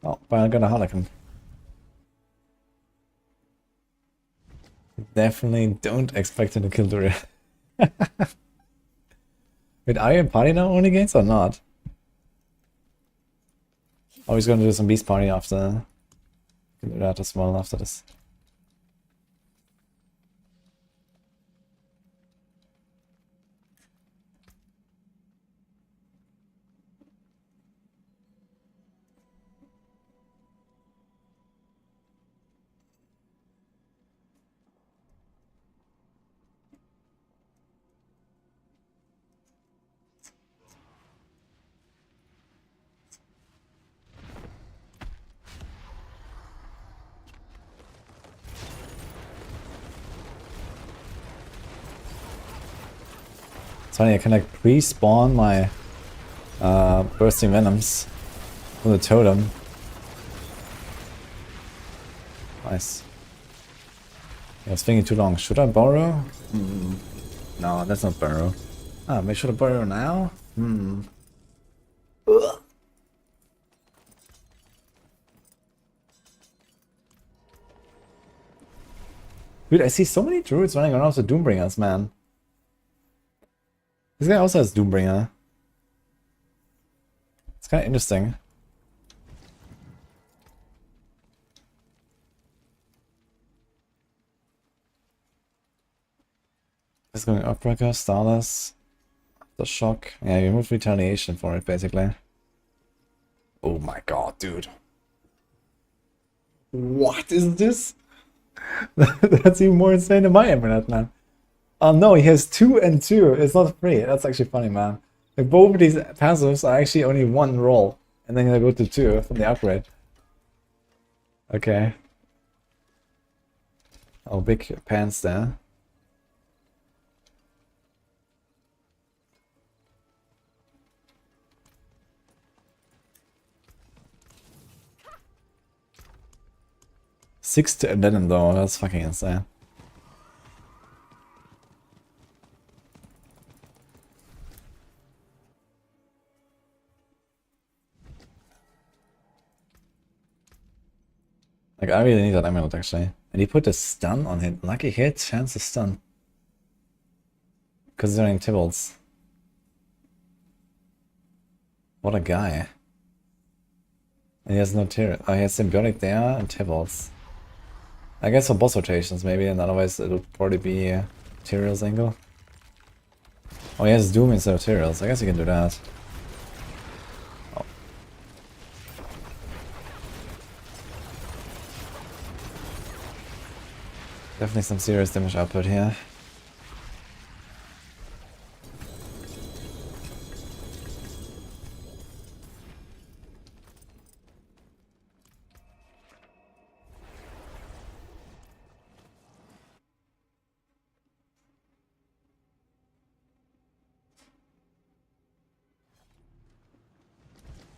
Oh, but I'm gonna Harlequin. Definitely don't expect him to kill Druid. Wait, are you in party now only games or not? Oh, he's gonna do some beast party after. Can do that as well after this. It's funny, I can like pre-spawn my bursting venoms with a totem. Nice. Yeah, I was thinking too long. Should I borrow? No, that's not borrow. Ah, maybe should I borrow now? Ugh. Dude, I see so many druids running around with Doombringers, man. This guy also has Doombringer. It's kind of interesting. It's going Upbreaker, Starless, the Shock. Yeah, you move Retaliation for it, basically. Oh my god, dude. What is this? That's even more insane than my Emerald, man. Oh no, he has 2 and 2. It's not 3. That's actually funny, man. Like both of these passives are actually only 1 roll. And then I go to 2 from the upgrade. Okay. Oh, big pants there. Six to 11 though, that's fucking insane. Like, I really need that amulet, actually. And he put a stun on him. Lucky hit, chance to stun. Considering Tibbles. What a guy. And he has no tier. Oh, he has Symbiotic there and Tibbles. I guess for boss rotations, maybe, and otherwise it'll probably be Tyrael's angle. Oh, he has Doom instead of Tyrael's. I guess you can do that. Oh. Definitely some serious damage output here.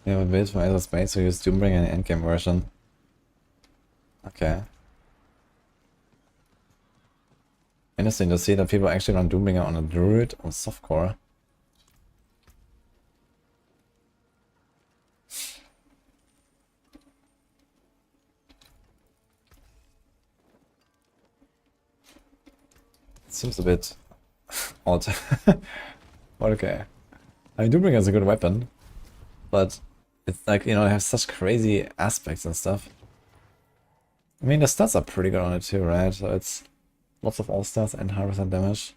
Yeah, we built from Aether Space, so use Doombringer in the endgame version. Okay. Interesting to see that people actually run Doombringer on a Druid or softcore. It seems a bit odd. But okay. I mean, Doombringer is a good weapon, but it's like, you know, it has such crazy aspects and stuff. I mean, the stats are pretty good on it too, right? So it's lots of all stats and 100% damage.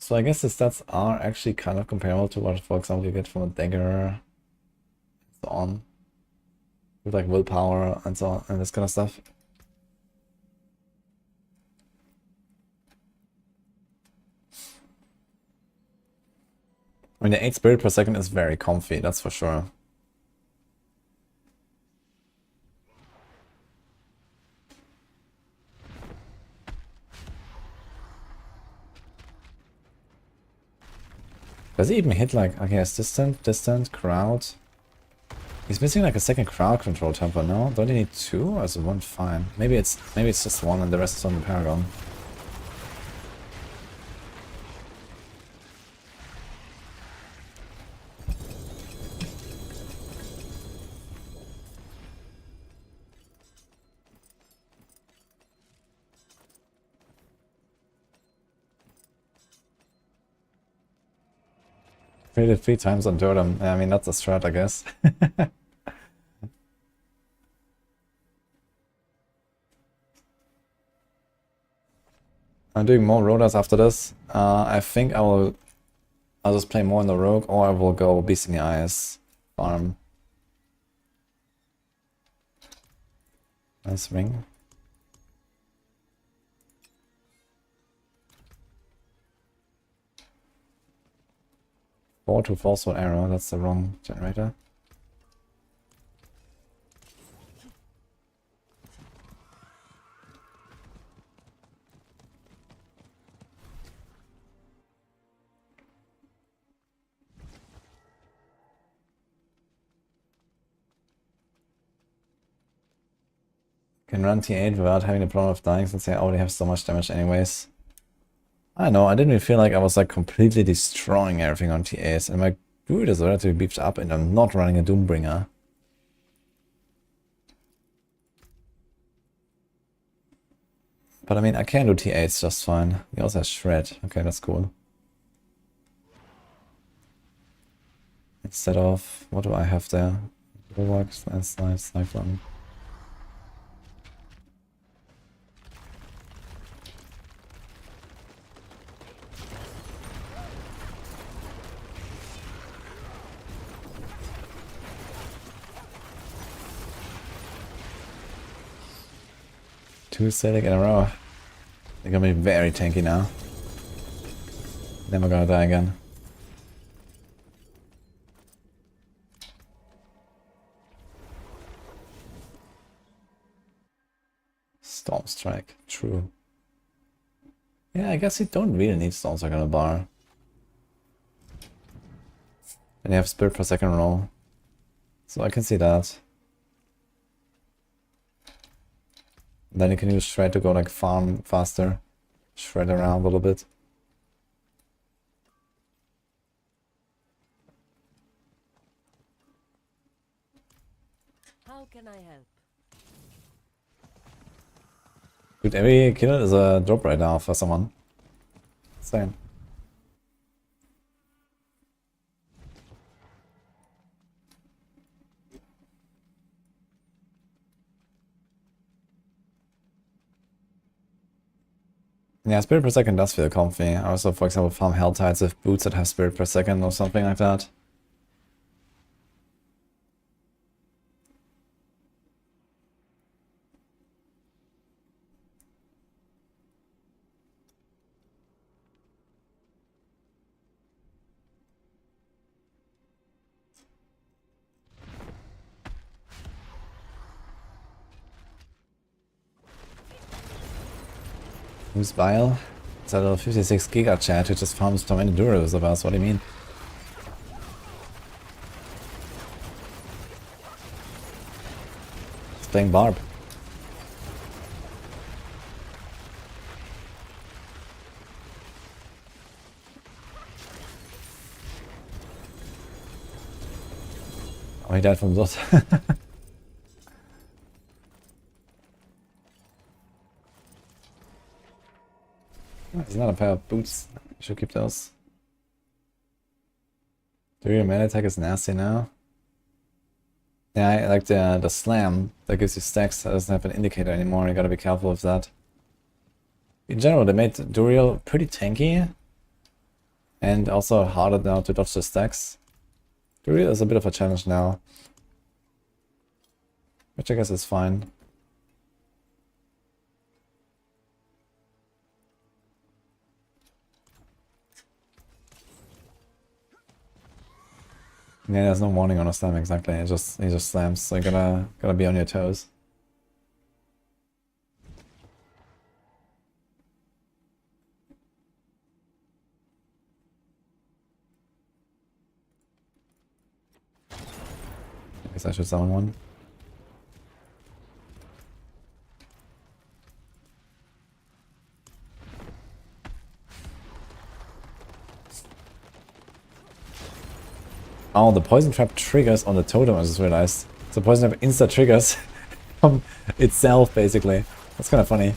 So I guess the stats are actually kind of comparable to what, for example, you get from a dagger and so on. With like willpower and so on, and this kind of stuff. I mean, the 8 spirit per second is very comfy, that's for sure. Does he even hit like, okay, it's distant, crowd. He's missing like a second crowd control tempo, no? Don't you need 2 or is it 1 fine? Maybe it's just 1 and the rest is on the Paragon. Created 3 times on Totem. I mean, that's a strat, I guess. I'm doing more Rodas after this. I think I'll just play more in the Rogue, or I will go Beast in the Eyes farm. Nice ring. Or to Forceful Arrow, that's the wrong generator. Can run T8 without having the problem of dying since I already have so much damage anyways. I don't know, I didn't really feel like I was like completely destroying everything on T8s, and my Druid is relatively beefed up and I'm not running a Doombringer. But I mean, I can do T8s just fine. He also has Shred. Okay, that's cool. Instead of, what do I have there? Bulwarks, Landslide, Cyclone. Two Static in a row. They're gonna be very tanky now. Never gonna die again. Storm Strike, true. Yeah, I guess you don't really need Storm Strike on a bar. And you have Spirit per second roll. So I can see that. Then you can use Shred to go like farm faster. Shred around a little bit. How can I help? Dude, every kill is a drop right now for someone. Insane. Yeah, spirit per second does feel comfy. I also, for example, farm hell tides with boots that have spirit per second or something like that. Who's Vile? It's a little 56 giga chat who just farms so many Duros of us. What do you mean? He's playing Barb. Oh, he died from blood. There's not a pair of boots. Should keep those. Your melee attack is nasty now. Yeah, I like the slam that gives you stacks. That doesn't have an indicator anymore. You gotta be careful with that. In general, they made Duriel pretty tanky. And also harder now to dodge the stacks. Duriel is a bit of a challenge now. Which I guess is fine. Yeah, there's no warning on a slam exactly. He just slams, so you gotta be on your toes. I guess I should summon one. Oh, the poison trap triggers on the totem, I just realized. So poison trap insta triggers from itself, basically. That's kind of funny.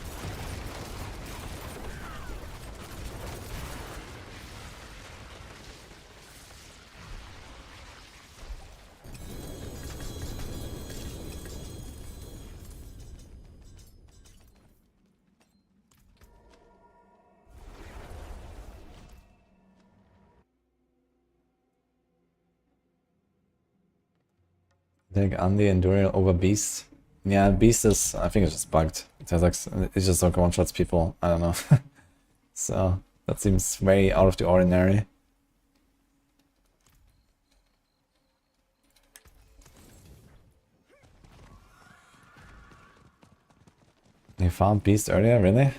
Take Andy and Duriel over Beast. Yeah, Beast is, I think it's just bugged. It has like, it's just like one-shots people. I don't know. So, that seems very out of the ordinary. You found Beast earlier, really? I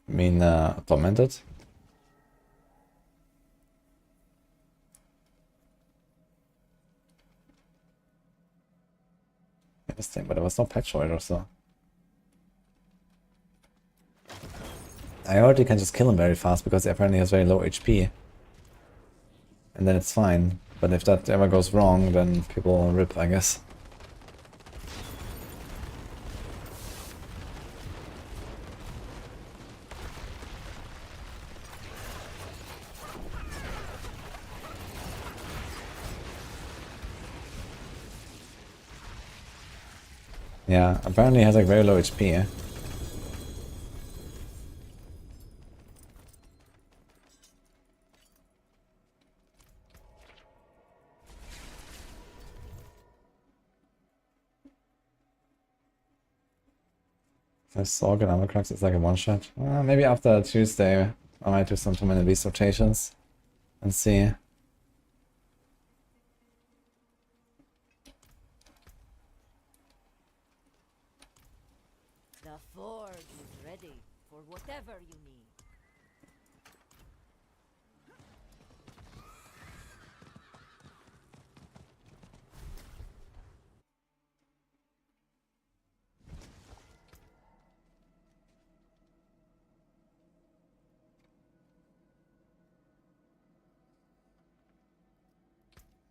mean, Tormented? Interesting, but there was no patch for it or so. I heard you can just kill him very fast because he apparently has very low HP. And then it's fine. But if that ever goes wrong, then people will rip, I guess. Yeah, apparently he has like very low HP. Eh? If Sorc and Armor Crux is like a one-shot. Maybe after Tuesday I might do some 2-minute beast rotations and see. The forge is ready for whatever you need.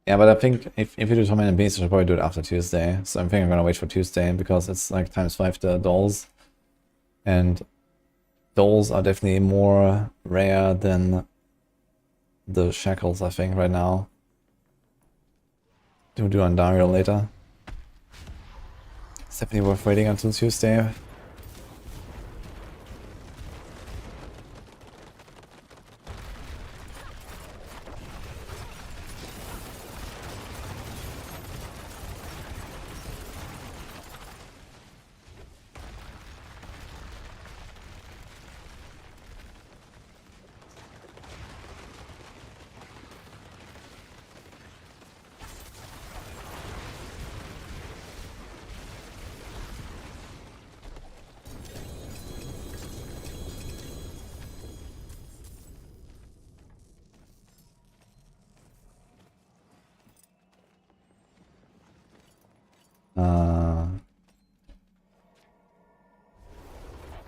Yeah, but I think if you do torment and beast, you should probably do it after Tuesday. So I think I'm gonna wait for Tuesday because it's like ×5 the dolls. And dolls are definitely more rare than the shackles, I think, right now. Do Andariel later. It's definitely worth waiting until Tuesday.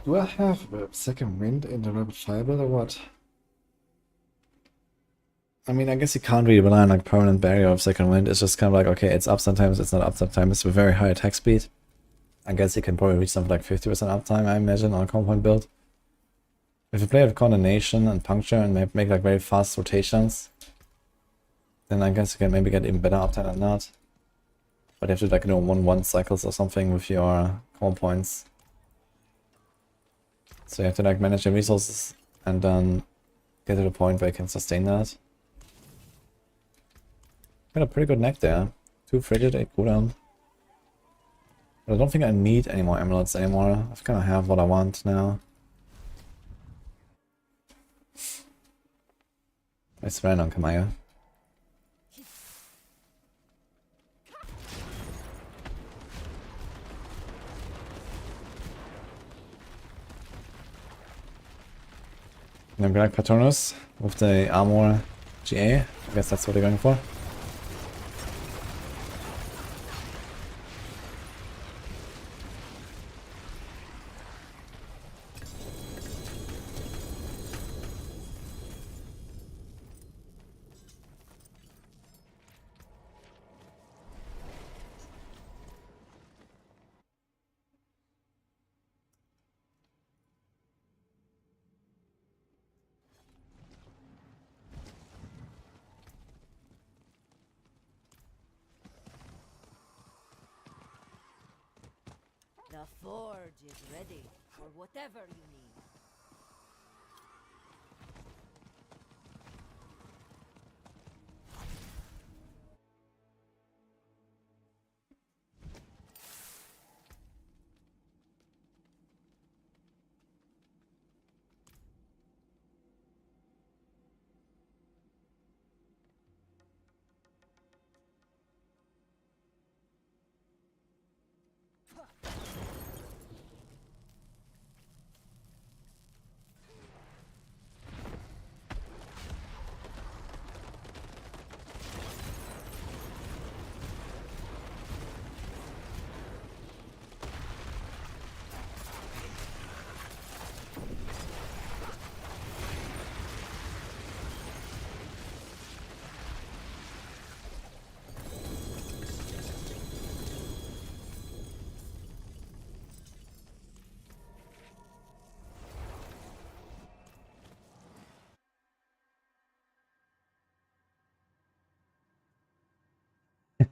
Do I have a second wind in the rapid fire build or what? I mean, I guess you can't really rely on like permanent barrier of second wind. It's just kind of like, okay, it's up sometimes, it's not up sometimes. It's a very high attack speed. I guess you can probably reach something like 50% uptime, I imagine, on a compound build. If you play with Condemnation and Puncture and make like very fast rotations, then I guess you can maybe get even better uptime than that. But you have to like, 1-1 cycles or something with your comp points. So you have to like manage your resources and then get to the point where you can sustain that. Got a pretty good neck there. 2 frigid, 8 cooldown. But I don't think I need any more amulets anymore. I kind of have what I want now. I swear on Kamaya. And I'm Black Patronus with the armor GA. I guess that's what they're going for. The forge is ready for whatever you need.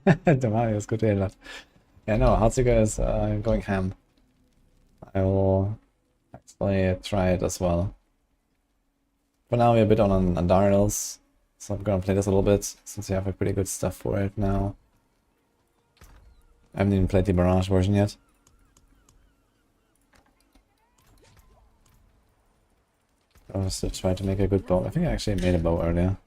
Demario is good to hear that. Yeah, no, Hatsuga is going ham. I will actually try it as well. For now, we're a bit on Andariels, so I'm gonna play this a little bit since we have a pretty good stuff for it now. I haven't even played the Barrage version yet. I'll still try to make a good bow. I think I actually made a bow earlier.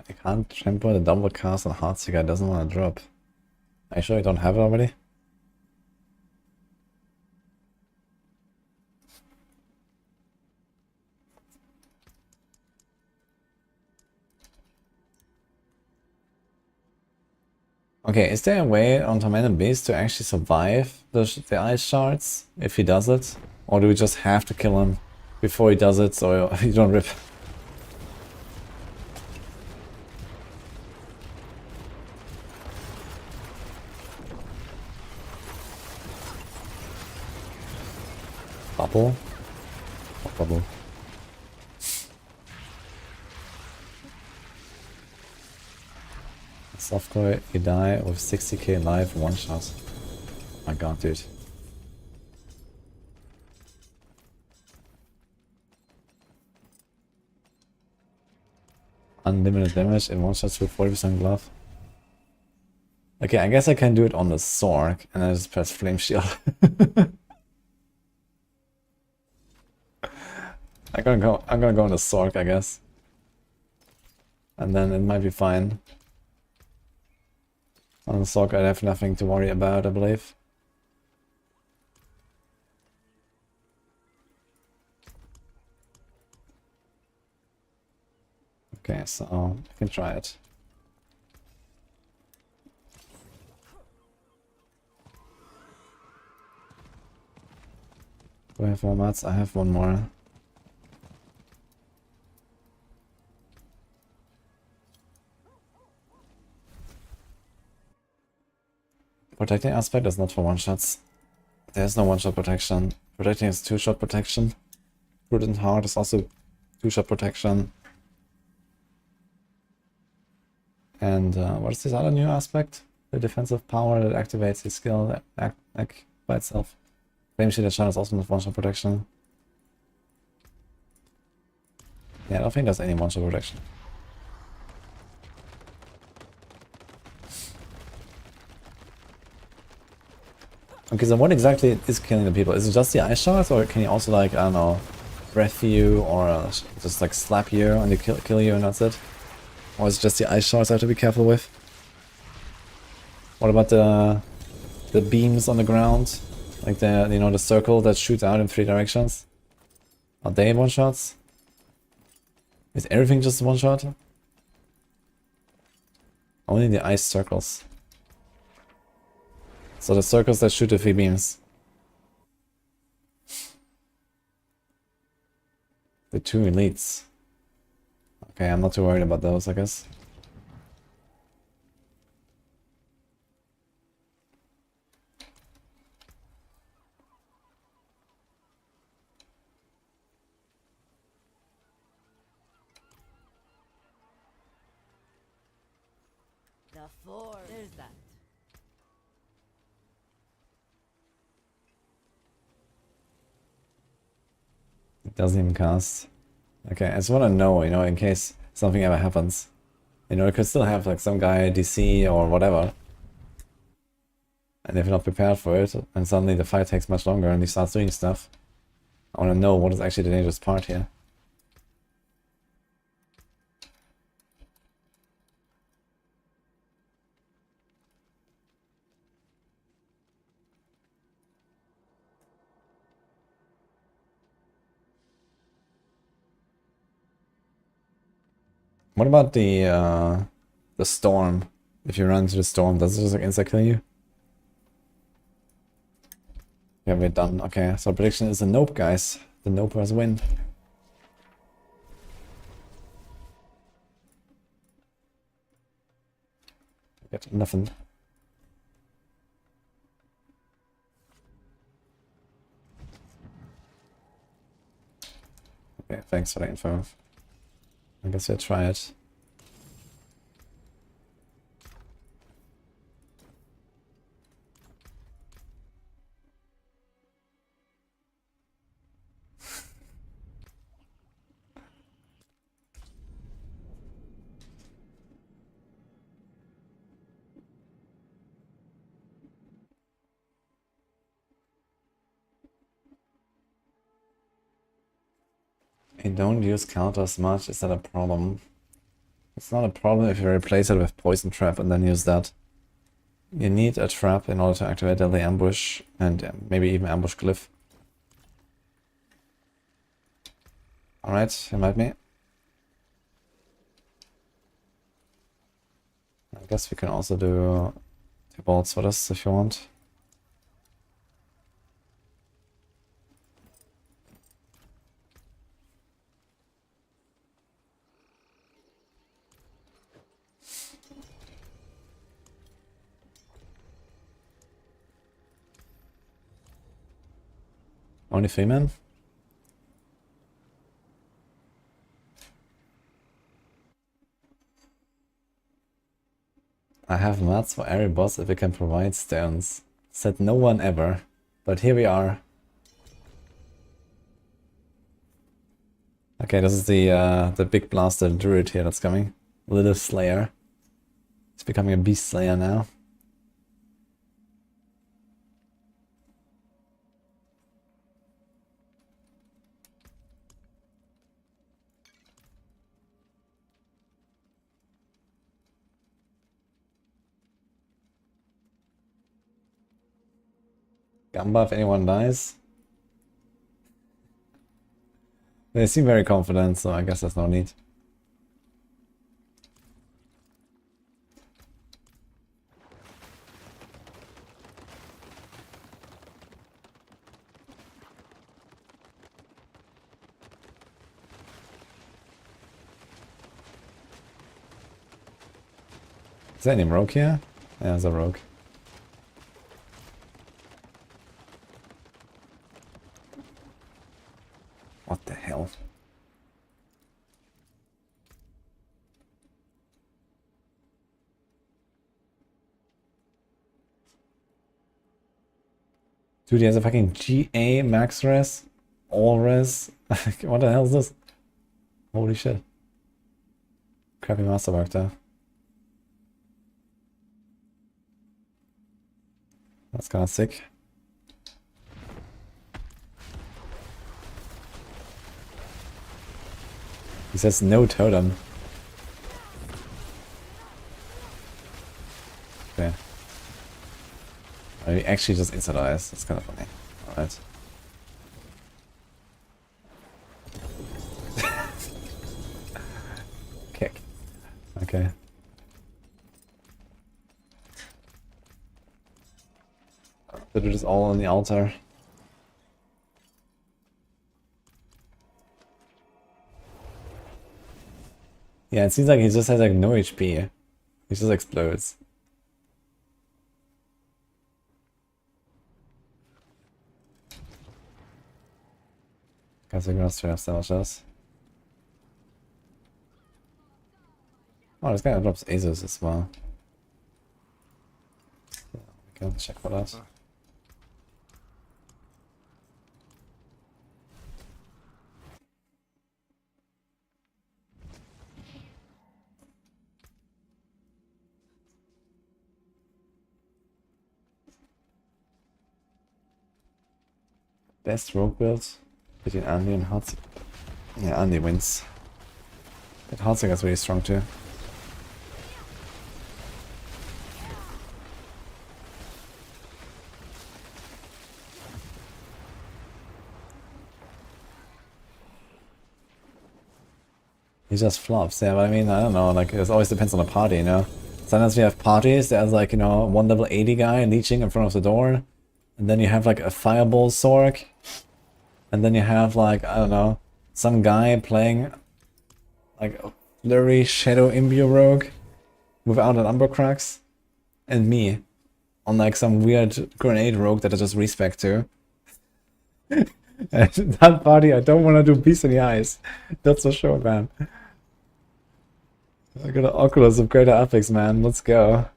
I can't tempo the double cast on Heartsinger, doesn't want to drop. Are you sure you don't have it already? Okay, is there a way on Tormented Beast to actually survive the ice shards if he does it? Or do we just have to kill him before he does it so you don't rip? Bubble? What bubble? Softcore, you die with 60k life, one shot. My god, dude. Unlimited damage in one shot with 40% glove. Okay, I guess I can do it on the Sorc and then just press Flame Shield. I'm gonna go on the Sorc, I guess. And then it might be fine. On the Sorc I have nothing to worry about, I believe. Okay, so I can try it. Do I have more mats? I have one more. Protecting aspect is not for one-shots. There's no one-shot protection. Protecting is two-shot protection. Prudent Heart is also two-shot protection. And what is this other new aspect? The defensive power that activates his skill by itself. Flame Shielded Shot is also not one-shot protection. Yeah, I don't think there's any one-shot protection. Okay, so what exactly is killing the people? Is it just the ice shots, or can you also, like, I don't know, breath you, or just like slap you and they kill you and that's it? Or is it just the ice shots I have to be careful with? What about the beams on the ground? Like the, you know, the circle that shoots out in 3 directions? Are they one shots? Is everything just one shot? Only the ice circles. So the circles that shoot the 3 beams. The 2 elites. Okay, I'm not too worried about those, I guess. The 4. There's that. It doesn't even cast. Okay, I just want to know, you know, in case something ever happens. You know, it could still have like some guy DC or whatever. And if you're not prepared for it, and suddenly the fight takes much longer and he starts doing stuff, I want to know what is actually the dangerous part here. What about the storm? If you run into the storm, does it just like insta kill you? Yeah, we're done. Okay, so prediction is a nope, guys. The nopers win. Get nothing. Okay, thanks for the info. I guess we'll try it. I don't use counters much, is that a problem? It's not a problem if you replace it with Poison Trap and then use that. You need a trap in order to activate Deadly Ambush and maybe even Ambush Glyph. Alright, invite me. I guess we can also do bolts for this if you want. Only 3 men? I have mats for every boss if we can provide stones. Said no one ever. But here we are. Okay, this is the big blaster druid here that's coming. Little Slayer. He's becoming a beast slayer now. Gamba if anyone dies. They seem very confident, so I guess there's no need. Is there any rogue here? Yeah, there's a rogue. What the hell? Dude, he has a fucking GA max res, all res. What the hell is this? Holy shit. Crappy masterwork there. That's kinda sick. He says no totem. Okay. He actually just inside eyes. That's kind of funny. Alright. Kick. Okay. So do this all on the altar. Yeah, it seems like he just has like no HP. He just explodes. Guess we're gonna straight up sandwich this. Oh, this guy drops Asus as well. Yeah, we can check for that. Best rogue build between Andy and Heartsinger. Yeah, Andy wins. But Heartsinger is really strong too. He just flops, yeah, but I mean, I don't know, like, it always depends on the party, you know? Sometimes we have parties, there's like, you know, one level 80 guy leeching in front of the door, and then you have like a fireball Sorc, and then you have like, I don't know, some guy playing like a blurry shadow imbue rogue without an Umbercrux, and me on like some weird grenade rogue that I just respec to. And that party, I don't want to do peace in the eyes. That's for sure, man. I got an Oculus of greater epics, man. Let's go.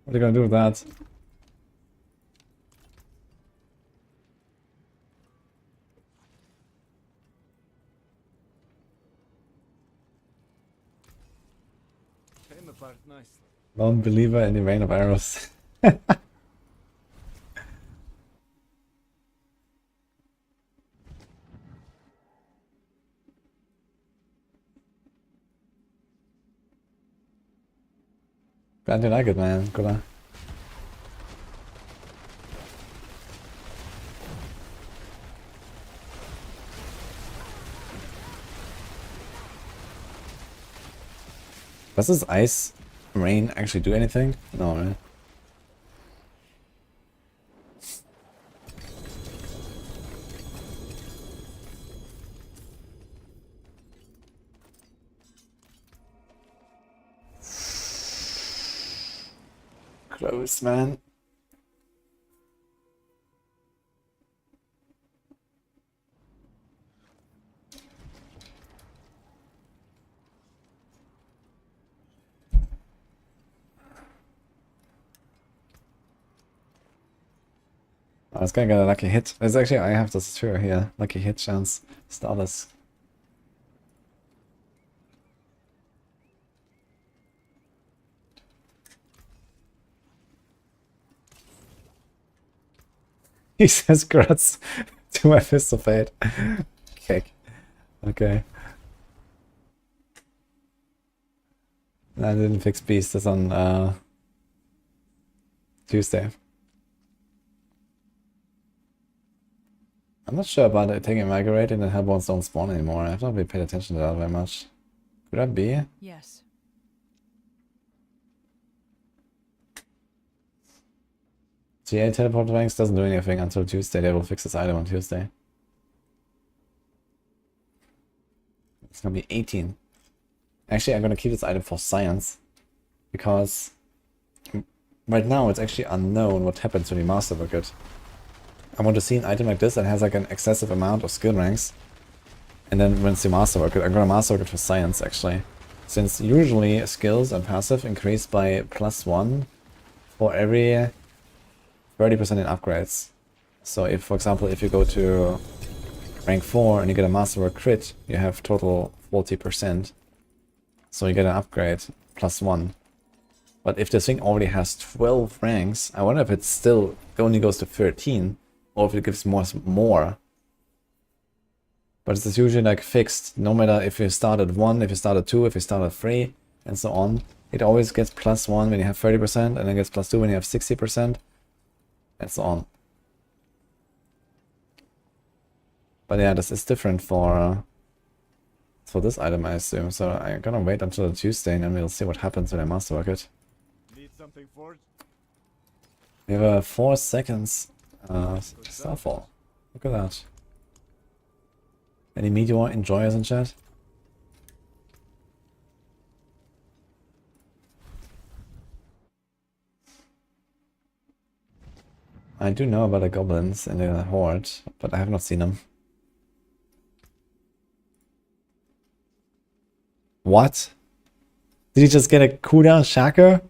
What are you gonna do with that? Came apart nicely. Non-believer in the rain of arrows. Glad you like it, man. Good luck. Was ist Eis? rain actually do anything? No, right? Close, man. I was gonna get a lucky hit. It's actually, I have this too here. Lucky hit chance. Starless. He says grats to my Fist of Fate. Kick. Okay. I didn't fix Beast. That's on Tuesday. I'm not sure about it taking Migrate and then Hellborns don't spawn anymore. I've not really paid attention to that very much. Could that be? Yes. GA teleport ranks doesn't do anything until Tuesday. They will fix this item on Tuesday. It's gonna be 18. Actually, I'm gonna keep this item for science because right now it's actually unknown what happens when you masterwork it. I want to see an item like this that has like an excessive amount of skill ranks, and then once you masterwork it, I'm gonna masterwork it for science actually, since usually skills and passive increase by +1 for every 30% in upgrades. So if, for example, if you go to rank 4 and you get a masterwork crit, you have total 40%. So you get an upgrade +1. But if this thing already has 12 ranks, I wonder if it still only goes to 13, or if it gives more. But it's usually like fixed, no matter if you start at 1, if you start at 2, if you start at 3, and so on. It always gets +1 when you have 30%, and then gets +2 when you have 60%, and so on. But yeah, this is different for this item, I assume. So I'm gonna wait until Tuesday, and then we'll see what happens when I masterwork it. Need something forged? We have a 4 seconds Starfall. Look at that. Any Meteor enjoyers in chat? I do know about the goblins and the horde, but I have not seen them. What? Did he just get a cooldown shacker?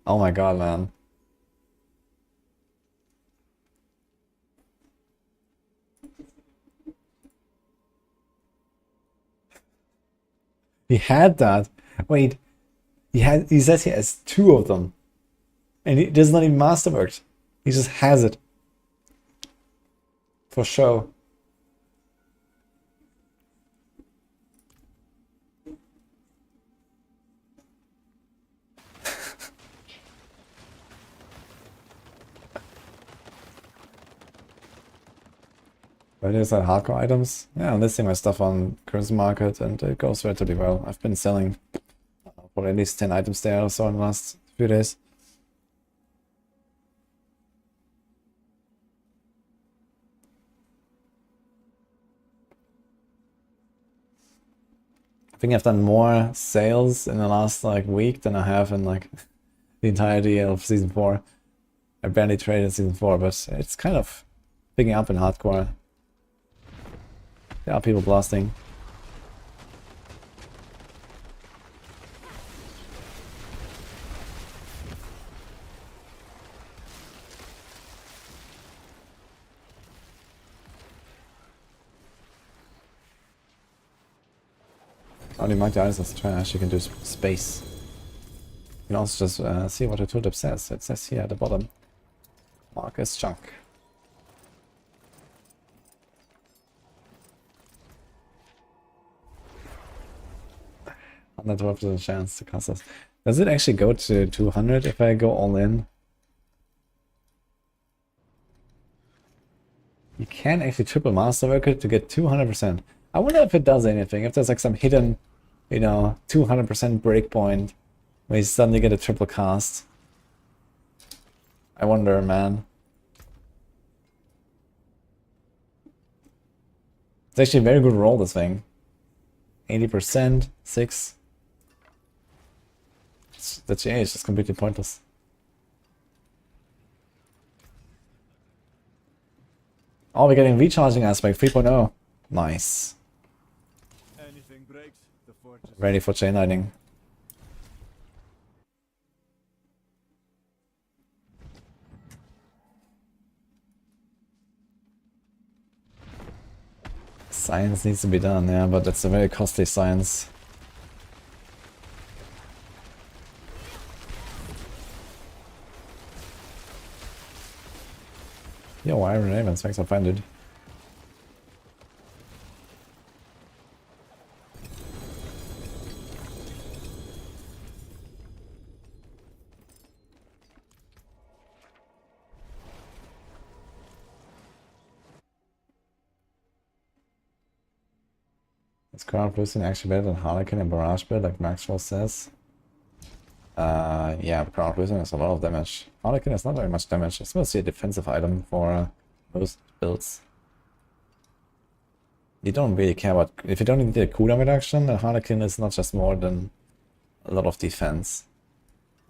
Oh my god, man. He had that. Wait. He says he has 2 of them. And he does not even masterworked. He just has it. For show. Where is that hardcore items? Yeah, I'm listing my stuff on currency market and it goes relatively well. I've been selling for at least 10 items there or so in the last few days. I think I've done more sales in the last like week than I have in like the entirety of season 4. I barely traded season 4, but it's kind of picking up in hardcore. There are people blasting. Only mark the items as trash, you can do space. You can also just see what the tooltip says. It says here at the bottom, mark as junk. On the 12% chance to cast us. Does it actually go to 200 if I go all in? You can actually triple masterwork it to get 200%. I wonder if it does anything, if there's like some hidden, you know, 200% breakpoint We suddenly get a triple cast. I wonder, man. It's actually a very good roll, this thing. 80%, 6. The GA is just completely pointless. Oh, we're getting recharging aspect 3.0. Nice. Anything breaks, the fortress. Ready for chain lightning. Science needs to be done, yeah, but it's a very costly science. Yo, Iron Ravens, thanks for finding it. Is Crown of Lucian actually better than Harlequin and Barrage build, like Maxwell says? Yeah, but Crown of Lucian is a lot of damage. Harlequin is not very much damage. It's mostly a defensive item for most builds. You don't really care about... If you don't need a cooldown reduction, then Harlequin is not just more than a lot of defense.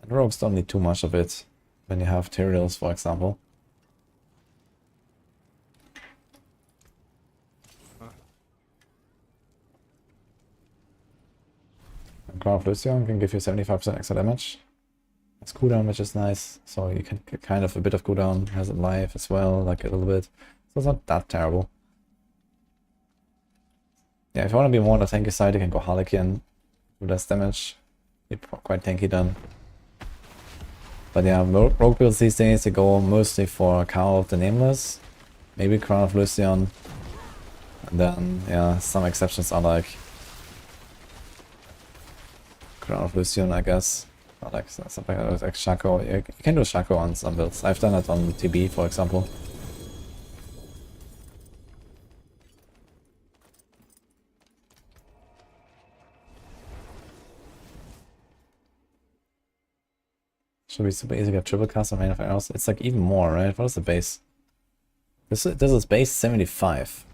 And rogues don't need too much of it when you have Tyraels, for example. Crown of Lucian can give you 75% extra damage. It's cooldown, which is nice, so you can get kind of a bit of cooldown. Has it life as well, like a little bit. So it's not that terrible. Yeah, if you want to be more on the tanky side, you can go Harlequin. Do less damage. Be quite tanky then. But yeah, rogue builds these days, they go mostly for Cow of the Nameless. Maybe Crown of Lucian. And then, yeah, some exceptions are like Crown of Lucian, I guess. Or like something like Shaco. You can do Shaco on some builds. I've done it on TB, for example. Should be super easy to get triple cast on Rain of Arrows. It's like even more, right? What is the base? This is base 75.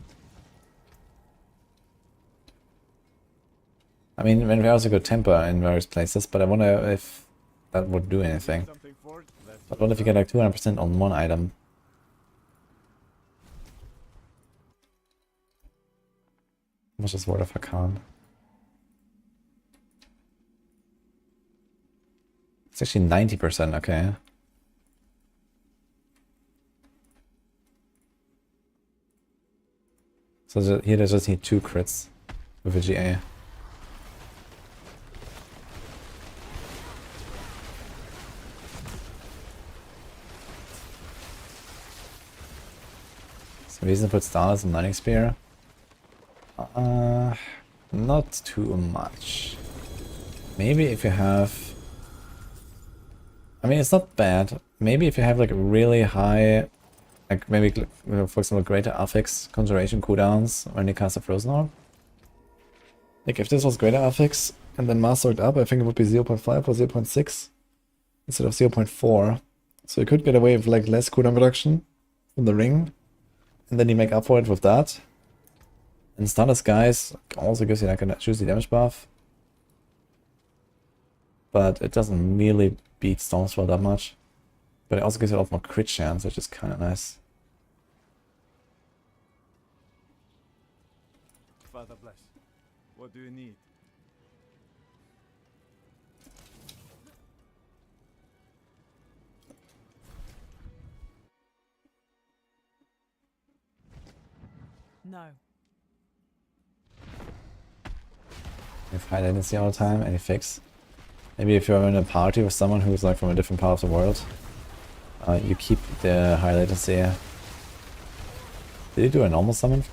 I mean, Rain of Arrows is a good temper in various places, but I wonder if that would do anything. But what if you get like 200% on one item? How much is Word of Hakan? It's actually 90%, okay. So here they just need 2 crits with a GA. So reason to put stars and Lightning Spear? Not too much. Maybe if you have... I mean, it's not bad. Maybe if you have like really high... Like maybe, for example, greater affix conjuration cooldowns when you cast a Frozen Orb. Like if this was greater affix and then mastered up, I think it would be 0.5 or 0.6 instead of 0.4. So you could get away with like less cooldown reduction from the ring. And then you make up for it with that. And Stardust Skies also gives you like a juicy damage buff. But it doesn't really beat Stormswell that much. But it also gives you a lot more crit chance, which is kind of nice. Father bless. What do you need? No. You have high latency all the time, any fix? Maybe if you're in a party with someone who's like from a different part of the world, you keep the high latency. Did you do a normal summon?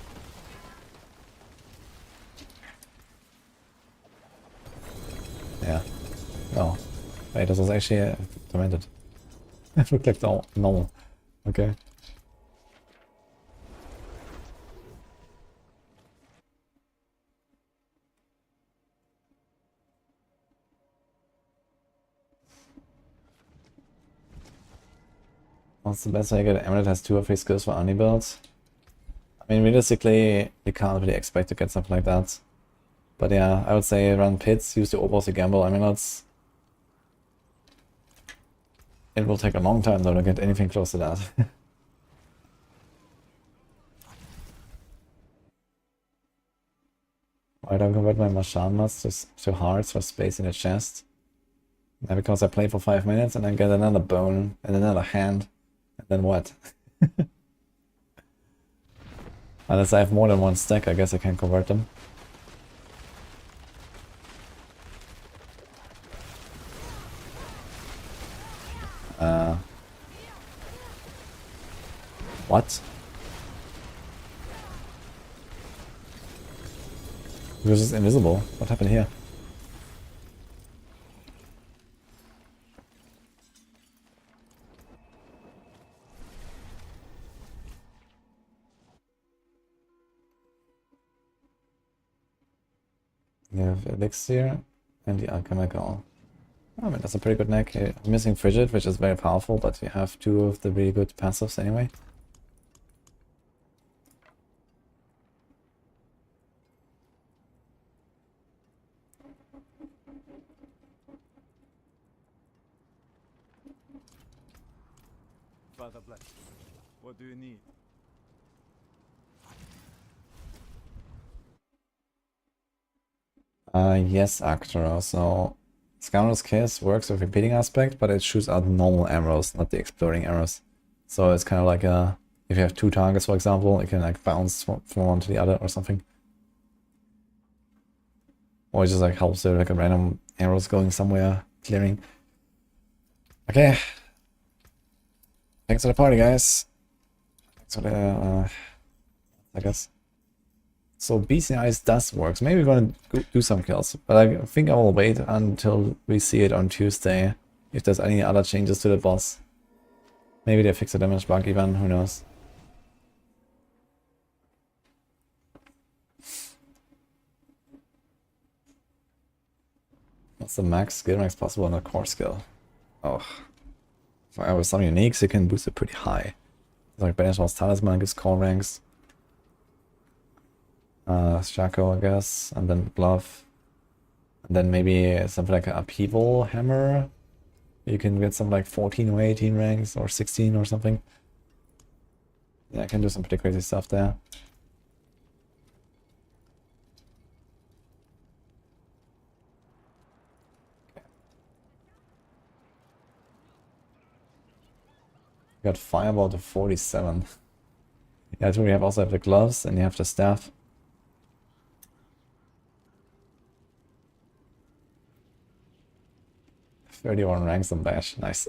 Yeah. Oh. Wait, this was actually tormented. It looked like normal. Okay. What's the best way to get an emerald that has 2 or 3 skills for only builds? I mean, realistically, you can't really expect to get something like that. But yeah, I would say run pits, use the opals to gamble emeralds. It will take a long time though to get anything close to that. Why don't I convert my Marchand mods to hearts for space in the chest? Yeah, because I play for 5 minutes and then get another bone and another hand. And then what? Unless I have more than 1 stack, I guess I can convert them. What? He was just invisible. What happened here? You have Elixir and the Alchemical. I mean, that's a pretty good neck. You're missing Frigid, which is very powerful, but you have 2 of the really good passives anyway. Father bless. What do you need? Yes, Actor. So, Scoundrel's Kiss works with repeating aspect, but it shoots out normal arrows, not the exploding arrows. So it's kind of like if you have 2 targets, for example, it can like bounce from one to the other or something. Or it just like helps with like a random arrows going somewhere, clearing. Okay. Thanks for the party, guys. Thanks for the, I guess. So BC Ice does work. So maybe we're gonna do some kills, but I think I will wait until we see it on Tuesday. If there's any other changes to the boss. Maybe they fix the damage bug even, who knows. What's the max skill ranks possible on a core skill? Oh. For some uniques, you can boost it pretty high. Like Banishment's Talisman gives core ranks. Shaco, I guess, and then Glove. And then maybe something like an Upheaval Hammer. You can get some like 14 or 18 ranks, or 16 or something. Yeah, I can do some pretty crazy stuff there. Got Fireball to 47. Yeah, I you also have the gloves and you have the staff. "31 ranks on Bash, nice."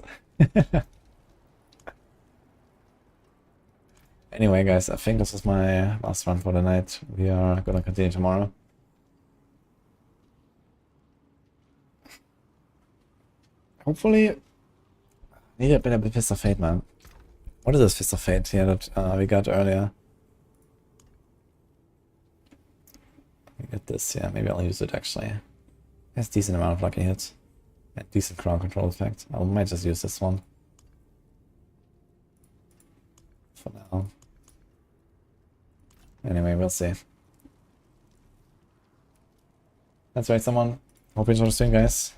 Anyway, guys, I think this is my last run for the night. We are gonna continue tomorrow. Hopefully, I need a bit of Fist of Fate, man. What is this Fist of Fate here that we got earlier? We get this, yeah, maybe I'll use it actually. It has decent amount of lucky hits. And decent crowd control effect. I might just use this one. For now. Anyway, we'll see. That's right, someone. Hope you enjoyed the stream, guys.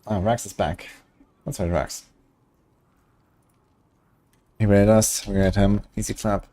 Oh, Rax is back. That's right, Rax. He raided us, we raided him. Easy clap.